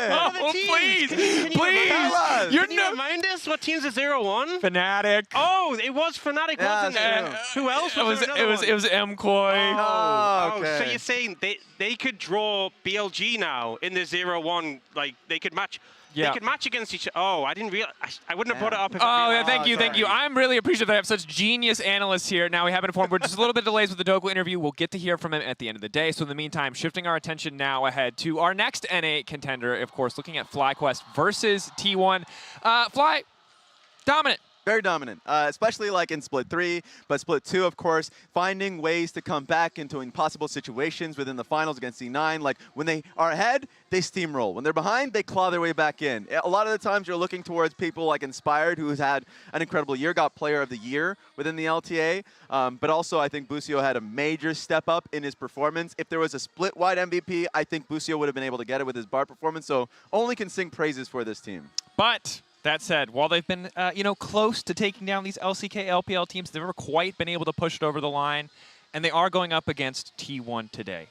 [SPEAKER 4] No, please. Please.
[SPEAKER 8] Can you remind us what teams are 0-1?
[SPEAKER 4] Fnatic.
[SPEAKER 8] Oh, it was Fnatic, wasn't it? Who else was there?
[SPEAKER 4] It was MKOI.
[SPEAKER 8] Oh, so you're saying they could draw BLG now in the 0-1, like they could match.
[SPEAKER 4] Yeah.
[SPEAKER 8] They could match against each other. Oh, I didn't realize. I wouldn't have brought it up if
[SPEAKER 4] Oh, yeah, thank you, thank you. I'm really appreciative that I have such genius analysts here. Now, we haven't informed. We're just a little bit delays with the Doku interview. We'll get to hear from him at the end of the day. So in the meantime, shifting our attention now ahead to our next NA contender, of course, looking at FlyQuest versus T1. Fly, dominant.
[SPEAKER 9] Very dominant, especially like in Split 3, but Split 2, of course, finding ways to come back into impossible situations within the finals against C9. Like, when they are ahead, they steamroll. When they're behind, they claw their way back in. A lot of the times, you're looking towards people like Inspired, who's had an incredible year, got Player of the Year within the LTA, but also I think Busio had a major step up in his performance. If there was a split-wide MVP, I think Busio would have been able to get it with his bar performance, so only can sing praises for this team.
[SPEAKER 4] But that said, while they've been, close to taking down these LCK LPL teams, they've never quite been able to push it over the line. and they are going up against T1 today.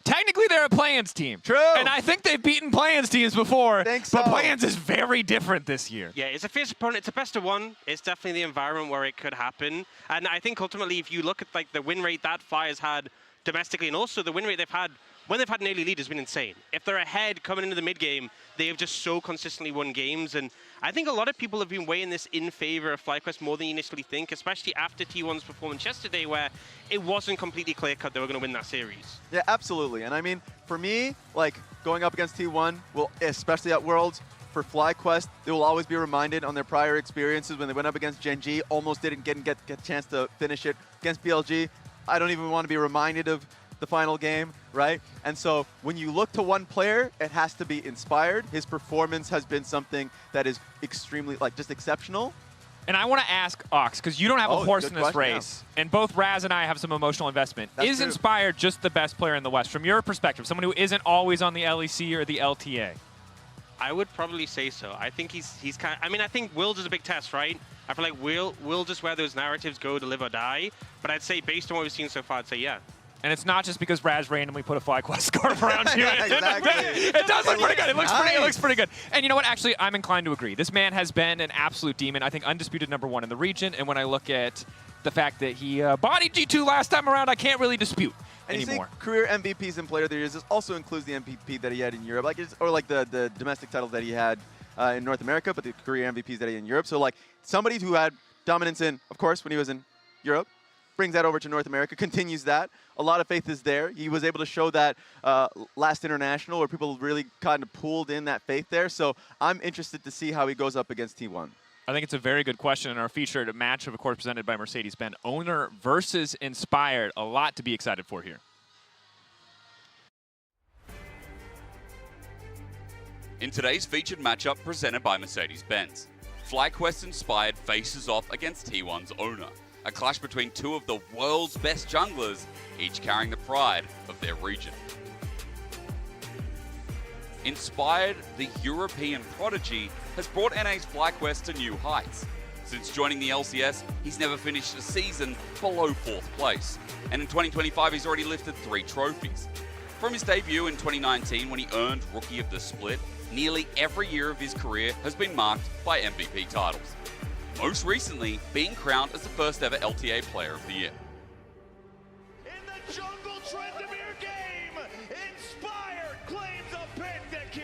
[SPEAKER 4] Technically, they're a play-ins team.
[SPEAKER 9] True.
[SPEAKER 4] And I think they've beaten play-ins teams before.
[SPEAKER 9] Think so.
[SPEAKER 4] But play-ins is very different this year.
[SPEAKER 8] Yeah, it's a fierce opponent. It's a best of one. It's definitely the environment where it could happen. And I think ultimately, if you look at like the win rate that Fly's had domestically, and also the win rate they've had when they've had an early lead has been insane. If they're ahead coming into the mid game, they have just so consistently won games. And I think a lot of people have been weighing this in favor of FlyQuest more than you initially think, especially after T1's performance yesterday, where it wasn't completely clear-cut they were going to win that series.
[SPEAKER 9] Yeah, absolutely. And I mean, for me, like going up against T1, well, especially at Worlds, for FlyQuest, they will always be reminded on their prior experiences when they went up against Gen G, almost didn't get a chance to finish it. Against BLG, I don't even want to be reminded of the final game, right? And so when you look to one player, it has to be Inspired. His performance has been something that is extremely, like, just exceptional.
[SPEAKER 4] And I want to ask Ox, because you don't have a horse in this race, and both Raz and I have some emotional investment. Is Inspired just the best player in the West, from your perspective, someone who isn't always on the LEC or the LTA?
[SPEAKER 8] I would probably say so. I think he's kind of, I mean, I think Worlds is a big test, right? I feel like Worlds is where those narratives go to live or die. But I'd say, based on what we've seen so far, I'd say yeah.
[SPEAKER 4] And it's not just because Raz randomly put a FlyQuest scarf around you.
[SPEAKER 9] Exactly.
[SPEAKER 4] It does look pretty good. It looks pretty good. And you know what? Actually, I'm inclined to agree. This man has been an absolute demon. I think undisputed #1 in the region. And when I look at the fact that he bodied G2 last time around, I can't really dispute anymore.
[SPEAKER 9] You see career MVPs and Player of the Year. This also includes the MVP that he had in Europe, or like the domestic title that he had in North America, but the career MVPs that he had in Europe. So like somebody who had dominance in, of course, when he was in Europe, brings that over to North America, continues that. A lot of faith is there. He was able to show that last international where people really kind of pulled in that faith there. So I'm interested to see how he goes up against T1.
[SPEAKER 4] I think it's a very good question in our featured match, of course, presented by Mercedes-Benz. Owner versus Inspired. A lot to be excited for here.
[SPEAKER 3] In today's featured matchup presented by Mercedes-Benz, FlyQuest Inspired faces off against T1's Owner. A clash between two of the world's best junglers, each carrying the pride of their region. Inspired, the European prodigy, has brought NA's FlyQuest to new heights. Since joining the LCS, he's never finished a season below 4th place. And in 2025, he's already lifted 3 trophies. From his debut in 2019, when he earned Rookie of the Split, nearly every year of his career has been marked by MVP titles. Most recently, being crowned as the first ever LTA Player of the Year.
[SPEAKER 13] In the jungle Trendemir game, Inspired claims a pentakill.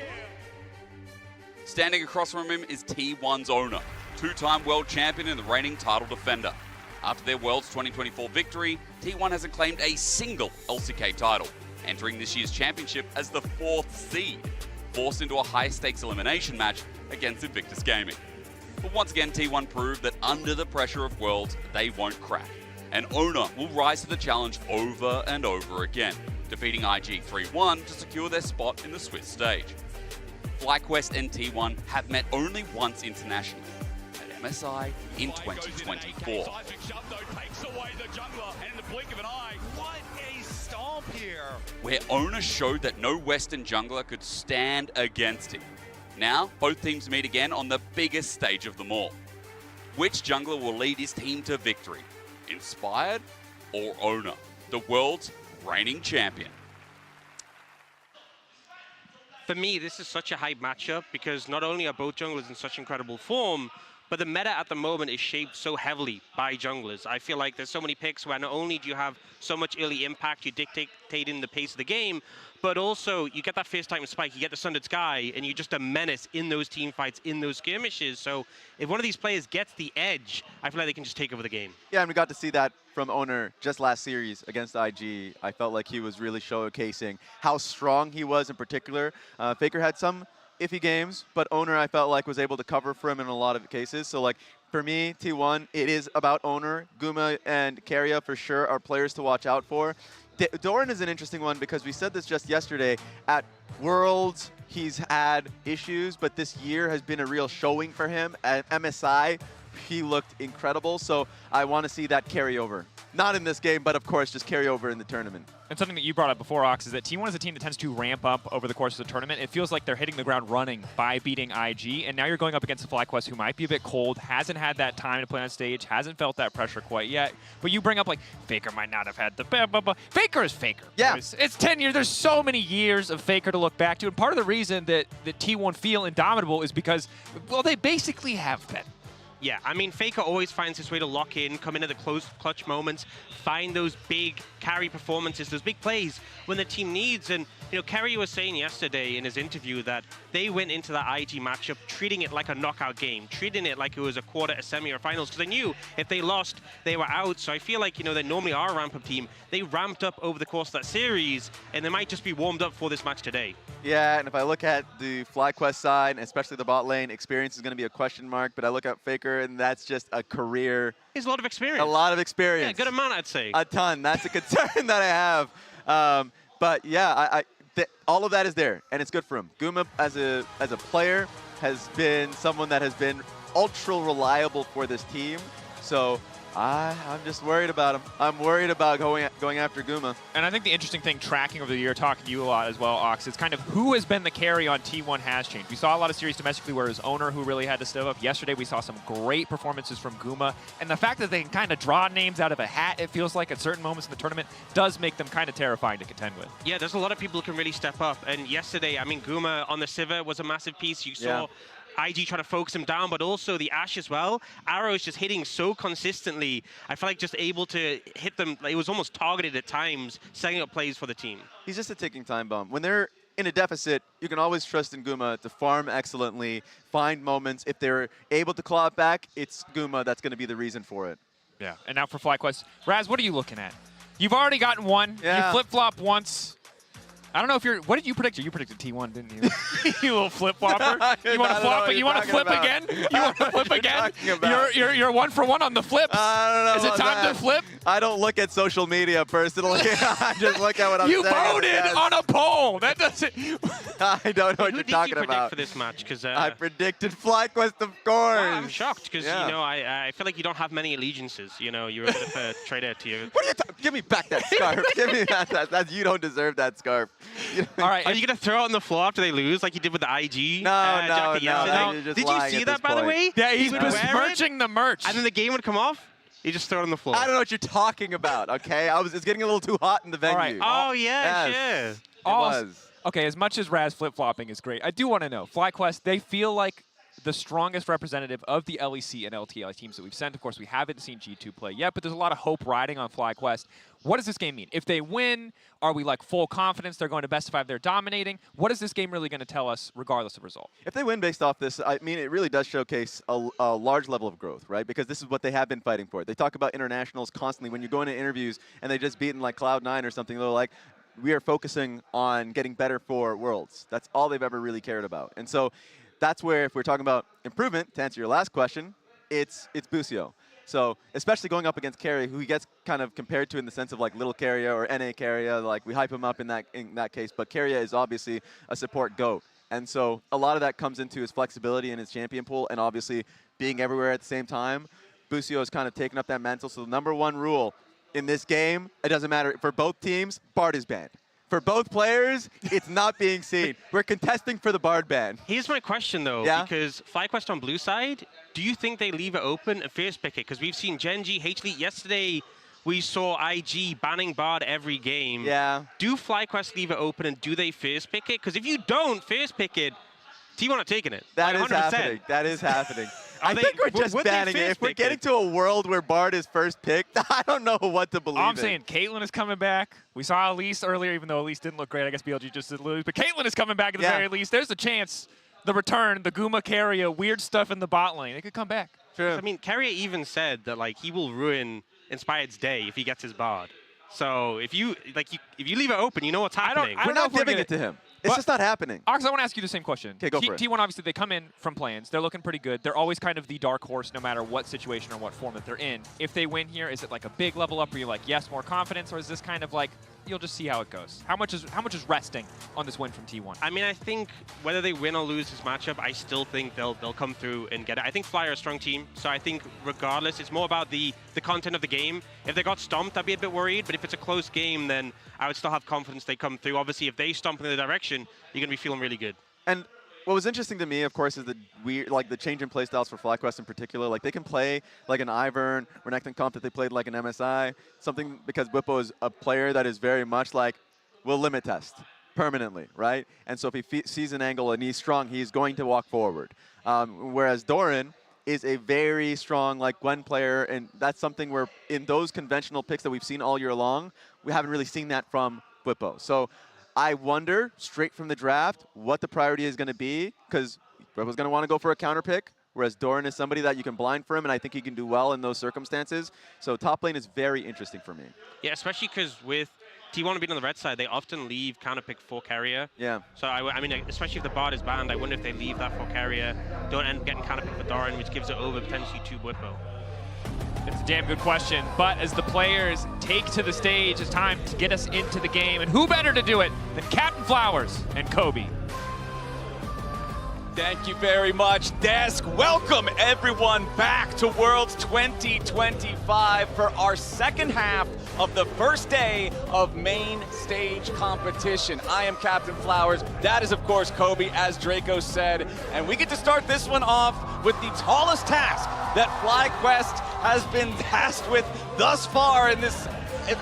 [SPEAKER 3] Standing across from him is T1's Owner, 2-time world champion and the reigning title defender. After their Worlds 2024 victory, T1 hasn't claimed a single LCK title, entering this year's championship as the 4th seed, forced into a high-stakes elimination match against Invictus Gaming. But once again, T1 proved that under the pressure of Worlds, they won't crack. And Owner will rise to the challenge over and over again, defeating IG 3-1 to secure their spot in the Swiss stage. FlyQuest and T1 have met only once internationally, at MSI in 2024. Where Owner showed that no Western jungler could stand against him. Now, both teams meet again on the biggest stage of them all. Which jungler will lead his team to victory? Inspired or Owner, the world's reigning champion?
[SPEAKER 8] For me, this is such a hype matchup because not only are both junglers in such incredible form, but the meta at the moment is shaped so heavily by junglers. I feel like there's so many picks where not only do you have so much early impact, you dictating the pace of the game, but also you get that first time spike, you get the Sundered Sky, and you're just a menace in those team fights, in those skirmishes. So if one of these players gets the edge, I feel like they can just take over the game.
[SPEAKER 9] Yeah, and we got to see that from Owner just last series against IG. I felt like he was really showcasing how strong he was in particular. Faker had some iffy games, but Owner, I felt like, was able to cover for him in a lot of cases. So, like, for me, T1, it is about Owner. Guma and Keria, for sure, are players to watch out for. Doran is an interesting one because we said this just yesterday. At Worlds, he's had issues, but this year has been a real showing for him. At MSI, he looked incredible, so I want to see that carry over. not in this game, but of course just carry over in the tournament.
[SPEAKER 4] And something that you brought up before, Ox, is that T1 is a team that tends to ramp up over the course of the tournament. It feels like they're hitting the ground running by beating IG, and now you're going up against a FlyQuest who might be a bit cold, hasn't had that time to play on stage, hasn't felt that pressure quite yet. But you bring up, like, Faker might not have had the blah, blah, blah. Faker is Faker.
[SPEAKER 9] Yeah.
[SPEAKER 4] It's 10 years. There's so many years of Faker to look back to, and part of the reason that T1 feel indomitable is because, well, they basically have been.
[SPEAKER 8] Yeah, I mean, Faker always finds his way to lock in, come in at the close clutch moments, find those big carry performances, those big plays when the team needs. And, you know, Kerry was saying yesterday in his interview that they went into that IG matchup treating it like a knockout game, treating it like it was a quarter, a semi, or a finals, because they knew if they lost, they were out. So I feel like, you know, they normally are a ramp-up team. They ramped up over the course of that series, and they might just be warmed up for this match today.
[SPEAKER 9] Yeah, and if I look at the FlyQuest side, and especially the bot lane, experience is going to be a question mark, but I look at Faker, and that's just a career.
[SPEAKER 8] He's a lot of experience.
[SPEAKER 9] A lot of experience.
[SPEAKER 8] Yeah, good amount, I'd say.
[SPEAKER 9] A ton. That's a concern that I have. But yeah, all of that is there, and it's good for him. Guma, as a player, has been someone that has been ultra reliable for this team. So I'm just worried about him. I'm worried about going after Guma.
[SPEAKER 4] And I think the interesting thing tracking over the year, talking to you a lot as well, Ox, is kind of who has been the carry on T1 has changed. We saw a lot of series domestically where it was Owner who really had to step up. Yesterday we saw some great performances from Guma. And the fact that they can kind of draw names out of a hat, it feels like, at certain moments in the tournament, does make them kind of terrifying to contend with.
[SPEAKER 8] Yeah, there's a lot of people who can really step up. And yesterday, I mean, Guma on the Sivir was a massive piece. You saw IG trying to focus him down, but also the Ashe as well. Arrow is just hitting so consistently. I feel like just able to hit them. It was almost targeted at times, setting up plays for the team.
[SPEAKER 9] He's just a ticking time bomb. When they're in a deficit, you can always trust in Guma to farm excellently, find moments. If they're able to claw it back, it's Guma that's going to be the reason for it.
[SPEAKER 4] Yeah, and now for FlyQuest. Raz, what are you looking at? You've already gotten one.
[SPEAKER 9] Yeah.
[SPEAKER 4] You flip-flop once. I don't know if you're. What did you predict? You predicted T1, didn't you? You little flip-flopper. You want to flop? You want to flip again? You want to flip again? You're 1 for 1 on the flips.
[SPEAKER 9] I don't know.
[SPEAKER 4] Is it time to flip?
[SPEAKER 9] I don't look at social media personally. I just look at what I'm saying.
[SPEAKER 4] You voted on a poll. That doesn't.
[SPEAKER 9] I don't know what you're talking
[SPEAKER 8] predict
[SPEAKER 9] about
[SPEAKER 8] for this match? Because
[SPEAKER 9] I predicted FlyQuest, of course.
[SPEAKER 8] I'm shocked because you know I feel like you don't have many allegiances. You know, you're a bit of a traitor to you.
[SPEAKER 9] What are you talking? Give me back that scarf. Give me that. You don't deserve that scarf.
[SPEAKER 8] All right, are you gonna throw it on the floor after they lose, like you did with the IG?
[SPEAKER 9] No.
[SPEAKER 8] Did you see that, by the way?
[SPEAKER 4] Yeah, he's
[SPEAKER 8] besmirching
[SPEAKER 4] the merch.
[SPEAKER 8] And then the game would come off. You just throw it on the floor.
[SPEAKER 9] I don't know what you're talking about. Okay, it's getting a little too hot in the venue.
[SPEAKER 4] All right.
[SPEAKER 8] Oh yeah,
[SPEAKER 9] yes.
[SPEAKER 8] sure.
[SPEAKER 9] It was.
[SPEAKER 4] Okay, as much as Raz flip-flopping is great, I do want to know, FlyQuest, they feel like the strongest representative of the LEC and LTI teams that we've sent. Of course, we haven't seen G2 play yet, but there's a lot of hope riding on FlyQuest. What does this game mean? If they win, are we like full confidence they're going to best of 5, they're dominating? What is this game really going to tell us regardless of result?
[SPEAKER 9] If they win based off this, I mean, it really does showcase a large level of growth, right? Because this is what they have been fighting for. They talk about internationals constantly. When you go into interviews and they just beaten like Cloud9 or something, they're like, we are focusing on getting better for Worlds. That's all they've ever really cared about. And so that's where, if we're talking about improvement, to answer your last question, it's Busio. So especially going up against Carry, who he gets kind of compared to in the sense of like little Carrier or NA Carrier, like we hype him up in that case, but Carrier is obviously a support GOAT. And so a lot of that comes into his flexibility in his champion pool and obviously being everywhere at the same time. Busio has kind of taken up that mantle. So the #1 rule in this game, it doesn't matter. For both teams, Bard is banned. For both players, it's not being seen. We're contesting for the Bard ban.
[SPEAKER 8] Here's my question, though, because FlyQuest on blue side, do you think they leave it open and first pick it? Because we've seen Genji, H-League. Yesterday, we saw IG banning Bard every game.
[SPEAKER 9] Yeah.
[SPEAKER 8] Do FlyQuest leave it open and do they first pick it? Because if you don't first pick it, T1 are taking it.
[SPEAKER 9] That
[SPEAKER 8] like
[SPEAKER 9] is
[SPEAKER 8] 100%.
[SPEAKER 9] happening. That is happening. I think we're just banning it. If we're getting to a world where Bard is first picked, I don't know what to believe
[SPEAKER 4] I'm saying Caitlyn is coming back. We saw Elise earlier, even though Elise didn't look great. I guess BLG just did lose. But Caitlyn is coming back at the very least. There's a chance the return, the Guma carrier, weird stuff in the bot lane. It could come back.
[SPEAKER 9] True.
[SPEAKER 8] I mean, Carrier even said that like he will ruin Inspired's day if he gets his Bard. So if you leave it open, you know what's happening.
[SPEAKER 9] We're not giving it to him. It's just not happening.
[SPEAKER 4] Ox, I want to ask you the same question.
[SPEAKER 9] Okay, go for it.
[SPEAKER 4] T1, obviously, they come in from plans. They're looking pretty good. They're always kind of the dark horse no matter what situation or what form that they're in. If they win here, is it like a big level up where you're like, yes, more confidence? Or is this kind of like, you'll just see how it goes? How much is resting on this win from T1?
[SPEAKER 8] I mean, I think whether they win or lose this matchup, I still think they'll come through and get it. I think Fly are a strong team, so I think regardless, it's more about the content of the game. If they got stomped, I'd be a bit worried, but if it's a close game, then I would still have confidence they come through. Obviously, if they stomp in the direction, you're going to be feeling really good.
[SPEAKER 9] And what was interesting to me, of course, is the the change in playstyles for FlyQuest in particular. Like, they can play like an Ivern, Renekton comp that they played like an MSI, something because Whippo is a player that is very much like, will limit test permanently, right? And so if he sees an angle and he's strong, he's going to walk forward. Whereas Doran is a very strong like Gwen player, and that's something where in those conventional picks that we've seen all year long, we haven't really seen that from Whippo. So I wonder, straight from the draft, what the priority is going to be, because Whippo's going to want to go for a counter pick, whereas Doran is somebody that you can blind for him, and I think he can do well in those circumstances. So top lane is very interesting for me.
[SPEAKER 8] Yeah, especially because with T1 being on the red side, they often leave counter pick for carrier.
[SPEAKER 9] Yeah.
[SPEAKER 8] So I mean, especially if the Bard is banned, I wonder if they leave that for carrier, don't end up getting counter pick for Doran, which gives it over potentially to Whippo.
[SPEAKER 4] It's a damn good question, but as the players take to the stage, it's time to get us into the game, and who better to do it than Captain Flowers and Kobe.
[SPEAKER 2] Thank you very much, Desk. Welcome everyone back to Worlds 2025 for our second half of the first day of main stage competition. I am Captain Flowers. That is, of course, Kobe, as Draco said. And we get to start this one off with the tallest task that FlyQuest has been tasked with thus far in this,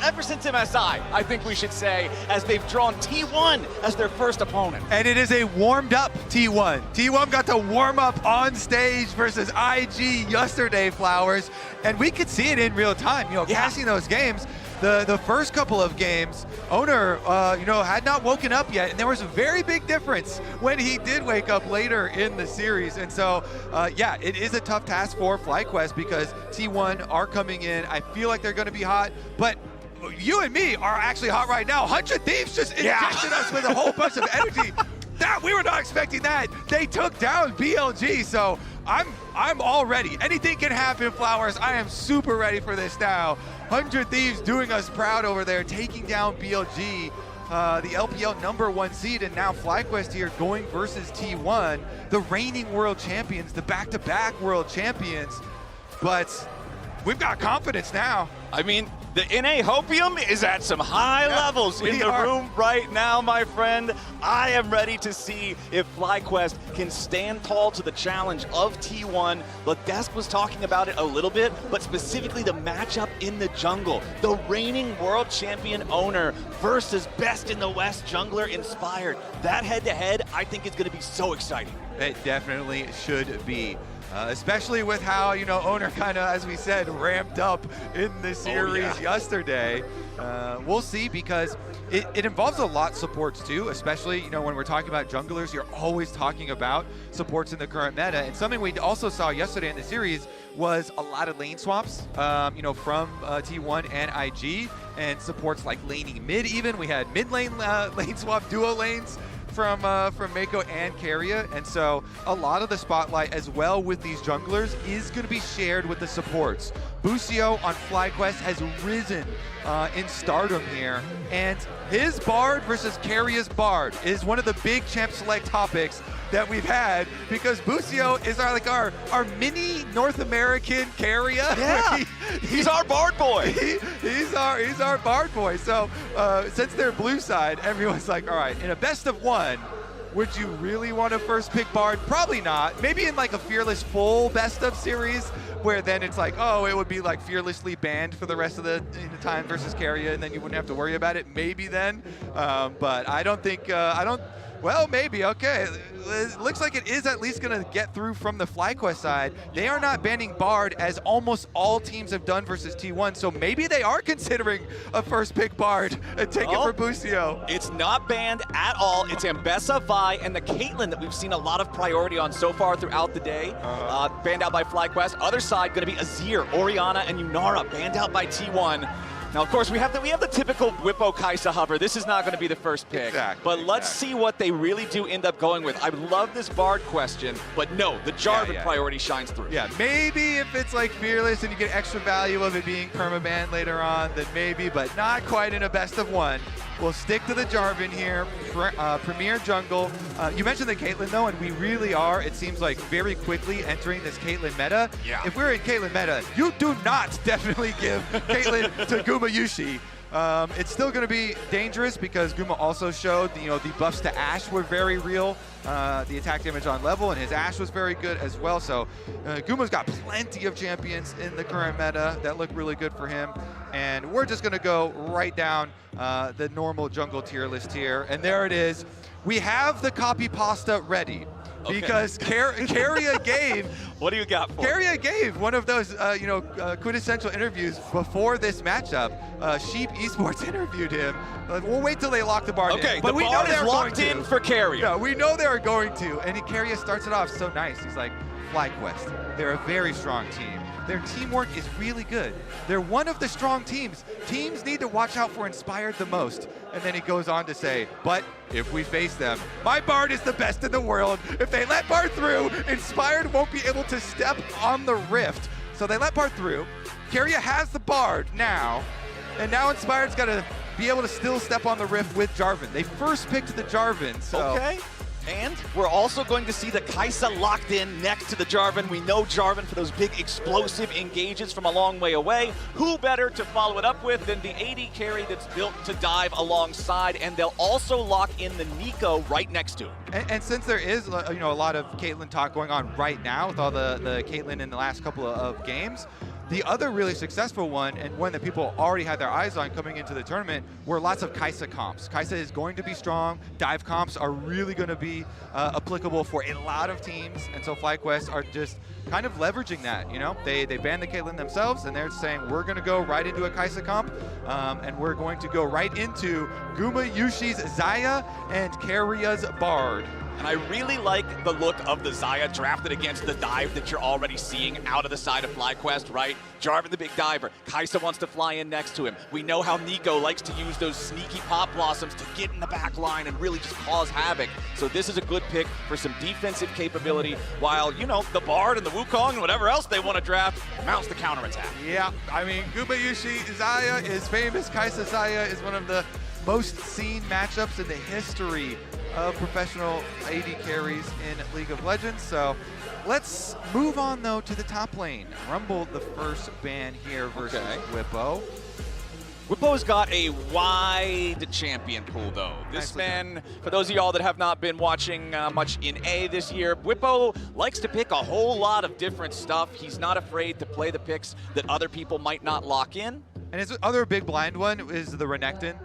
[SPEAKER 2] ever since MSI, I think we should say, as they've drawn T1 as their first opponent.
[SPEAKER 12] And it is a warmed up T1. T1 got to warm up on stage versus IG yesterday, Flowers, and we could see it in real time. You know, casting those games, the first couple of games, Owner, had not woken up yet, and there was a very big difference when he did wake up later in the series. And so, yeah, it is a tough task for FlyQuest because T1 are coming in. I feel like they're going to be hot, but you and me are actually hot right now. 100 Thieves just injected us with a whole bunch of energy. That we were not expecting that. They took down BLG, so I'm all ready. Anything can happen, Flowers. I am super ready for this now. 100 Thieves doing us proud over there, taking down BLG, the LPL #1 seed, and now FlyQuest here going versus T1, the reigning world champions, the back-to-back world champions. But we've got confidence now.
[SPEAKER 2] I mean, the NA Hopium is at some high levels in the room right now, my friend. I am ready to see if FlyQuest can stand tall to the challenge of T1. Ledesk was talking about it a little bit, but specifically the matchup in the jungle. The reigning world champion Owner versus best in the West jungler Inspired. That head-to-head, I think is going to be so exciting.
[SPEAKER 12] It definitely should be. Especially with how, Owner kind of, as we said, ramped up in the series yesterday. We'll see, because it involves a lot of supports too, especially, when we're talking about junglers, you're always talking about supports in the current meta. And something we also saw yesterday in the series was a lot of lane swaps, from T1 and IG, and supports like laning mid even. We had mid lane lane swap duo lanes from Mako and Keria, and so a lot of the spotlight as well with these junglers is going to be shared with the supports. Busio on FlyQuest has risen in stardom here, and his Bard versus Keria's Bard is one of the big Champ Select topics that we've had, because Busio is our mini North American Keria.
[SPEAKER 2] Yeah, he's our Bard boy.
[SPEAKER 12] He's our Bard boy. So since they're blue side, everyone's like, all right, in a best of one, would you really want to first pick Bard? Probably not. Maybe in like a Fearless full best of series, where then it's like, oh, it would be like Fearlessly banned for the rest of the time versus Keria, and then you wouldn't have to worry about it. Maybe then, but I don't think well, maybe, okay. It looks like it is at least going to get through from the FlyQuest side. They are not banning Bard, as almost all teams have done versus T1, so maybe they are considering a first pick Bard and take it for Busio.
[SPEAKER 2] It's not banned at all. It's Ambessa, Vi, and the Caitlyn that we've seen a lot of priority on so far throughout the day. Banned out by FlyQuest. Other side going to be Azir, Orianna, and Yunara banned out by T1. Now, of course, we have the typical Bwipo Kai'Sa hover. This is not going to be the first pick. But let's see what they really do end up going with. I love this Bard question, but no, the Jarvan priority shines through.
[SPEAKER 12] Yeah, maybe if it's like Fearless and you get extra value of it being permaban later on, then maybe, but not quite in a best of one. We'll stick to the Jarvan here, Premier Jungle. You mentioned the Caitlyn though, and we really are, it seems like, very quickly entering this Caitlyn meta.
[SPEAKER 2] Yeah.
[SPEAKER 12] If we're in Caitlyn meta, you do not definitely give Caitlyn to Guma Yushi. It's still going to be dangerous because Guma also showed, the buffs to Ashe were very real. The attack damage on level, and his Ashe was very good as well. So Guma's got plenty of champions in the current meta that look really good for him. And we're just going to go right down the normal jungle tier list here. And there it is. We have the copy pasta ready. Okay. Because Keria gave...
[SPEAKER 2] What do you got for
[SPEAKER 12] Keria gave one of those, quintessential interviews before this matchup. Sheep Esports interviewed him. We'll wait till they lock the Bard in.
[SPEAKER 2] Okay,
[SPEAKER 12] but
[SPEAKER 2] the Bard is locked in for Keria.
[SPEAKER 12] Yeah, we know they're going to. And Keria starts it off so nice. He's like, FlyQuest, they're a very strong team. Their teamwork is really good. They're one of the strong teams. Teams need to watch out for Inspired the most. And then he goes on to say, but if we face them, my Bard is the best in the world. If they let Bard through, Inspired won't be able to step on the Rift. So they let Bard through. Keria has the Bard now. And now Inspired's got to be able to still step on the Rift with Jarvan. They first picked the Jarvan, so...
[SPEAKER 2] Okay. And we're also going to see the Kai'Sa locked in next to the Jarvan. We know Jarvan for those big explosive engages from a long way away. Who better to follow it up with than the AD carry that's built to dive alongside, and they'll also lock in the Nico right next to him.
[SPEAKER 12] And since there is, a lot of Caitlyn talk going on right now with all the Caitlyn in the last couple of games, the other really successful one, and one that people already had their eyes on coming into the tournament, were lots of Kai'Sa comps. Kai'Sa is going to be strong. Dive comps are really going to be applicable for a lot of teams, and so FlyQuest are just kind of leveraging that. They banned the Caitlyn themselves, and they're saying we're going to go right into a Kai'Sa comp, and we're going to go right into Guma Yushi's Xayah and Keria's Bard.
[SPEAKER 2] And I really like the look of the Xayah drafted against the dive that you're already seeing out of the side of FlyQuest, right? Jarvan the big diver. Kai'Sa wants to fly in next to him. We know how Nico likes to use those sneaky pop blossoms to get in the back line and really just cause havoc. So this is a good pick for some defensive capability, while, the Bard and the Wukong and whatever else they want to draft mounts the counterattack.
[SPEAKER 12] Yeah, I mean, Guma Yushi Xayah is famous. Kai'Sa Xayah is one of the most seen matchups in the history of professional AD carries in League of Legends. So let's move on though to the top lane. Rumble the first ban here versus Bwipo.
[SPEAKER 2] Bwipo's got a wide champion pool though. This man, for those of y'all that have not been watching much in A this year, Bwipo likes to pick a whole lot of different stuff. He's not afraid to play the picks that other people might not lock in.
[SPEAKER 12] And his other big blind one is the Renekton,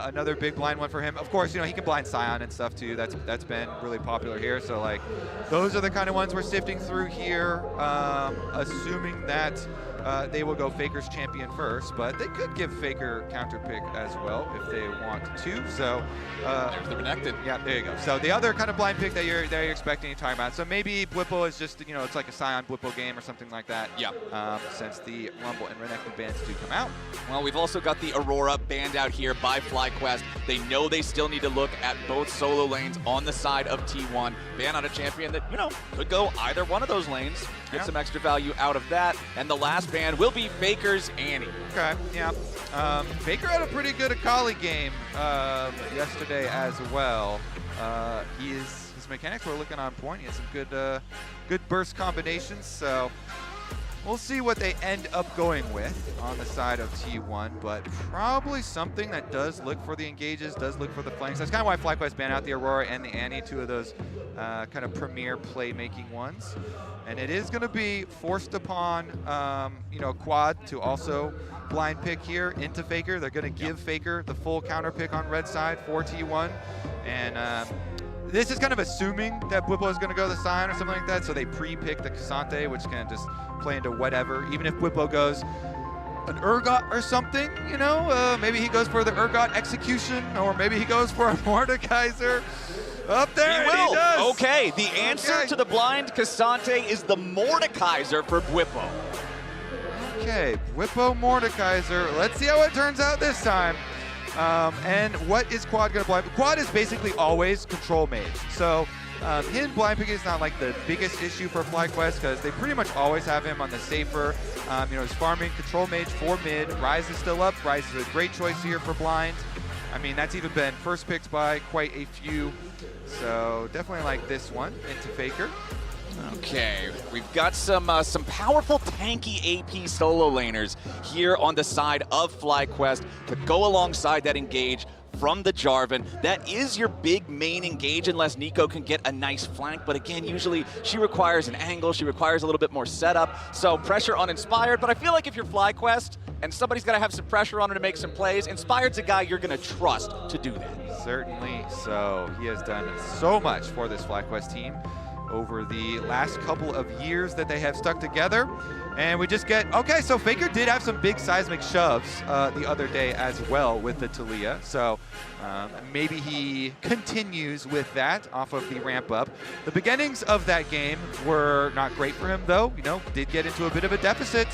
[SPEAKER 12] another big blind one for him. Of course, he can blind Sion and stuff too. That's been really popular here. So like, those are the kind of ones we're sifting through here, assuming that they will go Faker's champion first, but they could give Faker counter pick as well if they want to. So
[SPEAKER 2] there's the Renekton.
[SPEAKER 12] Yeah, there you go. So the other kind of blind pick that you're expecting and talking about. So maybe Bwipo is just it's like a Sion Bwipo game or something like that.
[SPEAKER 2] Yeah.
[SPEAKER 12] Since the Rumble and Renekton bans do come out.
[SPEAKER 2] Well, we've also got the Aurora banned out here by FlyQuest. They know they still need to look at both solo lanes on the side of T1. Ban on a champion that, could go either one of those lanes. Get some extra value out of that. And the last ban will be Faker's Annie.
[SPEAKER 12] Okay, yeah. Faker had a pretty good Akali game yesterday as well. His mechanics were looking on point. He has some good burst combinations. So we'll see what they end up going with on the side of T1, but probably something that does look for the engages, does look for the flanks. That's kind of why FlyQuest banned out the Aurora and the Annie, two of those kind of premier playmaking ones. And it is going to be forced upon, Quad to also blind pick here into Faker. They're going to give Faker the full counter pick on red side for T1. And this is kind of assuming that Bwipo is going to go the Sion or something like that, so they pre-pick the Cassante, which can just play into whatever. Even if Bwipo goes an Urgot or something, maybe he goes for the Urgot execution, or maybe he goes for a Mordekaiser. Up there,
[SPEAKER 2] he will.
[SPEAKER 12] He does.
[SPEAKER 2] Okay, the answer to the blind Cassante is the Mordekaiser for Bwipo.
[SPEAKER 12] Okay, Whippo Mordekaiser. Let's see how it turns out this time. And what is Quad going to blind? Quad is basically always control mage. So him blind picking is not like the biggest issue for FlyQuest because they pretty much always have him on the safer. He's farming control mage for mid. Ryze is still up. Ryze is a great choice here for blind. I mean, that's even been first picked by quite a few. So definitely like this one into Faker.
[SPEAKER 2] Okay, we've got some powerful tanky AP solo laners here on the side of FlyQuest to go alongside that engage from the Jarvan. That is your big main engage unless Nico can get a nice flank, but again, usually she requires an angle, she requires a little bit more setup, so pressure on Inspired, but I feel like if you're FlyQuest and somebody's gotta have some pressure on her to make some plays, Inspired's a guy you're gonna trust to do that.
[SPEAKER 12] Certainly so. He has done so much for this FlyQuest team over the last couple of years that they have stuck together. And we just get, okay, so Faker did have some big seismic shoves the other day as well with the Taliyah. So maybe he continues with that off of the ramp up. The beginnings of that game were not great for him though, did get into a bit of a deficit.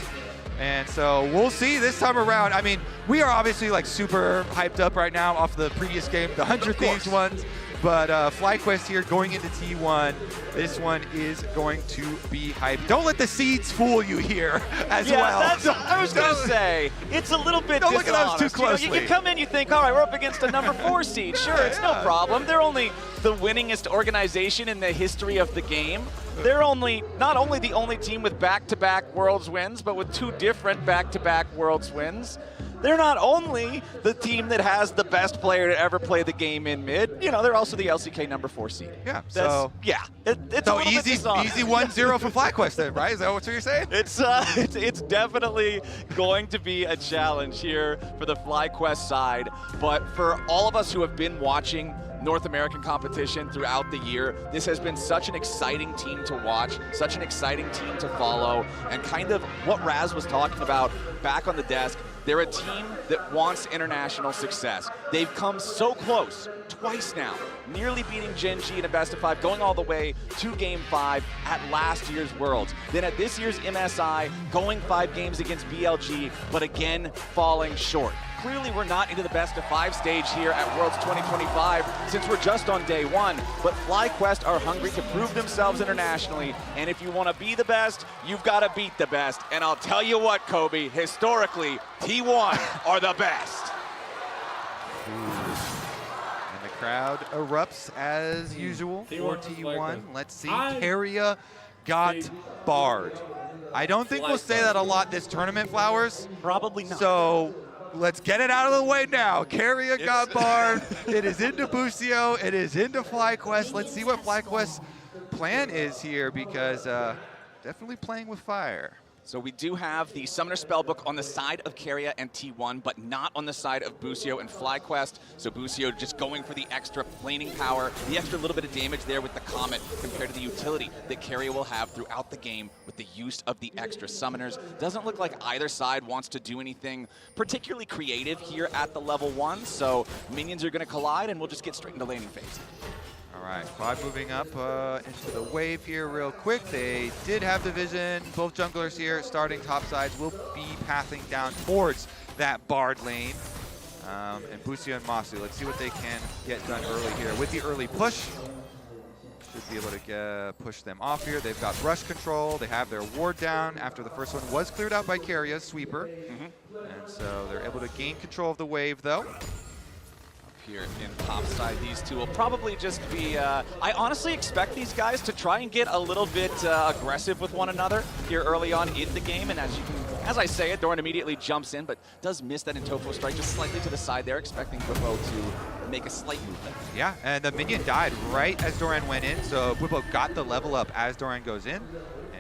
[SPEAKER 12] And so we'll see this time around. I mean, we are obviously like super hyped up right now off the previous game, the 100 Thieves ones. But FlyQuest here going into T1, this one is going to be hyped. Don't let the seeds fool you here as well.
[SPEAKER 2] I was going to say, it's a little bit
[SPEAKER 12] Don't look at us too closely.
[SPEAKER 2] You come in, you think, all right, we're up against a number 4 seed. Sure, it's no problem. They're only the winningest organization in the history of the game. They're not only the only team with back-to-back Worlds wins, but with 2 different back-to-back Worlds wins. They're not only the team that has the best player to ever play the game in mid, they're also the LCK number 4 seed.
[SPEAKER 12] Yeah,
[SPEAKER 2] it's
[SPEAKER 12] so easy 1-0 for FlyQuest then, right? Is that what you're saying?
[SPEAKER 2] It's definitely going to be a challenge here for the FlyQuest side, but for all of us who have been watching North American competition throughout the year, this has been such an exciting team to watch, such an exciting team to follow, and kind of what Raz was talking about back on the desk. They're a team that wants international success. They've come so close, twice now, nearly beating Gen G in a best of 5, going all the way to Game 5 at last year's Worlds. Then at this year's MSI, going 5 games against BLG, but again, falling short. Clearly, we're not into the best of 5 stage here at Worlds 2025 since we're just on day 1, but FlyQuest are hungry to prove themselves internationally, and if you want to be the best, you've got to beat the best. And I'll tell you what, Kobe, historically, T1 are the best.
[SPEAKER 12] And the crowd erupts as usual for T1. Let's see, Keria got barred. I don't think we'll say that a lot this tournament, Flowers.
[SPEAKER 2] Probably not.
[SPEAKER 12] So let's get it out of the way now. Keria got barred. It is into Busio. It is into FlyQuest. Let's see what FlyQuest's plan is here because definitely playing with fire.
[SPEAKER 2] So we do have the Summoner Spellbook on the side of Keria and T1, but not on the side of Busio and FlyQuest. So Busio just going for the extra planing power, the extra little bit of damage there with the Comet compared to the utility that Keria will have throughout the game with the use of the extra summoners. Doesn't look like either side wants to do anything particularly creative here at the level 1, so minions are going to collide and we'll just get straight into laning phase.
[SPEAKER 12] All right, Quad moving up into the wave here real quick. They did have the vision. Both junglers here starting top sides will be pathing down towards that Bard lane. And Busio and Masu, let's see what they can get done early here. With the early push, should be able to push them off here. They've got rush control. They have their ward down after the first one was cleared out by Keria's sweeper. And so they're able to gain control of the wave though.
[SPEAKER 2] Here in top side, these two will probably just be, I honestly expect these guys to try and get a little bit aggressive with one another here early on in the game, and as I say it, Doran immediately jumps in, but does miss that Intofo strike just slightly to the side there, expecting Whippo to make a slight movement.
[SPEAKER 12] Yeah, and the minion died right as Doran went in, so Whippo got the level up as Doran goes in,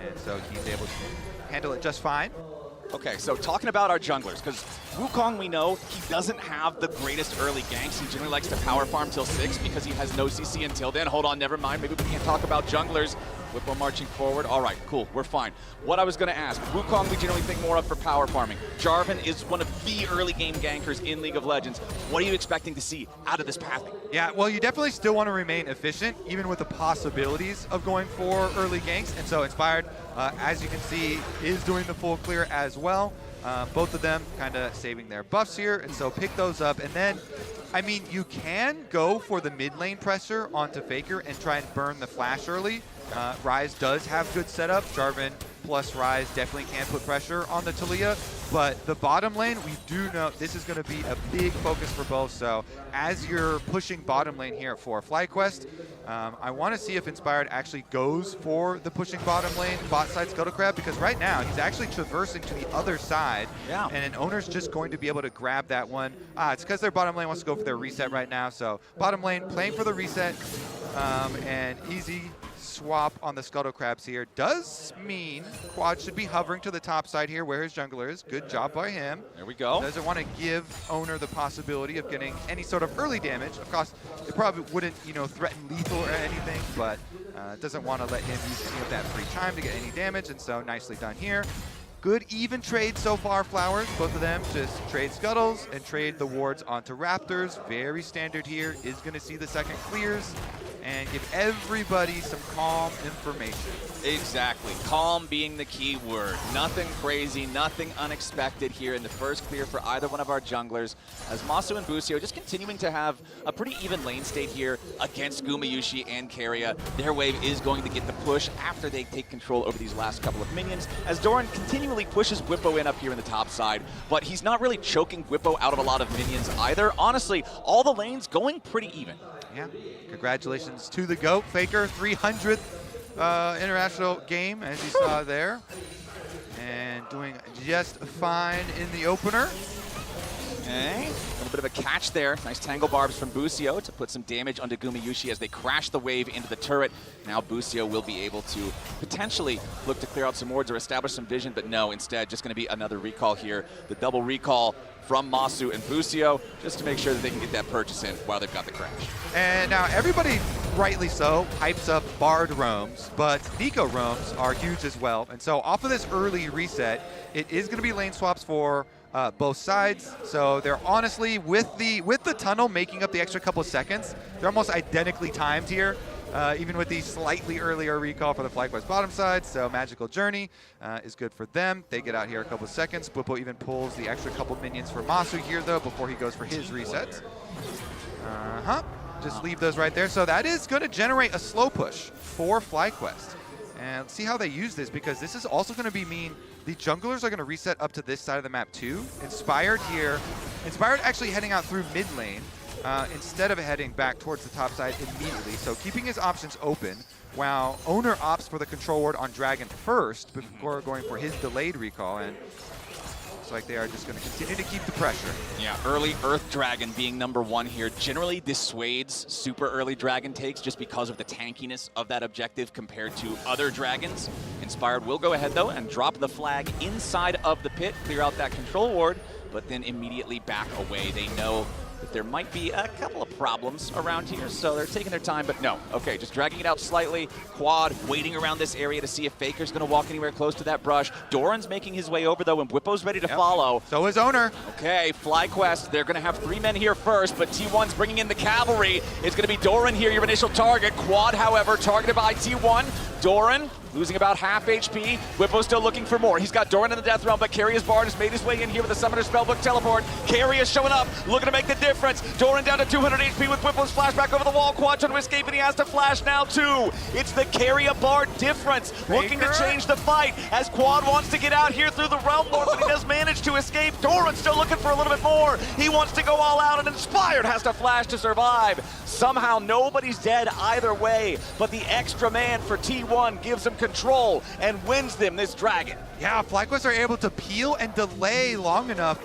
[SPEAKER 12] and so he's able to handle it just fine.
[SPEAKER 2] Okay, so talking about our junglers, because Wukong, we know, he doesn't have the greatest early ganks. He generally likes to power farm till 6 because he has no CC until then. Hold on, never mind. Maybe we can't talk about junglers. Whippo marching forward. All right, cool, we're fine. What I was going to ask, Wukong we generally think more of for power farming. Jarvan is one of the early game gankers in League of Legends. What are you expecting to see out of this pathing?
[SPEAKER 12] Yeah, well, you definitely still want to remain efficient, even with the possibilities of going for early ganks. And so Inspired, as you can see, is doing the full clear as well. Both of them kind of saving their buffs here, and so pick those up. And then, I mean, you can go for the mid lane pressure onto Faker and try and burn the flash early. Ryze does have good setup. Jarvan plus Ryze definitely can put pressure on the Taliyah. But the bottom lane, we do know this is going to be a big focus for both. So as you're pushing bottom lane here for FlyQuest, I want to see if Inspired actually goes for the pushing bottom lane bot side Scuttlecrab, because right now he's actually traversing to the other side.
[SPEAKER 2] Yeah.
[SPEAKER 12] And an owner's just going to be able to grab that one. It's because their bottom lane wants to go for their reset right now. So bottom lane playing for the reset, and easy swap on the Scuttlecrabs here does mean Quad should be hovering to the top side here where his jungler is. Good job by him.
[SPEAKER 2] There we go.
[SPEAKER 12] Doesn't want to give Owner the possibility of getting any sort of early damage. Of course, it probably wouldn't, threaten lethal or anything, but doesn't want to let him use any of that free time to get any damage, and so nicely done here. Good even trade so far, Flowers. Both of them just trade Scuttles and trade the wards onto Raptors. Very standard here. Is going to see the second clears and give everybody some calm information.
[SPEAKER 2] Exactly. Calm being the key word. Nothing crazy, nothing unexpected here in the first clear for either one of our junglers, as Masu and Busio just continuing to have a pretty even lane state here against Gumayusi and Keria. Their wave is going to get the push after they take control over these last couple of minions, as Doran continually pushes Whippo in up here in the top side, but he's not really choking Whippo out of a lot of minions either. Honestly, all the lanes going pretty even.
[SPEAKER 12] Yeah, congratulations to the GOAT, Faker, 300th international game, as you saw there, and doing just fine in the opener.
[SPEAKER 2] Okay, a little bit of a catch there. Nice tangle barbs from Busio to put some damage onto Gumayusi as they crash the wave into the turret. Now Busio will be able to potentially look to clear out some wards or establish some vision, but no, instead just going to be another recall here. The double recall from Masu and Busio, just to make sure that they can get that purchase in while they've got the crash.
[SPEAKER 12] And now everybody, rightly so, hypes up Bard roams, but Nico roams are huge as well. And so off of this early reset, it is going to be lane swaps for both sides. So they're honestly, with the tunnel making up the extra couple seconds, they're almost identically timed here. Even with the slightly earlier recall for the FlyQuest bottom side. So Magical Journey is good for them. They get out here a couple seconds. Bwipo even pulls the extra couple minions for Masu here, though, before he goes for his resets. Just leave those right there. So that is going to generate a slow push for FlyQuest. And let's see how they use this, because this is also going to mean the junglers are going to reset up to this side of the map too. Inspired here. Inspired actually heading out through mid lane. Instead of heading back towards the top side immediately. So keeping his options open, while Owner opts for the control ward on Dragon first before going for his delayed recall. And looks like they are just going to continue to keep the pressure.
[SPEAKER 2] Yeah, early Earth Dragon being #1 here generally dissuades super early Dragon takes just because of the tankiness of that objective compared to other dragons. Inspired will go ahead though and drop the flag inside of the pit, clear out that control ward, but then immediately back away. They know that there might be a couple of problems around here, so they're taking their time, but no. Okay, just dragging it out slightly. Quad waiting around this area to see if Faker's going to walk anywhere close to that brush. Doran's making his way over, though, and Bwipo's ready to follow.
[SPEAKER 12] So is Owner.
[SPEAKER 2] Okay, FlyQuest, they're going to have 3 men here first, but T1's bringing in the cavalry. It's going to be Doran here, your initial target. Quad, however, targeted by T1. Doran losing about half HP. Bwipo still looking for more. He's got Doran in the death realm, but Karia's Bard has made his way in here with a Summoner Spellbook teleport. Keria showing up, looking to make the difference. Doran down to 200 HP with Bwipo's flashback over the wall. Quad trying to escape, and he has to flash now too. It's the Keria Bard difference, looking to change the fight as Quad wants to get out here through the realm lord, but he does manage to escape. Doran still looking for a little bit more. He wants to go all out, and Inspired has to flash to survive. Somehow nobody's dead either way, but the extra man for T1 gives him control and wins them this dragon.
[SPEAKER 12] Yeah, FlyQuest are able to peel and delay long enough.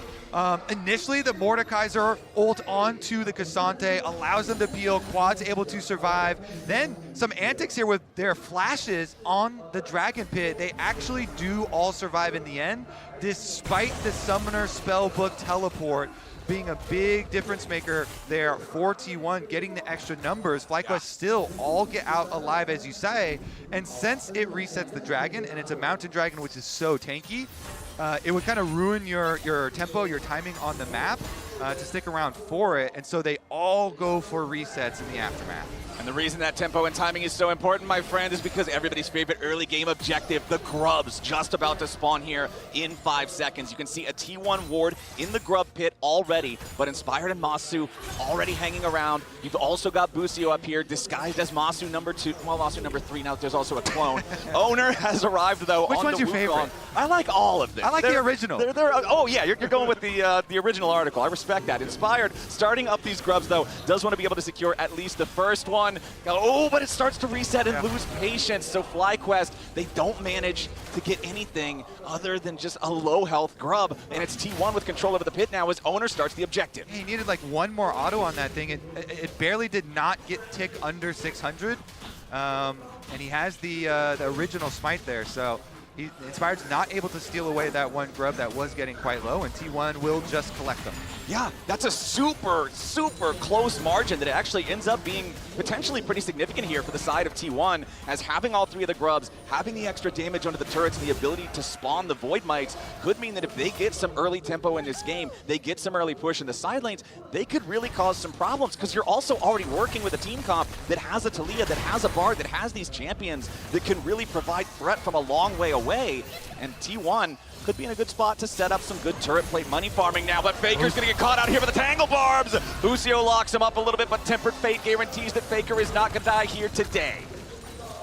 [SPEAKER 12] Initially, the Mordekaiser ult onto the Cassante allows them to peel. Quad's able to survive. Then some antics here with their flashes on the Dragon Pit. They actually do all survive in the end, despite the Summoner Spellbook teleport being a big difference maker there for T1, getting the extra numbers. FlyQuest still all get out alive, as you say, and since it resets the dragon, and it's a mountain dragon which is so tanky, it would kind of ruin your tempo, your timing on the map to stick around for it. And so they all go for resets in the aftermath.
[SPEAKER 2] And the reason that tempo and timing is so important, my friend, is because everybody's favorite early game objective, the grubs, just about to spawn here in 5 seconds. You can see a T1 ward in the grub pit already, but Inspired and Masu already hanging around. You've also got Busio up here, disguised as Masu number 2. Well, Masu number 3, now there's also a clone. Owner has arrived, though,
[SPEAKER 12] Which
[SPEAKER 2] on
[SPEAKER 12] one's
[SPEAKER 2] the
[SPEAKER 12] your favorite?
[SPEAKER 2] I like all of them.
[SPEAKER 12] I like the original.
[SPEAKER 2] Oh, yeah, you're going with the original article. I respect that. Inspired, starting up these grubs, though, does want to be able to secure at least the first one. Oh, but it starts to reset and lose patience. So FlyQuest, they don't manage to get anything other than just a low health grub. And it's T1 with control over the pit now as Owner starts the objective.
[SPEAKER 12] He needed like one more auto on that thing. It barely did not get tick under 600. And he has the original smite there. So Inspired's not able to steal away that one grub that was getting quite low, and T1 will just collect them.
[SPEAKER 2] Yeah, that's a super, super close margin that it actually ends up being potentially pretty significant here for the side of T1, as having all 3 of the grubs, having the extra damage onto the turrets, and the ability to spawn the Void Mites could mean that if they get some early tempo in this game, they get some early push in the side lanes, they could really cause some problems, because you're also already working with a team comp that has a Talia, that has a Bard, that has these champions that can really provide threat from a long way away, and T1 could be in a good spot to set up some good turret plate money farming now, but Faker's going to get caught out here with the Tangle Barbs. Busio locks him up a little bit, but Tempered Fate guarantees that Faker is not going to die here today.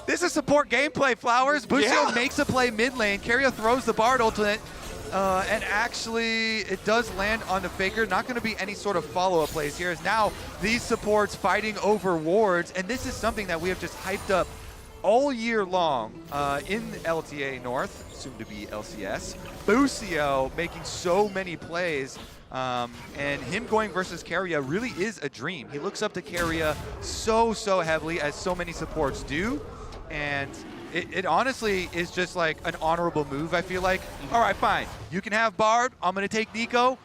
[SPEAKER 12] This is support gameplay, Flowers. Busio makes a play mid lane. Keria throws the Bard ultimate, and actually it does land on the Faker. Not going to be any sort of follow-up plays here, as now these supports fighting over wards, and this is something that we have just hyped up all year long in LTA North, soon to be LCS. Busio making so many plays, and him going versus Keria really is a dream. He looks up to Keria so heavily, as so many supports do, and it honestly is just like an honorable move, I feel like. All right, fine. You can have Bard. I'm going to take Nico.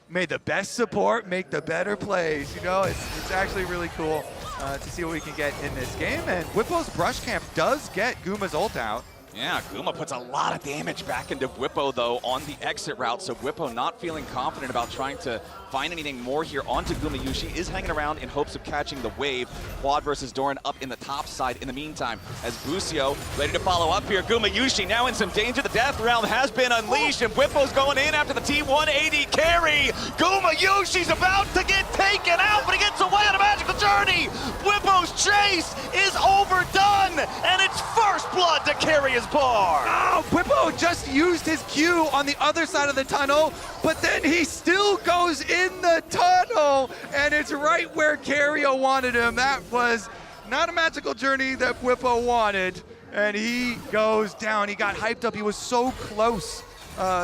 [SPEAKER 12] May the best support make the better plays. You know, it's actually really cool to see what we can get in this game. And Whippo's Brush Camp does get Guma's ult out.
[SPEAKER 2] Yeah, Guma puts a lot of damage back into Whippo, though, on the exit route, so Whippo not feeling confident about trying to find anything more here onto Gumayushi, is hanging around in hopes of catching the wave. Quad versus Doran up in the top side in the meantime, as Busio ready to follow up here. Gumayushi now in some danger. The death realm has been unleashed, and Whippo's going in after the T1 AD carry. Gumayushi's about to get taken out, but he gets away on a magical journey. Whippo's chase is overdone, and it's first blood to carry his bar.
[SPEAKER 12] Oh, Whippo just used his Q on the other side of the tunnel, but then he still goes in the tunnel, and it's right where Keria wanted him. That was not a magical journey that Whippo wanted, and he goes down. He got hyped up. He was so close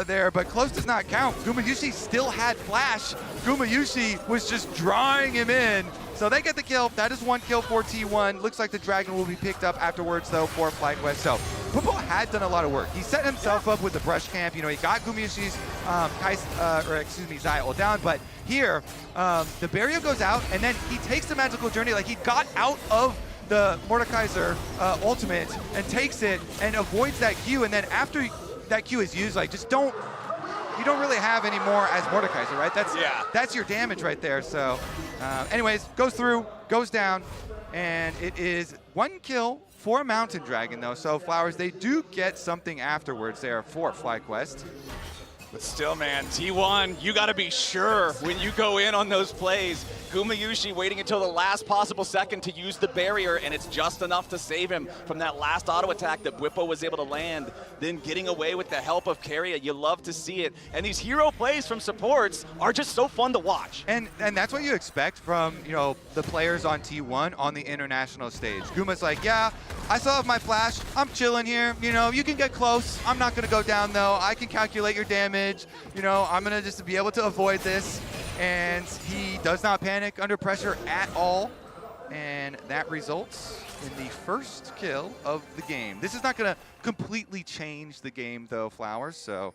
[SPEAKER 12] there, but close does not count. Gumayushi still had flash. Gumayushi was just drawing him in. So they get the kill. That is 1 kill for T1. Looks like the Dragon will be picked up afterwards, though, for FlyQuest. So Whippo had done a lot of work. He set himself up with the Brush Camp. You know, he got Gumayushi's Zai ult down. But here, the barrier goes out, and then he takes the magical journey. Like, he got out of the Mordekaiser ultimate and takes it and avoids that Q. And then after that Q is used, like, just don't... You don't really have any more as Mordekaiser, right? That's your damage right there. So anyways, goes through, goes down, and it is 1 kill for Mountain Dragon, though. So Flowers, they do get something afterwards there for FlyQuest.
[SPEAKER 2] But still, man, T1, you got to be sure when you go in on those plays. Gumayushi waiting until the last possible second to use the barrier, and it's just enough to save him from that last auto attack that Whippo was able to land. Then getting away with the help of Keria, you love to see it. And these hero plays from supports are just so fun to watch.
[SPEAKER 12] And that's what you expect from, you know, the players on T1 on the international stage. Guma's like, yeah, I still have my flash. I'm chilling here. You know, you can get close. I'm not going to go down, though. I can calculate your damage. You know, I'm going to just be able to avoid this. And he does not panic under pressure at all. And that results in the first kill of the game. This is not going to completely change the game, though, Flowers. So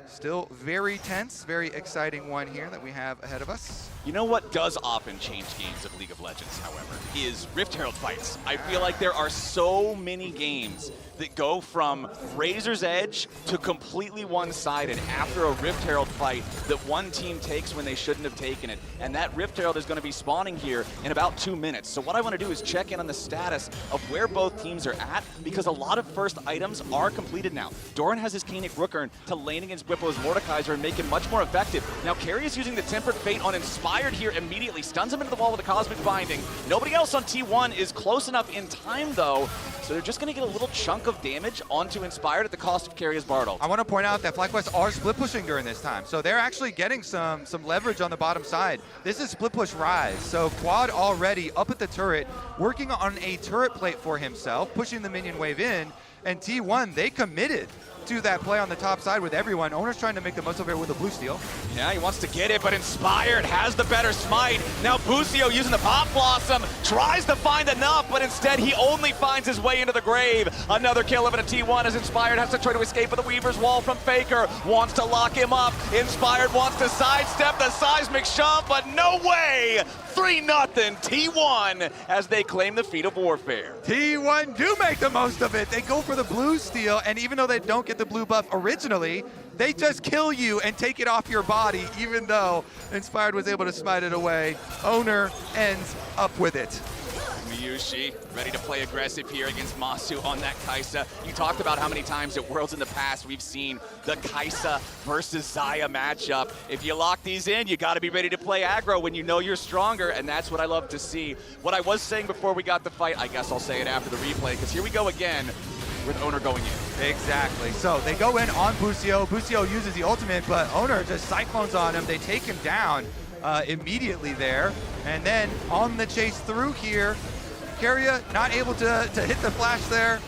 [SPEAKER 12] Still very tense, very exciting one here that we have ahead of us.
[SPEAKER 2] You know what does often change games of League of Legends, however, is Rift Herald fights. I feel like there are so many games that go from razor's edge to completely one-sided after a Rift Herald fight that one team takes when they shouldn't have taken it. And that Rift Herald is going to be spawning here in about 2 minutes. So what I want to do is check in on the status of where both teams are at, because a lot of first items are completed now. Doran has his Koenig Rookern to lane against Whippo's Mordekaiser and make him much more effective. Now Carry is using the Tempered Fate on Inspired here immediately, stuns him into the wall with a Cosmic Binding. Nobody else on T1 is close enough in time though, so they're just going to get a little chunk of damage onto Inspired at the cost of Carry's Bartle.
[SPEAKER 12] I want to point out that FlyQuest are split pushing during this time, so they're actually getting some leverage on the bottom side. This is split push Rise, so Quad already up at the turret, working on a turret plate for himself, pushing the minion wave in, and T1, they committed to that play on the top side with everyone. Owner's trying to make the most of it with a blue steal.
[SPEAKER 2] Yeah, he wants to get it, but Inspired has the better smite. Now Busio using the Pop Blossom, tries to find enough, but instead he only finds his way into the grave. Another kill of it at T1 as Inspired has to try to escape with the Weaver's Wall from Faker. Wants to lock him up. Inspired wants to sidestep the seismic shove, but no way! 3-0 T1 as they claim the feat of warfare.
[SPEAKER 12] T1 do make the most of it. They go for the blue steal, and even though they don't get the blue buff originally, they just kill you and take it off your body, even though Inspired was able to smite it away. Owner ends up with it.
[SPEAKER 2] Miyushi ready to play aggressive here against Masu on that Kai'Sa. You talked about how many times at Worlds in the past we've seen the Kai'Sa versus Xayah matchup. If you lock these in, you got to be ready to play aggro when you know you're stronger, and that's what I love to see. What I was saying before we got the fight, I guess I'll say it after the replay, because here we go again with Owner going in.
[SPEAKER 12] Exactly. So they go in on Busio. Busio uses the ultimate, but Owner just cyclones on him. They take him down immediately there. And then on the chase through here, Keria not able to hit the flash there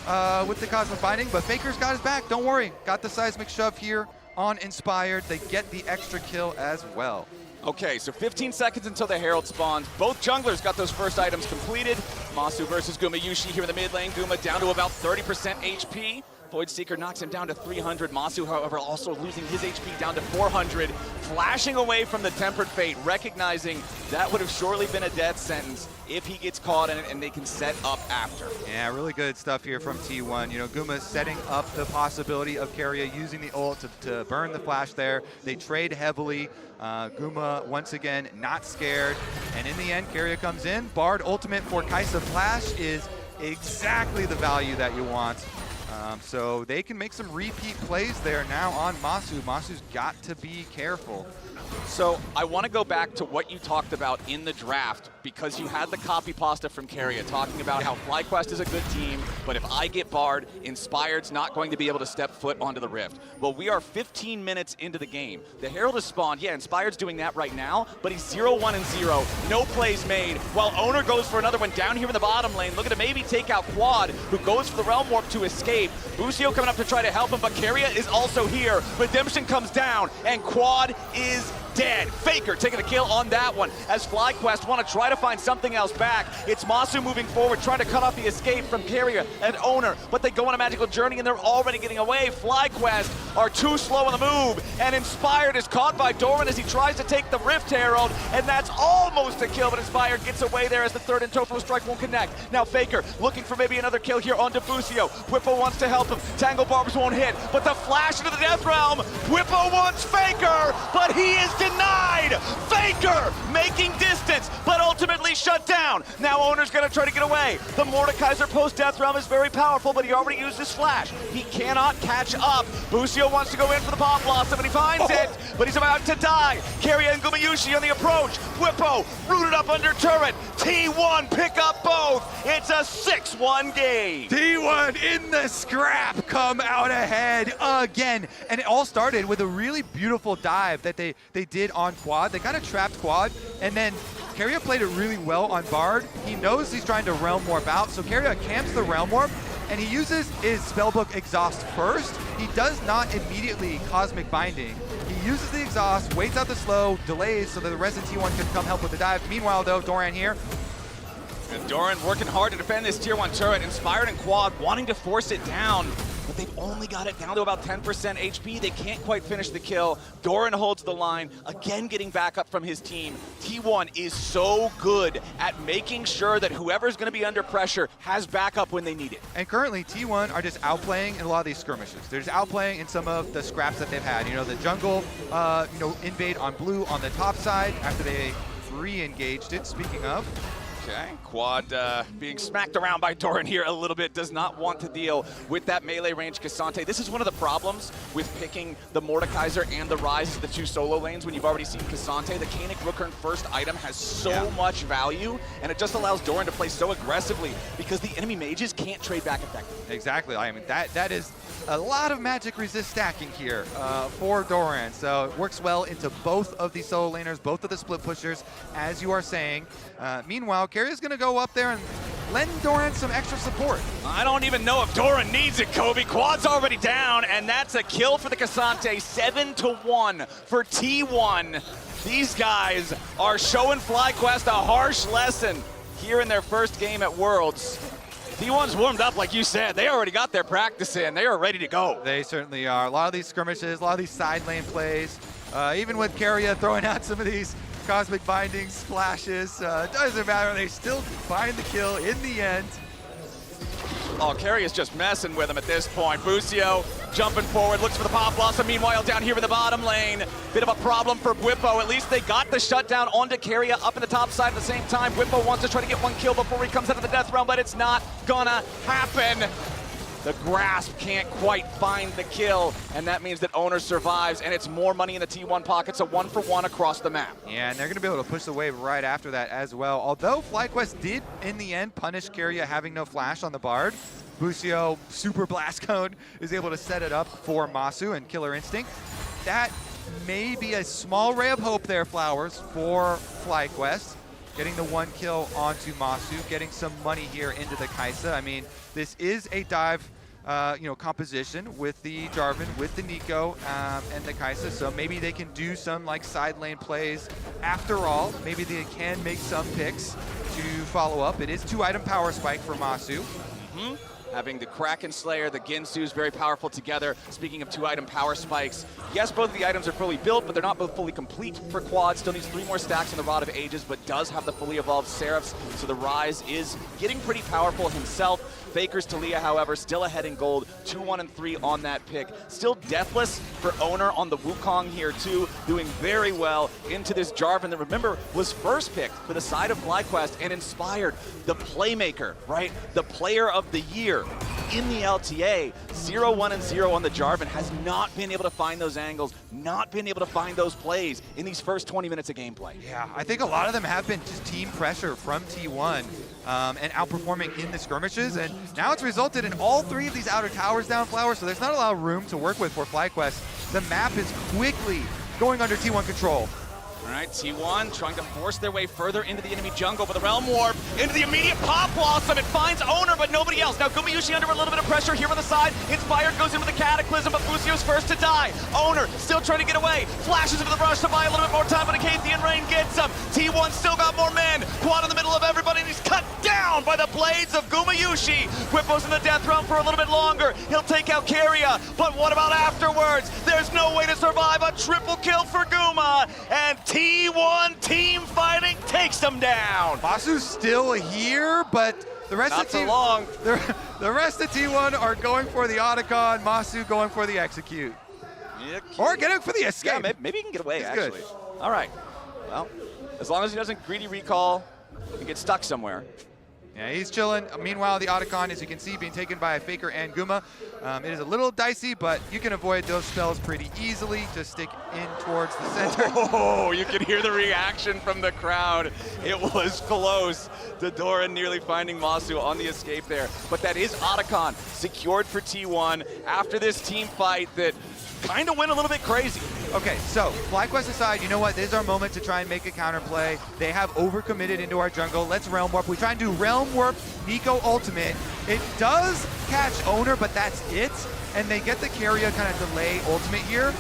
[SPEAKER 12] with the Cosmic Binding, but Faker's got his back. Don't worry. Got the Seismic Shove here on Inspired. They get the extra kill as well.
[SPEAKER 2] Okay, so 15 seconds until the Herald spawns. Both junglers got those first items completed. Masu versus Gumayushi here in the mid lane. Guma down to about 30% HP. Void Seeker knocks him down to 300. Masu, however, also losing his HP down to 400. Flashing away from the Tempered Fate, recognizing that would have surely been a death sentence if he gets caught in it and they can set up after.
[SPEAKER 12] Yeah, really good stuff here from T1. You know, Guma setting up the possibility of Keria using the ult to burn the flash there. They trade heavily. Guma, once again, not scared. And in the end, Keria comes in. Bard ultimate for Kai'Sa Flash is exactly the value that you want. So they can make some repeat plays there now on Masu. Masu's got to be careful.
[SPEAKER 2] So I want to go back to what you talked about in the draft, because you had the copy pasta from Keria talking about how FlyQuest is a good team, but if I get barred, Inspired's not going to be able to step foot onto the Rift. Well, we are 15 minutes into the game. The Herald is spawned. Yeah, Inspired's doing that right now, but he's 0-1-0. No plays made, while Owner goes for another one down here in the bottom lane, looking to maybe take out Quad, who goes for the Realm Warp to escape. Busio coming up to try to help him, but Keria is also here. Redemption comes down, and Quad is dead. Faker taking a kill on that one as FlyQuest want to try to find something else back. It's Masu moving forward, trying to cut off the escape from Keria and Owner, but they go on a magical journey and they're already getting away. FlyQuest are too slow on the move, and Inspired is caught by Doran as he tries to take the Rift Herald, and that's almost a kill, but Inspired gets away there as the third and Tofo strike won't connect. Now Faker looking for maybe another kill here on Busio. Whippo wants to help him. Tangle Barbs won't hit, but the flash into the Death Realm. Whippo wants Faker, but he is denied. Faker making distance, but ultimately shut down. Now Owner's gonna try to get away. The Mordekaiser post-Death Realm is very powerful, but he already used his flash. He cannot catch up. Busio wants to go in for the Pop Blossom, and he finds it, but he's about to die. Keria and Gumayushi on the approach. Whippo rooted up under turret. T1 pick up both. It's a 6-1 game.
[SPEAKER 12] T1 in the scrap come out ahead again. And it all started with a really beautiful dive that they did on Quad. They kind of trapped Quad, and then Keria played it really well on Bard. He knows he's trying to Realm Warp out, so Keria camps the Realm Warp, and he uses his Spellbook Exhaust first. He does not immediately Cosmic Binding. He uses the Exhaust, waits out the slow, delays so that the rest of T1 can come help with the dive. Meanwhile, though, Doran here.
[SPEAKER 2] And Doran working hard to defend this tier 1 turret. Inspired and Quad wanting to force it down. but they've only got it down to about 10% HP. They can't quite finish the kill. Doran holds the line, again getting backup from his team. T1 is so good at making sure that whoever's going to be under pressure has backup when they need it.
[SPEAKER 12] And currently, T1 are just outplaying in a lot of these skirmishes. They're just outplaying in some of the scraps that they've had. You know, the jungle, invade on blue on the top side after they re-engaged it, speaking of.
[SPEAKER 2] Okay, Quad being smacked around by Doran here a little bit, does not want to deal with that melee range Cassante. This is one of the problems with picking the Mordekaiser and the Ryze as the two solo lanes when you've already seen Cassante. The Koenig Rookern first item has so much value, and it just allows Doran to play so aggressively because the enemy mages can't trade back effectively.
[SPEAKER 12] Exactly. I mean, that is a lot of magic resist stacking here for Doran. So it works well into both of the solo laners, both of the split pushers, as you are saying. Meanwhile, Carrier's going to go up there and lend Doran some extra support.
[SPEAKER 2] I don't even know if Doran needs it, Kobe. Quad's already down, and that's a kill for the Cassante. 7-1 for T1. These guys are showing FlyQuest a harsh lesson here in their first game at Worlds. T1's warmed up, like you said. They already got their practice in. They are ready to go.
[SPEAKER 12] They certainly are. A lot of these skirmishes, a lot of these side lane plays, even with Carrier throwing out some of these Cosmic Binding splashes. Doesn't matter, they still find the kill in the end.
[SPEAKER 2] Oh, Carrie is just messing with him at this point. Busio jumping forward, looks for the pop blossom. Meanwhile, down here in the bottom lane, bit of a problem for Bwipo. At least they got the shutdown onto Carrier up in the top side at the same time. Bwipo wants to try to get one kill before he comes out of the death realm, but it's not gonna happen. The grasp can't quite find the kill, and that means that Owner survives, and it's more money in the T1 pockets, a 1-for-1 across the map.
[SPEAKER 12] Yeah, and they're going to be able to push the wave right after that as well. Although FlyQuest did, in the end, punish Carrier having no flash on the Bard, Busio, Super Blast Cone, is able to set it up for Masu and Killer Instinct. That may be a small ray of hope there, Flowers, for FlyQuest. Getting the one kill onto Masu, getting some money here into the Kai'Sa. I mean, this is a dive, composition with the Jarvan, with the Nico, and the Kai'Sa. So maybe they can do some like side lane plays. After all, maybe they can make some picks to follow up. It is 2-item power spike for Masu.
[SPEAKER 2] Having the Kraken Slayer, the Ginsu's very powerful together. Speaking of 2-item power spikes, yes, both of the items are fully built, but they're not both fully complete for Quad. Still needs 3 more stacks on the Rod of Ages, but does have the fully evolved Seraphs, so the Ryze is getting pretty powerful himself. Faker's Talia, however, still ahead in gold, 2-1-3 on that pick. Still deathless for Owner on the Wukong here too, doing very well into this Jarvan that, remember, was first picked for the side of FlyQuest and inspired the playmaker, right? The player of the year in the LTA. 0-1-0 on the Jarvan, has not been able to find those angles, not been able to find those plays in these first 20 minutes of gameplay.
[SPEAKER 12] Yeah, I think a lot of them have been just team pressure from T1 and outperforming in the skirmishes, and now it's resulted in all 3 of these outer towers down, Flowers, so there's not a lot of room to work with for FlyQuest. The map is quickly going under T1 control.
[SPEAKER 2] All right, T1 trying to force their way further into the enemy jungle, but the Realm Warp into the immediate Pop Blossom. It finds Owner, but nobody else. Now Gumayusi under a little bit of pressure here on the side. Inspired goes in with the Cataclysm, but Busio's first to die. Owner still trying to get away. Flashes into the brush to buy a little bit more time, but Acathian Rain gets him. T1 still got more men. Quad in the middle of everybody, and he's cut down by the blades of Gumayusi. Whippo's in the death realm for a little bit longer. He'll take out Carrier, but what about afterwards? There's no way to survive a triple kill for Guma, and T1 team fighting takes them down.
[SPEAKER 12] Masu's still here, but the rest
[SPEAKER 2] Not
[SPEAKER 12] of the team,
[SPEAKER 2] so long.
[SPEAKER 12] The rest of T1 are going for the Otacon, Masu going for the execute.
[SPEAKER 2] Yeah,
[SPEAKER 12] or getting for the escape.
[SPEAKER 2] Yeah, maybe he can get away,
[SPEAKER 12] He's
[SPEAKER 2] actually.
[SPEAKER 12] good.
[SPEAKER 2] All right. Well, as long as he doesn't greedy recall and get stuck somewhere.
[SPEAKER 12] Yeah, he's chilling. Meanwhile, the Otacon, as you can see, being taken by Faker and Guma. It is a little dicey, but you can avoid those spells pretty easily. Just stick in towards the center.
[SPEAKER 2] Oh, you can hear the reaction from the crowd. It was close. Doran nearly finding Masu on the escape there. But that is Otacon secured for T1 after this team fight that kind of went a little bit crazy.
[SPEAKER 12] Okay, so FlyQuest aside, you know what? This is our moment to try and make a counterplay. They have overcommitted into our jungle. Let's Realm Warp. We try and do Realm Warp, Nico ultimate. It does catch Owner, but that's it. And they get the Carrier kind of delay ultimate here.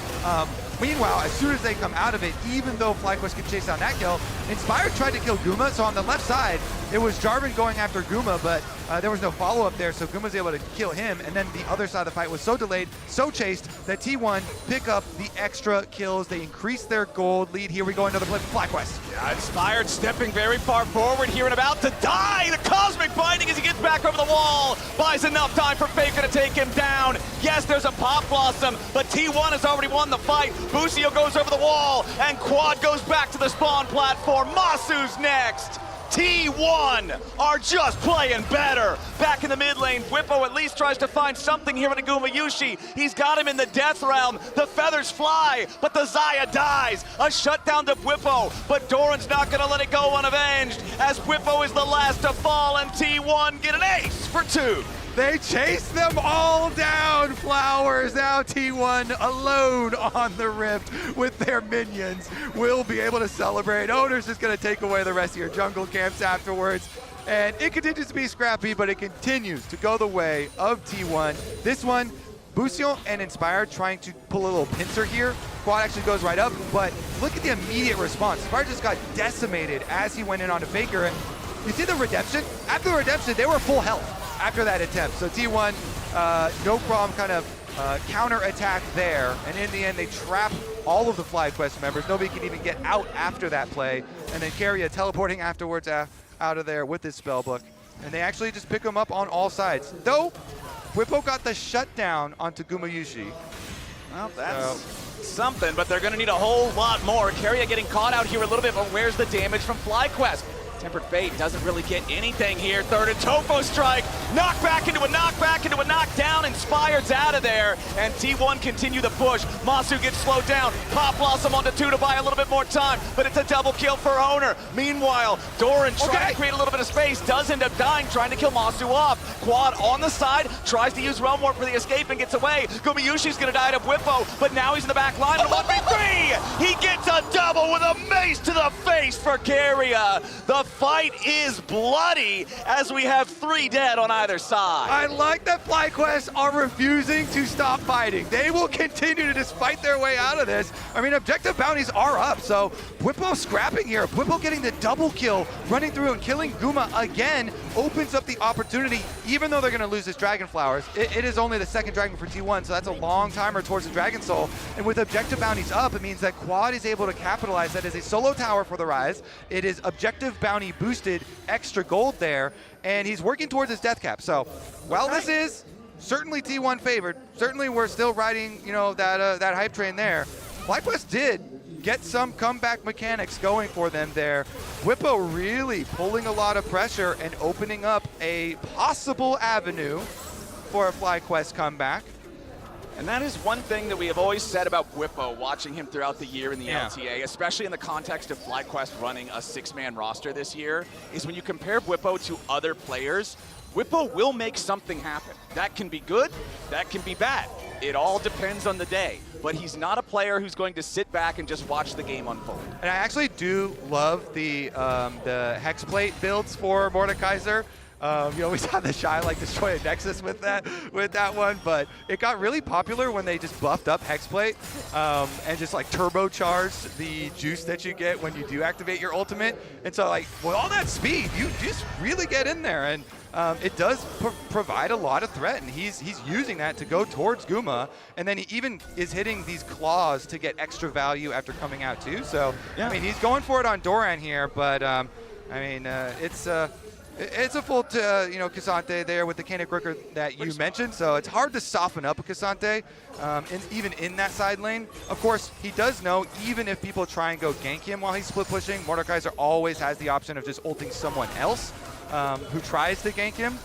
[SPEAKER 12] Meanwhile, as soon as they come out of it, even though FlyQuest can chase down that kill, Inspired tried to kill Guma, so on the left side, it was Jarvan going after Guma, but there was no follow-up there, so Guma's able to kill him, and then the other side of the fight was so delayed, so chased, that T1 pick up the extra kills. They increase their gold lead. Here we go, another play for FlyQuest.
[SPEAKER 2] Yeah, Inspired stepping very far forward here and about to die. The Cosmic Binding as he gets back over the wall. Buys enough time for Faker to take him down. Yes, there's a Pop Blossom, but T1 has already won the fight. Busio goes over the wall, and Quad goes back to the spawn platform. Masu's next. T1 are just playing better. Back in the mid lane, Bwipo at least tries to find something here in Aguma Yushi. He's got him in the death realm. The feathers fly, but the Xayah dies. A shutdown to Bwipo, but Doran's not gonna let it go unavenged, as Bwipo is the last to fall, and T1 get an ace for 2.
[SPEAKER 12] They chase them all down, Flowers. Now T1 alone on the Rift with their minions will be able to celebrate. Owner's just going to take away the rest of your jungle camps afterwards. And it continues to be scrappy, but it continues to go the way of T1. This one, Busio and Inspired trying to pull a little pincer here. Quad actually goes right up, but look at the immediate response. Inspired just got decimated as he went in onto Faker. And you see the redemption? After the redemption, they were full health after that attempt. So T1, no problem kind of counter-attack there. And in the end, they trap all of the FlyQuest members. Nobody can even get out after that play. And then Keria teleporting afterwards out of there with his spellbook. And they actually just pick him up on all sides. Though, Bwipo got the shutdown onto Guma Yushi.
[SPEAKER 2] Well, that's something, but they're going to need a whole lot more. Keria getting caught out here a little bit, but where's the damage from FlyQuest? Tempered Fate doesn't really get anything here. Third and Topo strike. Knockback into a knockback into a knockdown. Inspired's out of there. And T1 continue the push. Masu gets slowed down. Pop Blossom onto 2 to buy a little bit more time, but it's a double kill for Owner. Meanwhile, Doran trying to create a little bit of space, does end up dying, trying to kill Masu off. Quad on the side, tries to use Realm Warp for the escape and gets away. Gumiyushi's gonna die to Bwipo, but now he's in the back line. 1v3! He gets a double with a mace to the face for Keria. The fight is bloody as we have 3 dead on either side.
[SPEAKER 12] I like that FlyQuest are refusing to stop fighting. They will continue to just fight their way out of this. I mean, objective bounties are up, so Bwipo scrapping here. Bwipo getting the double kill, running through and killing Guma again, opens up the opportunity, even though they're going to lose this Dragon Flowers. It is only the second Dragon for T1, so that's a long timer towards the Dragon Soul. And with objective bounties up, it means that Quad is able to capitalize. That is a solo tower for the Rise. It is objective bounty boosted, extra gold there, and he's working towards his death cap. So while this is certainly T1 favored, certainly we're still riding, you know, that hype train there. FlyQuest did get some comeback mechanics going for them there. Bwipo really pulling a lot of pressure and opening up a possible avenue for a FlyQuest comeback.
[SPEAKER 2] And that is one thing that we have always said about Bwipo, watching him throughout the year in the LTA, especially in the context of FlyQuest running a 6-man roster this year, is when you compare Bwipo to other players, Bwipo will make something happen. That can be good, that can be bad. It all depends on the day. But he's not a player who's going to sit back and just watch the game unfold.
[SPEAKER 12] And I actually do love the Hexplate builds for Mordekaiser. You always have the Shy like destroy a Nexus with that one, but it got really popular when they just buffed up Hexplate and just like turbocharged the juice that you get when you do activate your ultimate. And so like with all that speed, you just really get in there, and it does provide a lot of threat, and he's using that to go towards Guma, and then he even is hitting these claws to get extra value after coming out too. So I mean, he's going for it on Doran here, but I mean it's a full, Cassante there with the Canic Rooker that you mentioned, so it's hard to soften up a Cassante, even in that side lane. Of course, he does know, even if people try and go gank him while he's split pushing, Mordekaiser always has the option of just ulting someone else who tries to gank him.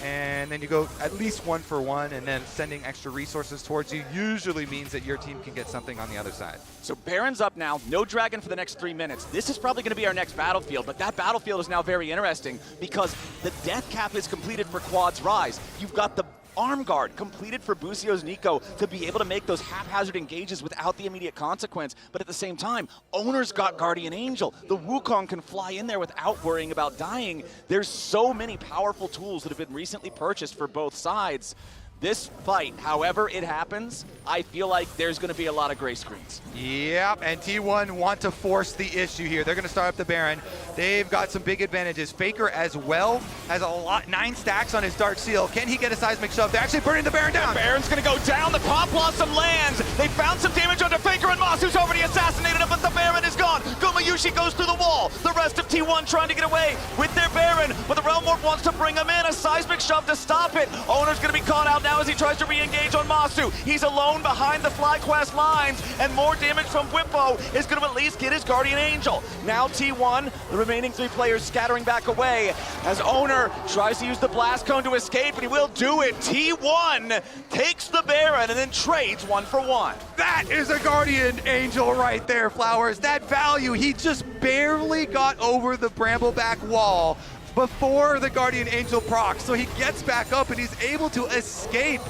[SPEAKER 12] And then you go at least 1-for-1, and then sending extra resources towards you usually means that your team can get something on the other side.
[SPEAKER 2] So Baron's up now, no Dragon for the next 3 minutes. This is probably going to be our next battlefield, but that battlefield is now very interesting because the death cap is completed for Quad's Rise. You've got the Arm Guard completed for Busio's Nico to be able to make those haphazard engages without the immediate consequence, but at the same time, Owner's got Guardian Angel. The Wukong can fly in there without worrying about dying. There's so many powerful tools that have been recently purchased for both sides. this fight, however it happens, I feel like there's going to be a lot of gray screens.
[SPEAKER 12] Yep, and T1 want to force the issue here. They're going to start up the Baron. They've got some big advantages. Faker as well has a lot, 9 stacks on his Dark Seal. Can he get a seismic shove? They're actually burning the Baron down.
[SPEAKER 2] The Baron's going to go down. The Pop Blossom lands. They found some damage under Faker, and Masu's already assassinated him, but the Baron is gone. Gumayushi goes through the wall. The rest of T1 trying to get away with their Baron, but the Realm Warp wants to bring him in. A seismic shove to stop it. Owner's going to be caught out now as he tries to re-engage on Masu. He's alone behind the FlyQuest lines, and more damage from Whippo is going to at least get his Guardian Angel. Now T1, the remaining 3 players scattering back away as Owner tries to use the Blast Cone to escape, and he will do it. T1 takes the Baron and then trades 1 for 1.
[SPEAKER 12] That is a Guardian Angel right there, Flowers. That value, he just barely got over the Brambleback wall before the Guardian Angel procs, so he gets back up and he's able to escape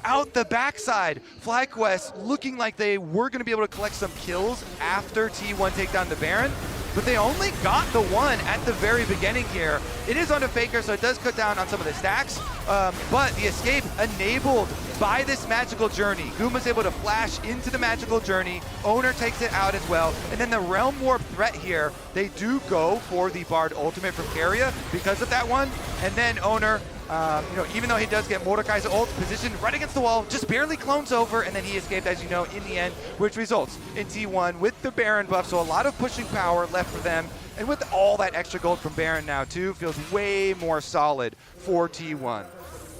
[SPEAKER 12] out the backside. FlyQuest looking like they were going to be able to collect some kills after T1 take down the Baron, but they only got the one at the very beginning here. It is onto Faker, so it does cut down on some of the stacks, but the escape enabled by this magical journey. Guma's able to flash into the magical journey. Owner takes it out as well, and then the Realm Warp threat here, they do go for the Bard ultimate from Keria because of that one, and then Owner, even though he does get Mordekai's ult positioned right against the wall, just barely clones over, and then he escaped, as you know, in the end, which results in T1 with the Baron buff, so a lot of pushing power left for them, and with all that extra gold from Baron now too, feels way more solid for T1.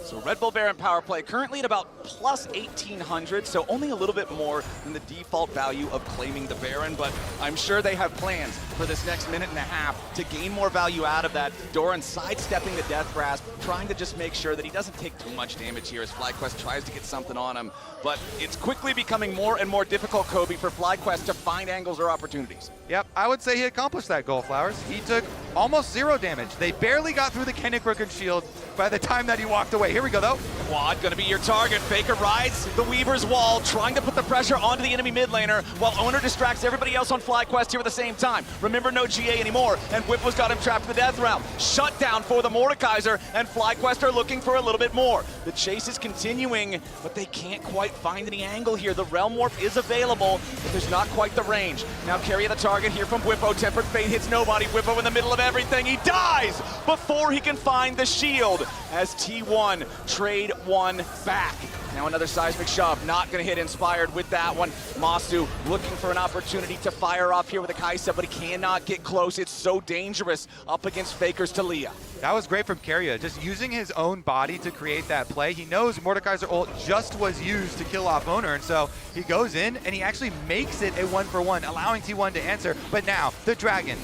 [SPEAKER 2] So Red Bull Baron power play currently at about plus 1,800, so only a little bit more than the default value of claiming the Baron, but I'm sure they have plans for this next minute and a half to gain more value out of that. Doran sidestepping the Death Grasp, trying to just make sure that he doesn't take too much damage here as FlyQuest tries to get something on him, but it's quickly becoming more and more difficult, Kobe, for FlyQuest to find angles or opportunities.
[SPEAKER 12] Yep, I would say he accomplished that goal, Flowers. He took almost 0 damage. They barely got through the Kennekrooken shield by the time that he walked away. Here we go, though.
[SPEAKER 2] Quad gonna be your target. Faker rides the Weaver's wall, trying to put the pressure onto the enemy mid laner, while Owner distracts everybody else on FlyQuest here at the same time. Remember, no GA anymore, and Whippo's got him trapped in the Death Realm. Shut down for the Mordekaiser, and FlyQuest are looking for a little bit more. The chase is continuing, but they can't quite find any angle here. The Realm Warp is available, but there's not quite the range. Now Keria the target here from Whippo. Tempered Fate hits nobody. Whippo in the middle of everything. He dies before he can find the shield as T1 trade 1 back. Now another seismic shove, not going to hit Inspired with that one. Masu looking for an opportunity to fire off here with a Kaisa, but he cannot get close. It's so dangerous up against Faker's Talia.
[SPEAKER 12] That was great from Keria, just using his own body to create that play. He knows Mordekaiser ult just was used to kill off Owner, and so he goes in and he actually makes it a 1-for-1, allowing T1 to answer. But now, the Dragon.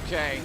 [SPEAKER 2] Okay.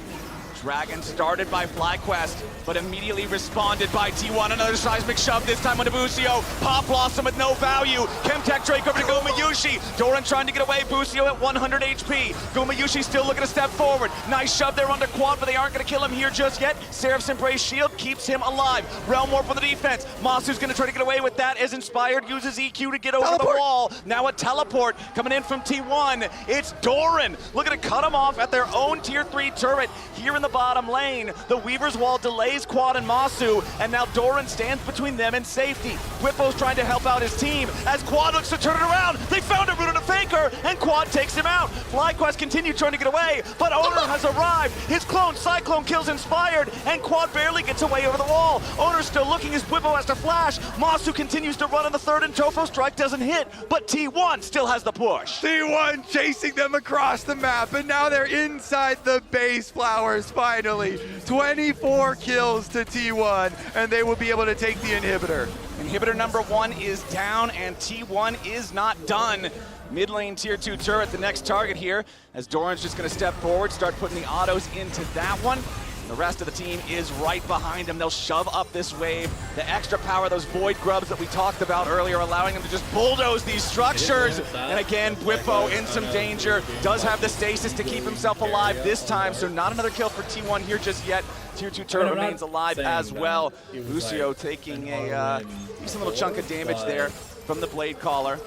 [SPEAKER 2] Dragon started by FlyQuest, but immediately responded by T1. Another seismic shove, this time on Busio. Pop Blossom with no value. Chemtech Drake over to Gumayushi. Doran trying to get away. Busio at 100 HP. Gumayushi still looking to step forward. Nice shove there under Quad, but they aren't going to kill him here just yet. Seraph's Embrace shield keeps him alive. Realm Warp for the defense. Masu's going to try to get away with that as Inspired uses EQ to get over the wall. Now a teleport coming in from T1. It's Doran looking to cut him off at their own tier 3 turret here in the bottom lane. The Weaver's Wall delays Quad and Masu, and now Doran stands between them and safety. Whippo's trying to help out his team as Quad looks to turn it around. They found a route on a Faker, and Quad takes him out. FlyQuest continues trying to get away, but Owner has arrived. His clone Cyclone kills Inspired, and Quad barely gets away over the wall. Owner's still looking as Whippo has to flash. Masu continues to run on the third, and Tofo Strike doesn't hit, but T1 still has the push.
[SPEAKER 12] T1 chasing them across the map, and now they're inside the base, Flowers. Finally, 24 kills to T1, and they will be able to take the inhibitor.
[SPEAKER 2] Inhibitor number 1 is down, and T1 is not done. Mid lane tier 2 turret, the next target here, as Doran's just going to step forward, start putting the autos into that one. The rest of the team is right behind him. They'll shove up this wave. The extra power, those Void Grubs that we talked about earlier, allowing him to just bulldoze these structures. And again, Whippo in some danger. Does have the stasis to keep himself alive this time, so not another kill for T1 here just yet. Tier 2 turret remains alive as well. Lucio taking a decent little chunk of damage there from the Blade Caller.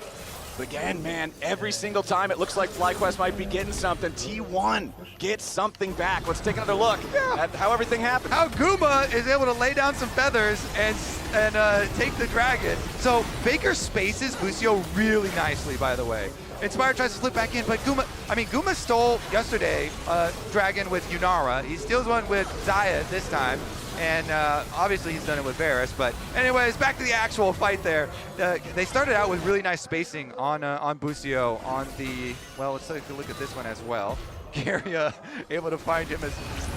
[SPEAKER 2] But again, man, every single time it looks like FlyQuest might be getting something. T1 gets something back. Let's take another look at how everything happened.
[SPEAKER 12] How Guma is able to lay down some feathers and take the dragon. So Faker spaces Busio really nicely, by the way. Inspired tries to slip back in, but Guma stole yesterday dragon with Yunara. He steals one with Zaya this time. And obviously he's done it with Varus. But anyways, back to the actual fight there. They started out with really nice spacing on Busio on the, well, let's take a look at this one as well. Keria able to find him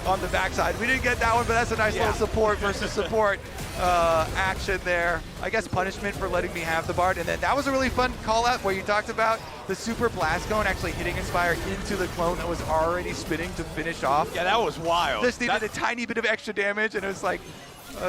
[SPEAKER 12] on the backside. We didn't get that one, but that's a nice little support versus support action there. I guess punishment for letting me have the Bard. And then that was a really fun call out where you talked about the super blast cone actually hitting Inspire into the clone that was already spinning to finish off.
[SPEAKER 2] Yeah, that was wild.
[SPEAKER 12] Just needed a tiny bit of extra damage, and it was like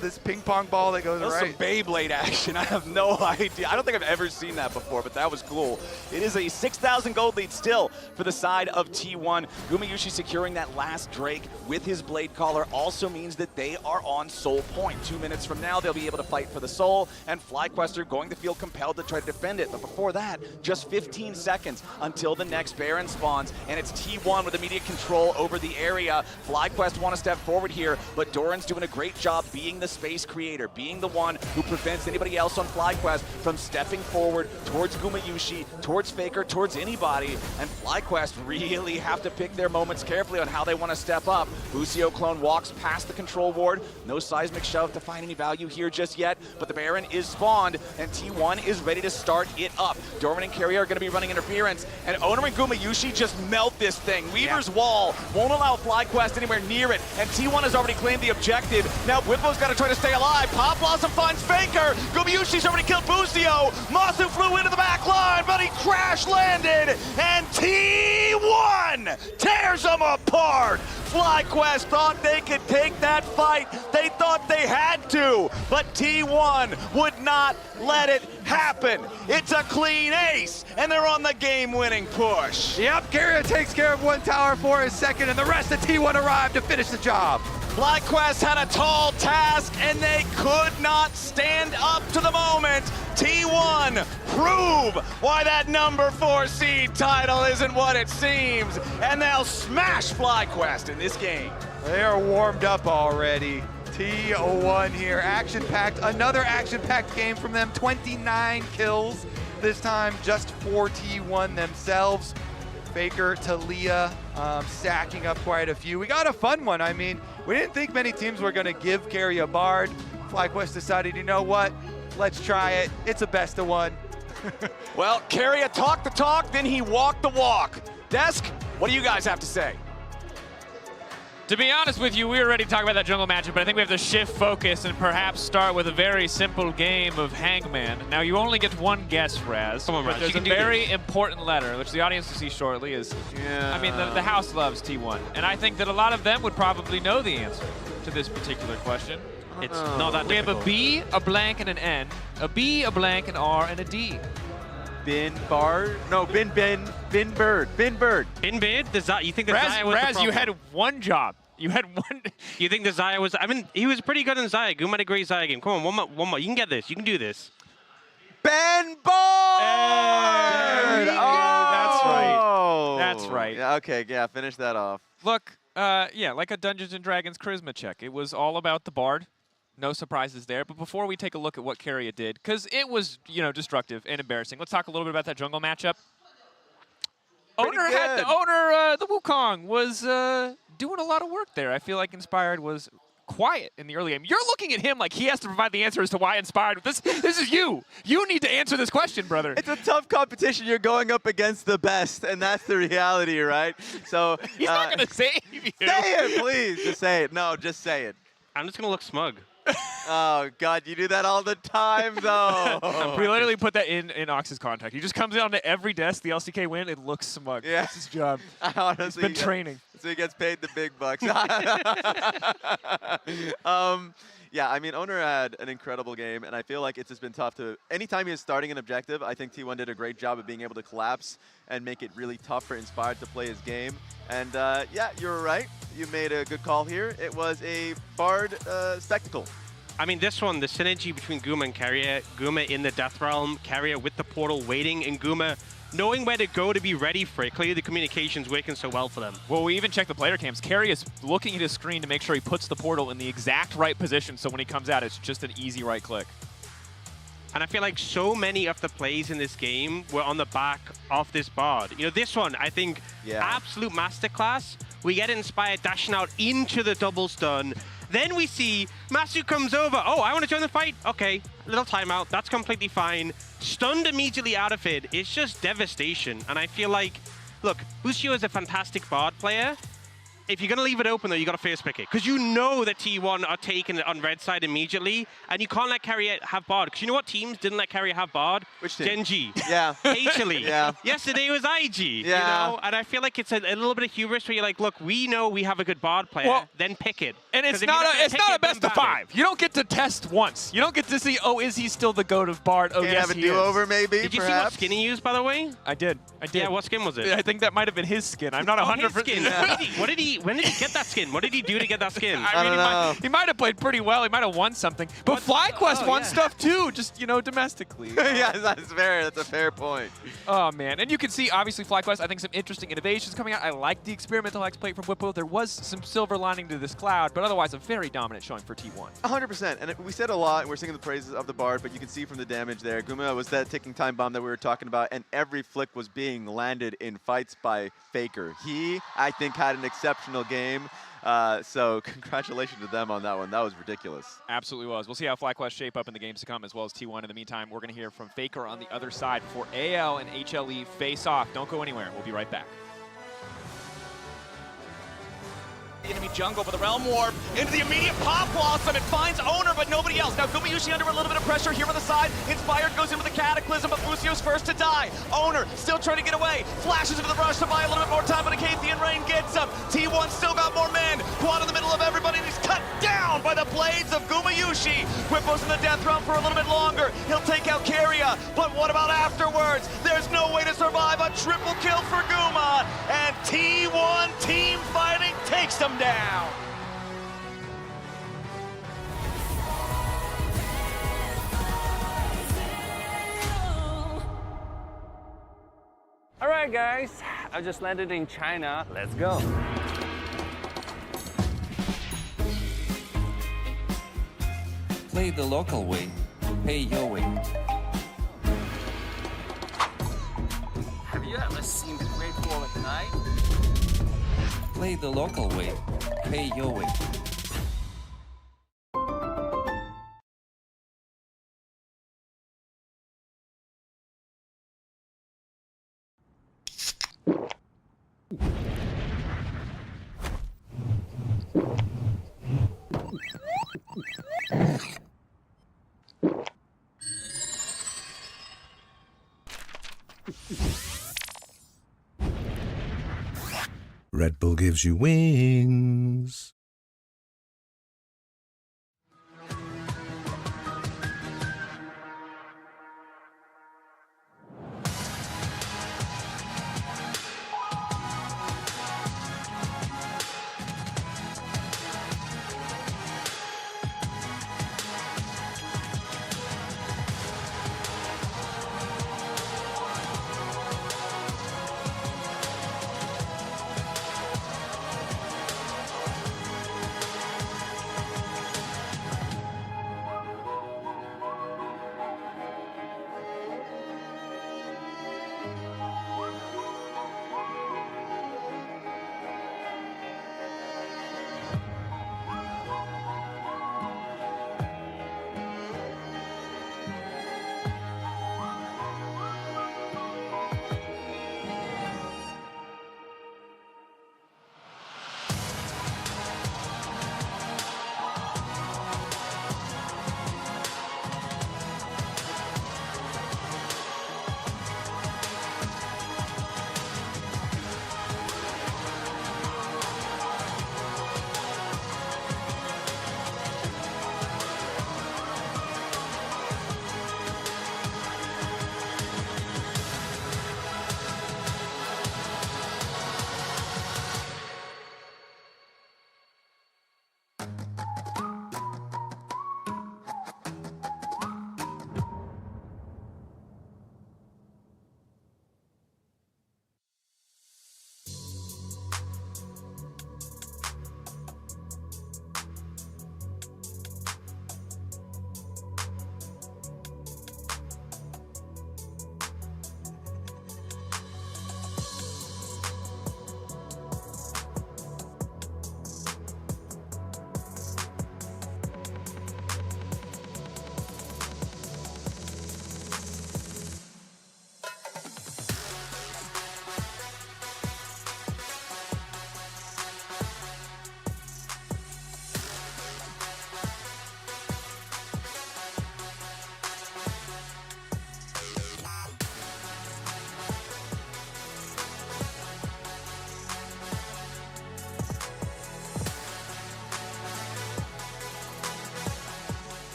[SPEAKER 12] this ping pong ball that goes right.
[SPEAKER 2] Some Beyblade action. I have no idea. I don't think I've ever seen that before, but that was cool. It is a 6,000 gold lead still for the side of T1. Gumayushi securing that last Drake with his Blade Caller also means that they are on Soul Point. 2 minutes from now, they'll be able to fight for the Soul, and FlyQuest are going to feel compelled to try to defend it. But before that, just 15 seconds until the next Baron spawns, and it's T1 with immediate control over the area. FlyQuest want to step forward here, but Doran's doing a great job being the space creator, being the one who prevents anybody else on FlyQuest from stepping forward towards Gumayushi, towards Faker, towards anybody. And FlyQuest really have to pick their moments carefully on how they want to step up. Busio clone walks past the control ward. No seismic shove to find any value here just yet, but the Baron is spawned, and T1 is ready to start it up. Doran and Keria are going to be running interference, and Oner and Gumayushi just melt this thing. Weaver's Wall won't allow FlyQuest anywhere near it, and T1 has already claimed the objective. Now Whipple's got to try to stay alive. Pop Blossom finds Faker. Gumayushi's already killed Busio. Masu flew into the back line, but he crash landed, and T1 tears him apart. FlyQuest thought they could take that fight. They thought they had to, but T1 would not let it happen. It's a clean ace, and they're on the game-winning push.
[SPEAKER 12] Yep, Keria takes care of one tower for his second, and the rest of T1 arrived to finish the job.
[SPEAKER 2] FlyQuest had a tall task, and they could not stand up to the moment. T1 prove why that number 4 seed title isn't what it seems, and they'll smash FlyQuest in this game.
[SPEAKER 12] They are warmed up already. T1 here, action-packed, another action-packed game from them, 29 kills, this time just for T1 themselves. Faker, Talia, stacking up quite a few. We got a fun one. I mean, we didn't think many teams were gonna give Keria a Bard. FlyQuest decided, you know what? Let's try it. It's a best of one.
[SPEAKER 2] Well, Keria talked the talk, then he walked the walk. Desk, what do you guys have to say?
[SPEAKER 4] To be honest with you, we were ready to talk about that jungle matchup, but I think we have to shift focus and perhaps start with a very simple game of Hangman. Now, you only get one guess, Raz.
[SPEAKER 8] Come on,
[SPEAKER 4] but
[SPEAKER 8] Raz,
[SPEAKER 4] there's
[SPEAKER 8] you
[SPEAKER 4] a
[SPEAKER 8] can do
[SPEAKER 4] very
[SPEAKER 8] this.
[SPEAKER 4] important letter, which the audience will see shortly is,
[SPEAKER 9] yeah.
[SPEAKER 4] I mean, the house loves T1. And I think that a lot of them would probably know the answer to this particular question.
[SPEAKER 8] It's not that
[SPEAKER 4] We have
[SPEAKER 8] difficult.
[SPEAKER 4] a B, a blank, and an N. A B, a blank, an R, and a D.
[SPEAKER 9] Bin Bard? No, Bin Bird.
[SPEAKER 8] Bin Bird? You think the Zaya was the
[SPEAKER 4] Raz, you
[SPEAKER 8] problem?
[SPEAKER 4] had one job. You had one.
[SPEAKER 8] You think the Zaya was? I mean, he was pretty good in Zaya. Guma had a great Zaya game. Come on, one more. You can get this. You can do this.
[SPEAKER 9] Ben Bard!
[SPEAKER 4] That's right. That's right.
[SPEAKER 9] Yeah, okay, yeah, finish that off.
[SPEAKER 4] Look, yeah, like a Dungeons & Dragons charisma check. It was all about the Bard. No surprises there. But before we take a look at what Keria did, because it was, destructive and embarrassing, let's talk a little bit about that jungle matchup. The Wukong was doing a lot of work there. I feel like Inspired was quiet in the early game. You're looking at him like he has to provide the answer as to why Inspired. This is you. You need to answer this question, brother.
[SPEAKER 9] It's a tough competition. You're going up against the best, and that's the reality, right? So
[SPEAKER 4] he's not going to save you.
[SPEAKER 9] Say it, please. Just say it. No, just say it.
[SPEAKER 8] I'm just gonna look smug.
[SPEAKER 9] Oh God, you do that all the time, though.
[SPEAKER 4] We literally put that in Ox's contact. He just comes in onto every desk, the LCK win, it looks smug.
[SPEAKER 9] Yeah.
[SPEAKER 4] That's his job.
[SPEAKER 9] Honestly,
[SPEAKER 4] He's been training.
[SPEAKER 9] So he gets paid the big bucks. Yeah, I mean, Oner had an incredible game, and I feel like it's just been tough to... Anytime he was starting an objective, I think T1 did a great job of being able to collapse and make it really tough for Inspired to play his game. And yeah, you're right. You made a good call here. It was a Bard spectacle.
[SPEAKER 8] I mean, this one, the synergy between Guma and Carrier, Guma in the Death Realm, Carrier with the portal waiting, and Guma knowing where to go to be ready for it. Clearly the communication's working so well for them.
[SPEAKER 4] Well, we even checked the player cams. Carrier is looking at his screen to make sure he puts the portal in the exact right position, so when he comes out, it's just an easy right click.
[SPEAKER 8] And I feel like so many of the plays in this game were on the back of this Bard. You know, this one, I think, absolute masterclass. We get inspired dashing out into the double stun. Then we see Masu comes over. Oh, I want to join the fight. Okay, little timeout. That's completely fine. Stunned immediately out of it. It's just devastation. And I feel like, look, Busio is a fantastic Bard player. If you're going to leave it open, though, you got to first pick it. Because you know that T1 are taking it on red side immediately, and you can't let Carrier have Bard. Because you know what teams didn't let Carrier have Bard?
[SPEAKER 9] Which team?
[SPEAKER 8] Gen.G.
[SPEAKER 9] Yeah.
[SPEAKER 8] HLE.
[SPEAKER 9] Yeah.
[SPEAKER 8] Yesterday was IG.
[SPEAKER 9] Yeah.
[SPEAKER 8] You know? And I feel like it's a little bit of hubris where you're like, look, we know we have a good Bard player, then pick it.
[SPEAKER 4] And it's not a best of 5. You don't get to test once. You don't get to see, oh, is he still the GOAT of Bard? Oh,
[SPEAKER 9] Can't
[SPEAKER 4] yes,
[SPEAKER 9] have a
[SPEAKER 4] he
[SPEAKER 9] do-over,
[SPEAKER 4] is.
[SPEAKER 9] maybe,
[SPEAKER 8] Did you see what skin he used, by the way?
[SPEAKER 4] I did.
[SPEAKER 8] Yeah, what skin was it?
[SPEAKER 4] I think that might have been his skin. I'm not 100%.
[SPEAKER 8] His skin. When did he get that skin? What did he do to get that skin?
[SPEAKER 4] I mean, he might have played pretty well. He might have won something. But FlyQuest won stuff too, just, you know, domestically.
[SPEAKER 9] Yeah, that's fair. That's a fair point.
[SPEAKER 4] Oh, man. And you can see, obviously, FlyQuest, I think some interesting innovations coming out. I like the experimental X plate from Whippo. There was some silver lining to this cloud, but otherwise a very dominant showing for T1.
[SPEAKER 9] 100%. And we said a lot, and we're singing the praises of the Bard, but you can see from the damage there, Guma was that ticking time bomb that we were talking about, and every flick was being landed in fights by Faker. He, I think, had an exceptional game. So congratulations to them on that one. That was ridiculous.
[SPEAKER 4] Absolutely was. We'll see how FlyQuest shape up in the games to come, as well as T1. In the meantime, we're going to hear from Faker on the other side before AL and HLE face off. Don't go anywhere. We'll be right back.
[SPEAKER 2] The enemy jungle, but the Realm Warp into the immediate Pop Blossom. It finds Owner, but nobody else. Now Gumayushi under a little bit of pressure here on the side. Inspired goes in with the Cataclysm, but Lucio's first to die. Owner still trying to get away. Flashes into the rush to buy a little bit more time, but Acathian Rain gets him. T1 still got more men. Quad in the middle of everybody, and he's cut down by the blades of Gumayushi. Whippo's in the death realm for a little bit longer. He'll take out Carrier, but what about afterwards? There's no way to survive a triple kill for Guma, and T1 team fighting takes them down.
[SPEAKER 16] All right, guys, I just landed in China. Let's go.
[SPEAKER 17] Play the local way, pay your way.
[SPEAKER 16] Have you ever seen the Great Wall at night?
[SPEAKER 17] Play the local way, pay your way.
[SPEAKER 6] Red Bull gives you wings.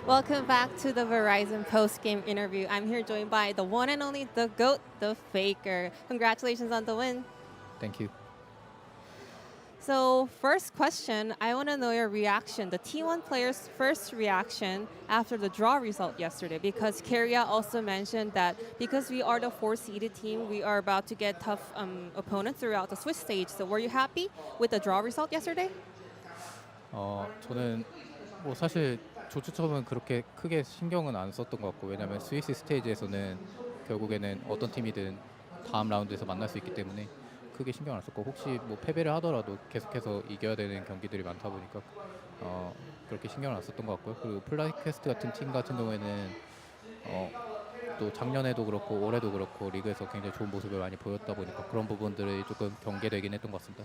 [SPEAKER 11] Welcome back to the Verizon post-game interview. I'm here joined by the one and only, the GOAT, the Faker. Congratulations on the win.
[SPEAKER 10] Thank you.
[SPEAKER 11] So first question, I want to know your reaction, the T1 players' first reaction after the draw result yesterday, because Keria also mentioned that because we are the 4-seeded team, we are about to get tough opponents throughout the Swiss stage. So were you happy with the draw result yesterday?
[SPEAKER 10] 저는 뭐 사실 조추첨은 그렇게 크게 신경은 안 썼던 것 같고, 왜냐면 스위스 스테이지에서는 결국에는 어떤 팀이든 다음 라운드에서 만날 수 있기 때문에 크게 신경 안 썼고, 혹시 뭐 패배를 하더라도 계속해서 이겨야 되는 경기들이 많다 보니까 그렇게 신경을 안 썼던 것 같고요. 그리고 플라이퀘스트 같은 팀 같은 경우에는 또 작년에도 그렇고 올해도 그렇고 리그에서 굉장히 좋은 모습을 많이 보였다 보니까 그런 부분들이 조금 경계되긴 했던 것 같습니다.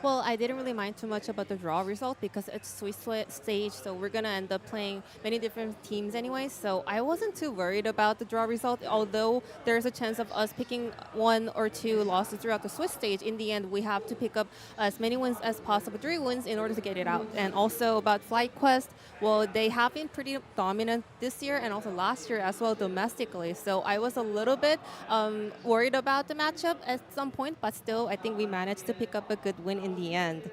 [SPEAKER 11] Well, I didn't really mind too much about the draw result because it's Swiss stage, so we're going to end up playing many different teams anyway, so I wasn't too worried about the draw result, although there's a chance of us picking 1 or 2 losses throughout the Swiss stage. In the end, we have to pick up as many wins as possible, 3 wins in order to get it out. And also about FlightQuest, well, they have been pretty dominant this year and also last year as well domestically, so I was a little bit worried about the matchup at some point, but still, I think we managed to pick up a good win in the end.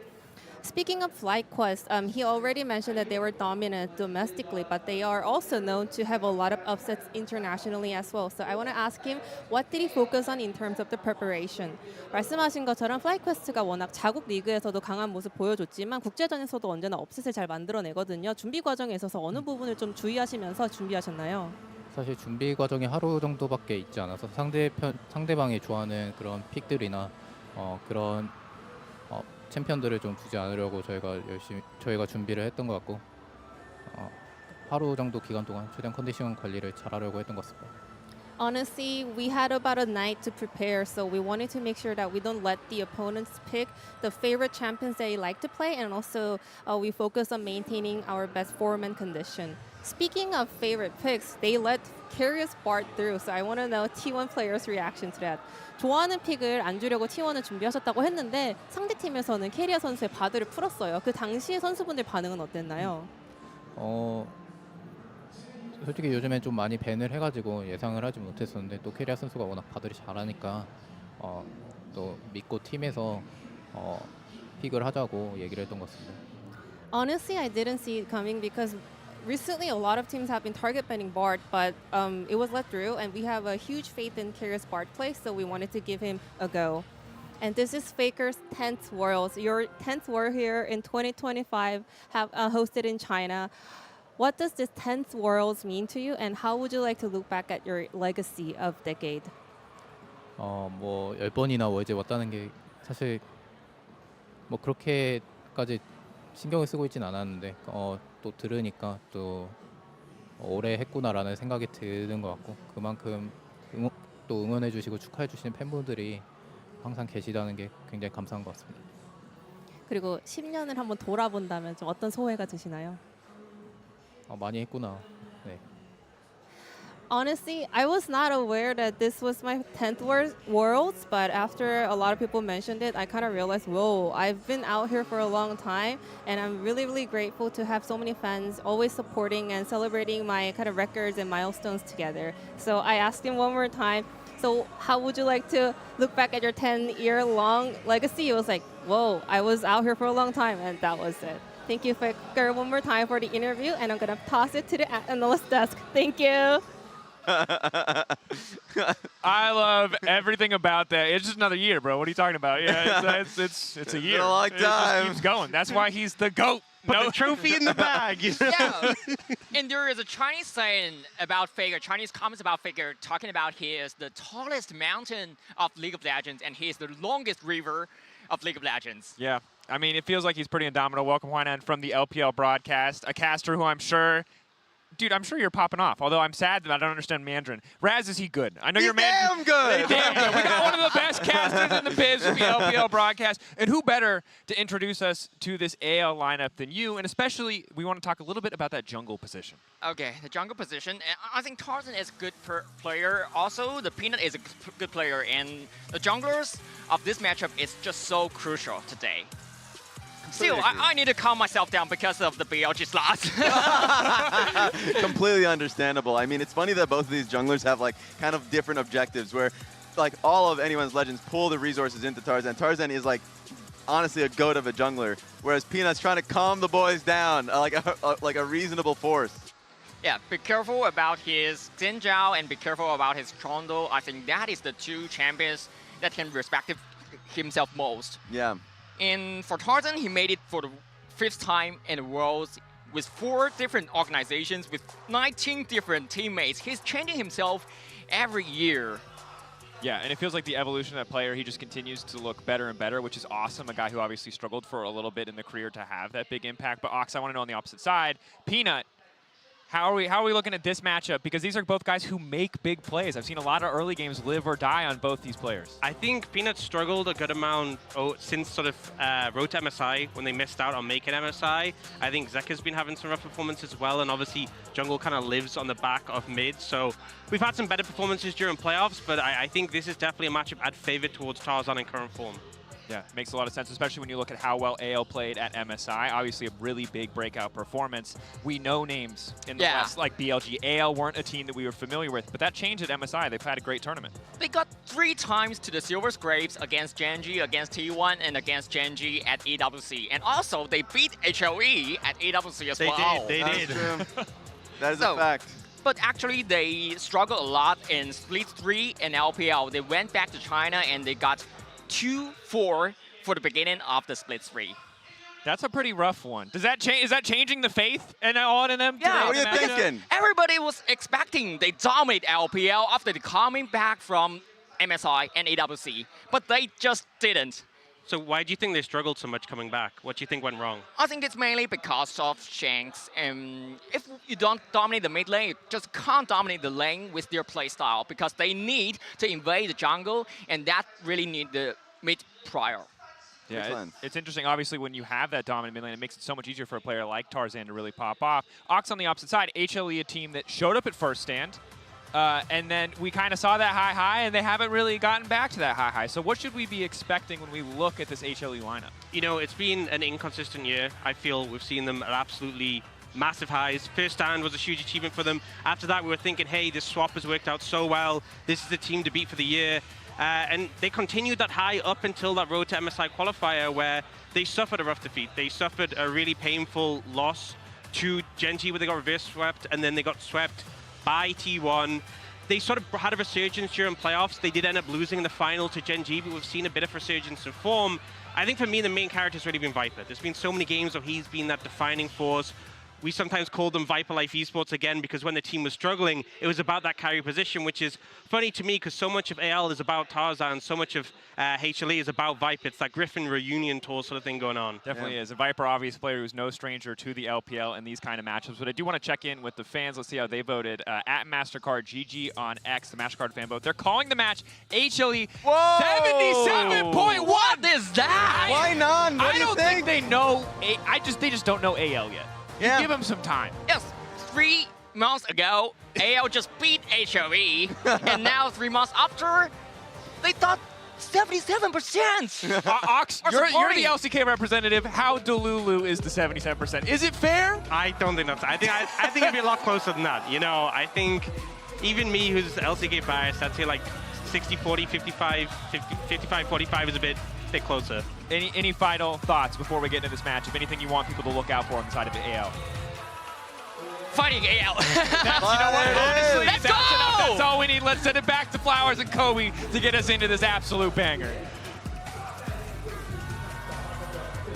[SPEAKER 11] Speaking of FlightQuest, he already mentioned that they were dominant domestically, but they are also known to have a lot of upsets internationally as well. So I want to ask him, what did he focus on in terms of the preparation? 말씀하신 것처럼 FlightQuest가 워낙 자국 리그에서도 강한 모습 보여줬지만 국제전에서도 언제나 업셋을 잘 만들어내거든요. 준비 과정에 있어서 어느 부분을 좀 주의하시면서 준비하셨나요?
[SPEAKER 10] 사실 준비 과정이 하루 정도밖에 있지 않아서 상대방이 좋아하는 그런 픽들이나 그런 챔피언들을 좀 두지 않으려고 저희가 준비를 했던 것 같고, 하루 정도 기간 동안 최대한 컨디션 관리를 잘하려고 했던 것 같습니다.
[SPEAKER 11] Honestly, we had about a night to prepare, so we wanted to make sure that we don't let the opponents pick the favorite champions they like to play, and also we focus on maintaining our best form and condition. Speaking of favorite picks, they let Curious Bart through, so I want to know T1 players' reaction to that. 좋아하는 픽을 안 주려고 T1을 준비하셨다고 했는데 상대팀에서는 캐리아 선수의 바드를 풀었어요. 그 당시에 선수분들 반응은 어땠나요?
[SPEAKER 10] 솔직히 요즘엔 좀 많이 밴을 해가지고 예상을 하지 못했었는데, 또 캐리아 선수가 워낙 바드를 잘하니까 또 믿고 팀에서 픽을 하자고 얘기를 했던 것 같습니다.
[SPEAKER 11] Honestly, I didn't see it coming because recently a lot of teams have been target banning Bart, but it was let through, and we have a huge faith in Curious Bart play, so we wanted to give him a go. And this is Faker's 10th Worlds. Your 10th World here in 2025 have hosted in China. What does this 10th Worlds mean to you, and how would you like to look back at your legacy of decade?
[SPEAKER 10] 뭐 10번이나 월제 왔다는 게 사실 뭐 그렇게까지 신경을 쓰고 있진 않았는데 또 들으니까 또 오래 했구나라는 생각이 드는 것 같고, 그만큼 또 응원해 주시고 축하해 주시는 팬분들이 항상 계시다는 게 굉장히 감사한 것 같습니다.
[SPEAKER 11] 그리고 10년을 한번 돌아본다면 좀 어떤 소회가 드시나요?
[SPEAKER 10] 많이 했구나. 네.
[SPEAKER 11] Honestly, I was not aware that this was my 10th Worlds, but after a lot of people mentioned it, I kind of realized, whoa, I've been out here for a long time, and I'm really, really grateful to have so many fans always supporting and celebrating my kind of records and milestones together. So I asked him one more time, so how would you like to look back at your 10-year-long legacy? He was like, whoa, I was out here for a long time, and that was it. Thank you, Faker, one more time for the interview, and I'm going to toss it to the analyst desk. Thank you.
[SPEAKER 4] I love everything about that. It's just another year, bro. What are you talking about? Yeah, it's a year.
[SPEAKER 9] Been a long
[SPEAKER 4] It
[SPEAKER 9] time.
[SPEAKER 4] just keeps going. That's why he's the GOAT.
[SPEAKER 5] Put the trophy in the bag. You know?
[SPEAKER 21] Yeah. And there is a Chinese saying about Faker, Chinese comments about Faker, talking about he is the tallest mountain of League of Legends, and he is the longest river of League of Legends.
[SPEAKER 4] Yeah. I mean, it feels like he's pretty indomitable. Welcome, Huainan, from the LPL broadcast. A caster who I'm sure... Dude, I'm sure you're popping off, although I'm sad that I don't understand Mandarin. Raz, is he good? I know
[SPEAKER 9] He's
[SPEAKER 4] you're
[SPEAKER 9] damn good.
[SPEAKER 4] He's damn good. We got one of the best casters in the biz from the LPL broadcast. And who better to introduce us to this AL lineup than you? And especially, we want to talk a little bit about that jungle position.
[SPEAKER 21] Okay, the jungle position. I think Tarzan is a good player. Also, the Peanut is a good player. And the junglers of this matchup is just so crucial today. Still, I need to calm myself down because of the BLG slots.
[SPEAKER 9] Completely understandable. I mean, it's funny that both of these junglers have like kind of different objectives where like all of anyone's legends pull the resources into Tarzan. Tarzan is like honestly a goat of a jungler, whereas Peanut's trying to calm the boys down like a reasonable force.
[SPEAKER 21] Yeah, be careful about his Xin Zhao and be careful about his Trundle. I think that is the two champions that can respect himself most.
[SPEAKER 9] Yeah.
[SPEAKER 21] And for Tarzan, he made it for the 5th time in the world with 4 different organizations, with 19 different teammates. He's changing himself every year.
[SPEAKER 4] Yeah, and it feels like the evolution of that player, he just continues to look better and better, which is awesome. A guy who obviously struggled for a little bit in the career to have that big impact. But Ox, I want to know on the opposite side, Peanut, how are we looking at this matchup? Because these are both guys who make big plays. I've seen a lot of early games live or die on both these players.
[SPEAKER 8] I think Peanut struggled a good amount since sort of Road to MSI when they missed out on making MSI. I think Zeka's been having some rough performances as well, and obviously Jungle kind of lives on the back of mid. So we've had some better performances during playoffs, but I think this is definitely a matchup I'd favor towards Tarzan in current form.
[SPEAKER 4] Yeah, makes a lot of sense, especially when you look at how well AL played at MSI. Obviously, a really big breakout performance. We know names in the West like BLG. AL weren't a team that we were familiar with, but that changed at MSI. They've had a great tournament.
[SPEAKER 21] They got 3 times to the Silver Scrapes against Genji, against T1, and against Genji at EWC. And also, they beat HLE at EWC as well.
[SPEAKER 8] They did.
[SPEAKER 9] That is a fact.
[SPEAKER 21] But actually, they struggled a lot in Split 3 and LPL. They went back to China and they got 2-4 for the beginning of the Split 3.
[SPEAKER 4] That's a pretty rough one. Does that change? Is that changing the faith and all in them?
[SPEAKER 21] Yeah,
[SPEAKER 9] what are you thinking?
[SPEAKER 21] Everybody was expecting they dominate LPL after they coming back from MSI and AWC, but they just didn't.
[SPEAKER 8] So why do you think they struggled so much coming back? What do you think went wrong?
[SPEAKER 21] I think it's mainly because of Shanks. If you don't dominate the mid lane, you just can't dominate the lane with their playstyle because they need to invade the jungle, and that really need the mid prior.
[SPEAKER 4] Yeah, it's interesting. Obviously, when you have that dominant mid lane, it makes it so much easier for a player like Tarzan to really pop off. Ox on the opposite side, HLE, a team that showed up at first stand, and then we kind of saw that high, and they haven't really gotten back to that high. So what should we be expecting when we look at this HLE lineup?
[SPEAKER 8] You know, it's been an inconsistent year. I feel we've seen them at absolutely massive highs. First stand was a huge achievement for them. After that, we were thinking, hey, this swap has worked out so well. This is the team to beat for the year. And they continued that high up until that Road to MSI qualifier where they suffered a rough defeat. They suffered a really painful loss to Genji where they got reverse swept, and then they got swept by T1. They sort of had a resurgence during playoffs. They did end up losing in the final to Genji, but we've seen a bit of resurgence in form. I think for me, the main character has really been Viper. There's been so many games where he's been that defining force. We sometimes called them Viper Life Esports again because when the team was struggling, it was about that carry position, which is funny to me because so much of AL is about Tarzan, so much of HLE is about Viper. It's that Griffin reunion tour sort of thing going on.
[SPEAKER 4] Definitely is. A Viper, obvious player who's no stranger to the LPL and these kind of matchups. But I do want to check in with the fans. Let's see how they voted. At MasterCard GG on X, the MasterCard fan vote. They're calling the match HLE 77.1.
[SPEAKER 21] What is that?
[SPEAKER 9] Why not? What
[SPEAKER 4] I
[SPEAKER 9] do you
[SPEAKER 4] don't think they know. They just don't know AL yet.
[SPEAKER 21] Yeah.
[SPEAKER 4] Give them some time.
[SPEAKER 21] Yes, 3 months ago, AL just beat HOE, and now 3 months after, they thought 77%.
[SPEAKER 4] Ox, you're the LCK representative. How Delulu is the 77%? Is it fair?
[SPEAKER 8] I don't think that's. I think it'd be a lot closer than that. You know, I think even me, who's LCK biased, I'd say like 60-40, 55-45 is a bit closer.
[SPEAKER 4] Any final thoughts before we get into this match? If anything you want people to look out for on the side of the AL?
[SPEAKER 21] Fighting AL.
[SPEAKER 4] Honestly,
[SPEAKER 21] Let's
[SPEAKER 4] that's
[SPEAKER 21] go!
[SPEAKER 4] enough. That's all we need. Let's send it back to Flowers and Kobe to get us into this absolute banger.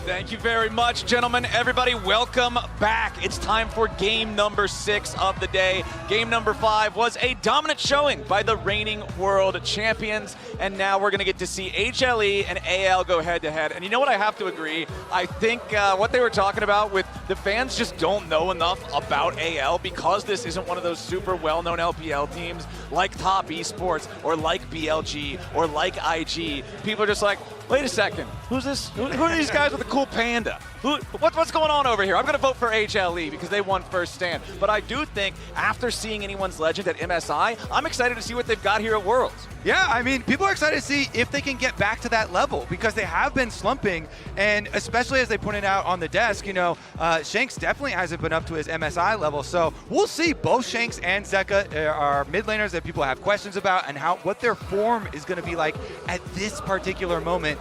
[SPEAKER 2] Thank you very much, gentlemen. Everybody, welcome back. It's time for game number 6 of the day. Game number 5 was a dominant showing by the reigning world champions, and now we're going to get to see HLE and AL go head-to-head. And you know what? I have to agree. I think what they were talking about with the fans just don't know enough about AL because this isn't one of those super well-known LPL teams like Top Esports or like BLG or like IG. People are just like, wait a second, who's this? Who are these guys with a cool panda? What's going on over here? I'm going to vote for HLE because they won first stand. But I do think after seeing anyone's legend at MSI, I'm excited to see what they've got here at Worlds.
[SPEAKER 12] Yeah, I mean, people are excited to see if they can get back to that level because they have been slumping, and especially as they pointed out on the desk, you know, Shanks definitely hasn't been up to his MSI level. So we'll see. Both Shanks and Zeka are mid laners that people have questions about, and what their form is going to be like at this particular moment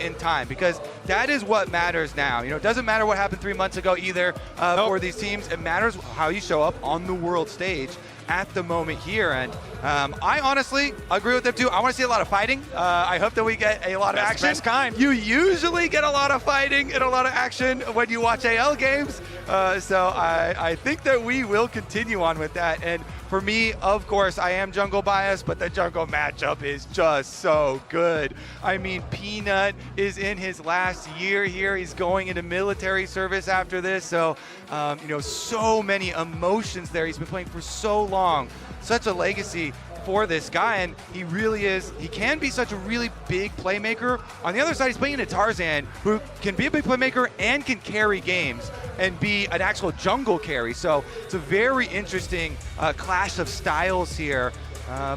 [SPEAKER 12] in time, because that is what matters now. You know, it doesn't matter what happened 3 months ago either for these teams. It matters how you show up on the world stage at the moment here, and I honestly agree with them too. I want to see a lot of fighting. I hope that we get a lot of action.
[SPEAKER 2] Best kind.
[SPEAKER 12] You usually get a lot of fighting and a lot of action when you watch AL games, so I think that we will continue on with that. And for me, of course, I am jungle biased, but the jungle matchup is just so good. I mean, Peanut is in his last year here. He's going into military service after this, so you know, so many emotions there. He's been playing for so long, such a legacy for this guy, and he really is. He can be such a really big playmaker. On the other side, he's playing into Tarzan, who can be a big playmaker and can carry games and be an actual jungle carry. So it's a very interesting clash of styles here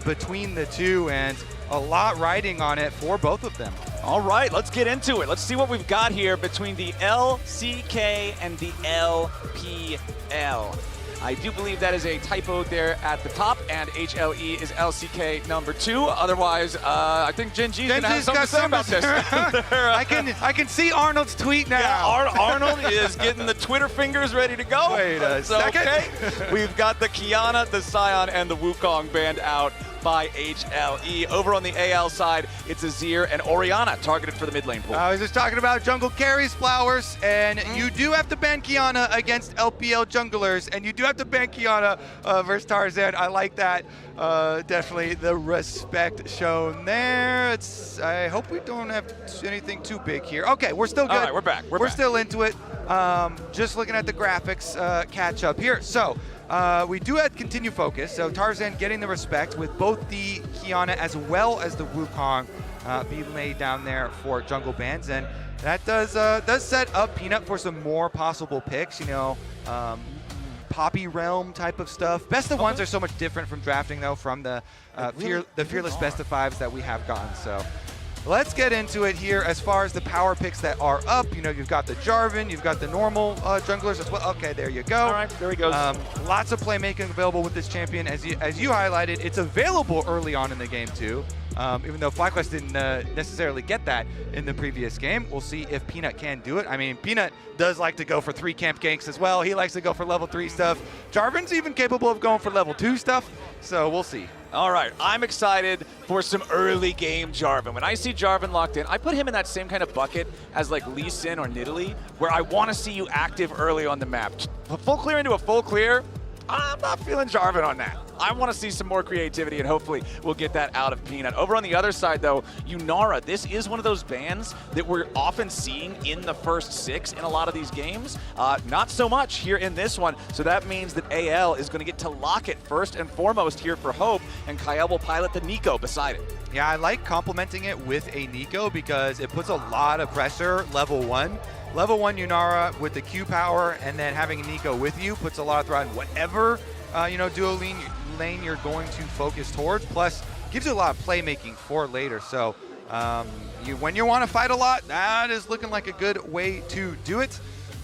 [SPEAKER 12] between the two, and a lot riding on it for both of them.
[SPEAKER 2] All right, let's get into it. Let's see what we've got here between the LCK and the LPL. I do believe that is a typo there at the top, and HLE is LCK number 2. Otherwise, I think Gen G's gonna have something to say about this.
[SPEAKER 12] I can see Arnold's tweet now.
[SPEAKER 2] Yeah, Arnold is getting the Twitter fingers ready to go.
[SPEAKER 12] Wait a second.
[SPEAKER 2] Okay. We've got the Kiana, the Sion, and the Wukong banned out by HLE. Over on the AL side, it's Azir and Orianna targeted for the mid lane pool.
[SPEAKER 12] I was just talking about jungle carries, Flowers, and you do have to ban Kiana against LPL junglers, and you do have to ban Kiana versus Tarzan. I like that. Definitely the respect shown there. I hope we don't have anything too big here. Okay, we're still good.
[SPEAKER 2] All right, we're back.
[SPEAKER 12] We're still into it. Just looking at the graphics catch up here. So we do have continue focus. So Tarzan getting the respect with both the Kiana as well as the Wukong being laid down there for jungle bans, and that does set up Peanut for some more possible picks. You know, Poppy Realm type of stuff. Best of ones are so much different from drafting though, from the fearless best of fives that we have gotten. So let's get into it here as far as the power picks that are up. You know, you've got the Jarvan, you've got the normal junglers as well. Okay, there you go.
[SPEAKER 2] All right, there he goes.
[SPEAKER 12] Lots of playmaking available with this champion. As you highlighted, it's available early on in the game too. Even though FlyQuest didn't necessarily get that in the previous game. We'll see if Peanut can do it. I mean, Peanut does like to go for 3 camp ganks as well. He likes to go for level 3 stuff. Jarvan's even capable of going for level 2 stuff, so we'll see.
[SPEAKER 2] All right, I'm excited for some early game Jarvan. When I see Jarvan locked in, I put him in that same kind of bucket as like Lee Sin or Nidalee, where I want to see you active early on the map. Full clear into a full clear, I'm not feeling Jarvan on that. I want to see some more creativity, and hopefully we'll get that out of Peanut. Over on the other side, though, Yunara, this is one of those bans that we're often seeing in the first 6 in a lot of these games. Not so much here in this one, so that means that AL is going to get to lock it first and foremost here for Hope, and Kyle will pilot the Nico beside it.
[SPEAKER 12] Yeah, I like complementing it with a Nico because it puts a lot of pressure level 1. Level 1 Yunara with the Q power, and then having a Nico with you puts a lot of threat on whatever duo lane you're going to focus towards. Plus, gives you a lot of playmaking for later. So when you want to fight a lot, that is looking like a good way to do it.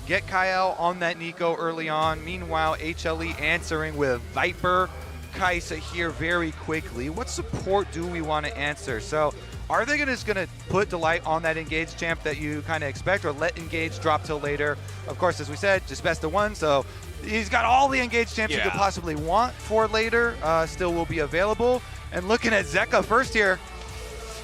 [SPEAKER 12] Get Kyle on that Nico early on. Meanwhile, HLE answering with Viper. Kaisa here very quickly. What support do we want to answer? So are they just going to put Delight on that Engage champ that you kind of expect, or let Engage drop till later? Of course, as we said, just best of 1, so he's got all the Engage champs you could possibly want for later, still will be available. And looking at Zeka first here,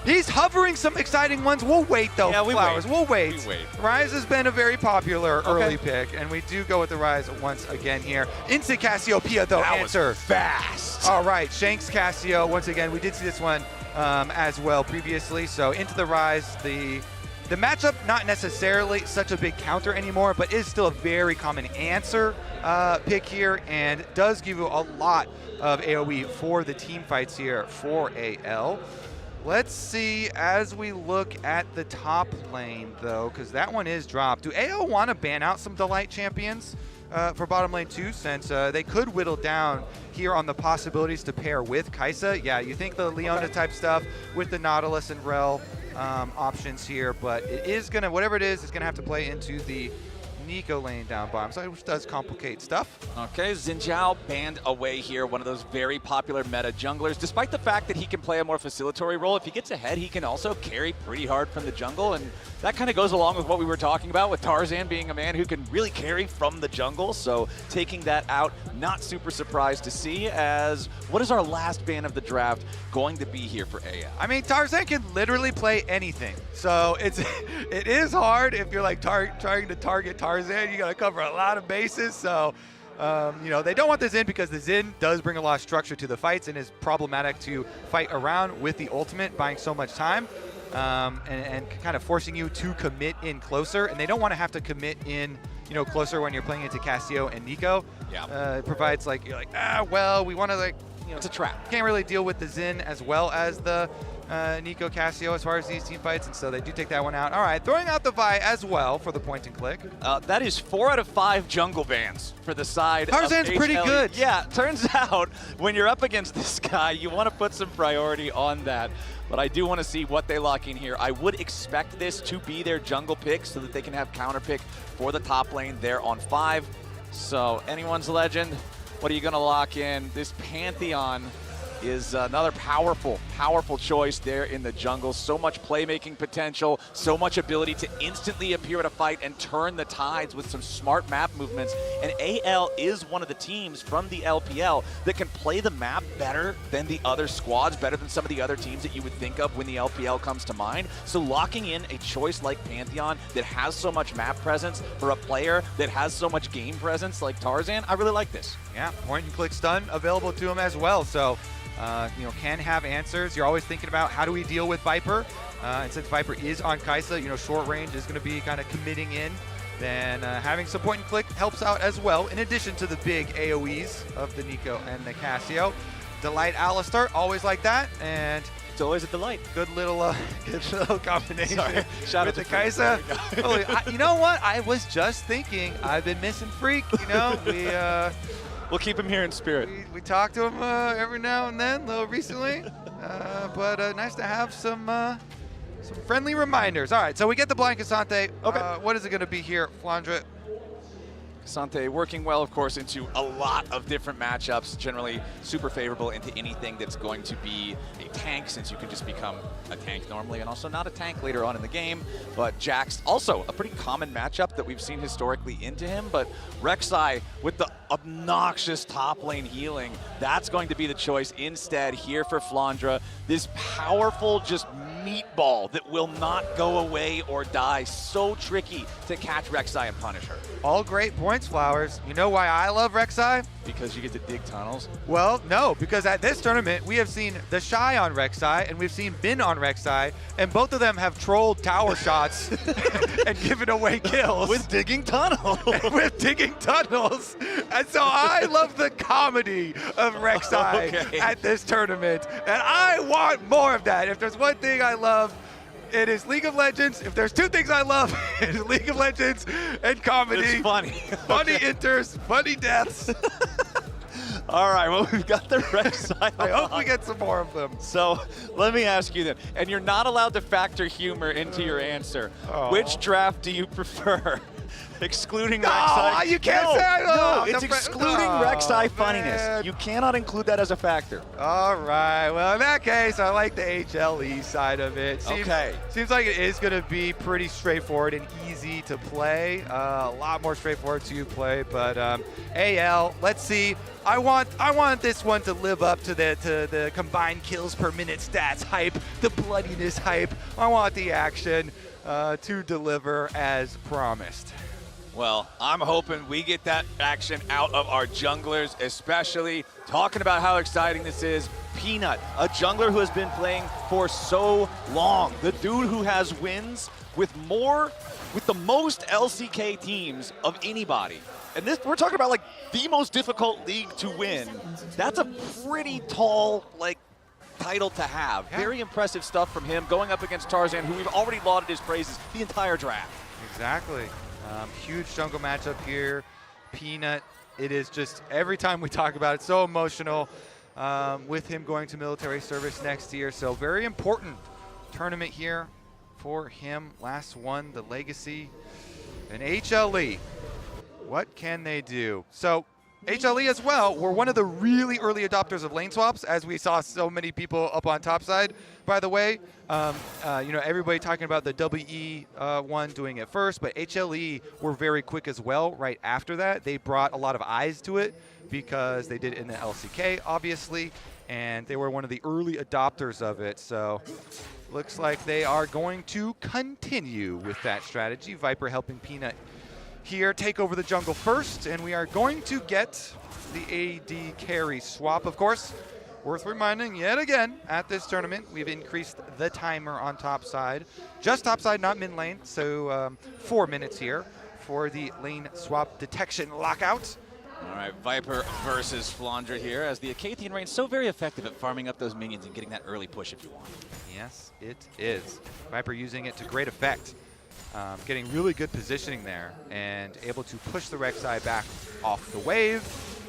[SPEAKER 12] he's hovering some exciting ones. We'll wait though, Flowers. We'll wait. Ryze has been a very popular early pick, and we do go with the Ryze once again here. Into Cassiopeia though,
[SPEAKER 2] that
[SPEAKER 12] answer.
[SPEAKER 2] was fast.
[SPEAKER 12] All right, Shanks Cassio, once again, we did see this one as well previously. So into the Ryze, the matchup not necessarily such a big counter anymore, but is still a very common answer pick here, and does give you a lot of AoE for the team fights here for AL. Let's see as we look at the top lane, though, because that one is dropped. Do AO want to ban out some Delight champions for bottom lane, too, since they could whittle down here on the possibilities to pair with Kai'Sa? Yeah, you think the Leona-type stuff with the Nautilus and Rel options here, but it is going to, whatever it is going to have to play into the Nico lane down bottom, so which does complicate stuff.
[SPEAKER 2] Okay, Xin Zhao banned away here, one of those very popular meta junglers, despite the fact that he can play a more facilitatory role. If he gets ahead, he can also carry pretty hard from the jungle, and that kind of goes along with what we were talking about with Tarzan being a man who can really carry from the jungle, so taking that out, not super surprised to see, as what is our last ban of the draft going to be here for AL?
[SPEAKER 12] I mean, Tarzan can literally play anything, so it is hard if you're like trying to target Tarzan. You got to cover a lot of bases, so you know, they don't want this in because the Xin does bring a lot of structure to the fights and is problematic to fight around with the ultimate, buying so much time and kind of forcing you to commit in closer, and they don't want to have to commit in, you know, closer when you're playing into Cassio and Nico.
[SPEAKER 2] Yeah.
[SPEAKER 12] It provides like, you're like, well, we want to like, you know,
[SPEAKER 2] it's a trap.
[SPEAKER 12] Can't really deal with the Xin as well as the Nico Cassio as far as these team fights, and so they do take that one out. All right, throwing out the Vi as well for the point and click.
[SPEAKER 2] That is 4 out of 5 jungle bans for the side
[SPEAKER 12] Tarzan's
[SPEAKER 2] of
[SPEAKER 12] pretty
[SPEAKER 2] HLE.
[SPEAKER 12] good.
[SPEAKER 2] Yeah, turns out when you're up against this guy, you want to put some priority on that. But I do want to see what they lock in here. I would expect this to be their jungle pick so that they can have counter pick for the top lane there on 5. So anyone's legend, what are you going to lock in? This Pantheon is another powerful choice there in the jungle. So much playmaking potential, so much ability to instantly appear at a fight and turn the tides with some smart map movements. And AL is one of the teams from the LPL that can play the map better than the other squads, better than some of the other teams that you would think of when the LPL comes to mind. So locking in a choice like Pantheon that has so much map presence for a player that has so much game presence like Tarzan, I really like this.
[SPEAKER 12] Yeah, point and click stun available to him as well. So you know, can have answers. You're always thinking about how do we deal with Viper, and since Viper is on Kai'Sa, you know, short range is going to be kind of committing in. Then having some point and click helps out as well, in addition to the big AoEs of the Nico and the Cassio. Delight Alistar, always like that, and
[SPEAKER 2] it's always a delight.
[SPEAKER 12] Good little combination.
[SPEAKER 2] Sorry. Shout out
[SPEAKER 12] with
[SPEAKER 2] to
[SPEAKER 12] the Kai'Sa. You know what? I was just thinking, I've been missing Freak. You know,
[SPEAKER 2] we'll keep him here in spirit.
[SPEAKER 12] We talk to him every now and then, a little recently, but nice to have some friendly reminders. All right, so we get the blind Cassante. Okay. What is it going to be here, Flandre?
[SPEAKER 2] Cassante working well, of course, into a lot of different matchups, generally super favorable into anything that's going to be a tank, since you can just become a tank normally, and also not a tank later on in the game. But Jax, also a pretty common matchup that we've seen historically into him, but Rek'Sai with the obnoxious top lane healing, that's going to be the choice instead here for Flandre. This powerful just meatball that will not go away or die. So tricky to catch Rek'Sai and punish her.
[SPEAKER 12] All great points, Flowers. You know why I love Rek'Sai?
[SPEAKER 2] Because you get to dig tunnels?
[SPEAKER 12] Well, no, because at this tournament, we have seen the Shy on Rek'Sai, and we've seen Bin on Rek'Sai, and both of them have trolled tower shots and given away kills.
[SPEAKER 2] With digging tunnels.
[SPEAKER 12] With digging tunnels. And so I love the comedy of Rek'Sai at this tournament, and I want more of that. If there's one thing I love, it is League of Legends. If there's two things I love, it is League of Legends and comedy.
[SPEAKER 2] It's funny.
[SPEAKER 12] Funny inters, funny deaths.
[SPEAKER 2] All right, well, we've got the Rek'Sai.
[SPEAKER 12] I hope we get some more of them.
[SPEAKER 2] So let me ask you then, and you're not allowed to factor humor into your answer. Which draft do you prefer? Excluding Rek'Sai?
[SPEAKER 12] You can't say
[SPEAKER 2] No, it's excluding Rek'Sai funniness. You cannot include that as a factor.
[SPEAKER 12] All right. Well, in that case, I like the HLE side of it. Seems like it is going to be pretty straightforward and easy to play. A lot more straightforward to play. But AL, let's see. I want this one to live up to the combined kills per minute stats hype, the bloodiness hype. I want the action to deliver as promised.
[SPEAKER 2] Well, I'm hoping we get that action out of our junglers, especially talking about how exciting this is. Peanut, a jungler who has been playing for so long. The dude who has wins with the most LCK teams of anybody. And this, we're talking about like the most difficult league to win. That's a pretty tall, like, title to have. Yeah. Very impressive stuff from him, going up against Tarzan, who we've already lauded his praises the entire draft.
[SPEAKER 12] Exactly. Huge jungle matchup here. Peanut, it is just, every time we talk about it, so emotional with him going to military service next year. So very important tournament here for him. Last one, the Legacy. And HLE, what can they do? So HLE as well were one of the really early adopters of lane swaps, as we saw so many people up on top side, by the way. Everybody talking about the WE one doing it first, but HLE were very quick as well right after that. They brought a lot of eyes to it because they did it in the LCK, obviously, and they were one of the early adopters of it. So looks like they are going to continue with that strategy. Viper helping Peanut here take over the jungle first, and we are going to get the AD carry swap, of course. Worth reminding yet again, at this tournament, we've increased the timer on top side. Just top side, not mid lane, so 4 minutes here for the lane swap detection lockout.
[SPEAKER 2] All right, Viper versus Flandre here, as the Acathian Rain's so very effective at farming up those minions and getting that early push if you want.
[SPEAKER 12] Yes, it is. Viper using it to great effect. Getting really good positioning there and able to push the Rek'Sai back off the wave.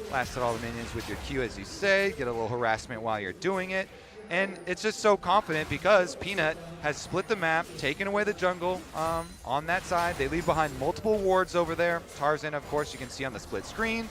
[SPEAKER 12] Blasted all the minions with your Q, as you say. Get a little harassment while you're doing it. And it's just so confident because Peanut has split the map, taken away the jungle on that side. They leave behind multiple wards over there. Tarzan, of course, you can see on the split screen.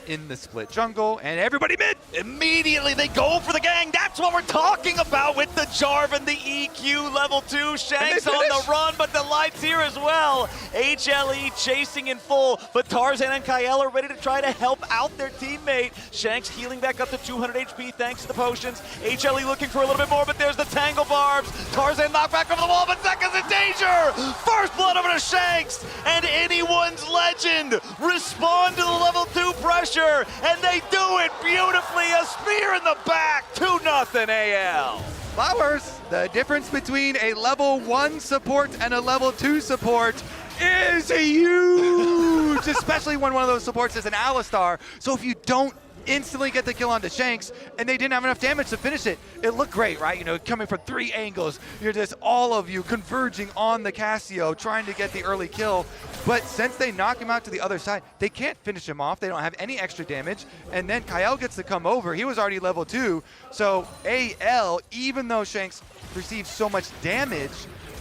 [SPEAKER 12] In the split jungle, and everybody mid!
[SPEAKER 2] Immediately they go for the gang. That's what we're talking about with the Jarvan, the EQ level 2. Shanks on the run, but the light's here as well. HLE chasing in full, but Tarzan and Kael are ready to try to help out their teammate. Shanks healing back up to 200 HP thanks to the potions. HLE looking for a little bit more, but there's the Tangle Barbs. Tarzan knocked back over the wall, but Zeka's in danger! First blood over to Shanks, and anyone's legend respond to the level 2 pressure, and they do it beautifully. A spear in the back, 2-0 AL.
[SPEAKER 12] Flowers, the difference between a level 1 support and a level 2 support is huge, especially when one of those supports is an Alistar. So if you don't instantly get the kill onto Shanks, and they didn't have enough damage to finish it, it looked great, right? You know, coming from 3 angles, you're just all of you converging on the Cassio, trying to get the early kill. But since they knock him out to the other side, they can't finish him off. They don't have any extra damage. And then Kael gets to come over. He was already level 2. So AL, even though Shanks received so much damage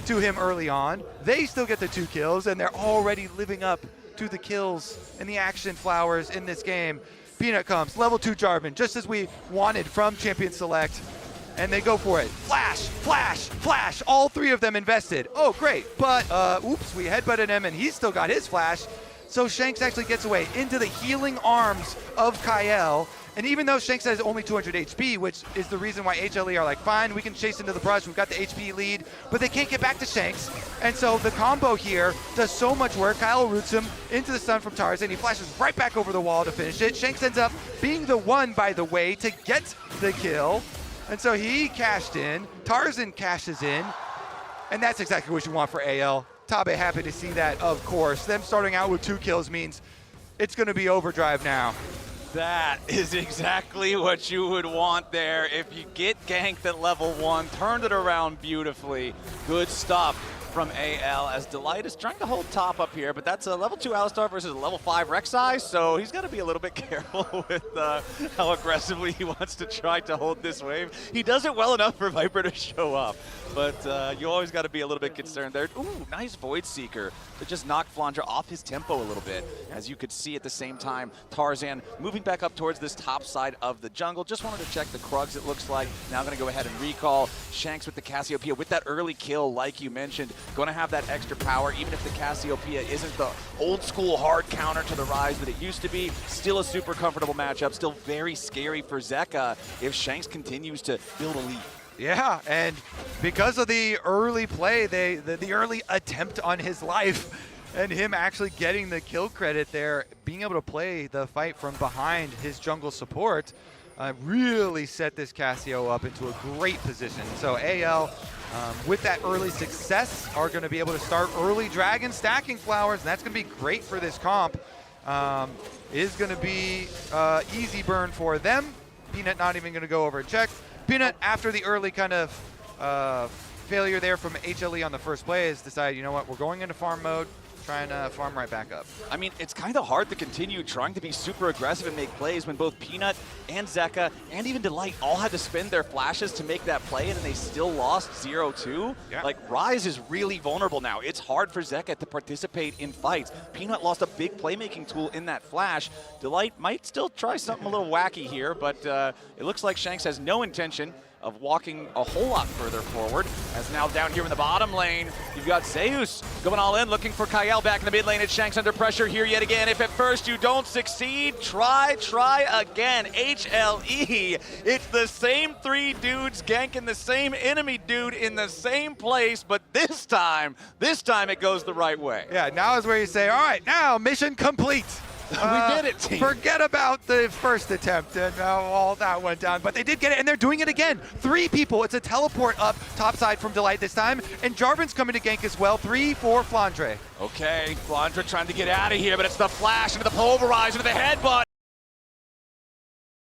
[SPEAKER 12] to him early on, they still get the 2 kills, and they're already living up to the kills and the action Flowers in this game. Peanut comes, level 2 Jarvan, just as we wanted from Champion Select, and they go for it. Flash, flash, flash, all 3 of them invested. Oh, great, but oops, we headbutted him, and he's still got his flash. So Shanks actually gets away into the healing arms of Kael. And even though Shanks has only 200 HP, which is the reason why HLE are like, fine, we can chase into the brush, we've got the HP lead, but they can't get back to Shanks. And so the combo here does so much work. Kyle roots him into the stun from Tarzan. He flashes right back over the wall to finish it. Shanks ends up being the one, by the way, to get the kill. And so he cashed in. Tarzan cashes in. And that's exactly what you want for AL. Tabe happy to see that, of course. Them starting out with 2 kills means it's going to be overdrive now.
[SPEAKER 2] That is exactly what you would want there. If you get ganked at level 1, turned it around beautifully. Good stuff from AL, as Delight is trying to hold top up here, but that's a level 2 Alistar versus a level 5 Rek'Sai, so he's got to be a little bit careful with how aggressively he wants to try to hold this wave. He does it well enough for Viper to show up, but you always got to be a little bit concerned there. Ooh, nice Void Seeker to just knock Flandre off his tempo a little bit. As you could see at the same time, Tarzan moving back up towards this top side of the jungle. Just wanted to check the Krugs, it looks like. Now going to go ahead and recall. Shanks with the Cassiopeia with that early kill, like you mentioned. Going to have that extra power, even if the Cassiopeia isn't the old school hard counter to the Rise that it used to be. Still a super comfortable matchup, still very scary for Zeka if Shanks continues to build a lead.
[SPEAKER 12] Yeah, and because of the early play, the early attempt on his life, and him actually getting the kill credit there, being able to play the fight from behind his jungle support, really set this Cassio up into a great position. So AL, with that early success, are going to be able to start early dragon stacking Flowers, and that's going to be great for this comp. Is going to be easy burn for them. Peanut not even going to go over and check. Peanut, after the early kind of failure there from HLE on the first play, has decided, you know what, we're going into farm mode, trying to farm right back up.
[SPEAKER 2] I mean, it's kind of hard to continue trying to be super aggressive and make plays when both Peanut and Zeka and even Delight all had to spend their flashes to make that play, and they still lost 0-2.
[SPEAKER 12] Yeah.
[SPEAKER 2] Like, Rise is really vulnerable now. It's hard for Zeka to participate in fights. Peanut lost a big playmaking tool in that flash. Delight might still try something a little wacky here, but it looks like Shanks has no intention of walking a whole lot further forward. As now down here in the bottom lane, you've got Zeus going all in, looking for Kyle back in the mid lane. It's Shanks under pressure here yet again. If at first you don't succeed, try again. HLE, it's the same 3 dudes ganking the same enemy dude in the same place, but this time it goes the right way.
[SPEAKER 12] Yeah, now is where you say, all right, now mission complete.
[SPEAKER 2] We did it, team.
[SPEAKER 12] Forget about the first attempt and how all that went down, but they did get it, and they're doing it again. 3 people. It's a teleport up topside from Delight this time, and Jarvan's coming to gank as well. 3 for Flandre.
[SPEAKER 2] Okay, Flandre trying to get out of here, but it's the flash into the pulverize, into the headbutt.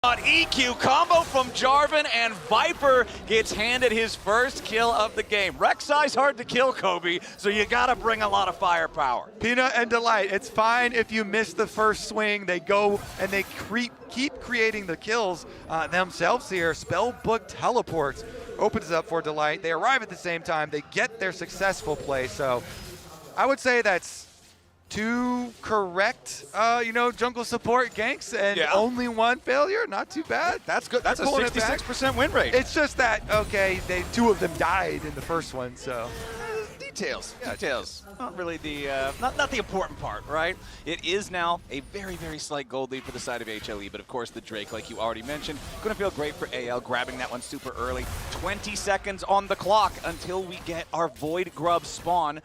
[SPEAKER 2] EQ combo from Jarvan, and Viper gets handed his first kill of the game. Rek'Sai's hard to kill, Kobe, so you gotta bring a lot of firepower.
[SPEAKER 12] Peanut and Delight, it's fine if you miss the first swing. They go and they keep creating the kills themselves here. Spellbook teleports opens up for Delight. They arrive at the same time. They get their successful play. So I would say that's 2 correct, jungle support ganks and only 1 failure. Not too bad.
[SPEAKER 2] That's good. That's a 66% win rate.
[SPEAKER 12] It's just that, okay, 2 of them died in the first one, so.
[SPEAKER 2] Details. Not really the not the important part, right? It is now a very, very slight gold lead for the side of HLE, but of course the Drake, like you already mentioned, going to feel great for AL, grabbing that one super early. 20 seconds on the clock until we get our Void Grub spawn.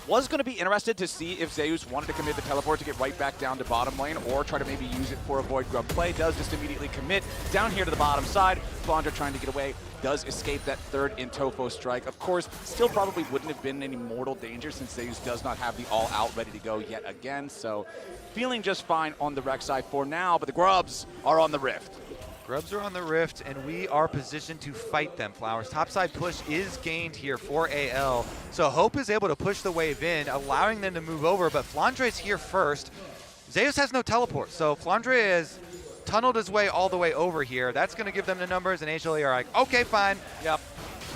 [SPEAKER 2] Was going to be interested to see if Zeus wanted to commit the teleport to get right back down to bottom lane, or try to maybe use it for a Void Grub play. Does just immediately commit down here to the bottom side. Flandre trying to get away. Does escape that third Intofo strike. Of course, still probably wouldn't have been any mortal danger since Zeus does not have the all-out ready to go yet again. So feeling just fine on the Rek'Sai for now, but the Grubs are on the Rift.
[SPEAKER 12] Grubs are on the Rift, and we are positioned to fight them, Flowers. Topside push is gained here for AL. So Hope is able to push the wave in, allowing them to move over, but Flandre's here first. Zeus has no teleport, so Flandre has tunneled his way all the way over here. That's going to give them the numbers, and HLE are like, okay, fine.
[SPEAKER 2] Yep.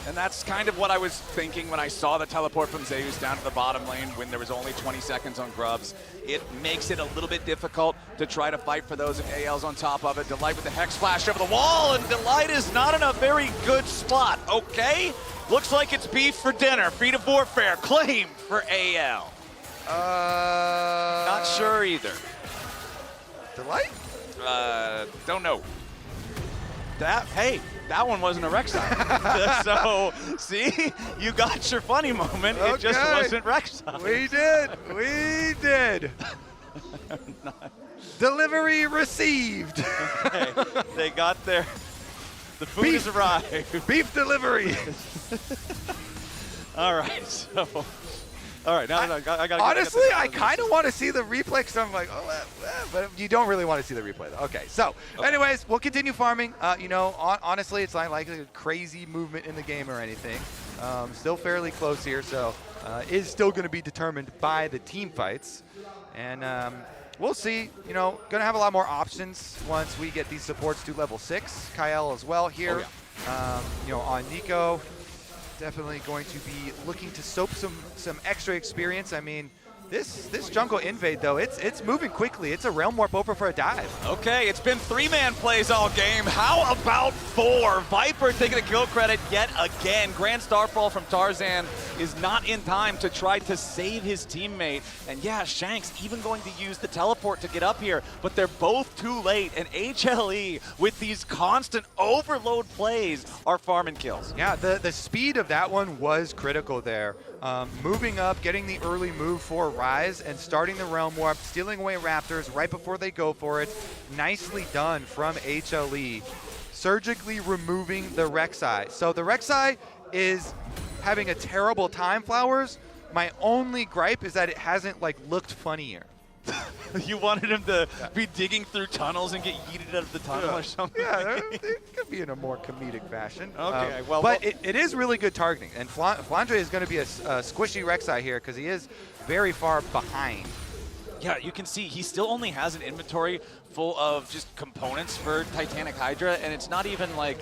[SPEAKER 2] And that's kind of what I was thinking when I saw the teleport from Zeus down to the bottom lane when there was only 20 seconds on Grubs. It makes it a little bit difficult to try to fight for those if AL's on top of it. Delight with the Hex Flash over the wall, and Delight is not in a very good spot, okay? Looks like it's beef for dinner. Feet of Warfare claimed for AL. Not sure either.
[SPEAKER 12] Delight?
[SPEAKER 2] Don't know. That one wasn't a Rek'Sai. So, see, you got your funny moment.
[SPEAKER 12] Okay.
[SPEAKER 2] It just wasn't Rek'Sai.
[SPEAKER 12] We did. Delivery received.
[SPEAKER 2] Okay. They got the food has arrived.
[SPEAKER 12] Beef delivery.
[SPEAKER 2] All right, so. All right, now I got.
[SPEAKER 12] Honestly, I kind of want to see the replay because I'm like, but you don't really want to see the replay, though. Okay, so anyways, we'll continue farming. Honestly, it's not like a crazy movement in the game or anything. Still fairly close here, so is still going to be determined by the team fights, and we'll see. Going to have a lot more options once we get these supports to level 6. Kyle as well here. On Nico. Definitely going to be looking to soap some extra experience. I mean, this jungle invade, though, it's moving quickly. It's a Realm Warp over for a dive.
[SPEAKER 2] Okay, it's been 3-man plays all game. How about 4? Viper taking a kill credit yet again. Grand Starfall from Tarzan is not in time to try to save his teammate. And yeah, Shanks even going to use the teleport to get up here, but they're both too late. And HLE, with these constant overload plays, are farming kills.
[SPEAKER 12] Yeah, the speed of that one was critical there. Moving up, getting the early move for Rise, and starting the Realm Warp, stealing away Raptors right before they go for it. Nicely done from HLE. Surgically removing the Rek'Sai. So the Rek'Sai is having a terrible time, Flowers. My only gripe is that it hasn't looked funnier.
[SPEAKER 2] You wanted him to be digging through tunnels and get yeeted lighted out of the tunnel or something?
[SPEAKER 12] Yeah, it could be in a more comedic fashion.
[SPEAKER 2] Okay,
[SPEAKER 12] but it is really good targeting. And Flandre is going to be a squishy Rek'Sai here because he is very far behind.
[SPEAKER 2] Yeah, you can see he still only has an inventory full of just components for Titanic Hydra, and it's not even like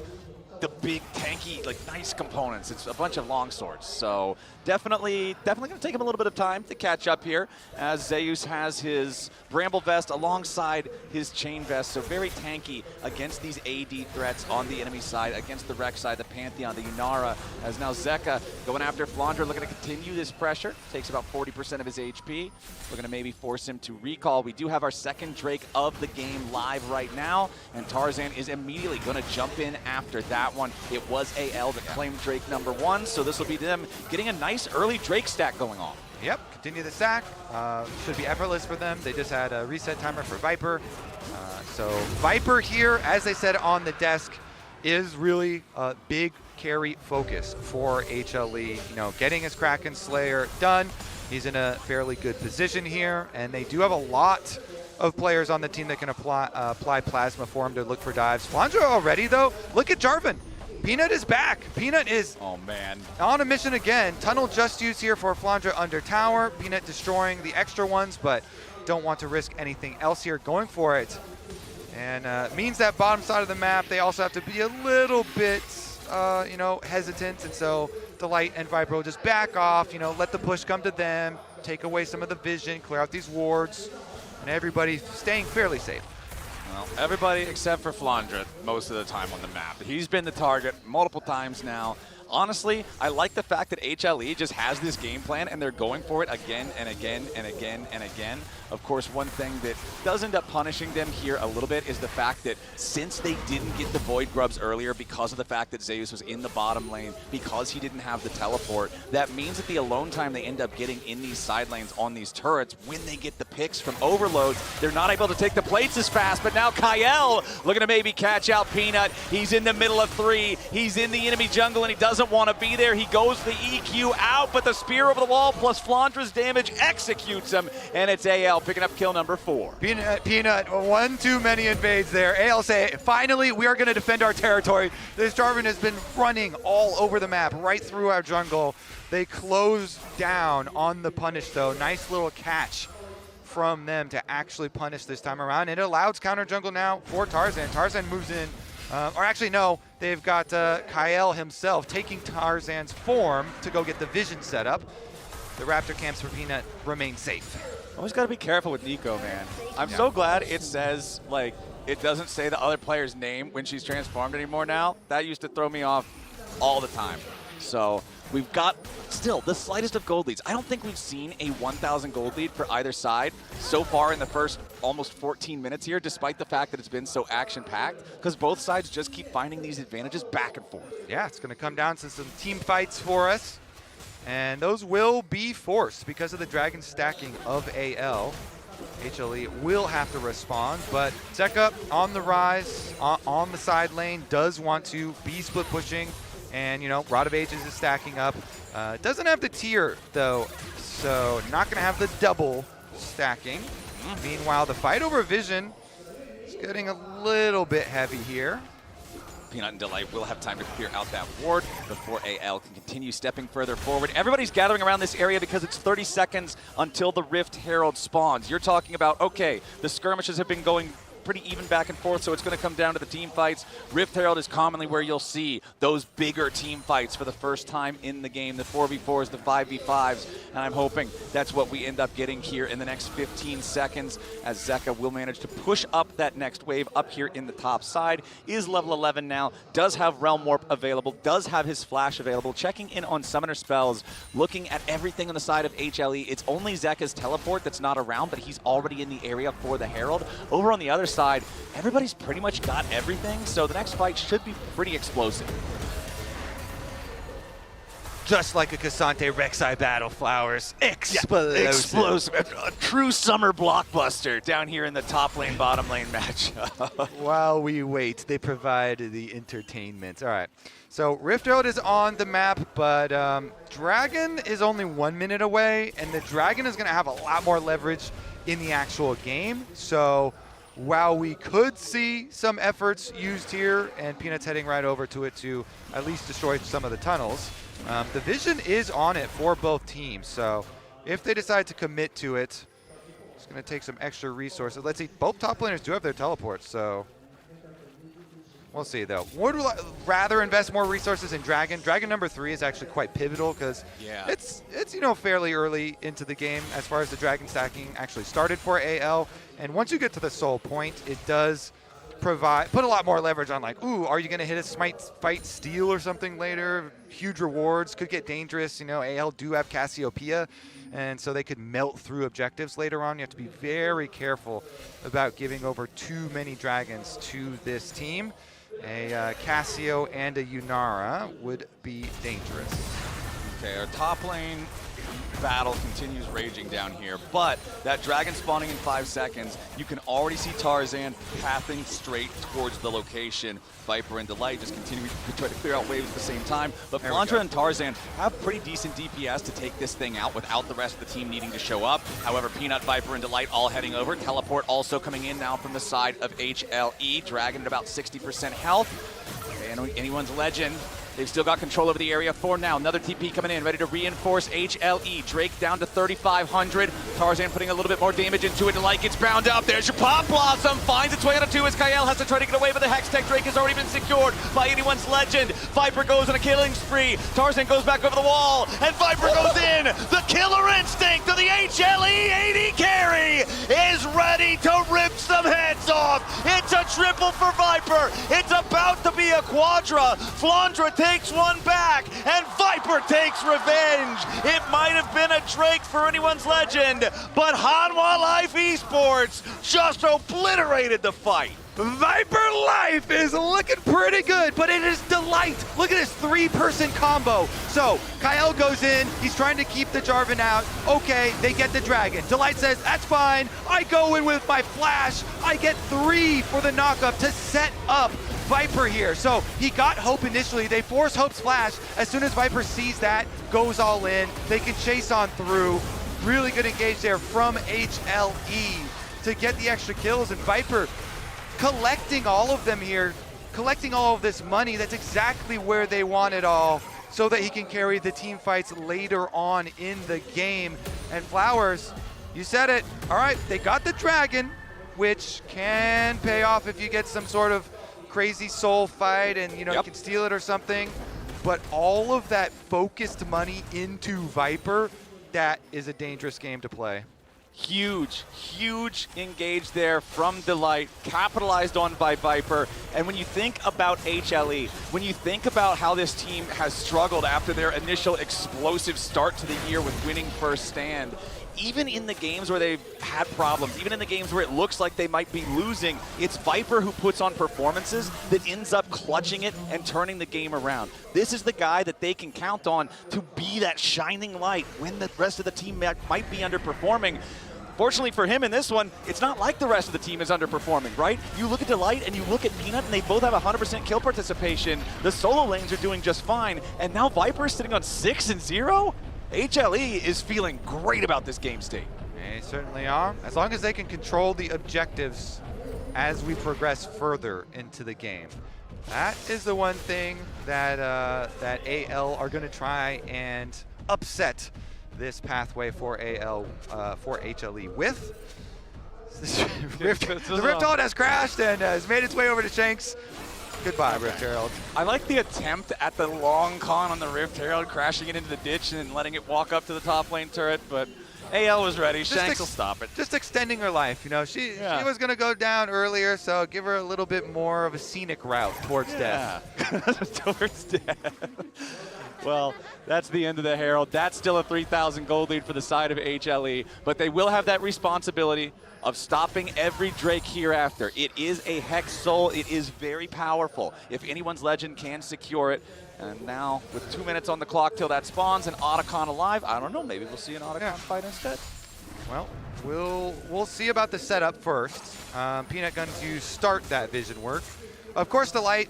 [SPEAKER 2] the big tanky, like nice components. It's a bunch of long swords. So definitely going to take him a little bit of time to catch up here, as Zeus has his Bramble Vest alongside his Chain Vest. So very tanky against these AD threats on the enemy side, against the Rek'Sai, the Pantheon, the Yunara, as now Zeka going after Flandre, looking to continue this pressure. Takes about 40% of his HP. We're going to maybe force him to recall. We do have our second Drake of the game live right now, and Tarzan is immediately going to jump in after that one. It was AL that claimed Drake #1, so this will be them getting a nice early Drake stack going on.
[SPEAKER 12] Yep, continue the stack. Should be effortless for them. They just had a reset timer for Viper. So Viper here, as they said on the desk, is really a big carry focus for HLE. You know, getting his Kraken Slayer done. He's in a fairly good position here, and they do have a lot of players on the team that can apply Plasma for him to look for dives. Flandre already, though, look at Jarvan. Peanut is back. Peanut is on a mission again. Tunnel just used here for Flandre under tower. Peanut destroying the extra ones, but don't want to risk anything else here. Going for it. And means that bottom side of the map, they also have to be a little bit, hesitant. And so Delight and Viper will just back off, let the push come to them, take away some of the vision, clear out these wards, and everybody staying fairly safe.
[SPEAKER 2] Well, everybody except for Flandre most of the time on the map. He's been the target multiple times now. Honestly, I like the fact that HLE just has this game plan and they're going for it again and again and again and again. Of course, one thing that does end up punishing them here a little bit is the fact that since they didn't get the Void Grubs earlier because of the fact that Zeus was in the bottom lane, because he didn't have the teleport, that means that the alone time they end up getting in these side lanes on these turrets, when they get the picks from overloads, they're not able to take the plates as fast. But now Kyle looking to maybe catch out Peanut. He's in the middle of 3. He's in the enemy jungle and he doesn't want to be there. He goes the EQ out, but the spear over the wall plus Flandre's damage executes him, and it's AL picking up kill #4.
[SPEAKER 12] Peanut, one too many invades there. AL say, finally, we are going to defend our territory. This Jarvan has been running all over the map, right through our jungle. They close down on the punish, though. Nice little catch from them to actually punish this time around. It allows counter jungle now for Tarzan. Tarzan moves in. Or actually, no, they've got Kyle himself taking Tarzan's form to go get the vision set up. The Raptor camps for Peanut remain safe.
[SPEAKER 2] Always got to be careful with Nico, man. I'm so glad it says, it doesn't say the other player's name when she's transformed anymore now. That used to throw me off all the time. So we've got still the slightest of gold leads. I don't think we've seen a 1,000 gold lead for either side so far in the first almost 14 minutes here, despite the fact that it's been so action-packed, because both sides just keep finding these advantages back and forth.
[SPEAKER 12] Yeah, it's going to come down to some team fights for us, and those will be forced because of the dragon stacking of AL. HLE will have to respond, but Zeka on the rise, on the side lane, does want to be split pushing. And, Rod of Ages is stacking up. Doesn't have the tier, though, so not going to have the double stacking. Meanwhile, the fight over Vision is getting a little bit heavy here.
[SPEAKER 2] Peanut and Delight will have time to clear out that ward before AL can continue stepping further forward. Everybody's gathering around this area because it's 30 seconds until the Rift Herald spawns. You're talking about, okay, the skirmishes have been going pretty even back and forth, so it's going to come down to the team fights. Rift Herald is commonly where you'll see those bigger team fights for the first time in the game, the 4v4s, the 5v5s, and I'm hoping that's what we end up getting here in the next 15 seconds, as Zeka will manage to push up that next wave up here in the top side. Is level 11 now, does have Realm Warp available, does have his Flash available, checking in on summoner spells, looking at everything on the side of HLE. It's only Zeka's teleport that's not around, but he's already in the area for the Herald. Over on the other side, everybody's pretty much got everything, so the next fight should be pretty explosive.
[SPEAKER 12] Just like a Cassante Rek'Sai battle, Flowers. Explosive.
[SPEAKER 2] Yeah, explosive. A true summer blockbuster down here in the top lane, bottom lane matchup.
[SPEAKER 12] While we wait, they provide the entertainment. All right. So Rift Herald is on the map, but Dragon is only 1 minute away, and the Dragon is going to have a lot more leverage in the actual game. So while we could see some efforts used here, and Peanut's heading right over to it to at least destroy some of the tunnels, the vision is on it for both teams. So if they decide to commit to it, it's going to take some extra resources. Let's see, both top laners do have their teleports, so we'll see though. Would rather invest more resources in Dragon. Dragon number 3 is actually quite pivotal because it's you know, fairly early into the game as far as the Dragon stacking actually started for AL. And once you get to the Soul Point, it does put a lot more leverage on, like, ooh, are you going to hit a smite fight steal or something later? Huge rewards, could get dangerous. You know, AL do have Cassiopeia, and so they could melt through objectives later on. You have to be very careful about giving over too many dragons to this team. A Cassio and a Yunara would be dangerous.
[SPEAKER 2] Okay, our top lane battle continues raging down here, but that dragon spawning in 5 seconds, you can already see Tarzan pathing straight towards the location. Viper and Delight just continuing to try to clear out waves at the same time, but Flandra and Tarzan have pretty decent DPS to take this thing out without the rest of the team needing to show up. However, Peanut, Viper, and Delight all heading over. Teleport also coming in now from the side of HLE. Dragon at about 60% health. And anyone's legend. They've still got control over the area for now. Another TP coming in, ready to reinforce HLE. Drake down to 3,500. Tarzan putting a little bit more damage into it. Delight gets bound up. There's your Pop Blossom. Finds its way out of 2 as Kael has to try to get away, but the Hex Tech Drake has already been secured by anyone's legend. Viper goes on a killing spree. Tarzan goes back over the wall, and Viper goes in. The killer instinct of the HLE AD carry is ready to rip some heads off. It's a triple for Viper. It's about to be a quadra. Flandra takes one back, and Viper takes revenge. It might have been a Drake for anyone's legend, but Hanwha Life Esports just obliterated the fight.
[SPEAKER 12] Viper Life is looking pretty good, but it is Delight. Look at this 3-person combo. So Kael goes in, he's trying to keep the Jarvan out. Okay, they get the Dragon. Delight says, that's fine. I go in with my flash. I get 3 for the knockup to set up Viper here. So he got Hope initially. They force Hope's flash. As soon as Viper sees that, goes all in. They can chase on through. Really good engage there from HLE to get the extra kills, and Viper collecting all of them here, collecting all of this money. That's exactly where they want it all, so that he can carry the team fights later on in the game. And Flowers, you said it. All right, they got the Dragon, which can pay off if you get some sort of crazy soul fight and, you know, you can steal it or something. But all of that focused money into Viper, that is a dangerous game to play.
[SPEAKER 2] Huge engage there from Delight, capitalized on by Viper. And when you think about HLE, when you think about how this team has struggled after their initial explosive start to the year with winning first stand, even in the games where they've had problems, even in the games where it looks like they might be losing, it's Viper who puts on performances that ends up clutching it and turning the game around. This is the guy that they can count on to be that shining light when the rest of the team might be underperforming. Fortunately for him in this one, it's not like the rest of the team is underperforming, right? You look at Delight and you look at Peanut, and they both have 100% kill participation. The solo lanes are doing just fine, and now Viper is sitting on 6-0? HLE is feeling great about this game state.
[SPEAKER 12] They certainly are. As long as they can control the objectives as we progress further into the game. That is the one thing that that AL are going to try and upset this pathway for AL, for HLE with. The Rift Hold has crashed and has made its way over to Shanks. Goodbye, Rift Herald.
[SPEAKER 2] I like the attempt at the long con on the Rift Herald, crashing it into the ditch and letting it walk up to the top lane turret, but AL was ready. Shanks will stop it.
[SPEAKER 12] Just extending her life, you know. She was going to go down earlier, so give her a little bit more of a scenic route towards death.
[SPEAKER 2] Towards death. Well, that's the end of the Herald. That's still a 3,000 gold lead for the side of HLE, but they will have that responsibility of stopping every Drake hereafter. It is a Hex Soul. It is very powerful. If anyone's legend can secure it, and now with 2 minutes on the clock till that spawns, an Otacon alive, I don't know, maybe we'll see an Otacon fight instead.
[SPEAKER 12] Well, we'll see about the setup first. Peanut going to start that vision work. Of course, Delight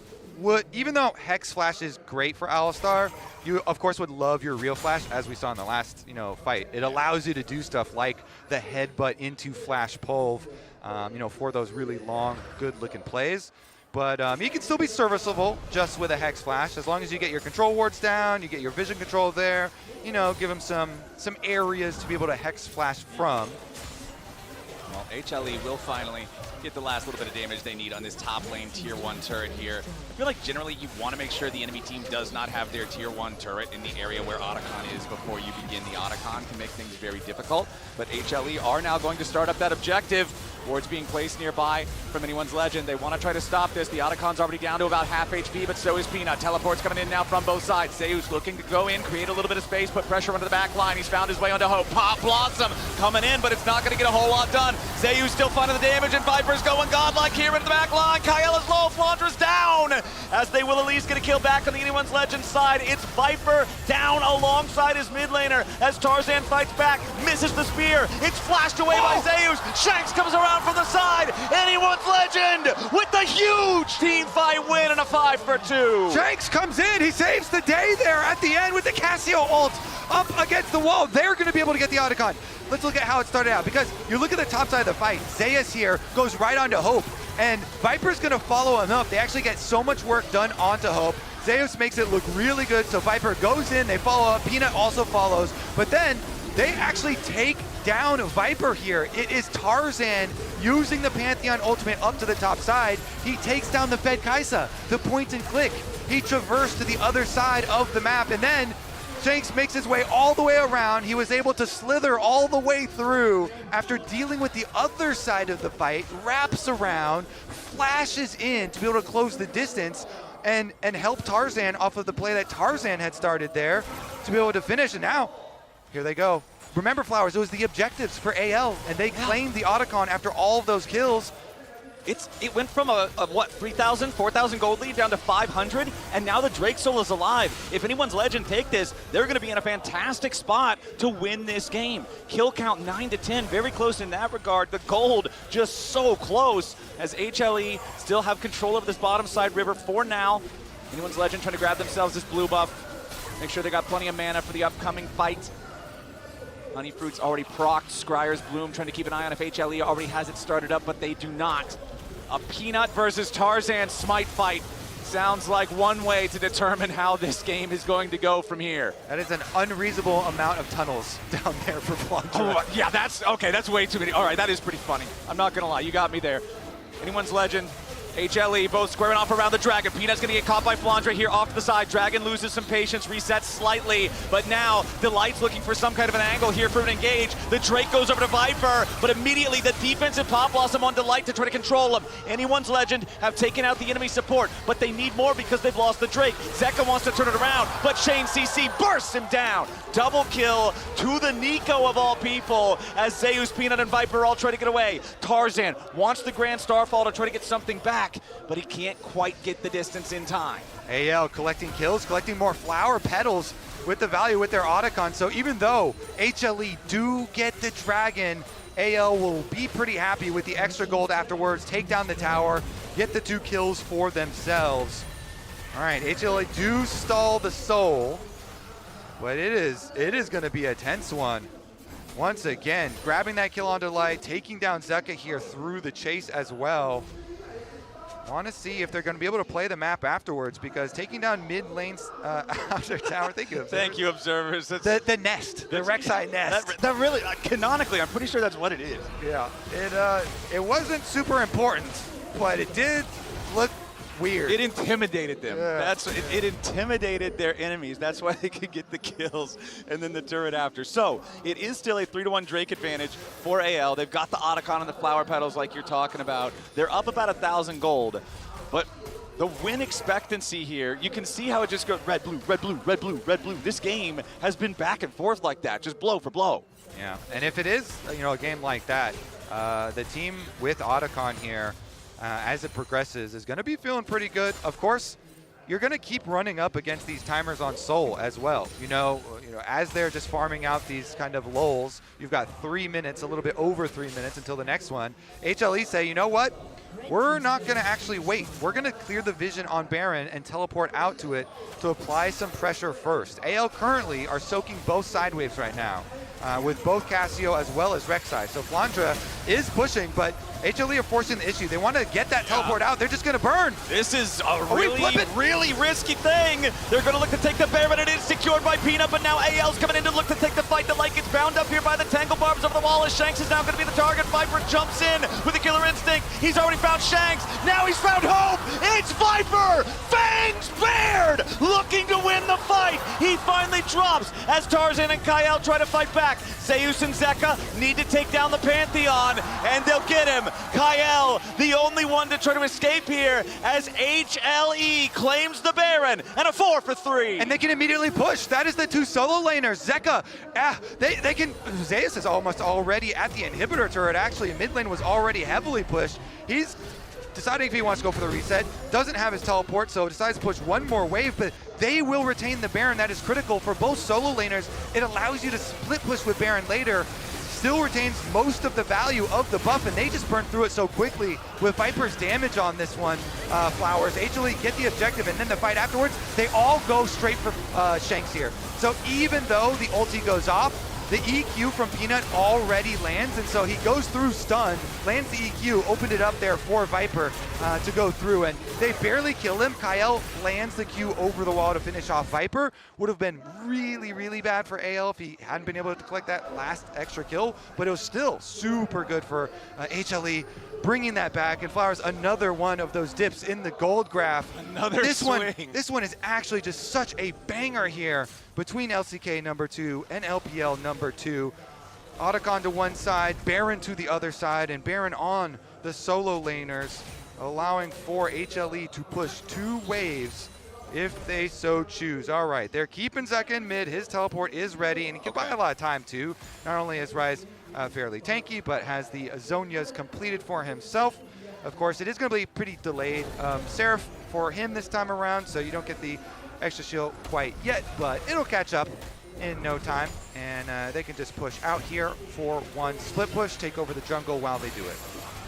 [SPEAKER 12] even though Hex Flash is great for Alistar, you of course would love your real Flash, as we saw in the last fight. It allows you to do stuff like the headbutt into Flash Pulve, for those really long, good-looking plays. But he can still be serviceable just with a Hex Flash, as long as you get your control wards down, you get your vision control there, give him some areas to be able to Hex Flash from.
[SPEAKER 2] Well, HLE will finally get the last little bit of damage they need on this top lane tier 1 turret here. I feel like generally you want to make sure the enemy team does not have their tier 1 turret in the area where Otacon is before you begin the Otacon. Can make things very difficult, but HLE are now going to start up that objective. Wards being placed nearby from anyone's legend. They want to try to stop this. The Otacon's already down to about half HP, but so is Peanut. Teleport's coming in now from both sides. Zeus looking to go in, create a little bit of space, put pressure onto the back line. He's found his way onto Hope. Pop Blossom coming in, but it's not going to get a whole lot done. Zeus still finding the damage, and Viper's going godlike here into the back line. Kaela's low, Flandra's down, as they will at least get a kill back on the anyone's legend side. It's Viper down alongside his mid laner as Tarzan fights back, misses the spear. It's flashed away by Zeus. Shanks comes around from the side. Anyone's legend with the huge team fight win and a 5-for-2.
[SPEAKER 12] Shanks comes in. He saves the day there at the end with the Cassio ult up against the wall. They're going to be able to get the Otacon. Let's look at how it started out, because you look at the top side of the fight. Zeus here goes right onto Hope, and Viper's going to follow him up. They actually get so much work done onto Hope. Zeus makes it look really good, so Viper goes in, they follow up. Peanut also follows, but then they actually take down Viper here. It is Tarzan using the Pantheon ultimate up to the top side. He takes down the Fed Kaisa, the point and click. He traversed to the other side of the map, and then Shanks makes his way all the way around. He was able to slither all the way through after dealing with the other side of the fight, wraps around, flashes in to be able to close the distance and help Tarzan off of the play that Tarzan had started there to be able to finish. And now, here they go. Remember, Flowers, it was the objectives for AL, and they claimed the Otacon after all of those kills.
[SPEAKER 2] It went from a what, 3,000, 4,000 gold lead down to 500, and now the Drake Soul is alive. If anyone's legend take this, they're going to be in a fantastic spot to win this game. Kill count 9 to 10, very close in that regard. The gold just so close, as HLE still have control of this bottom side river for now. Anyone's legend trying to grab themselves this blue buff. Make sure they got plenty of mana for the upcoming fight. Honey Fruit's already procced. Scryer's Bloom trying to keep an eye on if HLE already has it started up, but they do not. A Peanut versus Tarzan smite fight sounds like one way to determine how this game is going to go from here.
[SPEAKER 12] That is an unreasonable amount of tunnels down there for Flandre.
[SPEAKER 2] Oh, yeah, that's way too many. All right, that is pretty funny. I'm not gonna lie, you got me there. Anyone's legend. HLE both squaring off around the Dragon. Peanut's gonna get caught by Flandre here off to the side. Dragon loses some patience, resets slightly, but now Delight's looking for some kind of an angle here for an engage. The Drake goes over to Viper, but immediately the defensive Pop Blossom on Delight to try to control him. Anyone's legend have taken out the enemy support, but they need more because they've lost the Drake. Zeka wants to turn it around, but Shane CC bursts him down. Double kill to the Nico of all people, as Zeus, Peanut, and Viper all try to get away. Tarzan wants the Grand Starfall to try to get something back, but he can't quite get the distance in time.
[SPEAKER 12] AL collecting kills, collecting more flower petals with the value with their Otacon. So even though HLE do get the Dragon, AL will be pretty happy with the extra gold afterwards, take down the tower, get the 2 kills for themselves. All right, HLE do stall the soul, but it is going to be a tense one. Once again, grabbing that kill on Delight, taking down Zeka here through the chase as well. Want to see if they're going to be able to play the map afterwards, because taking down mid lanes after tower. Thank you, observers.
[SPEAKER 2] Thank you, observers.
[SPEAKER 12] The nest, the Rek'Sai nest.
[SPEAKER 2] That really, canonically, I'm pretty sure that's what it is.
[SPEAKER 12] Yeah, it wasn't super important, but it did look weird.
[SPEAKER 2] It intimidated them.
[SPEAKER 12] Yeah.
[SPEAKER 2] It intimidated their enemies. That's why they could get the kills and then the turret after. So it is still a 3-1 Drake advantage for AL. They've got the Otacon and the flower petals like you're talking about. They're up about 1,000 gold, but the win expectancy here, you can see how it just goes red, blue, red, blue, red, blue, red, blue. This game has been back and forth like that, just blow for blow.
[SPEAKER 12] Yeah, and if it is, a game like that, the team with Otacon here, as it progresses, is going to be feeling pretty good. Of course, you're going to keep running up against these timers on Soul as well. As they're just farming out these kind of lulls, you've got 3 minutes, a little bit over 3 minutes until the next one. HLE say, you know what? we're not going to actually wait. We're going to clear the vision on Baron and teleport out to it to apply some pressure first. AL currently are soaking both side waves right now. With both Cassio as well as Rek'Sai. So Flandra is pushing, but HLE are forcing the issue. They want to get that teleport out. They're just going to burn.
[SPEAKER 2] This is a really risky thing. They're going to look to take the Baron, and it is secured by Peanut, but now AL's coming in to look to take the fight. The light gets bound up here by the Tangle Barbs over the wall as Shanks is now going to be the target. Viper jumps in with a killer instinct. He's already found Shanks. Now he's found Hope. It's Viper. Fangs bared, looking to win the fight. He finally drops as Tarzan and Kyle try to fight back. Zeus and Zeka need to take down the Pantheon, and they'll get him. Kyle, the only one to try to escape here, as HLE claims the Baron, and a 4 for 3.
[SPEAKER 12] And they can immediately push. That is the two solo laners. Zeka, they can, Zeus is almost already at the inhibitor turret, actually. Mid lane was already heavily pushed. He's deciding if he wants to go for the reset, doesn't have his teleport, so decides to push one more wave, but they will retain the Baron. That is critical for both solo laners. It allows you to split push with Baron later, still retains most of the value of the buff, and they just burn through it so quickly with Viper's damage on this one. Flowers, HLE get the objective, and then the fight afterwards, they all go straight for Shanks here. So even though the ulti goes off, the EQ from Peanut already lands, and so he goes through stun, lands the EQ, opened it up there for Viper to go through, and they barely kill him. Kyle lands the Q over the wall to finish off Viper. Would have been really, really bad for AL if he hadn't been able to collect that last extra kill, but it was still super good for HLE. Bringing that back, and Flowers, another one of those dips in the gold graph. This one is actually just such a banger here between LCK number 2 and LPL number 2. Otacon to one side, Baron to the other side, and Baron on the solo laners, allowing for HLE to push 2 waves if they so choose. All right, they're keeping Zeka in mid. His teleport is ready, and he can buy a lot of time too. Not only is Ryze fairly tanky, but has the Zhonya's completed for himself. Of course, it is going to be pretty delayed Seraph for him this time around, so you don't get the extra shield quite yet, but it'll catch up in no time, and they can just push out here for one split push, take over the jungle while they do it.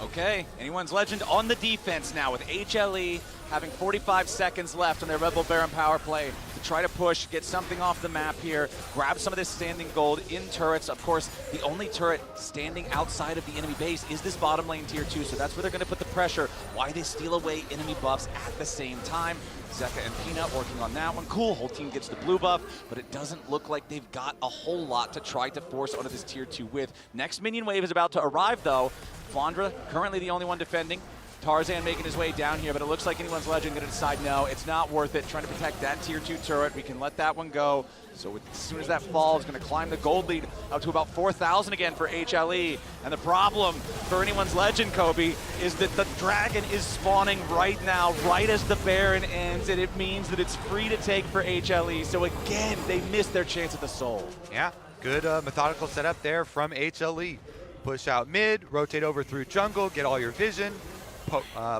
[SPEAKER 2] Okay, Anyone's Legend on the defense now with HLE having 45 seconds left on their Red Bull Baron power play to try to push, get something off the map here, grab some of this standing gold in turrets. Of course, the only turret standing outside of the enemy base is this bottom lane tier 2, so that's where they're going to put the pressure. Why they steal away enemy buffs at the same time. Zeka and Peanut working on that one. Cool, whole team gets the blue buff, but it doesn't look like they've got a whole lot to try to force onto this tier 2 with. Next minion wave is about to arrive though. Flandra currently the only one defending. Tarzan making his way down here, but it looks like Anyone's Legend going to decide no, it's not worth it. Trying to protect that tier 2 turret. We can let that one go. So as soon as that falls, going to climb the gold lead up to about 4,000 again for HLE. And the problem for Anyone's Legend, Kobe, is that the dragon is spawning right now, right as the Baron ends, and it means that it's free to take for HLE. So again, they missed their chance at the soul.
[SPEAKER 12] Yeah, good methodical setup there from HLE. Push out mid, rotate over through jungle, get all your vision,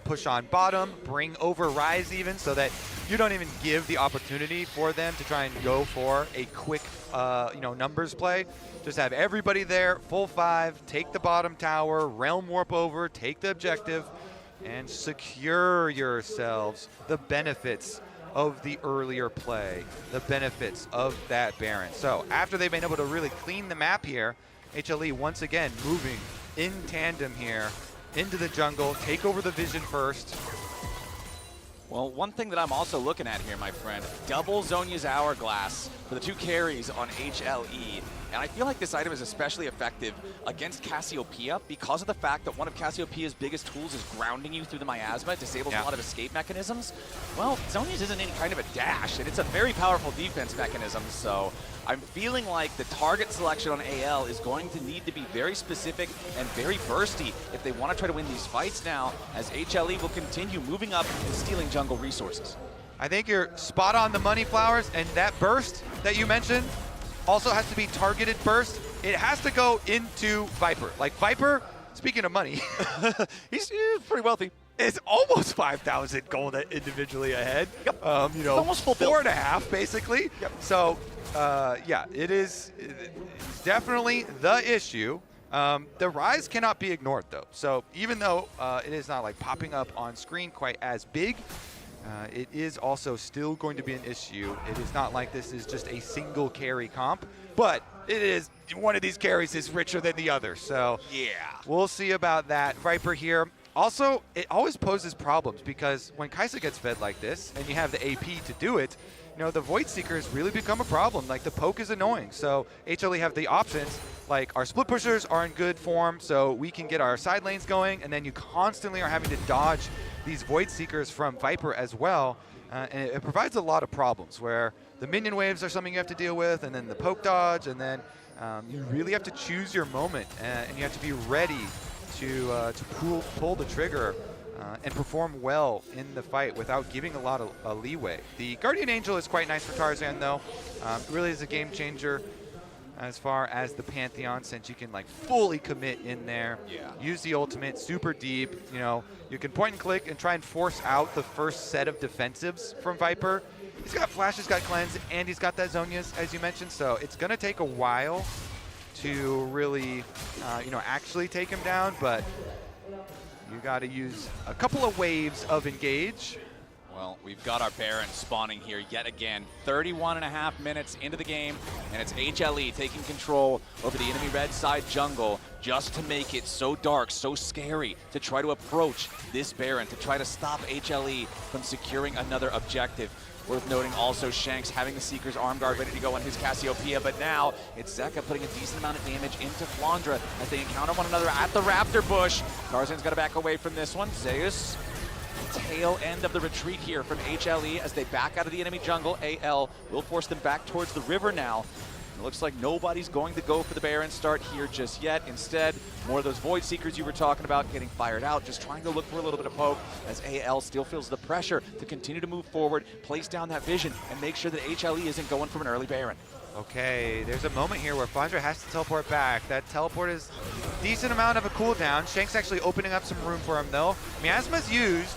[SPEAKER 12] push on bottom, bring over Ryze even, so that you don't even give the opportunity for them to try and go for a quick numbers play. Just have everybody there, full 5, take the bottom tower, realm warp over, take the objective, and secure yourselves the benefits of the earlier play, the benefits of that Baron. So after they've been able to really clean the map here, HLE once again moving in tandem here into the jungle, take over the vision first.
[SPEAKER 2] Well, one thing that I'm also looking at here, my friend, double Zhonya's Hourglass for the 2 carries on HLE. And I feel like this item is especially effective against Cassiopeia because of the fact that one of Cassiopeia's biggest tools is grounding you through the miasma. It disables a lot of escape mechanisms. Well, Zhonya's isn't any kind of a dash, and it's a very powerful defense mechanism, so I'm feeling like the target selection on AL is going to need to be very specific and very bursty if they want to try to win these fights now, as HLE will continue moving up and stealing jungle resources.
[SPEAKER 12] I think you're spot on the money, Flowers, and that burst that you mentioned also has to be targeted burst. It has to go into Viper. Like Viper, speaking of money, he's pretty wealthy. It's almost 5,000 gold individually ahead. Yep.
[SPEAKER 2] Almost full
[SPEAKER 12] 4.5 basically. Yep. So yeah, it's definitely the issue.
[SPEAKER 14] The rise cannot be ignored, though. So even though it is not like popping up on screen quite as big, it is also still going to be an issue. It is not like this is just a single carry comp, but it is one of these carries is richer than the other. So
[SPEAKER 2] yeah,
[SPEAKER 14] we'll see about that. Viper here. Also, it always poses problems because when Kai'Sa gets fed like this and you have the AP to do it, you know, the Void Seekers really become a problem. Like, the poke is annoying. So HLE have the options, like our split pushers are in good form, so we can get our side lanes going, and then you constantly are having to dodge these Void Seekers from Viper as well. And it provides a lot of problems where the minion waves are something you have to deal with, and then the poke dodge, and then you really have to choose your moment, and you have to be ready to pull the trigger and perform well in the fight without giving a lot of leeway. The Guardian Angel is quite nice for Tarzan, though. It really is a game changer as far as the Pantheon, since you can like fully commit in there.
[SPEAKER 2] Yeah.
[SPEAKER 14] Use the ultimate super deep. You know, you can point and click and try and force out the first set of defensives from Viper. He's got Flash, he's got Cleanse, and he's got that Zhonya's, as you mentioned. So it's going to take a while to really, you know, actually take him down, but you got to use a couple of waves of engage.
[SPEAKER 2] Well, we've got our Baron spawning here yet again. 31.5 minutes into the game, and it's HLE taking control over the enemy red side jungle just to make it so dark, so scary to try to approach this Baron, to try to stop HLE from securing another objective. Worth noting also Shanks having the Seeker's arm guard ready to go on his Cassiopeia, but now it's Zeka putting a decent amount of damage into Flandra as they encounter one another at the Raptor Bush. Tarzan's got to back away from this one. Zeus, tail end of the retreat here from HLE as they back out of the enemy jungle. AL will force them back towards the river now. It looks like nobody's going to go for the Baron start here just yet. Instead, more of those Void Seekers you were talking about getting fired out, just trying to look for a little bit of poke as AL still feels the pressure to continue to move forward, place down that vision, and make sure that HLE isn't going from an early Baron.
[SPEAKER 14] Okay, there's a moment here where Flandra has to teleport back. That teleport is a decent amount of a cooldown. Shank's actually opening up some room for him, though. Miasma's used.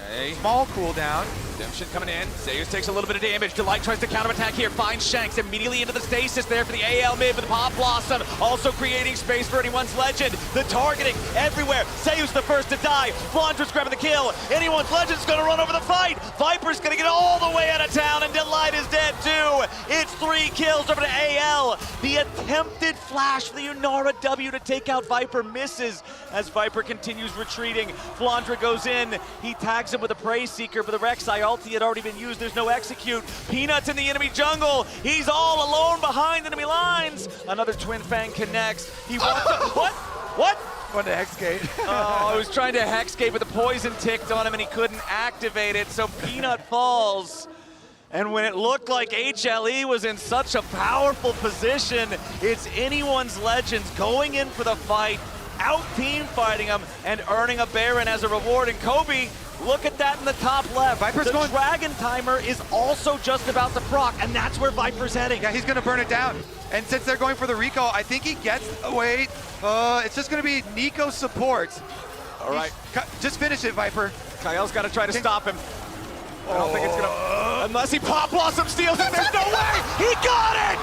[SPEAKER 2] Okay.
[SPEAKER 14] Small cooldown.
[SPEAKER 2] Redemption coming in. Zeus takes a little bit of damage. Delight tries to counterattack here. Finds Shanks immediately into the stasis there for the AL mid with the Pop Blossom. Also creating space for anyone's legend. The targeting everywhere. Zeus the first to die. Flandra's grabbing the kill. Anyone's legend's going to run over the fight. Viper's going to get all the way out of town, and Delight is dead too. It's 3 kills over to AL. The attempted flash for the Unara W to take out Viper misses as Viper continues retreating. Flandra goes in. He tags him with a Prey Seeker, but the Rek'Sai ulti had already been used. There's no execute. Peanuts in the enemy jungle. He's all alone behind enemy lines. Another Twin Fang connects. He wants to... What? What?
[SPEAKER 14] Wanted to Hexgate.
[SPEAKER 2] Oh, I was trying to Hexgate, but the poison ticked on him and he couldn't activate it, so Peanut falls. And when it looked like HLE was in such a powerful position, it's anyone's legends going in for the fight, out-team fighting him, and earning a Baron as a reward. And Kobe, look at that in the top left.
[SPEAKER 14] Viper's
[SPEAKER 2] the
[SPEAKER 14] going.
[SPEAKER 2] Dragon Timer is also just about to proc, and that's where Viper's heading.
[SPEAKER 14] Yeah, he's going to burn it down. And since they're going for the recall, I think he gets away. It's just going to be Nico support.
[SPEAKER 2] All right.
[SPEAKER 14] Just finish it, Viper.
[SPEAKER 2] Kael's got to try to stop him. I don't think it's going to... Unless he Pop Blossom steals it, there's no way! He got it!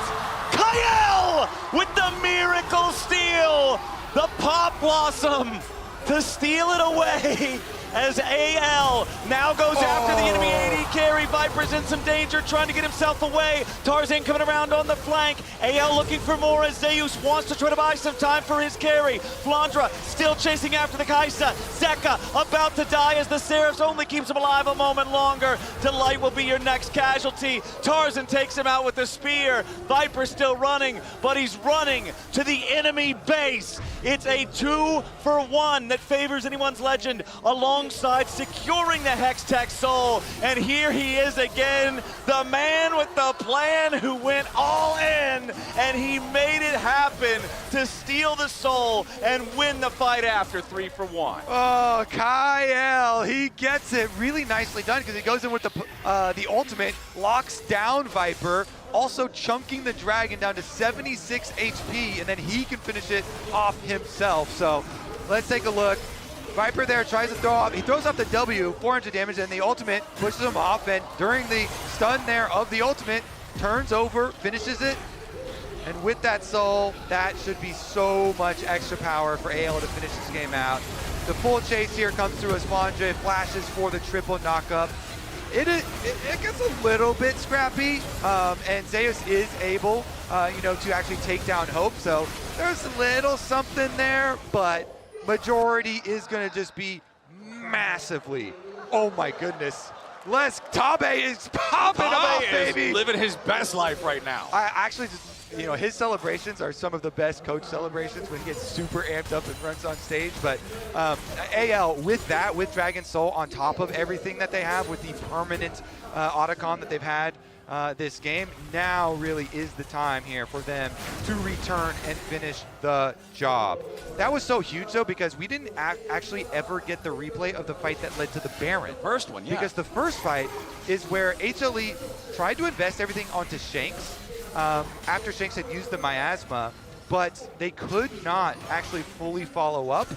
[SPEAKER 2] Kael with the miracle steal! The Pop Blossom to steal it away as AL now goes after the enemy AD carry. Viper's in some danger, trying to get himself away. Tarzan coming around on the flank. AL looking for more as Zeus wants to try to buy some time for his carry. Flandra still chasing after the Kai'Sa. Zeka about to die as the Seraphs only keeps him alive a moment longer. Delight will be your next casualty. Tarzan takes him out with the spear. Viper still running, but he's running to the enemy base. It's a 2-for-1 that favors anyone's legend alongside securing the Hextech Soul. And here he is again, the man with the plan who went all in, and he made it happen to steal the soul and win the fight after 3-for-1.
[SPEAKER 14] Oh, Kael, he gets it really nicely done because he goes in with the ultimate, locks down Viper, also chunking the Dragon down to 76 HP, and then he can finish it off himself. So let's take a look. Viper there tries to throw off. He throws off the W, 400 damage, and the ultimate pushes him off. And during the stun there of the ultimate, turns over, finishes it, And with that soul, that should be so much extra power for AL to finish this game out. The full chase here comes through as Flandre flashes for the triple knockup. It gets a little bit scrappy, and Zeus is able, to actually take down Hope. So there's a little something there, but majority is going to just be massively. Oh my goodness. Tabe is popping off, baby.
[SPEAKER 2] Is living his best life right now.
[SPEAKER 14] I actually just, his celebrations are some of the best coach celebrations when he gets super amped up and runs on stage. But AL, with Dragon Soul on top of everything that they have, with the permanent Otacon that they've had this game, now really is the time here for them to return and finish the job. That was so huge, though, because we didn't actually ever get the replay of the fight that led to the Baron.
[SPEAKER 2] First one, yeah.
[SPEAKER 14] Because the first fight is where HLE tried to invest everything onto Shanks after Shanks had used the miasma, but they could not actually fully follow up.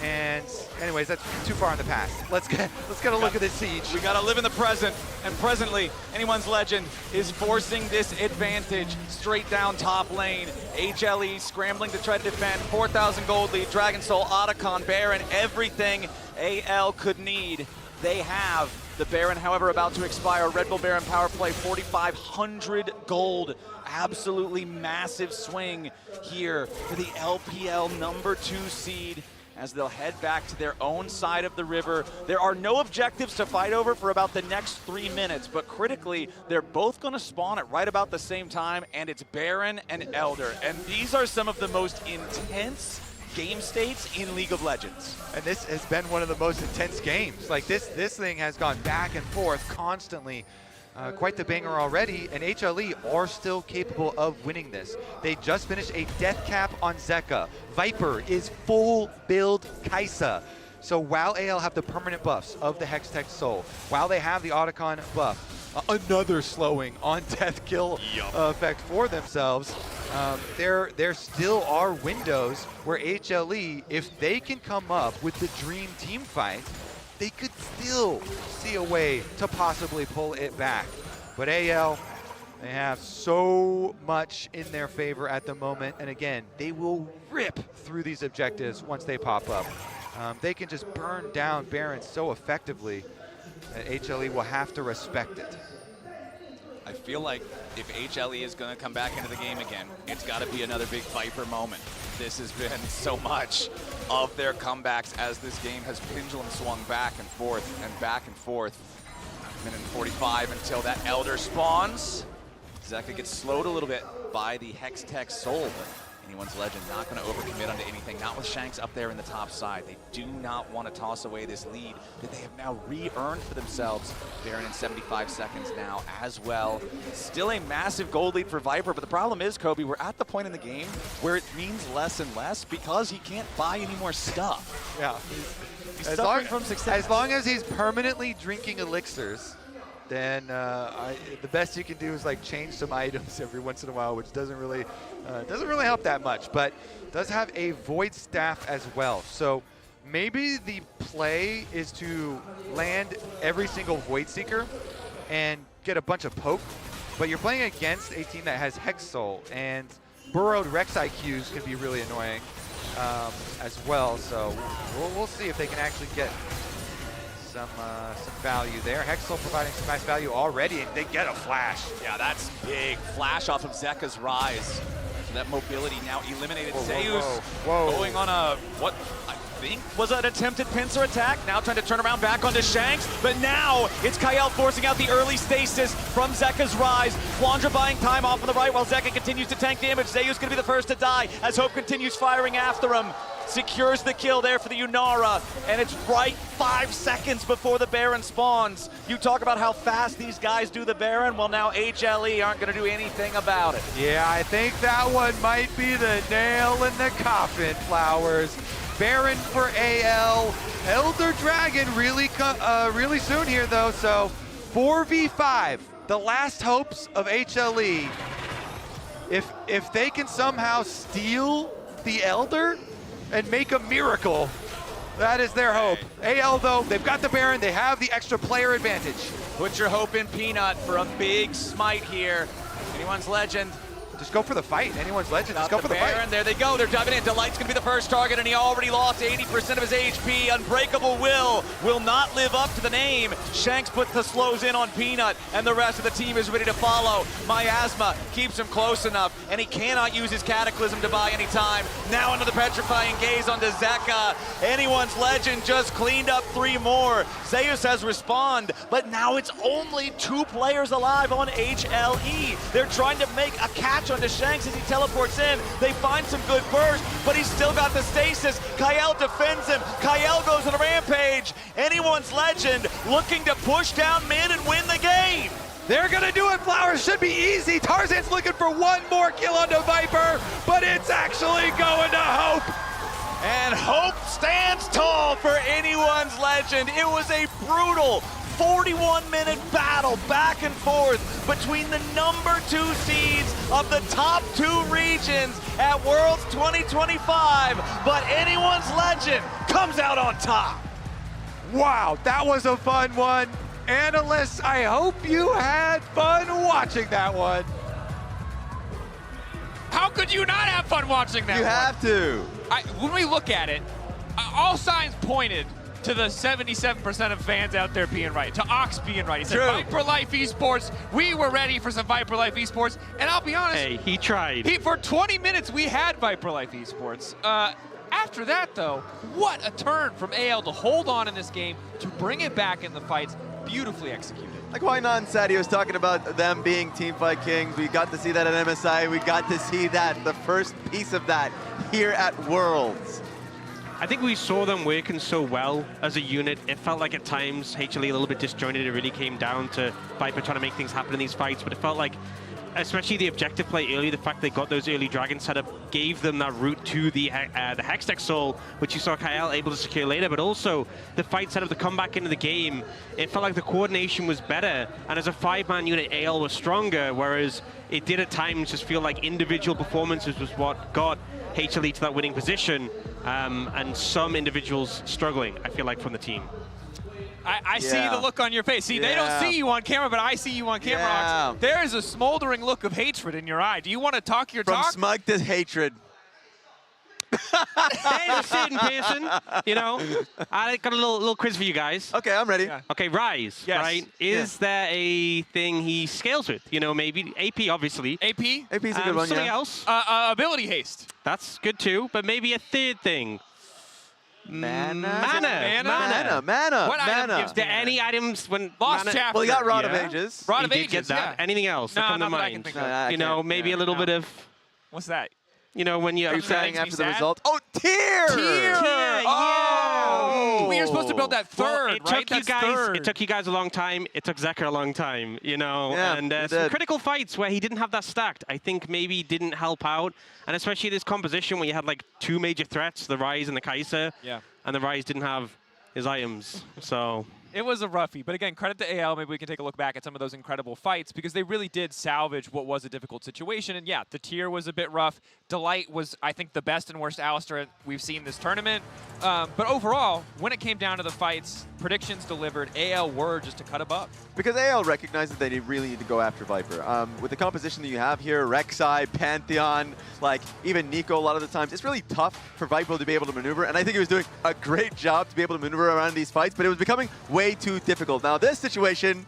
[SPEAKER 14] And anyways, that's too far in the past. Let's get a look at this siege.
[SPEAKER 2] We gotta live in the present, and presently, Anyone's Legend is forcing this advantage straight down top lane. HLE scrambling to try to defend, 4,000 gold lead, Dragon Soul, Otacon, Baron, everything AL could need. They have the Baron, however, about to expire. Red Bull Baron power play, 4,500 gold. Absolutely massive swing here for the LPL #2 seed as they'll head back to their own side of the river. There are no objectives to fight over for about the next 3 minutes, but critically, they're both gonna spawn at right about the same time, and it's Baron and Elder. And these are some of the most intense game states in League of Legends.
[SPEAKER 14] And this has been one of the most intense games. Like this thing has gone back and forth constantly. Quite the banger already, and HLE are still capable of winning this. They just finished a death cap on Zeka. Viper is full build Kai'Sa. So while AL have the permanent buffs of the Hextech Soul, while they have the Otacon buff, another slowing on death kill effect for themselves, there still are windows where HLE, if they can come up with the dream team fight, they could still see a way to possibly pull it back. But AL, they have so much in their favor at the moment. And again, they will rip through these objectives once they pop up. They can just burn down Baron so effectively that HLE will have to respect it.
[SPEAKER 2] I feel like if HLE is going to come back into the game again, it's got to be another big Viper moment. This has been so much of their comebacks as this game has pendulum swung back and forth and back and forth. Minute and 45 until that Elder spawns. Zeka gets slowed a little bit by the Hextech Soul, but Anyone's Legend not going to overcommit onto anything, not with Shanks up there in the top side. They do not want to toss away this lead that they have now re-earned for themselves. Baron in 75 seconds now as well. Still a massive gold lead for Viper, but the problem is, Kobe, we're at the point in the game where it means less and less because he can't buy any more stuff.
[SPEAKER 14] Yeah.
[SPEAKER 2] He's suffering from success.
[SPEAKER 14] As long as he's permanently drinking elixirs, then the best you can do is like change some items every once in a while, which doesn't really help that much, but does have a Void Staff as well. So maybe the play is to land every single Void Seeker and get a bunch of poke, but you're playing against a team that has Hex Soul, and burrowed Rex IQs can be really annoying as well. So we'll see if they can actually get some value there. Hexel providing some nice value already, and they get a flash.
[SPEAKER 2] Yeah, that's big. Flash off of Zeka's rise. So that mobility now eliminated. Zeus going on a, what I think was an attempted pincer attack. Now trying to turn around back onto Shanks, but now it's Kael forcing out the early stasis from Zeka's rise. Flandre buying time off on the right while Zeka continues to tank damage. Zeus going to be the first to die as Hope continues firing after him. Secures the kill there for the Yunara, and it's right 5 seconds before the Baron spawns. You talk about how fast these guys do the Baron, well now HLE aren't going to do anything about it.
[SPEAKER 14] Yeah, I think that one might be the nail in the coffin, Flowers. Baron for AL, Elder Dragon really soon here though, so 4v5, the last hopes of HLE. If they can somehow steal the Elder and make a miracle, that is their hope. AL though, they've got the Baron, they have the extra player advantage.
[SPEAKER 2] Put your hope in Peanut for a big smite here. Anyone's Legend
[SPEAKER 14] just go for the fight. Anyone's legend, just go for the fight.
[SPEAKER 2] And there they go. They're diving in. Delight's going to be the first target, and he already lost 80% of his HP. Unbreakable will not live up to the name. Shanks put the slows in on Peanut, and the rest of the team is ready to follow. Miasma keeps him close enough, and he cannot use his Cataclysm to buy any time. Now under the Petrifying Gaze onto Zeka. Anyone's legend just cleaned up 3 more. Zeus has Respond, but now it's only 2 players alive on HLE. They're trying to make a catch onto Shanks as he teleports in. They find some good burst, but he's still got the stasis. Kael defends him. Kael goes on a rampage. Anyone's legend looking to push down mid and win the game.
[SPEAKER 14] They're gonna do it, Flowers. Should be easy. Tarzan's looking for 1 more kill onto Viper, but it's actually going to Hope.
[SPEAKER 2] And Hope stands tall for Anyone's legend. It was a brutal 41-minute battle back and forth between the number 2 seeds of the top 2 regions at Worlds 2025, but Anyone's legend comes out on top.
[SPEAKER 14] Wow, that was a fun one. Analysts, I hope you had fun watching that one.
[SPEAKER 4] How could you not have fun watching that
[SPEAKER 9] You
[SPEAKER 4] one?
[SPEAKER 9] have to.
[SPEAKER 4] When we look at it, all signs pointed to the 77% of fans out there being right, to Ox being right. He said,
[SPEAKER 8] True.
[SPEAKER 4] Viper Life Esports, we were ready for some Viper Life Esports, and I'll be honest.
[SPEAKER 8] Hey, he tried.
[SPEAKER 4] For 20 minutes, we had Viper Life Esports. After that, though, what a turn from AL to hold on in this game, to bring it back in the fights, beautifully executed.
[SPEAKER 9] Like Wainan said, he was talking about them being Teamfight Kings. We got to see that at MSI. We got to see that, the first piece of that here at Worlds.
[SPEAKER 8] I think we saw them working so well as a unit. It felt like at times HLE a little bit disjointed. It really came down to Viper trying to make things happen in these fights, but it felt like, especially the objective play early, the fact they got those early dragon setup gave them that route to the Hextech Soul, which you saw Kael able to secure later, but also the fight setup, the comeback into the game, it felt like the coordination was better, and as a 5-man unit, AL was stronger, whereas it did at times just feel like individual performances was what got HLE to that winning position, and some individuals struggling, I feel like, from the team.
[SPEAKER 4] I see the look on your face. See, they don't see you on camera, but I see you on camera. Ox. There is a smoldering look of hatred in your eye. Do you want to talk your talk?
[SPEAKER 9] From smug to hatred.
[SPEAKER 8] There's a certain person, you know. I got a little quiz for you guys.
[SPEAKER 9] Okay, I'm ready.
[SPEAKER 8] Yeah. Okay, Rise, right? Is there a thing he scales with? You know, maybe AP, obviously.
[SPEAKER 4] AP?
[SPEAKER 9] AP's a good one,
[SPEAKER 8] something else?
[SPEAKER 4] Ability haste.
[SPEAKER 8] That's good too, but maybe a third thing.
[SPEAKER 9] Mana.
[SPEAKER 4] What item gives
[SPEAKER 8] Are there any items when
[SPEAKER 4] Lost
[SPEAKER 8] mana?
[SPEAKER 4] Chapter?
[SPEAKER 9] Well, he got Rod of Ages.
[SPEAKER 4] Rod of
[SPEAKER 8] He did
[SPEAKER 4] Ages,
[SPEAKER 8] get that. Anything else that
[SPEAKER 4] No,
[SPEAKER 8] come to
[SPEAKER 4] not that I can
[SPEAKER 8] mind?
[SPEAKER 4] think of.
[SPEAKER 8] You know, maybe a little bit of,
[SPEAKER 4] What's that?
[SPEAKER 8] you know, when you...
[SPEAKER 9] Are you saying
[SPEAKER 4] makes me
[SPEAKER 9] after the
[SPEAKER 4] sad?
[SPEAKER 9] result? Oh, Tier!
[SPEAKER 4] Tier!
[SPEAKER 9] Oh!
[SPEAKER 4] We were supposed to build that
[SPEAKER 8] Well,
[SPEAKER 4] third,
[SPEAKER 8] it
[SPEAKER 4] right?
[SPEAKER 8] took you
[SPEAKER 4] That's
[SPEAKER 8] guys.
[SPEAKER 4] third.
[SPEAKER 8] It took you guys a long time. It took Zeka a long time, you know.
[SPEAKER 9] Yeah,
[SPEAKER 8] and
[SPEAKER 9] it
[SPEAKER 8] some
[SPEAKER 9] did.
[SPEAKER 8] critical fights where he didn't have that stacked, I think maybe didn't help out. And especially this composition where you had like 2 major threats, the Ryze and the Kai'Sa.
[SPEAKER 4] Yeah.
[SPEAKER 8] And the Ryze didn't have his items, so.
[SPEAKER 4] It was a roughie, but again, credit to AL. Maybe we can take a look back at some of those incredible fights because they really did salvage what was a difficult situation. And yeah, the tier was a bit rough. Delight was, I think, the best and worst Alistar we've seen this tournament. But overall, when it came down to the fights, predictions delivered. AL were just to cut above.
[SPEAKER 9] Because AL recognizes that they really need to go after Viper. With the composition that you have here, Rek'Sai, Pantheon, like even Nico a lot of the times, it's really tough for Viper to be able to maneuver. And I think he was doing a great job to be able to maneuver around these fights, but it was becoming way too difficult. Now this situation,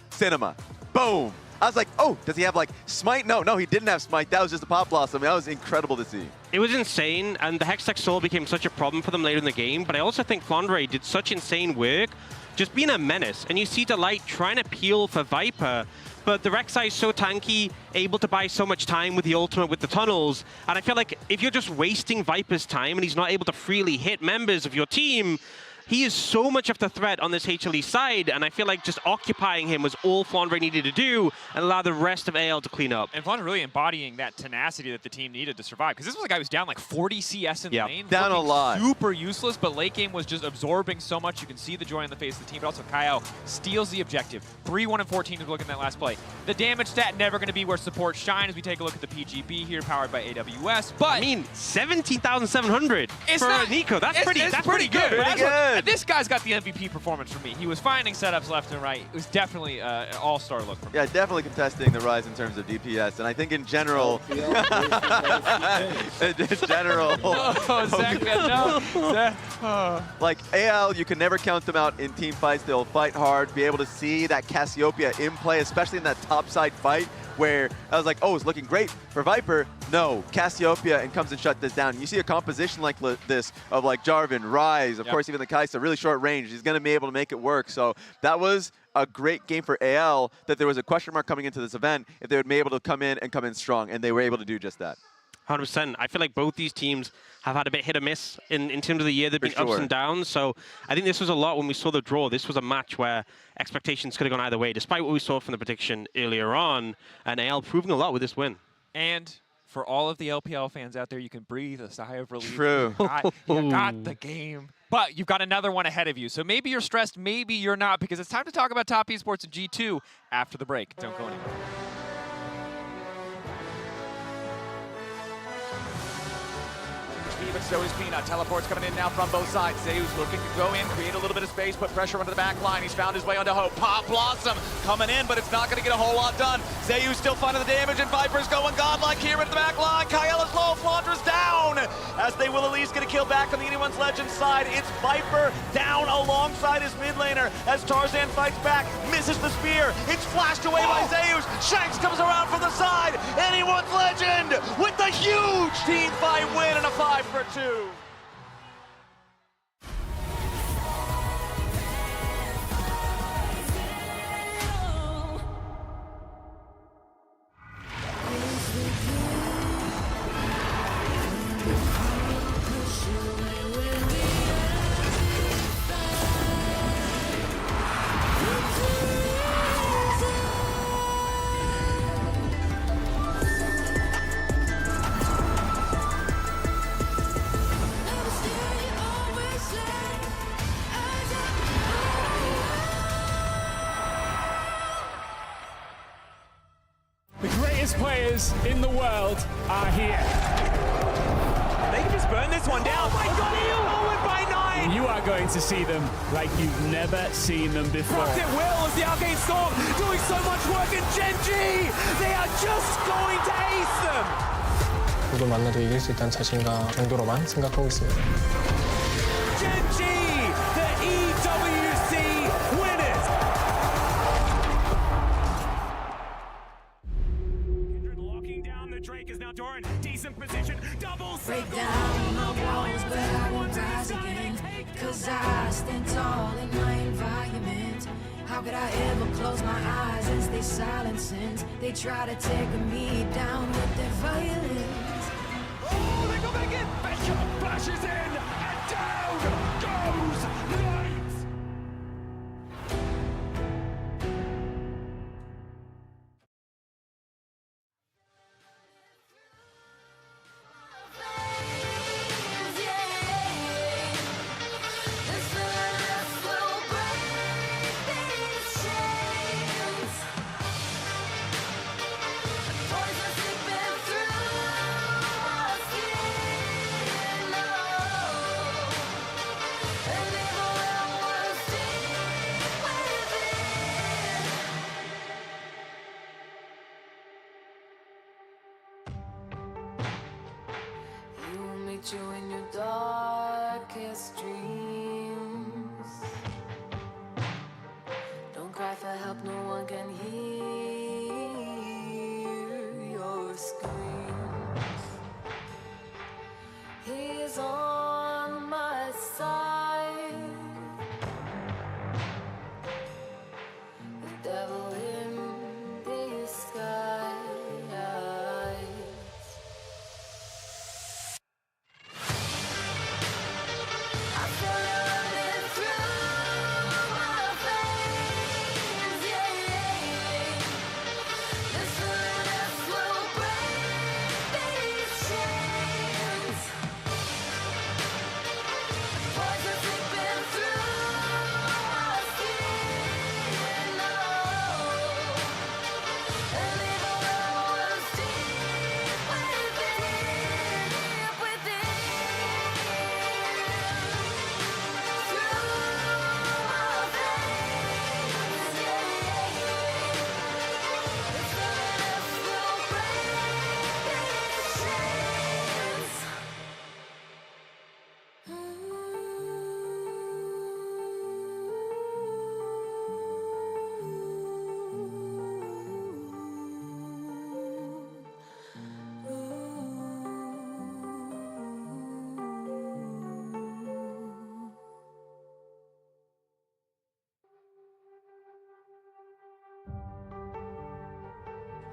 [SPEAKER 9] Cinema. Boom. I was like, oh, does he have like Smite? No, he didn't have Smite. That was just a Pop Blossom. That was incredible to see.
[SPEAKER 8] It was insane, and the Hextech Soul became such a problem for them later in the game, but I also think Flandre did such insane work, just being a menace. And you see Delight trying to peel for Viper, but the Rek'Sai is so tanky, able to buy so much time with the ultimate, with the tunnels, and I feel like if you're just wasting Viper's time and he's not able to freely hit members of your team, he is so much of the threat on this HLE side, and I feel like just occupying him was all Flandre needed to do and allow the rest of AL to clean up.
[SPEAKER 4] And Flandre really embodying that tenacity that the team needed to survive. Because this was a guy who was down like 40 CS in lane.
[SPEAKER 9] Down a lot.
[SPEAKER 4] Super useless, but late game was just absorbing so much. You can see the joy on the face of the team, but also Kael steals the objective. 3-1 and 14 is looking at that last play. The damage stat never going to be where support shine as we take a look at the PGB here, powered by AWS. But
[SPEAKER 8] I mean, 17,700 for Nico. That's pretty good.
[SPEAKER 4] Pretty good.
[SPEAKER 9] did.
[SPEAKER 4] This guy's got the MVP performance for me. He was finding setups left and right. It was definitely an all-star look for me.
[SPEAKER 9] Yeah, definitely contesting the rise in terms of DPS. And I think in general, in general, like AL, you can never count them out in team fights. They'll fight hard, be able to see that Cassiopeia in play, especially in that top side fight where I was like, oh, it's looking great for Viper. No, Cassiopeia and comes and shut this down. You see a composition like this of like Jarvan, Ryze, of course even the Kai'Sa, really short range. He's going to be able to make it work. So that was a great game for AL, that there was a question mark coming into this event if they would be able to come in strong, and they were able to do just that.
[SPEAKER 8] 100%. I feel like both these teams have had a bit hit or miss in terms of the year. They've been ups and downs. So I think this was a lot when we saw the draw. This was a match where expectations could have gone either way, despite what we saw from the prediction earlier on. And AL proving a lot with this win.
[SPEAKER 4] And for all of the LPL fans out there, you can breathe a sigh of relief.
[SPEAKER 9] True.
[SPEAKER 4] You got the game. But you've got another one ahead of you. So maybe you're stressed, maybe you're not, because it's time to talk about top esports and G2 after the break. Don't go anywhere.
[SPEAKER 2] But so is Peanut. Teleport's coming in now from both sides. Zeus looking to go in, create a little bit of space, put pressure onto the back line. He's found his way onto Hope. Pop Blossom coming in, but it's not going to get a whole lot done. Zeus still finding the damage, and Viper's going godlike here into the back line. Kaela's low, Flandra's down, as they will at least get a kill back on the Anyone's Legend side. It's Viper down alongside his mid laner as Tarzan fights back, misses the spear. It's flashed away by Zeus. Shanks comes around from the side. Anyone's Legend with the huge team fight win and a 5-for-2.
[SPEAKER 19] Players in the world are here.
[SPEAKER 20] They can just burn this one down. Oh my god, forward by 9!
[SPEAKER 19] You are going to see them like you've never seen them before.
[SPEAKER 20] Rocket Will as the Arcane Storm doing so much work, and Genji! They are just going to ace them!
[SPEAKER 22] 누굴 만나도 이길 수 있다는 자신감 정도로만 생각하고 있습니다.
[SPEAKER 20] Genji, the EWC winners! Drake is now Doran, decent position, double
[SPEAKER 7] break down my walls, but I won't rise again, cause I stand tall in my environment. How could I ever close my eyes and stay silent since they try to take me down with their violence?
[SPEAKER 20] Oh, they go back in, Bishop flashes in, and down goes Lights!
[SPEAKER 7] You in your darkest dreams. Don't cry for help, no one can hear your screams. He's on my side. The devil in disguise.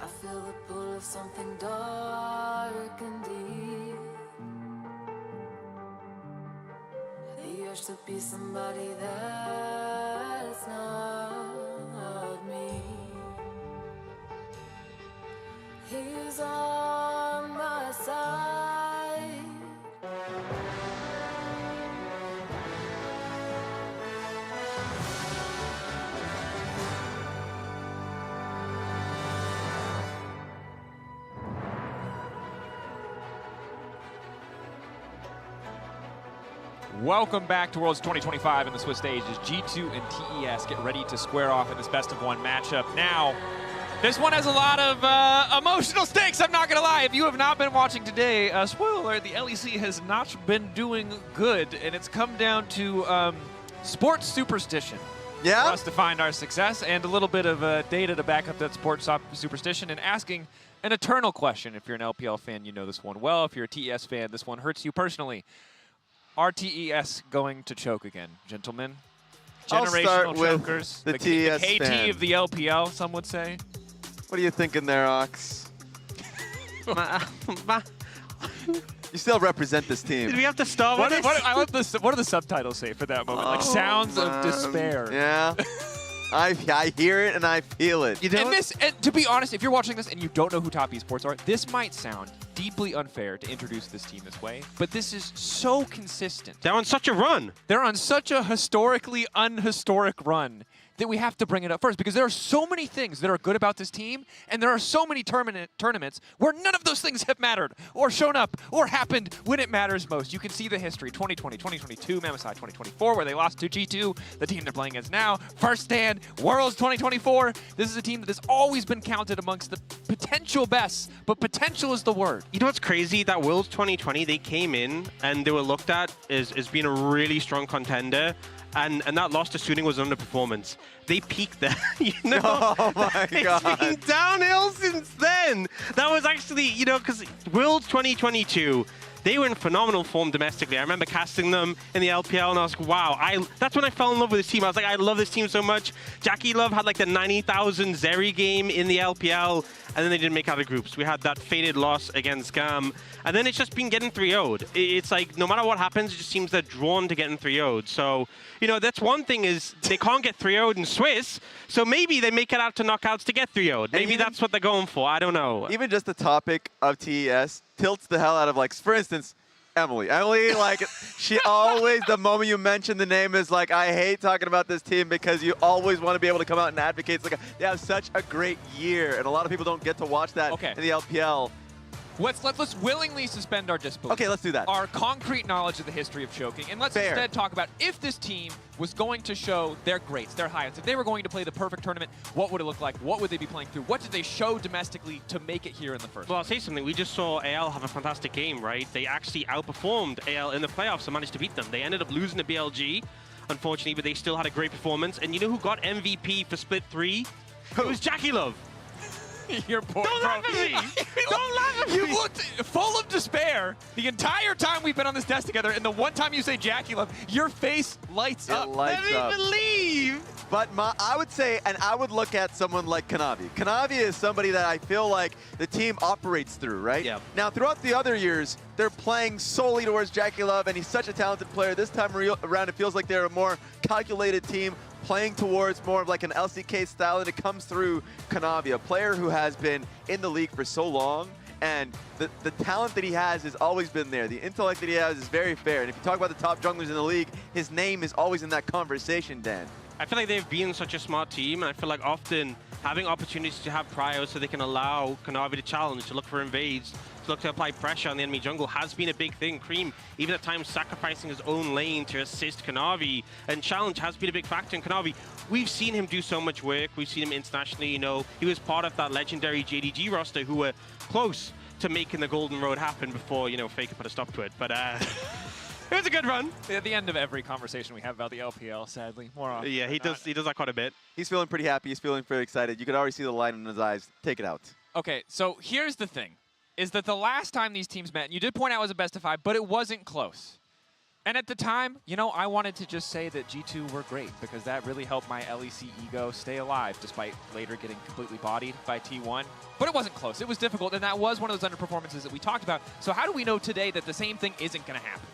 [SPEAKER 7] I feel the pull of something dark and deep. The urge to be somebody that's not me. He's on my side.
[SPEAKER 4] Welcome back to Worlds 2025 in the Swiss stage as G2 and TES get ready to square off in this best-of-1 matchup. Now, this one has a lot of emotional stakes, I'm not going to lie. If you have not been watching today, spoiler alert, the LEC has not been doing good, and it's come down to sports superstition for us to find our success, and a little bit of data to back up that sports superstition, and asking an eternal question. If you're an LPL fan, you know this one well. If you're a TES fan, this one hurts you personally. Are TES going to choke again, gentlemen? Generational chokers.
[SPEAKER 9] The TES
[SPEAKER 4] KT
[SPEAKER 9] fan.
[SPEAKER 4] of the LPL, some would say.
[SPEAKER 9] What are you thinking there, Ox? You still represent this team.
[SPEAKER 8] Did we have to start with this?
[SPEAKER 4] What do the subtitles say for that moment? Like sounds of despair.
[SPEAKER 9] Yeah. I hear it and I feel it.
[SPEAKER 4] And to be honest, if you're watching this and you don't know who top esports are, this might sound deeply unfair to introduce this team this way, but this is so consistent.
[SPEAKER 8] They're on such a run.
[SPEAKER 4] They're on such a historically unhistoric run that we have to bring it up first, because there are so many things that are good about this team, and there are so many tournaments where none of those things have mattered, or shown up, or happened when it matters most. You can see the history, 2020, 2022, Mammothside 2024, where they lost to G2, the team they're playing against now, First Stand, Worlds 2024. This is a team that has always been counted amongst the potential best, but potential is the word.
[SPEAKER 8] You know what's crazy? That Worlds 2020, they came in and they were looked at as being a really strong contender. And that loss to Suning was an underperformance. They peaked there, you know?
[SPEAKER 9] Oh my God.
[SPEAKER 8] It's been downhill since then. That was actually, you know, because Worlds 2022, they were in phenomenal form domestically. I remember casting them in the LPL and I was like, wow, that's when I fell in love with this team. I was like, I love this team so much. Jackie Love had like the 90,000 Zeri game in the LPL, and then they didn't make out of groups. We had that faded loss against Scam, and then it's just been getting 3-0'd. It's like, no matter what happens, it just seems they're drawn to getting 3-0'd. So, you know, that's one thing is they can't get 3-0'd in Swiss, so maybe they make it out to knockouts to get 3-0'd. Maybe that's what they're going for. I don't know.
[SPEAKER 9] Even just the topic of TES tilts the hell out of, like, for instance, Emily. Emily, like, she always, the moment you mention the name, is like, I hate talking about this team because you always want to be able to come out and advocate. It's like, they have such a great year, and a lot of people don't get to watch that in the LPL.
[SPEAKER 4] Let's willingly suspend our disbelief.
[SPEAKER 9] Okay, let's do that.
[SPEAKER 4] Our concrete knowledge of the history of choking, and let's instead talk about if this team was going to show their greats, their highlights. If they were going to play the perfect tournament, what would it look like? What would they be playing through? What did they show domestically to make it here in the first?
[SPEAKER 8] Well, I'll say something. We just saw AL have a fantastic game, right? They actually outperformed AL in the playoffs and managed to beat them. They ended up losing to BLG, unfortunately, but they still had a great performance. And you know who got MVP for Split 3? It was Jackie Love.
[SPEAKER 4] Your poor
[SPEAKER 8] Don't laugh at me! Don't laugh at me!
[SPEAKER 4] You looked full of despair the entire time we've been on this desk together, and the one time you say Jackie Love, your face lights up.
[SPEAKER 9] Lights
[SPEAKER 8] Let me believe!
[SPEAKER 9] But I would say, and I would look at someone like Kanavi. Kanavi is somebody that I feel like the team operates through, right?
[SPEAKER 8] Yeah.
[SPEAKER 9] Now, throughout the other years, they're playing solely towards Jackie Love, and he's such a talented player. This time around, it feels like they're a more calculated team, playing towards more of like an LCK style, and it comes through Kanavi, a player who has been in the league for so long, and the talent that he has always been there. The intellect that he has is very fair, and if you talk about the top junglers in the league, his name is always in that conversation, Dan.
[SPEAKER 8] I feel like they've been such a smart team, and I feel like often having opportunities to have pryos so they can allow Kanavi to challenge, to look for invades, to look to apply pressure on the enemy jungle has been a big thing. Cream, even at times sacrificing his own lane to assist Kanavi, and challenge has been a big factor in Kanavi. We've seen him do so much work. We've seen him internationally, you know. He was part of that legendary JDG roster who were close to making the Golden Road happen before, you know, Faker put a stop to it. But it was a good run.
[SPEAKER 4] At the end of every conversation we have about the LPL, sadly, more often.
[SPEAKER 8] Yeah, he does that quite a bit.
[SPEAKER 9] He's feeling pretty happy. He's feeling pretty excited. You could already see the light in his eyes. Take it out.
[SPEAKER 4] Okay, so here's the thing, is that the last time these teams met, and you did point out it was a best of 5, but it wasn't close. And at the time, you know, I wanted to just say that G2 were great because that really helped my LEC ego stay alive despite later getting completely bodied by T1. But it wasn't close. It was difficult, and that was one of those underperformances that we talked about. So how do we know today that the same thing isn't going to happen?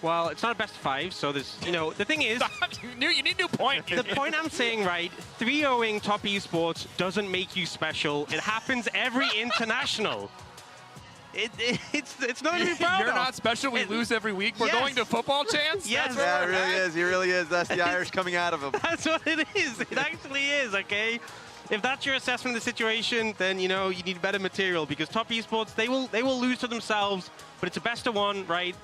[SPEAKER 8] Well, it's not a best of 5, so there's, you know, the thing is...
[SPEAKER 4] you need a new point.
[SPEAKER 8] The point I'm saying, right, 3-0ing top esports doesn't make you special. It happens every international. It's not even proud
[SPEAKER 4] You're
[SPEAKER 8] of.
[SPEAKER 4] not special. We lose every week. We're going to football chance?
[SPEAKER 8] Yes.
[SPEAKER 9] Yeah, it really is. He really is. That's the Irish coming out of him.
[SPEAKER 8] That's what it is. It actually is, okay? If that's your assessment of the situation, then, you know, you need better material because top esports, they will lose to themselves, but it's a best of 1, right?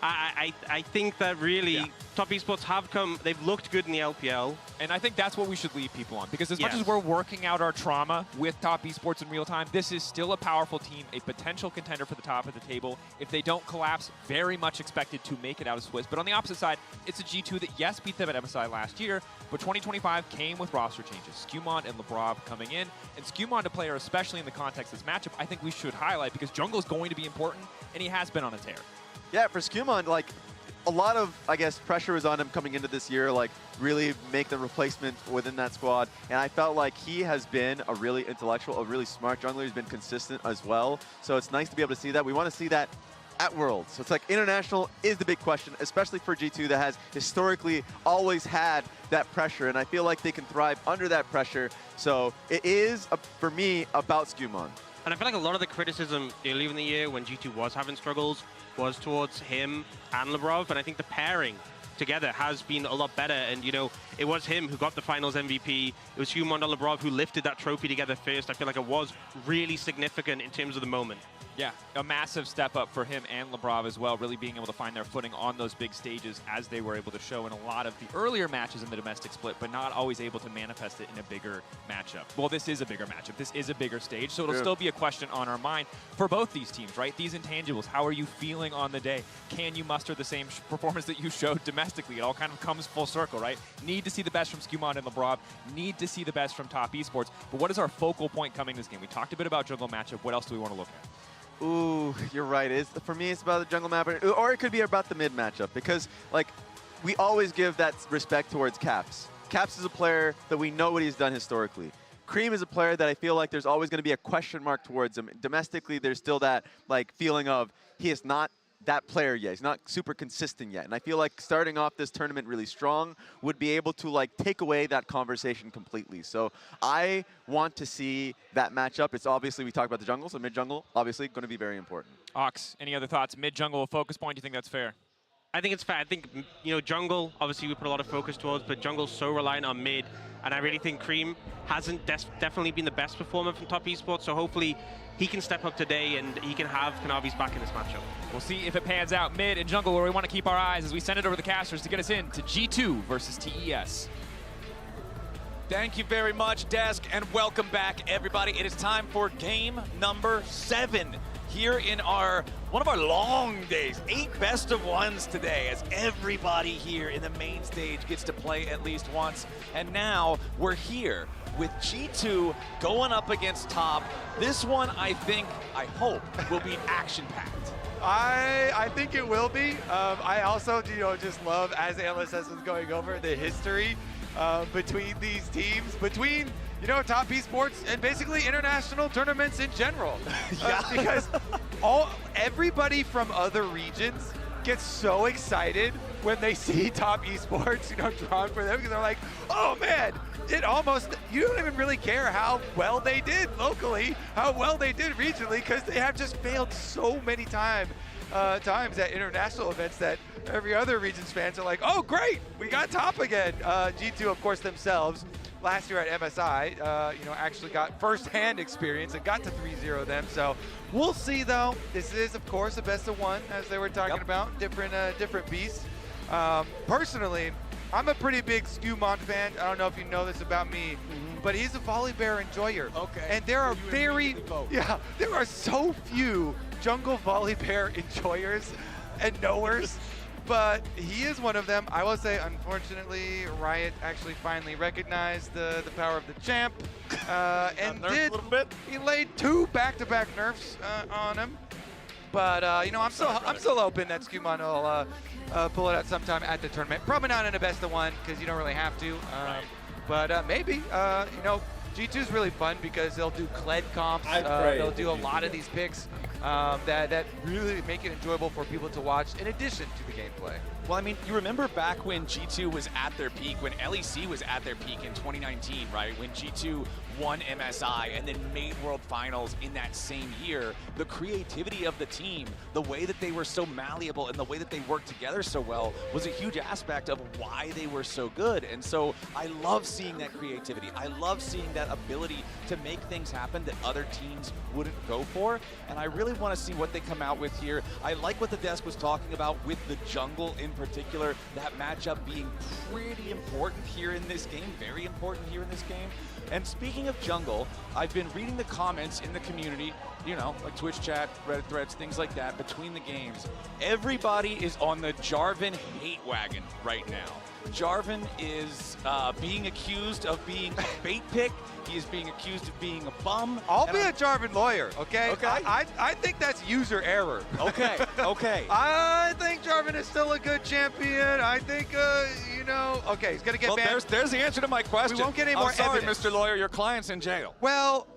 [SPEAKER 8] I think that really top esports have come, they've looked good in the LPL.
[SPEAKER 4] And I think that's what we should leave people on because as much as we're working out our trauma with top esports in real time, this is still a powerful team, a potential contender for the top of the table. If they don't collapse, very much expected to make it out of Swiss. But on the opposite side, it's a G2 that, yes, beat them at MSI last year, but 2025 came with roster changes. Skumond and Lebrov coming in, and Skumond, a player, especially in the context of this matchup, I think we should highlight because jungle is going to be important, and he has been on a tear.
[SPEAKER 9] Yeah, for Skumond, like, a lot of, I guess, pressure was on him coming into this year, like, really make the replacement within that squad. And I felt like he has been a really intellectual, a really smart jungler. He's been consistent as well. So it's nice to be able to see that. We want to see that at Worlds. So it's like international is the big question, especially for G2 that has historically always had that pressure. And I feel like they can thrive under that pressure. So it is, for me, about Skumond.
[SPEAKER 8] And I feel like a lot of the criticism earlier in the year when G2 was having struggles was towards him and Lebrov, and I think the pairing together has been a lot better. And, you know, it was him who got the finals MVP. It was Skumond and Lebrov who lifted that trophy together first. I feel like it was really significant in terms of the moment.
[SPEAKER 4] Yeah, a massive step up for him and Lebrov as well, really being able to find their footing on those big stages as they were able to show in a lot of the earlier matches in the domestic split, but not always able to manifest it in a bigger matchup. Well, this is a bigger matchup. This is a bigger stage, so it'll still be a question on our mind for both these teams, right? These intangibles, how are you feeling on the day? Can you muster the same performance that you showed domestically? It all kind of comes full circle, right? Need to see the best from Skumond and Lebrov, need to see the best from top esports, but what is our focal point coming this game? We talked a bit about jungle matchup. What else do we want to look at?
[SPEAKER 9] Ooh, you're right. For me, it's about the jungle map, or it could be about the mid matchup because, like, we always give that respect towards Caps. Caps is a player that we know what he's done historically. Cream is a player that I feel like there's always going to be a question mark towards him. Domestically, there's still that, like, feeling of he is not that player yet. He's not super consistent yet. And I feel like starting off this tournament really strong would be able to, like, take away that conversation completely. So I want to see that matchup. It's obviously, we talked about the jungle, so mid-jungle, obviously, going to be very important.
[SPEAKER 4] Ox, any other thoughts? Mid-jungle, a focus point, do you think that's fair?
[SPEAKER 8] I think it's fair. I think, you know, jungle, obviously we put a lot of focus towards, but jungle's so reliant on mid. And I really think Cream hasn't definitely been the best performer from top esports, so hopefully he can step up today and he can have Kanavi's back in this matchup.
[SPEAKER 4] We'll see if it pans out mid and jungle where we want to keep our eyes as we send it over the casters to get us in to G2 versus TES.
[SPEAKER 2] Thank you very much, Desk, and welcome back, everybody. It is time for game number 7 here in one of our long days. 8 best of ones today as everybody here in the main stage gets to play at least once. And now we're here with G2 going up against top. This one, I hope, will be action-packed.
[SPEAKER 14] I think it will be. I also, you know, just love, as LSS was going over, the history between these teams, between, you know, top esports and basically international tournaments in general. Because everybody from other regions gets so excited when they see top esports, you know, drawn for them, because they're like, oh man, you don't even really care how well they did locally, how well they did regionally, because they have just failed so many times at international events that every other region's fans are like, oh great, we got top again. G2, of course, themselves, last year at MSI, you know, actually got first-hand experience and got to 3-0 them. So we'll see, though. This is, of course, a best of one, as they were talking about, different beasts. Personally, I'm a pretty big Skumond fan. I don't know if you know this about me, but he's a Volibear enjoyer. Okay. And there are there are so few jungle Volibear enjoyers and knowers, but he is one of them. I will say, unfortunately, Riot actually finally recognized the power of the champ, and he laid 2 back-to-back nerfs on him. But you know, I'm still hoping that Skumond pull it out sometime at the tournament. Probably not in a best of one because you don't really have to. But maybe, you know, G2 is really fun because they'll do Kled comps. They'll do a lot of these picks that really make it enjoyable for people to watch in addition to the gameplay.
[SPEAKER 2] Well, I mean, you remember back when G2 was at their peak, when LEC was at their peak in 2019, right? When G2 won MSI and then made World Finals in that same year, the creativity of the team, the way that they were so malleable and the way that they worked together so well was a huge aspect of why they were so good. And so I love seeing that creativity. I love seeing that ability to make things happen that other teams wouldn't go for. And I really want to see what they come out with here. I like what the desk was talking about with the jungle in particular, that matchup being pretty important here in this game, very important here in this game. And speaking of jungle, I've been reading the comments in the community, you know, like Twitch chat, Reddit threads, things like that, between the games. Everybody is on the Jarvan hate wagon right now. Jarvan is being accused of being a bait pick. He is being accused of being a bum.
[SPEAKER 14] I'll be a Jarvan lawyer, okay?
[SPEAKER 2] Okay.
[SPEAKER 14] I think that's user error.
[SPEAKER 2] Okay, okay.
[SPEAKER 14] I think Jarvan is still a good champion. I think, you know, okay, he's going to get banned.
[SPEAKER 2] There's the answer to my question.
[SPEAKER 14] We won't get any more evidence.
[SPEAKER 2] Mr. Lawyer, your client's in jail.
[SPEAKER 14] Well,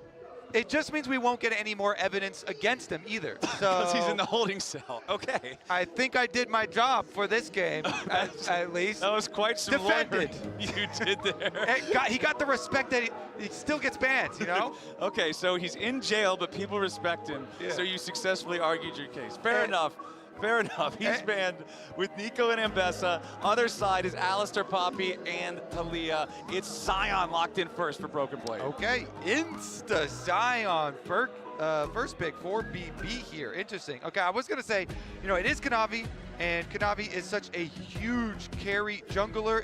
[SPEAKER 14] it just means we won't get any more evidence against him either.
[SPEAKER 2] Because he's in the holding cell. Okay.
[SPEAKER 14] I think I did my job for this game, at least.
[SPEAKER 2] That was quite some
[SPEAKER 14] defended.
[SPEAKER 2] You did there.
[SPEAKER 14] He got the respect that he still gets banned, you know?
[SPEAKER 2] Okay, so he's in jail, but people respect him. Yeah. So you successfully argued your case. Fair enough. Fair enough. He's banned with Nico and Ambessa. Other side is Alistair, Poppy, and Talia. It's Zion locked in first for Broken Blade.
[SPEAKER 14] Okay, Insta Zion first pick for BB here. Interesting. Okay, I was going to say, you know, it is Kanavi, and Kanavi is such a huge carry jungler,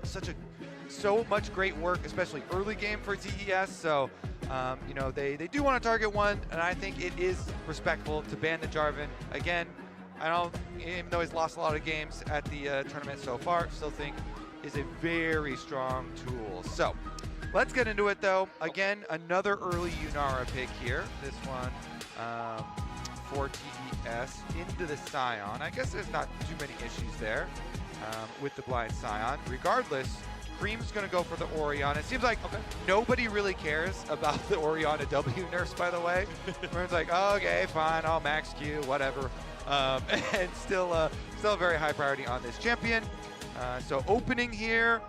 [SPEAKER 14] so much great work, especially early game for TES. So, you know, they do want to target one, and I think it is respectful to ban the Jarvan. Again, I don't, even though he's lost a lot of games at the tournament so far, still think is a very strong tool. So let's get into it though. Again, another early Yunara pick here. This one for TES into the Scion. I guess there's not too many issues there with the blind Scion. Regardless, Cream's going to go for the Orianna. It seems like nobody really cares about the Orianna W nerfs, by the way. Everyone's like, oh, okay, fine, I'll max Q, whatever. And still a very high priority on this champion. So opening here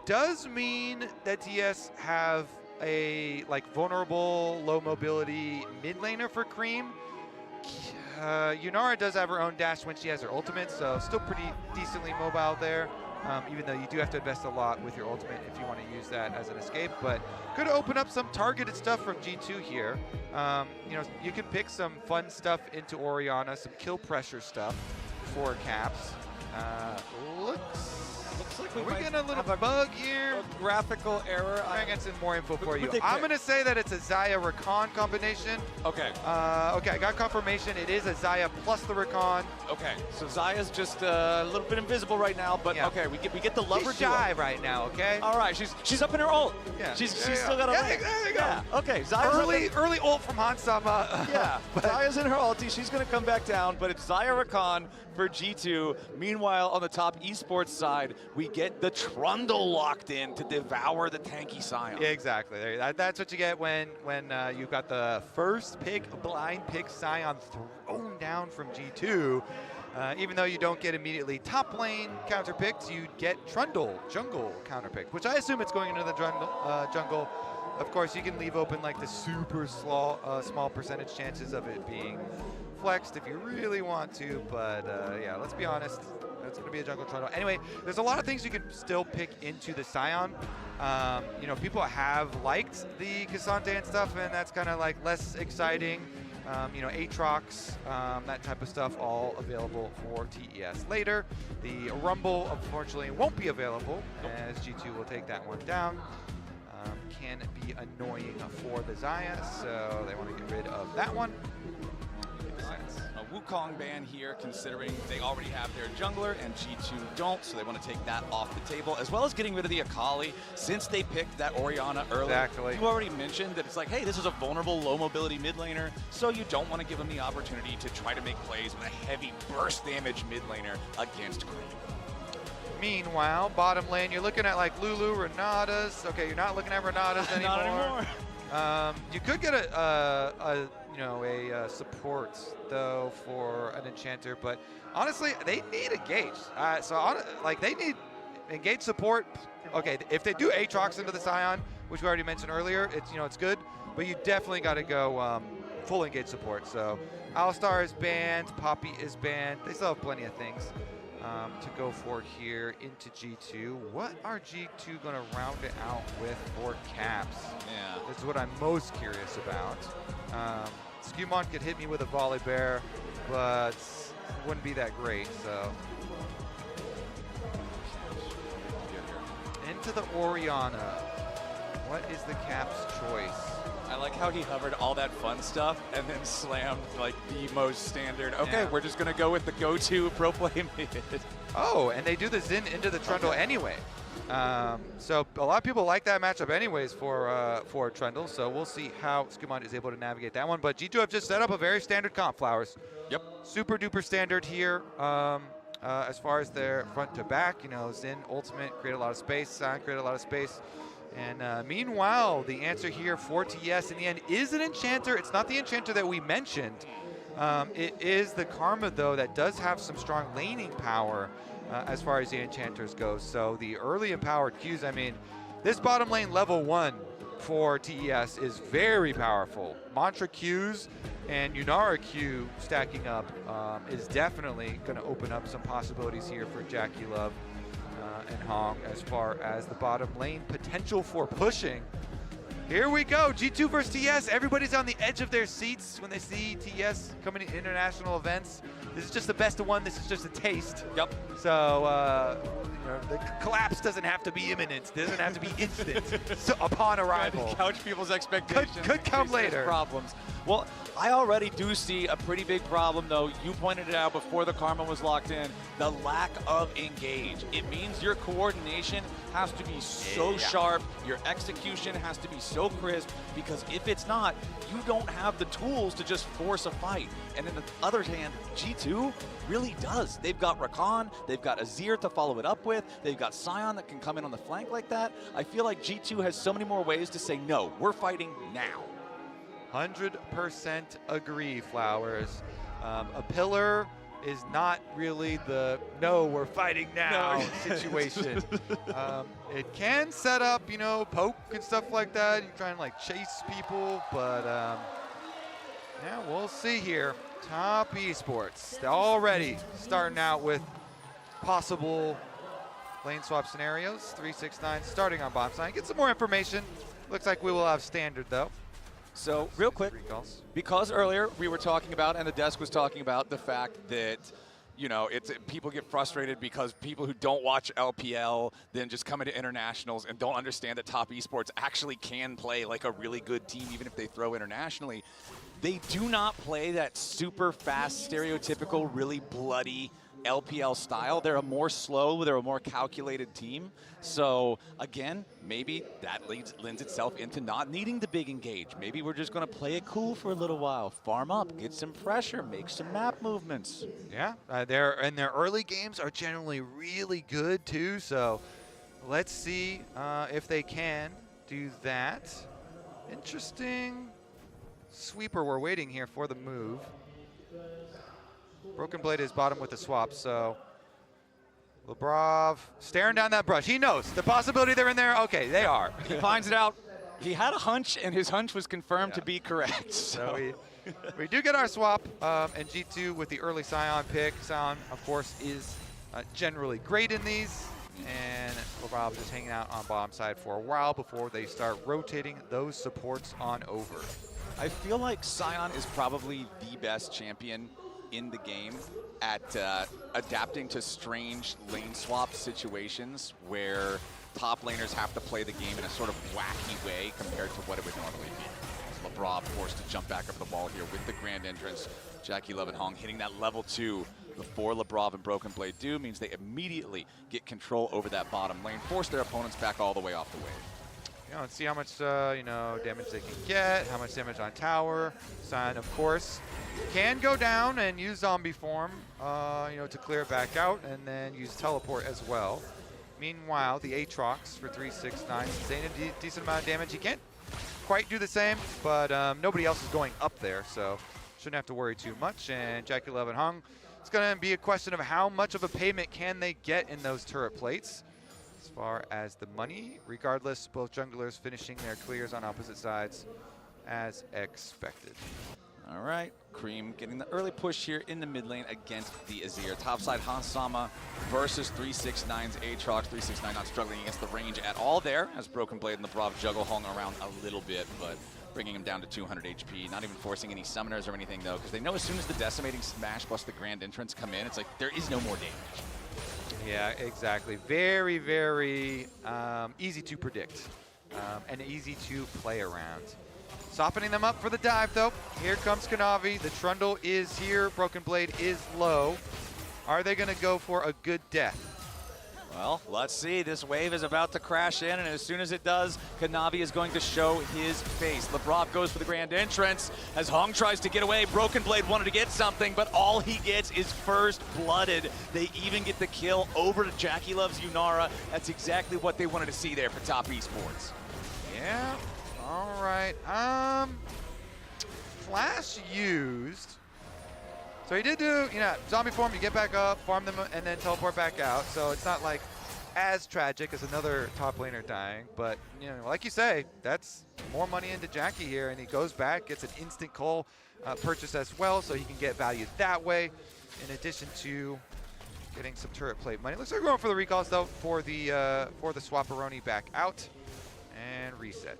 [SPEAKER 14] does mean that TS have a vulnerable, low mobility mid laner for Cream. Yunara does have her own dash when she has her ultimate, so still pretty decently mobile there. Even though you do have to invest a lot with your ultimate if you want to use that as an escape. But could open up some targeted stuff from G2 here. You know, you can pick some fun stuff into Orianna, some kill pressure stuff for Caps. Looks like we're getting a little bug here.
[SPEAKER 2] A graphical error.
[SPEAKER 14] I got some more info for you. I'm going to say that it's a Xayah Rakan combination.
[SPEAKER 2] Okay.
[SPEAKER 14] Okay, I got confirmation. It is a Xayah plus the Rakan.
[SPEAKER 2] Okay, so Xayah's just a little bit invisible right now, but okay, we get the lover
[SPEAKER 14] She's shy right now, okay?
[SPEAKER 2] All right, she's up in her ult. Yeah. She's still got a
[SPEAKER 14] there you go.
[SPEAKER 2] Yeah. Okay, Xayah's
[SPEAKER 14] early ult from Hansama.
[SPEAKER 2] Yeah, Xayah's in her ulti. She's going to come back down, but it's Xayah Rakan for G2. Meanwhile, on the top esports side, we get the Trundle locked in to devour the tanky Scion.
[SPEAKER 14] Yeah, exactly. That's what you get when you've got the first pick, blind pick Scion thrown down from G2. Even though you don't get immediately top lane counter picks, you get Trundle jungle counter pick, which I assume it's going into the jungle. Of course, you can leave open like the super small percentage chances of it being flexed if you really want to, but yeah, let's be honest, it's going to be a jungle Trundle. Anyway, there's a lot of things you can still pick into the Scion. You know, people have liked the Cassante and stuff, and that's kind of like less exciting. You know, Aatrox, that type of stuff, all available for TES later. The Rumble, unfortunately, won't be available, as G2 will take that one down. Can be annoying for the Xayah, so they want to get rid of that one.
[SPEAKER 2] A Wukong ban here, considering they already have their jungler and G2 don't, so they want to take that off the table, as well as getting rid of the Akali since they picked that Orianna early.
[SPEAKER 14] Exactly.
[SPEAKER 2] You already mentioned that it's like, hey, this is a vulnerable, low mobility mid laner, so you don't want to give them the opportunity to try to make plays with a heavy burst damage mid laner against Cream.
[SPEAKER 14] Meanwhile, bottom lane, you're looking at like Lulu, Renatas. Okay, you're not looking at Renatas anymore.
[SPEAKER 2] Not anymore.
[SPEAKER 14] You could get a support though for an enchanter, but honestly, they need engage. They need engage support. Okay, if they do Aatrox into the Scion, which we already mentioned earlier, it's good, but you definitely got to go full engage support. So Alistar is banned, Poppy is banned. They still have plenty of things to go for here into G2. What are G2 going to round it out with for caps?
[SPEAKER 2] Yeah.
[SPEAKER 14] This is what I'm most curious about. Skewmon could hit me with a volley bear, but it wouldn't be that great, so. Into the Orianna. What is the Caps choice?
[SPEAKER 2] I like how he hovered all that fun stuff and then slammed like the most standard. Okay,
[SPEAKER 14] Yeah.
[SPEAKER 2] we're just gonna go with the go-to pro play mid.
[SPEAKER 14] Oh, and they do the Xin into the Trundle anyway. So a lot of people like that matchup anyways for Trundle, so we'll see how Skewmon is able to navigate that one. But G2 have just set up a very standard comp, Flowers.
[SPEAKER 2] Yep.
[SPEAKER 14] Super duper standard here. As far as their front to back, Xin ultimate, create a lot of space, Sion create a lot of space. And meanwhile, the answer here for TES in the end is an Enchanter. It's not the Enchanter that we mentioned. It is the Karma, though, that does have some strong laning power as far as the Enchanters go. So the early empowered Qs, I mean, this bottom lane level 1 for TES is very powerful. Mantra Qs and Yunara Q stacking up is definitely going to open up some possibilities here for Jackie Love and Hong as far as the bottom lane potential for pushing. Here we go, G2 versus TES. Everybody's on the edge of their seats when they see TES coming to international events. This is just the best of one. This is just a taste.
[SPEAKER 2] Yep.
[SPEAKER 14] So the collapse doesn't have to be imminent. It doesn't have to be instant upon arrival.
[SPEAKER 2] Couch people's expectations.
[SPEAKER 14] Could come later.
[SPEAKER 2] Problems. Well, I already do see a pretty big problem, though. You pointed it out before the Karma was locked in. The lack of engage. It means your coordination has to be so sharp. Your execution has to be so crisp, because if it's not, you don't have the tools to just force a fight. And on the other hand, G2 really does. They've got Rakan, they've got Azir to follow it up with, they've got Sion that can come in on the flank like that. I feel like G2 has so many more ways to say, no, we're fighting now.
[SPEAKER 14] 100% agree, Flowers. A pillar is not really the no, we're fighting now situation. It can set up, poke and stuff like that. You try and chase people, but yeah, we'll see here. Top Esports already starting out with possible lane swap scenarios. 369 starting on bottom side. Get some more information. Looks like we will have standard though.
[SPEAKER 2] So real quick, because earlier we were talking about, and the desk was talking about the fact that, people get frustrated because people who don't watch LPL then just come into internationals and don't understand that Top Esports actually can play like a really good team even if they throw internationally. They do not play that super fast, stereotypical, really bloody LPL style. They're a more slow, they're a more calculated team. So again, maybe that lends itself into not needing the big engage. Maybe we're just going to play it cool for a little while, farm up, get some pressure, make some map movements.
[SPEAKER 14] Yeah, their early games are generally really good too. So let's see if they can do that. Interesting sweeper. We're waiting here for the move. Broken Blade is bottom with the swap, so Lebrov staring down that brush. He knows the possibility they're in there. Okay, they are.
[SPEAKER 2] He finds it out. He had a hunch, and his hunch was confirmed to be correct.
[SPEAKER 14] So we do get our swap, and G2 with the early Sion pick. Sion, of course, is generally great in these, and Lebrov just hanging out on bottom side for a while before they start rotating those supports on over.
[SPEAKER 2] I feel like Sion is probably the best champion in the game at adapting to strange lane swap situations where top laners have to play the game in a sort of wacky way compared to what it would normally be. Lebrov forced to jump back up the wall here with the grand entrance. Jackie Love and Hong hitting that level 2 before Lebrov and Broken Blade do means they immediately get control over that bottom lane, force their opponents back all the way off the wave.
[SPEAKER 14] and see how much damage they can get, how much damage on tower. Sign, of course, can go down and use zombie form, to clear it back out, and then use teleport as well. Meanwhile, the Aatrox for 369 sustained a decent amount of damage. He can't quite do the same, but nobody else is going up there, so shouldn't have to worry too much. And Jackie Love and Hung, it's going to be a question of how much of a payment can they get in those turret plates. As far as the money, regardless, both junglers finishing their clears on opposite sides as expected.
[SPEAKER 2] All right, Cream getting the early push here in the mid lane against the Azir. Topside Hansama versus 369's Aatrox. 369 not struggling against the range at all there, as Broken Blade and the Brav juggle hung around a little bit, but bringing him down to 200 HP. Not even forcing any summoners or anything though, because they know as soon as the Decimating Smash plus the Grand Entrance come in, it's like there is no more damage.
[SPEAKER 14] Yeah, exactly. Very, very easy to predict and easy to play around. Softening them up for the dive, though. Here comes Kanavi. The Trundle is here. Broken Blade is low. Are they going to go for a good death?
[SPEAKER 2] Well, let's see. This wave is about to crash in, and as soon as it does, Kanavi is going to show his face. Labrov goes for the Grand Entrance as Hong tries to get away. Broken Blade wanted to get something, but all he gets is first blooded. They even get the kill over to Jackie Love's Yunara. That's exactly what they wanted to see there for Top Esports.
[SPEAKER 14] Yeah. All right. Flash used. So he did do, zombie form, you get back up, farm them, and then teleport back out. So it's not like as tragic as another top laner dying. But, like you say, that's more money into Jackie here. And he goes back, gets an instant call purchase as well, so he can get value that way, in addition to getting some turret plate money. Looks like we're going for the recalls, though, for the Swapperoni back out. And reset.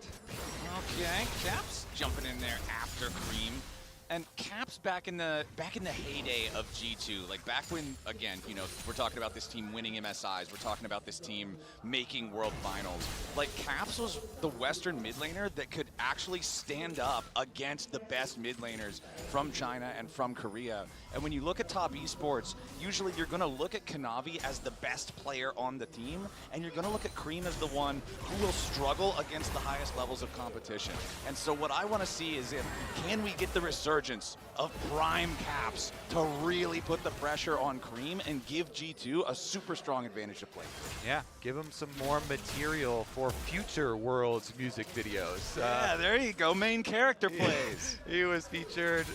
[SPEAKER 2] Okay, Caps jumping in there after Cream. And Caps back in the heyday of G2, like back when, again, we're talking about this team winning MSIs, we're talking about this team making World Finals. Like, Caps was the Western mid laner that could actually stand up against the best mid laners from China and from Korea. And when you look at Top Esports, usually you're going to look at Kanavi as the best player on the team, and you're going to look at Cream as the one who will struggle against the highest levels of competition. And so what I want to see is can we get the resurgence of prime Caps to really put the pressure on Cream and give G2 a super strong advantage to play.
[SPEAKER 14] Yeah, give him some more material for future Worlds music videos.
[SPEAKER 2] Yeah, there you go, main character plays.
[SPEAKER 14] He was featured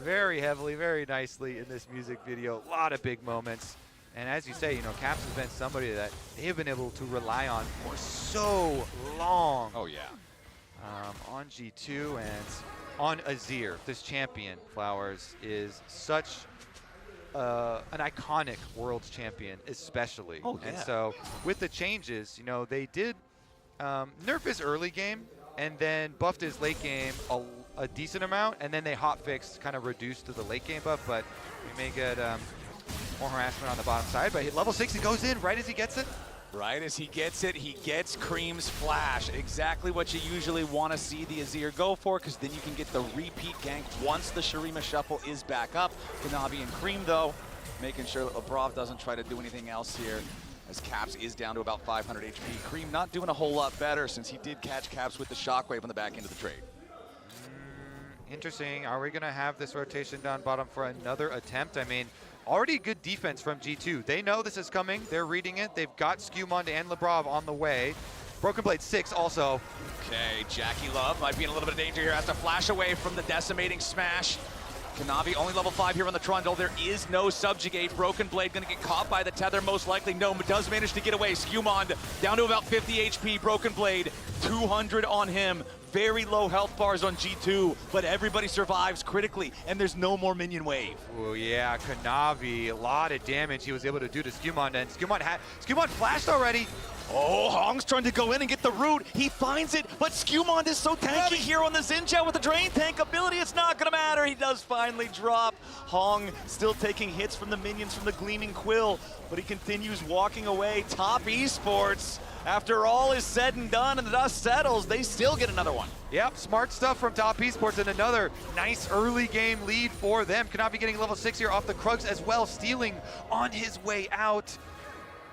[SPEAKER 14] very heavily, very nicely in this music video. A lot of big moments. And as you say, Caps has been somebody that they've been able to rely on for so long.
[SPEAKER 2] Oh, yeah.
[SPEAKER 14] On G2 and on Azir, this champion, Flowers, is such an iconic Worlds champion, especially.
[SPEAKER 2] Oh, yeah.
[SPEAKER 14] And so with the changes, they did nerf his early game and then buffed his late game a decent amount, and then they hotfixed, kind of reduced to the late game buff, but we may get more harassment on the bottom side. But level 6, he goes in right as he gets it.
[SPEAKER 2] Right as he gets it, he gets Cream's flash. Exactly what you usually want to see the Azir go for, because then you can get the repeat gank once the Shurima Shuffle is back up. Kanavi and Cream, though, making sure that Labrov doesn't try to do anything else here, as Caps is down to about 500 HP. Cream not doing a whole lot better, since he did catch Caps with the Shockwave on the back end of the trade.
[SPEAKER 14] Interesting. Are we going to have this rotation down bottom for another attempt? I mean, already good defense from G2. They know this is coming. They're reading it. They've got Skewmond and Labrov on the way. Broken Blade 6 also.
[SPEAKER 2] Okay, Jackie Love might be in a little bit of danger here. Has to flash away from the Decimating Smash. Kanavi only level 5 here on the Trundle. There is no Subjugate. Broken Blade going to get caught by the tether most likely. No, but does manage to get away. Skewmond down to about 50 HP. Broken Blade, 200 on him. Very low health bars on G2, but everybody survives critically, and there's no more minion wave.
[SPEAKER 14] Oh yeah, Kanavi, a lot of damage he was able to do to Skewmond, and Skewmond flashed already.
[SPEAKER 2] Oh, Hong's trying to go in and get the root. He finds it, but Skewmond is so tanky here on the Zinja with the Drain Tank ability. It's not gonna matter. He does finally drop. Hong still taking hits from the minions from the Gleaming Quill, but he continues walking away. Top Esports, after all is said and done and the dust settles, they still get another one.
[SPEAKER 14] Yep, smart stuff from Top Esports, and another nice early game lead for them. Kanavi getting level 6 here off the Krugs as well, stealing on his way out.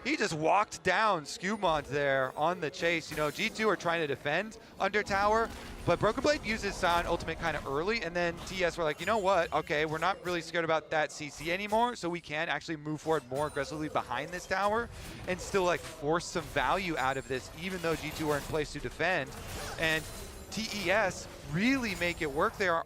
[SPEAKER 14] he just walked down Skewmont there on the chase. You know, G2 are trying to defend under tower, but Broken Blade uses Sion ultimate kind of early, and then TS were like, you know what? Okay, we're not really scared about that CC anymore, so we can actually move forward more aggressively behind this tower and still like force some value out of this, even though G2 are in place to defend. And TES really make it work there,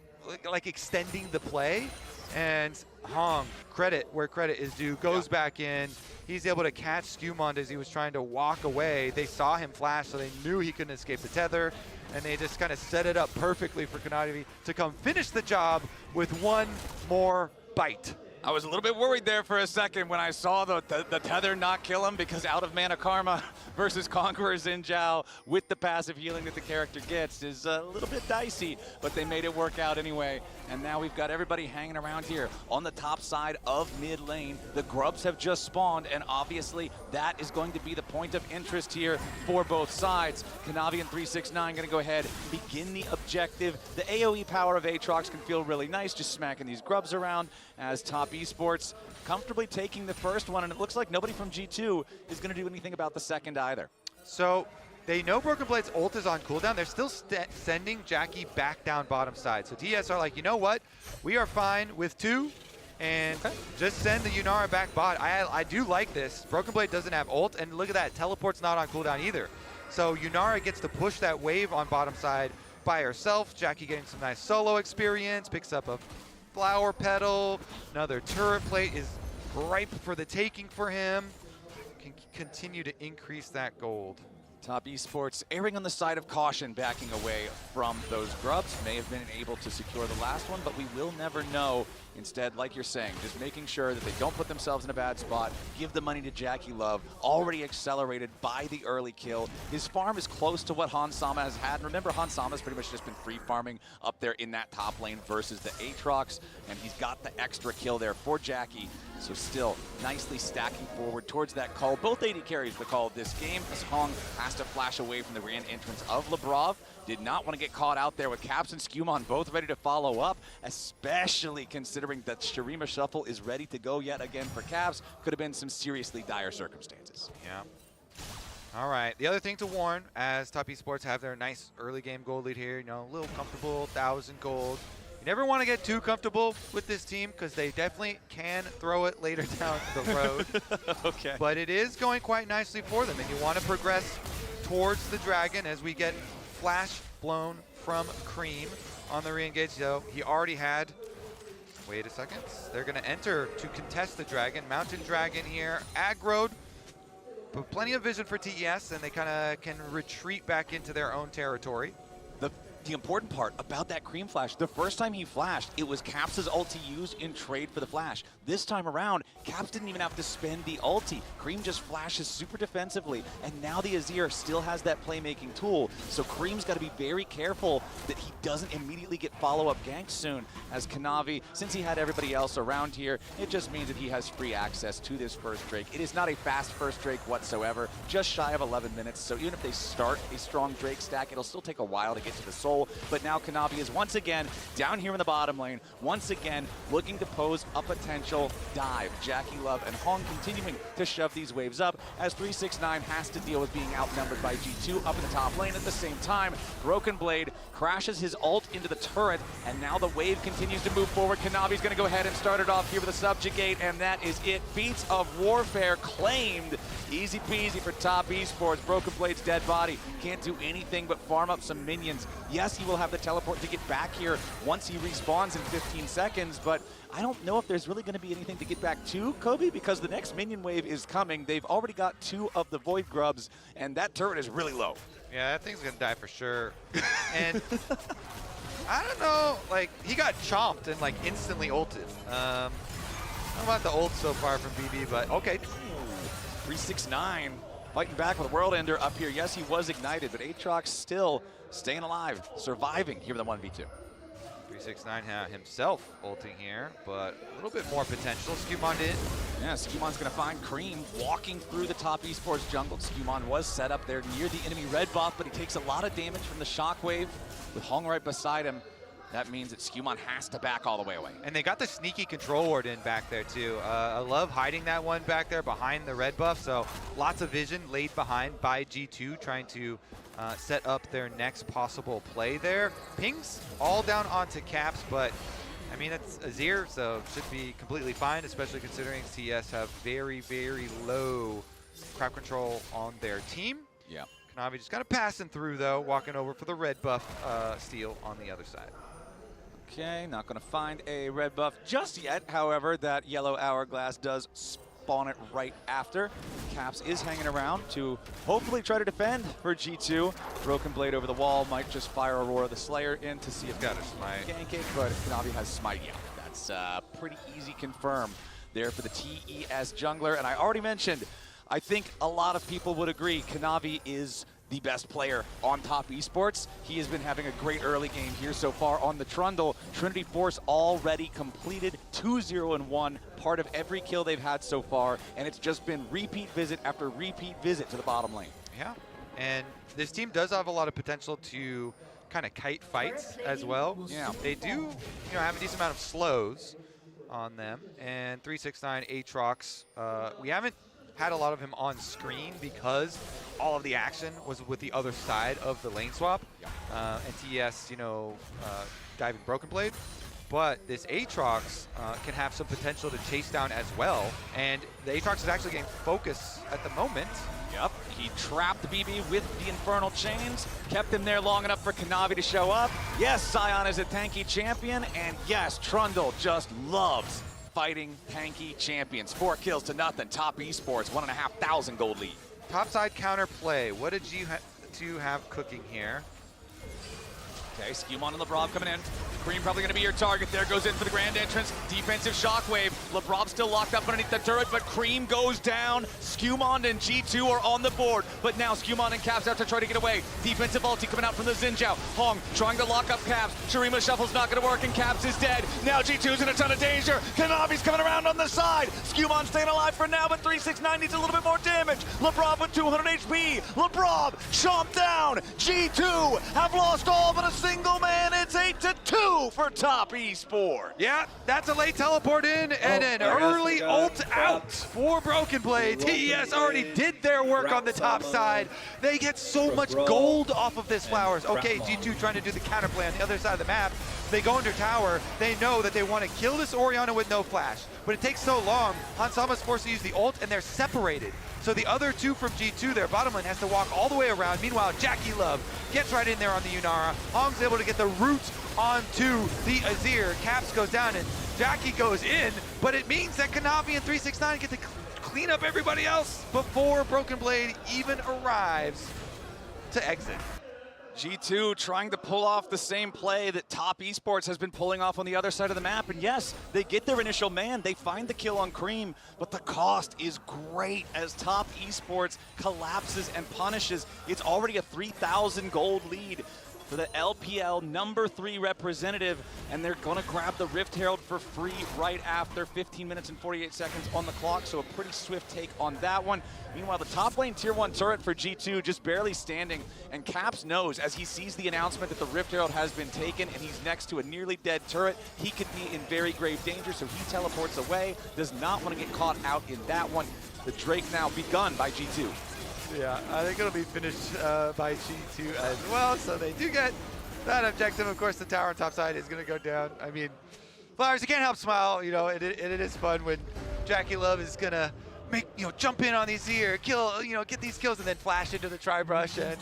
[SPEAKER 14] like extending the play. And Hong, credit where credit is due, goes back in. He's able to catch Skewmont as he was trying to walk away. They saw him flash, so they knew he couldn't escape the tether. And they just kind of set it up perfectly for Kanavi to come finish the job with one more bite.
[SPEAKER 2] I was a little bit worried there for a second when I saw the tether not kill him, because out of mana karma versus Conqueror Xin Zhao with the passive healing that the character gets is a little bit dicey, but they made it work out anyway. And now we've got everybody hanging around here on the top side of mid lane. The Grubs have just spawned, and obviously that is going to be the point of interest here for both sides. Kanavi and 369 going to go ahead, begin the objective. The AoE power of Aatrox can feel really nice, just smacking these Grubs around, as Top Esports comfortably taking the first one, and it looks like nobody from G2 is going to do anything about the second either.
[SPEAKER 14] So they know Broken Blade's ult is on cooldown. They're still sending Jackie back down bottom side. So TS are like, you know what? We are fine with 2, and just send the Yunara back bot. I do like this. Broken Blade doesn't have ult, and look at that. Teleport's not on cooldown either. So Yunara gets to push that wave on bottom side by herself. Jackie getting some nice solo experience, picks up a flower petal. Another turret plate is ripe for the taking for him. Can continue to increase that gold.
[SPEAKER 2] Top Esports erring on the side of caution, backing away from those Grubs. May have been able to secure the last one, but we will never know. Instead, like you're saying, just making sure that they don't put themselves in a bad spot. Give the money to Jackie Love, already accelerated by the early kill. His farm is close to what Hans Sama has had. And remember, Hans Sama's pretty much just been free farming up there in that top lane versus the Aatrox, and he's got the extra kill there for Jackie. So still nicely stacking forward towards that call. Both AD carries the call of this game, as Hong has to flash away from the grand entrance of Lebrov. Did not want to get caught out there with Caps and Skewmon both ready to follow up, especially considering that Shurima Shuffle is ready to go yet again for Caps. Could have been some seriously dire circumstances.
[SPEAKER 14] Yeah. All right, the other thing to warn, as Top Esports have their nice early game gold lead here, you know, a little comfortable, 1,000 gold. You never want to get too comfortable with this team, because they definitely can throw it later down the road.
[SPEAKER 2] Okay.
[SPEAKER 14] But it is going quite nicely for them, and you want to progress towards the dragon as we get flash blown from Cream on the re-engage. So he already had, wait a second, they're going to enter to contest the dragon. Mountain Dragon here, aggroed, but plenty of vision for TES, and they kind of can retreat back into their own territory.
[SPEAKER 2] The important part about that Cream flash, the first time he flashed, it was Caps' ulti used in trade for the flash. This time around, Caps didn't even have to spend the ulti. Cream just flashes super defensively, and now the Azir still has that playmaking tool. So Cream's got to be very careful that he doesn't immediately get follow-up ganks soon, as Kanavi, since he had everybody else around here, it just means that he has free access to this first Drake. It is not a fast first Drake whatsoever, just shy of 11 minutes, so even if they start a strong Drake stack, it'll still take a while to get to the soul. But now Kanavi is once again down here in the bottom lane, once again looking to pose a potential dive. Jackie Love and Hong continuing to shove these waves up, as 369 has to deal with being outnumbered by G2 up in the top lane. At the same time, Broken Blade crashes his ult into the turret, and now the wave continues to move forward. Kanavi's going to go ahead and start it off here with a Subjugate, and that is it. Feats of Warfare claimed. Easy peasy for Top Esports. Broken Blade's dead body can't do anything but farm up some minions. Yes, he will have the teleport to get back here once he respawns in 15 seconds, but I don't know if there's really going to be anything to get back to, Kobe, because the next minion wave is coming. They've already got 2 of the Void Grubs, and that turret is really low.
[SPEAKER 14] Yeah, that thing's going to die for sure. And I don't know, like, he got chomped and, like, instantly ulted. I don't know about the ult so far from BB, but okay.
[SPEAKER 2] 369 fighting back with a World Ender up here. Yes, he was ignited, but Aatrox still staying alive, surviving here with the 1v2.
[SPEAKER 14] 369 himself ulting here, but a little bit more potential. Skewmon in.
[SPEAKER 2] Yeah, Skewmon's going to find Cream walking through the Top Esports jungle. Skewmon was set up there near the enemy red buff, but he takes a lot of damage from the shockwave with Hong right beside him. that means that Skewmon has to back all the way away.
[SPEAKER 14] And they got the sneaky control ward in back there too. I love hiding that one back there behind the red buff, so lots of vision laid behind by G2, trying to set up their next possible play there. Pings all down onto Caps, but I mean, it's Azir, so should be completely fine, especially considering TS have very, very low crowd control on their team.
[SPEAKER 2] Yeah.
[SPEAKER 14] Kanavi just kind of passing through, though, walking over for the red buff steal on the other side.
[SPEAKER 2] Okay, not going to find a red buff just yet. However, that yellow hourglass does spawn it right after. Caps is hanging around to hopefully try to defend for G2. Broken Blade over the wall might just fire Aurora the Slayer in to see if
[SPEAKER 14] got a smite.
[SPEAKER 2] Gank it, but Kanavi has smite. Yeah, that's pretty easy confirm there for the TES jungler. And I already mentioned, I think a lot of people would agree Kanavi is the best player on top esports. He has been having a great early game here so far on the Trundle. Trinity Force already completed 2-0-1, part of every kill they've had so far, and it's just been repeat visit after repeat visit to the bottom lane.
[SPEAKER 14] Yeah, and this team does have a lot of potential to kind of kite fights as well.
[SPEAKER 2] Yeah.
[SPEAKER 14] They do, have a decent amount of slows on them, and 369 Aatrox, we haven't had a lot of him on screen because all of the action was with the other side of the lane swap. And TES, diving Broken Blade. But this Aatrox can have some potential to chase down as well. And the Aatrox is actually getting focus at the moment.
[SPEAKER 2] Yep, he trapped BB with the Infernal Chains, kept him there long enough for Kanavi to show up. Yes, Sion is a tanky champion, and yes, Trundle just loves fighting tanky champions. 4 kills to nothing. Top esports, 1,500 gold lead.
[SPEAKER 14] Topside counter play. What did you two have cooking here?
[SPEAKER 2] Okay, Skewmon and LeBron coming in. Cream probably going to be your target there. Goes in for the grand entrance. Defensive shockwave. LeBron still locked up underneath the turret, but Cream goes down. Skewmon and G2 are on the board, but now Skewmon and Caps out to try to get away. Defensive ulti coming out from the Xin Zhao. Hong trying to lock up Caps. Shurima Shuffle's not going to work, and Caps is dead. Now G2's in a ton of danger. Kanavi's coming around on the side. Skewmon staying alive for now, but 369 needs a little bit more damage. LeBron with 200 HP. LeBron chomped down. G2 have lost all but a single man. It's 8-2 for top esports.
[SPEAKER 14] Yeah, that's a late teleport in and an early ult out for Broken Blade. TES already did their work on the top side. They get so much gold off of this Flowers. Okay, G2 trying to do the counterplay on the other side of the map. They go under tower. They know that they want to kill this Orianna with no flash, but it takes so long. Hansama's forced to use the ult, and they're separated. So the other two from G2, their bottom lane, has to walk all the way around. Meanwhile, Jackie Love gets right in there on the Yunara. Hong's able to get the root onto the Azir. Caps goes down, and Jackie goes in, but it means that Kanavi and 369 get to clean up everybody else before Broken Blade even arrives to exit.
[SPEAKER 2] G2 trying to pull off the same play that Top Esports has been pulling off on the other side of the map. And yes, they get their initial man. They find the kill on Cream, but the cost is great as Top Esports collapses and punishes. It's already a 3,000 gold lead for the LPL #3 representative, and they're gonna grab the Rift Herald for free right after 15 minutes and 48 seconds on the clock, so a pretty swift take on that one. Meanwhile, the top lane tier 1 turret for G2 just barely standing, and Caps knows as he sees the announcement that the Rift Herald has been taken and he's next to a nearly dead turret, he could be in very grave danger, so he teleports away, does not want to get caught out in that one. The Drake now begun by G2.
[SPEAKER 14] Yeah, I think it'll be finished by G2 as well, so they do get that objective. Of course, the tower on top side is going to go down. I mean, Flowers, you can't help smile. It is fun when Jackie Love is going to jump in on these here, kill, get these kills, and then flash into the tri-brush and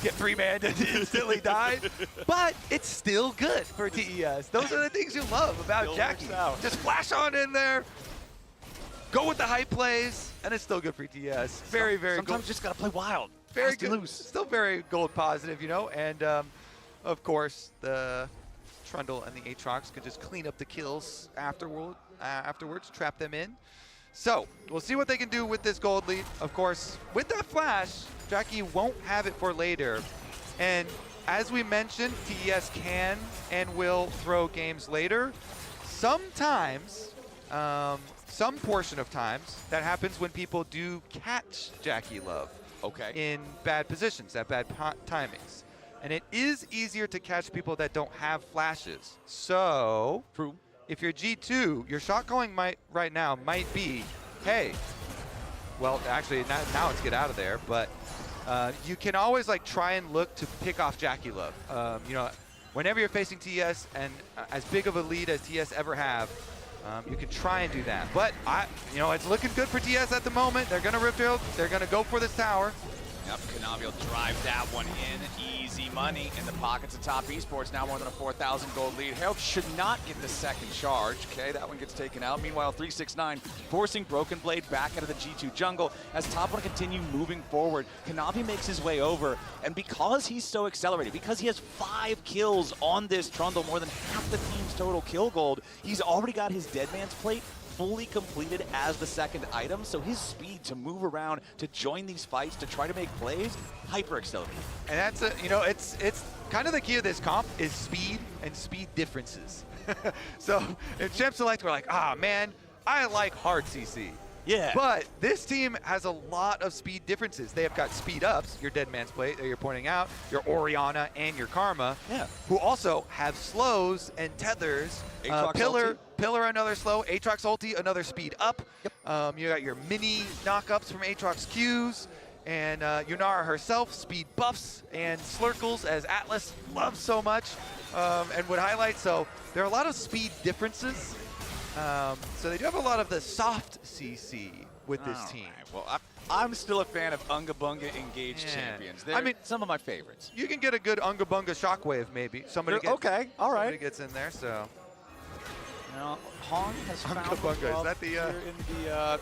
[SPEAKER 14] get 3-man and instantly die. But it's still good for TES. Those are the things you love about Jackie. Just flash on in there, go with the hype plays, and it's still good for TES. Very, very good.
[SPEAKER 2] Sometimes you just got to play wild.
[SPEAKER 14] Very good. Loose. Still very gold positive, and of course, the Trundle and the Aatrox could just clean up the kills afterwards, trap them in. So we'll see what they can do with this gold lead. Of course, with that flash, Jackie won't have it for later. And as we mentioned, TES can and will throw games later. Sometimes, some portion of times, that happens when people do catch Jackie Love in bad positions, at bad timings. And it is easier to catch people that don't have flashes. So,
[SPEAKER 2] true.
[SPEAKER 14] If you're G2, your shot calling right now might be, hey, well, actually, now it's get out of there, but you can always like try and look to pick off Jackie Love. You know, whenever you're facing TS and as big of a lead as TS ever have, you can try and do that. But you know, it's looking good for TS at the moment. They're gonna rip field. They're gonna go for this tower.
[SPEAKER 2] Yep, Kanavi will drive that one in. Easy money in the pockets of Top Esports. Now more than a 4,000 gold lead. Harold should not get the second charge. Okay, that one gets taken out. Meanwhile, 369 forcing Broken Blade back out of the G2 jungle as Top want to continue moving forward. Kanavi makes his way over, and because he's so accelerated, because he has 5 kills on this Trundle, more than half the team's total kill gold, he's already got his Dead Man's Plate fully completed as the second item, so his speed to move around, to join these fights, to try to make plays, hyper accelerated.
[SPEAKER 14] And that's you know, it's kind of the key of this comp is speed and speed differences. So in Champ Select, we're like, man, I like hard CC.
[SPEAKER 2] Yeah.
[SPEAKER 14] But this team has a lot of speed differences. They have got speed ups, your Dead Man's Plate that you're pointing out, your Orianna and your Karma, who also have slows and tethers. Pillar, another slow. Aatrox ulti, another speed up. Yep. You got your mini knockups from Aatrox Qs. And Yunara herself, speed buffs and slurkles, as Atlas loves so much and would highlight. So there are a lot of speed differences. So they do have a lot of the soft CC with this team.
[SPEAKER 2] Right. Well, I'm still a fan of Unga Bunga engaged champions. They're some of my favorites.
[SPEAKER 14] You can get a good Unga Bunga shockwave, maybe. Somebody gets in there, so.
[SPEAKER 2] Now, Hong has found
[SPEAKER 14] Bunga, is that
[SPEAKER 2] here in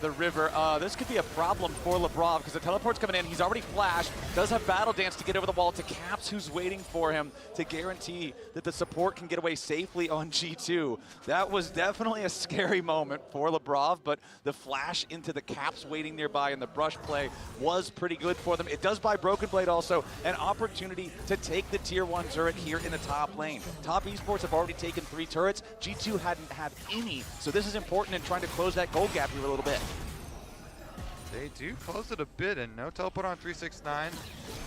[SPEAKER 2] the river. This could be a problem for Lebrov because the teleport's coming in. He's already flashed. Does have Battle Dance to get over the wall to Caps, who's waiting for him to guarantee that the support can get away safely on G2. That was definitely a scary moment for Lebrov, but the flash into the Caps waiting nearby and the brush play was pretty good for them. It does buy Broken Blade also an opportunity to take the tier 1 turret here in the top lane. Top Esports have already taken 3 turrets. G2 hadn't had any, so this is important in trying to close that gold gap here a little bit.
[SPEAKER 14] They do close it a bit, and no teleport on 369.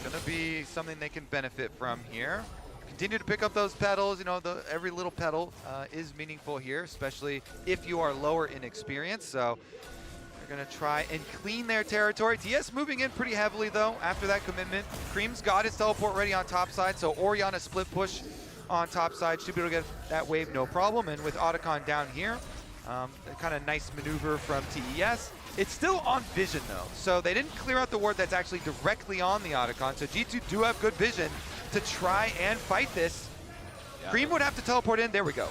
[SPEAKER 14] Gonna be something they can benefit from here. Continue to pick up those petals. You know, every little petal is meaningful here, especially if you are lower in experience. So they're gonna try and clean their territory. TS moving in pretty heavily though after that commitment. Cream's got his teleport ready on top side, so Orianna split push on top side should be able to get that wave no problem. And with Otacon down here, a kind of nice maneuver from TES. It's still on vision though, so they didn't clear out the ward that's actually directly on the Otacon. So G2 do have good vision to try and fight this. Cream would have to teleport in. There we go.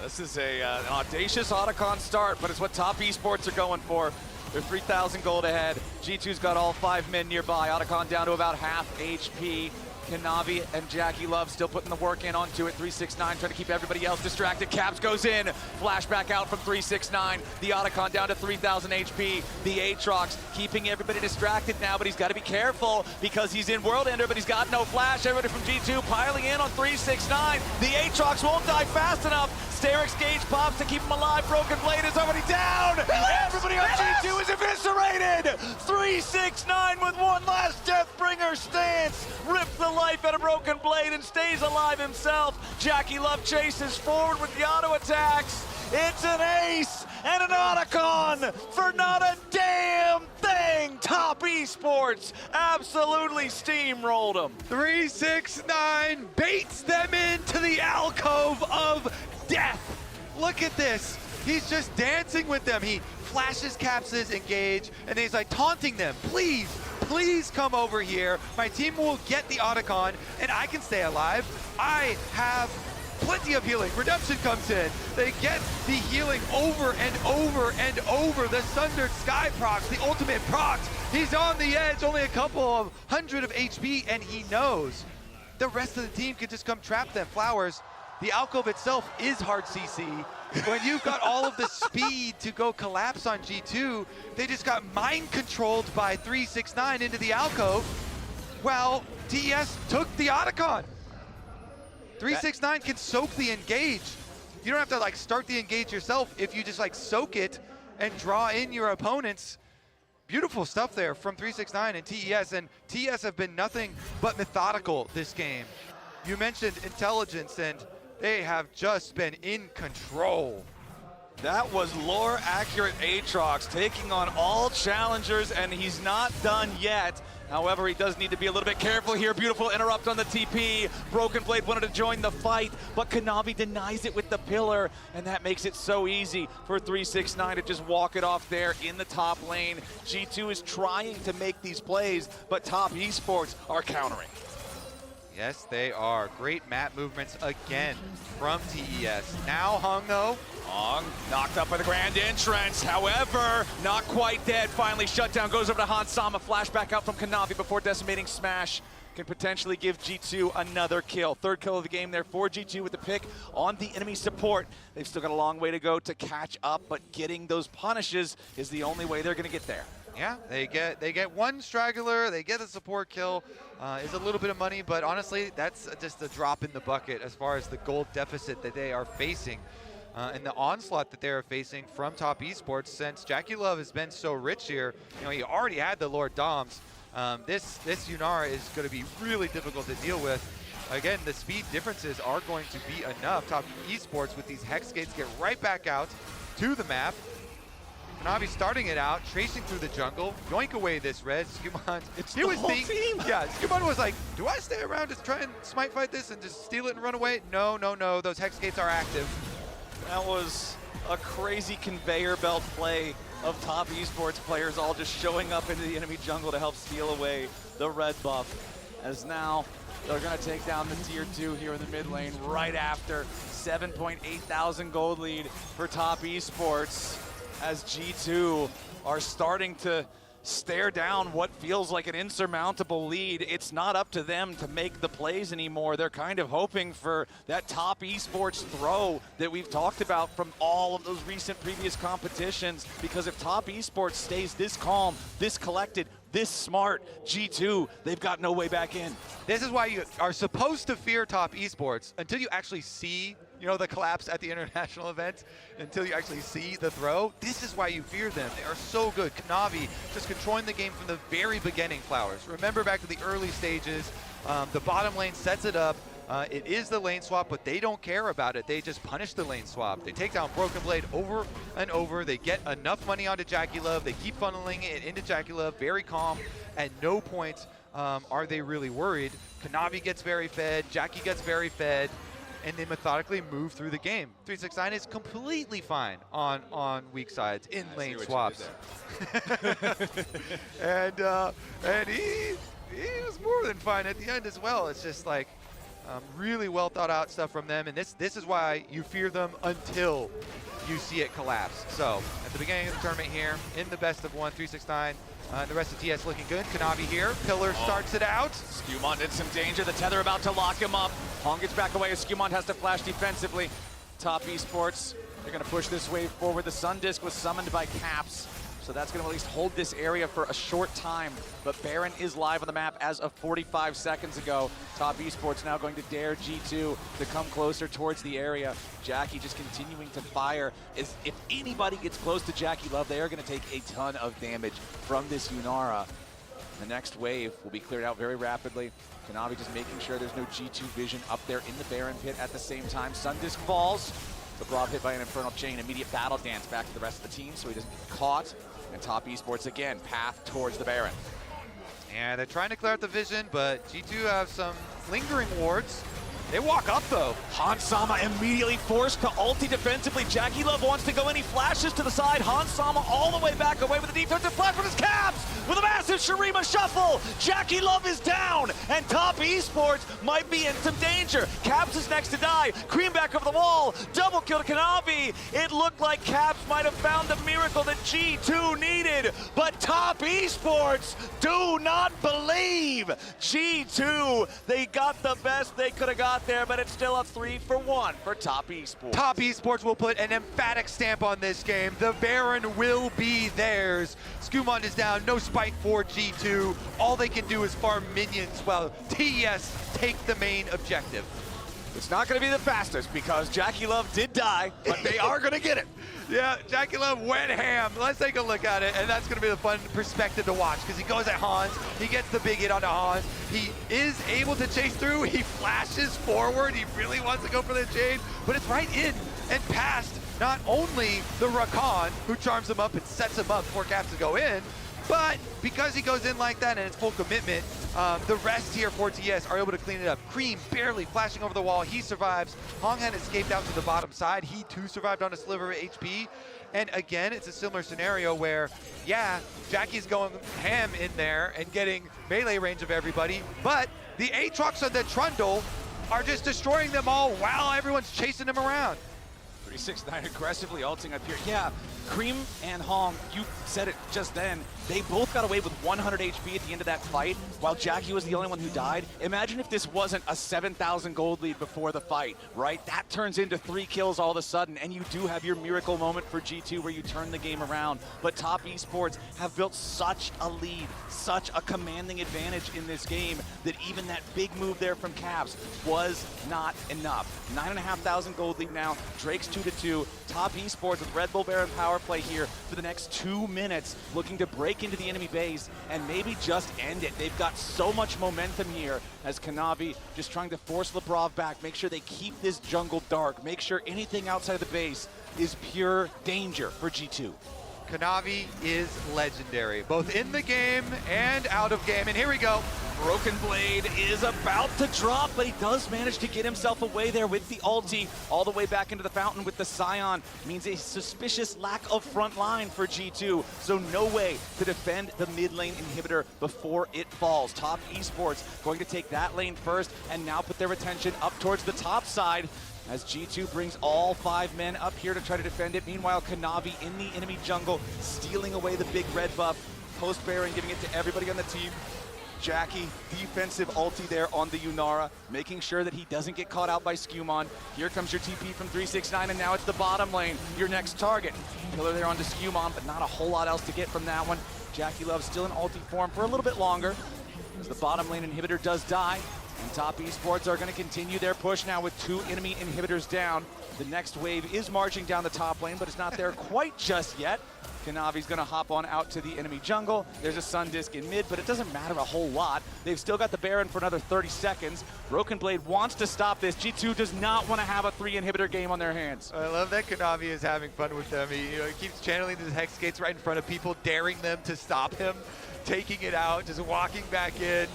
[SPEAKER 2] This is an audacious Otacon start, but it's what Top Esports are going for. They're 3,000 gold ahead. G2's got all 5 men nearby. Otacon down to about half HP. Kanavi and Jackie Love still putting the work in onto it. 369 trying to keep everybody else distracted. Caps goes in. Flashback out from 369. The Otacon down to 3,000 HP. The Aatrox keeping everybody distracted now, but he's got to be careful because he's in World Ender, but he's got no flash. Everybody from G2 piling in on 369. The Aatrox won't die fast enough. Sterix Gage pops to keep him alive. Broken Blade is already down. Everybody on G2 is eviscerated. 369 with one last Deathbringer stance. Rips the life out of Broken Blade and stays alive himself. Jackie Love chases forward with the auto attacks. It's an ace and an Otacon for not a damn thing. Top Esports absolutely steamrolled them.
[SPEAKER 14] 369 baits them into the alcove of death. Look at this. He's just dancing with them. He flashes Caps' engage, and he's like taunting them. Please come over here. My team will get the Otacon, and I can stay alive. I have plenty of healing. Redemption comes in. They get the healing over and over and over. The Sundered Sky procs, the ultimate procs. He's on the edge, only a couple of hundred of HP, and he knows the rest of the team can just come trap them. Flowers, the alcove itself is hard CC. When you've got all of the speed to go collapse on G2, they just got mind controlled by 369 into the alcove. Well, TES took the Otacon. 369 can soak the engage. You don't have to like start the engage yourself if you just like soak it and draw in your opponents. Beautiful stuff there from 369 and TES, and TES have been nothing but methodical this game. You mentioned intelligence, and they have just been in control.
[SPEAKER 2] That was lore accurate Aatrox taking on all challengers, and he's not done yet. However, he does need to be a little bit careful here. Beautiful interrupt on the TP. Broken Blade wanted to join the fight, but Kanavi denies it with the pillar, and that makes it so easy for 369 to just walk it off there in the top lane. G2 is trying to make these plays, but Top Esports are countering.
[SPEAKER 14] Yes, they are. Great map movements again from TES. Now Hung, though.
[SPEAKER 2] Hung knocked up by the Grand Entrance. However, not quite dead. Finally shut down. Goes over to Hansama. Flashback out from Kanavi before decimating Smash. Can potentially give G2 another kill. Third kill of the game there for G2 with the pick on the enemy support. They've still got a long way to go to catch up, but getting those punishes is the only way they're going to get there.
[SPEAKER 14] Yeah, they get one straggler, they get a support kill. Is a little bit of money, but honestly, that's just a drop in the bucket as far as the gold deficit that they are facing. And the onslaught that they are facing from Top Esports, since Jackie Love has been so rich here. You know, he already had the Lord Doms. This Yunara is going to be really difficult to deal with. Again, the speed differences are going to be enough. Top Esports with these Hex Gates get right back out to the map. Kanavi starting it out, tracing through the jungle, yoink away this red. Skumon,
[SPEAKER 2] the whole team.
[SPEAKER 14] Yeah, Skumon was like, do I stay around to try and smite fight this and just steal it and run away? No, no, no, those Hex Gates are active.
[SPEAKER 2] That was a crazy conveyor belt play of Top Esports players all just showing up into the enemy jungle to help steal away the red buff. As now they're going to take down the tier 2 here in the mid lane right after. 7.8 thousand gold lead for Top Esports as G2 are starting to stare down what feels like an insurmountable lead. It's not up to them to make the plays anymore. They're kind of hoping for that Top Esports throw that we've talked about from all of those recent previous competitions, because if Top Esports stays this calm, this collected, this smart, G2, they've got no way back in.
[SPEAKER 14] This is why you are supposed to fear Top Esports until you actually see, you know, the collapse at the international event, until you actually see the throw. This is why you fear them. They are so good. Kanavi just controlling the game from the very beginning, Flowers. Remember back to the early stages, the bottom lane sets it up. It is the lane swap, but they don't care about it. They just punish the lane swap. They take down Broken Blade over and over. They get enough money onto Jackie Love. They keep funneling it into Jackie Love, very calm. At no point are they really worried. Kanavi gets very fed, Jackie gets very fed, and they methodically move through the game. 369 is completely fine on weak sides in lane swaps. and he was more than fine at the end as well. It's just like really well thought out stuff from them, and this is why you fear them until you see it collapse. So at the beginning of the tournament here, in the best of 1, 369, the rest of TS looking good. Kanavi here, Pillar starts it out.
[SPEAKER 2] Skumon in some danger, the tether about to lock him up. Hong gets back away as Skumon has to flash defensively. Top Esports, they're gonna push this wave forward. The Sun Disc was summoned by Caps, so that's gonna at least hold this area for a short time. But Baron is live on the map as of 45 seconds ago. Top Esports now going to dare G2 to come closer towards the area. Jackie just continuing to fire. If anybody gets close to Jackie Love, they are gonna take a ton of damage from this Yunara. The next wave will be cleared out very rapidly. Kanavi just making sure there's no G2 vision up there in the Baron pit at the same time. Sun Disc falls. The Blob hit by an Infernal Chain. Immediate battle dance back to the rest of the team so he doesn't get caught. And Top Esports again, path towards the Baron.
[SPEAKER 14] And they're trying to clear out the vision, but G2 have some lingering wards. They walk up though.
[SPEAKER 2] Hansama immediately forced to ulti defensively. Jackie Love wants to go in, he flashes to the side. Hansama all the way back away with a defensive flash from his Caps with a massive Shurima shuffle. Jackie Love is down, and Top Esports might be in some danger. Caps is next to die. Cream back over the wall. Double kill to Kanavi. It looked like Caps might have found the miracle that G2 needed, but Top Esports do not believe. G2, they got the best they could have got there, but it's still a 3-for-1 for Top Esports.
[SPEAKER 14] Top Esports will put an emphatic stamp on this game. The Baron will be theirs. Skumon is down, no spike for G2. All they can do is farm minions while TES take the main objective.
[SPEAKER 2] It's not going to be the fastest because Jackie Love did die, but they are going to get it.
[SPEAKER 14] Yeah, Jackie Love went ham. Let's take a look at it, and that's going to be the fun perspective to watch because he goes at Hans. He gets the big hit onto Hans. He is able to chase through. He flashes forward. He really wants to go for the chain, but it's right in and past not only the Rakan, who charms him up and sets him up for Caps to go in, but because he goes in like that and it's full commitment, the rest here for TS are able to clean it up. Cream barely flashing over the wall. He survives. Honghan escaped out to the bottom side. He too survived on a sliver of HP. And again, it's a similar scenario where, yeah, Jackie's going ham in there and getting melee range of everybody, but the Aatrox and the Trundle are just destroying them all while everyone's chasing them around.
[SPEAKER 2] 369 aggressively ulting up here. Yeah, Cream and Hong, you said it just then, they both got away with 100 HP at the end of that fight, while Jackie was the only one who died. Imagine if this wasn't a 7,000 gold lead before the fight, right? That turns into 3 kills all of a sudden, and you do have your miracle moment for G2 where you turn the game around. But Top Esports have built such a lead, such a commanding advantage in this game, that even that big move there from Cavs was not enough. 9,500 gold lead now, Drake's 2-2. Top Esports with Red Bull Baron power play here for the next 2 minutes, looking to break into the enemy base and maybe just end it. They've got so much momentum here as Kanavi just trying to force Lebrov back, make sure they keep this jungle dark, make sure anything outside of the base is pure danger for G2.
[SPEAKER 14] Kanavi is legendary, both in the game and out of game. And here we go.
[SPEAKER 2] Broken Blade is about to drop, but he does manage to get himself away there with the ulti. All the way back into the fountain with the Scion means a suspicious lack of front line for G2. So no way to defend the mid lane inhibitor before it falls. Top Esports going to take that lane first and now put their attention up towards the top side as G2 brings all 5 men up here to try to defend it. Meanwhile, Kanavi in the enemy jungle, stealing away the big red buff. Post Baron giving it to everybody on the team. Jackie, defensive ulti there on the Yunara, making sure that he doesn't get caught out by Skewmon. Here comes your TP from 369, and now it's the bottom lane, your next target. Killer there onto Skewmon, but not a whole lot else to get from that one. Jackie Love still in ulti form for a little bit longer, as the bottom lane inhibitor does die. And Top Esports are going to continue their push now with 2 enemy inhibitors down. The next wave is marching down the top lane, but it's not there quite just yet. Kanavi's going to hop on out to the enemy jungle. There's a Sun Disc in mid, but it doesn't matter a whole lot. They've still got the Baron for another 30 seconds. Broken Blade wants to stop this. G2 does not want to have a 3 inhibitor game on their hands.
[SPEAKER 14] I love that Kanavi is having fun with them. He keeps channeling his Hex Gates right in front of people, daring them to stop him, taking it out, just walking back in,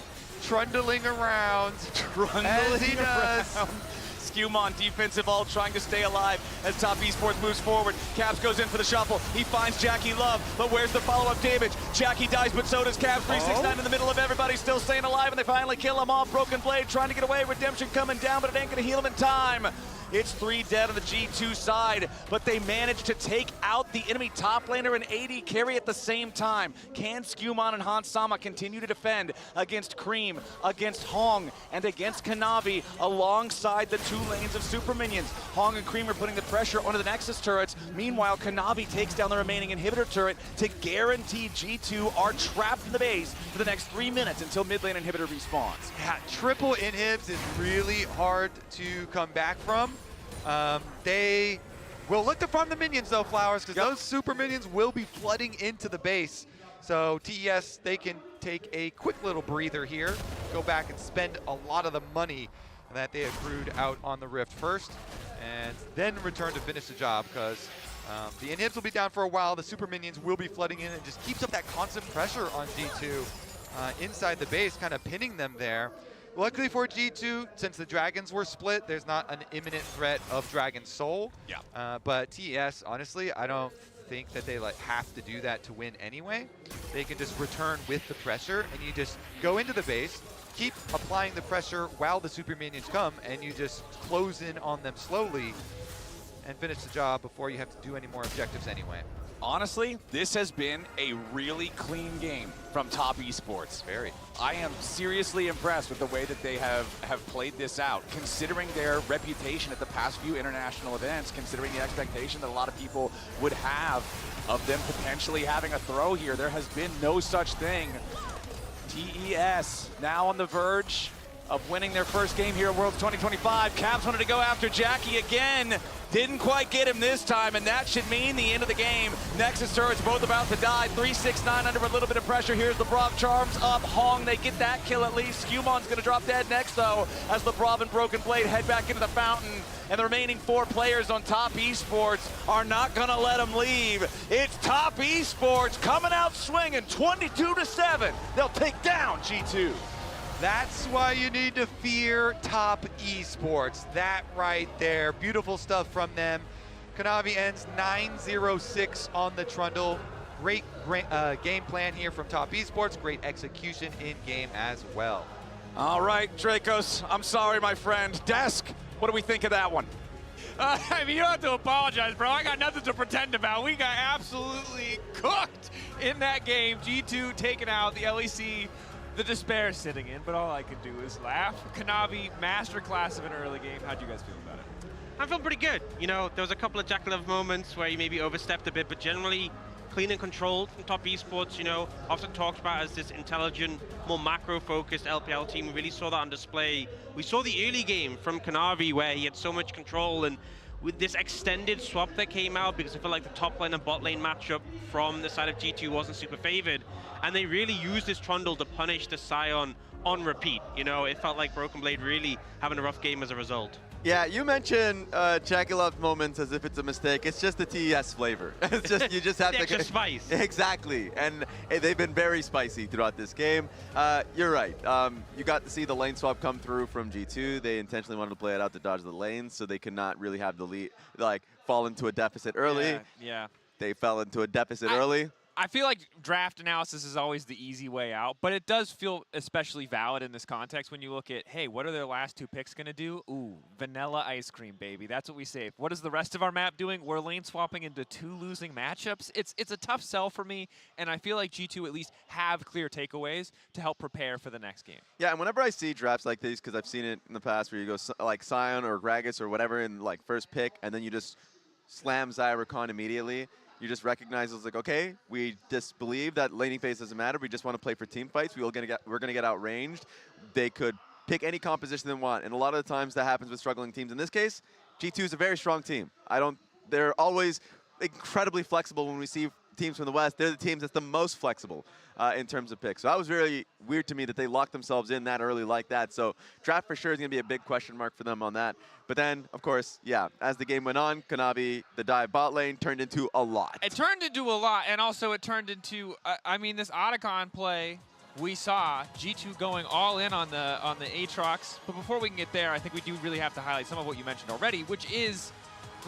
[SPEAKER 14] trundling around as he does.
[SPEAKER 2] Skewmon defensive ult trying to stay alive as Top Esports moves forward. Caps goes in for the shuffle. He finds Jackie Love, but where's the follow-up damage? Jackie dies, but so does Caps. 369 in the middle of everybody, still staying alive, and they finally kill him off. Broken Blade trying to get away. Redemption coming down, but it ain't gonna heal him in time. It's 3 dead on the G2 side, but they managed to take out the enemy top laner and AD carry at the same time. Can Skewmon and Hans Sama continue to defend against Cream, against Hong, and against Kanavi alongside the 2 lanes of super minions? Hong and Cream are putting the pressure onto the Nexus turrets. Meanwhile, Kanavi takes down the remaining inhibitor turret to guarantee G2 are trapped in the base for the next 3 minutes until mid lane inhibitor respawns.
[SPEAKER 14] Yeah, triple inhibs is really hard to come back from. They will look to farm the minions though, Flowers, because those super minions will be flooding into the base. So TES, they can take a quick little breather here, go back and spend a lot of the money that they accrued out on the Rift first, and then return to finish the job, because the inhibs will be down for a while, the super minions will be flooding in, and just keeps up that constant pressure on G2 inside the base, kind of pinning them there. Luckily for G2, since the dragons were split, there's not an imminent threat of Dragon Soul.
[SPEAKER 2] Yeah.
[SPEAKER 14] But TES, honestly, I don't think that they have to do that to win anyway. They can just return with the pressure, and you just go into the base, keep applying the pressure while the super minions come, and you just close in on them slowly and finish the job before you have to do any more objectives anyway.
[SPEAKER 2] Honestly, this has been a really clean game from Top Esports.
[SPEAKER 14] Very.
[SPEAKER 2] I am seriously impressed with the way that they have played this out, considering their reputation at the past few international events, considering the expectation that a lot of people would have of them potentially having a throw here. There has been no such thing. TES now on the verge of winning their first game here at Worlds 2025. Caps wanted to go after Jackie again. Didn't quite get him this time, and that should mean the end of the game. Nexus turrets both about to die. 3-6-9 under a little bit of pressure. Here's LeBron Charms up. Hong, they get that kill at least. Scumon's going to drop dead next, though, as LeBron and Broken Blade head back into the fountain. And the remaining 4 players on Top Esports are not going to let them leave. It's Top Esports coming out swinging 22-7. They'll take down G2.
[SPEAKER 14] That's why you need to fear Top Esports. That right there. Beautiful stuff from them. Kanavi ends 9-0-6 on the Trundle. Great game plan here from Top Esports. Great execution in game as well.
[SPEAKER 2] All right, Dracos, I'm sorry, my friend. Desk, what do we think of that one?
[SPEAKER 4] I mean, you don't have to apologize, bro. I got nothing to pretend about. We got absolutely cooked in that game. G2 taking out the LEC. The despair sitting in, but all I can do is laugh. Kanavi, masterclass of an early game. How'd you guys feel about it?
[SPEAKER 8] I felt pretty good. You know, there was a couple of Jackalov moments where he maybe overstepped a bit, but generally clean and controlled from Top Esports, you know, often talked about as this intelligent, more macro-focused LPL team. We really saw that on display. We saw the early game from Kanavi where he had so much control, and with this extended swap that came out, because I feel like the top lane and bot lane matchup from the side of G2 wasn't super favored, and they really used this Trundle to punish the Sion on repeat. You know, it felt like Broken Blade really having a rough game as a result.
[SPEAKER 9] Yeah, you mentioned Jackalov moments as if it's a mistake. It's just the TES flavor. It's just you just have to
[SPEAKER 8] extra spice.
[SPEAKER 9] Exactly, and they've been very spicy throughout this game. You're right. You got to see the lane swap come through from G2. They intentionally wanted to play it out to dodge the lanes, so they could not really have the lead, like fall into a deficit early.
[SPEAKER 4] Yeah.
[SPEAKER 9] They fell into a deficit early.
[SPEAKER 4] I feel like draft analysis is always the easy way out, but it does feel especially valid in this context when you look at, hey, what are their last 2 picks going to do? Ooh, vanilla ice cream, baby. That's what we saved. What is the rest of our map doing? We're lane swapping into 2 losing matchups. It's a tough sell for me, and I feel like G2 at least have clear takeaways to help prepare for the next game.
[SPEAKER 9] Yeah, and whenever I see drafts like these, because I've seen it in the past where you go like Sion or Gragas or whatever in like first pick, and then you just slam Zyricon immediately. You just recognize it's like, okay, we just believe that laning phase doesn't matter. We just want to play for team fights. We're gonna get outranged. They could pick any composition they want, and a lot of the times that happens with struggling teams. In this case, G2 is a very strong team. They're always incredibly flexible when we see teams from the West. They're the teams that's the most flexible in terms of picks. So that was really weird to me that they locked themselves in that early like that. So draft for sure is going to be a big question mark for them on that. But then, of course, yeah, as the game went on, Kanavi, the dive bot lane, turned into a lot.
[SPEAKER 4] It turned into a lot, and also it turned into, I mean, this Otacon play, we saw G2 going all in on the Aatrox. But before we can get there, I think we do really have to highlight some of what you mentioned already, which is,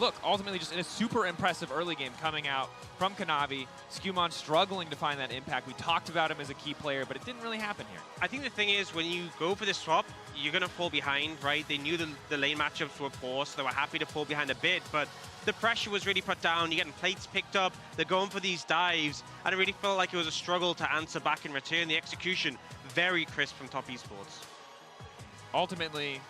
[SPEAKER 4] look, ultimately just in a super impressive early game coming out from Kanavi. Scumon struggling to find that impact. We talked about him as a key player, but it didn't really happen here.
[SPEAKER 8] I think the thing is, when you go for this swap, you're going to fall behind, right? They knew the lane matchups were poor, so they were happy to fall behind a bit, but the pressure was really put down. You're getting plates picked up. They're going for these dives, and it really felt like it was a struggle to answer back in return. The execution, very crisp from Top Esports.
[SPEAKER 4] Ultimately,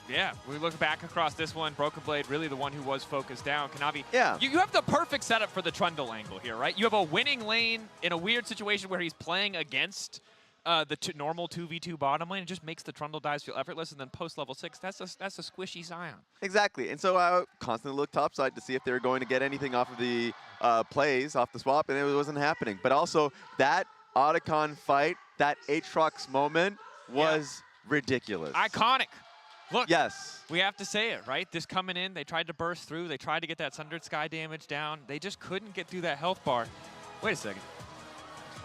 [SPEAKER 4] yeah, we look back across this one. Broken Blade, really the one who was focused down. Kanavi,
[SPEAKER 9] yeah.
[SPEAKER 4] You have the perfect setup for the Trundle angle here, right? You have a winning lane in a weird situation where he's playing against the normal 2v2 bottom lane. It just makes the Trundle dives feel effortless, and then post level 6, that's a squishy Sion.
[SPEAKER 9] Exactly, and so I constantly looked topside to see if they were going to get anything off of the plays, off the swap, and it wasn't happening. But also, that Otacon fight, that Aatrox moment was ridiculous.
[SPEAKER 4] Iconic. Look,
[SPEAKER 9] yes,
[SPEAKER 4] we have to say it, right? This coming in, they tried to burst through. They tried to get that Sundered Sky damage down. They just couldn't get through that health bar. Wait a second.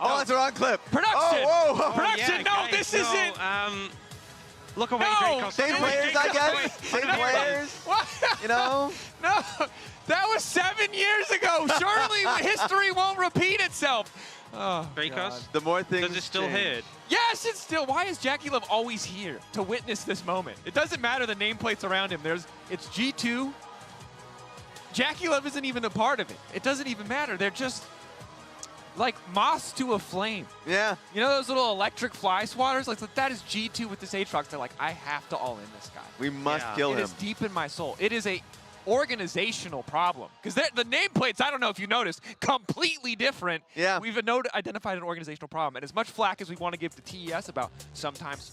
[SPEAKER 9] Oh, that's the wrong clip.
[SPEAKER 4] Production!
[SPEAKER 9] Oh, whoa.
[SPEAKER 4] Production,
[SPEAKER 8] yeah,
[SPEAKER 4] no,
[SPEAKER 8] guys,
[SPEAKER 4] this isn't.
[SPEAKER 8] Look away,
[SPEAKER 4] no,
[SPEAKER 9] same players, I guess. Same players.
[SPEAKER 4] What?
[SPEAKER 9] You know?
[SPEAKER 4] No, that was 7 years ago. Surely history won't repeat itself. Oh, God.
[SPEAKER 9] The more things
[SPEAKER 8] Does it still hit?
[SPEAKER 4] Yes, it's still. Why is Jackie Love always here to witness this moment? It doesn't matter the nameplates around him. It's G2. Jackie Love isn't even a part of it. It doesn't even matter. They're just like moths to a flame.
[SPEAKER 9] Yeah.
[SPEAKER 4] You know those little electric fly swatters? Like that is G2 with this Aatrox. They're like, I have to all in this guy.
[SPEAKER 9] We must kill him.
[SPEAKER 4] It is deep in my soul. It is a organizational problem. Because the nameplates, I don't know if you noticed, completely different.
[SPEAKER 9] Yeah.
[SPEAKER 4] We've identified an organizational problem. And as much flack as we want to give to TES about sometimes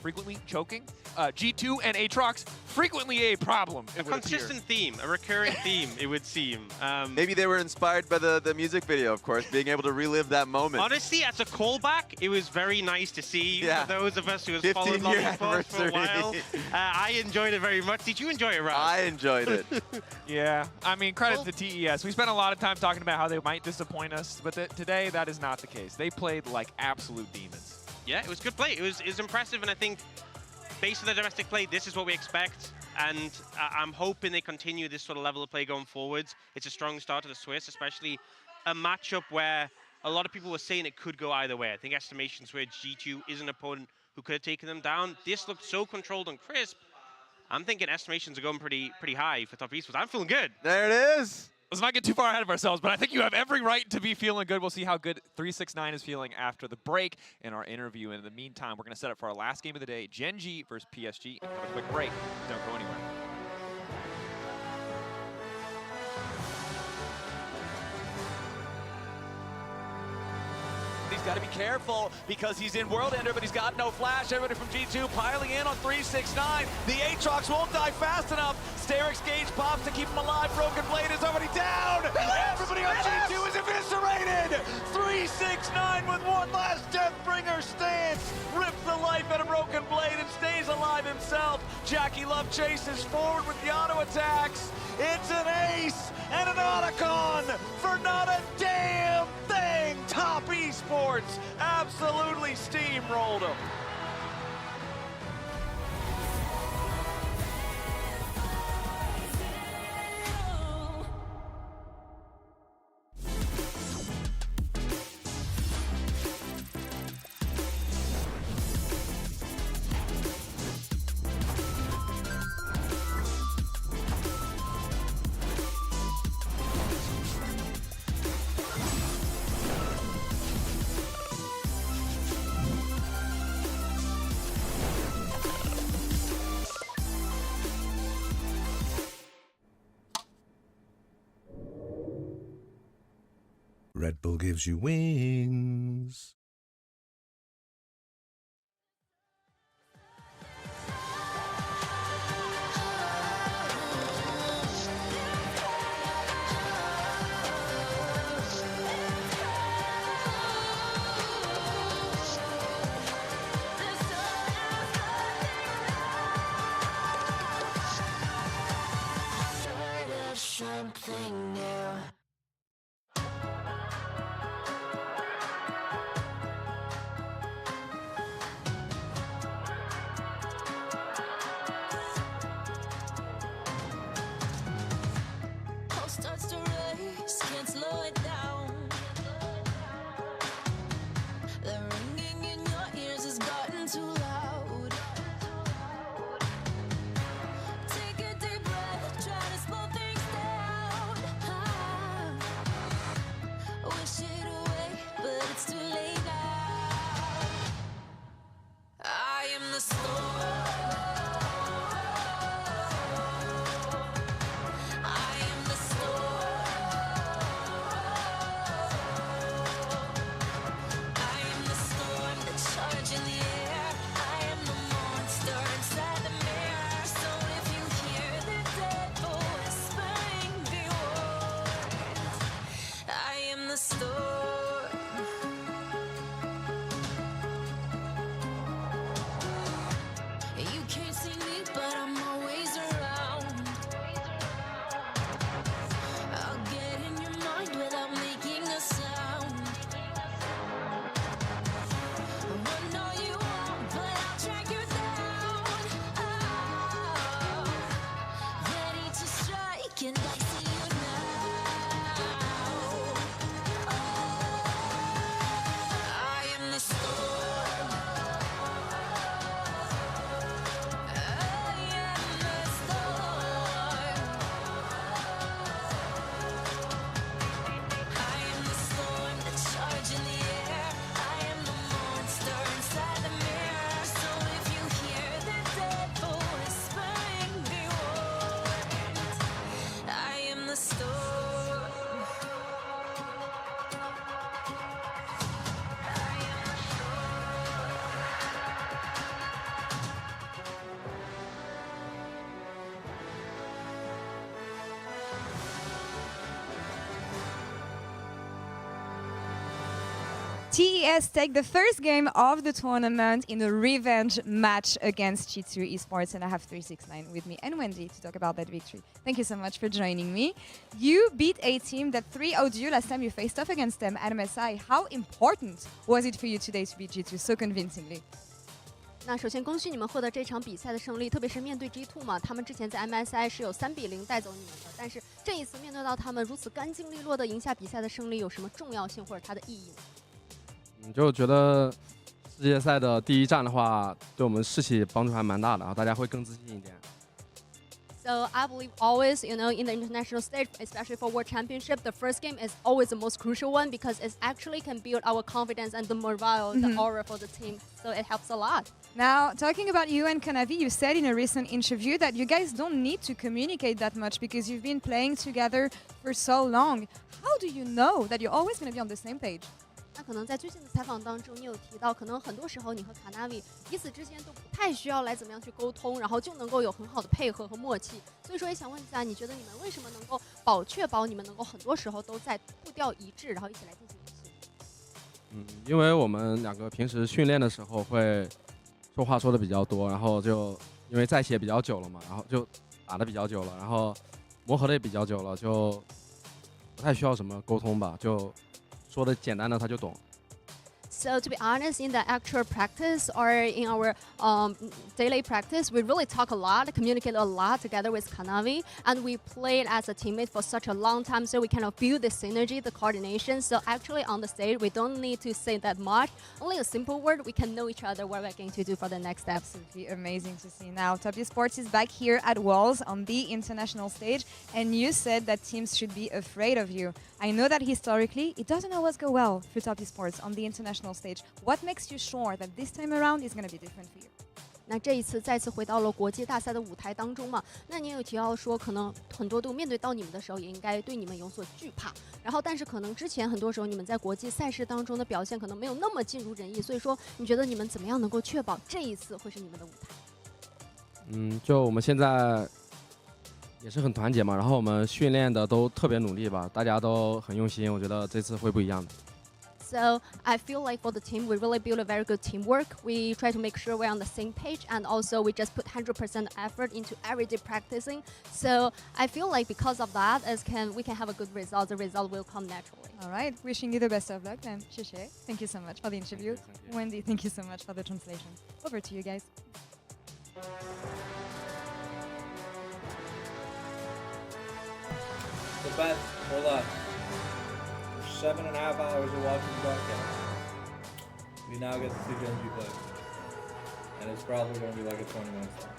[SPEAKER 4] frequently choking, G2 and Aatrox frequently a problem.
[SPEAKER 8] A consistent theme, a recurring theme, it would seem.
[SPEAKER 9] Maybe they were inspired by the music video, of course, being able to relive that moment.
[SPEAKER 8] Honestly, as a callback, it was very nice to see.
[SPEAKER 9] Yeah.
[SPEAKER 8] For those of us who have followed
[SPEAKER 9] 15-year
[SPEAKER 8] Lollipop for a
[SPEAKER 9] anniversary.
[SPEAKER 8] while, I enjoyed it very much. Did you enjoy it, Raz?
[SPEAKER 9] I enjoyed it.
[SPEAKER 4] Yeah, I mean, credit to TES. We spent a lot of time talking about how they might disappoint us, but today that is not the case. They played like absolute demons.
[SPEAKER 8] Yeah, it was good play. It was impressive, and I think based on the domestic play, this is what we expect. And I'm hoping they continue this sort of level of play going forwards. It's a strong start to the Swiss, especially a matchup where a lot of people were saying it could go either way. I think estimations where G2 is an opponent who could have taken them down. This looked so controlled and crisp. I'm thinking estimations are going pretty high for Top Esports. I'm feeling good.
[SPEAKER 9] There it is.
[SPEAKER 4] Let's not get too far ahead of ourselves, but I think you have every right to be feeling good. We'll see how good 369 is feeling after the break in our interview. And in the meantime, we're going to set up for our last game of the day, Gen G versus PSG, and have a quick break. Don't go anywhere.
[SPEAKER 2] He's got to be careful because he's in World Ender, but he's got no flash. Everybody from G2 piling in on 369. The Aatrox won't die fast enough. Sterix Gage pops to keep him alive. Broken Blade is already down. Everybody on G2 is eviscerated. 369 with one last Deathbringer stance. Rips the life out of Broken Blade and stays alive himself. Jackie Love chases forward with the auto attacks. It's an ace and an Otacon for not a damn thing. Top Esports absolutely steamrolled him.
[SPEAKER 6] Red Bull gives you wings.
[SPEAKER 7] Something new. Pulse starts to race, can't slow it down. The ringing in your ears has gotten too loud. Take a deep breath, try to slow things down. Wish it away, but it's too late now. I am the storm. I am the storm.
[SPEAKER 1] TES take the first game of the tournament in a revenge match against G2 Esports, and I have 369 with me and Wendy to talk about that victory. Thank you so much for joining me. You beat a team that 3-0'd you last time you faced off against them at MSI. How important was it for you today to beat G2 so convincingly?
[SPEAKER 15] 那首先恭喜你们获得这场比赛的胜利，特别是面对 G2 嘛，他们之前在 MSI 是有3-0带走你们的，但是这一次面对到他们如此干净利落的赢下比赛的胜利，有什么重要性或者它的意义呢？
[SPEAKER 23] 就觉得世界赛的第一站的话，对我们士气帮助还蛮大的，然后大家会更自信一点。
[SPEAKER 15] So I believe always, in the international stage, especially for World Championship, the first game is always the most crucial one because it actually can build our confidence and the morale, the aura for the team. So it helps a lot.
[SPEAKER 1] Now, talking about you and Kanavi, you said in a recent interview that you guys don't need to communicate that much because you've been playing together for so long. How do you know that you're always going to be on the same page?
[SPEAKER 15] 那可能在最近的采访当中，你有提到，可能很多时候你和卡纳维彼此之间都不太需要来怎么样去沟通，然后就能够有很好的配合和默契。所以说，也想问一下，你觉得你们为什么能够确保你们能够很多时候都在步调一致，然后一起来进行游戏？
[SPEAKER 23] 因为我们两个平时训练的时候会说话说的比较多，然后就因为在一起也比较久了嘛，然后就打的比较久了，然后磨合的也比较久了，就不太需要什么沟通吧，就。 说的简单的他就懂。
[SPEAKER 15] So to be honest, in the actual practice or in our daily practice, we really talk a lot, communicate a lot together with Kanavi, and we played as a teammate for such a long time, so we kind of build the synergy, the coordination. So actually on the stage, we don't need to say that much. Only a simple word, we can know each other what we're going to do for the next steps.
[SPEAKER 1] Absolutely amazing to see. Now, Top Esports is back here at Worlds on the international stage, and you said that teams should be afraid of you. I know that historically, it doesn't always go well for Top Esports on the international stage. What makes you sure that this time around is going to be different for you?
[SPEAKER 15] 那这一次再次回到了国际大赛的舞台当中嘛，那你也有提到说，可能很多队面对到你们的时候，也应该对你们有所惧怕。然后，但是可能之前很多时候你们在国际赛事当中的表现可能没有那么尽如人意，所以说你觉得你们怎么样能够确保这一次会是你们的舞台？
[SPEAKER 23] 就我们现在也是很团结嘛，然后我们训练的都特别努力吧，大家都很用心，我觉得这次会不一样的。
[SPEAKER 15] So I feel like for the team, we really build a very good teamwork. We try to make sure we're on the same page, and also we just put 100% effort into everyday practicing. So I feel like because of that, we can have a good result. The result will come naturally.
[SPEAKER 1] All right, wishing you the best of luck then. Sheshe, thank you so much for the interview.
[SPEAKER 23] Thank you.
[SPEAKER 1] Wendy, thank you so much for the translation. Over to you guys.
[SPEAKER 24] The best for left. 7.5 hours of watching the broadcast. We now get to see Genji play. And it's probably going to be like a 20-minute stop.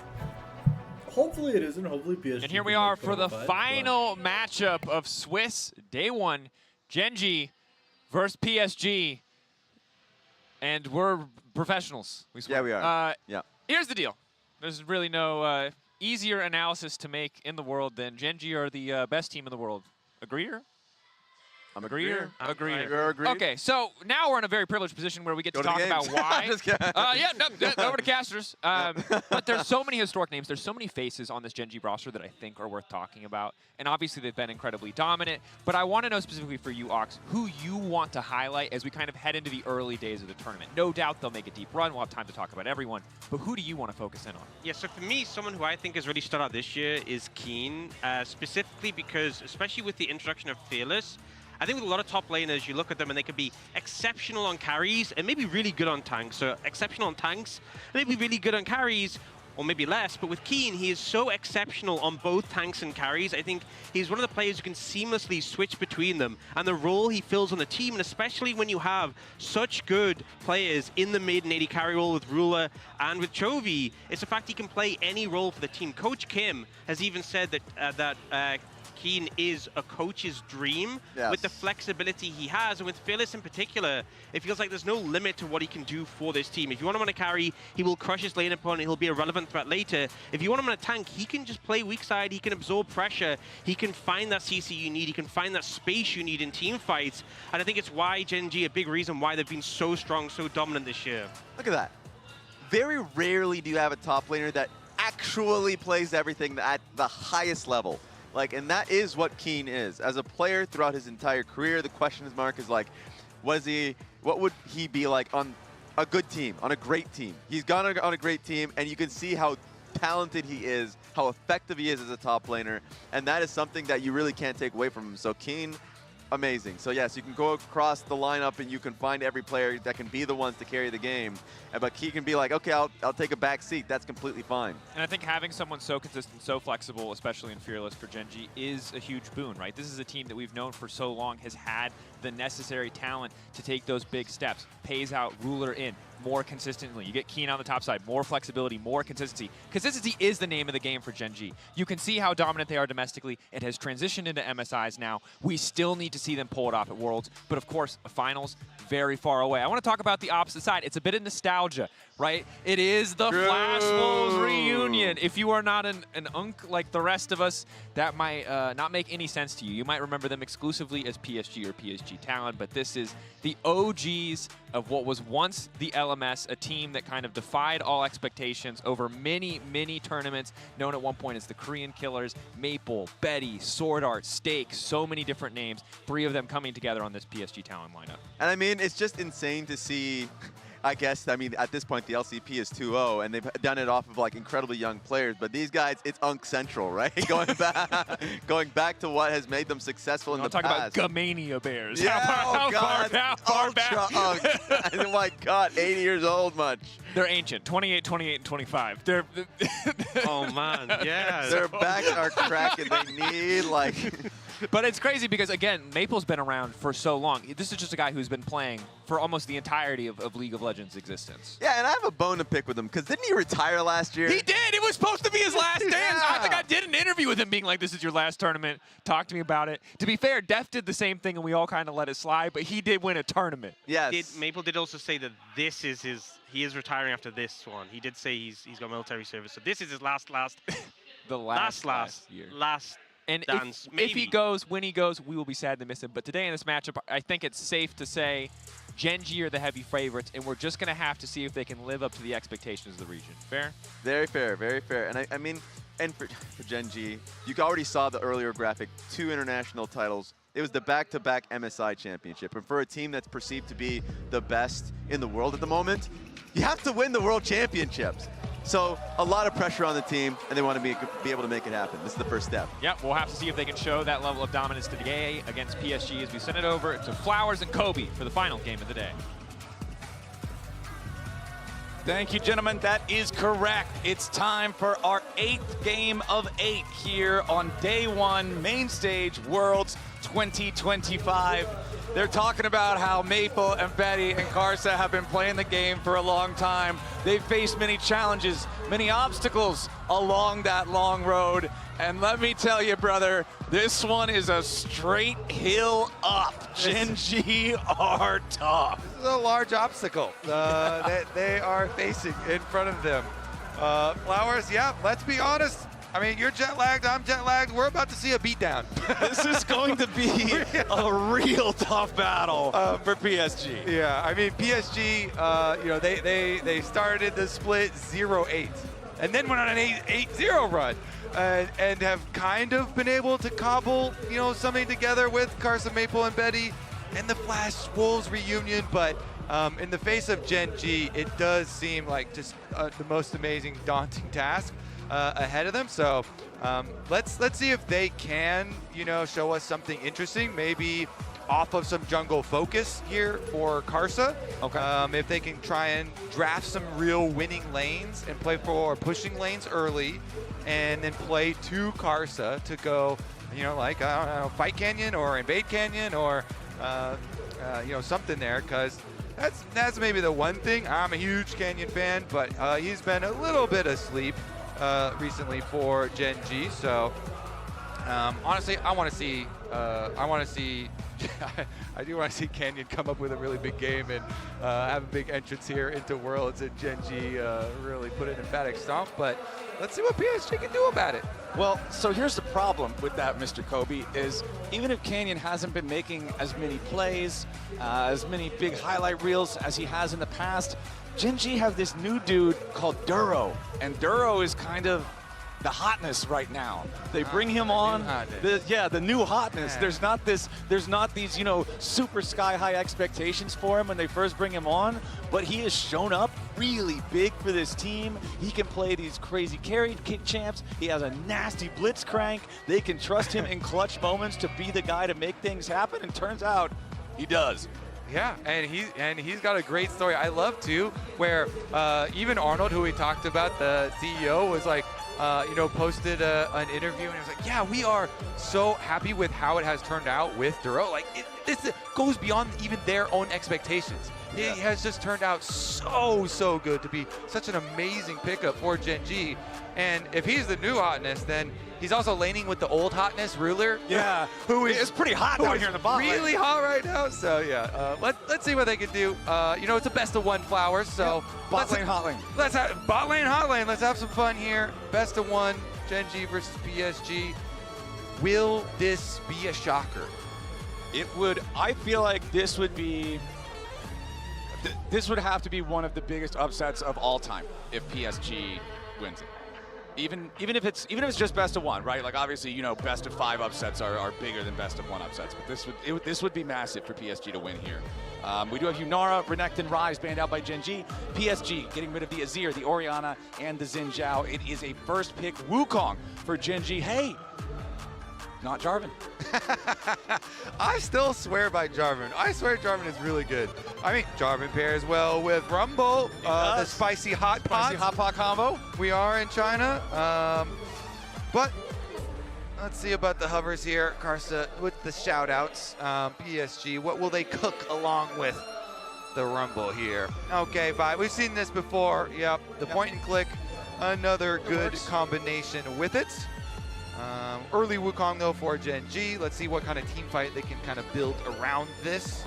[SPEAKER 24] Hopefully it isn't. Hopefully PSG.
[SPEAKER 4] And here we are for the final matchup of Swiss Day 1. Genji versus PSG. And we're professionals, we swear.
[SPEAKER 9] Yeah, we are. Yeah.
[SPEAKER 4] Here's the deal. There's really no easier analysis to make in the world than Genji are the best team in the world. Agreeer?
[SPEAKER 9] I'm
[SPEAKER 4] agreer.
[SPEAKER 9] agreed.
[SPEAKER 4] Okay, so now we're in a very privileged position where we get to talk about why.
[SPEAKER 9] Just kidding.
[SPEAKER 4] Over to casters. But there's so many historic names. There's so many faces on this Genji roster that I think are worth talking about. And obviously they've been incredibly dominant. But I want to know specifically for you, Ox, who you want to highlight as we kind of head into the early days of the tournament. No doubt they'll make a deep run. We'll have time to talk about everyone. But who do you want to focus in on?
[SPEAKER 8] Yeah, so for me, someone who I think has really stood out this year is Keen, specifically because, especially with the introduction of Fearless, I think with a lot of top laners, you look at them and they can be exceptional on carries and maybe really good on tanks. So exceptional on tanks, maybe really good on carries, or maybe less. But with Keen, he is so exceptional on both tanks and carries. I think he's one of the players who can seamlessly switch between them. And the role he fills on the team, and especially when you have such good players in the mid and AD carry role with Ruler and with Chovy, it's the fact he can play any role for the team. Coach Kim has even said that Keen is a coach's dream with the flexibility he has. And with Fearless in particular, it feels like there's no limit to what he can do for this team. If you want him on a carry, he will crush his lane opponent. He'll be a relevant threat later. If you want him on a tank, he can just play weak side. He can absorb pressure. He can find that CC you need. He can find that space you need in team fights. And I think it's why Genji, a big reason why they've been so strong, so dominant this year.
[SPEAKER 9] Look at that. Very rarely do you have a top laner that actually plays everything at the highest level. And that is what Keen is. As a player throughout his entire career, the question mark is like, was he what would he be like on a good team, on a great team? He's gone on a great team, and you can see how talented he is, how effective he is as a top laner, and that is something that you really can't take away from him. So Keen, amazing. So yes, you can go across the lineup and you can find every player that can be the ones to carry the game. But he can be like, okay, I'll take a back seat. That's completely fine.
[SPEAKER 4] And I think having someone so consistent, so flexible, especially in Fearless for Gen G, is a huge boon, right? This is a team that we've known for so long has had the necessary talent to take those big steps. Pays out, Ruler in, more consistently. You get Keen on the top side, more flexibility, more consistency. Consistency is the name of the game for Gen G. You can see how dominant they are domestically. It has transitioned into MSIs now. We still need to see them pull it off at Worlds, but of course, finals, very far away. I want to talk about the opposite side. It's a bit of nostalgia, right? It is the Flash Wolves reunion. If you are not an unk like the rest of us, that might not make any sense to you. You might remember them exclusively as PSG or PSG Talon, but this is the OGs of what was once the LMS, a team that kind of defied all expectations over many, many tournaments, known at one point as the Korean Killers, Maple, Betty, Sword Art, Stake, so many different names, 3 of them coming together on this PSG Talon lineup.
[SPEAKER 9] And I mean, it's just insane to see. I guess, I mean, at this point, the LCP is 2-0, and they've done it off of, like, incredibly young players. But these guys, it's Unk Central, right? going back to what has made them successful in the past.
[SPEAKER 4] Talk about Gamania Bears.
[SPEAKER 9] Yeah,
[SPEAKER 4] how far back?
[SPEAKER 9] Unk. Oh, my God, 80 years old much.
[SPEAKER 4] They're ancient, 28, 28, and 25. They're
[SPEAKER 8] oh, man, yeah.
[SPEAKER 9] Their backs are cracking. They need, like...
[SPEAKER 4] But it's crazy because, again, Maple's been around for so long. This is just a guy who's been playing for almost the entirety of League of Legends' existence.
[SPEAKER 9] Yeah, and I have a bone to pick with him because didn't he retire last year?
[SPEAKER 4] He did. It was supposed to be his last dance.
[SPEAKER 9] Yeah.
[SPEAKER 4] I think I did an interview with him being like, this is your last tournament. Talk to me about it. To be fair, Def did the same thing, and we all kind of let it slide, but he did win a tournament.
[SPEAKER 9] Yes.
[SPEAKER 8] Maple did also say that this is his... He is retiring after this one. He did say he's got military service, so this is his last
[SPEAKER 4] the last
[SPEAKER 8] year.
[SPEAKER 4] And
[SPEAKER 8] dance.
[SPEAKER 4] If he goes, when he goes, we will be sad to miss him. But today in this matchup, I think it's safe to say Gen G are the heavy favorites, and we're just going to have to see if they can live up to the expectations of the region. Fair?
[SPEAKER 9] Very fair, very fair. And I mean, and for Gen G, you already saw the earlier graphic, 2 international titles. It was the back-to-back MSI championship. And for a team that's perceived to be the best in the world at the moment, you have to win the world championships. So a lot of pressure on the team, and they want to be able to make it happen. This is the first step.
[SPEAKER 4] Yep, we'll have to see if they can show that level of dominance today against PSG as we send it over to Flowers and Kobe for the final game of the day.
[SPEAKER 2] Thank you, gentlemen. That is correct. It's time for our 8th game of 8 here on day 1, main stage Worlds 2025. They're talking about how Maple and Betty and Karsa have been playing the game for a long time. They've faced many challenges, many obstacles along that long road. And let me tell you, brother, this one is a straight hill up. Gen G are tough.
[SPEAKER 14] This is a large obstacle that they are facing in front of them. Flowers, yeah, let's be honest. I mean, you're jet lagged, I'm jet lagged. We're about to see a beatdown.
[SPEAKER 2] This is going to be a real tough battle for PSG.
[SPEAKER 14] Yeah, I mean, PSG, you know, they started the split 0-8 and then went on an 8-0 run and have kind of been able to cobble, you know, something together with Karsa, Maple, and Betty and the Flash Wolves reunion. But in the face of Gen G, it does seem like just the most amazing, daunting task ahead of them. So let's see if they can, you know, show us something interesting, maybe off of some jungle focus here for Karsa.
[SPEAKER 2] Okay.
[SPEAKER 14] If they can try and draft some real winning lanes and play for pushing lanes early and then play to Karsa to go, you know, like, I don't know, Fight Canyon or Invade Canyon or, you know, something there, because that's maybe the one thing. I'm a huge Canyon fan, but he's been a little bit asleep recently for Gen G. So honestly, I want to see I do want to see Canyon come up with a really big game and have a big entrance here into Worlds, and Gen G really put an emphatic stomp. But let's see what PSG can do about it.
[SPEAKER 2] Well, so here's the problem with that, Mr. Kobe, is even if Canyon hasn't been making as many plays, as many big highlight reels as he has in the past, Gen G have this new dude called Duro, and Duro is kind of the hotness right now. They bring him on. The new hotness.
[SPEAKER 14] Yeah.
[SPEAKER 2] There's not these, you know, super sky high expectations for him when they first bring him on, but he has shown up really big for this team. He can play these crazy carry kick champs. He has a nasty blitz crank. They can trust him in clutch moments to be the guy to make things happen, and turns out he does.
[SPEAKER 14] Yeah, and he's got a great story. I love too, where even Arnold, who we talked about, the CEO, was like, you know, posted an interview and he was like, yeah, we are so happy with how it has turned out with Duro. Like, this goes beyond even their own expectations.
[SPEAKER 2] Yeah.
[SPEAKER 14] He has just turned out so good to be such an amazing pickup for Gen G. And if he's the new hotness, then he's also laning with the old hotness, Ruler.
[SPEAKER 2] Yeah,
[SPEAKER 14] who is
[SPEAKER 2] it's pretty hot down here in the bot lane.
[SPEAKER 14] Really hot right now. So yeah, let's see what they can do. You know, it's a best of one Flowers. So
[SPEAKER 2] bot lane, hot lane.
[SPEAKER 14] Let's have bot lane, hot lane. Let's have some fun here. Best of one, Gen G versus PSG. Will this be a shocker?
[SPEAKER 2] It would. I feel like this would be. This would have to be one of the biggest upsets of all time if PSG wins it. Even if it's just best of one, right? Like obviously, you know, best of 5 upsets are bigger than best of 1 upsets, but this would be massive for PSG to win here. We do have Yunara, Renekton, Ryze banned out by Gen G. PSG getting rid of the Azir, the Orianna, and the Xin Zhao. It is a first pick Wukong for Gen G. Hey, not Jarvan.
[SPEAKER 14] I still swear by Jarvan. I swear Jarvan is really good. I mean, Jarvan pairs well with Rumble, the spicy hot pot.
[SPEAKER 2] Spicy hot pot combo.
[SPEAKER 14] We are in China. But let's see about the hovers here. Karsa with the shout outs. PSG, what will they cook along with the Rumble here? Okay, fine. We've seen this before. Yep, the point and click. Another good combination with it. Early Wukong though for Gen G. Let's see what kind of team fight they can kind of build around this.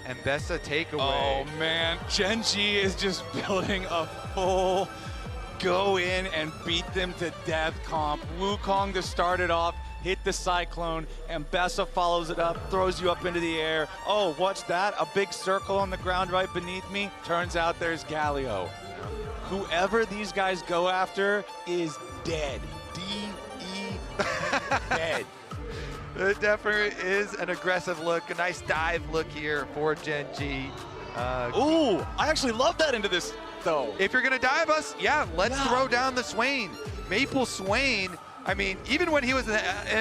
[SPEAKER 14] And Bessa takeaway.
[SPEAKER 2] Oh man, Gen G is just building a full go in and beat them to death comp. Wukong to start it off, hit the Cyclone, and Bessa follows it up, throws you up into the air. Oh, what's that? A big circle on the ground right beneath me? Turns out there's Galio. Whoever these guys go after is dead. D-E, dead.
[SPEAKER 14] It definitely is an aggressive look, a nice dive look here for Gen G.
[SPEAKER 2] Ooh, I actually love that into this, though.
[SPEAKER 14] If you're going to dive us, yeah, let's throw down the Swain. Maple Swain, I mean, even when he was in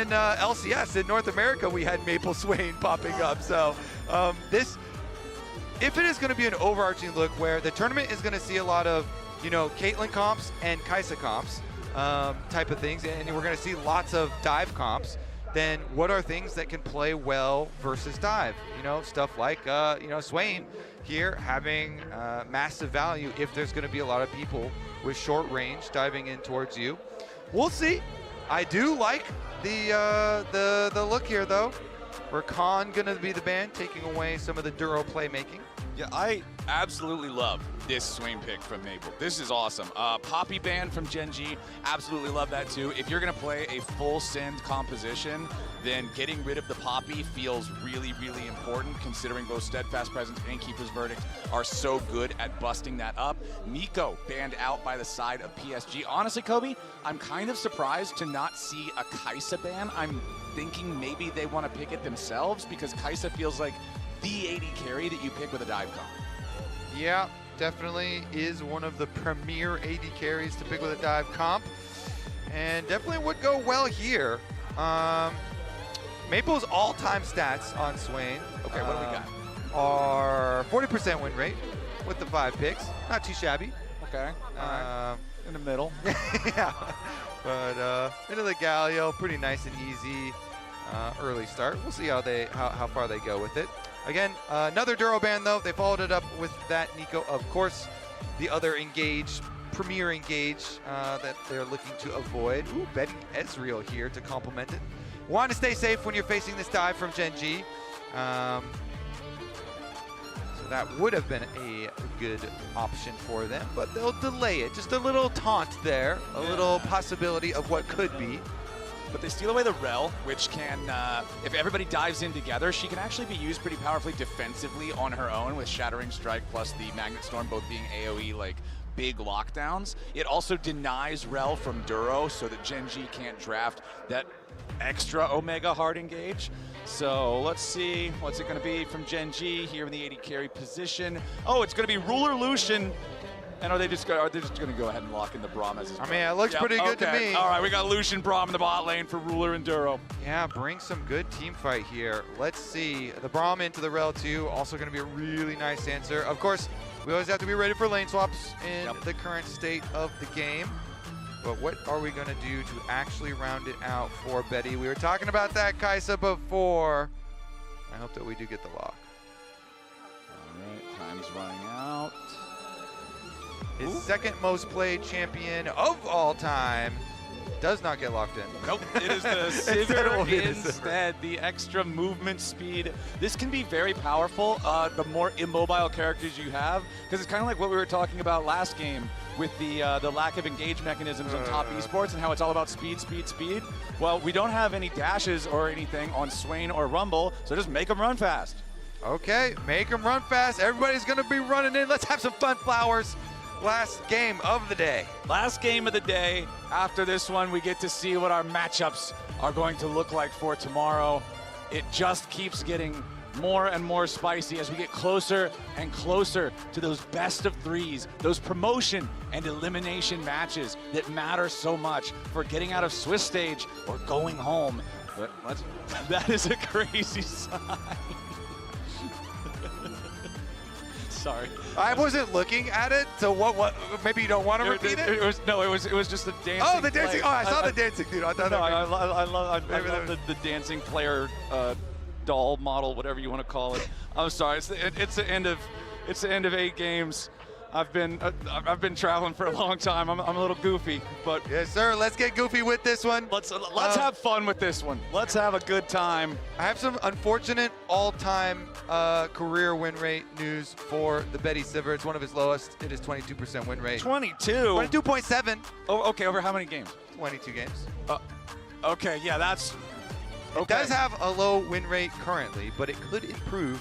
[SPEAKER 14] LCS in North America, we had Maple Swain popping up. So this, if it is going to be an overarching look where the tournament is going to see a lot of, you know, Caitlyn comps and Kai'Sa comps type of things, and we're going to see lots of dive comps, then what are things that can play well versus dive? You know, stuff like, you know, Swain here having massive value if there's going to be a lot of people with short range diving in towards you. We'll see. I do like the look here, though. Rakan going to be the ban, taking away some of the Duro playmaking.
[SPEAKER 2] Yeah, I absolutely love this Swain pick from Maple. This is awesome. Poppy ban from Gen G, absolutely love that too. If you're going to play a full Send composition, then getting rid of the Poppy feels really, really important, considering both Steadfast Presence and Keeper's Verdict are so good at busting that up. Nico banned out by the side of PSG. Honestly, Kobe, I'm kind of surprised to not see a Kai'Sa ban. I'm thinking maybe they want to pick it themselves, because Kai'Sa feels like the AD carry that you pick with a dive comp.
[SPEAKER 14] Yeah, definitely is one of the premier AD carries to pick with a dive comp, and definitely would go well here. Maple's all-time stats on Swain,
[SPEAKER 2] okay, what do we got?
[SPEAKER 14] Are 40% win rate with the 5 picks. Not too shabby.
[SPEAKER 2] Okay, in the middle.
[SPEAKER 14] Yeah, but into the Galio, pretty nice and easy early start. We'll see how far they go with it. Again, another Duro ban though. They followed it up with that Nico. Of course, the other engage, premier engage that they're looking to avoid. Ooh, betting Ezreal here to complement it. Want to stay safe when you're facing this dive from Gen G. So that would have been a good option for them, but they'll delay it. Just a little taunt there, a little possibility of what could be.
[SPEAKER 2] But they steal away the Rel, which can, if everybody dives in together, she can actually be used pretty powerfully defensively on her own with Shattering Strike plus the Magnet Storm both being AoE like big lockdowns. It also denies Rel from Duro so that Gen.G can't draft that extra Omega hard engage. So let's see, what's it going to be from Gen.G here in the AD carry position? Oh, it's going to be Ruler Lucian. And are they just going to go ahead and lock in the Braum as his
[SPEAKER 14] I mean, it looks pretty good to me.
[SPEAKER 2] All right, we got Lucian Braum in the bot lane for Ruler and Duro.
[SPEAKER 14] Yeah, bring some good team fight here. Let's see. The Braum into the Rel 2, also going to be a really nice answer. Of course, we always have to be ready for lane swaps in the current state of the game. But what are we going to do to actually round it out for Betty? We were talking about that, Kaisa, before. I hope that we do get the lock.
[SPEAKER 2] All right, time's running out.
[SPEAKER 14] His second most played champion of all time does not get locked in.
[SPEAKER 2] Nope, it is the Sivir instead, the extra movement speed. This can be very powerful, the more immobile characters you have, because it's kind of like what we were talking about last game with the lack of engage mechanisms on top esports and how it's all about speed, speed, speed. Well, we don't have any dashes or anything on Swain or Rumble, so just make them run fast.
[SPEAKER 14] Okay, make them run fast. Everybody's going to be running in. Let's have some fun, Flowers. Last game of the day.
[SPEAKER 2] Last game of the day. After this one, we get to see what our matchups are going to look like for tomorrow. It just keeps getting more and more spicy as we get closer and closer to those best of threes, those promotion and elimination matches that matter so much for getting out of Swiss stage or going home. But that is a crazy sign. Sorry.
[SPEAKER 14] I wasn't looking at it, so what maybe you don't want to repeat it?
[SPEAKER 2] It was just the dancing.
[SPEAKER 14] Oh, the dancing.
[SPEAKER 2] Player.
[SPEAKER 14] Oh, I saw the dancing, dude. I thought
[SPEAKER 2] I love the dancing player doll model, whatever you want to call it. I'm sorry. It's the end of 8 games. I've been traveling for a long time. I'm a little goofy, but
[SPEAKER 14] yes, sir. Let's get goofy with this one.
[SPEAKER 2] Let's have fun with this one. Let's have a good time.
[SPEAKER 14] I have some unfortunate all-time career win rate news for the Betty Sivir. It's one of his lowest. It is 22% win rate.
[SPEAKER 2] 22.
[SPEAKER 14] 22.7.
[SPEAKER 2] Oh, okay. Over how many games?
[SPEAKER 14] 22 games.
[SPEAKER 2] Okay. Yeah, that's. Okay.
[SPEAKER 14] It does have a low win rate currently, but it could improve.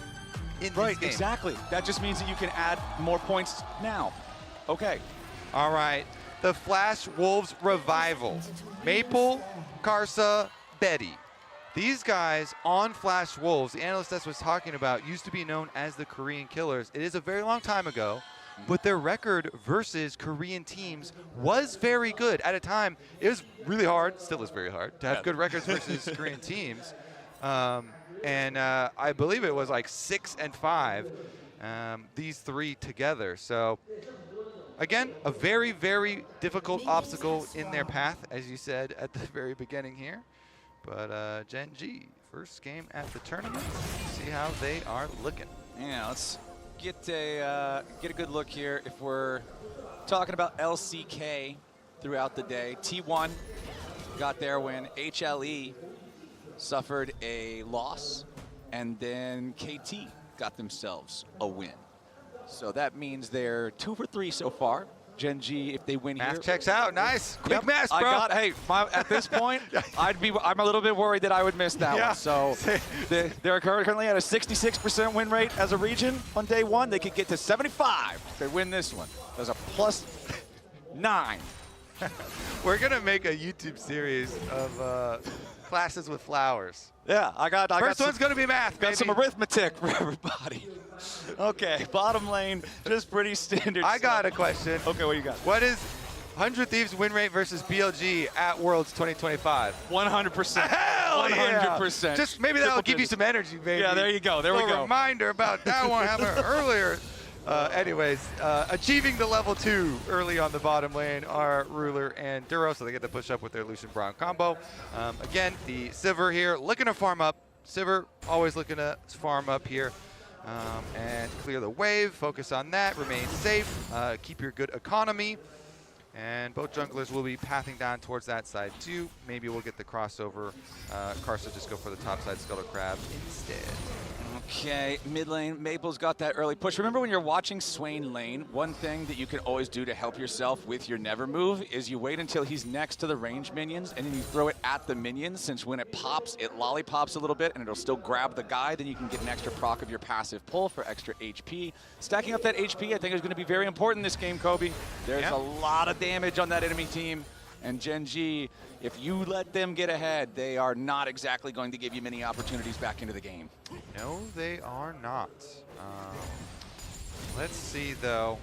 [SPEAKER 2] Right, exactly. That just means that you can add more points now. Okay.
[SPEAKER 14] All right. The Flash Wolves Revival. Maple, Karsa, Betty. These guys on Flash Wolves, the analyst that was talking about, used to be known as the Korean Killers. It is a very long time ago, but their record versus Korean teams was very good. At a time, it was really hard, still is very hard, to have good records versus Korean teams. And I believe it was like 6 and 5, these three together. So again, a very, very difficult obstacle in their path, as you said at the very beginning here. But Gen.G, first game at the tournament. See how they are looking.
[SPEAKER 2] Yeah, let's get a good look here. If we're talking about LCK throughout the day, T1 got their win. HLE suffered a loss, and then KT got themselves a win. So that means they're 2 for 3 so far. Gen.G, if they win here.
[SPEAKER 14] Math checks out. Nice. Quick math, bro.
[SPEAKER 2] At this point, I'm a little bit worried that I would miss that one. So they're currently at a 66% win rate as a region on day 1. They could get to 75 if they win this one. There's a +9.
[SPEAKER 14] We're going to make a YouTube series of classes with Flowers.
[SPEAKER 2] Yeah,
[SPEAKER 14] First one's going to be math, baby.
[SPEAKER 2] Got some arithmetic for everybody. Okay, bottom lane, just pretty standard
[SPEAKER 14] I got
[SPEAKER 2] stuff.
[SPEAKER 14] a question.
[SPEAKER 2] Okay, what do you got?
[SPEAKER 14] What is 100 Thieves win rate versus BLG at Worlds 2025?
[SPEAKER 2] 100%.
[SPEAKER 14] Hell
[SPEAKER 2] 100%.
[SPEAKER 14] Yeah. Just maybe that'll give you some energy, baby.
[SPEAKER 2] Yeah, there you go. There we go.
[SPEAKER 14] Reminder about that one happened earlier. Anyways, achieving the level 2 early on the bottom lane are Ruler and Duro, so they get to push up with their Lucian Braum combo. Again, the Sivir here looking to farm up. Sivir always looking to farm up here and clear the wave. Focus on that. Remain safe. Keep your good economy. And both junglers will be pathing down towards that side too. Maybe we'll get the crossover. Karsa just go for the top side Scuttle Crab instead.
[SPEAKER 2] Okay, mid lane, Maple's got that early push. Remember when you're watching Swain lane, one thing that you can always do to help yourself with your never move is you wait until he's next to the range minions and then you throw it at the minions, since when it pops, it lollipops a little bit and it'll still grab the guy, then you can get an extra proc of your passive pull for extra HP. Stacking up that HP I think is going to be very important this game, Kobe. There's a lot of damage on that enemy team. And Gen G, if you let them get ahead, they are not exactly going to give you many opportunities back into the game.
[SPEAKER 14] No, they are not. Let's see, though.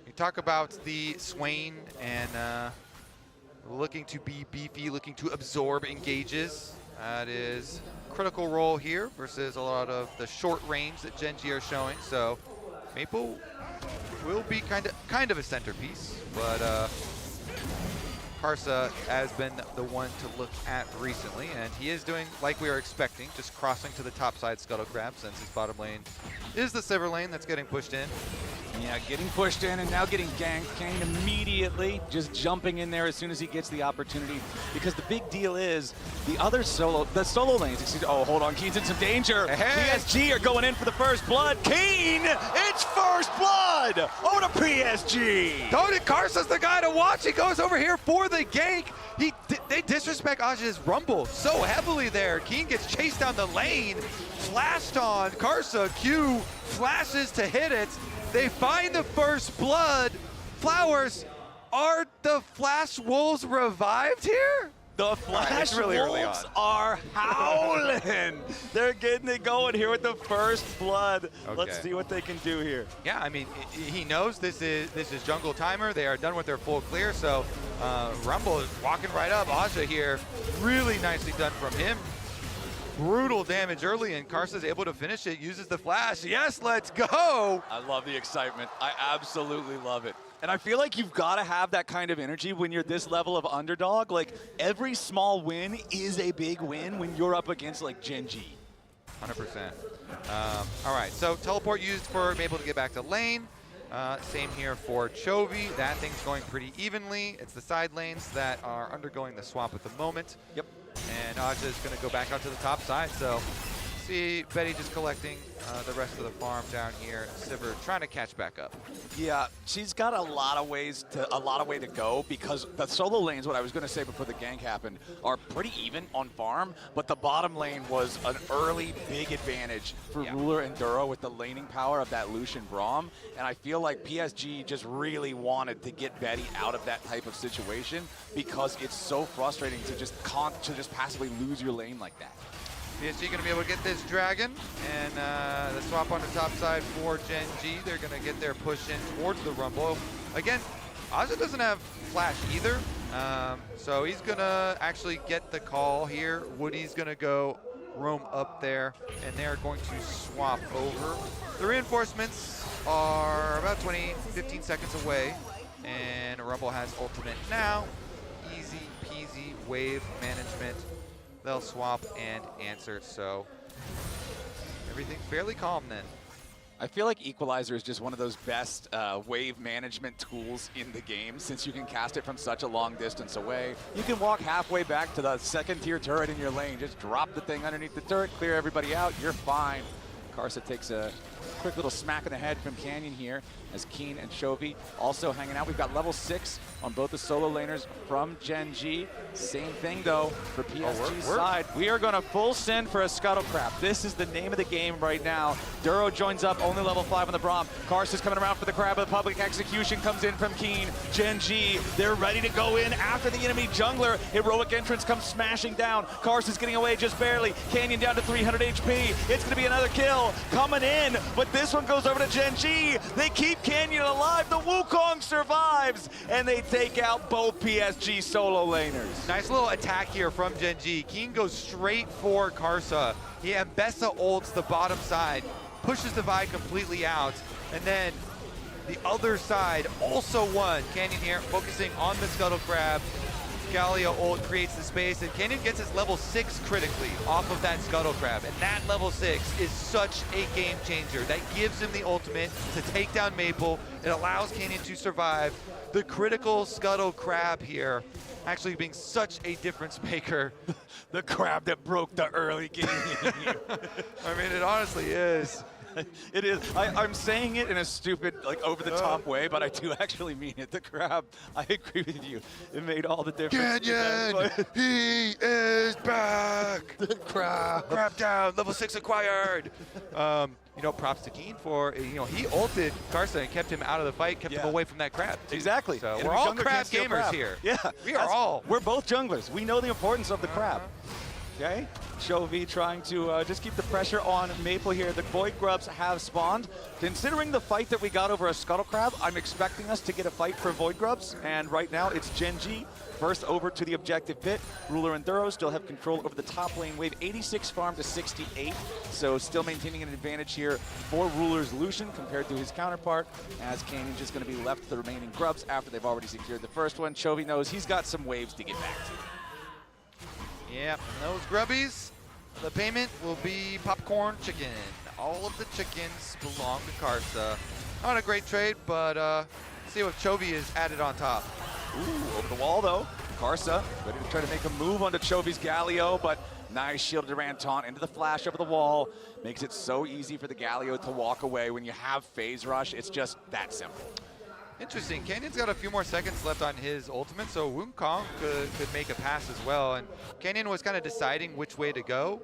[SPEAKER 14] You talk about the Swain and looking to be beefy, looking to absorb engages. That is critical role here versus a lot of the short range that Gen G are showing. So Maple will be kind of a centerpiece, but Karsa has been the one to look at recently, and he is doing like we were expecting, just crossing to the top side Scuttle Crab, since his bottom lane is the Sivir lane that's getting pushed in.
[SPEAKER 2] Yeah, getting pushed in and now getting ganked. Kane immediately just jumping in there as soon as he gets the opportunity, because the big deal is the solo lanes, oh, hold on, Kane's in some danger.
[SPEAKER 14] Hey.
[SPEAKER 2] PSG are going in for the first blood. Kane, it's first blood over to PSG.
[SPEAKER 14] Tony Karsa's the guy to watch. He goes over here for the gank. They disrespect Aj's Rumble so heavily there. Keen gets chased down the lane, flashed on. Karsa, Q flashes to hit it. They find the first blood. Flowers, are the Flash Wolves revived here?
[SPEAKER 2] The Flash Wolves are howling. They're getting it going here with the first blood.
[SPEAKER 14] Okay.
[SPEAKER 2] Let's see what they can do here.
[SPEAKER 14] Yeah, I mean, he knows this is jungle timer. They are done with their full clear, so Rumble is walking right up. Aja here, really nicely done from him. Brutal damage early, and Karsa's able to finish it, uses the flash. Yes, let's go!
[SPEAKER 2] I love the excitement. I absolutely love it. And I feel like you've got to have that kind of energy when you're this level of underdog. Like, every small win is a big win when you're up against, like, Gen G.
[SPEAKER 14] 100%. All right, so teleport used for Maple to get back to lane. Same here for Chovy. That thing's going pretty evenly. It's the side lanes that are undergoing the swap at the moment.
[SPEAKER 2] Yep.
[SPEAKER 14] And Aja is going to go back out to the top side. So see Betty just collecting the rest of the farm down here. Sivir trying to catch back up.
[SPEAKER 2] Yeah, she's got a lot of way to go, because the solo lanes, what I was going to say before the gank happened, are pretty even on farm, but the bottom lane was an early big advantage for Ruler and Duro with the laning power of that Lucian Braum, and I feel like PSG just really wanted to get Betty out of that type of situation, because it's so frustrating to just passively lose your lane like that.
[SPEAKER 14] PSG going to be able to get this dragon, and the swap on the top side for Gen G. They're going to get their push in towards the Rumble. Again, Aja doesn't have flash either, so he's going to actually get the call here. Woody's going to go roam up there, and they're going to swap over. The reinforcements are about 15 seconds away, and Rumble has ultimate now. Easy peasy wave management. They'll swap and answer, so everything's fairly calm then.
[SPEAKER 2] I feel like Equalizer is just one of those best wave management tools in the game, since you can cast it from such a long distance away. You can walk halfway back to the second tier turret in your lane, just drop the thing underneath the turret, clear everybody out, you're fine. Karsa takes a quick little smack in the head from Canyon here, as Keen and Chovy also hanging out. We've got level 6 on both the solo laners from Gen G. Same thing though for PSG's side. We are going to full send for a Scuttle Crab. This is the name of the game right now. Duro joins up, only level 5 on the Braum. Karsa's coming around for the Crab, but the public execution comes in from Keen. Gen G, they're ready to go in after the enemy jungler. Heroic entrance comes smashing down. Karsa's getting away just barely. Canyon down to 300 HP. It's going to be another kill coming in, but this one goes over to Gen G. They keep Canyon alive. The Wukong survives, and they take out both PSG solo laners.
[SPEAKER 14] Nice little attack here from Gen G. Keen goes straight for Karsa. He Ambessa ults the bottom side, pushes the Vi completely out, and then the other side also won. Canyon here focusing on the Scuttle Crab. Galio ult creates the space, and Canyon gets his level 6 critically off of that Scuttle Crab, and that level 6 is such a game changer. That gives him the ultimate to take down Maple. It allows Canyon to survive. the critical scuttle crab here actually being such a difference maker.
[SPEAKER 2] The crab that broke the early game.
[SPEAKER 14] I mean, it honestly is.
[SPEAKER 2] It is. I'm saying it in a stupid, like, over-the-top way, but I do actually mean it. The crab, I agree with you. It made all the difference.
[SPEAKER 14] Canyon, he is back.
[SPEAKER 2] The crab.
[SPEAKER 14] Crab down, level 6 acquired. You know, props to Keen for, he ulted Karsa and kept him out of the fight, kept him away from that crab.
[SPEAKER 2] Exactly.
[SPEAKER 14] So
[SPEAKER 2] And
[SPEAKER 14] we're
[SPEAKER 2] a
[SPEAKER 14] all
[SPEAKER 2] jungler
[SPEAKER 14] crab
[SPEAKER 2] can't steal
[SPEAKER 14] gamers
[SPEAKER 2] crab.
[SPEAKER 14] here.
[SPEAKER 2] Yeah. We're both junglers. We know the importance of the crab. Okay, Chovy trying to just keep the pressure on Maple here. The Void Grubs have spawned. Considering the fight that we got over a Scuttle Crab, I'm expecting us to get a fight for Void Grubs. And right now, it's Gen G first over to the objective pit. Ruler and Thuro still have control over the top lane. Wave 86 farm to 68. So still maintaining an advantage here for Ruler's Lucian compared to his counterpart, as Canyon's just going to be left with the remaining Grubs after they've already secured the first one. Chovy knows he's got some waves to get back to.
[SPEAKER 14] Yep, those grubbies, the payment will be popcorn chicken. All of the chickens belong to Karsa. Not a great trade, but see what Chovy is added on top.
[SPEAKER 2] Ooh, over the wall though. Karsa ready to try to make a move onto Chovy's Galio, but nice shielded Durant taunt into the flash over the wall. Makes it so easy for the Galio to walk away when you have phase rush. It's just that simple.
[SPEAKER 14] Interesting. Canyon's got a few more seconds left on his ultimate, so Wukong could make a pass as well. And Canyon was kind of deciding which way to go.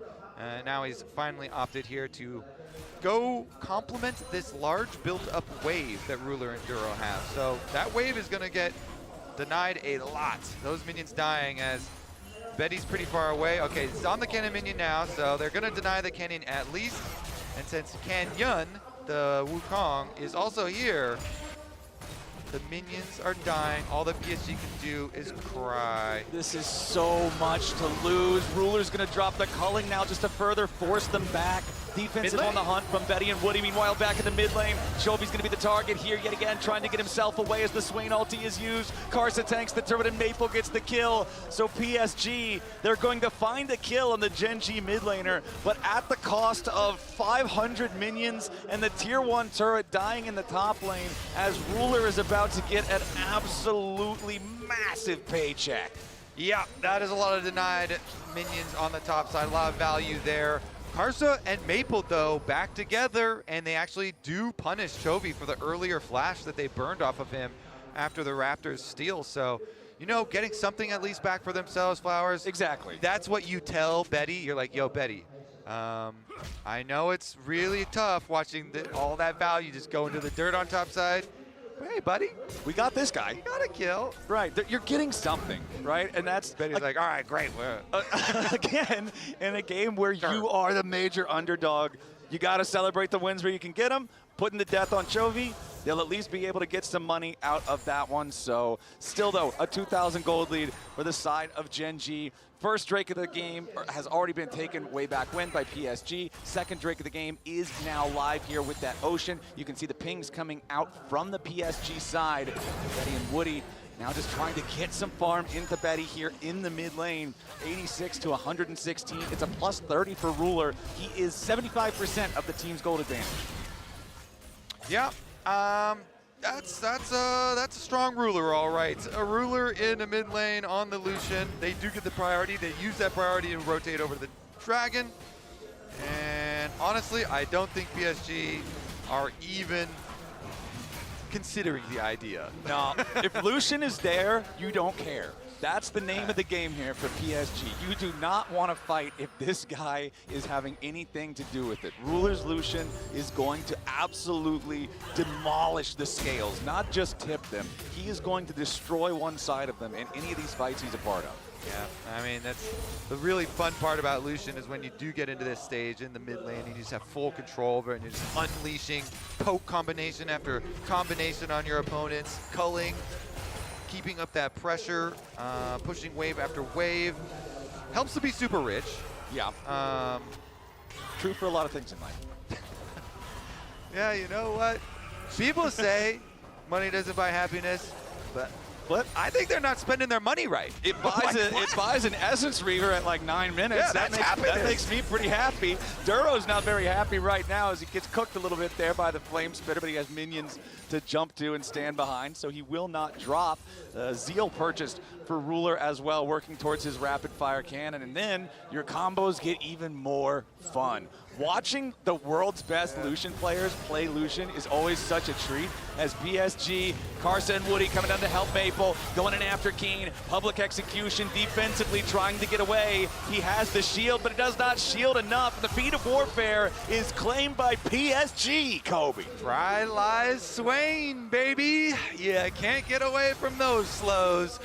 [SPEAKER 14] Now he's finally opted here to go complement this large built-up wave that Ruler and Duro have. So that wave is going to get denied a lot. Those minions dying as Betty's pretty far away. Okay, it's on the Canyon minion now, so they're going to deny the Canyon at least. And since Canyon, the Wukong, is also here, the minions are dying. All that PSG can do is cry.
[SPEAKER 2] This is so much to lose. Ruler's gonna drop the culling now just to further force them back. Defensive on the hunt from Betty and Woody. Meanwhile, back in the mid lane, Chovy's gonna be the target here yet again, trying to get himself away as the Swain ulti is used. Karsa tanks the turret and Maple gets the kill. So PSG, they're going to find a kill on the Gen G mid laner, but at the cost of 500 minions and the tier 1 turret dying in the top lane, as Ruler is about to get an absolutely massive paycheck.
[SPEAKER 14] Yeah, that is a lot of denied minions on the top side, a lot of value there. Karsa and Maple, though, back together, and they actually do punish Chovy for the earlier flash that they burned off of him after the Raptors steal. So, you know, getting something at least back for themselves, Flowers.
[SPEAKER 2] Exactly.
[SPEAKER 14] That's what you tell Betty. You're like, yo, Betty, I know it's really tough watching all that value just go into the dirt on top side. Hey, buddy,
[SPEAKER 2] we got this guy.
[SPEAKER 14] You got a kill.
[SPEAKER 2] Right, you're getting something, right? And that's
[SPEAKER 14] Betty's like, all right, great.
[SPEAKER 2] Again, in a game where you are the major underdog, you got to celebrate the wins where you can get them. Putting the death on Chovy, they'll at least be able to get some money out of that one. So still, though, a 2,000 gold lead for the side of Gen G. First Drake of the game has already been taken way back when by PSG. Second Drake of the game is now live here with that Ocean. You can see the pings coming out from the PSG side. Betty and Woody now just trying to get some farm into Betty here in the mid lane. 86 to 116. It's a plus 30 for Ruler. He is 75% of the team's gold advantage.
[SPEAKER 14] Yeah, that's a strong Ruler, all right. A Ruler in the mid lane on the Lucian. They do get the priority. They use that priority and rotate over to the Dragon. And honestly, I don't think PSG are even considering the idea.
[SPEAKER 2] No, if Lucian is there, you don't care. That's the name of the game here for PSG. You do not want to fight if this guy is having anything to do with it. Ruler's Lucian is going to absolutely demolish the scales, not just tip them. He is going to destroy one side of them in any of these fights he's a part of.
[SPEAKER 14] Yeah, I mean, that's the really fun part about Lucian is when you do get into this stage in the mid lane, you just have full control over it, and you're just unleashing poke combination after combination on your opponents, culling, keeping up that pressure, pushing wave after wave. Helps to be super rich.
[SPEAKER 2] Yeah. True for a lot of things in life.
[SPEAKER 14] Yeah, you know what? People say money doesn't buy happiness, but
[SPEAKER 2] clip.
[SPEAKER 14] I think they're not spending their money right.
[SPEAKER 2] It buys an Essence Reaver at like 9 minutes.
[SPEAKER 14] Yeah,
[SPEAKER 2] that makes me pretty happy. Duro's not very happy right now as he gets cooked a little bit there by the Flame Spitter, but he has minions to jump to and stand behind, so he will not drop. Zeal purchased for Ruler as well, working towards his rapid fire cannon, and then your combos get even more fun. Watching the world's best Lucian players play Lucian is always such a treat, as PSG, Karsa and Woody coming down to help Maple, going in after Keen, public execution, defensively trying to get away. He has the shield, but it does not shield enough. The feat of warfare is claimed by PSG, Kobe.
[SPEAKER 14] Try lies Swain, baby. Yeah, can't get away from those slows.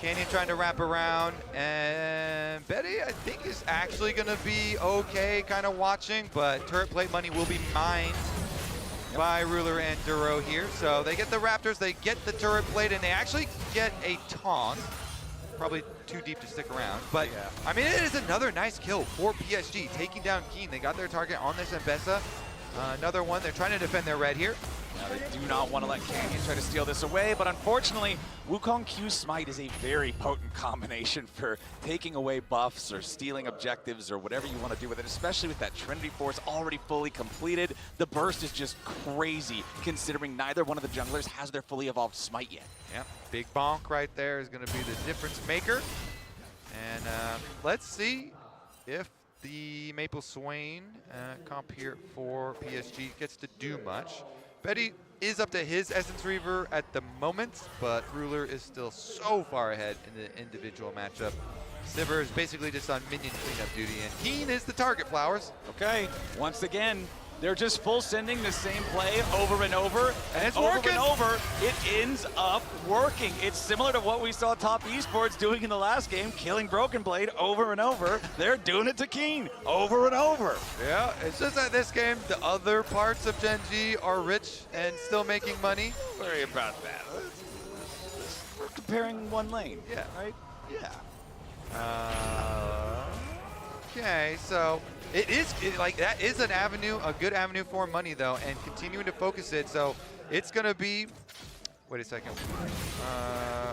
[SPEAKER 14] Canyon trying to wrap around, and Betty, I think, is actually going to be okay kind of watching, but turret plate money will be mined by Ruler and Duro here. So they get the Raptors, they get the turret plate, and they actually get a taunt. Probably too deep to stick around, but I mean, it is another nice kill for PSG, taking down Keen. They got their target on this Mbessa. Another one, they're trying to defend their red here.
[SPEAKER 2] Now they do not want to let Canyon try to steal this away, but unfortunately, Wukong Q's Smite is a very potent combination for taking away buffs or stealing objectives or whatever you want to do with it, especially with that Trinity Force already fully completed. The burst is just crazy, considering neither one of the junglers has their fully evolved Smite yet.
[SPEAKER 14] Yeah, big bonk right there is going to be the difference maker. And let's see if the Maple Swain comp here for PSG gets to do much. Betty is up to his Essence Reaver at the moment, but Ruler is still so far ahead in the individual matchup. Sivir is basically just on minion cleanup duty, and Keen is the target, Flowers.
[SPEAKER 2] Okay, once again, they're just full sending the same play over and over.
[SPEAKER 14] And it's
[SPEAKER 2] over
[SPEAKER 14] working.
[SPEAKER 2] and over, it ends up working. It's similar to what we saw Top Esports doing in the last game, killing Broken Blade over and over. They're doing it to Keen over and over.
[SPEAKER 14] Yeah, it's just that this game, the other parts of Gen G are rich and still making money.
[SPEAKER 2] Don't worry about that. We're comparing one lane.
[SPEAKER 14] Yeah.
[SPEAKER 2] Right? Yeah.
[SPEAKER 14] Okay, so that is an avenue, a good avenue for money though, and continuing to focus it. So it's gonna be, wait a second,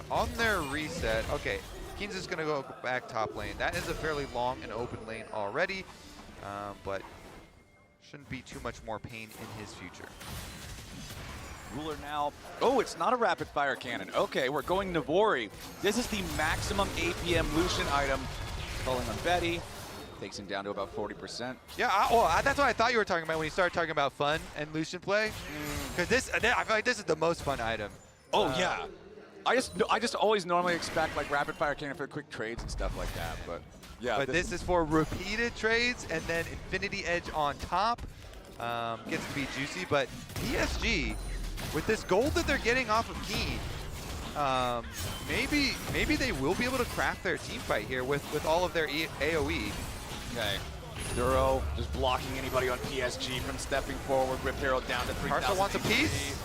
[SPEAKER 14] on their reset. Okay, Keen's just gonna go back top lane. That is a fairly long and open lane already, but shouldn't be too much more pain in his future.
[SPEAKER 2] Ruler now, oh, it's not a rapid fire cannon. Okay, we're going Navori. This is the maximum APM Lucian item. Calling on Betty. Takes him down to about 40%.
[SPEAKER 14] Yeah, that's what I thought you were talking about when you started talking about fun and Lucian play. Because I feel like this is the most fun item.
[SPEAKER 2] Oh, yeah. I just always normally expect like rapid fire cannon for quick trades and stuff like that, but yeah.
[SPEAKER 14] But this is for repeated trades and then Infinity Edge on top. Gets to be juicy, but PSG, with this gold that they're getting off of Keen, maybe they will be able to craft their team fight here with all of their AoE.
[SPEAKER 2] Okay. Duro just blocking anybody on PSG from stepping forward. Whip Herald down to 3,000.
[SPEAKER 14] Karsa wants a piece?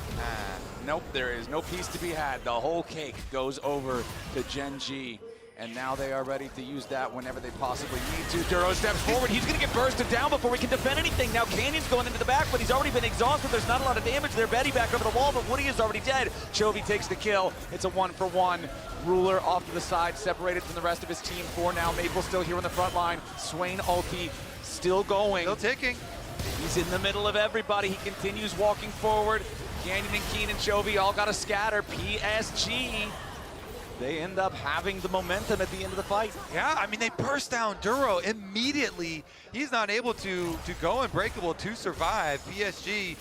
[SPEAKER 2] Nope, there is no piece to be had. The whole cake goes over to Gen G. And now they are ready to use that whenever they possibly need to. Duro steps forward. He's going to get bursted down before we can defend anything. Now Canyon's going into the back, but he's already been exhausted. There's not a lot of damage there. Betty back over the wall, but Woody is already dead. Chovy takes the kill. It's a 1-for-1. Ruler off to the side, separated from the rest of his team for now. Maple still here on the front line. Swain ulti still going.
[SPEAKER 14] Still ticking.
[SPEAKER 2] He's in the middle of everybody. He continues walking forward. Canyon and Keen and Chovy all got to scatter. PSG, they end up having the momentum at the end of the fight.
[SPEAKER 14] Yeah, I mean, they burst down Duro immediately. He's not able to go Unbreakable to survive. PSG,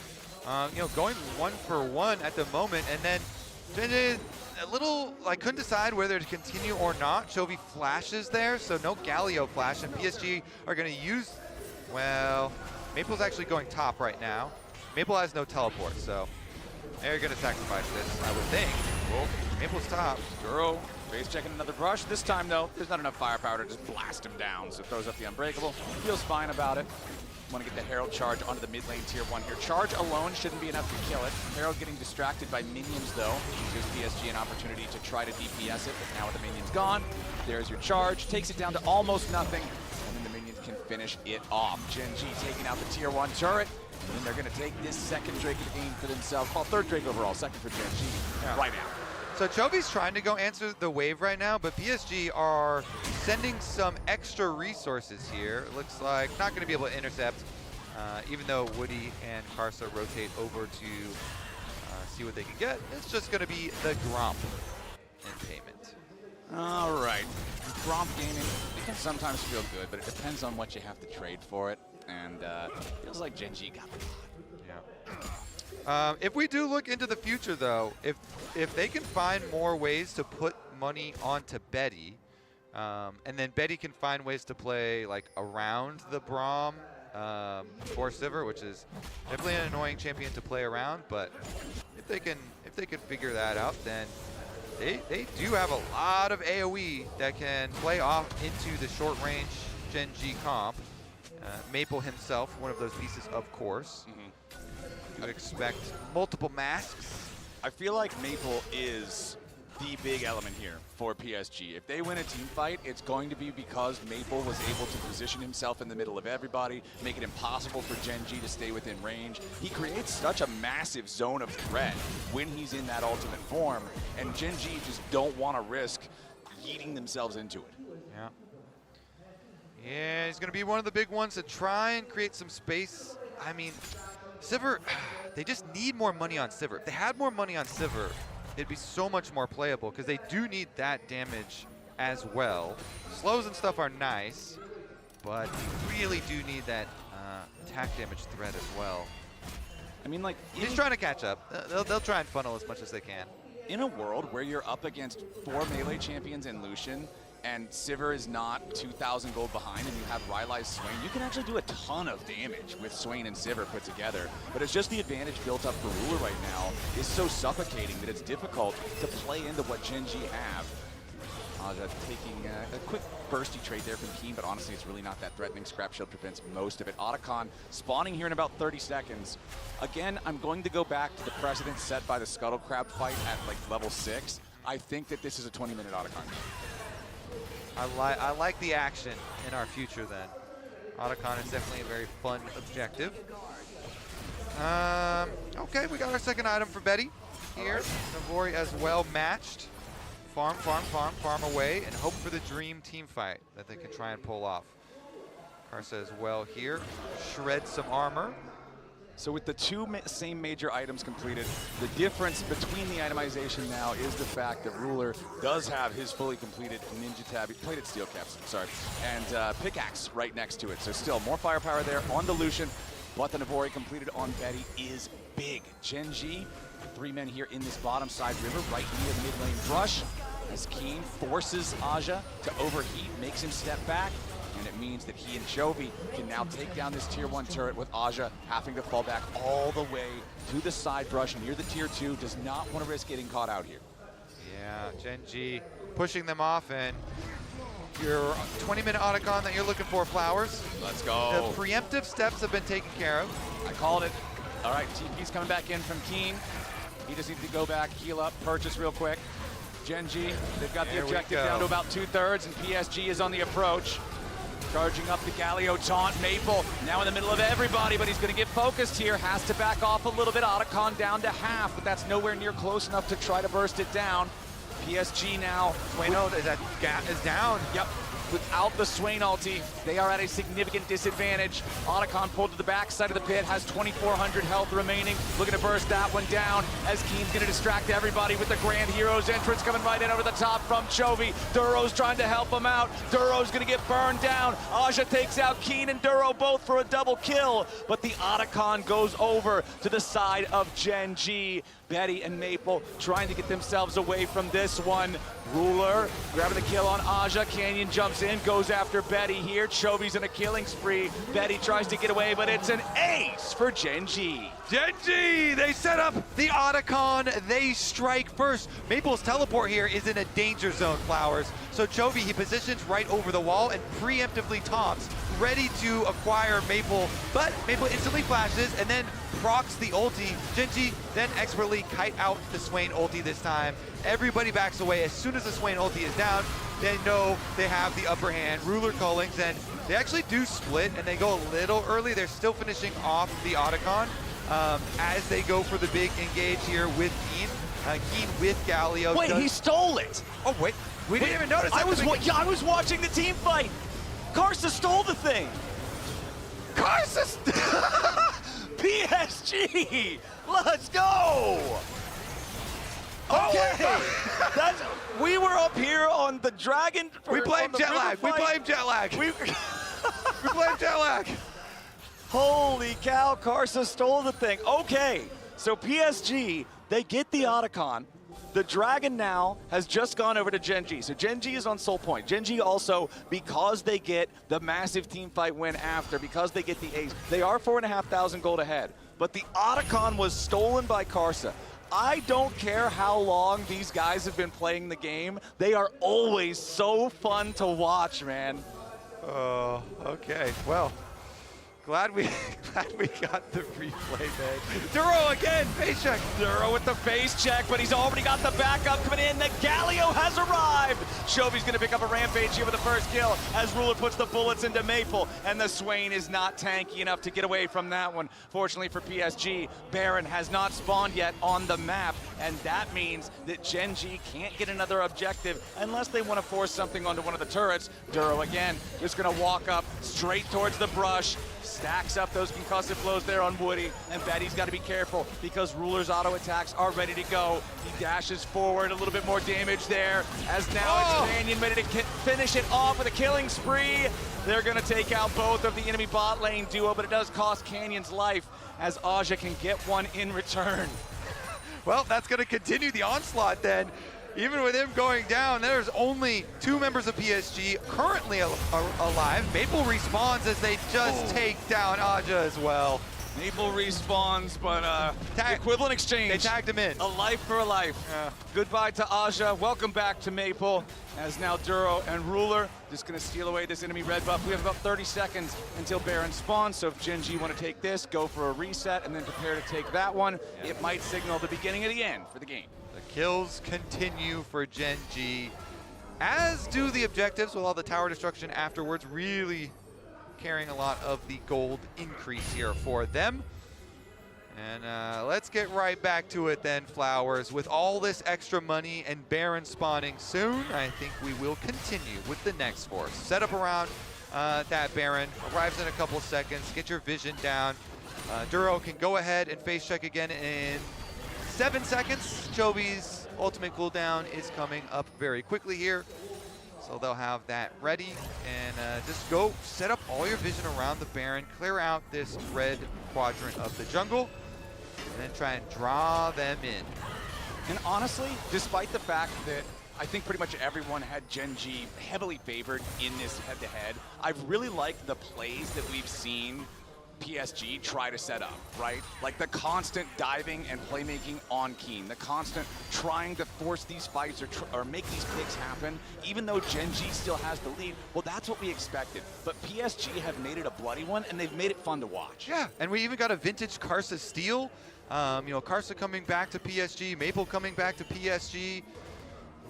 [SPEAKER 14] going 1-for-1 at the moment, and then a little, couldn't decide whether to continue or not. Chovy flashes there, so no Galio flash, and PSG are going to use, well, Maple's actually going top right now. Maple has no teleport, so they're going to sacrifice this, I would think. Well, Maple's top.
[SPEAKER 2] Duro base checking another brush. This time, though, there's not enough firepower to just blast him down, so throws up the Unbreakable. Feels fine about it. Want to get the Herald charge onto the mid lane tier 1 here. Charge alone shouldn't be enough to kill it. Herald getting distracted by minions, though. Gives PSG an opportunity to try to DPS it, but now with the minions gone, there's your charge. Takes it down to almost nothing, and then the minions can finish it off. Gen G taking out the tier 1 turret. And then they're going to take this second Drake of Aim for themselves. Well, third Drake overall, second for Gen G right now.
[SPEAKER 14] So Chovy's trying to go answer the wave right now, but PSG are sending some extra resources here. It looks like not going to be able to intercept, even though Woody and Karsa rotate over to see what they can get. It's just going to be the Gromp in payment.
[SPEAKER 2] All right. Gromp gaming, it can sometimes feel good, but it depends on what you have to trade for it. And feels like Gen G got the
[SPEAKER 14] Yeah. If we do look into the future, though, if they can find more ways to put money onto Betty, and then Betty can find ways to play like around the Braum or Sivir, which is definitely an annoying champion to play around, but if they can figure that out, then they do have a lot of AoE that can play off into the short range Gen G comp. Maple himself, one of those pieces, of course. You would expect multiple masks.
[SPEAKER 2] I feel like Maple is the big element here for PSG. If they win a team fight, it's going to be because Maple was able to position himself in the middle of everybody, make it impossible for Gen G to stay within range. He creates such a massive zone of threat when he's in that ultimate form, and Gen G just don't want to risk yeeting themselves into it.
[SPEAKER 14] Yeah. Yeah, he's going to be one of the big ones to try and create some space. I mean, Sivir, they just need more money on Sivir. If they had more money on Sivir, it'd be so much more playable because they do need that damage as well. Slows and stuff are nice, but you really do need that attack damage threat as well.
[SPEAKER 2] I mean, like,
[SPEAKER 14] he's trying to catch up. They'll try and funnel as much as they can.
[SPEAKER 2] In a world where you're up against 4 melee champions and Lucian, and Sivir is not 2,000 gold behind, and you have Rylai's Swain, you can actually do a ton of damage with Swain and Sivir put together. But it's just the advantage built up for Ruler right now is so suffocating that it's difficult to play into what Gen G have. Aja taking a quick bursty trade there from Keen, but honestly, it's really not that threatening. Scrap Shield prevents most of it. Otacon spawning here in about 30 seconds. Again, I'm going to go back to the precedent set by the Scuttle Crab fight at like level 6. I think that this is a 20-minute Otacon.
[SPEAKER 14] I like the action in our future then. Otacon is definitely a very fun objective. Okay, we got our second item for Betty here. Navori as well matched. Farm, farm, farm, farm away, and hope for the dream team fight that they can try and pull off. Karsa as well here. Shred some armor.
[SPEAKER 2] So with the two same major items completed, the difference between the itemization now is the fact that Ruler does have his fully completed Ninja Tab, plated steel caps, sorry, and pickaxe right next to it. So still more firepower there on the Lucian, but the Navori completed on Betty is big. Gen G, 3 men here in this bottom side river, right near the mid lane brush, as Keen forces Aja to overheat, makes him step back. And it means that he and Chovy can now take down this tier 1 turret with Aja having to fall back all the way to the side brush near the tier 2. Does not want to risk getting caught out here.
[SPEAKER 14] Yeah, Gen G pushing them off, and your 20-minute Otacon that you're looking for, Flowers.
[SPEAKER 2] Let's go.
[SPEAKER 14] The preemptive steps have been taken care of.
[SPEAKER 2] I called it. All right, TP's coming back in from Keen. He just needs to go back, heal up, purchase real quick. Gen G, they've got the objective down to about 2/3, and PSG is on the approach. Charging up the Galio taunt. Maple now in the middle of everybody, but he's going to get focused here. Has to back off a little bit. Otacon down to half, but that's nowhere near close enough to try to burst it down. PSG now.
[SPEAKER 14] Swain ult is down.
[SPEAKER 2] Yep. Without the Swain ulti, they are at a significant disadvantage. Otacon pulled to the backside of the pit, has 2,400 health remaining. Looking to burst that one down as Keen's going to distract everybody with the Grand Heroes entrance coming right in over the top from Chovy. Duro's trying to help him out. Duro's going to get burned down. Aja takes out Keen and Duro both for a double kill, but the Otacon goes over to the side of Gen G. Betty and Maple trying to get themselves away from this one. Ruler grabbing the kill on Aja. Canyon jumps in, goes after Betty here. Chovy's in a killing spree. Betty tries to get away, but it's an ace for Gen G.
[SPEAKER 14] Gen G, they set up the Otacon. They strike first. Maple's teleport here is in a danger zone, Flowers. So Chovy, he positions right over the wall and preemptively taunts, ready to acquire Maple, but Maple instantly flashes and then procs the ulti. Gen G then expertly kite out the Swain ulti this time. Everybody backs away. As soon as the Swain ulti is down, they know they have the upper hand. Ruler callings, and they actually do split, and they go a little early. They're still finishing off the Otacon as they go for the big engage here with Keen. Keen with Galio.
[SPEAKER 2] Wait, he stole it.
[SPEAKER 14] Oh, wait. We didn't even notice.
[SPEAKER 2] I was watching the team fight. Karsa stole the thing.
[SPEAKER 14] Karsa!
[SPEAKER 2] PSG! Let's go! Okay, we were up here on the Dragon.
[SPEAKER 14] We blame jet lag. We blame jet lag. We blame jet lag.
[SPEAKER 2] Holy cow, Karsa stole the thing. Okay, so PSG, they get the Otacon. The Dragon now has just gone over to Gen.G. So Gen.G is on Soul Point. Gen.G also, because they get the massive team fight win after, because they get the ace, they are 4,500 gold ahead. But the Otacon was stolen by Karsa. I don't care how long these guys have been playing the game. They are always so fun to watch, man.
[SPEAKER 14] Oh, okay. Well, glad we got the replay there. Duro again, face check.
[SPEAKER 2] Duro with the face check, but he's already got the backup coming in. The Galio has arrived. Shovi's gonna pick up a rampage here with the first kill as Ruler puts the bullets into Maple, and the Swain is not tanky enough to get away from that one. Fortunately for PSG, Baron has not spawned yet on the map, and that means that Gen.G can't get another objective unless they want to force something onto one of the turrets. Duro again, just gonna walk up straight towards the brush, stacks up those concussive blows there on Woody, and Betty's got to be careful because Ruler's auto attacks are ready to go. He dashes forward, a little bit more damage there, as now it's Canyon ready to finish it off with a killing spree. They're going to take out both of the enemy bot lane duo, but it does cost Canyon's life as Aja can get one in return.
[SPEAKER 14] Well, that's going to continue the onslaught then. Even with him going down, there's only 2 members of PSG currently alive. Maple respawns as they just take down Aja as well.
[SPEAKER 2] Maple respawns, but equivalent exchange.
[SPEAKER 14] They tagged him in.
[SPEAKER 2] A life for a life. Goodbye to Aja. Welcome back to Maple. As now Duro and Ruler just going to steal away this enemy red buff. We have about 30 seconds until Baron spawns, so if Gen.G want to take this, go for a reset, and then prepare to take that one. It might signal the beginning of the end for the game.
[SPEAKER 14] The kills continue for Gen.G, as do the objectives with all the tower destruction afterwards, really carrying a lot of the gold increase here for them. And let's get right back to it then, Flowers. With all this extra money and Baron spawning soon, I think we will continue with the next force. Set up around that Baron, arrives in a couple seconds, get your vision down. Duro can go ahead and face check again in 7 seconds. Chobi's ultimate cooldown is coming up very quickly here. So they'll have that ready, and just go set up all your vision around the Baron, clear out this red quadrant of the jungle, and then try and draw them in.
[SPEAKER 2] And honestly, despite the fact that I think pretty much everyone had Gen.G heavily favored in this head-to-head, I've really liked the plays that we've seen PSG try to set up, right? Like the constant diving and playmaking on Keen, the constant trying to force these fights or make these picks happen, even though Gen.G still has the lead. Well, that's what we expected. But PSG have made it a bloody one, and they've made it fun to watch.
[SPEAKER 14] Yeah, and we even got a vintage Karsa steal. You know, Karsa coming back to PSG, Maple coming back to PSG.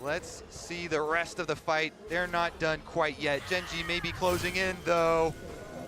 [SPEAKER 14] Let's see the rest of the fight. They're not done quite yet. Gen.G may be closing in, though.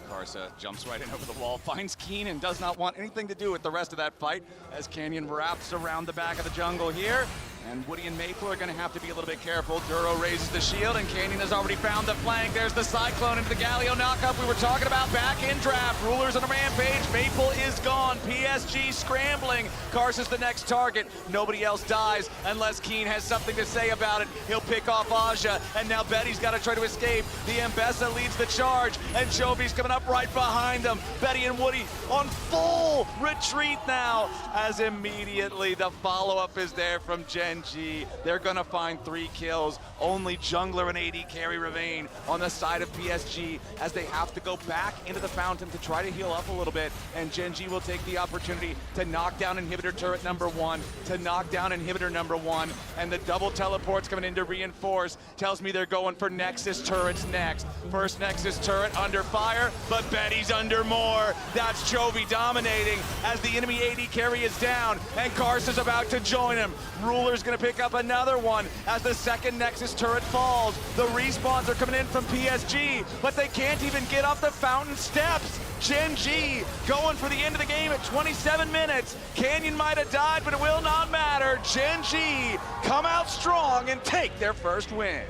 [SPEAKER 2] Karsa jumps right in over the wall, finds Keen, and does not want anything to do with the rest of that fight as Canyon wraps around the back of the jungle here. And Woody and Maple are going to have to be a little bit careful. Duro raises the shield, and Canyon has already found the flank. There's the Cyclone into the Galio knockup we were talking about back in draft. Rulers on a rampage. Maple is gone. PSG scrambling. Karsa's the next target. Nobody else dies unless Keen has something to say about it. He'll pick off Aja, and now Betty's got to try to escape. The Mbessa leads the charge, and Chobi's coming up right behind them. Betty and Woody on full retreat now, as immediately the follow-up is there from Gen.G. They're gonna find 3 kills. Only jungler and AD carry remain on the side of PSG as they have to go back into the fountain to try to heal up a little bit. And Gen.G will take the opportunity to knock down inhibitor turret number 1, to knock down inhibitor number 1, and the double teleports coming in to reinforce. Tells me they're going for Nexus turrets next. First Nexus turret under fire, but Betty's under more. That's Chovy dominating as the enemy AD carry is down, and Karsa's about to join him. Ruler's gonna pick up another one as the second Nexus turret falls. The respawns are coming in from PSG, but they can't even get up the fountain steps. Gen.G going for the end of the game at 27 minutes. Canyon might have died, but it will not matter. Gen G come out strong and take their first win.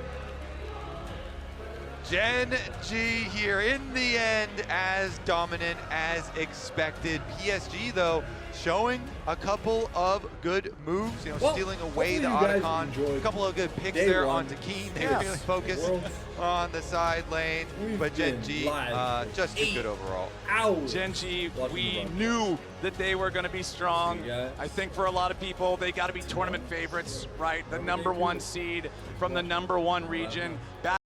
[SPEAKER 14] Gen G here in the end, as dominant as expected. PSG, though, showing a couple of good moves, stealing away the Otacon. A couple of good picks there onto Keen. They really focused on the side lane, but Gen G just too good overall.
[SPEAKER 2] Gen G, we knew that they were going to be strong. I think for a lot of people, they got to be tournament favorites, right? The #1 seed from the #1 region.